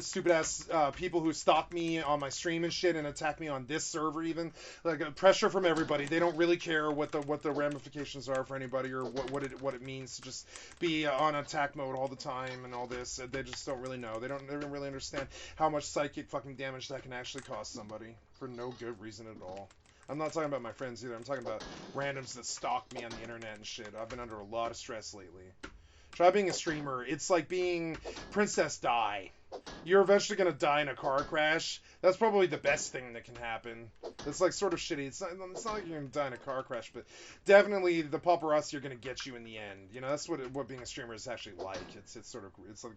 stupid ass people who stalk me on my stream and shit and attack me on this server even. Like pressure from everybody. They don't really care what the ramifications are for anybody or what it means to just be on attack mode all the time and all this. They just don't really know. They don't really understand how much psychic fucking damage that can actually cause somebody for no good reason at all. I'm not talking about my friends either. I'm talking about randoms that stalk me on the internet and shit. I've been under a lot of stress lately. Try being a streamer. It's like being Princess Di. You're eventually going to die in a car crash. That's probably the best thing that can happen. It's like sort of shitty. It's not like you're going to die in a car crash, but definitely the paparazzi are going to get you in the end. You know, that's what being a streamer is actually like. It's like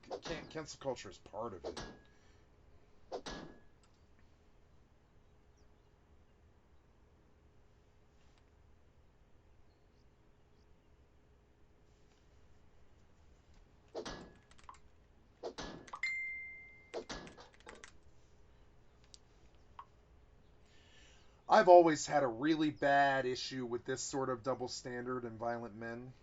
cancel culture is part of it. I've always had a really bad issue with this sort of double standard in violent men.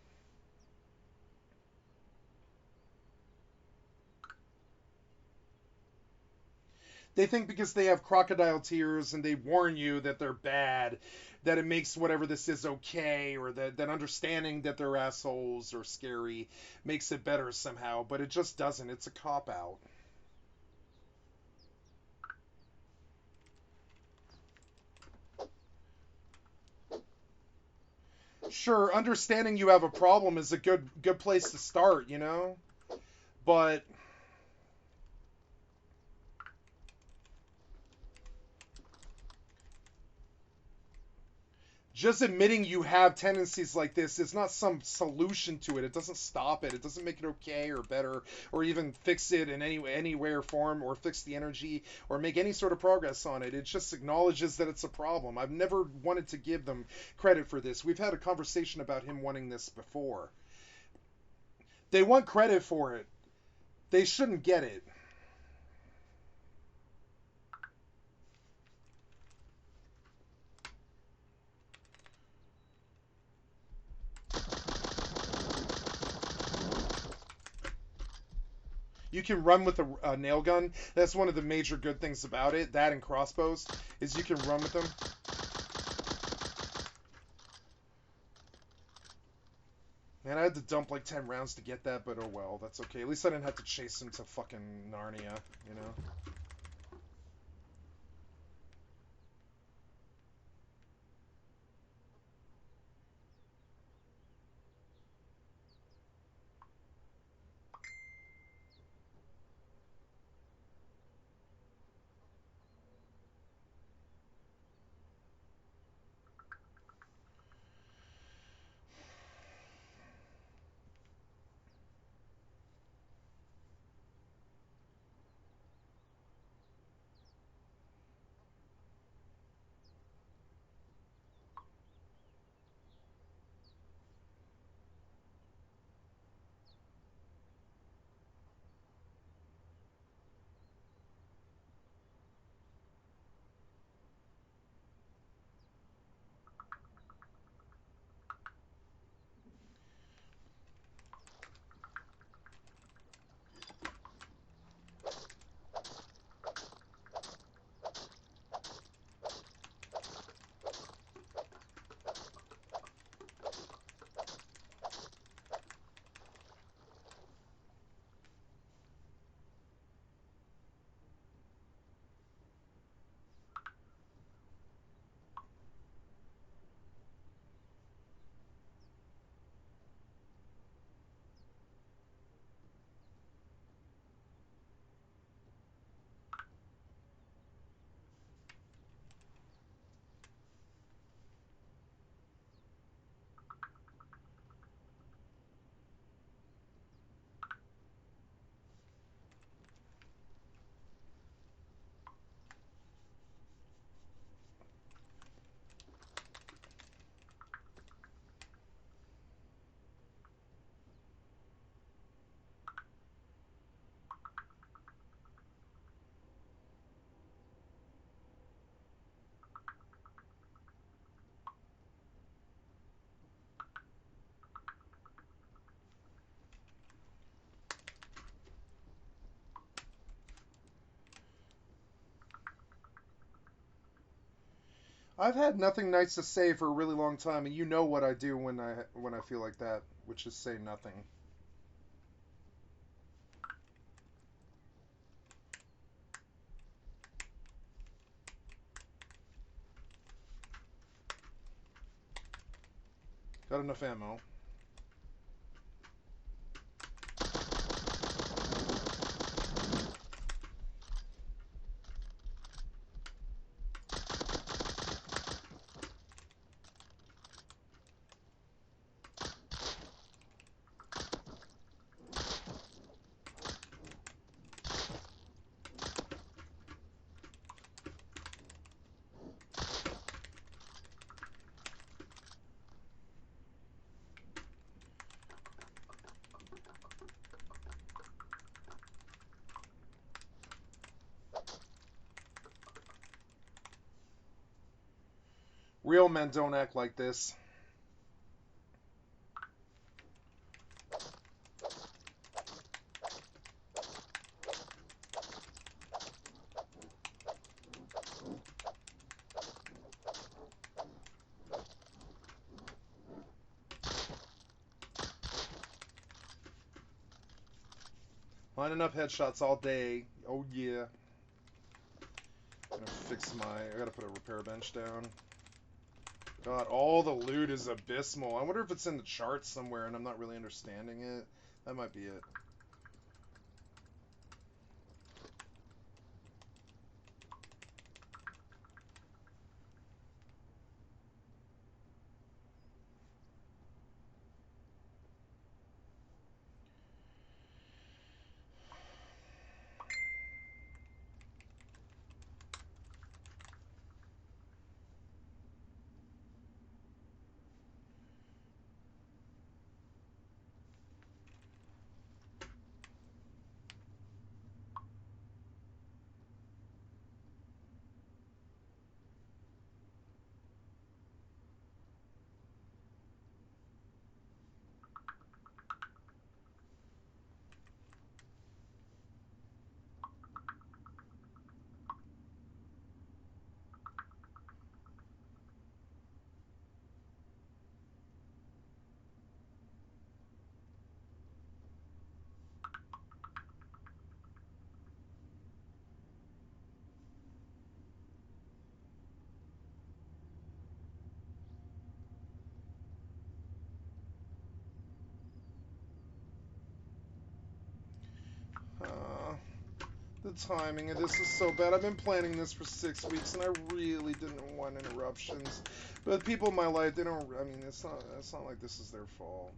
They think because they have crocodile tears and they warn you that they're bad, that it makes whatever this is okay, or that understanding that they're assholes or scary makes it better somehow, but it just doesn't. It's a cop-out. Sure, understanding you have a problem is a good place to start, you know? But just admitting you have tendencies like this is not some solution to it. It doesn't stop it. It doesn't make it okay or better or even fix it in any way or form or fix the energy or make any sort of progress on it. It just acknowledges that it's a problem. I've never wanted to give them credit for this. We've had a conversation about him wanting this before. They want credit for it. They shouldn't get it. You can run with a nail gun. That's one of the major good things about it. That and crossbows is you can run with them. Man, I had to dump like 10 rounds to get that, but oh well, that's okay. At least I didn't have to chase him to fucking Narnia, you know? I've had nothing nice to say for a really long time, and you know what I do when I feel like that, which is say nothing. Got enough ammo. Real men don't act like this. Lining up headshots all day. Oh yeah. I'm gonna fix my... I gotta put a repair bench down. God, all the loot is abysmal. I wonder if it's in the charts somewhere and I'm not really understanding it. That might be it. The timing of this is so bad. I've been planning this for 6 weeks, and I really didn't want interruptions. But people in my life, they don't. I mean, it's not like this is their fault.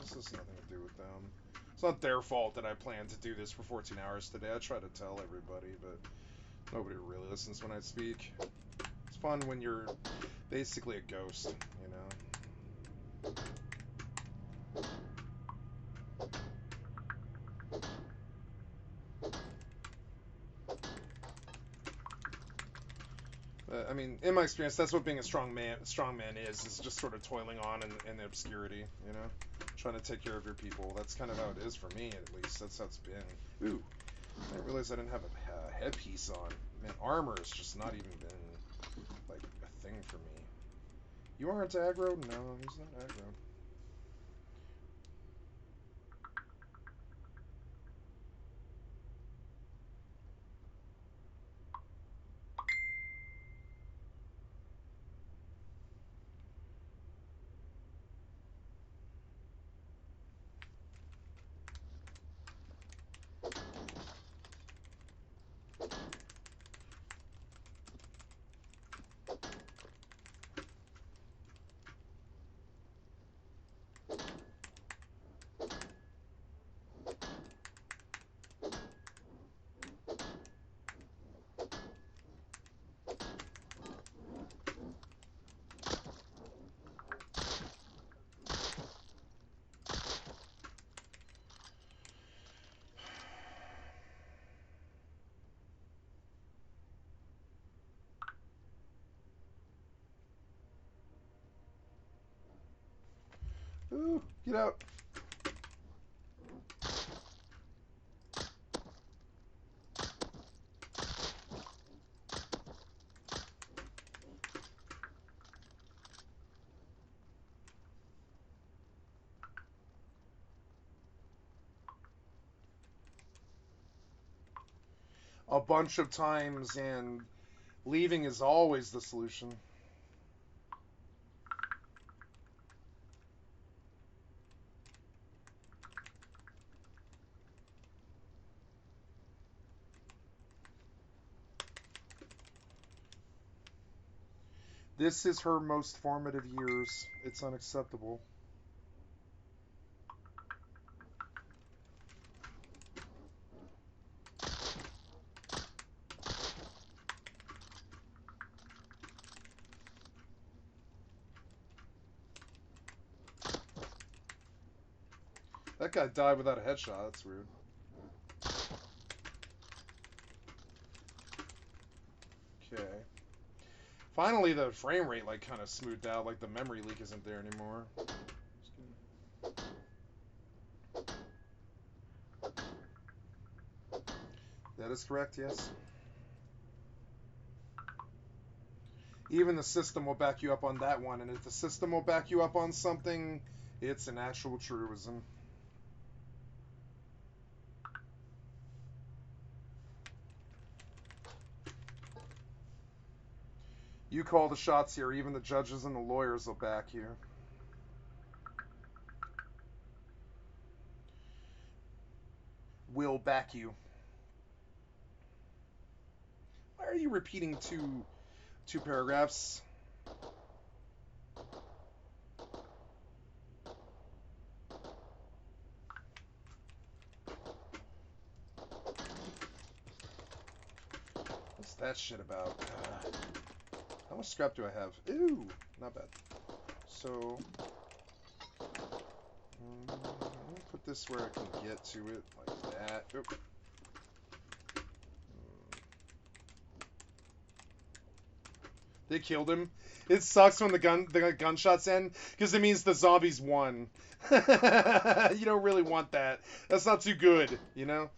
This has nothing to do with them. It's not their fault that I planned to do this for 14 hours today. I try to tell everybody, but nobody really listens when I speak. It's fun when you're basically a ghost, you know. I mean, in my experience, that's what being a strong man is just sort of toiling on in the obscurity, you know? Trying to take care of your people. That's kind of how it is for me, at least. That's how it's been. Ooh, I didn't realize I didn't have a headpiece on. Man, armor has just not even been, like, a thing for me. You aren't aggro? No, he's not aggro. Ooh, get out. a bunch of times, and leaving is always the solution. This is her most formative years. It's unacceptable. That guy died without a headshot. That's weird. Okay. Finally, the frame rate like kind of smoothed out. Like the memory leak isn't there anymore. That is correct. Yes. Even the system will back you up on that one, and if the system will back you up on something, it's an actual truism. You call the shots here. Even the judges and the lawyers will back you. Will back you. Why are you repeating two paragraphs? What's that shit about? How much scrap do I have? Ooh, not bad. So, let me put this where I can get to it, like that. Oop. They killed him. It sucks when the gunshots end, because it means the zombies won. You don't really want that. That's not too good, you know?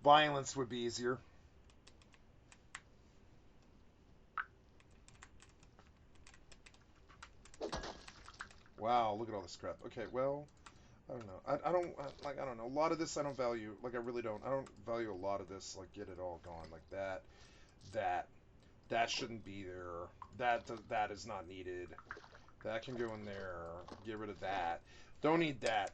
Violence would be easier. Wow, look at all this crap. Okay, well, I don't know. I don't know. A lot of this I don't value. Like, I really don't. I don't value a lot of this. Like, get it all gone. Like, that shouldn't be there. That is not needed. That can go in there. Get rid of that. Don't need that.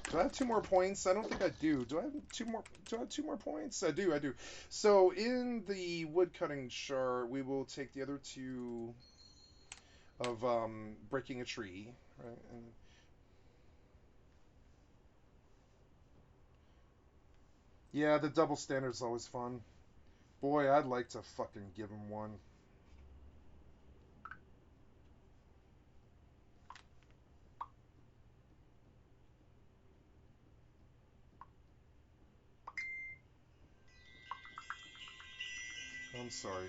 Do I have 2 more points? I don't think I do. Do I have 2 more? Do I have 2 more points? I do. I do. So in the woodcutting chart, we will take the other 2 of breaking a tree, right? And yeah, the double standard is always fun. Boy, I'd like to fucking give him one. I'm sorry.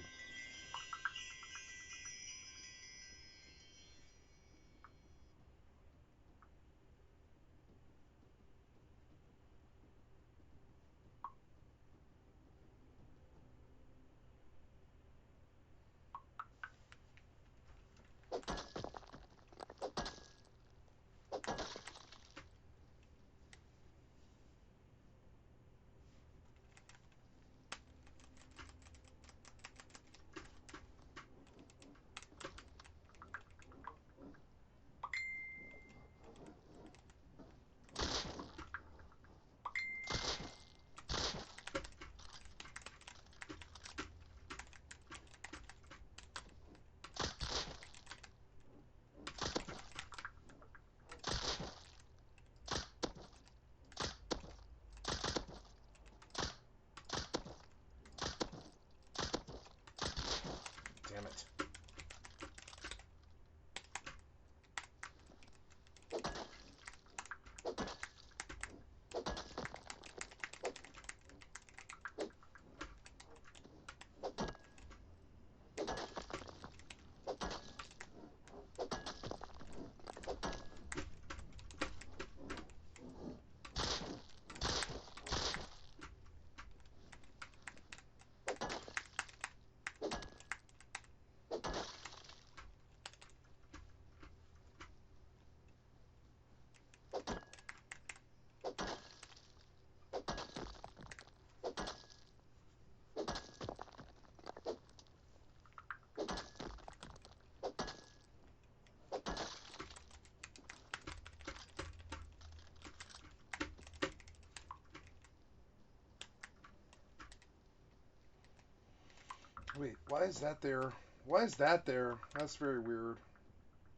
Wait, why is that there? Why is that there? That's very weird.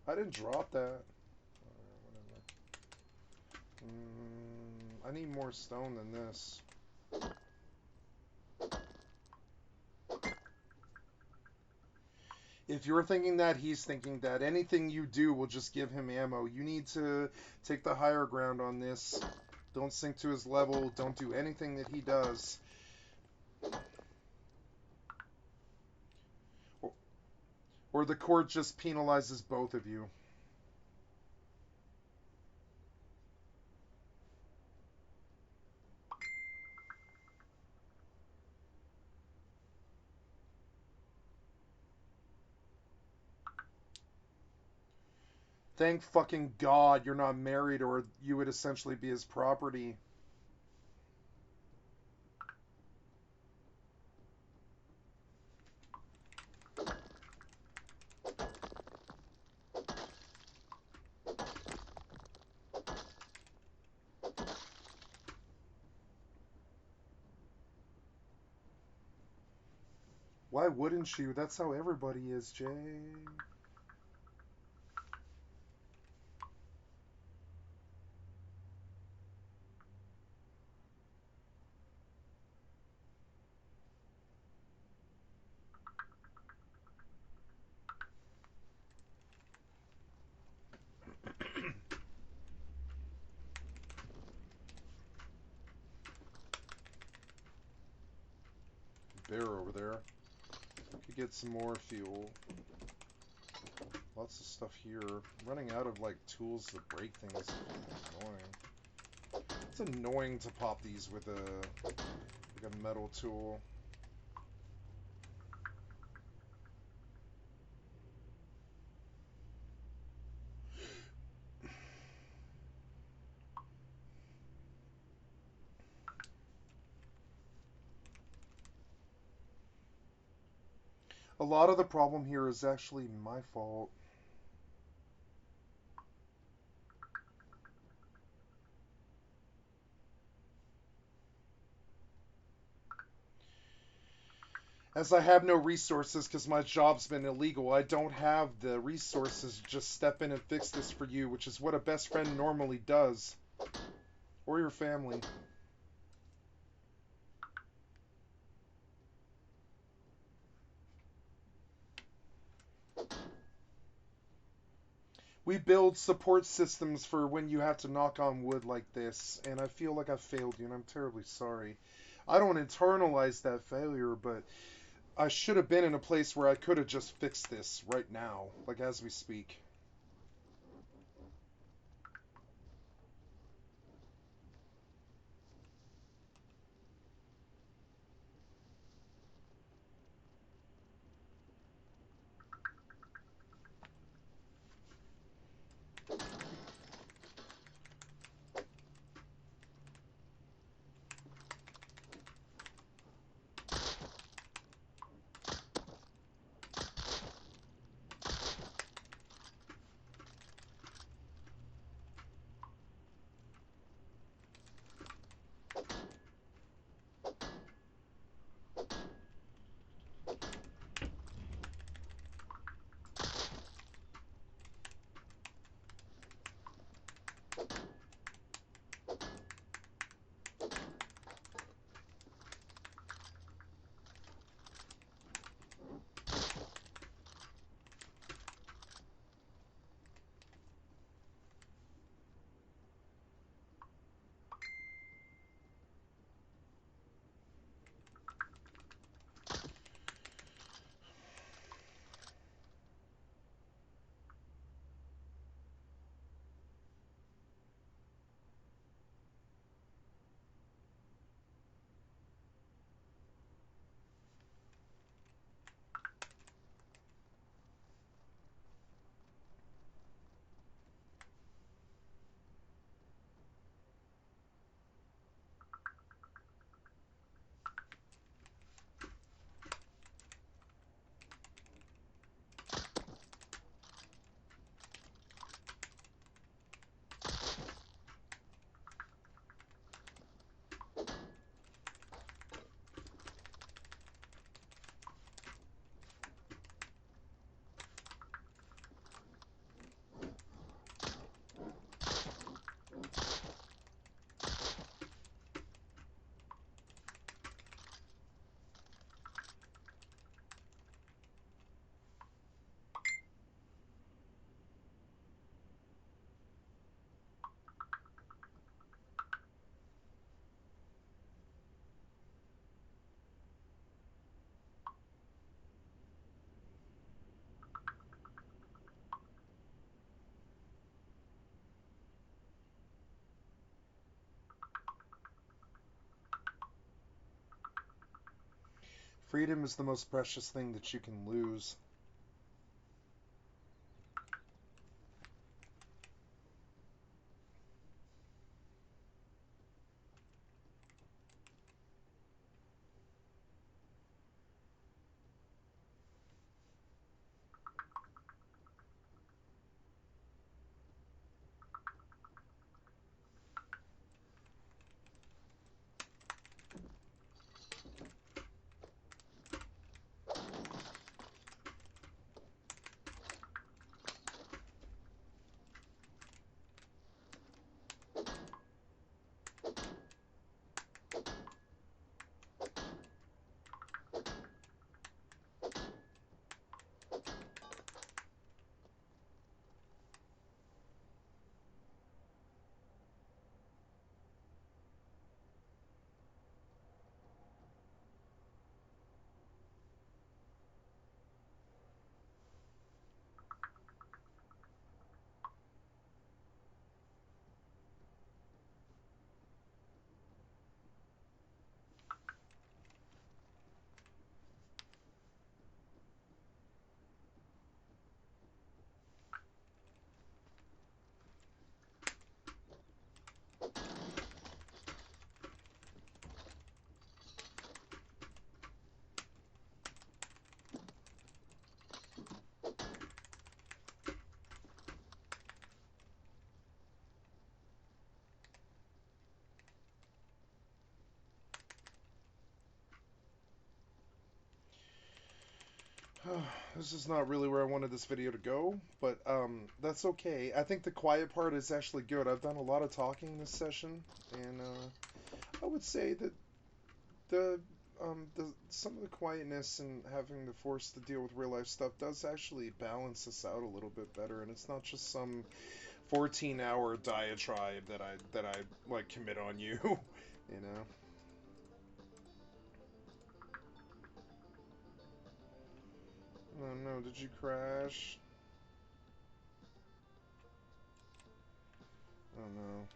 I didn't drop that. Whatever. I need more stone than this. If you're thinking that, he's thinking that. Anything you do will just give him ammo. You need to take the higher ground on this. Don't sink to his level. Don't do anything that he does. Or the court just penalizes both of you. Thank fucking God you're not married, or you would essentially be his property. Why wouldn't you? That's how everybody is, Jay. Bear over there. Could get some more fuel. Lots of stuff here. Running out of like tools to break things. It's annoying. It's annoying to pop these with a metal tool. A lot of the problem here is actually my fault. As I have no resources because my job's been illegal, I don't have the resources to just step in and fix this for you, which is what a best friend normally does. Or your family. We build support systems for when you have to knock on wood like this, and I feel like I've failed you, and I'm terribly sorry. I don't internalize that failure, but I should have been in a place where I could have just fixed this right now, like as we speak. Freedom is the most precious thing that you can lose. This is not really where I wanted this video to go, but that's okay. I think the quiet part is actually good. I've done a lot of talking this session, and I would say that the some of the quietness and having the force to deal with real life stuff does actually balance us out a little bit better, and it's not just some 14-hour diatribe that I like commit on you, you know. Oh no, did you crash? Oh no.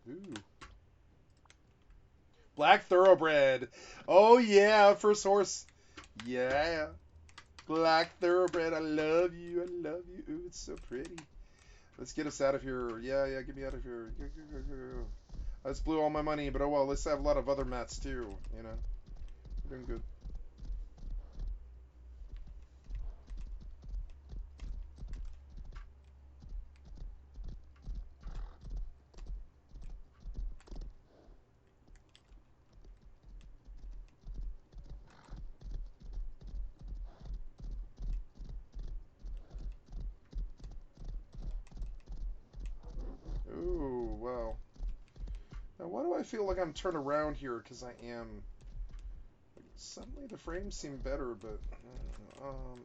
Ooh. Black Thoroughbred. Oh yeah, first horse. Yeah. Black Thoroughbred. I love you. I love you. Ooh, it's so pretty. Let's get us out of here. Yeah, yeah, get me out of here. Go, go, go, go. I just blew all my money, but oh well. Let's have a lot of other mats too. You know, we're doing good. Ooh, wow. Now, why do I feel like I'm turned around here? Because I am. Suddenly the frames seem better, but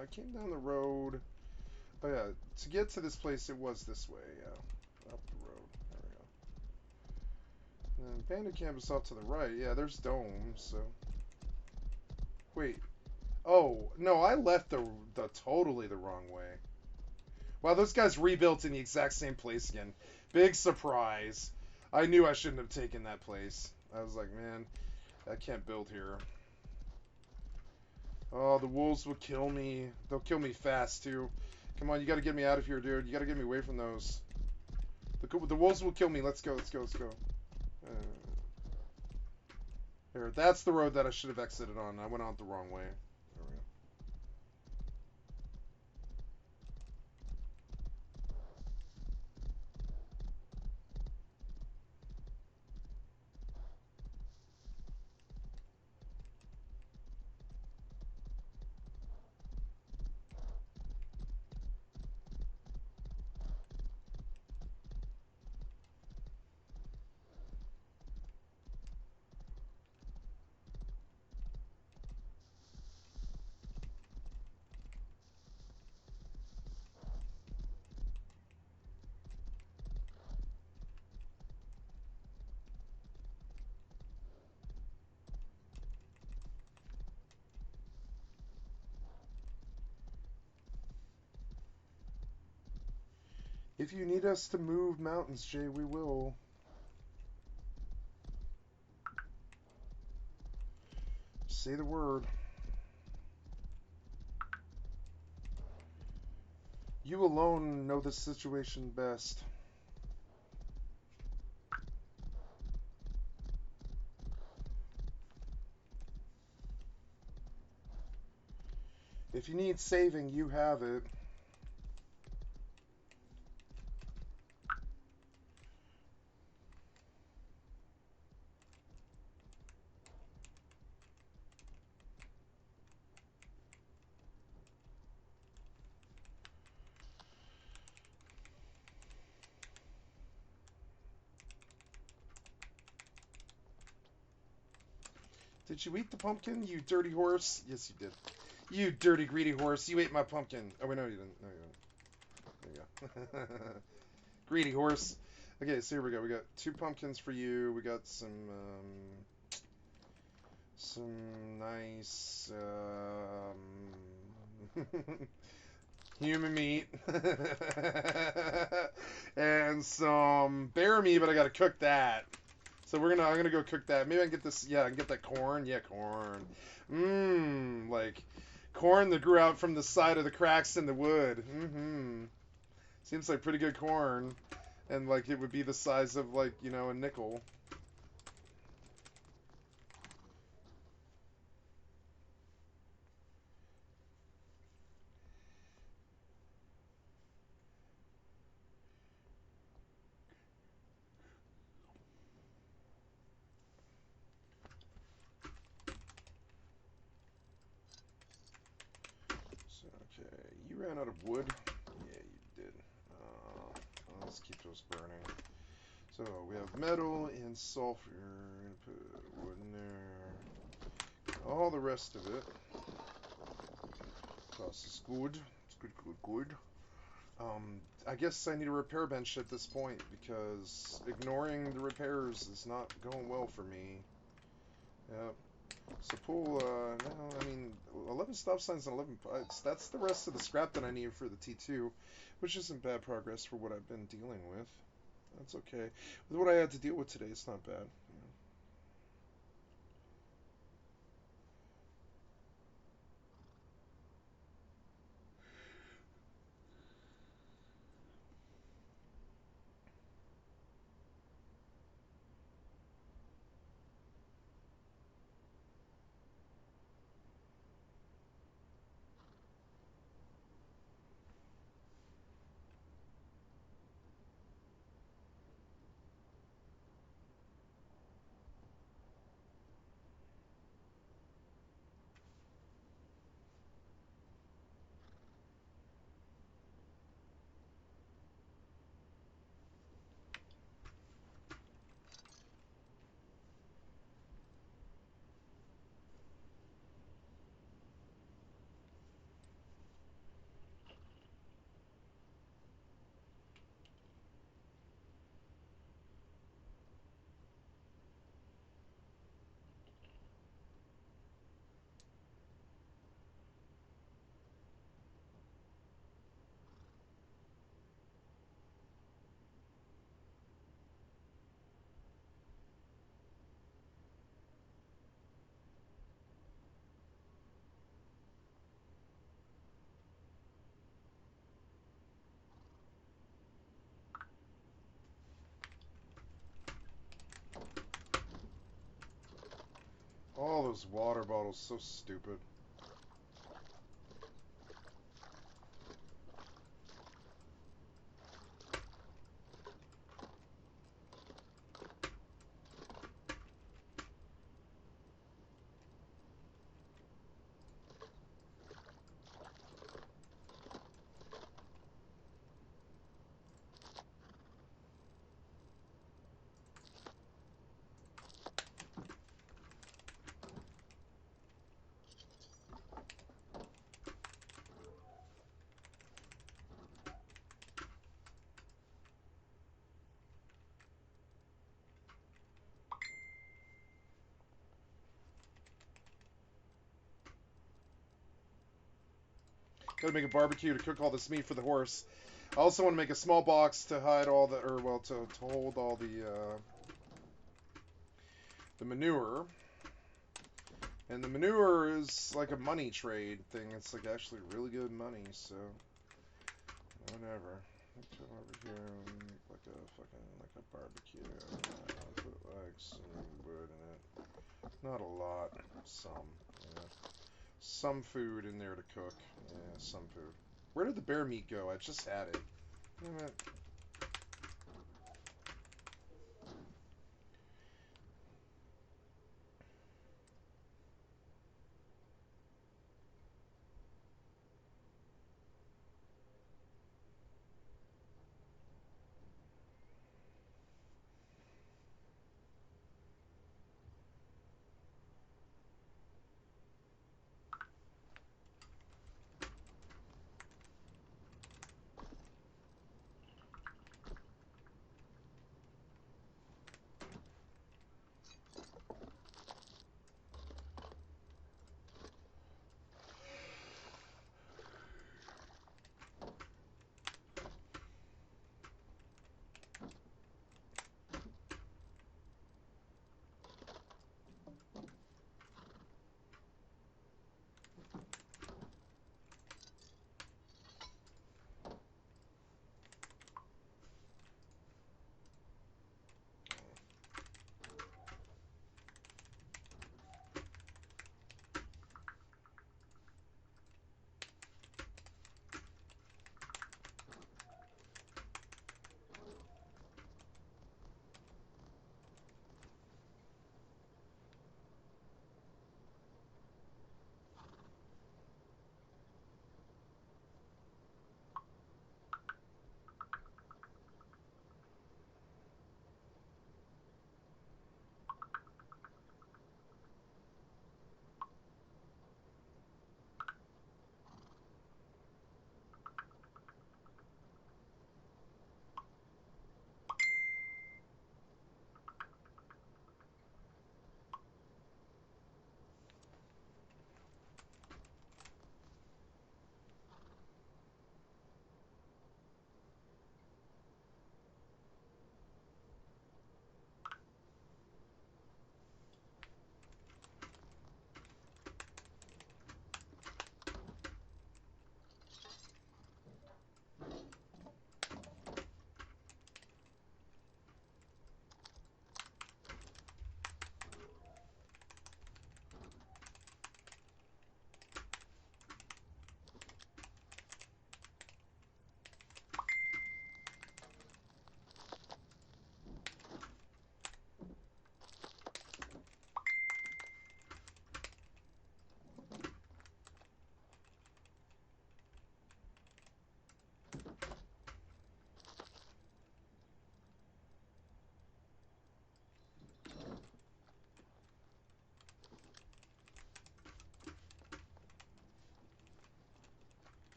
I came down the road. Oh yeah, to get to this place, it was this way. Yeah, up the road. There we go. And Bandit Camp is off to the right. Yeah, there's domes. So wait. Oh no, I left the totally the wrong way. Wow, those guys rebuilt in the exact same place again. Big surprise. I knew I shouldn't have taken that place. I was like, man, I can't build here. Oh, the wolves will kill me. They'll kill me fast, too. Come on, you gotta get me out of here, dude. You gotta get me away from those. The wolves will kill me. Let's go, let's go, let's go. There, that's the road that I should have exited on. I went out the wrong way. There we go. If you need us to move mountains, Jay, we will. Say the word. You alone know the situation best. If you need saving, you have it. Did you eat the pumpkin, you dirty horse? Yes, you did. You dirty, greedy horse. You ate my pumpkin. Oh, wait, no, you didn't. No, you didn't. There you go. Greedy horse. Okay, so here we go. We got 2 pumpkins for you. We got some nice human meat and some bear meat, but I gotta cook that. So I'm gonna go cook that. Maybe I can get this. Yeah, I can get that corn. Yeah, corn. Like corn that grew out from the side of the cracks in the wood. Seems like pretty good corn, and like it would be the size of like a nickel. So okay, you ran out of wood. Yeah, you did. Let's keep those burning. So we have metal and sulfur. We're gonna put wood in there. All the rest of it. Plus is good. It's good, good, good. I guess I need a repair bench at this point because ignoring the repairs is not going well for me. Yep. So pull, no, I mean, 11 stop signs and 11 pipes. That's the rest of the scrap that I need for the T2, which isn't bad progress for what I've been dealing with. That's okay. With what I had to deal with today, it's not bad. All those water bottles, so stupid. Gotta make a barbecue to cook all this meat for the horse. I also want to make a small box to hide all the, or well, to hold all the manure. And the manure is like a money trade thing. It's like actually really good money, so whatever. Come over here and make like a fucking like a barbecue. Put like some wood in it. Not a lot, some. Yeah. Some food in there to cook. Yeah, some food. Where did the bear meat go? I just had it. Damn it.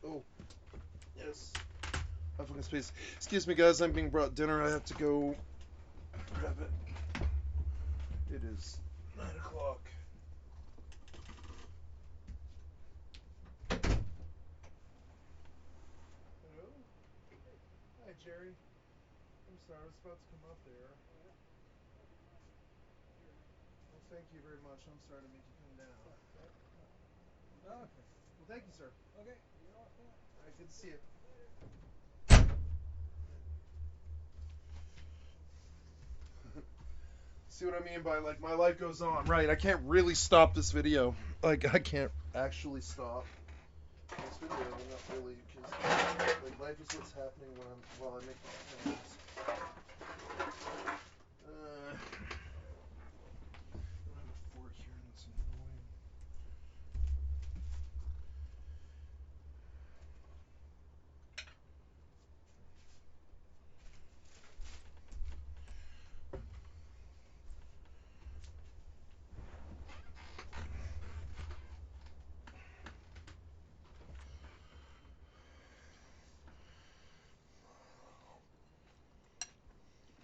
Oh, yes. Have fucking space. Excuse me, guys. I'm being brought dinner. I have to go grab it. It is 9 o'clock. Hello. Hi, Jerry. I'm sorry. I was about to come up there. Well, thank you very much. I'm sorry to make you come down. Oh, Okay. Well, thank you, sir. okay, you're all set. All right. Good to see you. See what I mean by like my life goes on, right? I can't really stop this video. Like I can't actually stop this video, not really, because like life is what's happening while I make these things. I don't have a fork here, and it's annoying.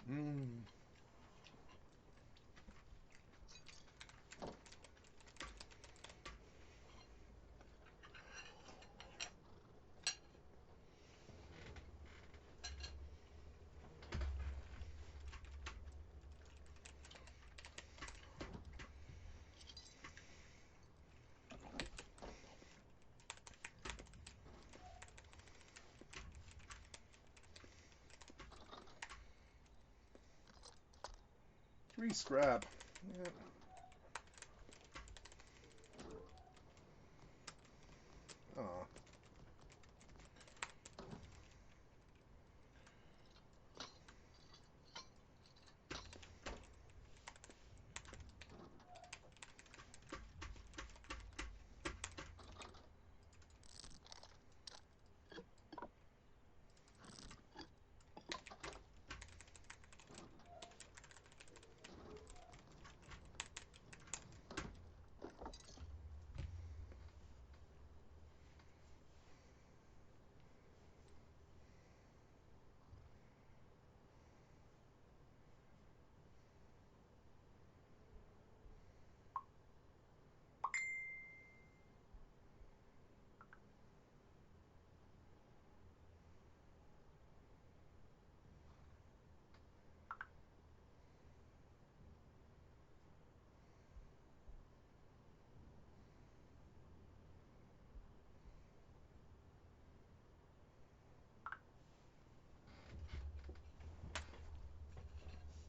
Mmm. Free scrap. Yeah. Aw.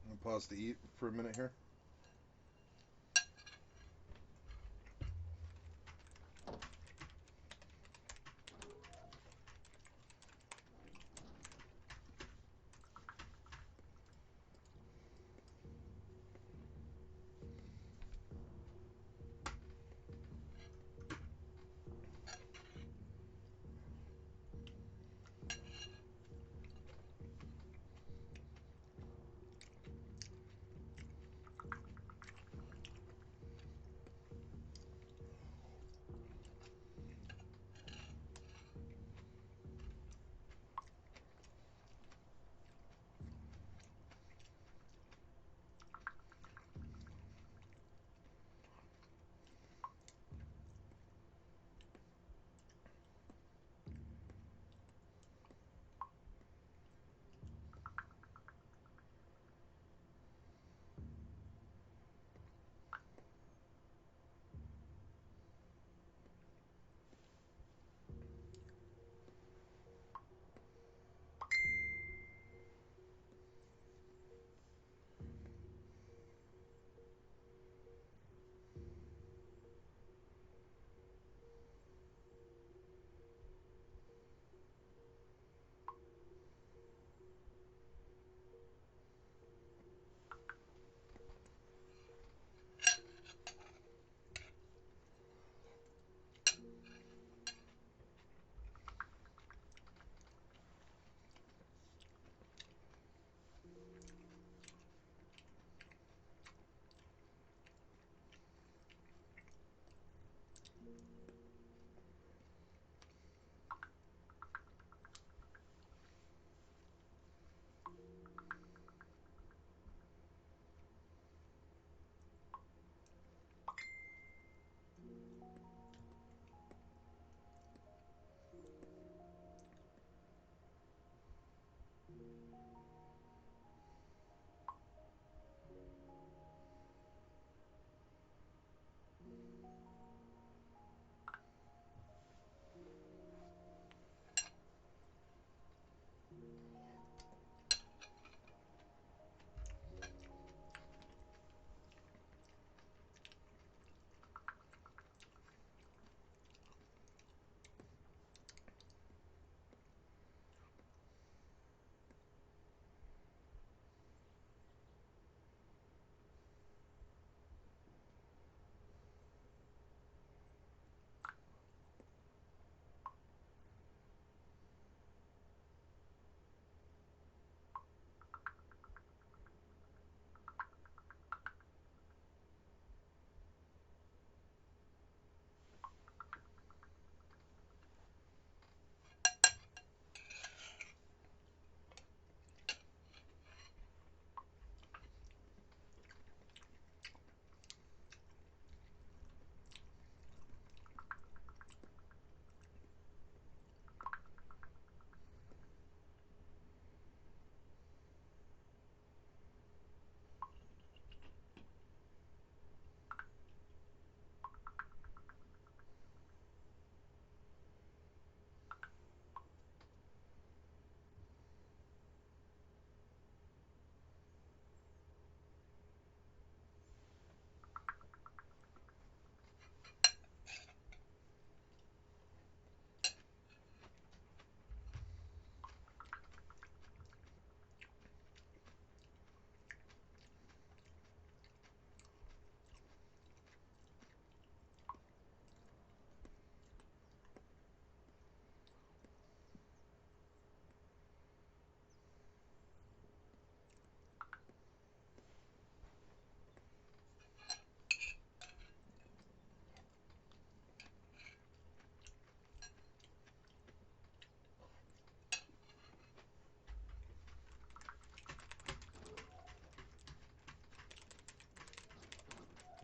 I'm gonna pause to eat for a minute here.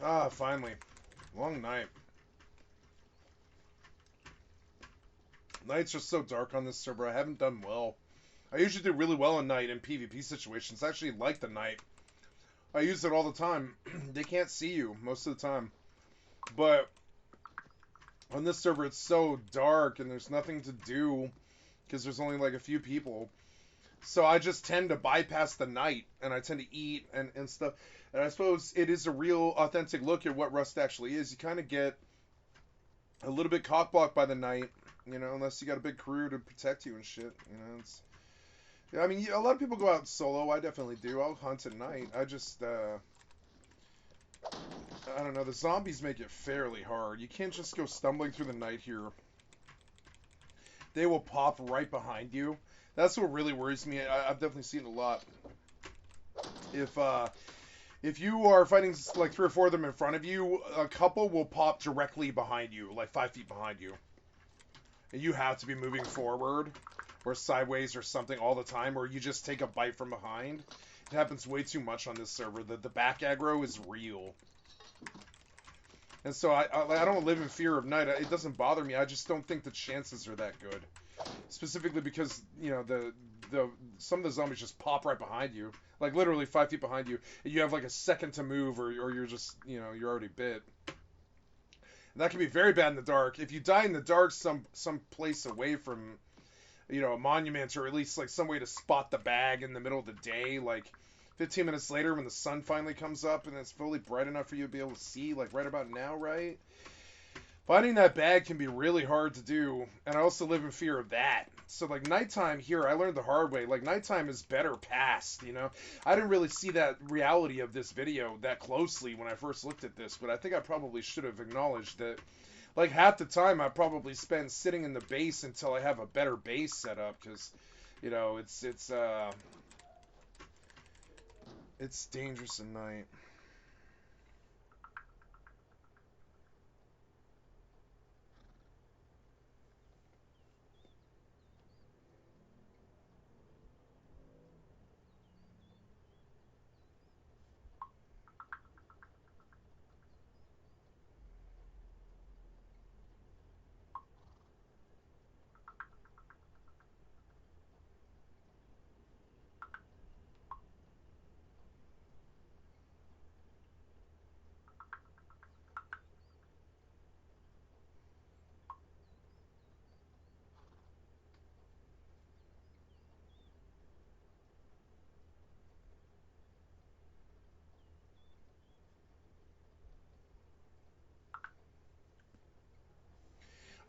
Ah, finally. Long night. Nights are so dark on this server. I haven't done well. I usually do really well at night in PvP situations. I actually like the night. I use it all the time. They can't see you most of the time. But on this server, it's so dark and there's nothing to do because there's only like a few people. So I just tend to bypass the night and I tend to eat and stuff. And I suppose it is a real authentic look at what Rust actually is. You kind of get a little bit cockblocked by the night, you know, unless you got a big crew to protect you and shit. You know, it's. Yeah, I mean, a lot of people go out solo. I definitely do. I'll hunt at night. I just, I don't know. The zombies make it fairly hard. You can't just go stumbling through the night here. They will pop right behind you. That's what really worries me. I've definitely seen it a lot. If you are fighting like 3 or 4 of them in front of you, a couple will pop directly behind you, like 5 feet behind you. And you have to be moving forward or sideways or something all the time, or you just take a bite from behind. It happens way too much on this server. The back aggro is real. And so I don't live in fear of night. It doesn't bother me. I just don't think the chances are that good. Specifically because, you know, some of the zombies just pop right behind you. Like literally 5 feet behind you. And you have like a second to move or you're just, you know, you're already bit. And that can be very bad in the dark. If you die in the dark some place away from, you know, a monument or at least like some way to spot the bag in the middle of the day, like 15 minutes later when the sun finally comes up and it's fully bright enough for you to be able to see, like right about now, right? Finding that bag can be really hard to do, and I also live in fear of that. So, like, nighttime here, I learned the hard way. Like, nighttime is better past, you know? I didn't really see that reality of this video that closely when I first looked at this, but I think I probably should have acknowledged that, like, half the time I probably spend sitting in the base until I have a better base set up, because, you know, it's dangerous at night.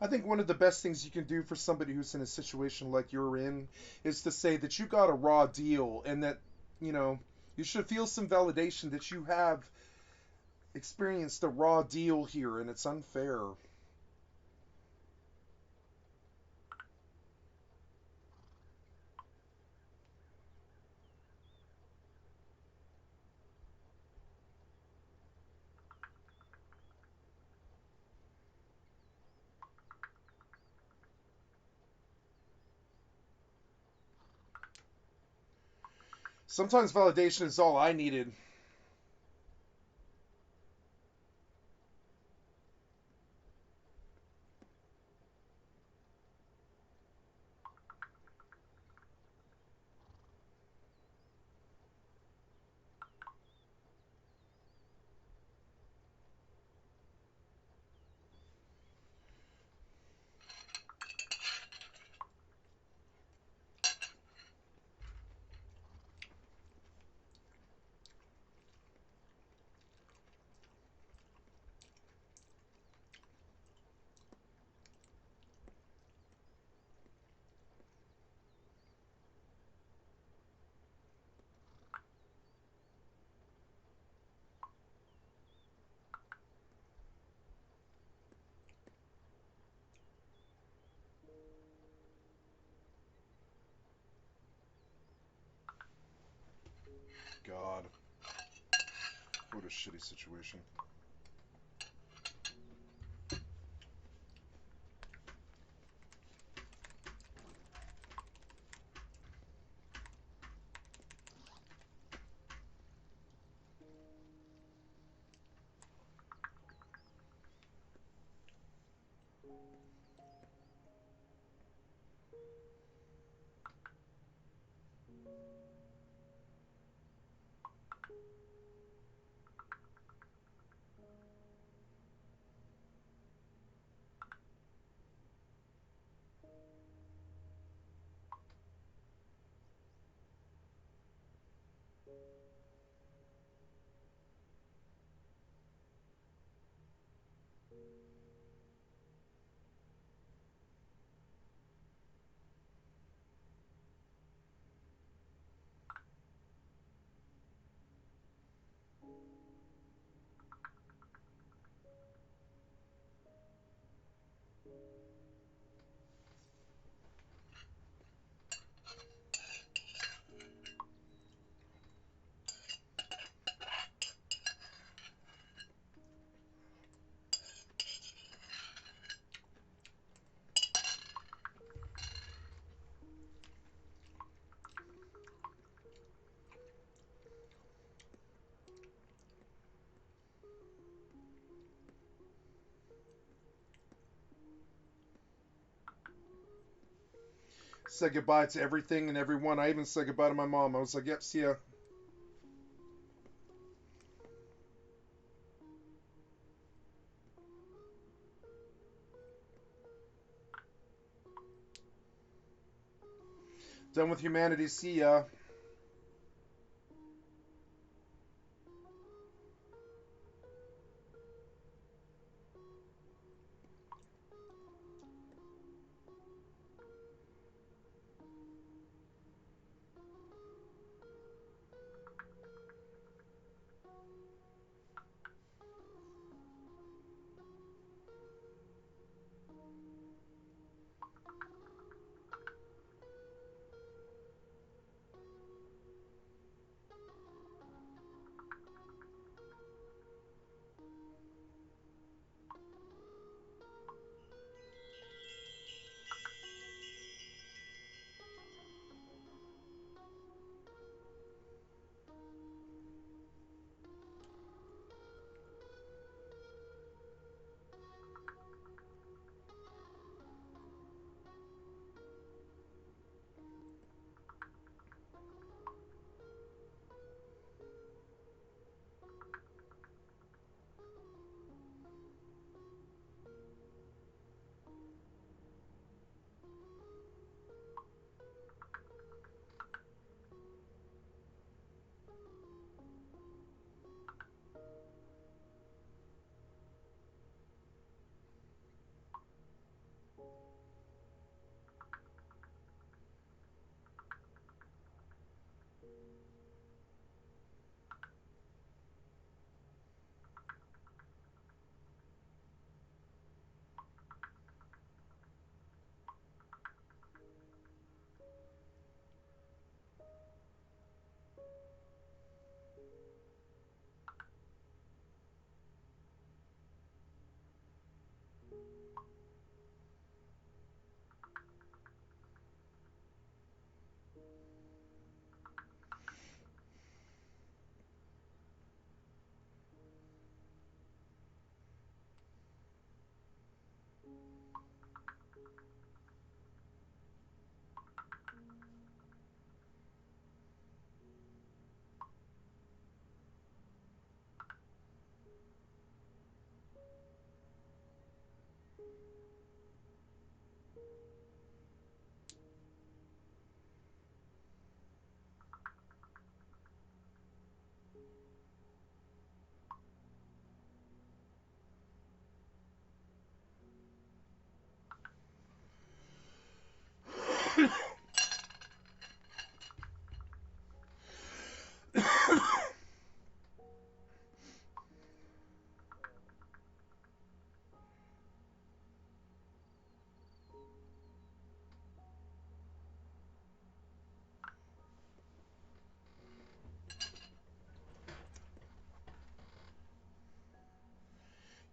I think one of the best things you can do for somebody who's in a situation like you're in is to say that you got a raw deal and that, you know, you should feel some validation that you have experienced a raw deal here and it's unfair. Sometimes validation is all I needed. God, what a shitty situation. Said goodbye to everything and everyone. I even said goodbye to my mom. I was like, yep, see ya. Done with humanity, see ya.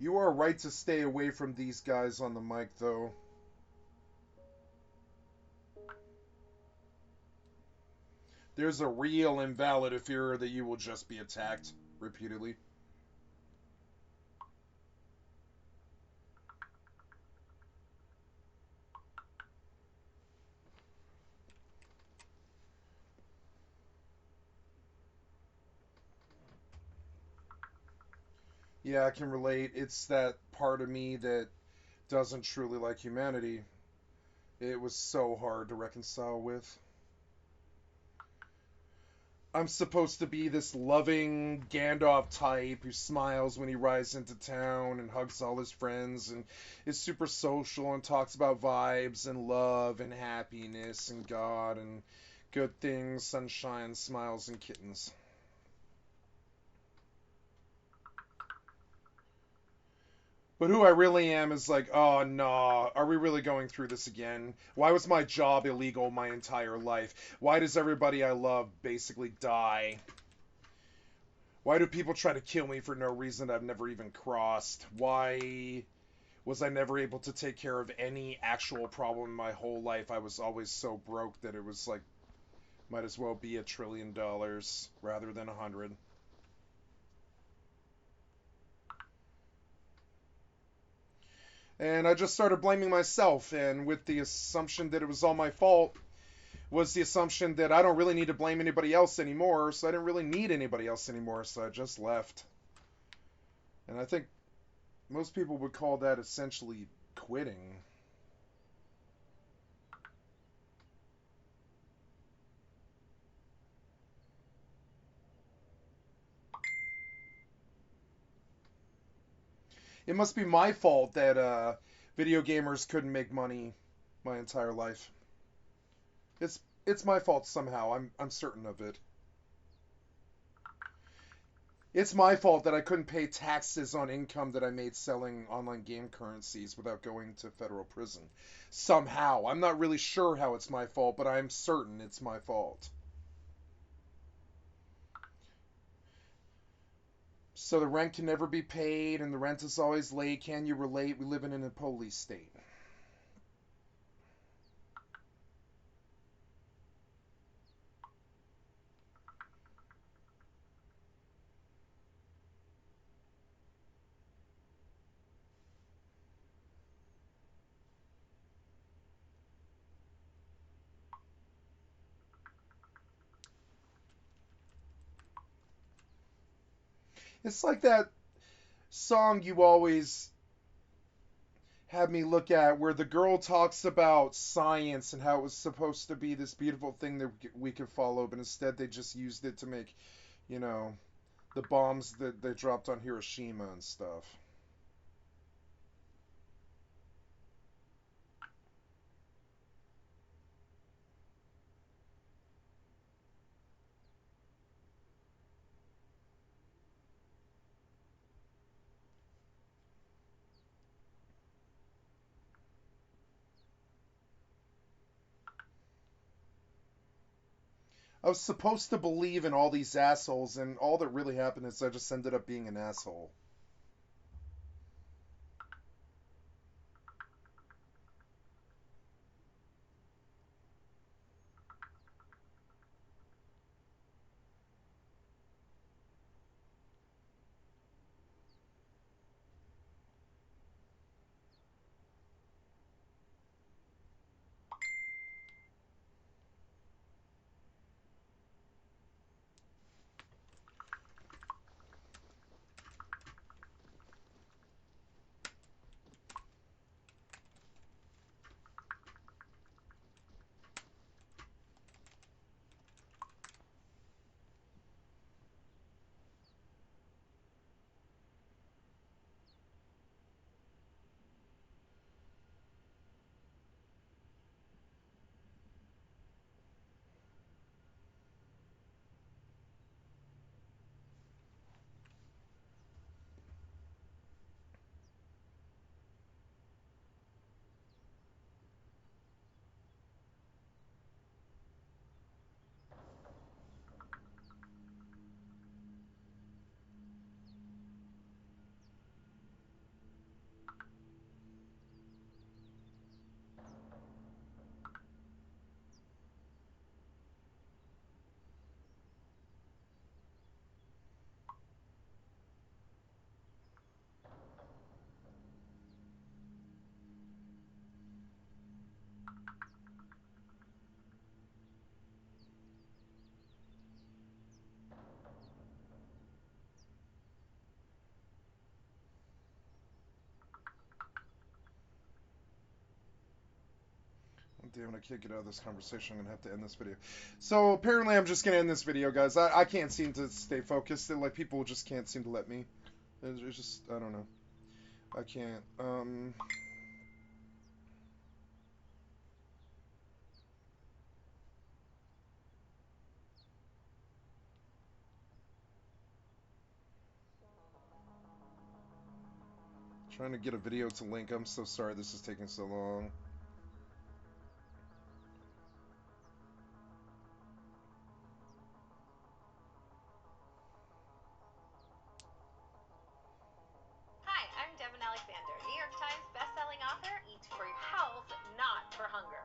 You are right to stay away from these guys on the mic, though. There's a real invalid fear that you will just be attacked repeatedly. Yeah, I can relate. It's that part of me that doesn't truly like humanity. It was so hard to reconcile with. I'm supposed to be this loving Gandalf type who smiles when he rides into town and hugs all his friends and is super social and talks about vibes and love and happiness and God and good things, sunshine, smiles, and kittens. But who I really am is like, oh no, are we really going through this again? Why was my job illegal my entire life? Why does everybody I love basically die? Why do people try to kill me for no reason I've never even crossed? Why was I never able to take care of any actual problem in my whole life? I was always so broke that it was like, might as well be $1 trillion rather than 100. And I just started blaming myself, and with the assumption that it was all my fault, was the assumption that I don't really need to blame anybody else anymore, so I didn't really need anybody else anymore, so I just left. And I think most people would call that essentially quitting. It must be my fault that video gamers couldn't make money my entire life. It's my fault somehow. I'm certain of it. It's my fault that I couldn't pay taxes on income that I made selling online game currencies without going to federal prison. Somehow. I'm not really sure how it's my fault, but I'm certain it's my fault. So the rent can never be paid, and the rent is always late. Can you relate? We live in a police state. It's like that song you always have me look at where the girl talks about science and how it was supposed to be this beautiful thing that we could follow, but instead they just used it to make, you know, the bombs that they dropped on Hiroshima and stuff. I was supposed to believe in all these assholes, and all that really happened is I just ended up being an asshole. Damn it, I can't get out of this conversation. I'm gonna have to end this video. So apparently I'm just gonna end this video, guys. I can't seem to stay focused. Like, people just can't seem to let me. It's just, I don't know. I can't. Trying to get a video to link. I'm so sorry this is taking so long. Hi, I'm Devin Alexander, New York Times bestselling author. Eat for your health, not for hunger.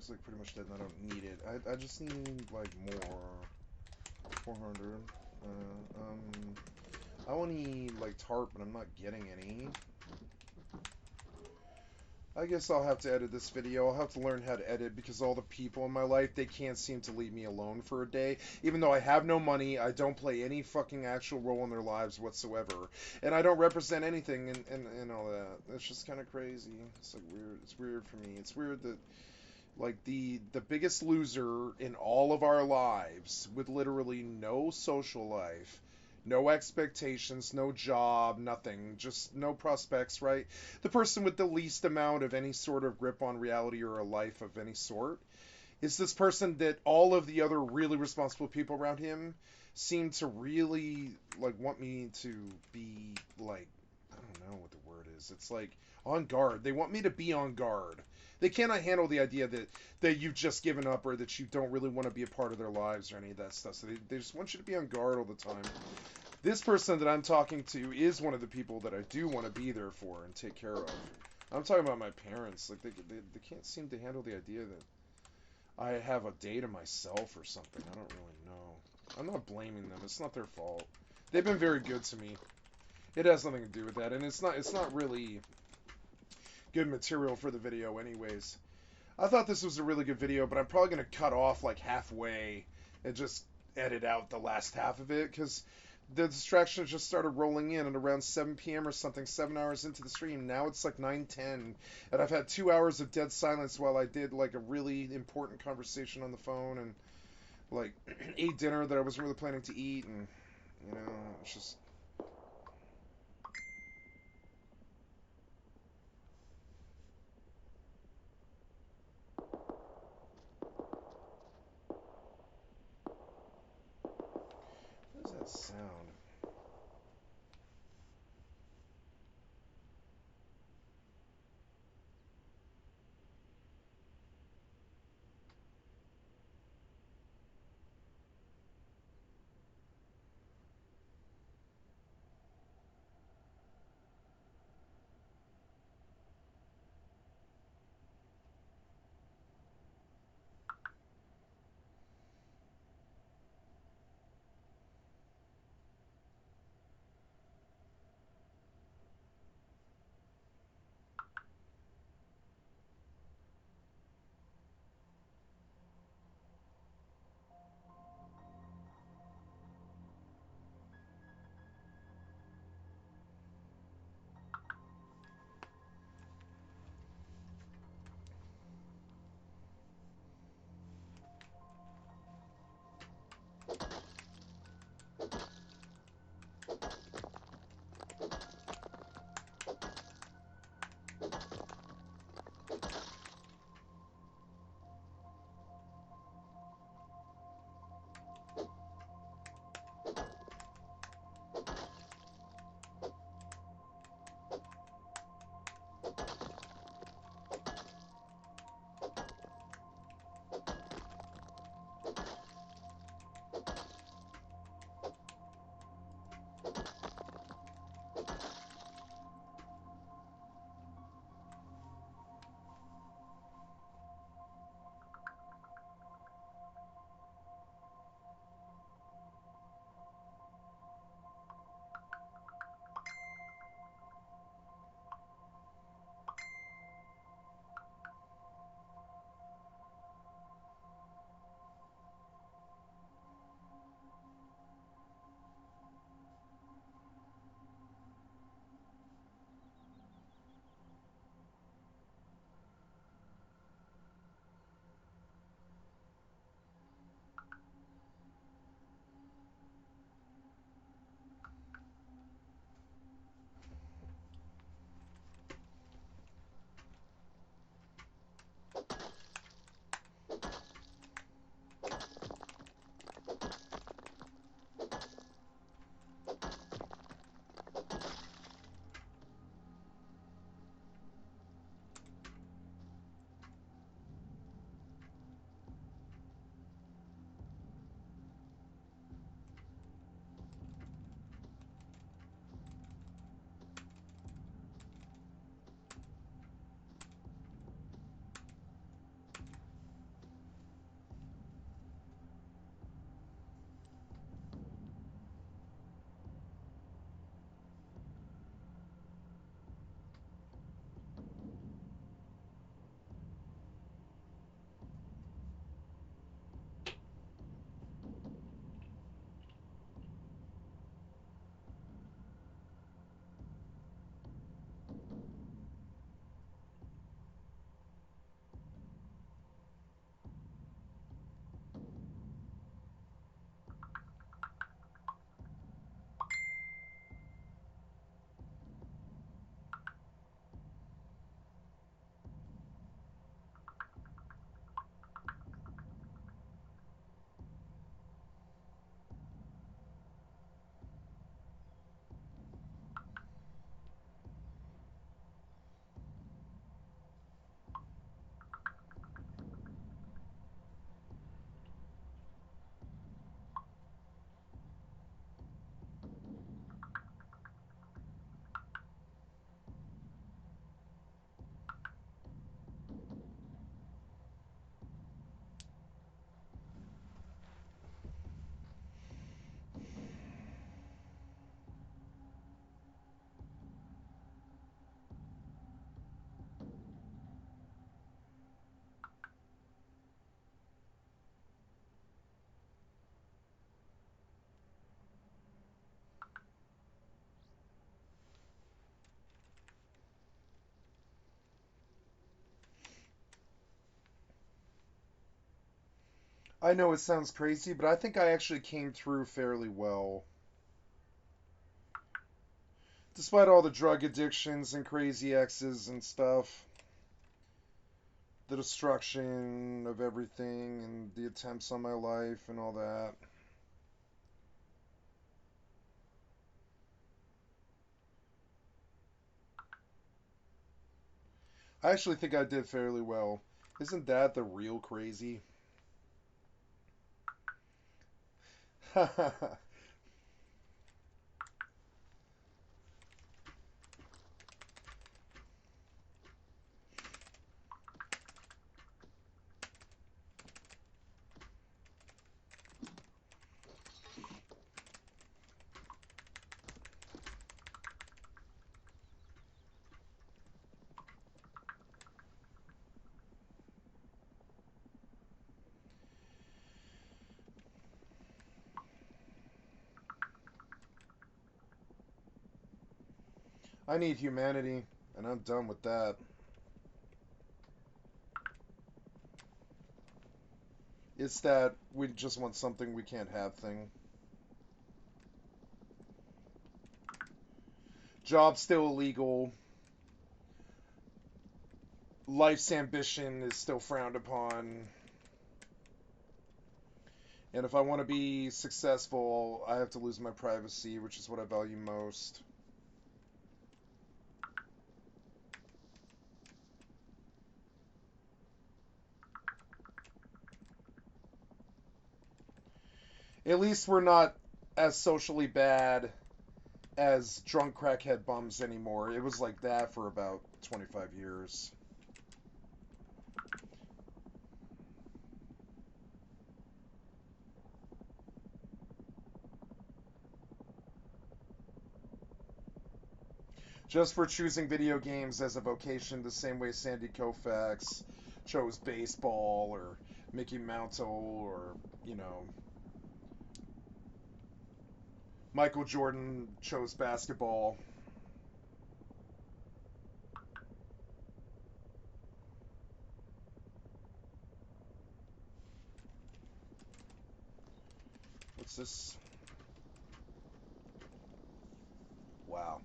Looks like pretty much dead and I don't need it. I just need, like, more. 400. I want to need, like, tarp, but I'm not getting any. I guess I'll have to edit this video. I'll have to learn how to edit because all the people in my life, they can't seem to leave me alone for a day. Even though I have no money, I don't play any fucking actual role in their lives whatsoever. And I don't represent anything and all that. It's just kind of crazy. It's like weird. It's weird for me. It's weird that like the biggest loser in all of our lives with literally no social life, no expectations, no job, nothing, just no prospects, right? The person with the least amount of any sort of grip on reality or a life of any sort is this person that all of the other really responsible people around him seem to really like want me to be like, I don't know what the word is. It's like on guard. They want me to be on guard. They cannot handle the idea that you've just given up or that you don't really want to be a part of their lives or any of that stuff. So they just want you to be on guard all the time. This person that I'm talking to is one of the people that I do want to be there for and take care of. I'm talking about my parents. Like they can't seem to handle the idea that I have a day to myself or something. I don't really know. I'm not blaming them. It's not their fault. They've been very good to me. It has nothing to do with that, and it's not really good material for the video anyways. I thought this was a really good video, but I'm probably going to cut off like halfway and just edit out the last half of it because the distractions just started rolling in at around 7 p.m. or something, 7 hours into the stream. Now it's like 9:10, and I've had 2 hours of dead silence while I did like a really important conversation on the phone and like ate dinner that I wasn't really planning to eat, and you know, it's just. What does that sound? I know it sounds crazy, but I think I actually came through fairly well. Despite all the drug addictions and crazy exes and stuff, the destruction of everything and the attempts on my life and all that. I actually think I did fairly well. Isn't that the real crazy? I need humanity, and I'm done with that. It's that we just want something we can't have thing. Job's still illegal. Life's ambition is still frowned upon. And if I want to be successful, I have to lose my privacy, which is what I value most. At least we're not as socially bad as drunk crackhead bums anymore. It was like that for about 25 years. Just for choosing video games as a vocation the same way Sandy Koufax chose baseball or Mickey Mantle or, you know, Michael Jordan chose basketball. What's this? Wow.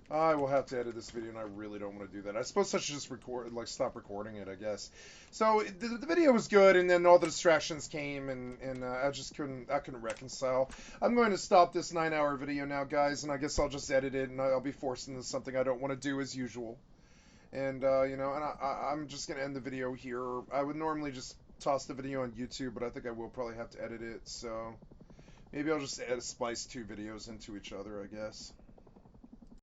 I will have to edit this video, and I really don't want to do that. I suppose I should just record, like, stop recording it, I guess. So the video was good, and then all the distractions came, and I just couldn't reconcile. I'm going to stop this 9-hour video now, guys, and I guess I'll just edit it, and I'll be forced into something I don't want to do as usual. And you know, and I'm just gonna end the video here. I would normally just toss the video on YouTube, but I think I will probably have to edit it. So maybe I'll just splice two videos into each other, I guess.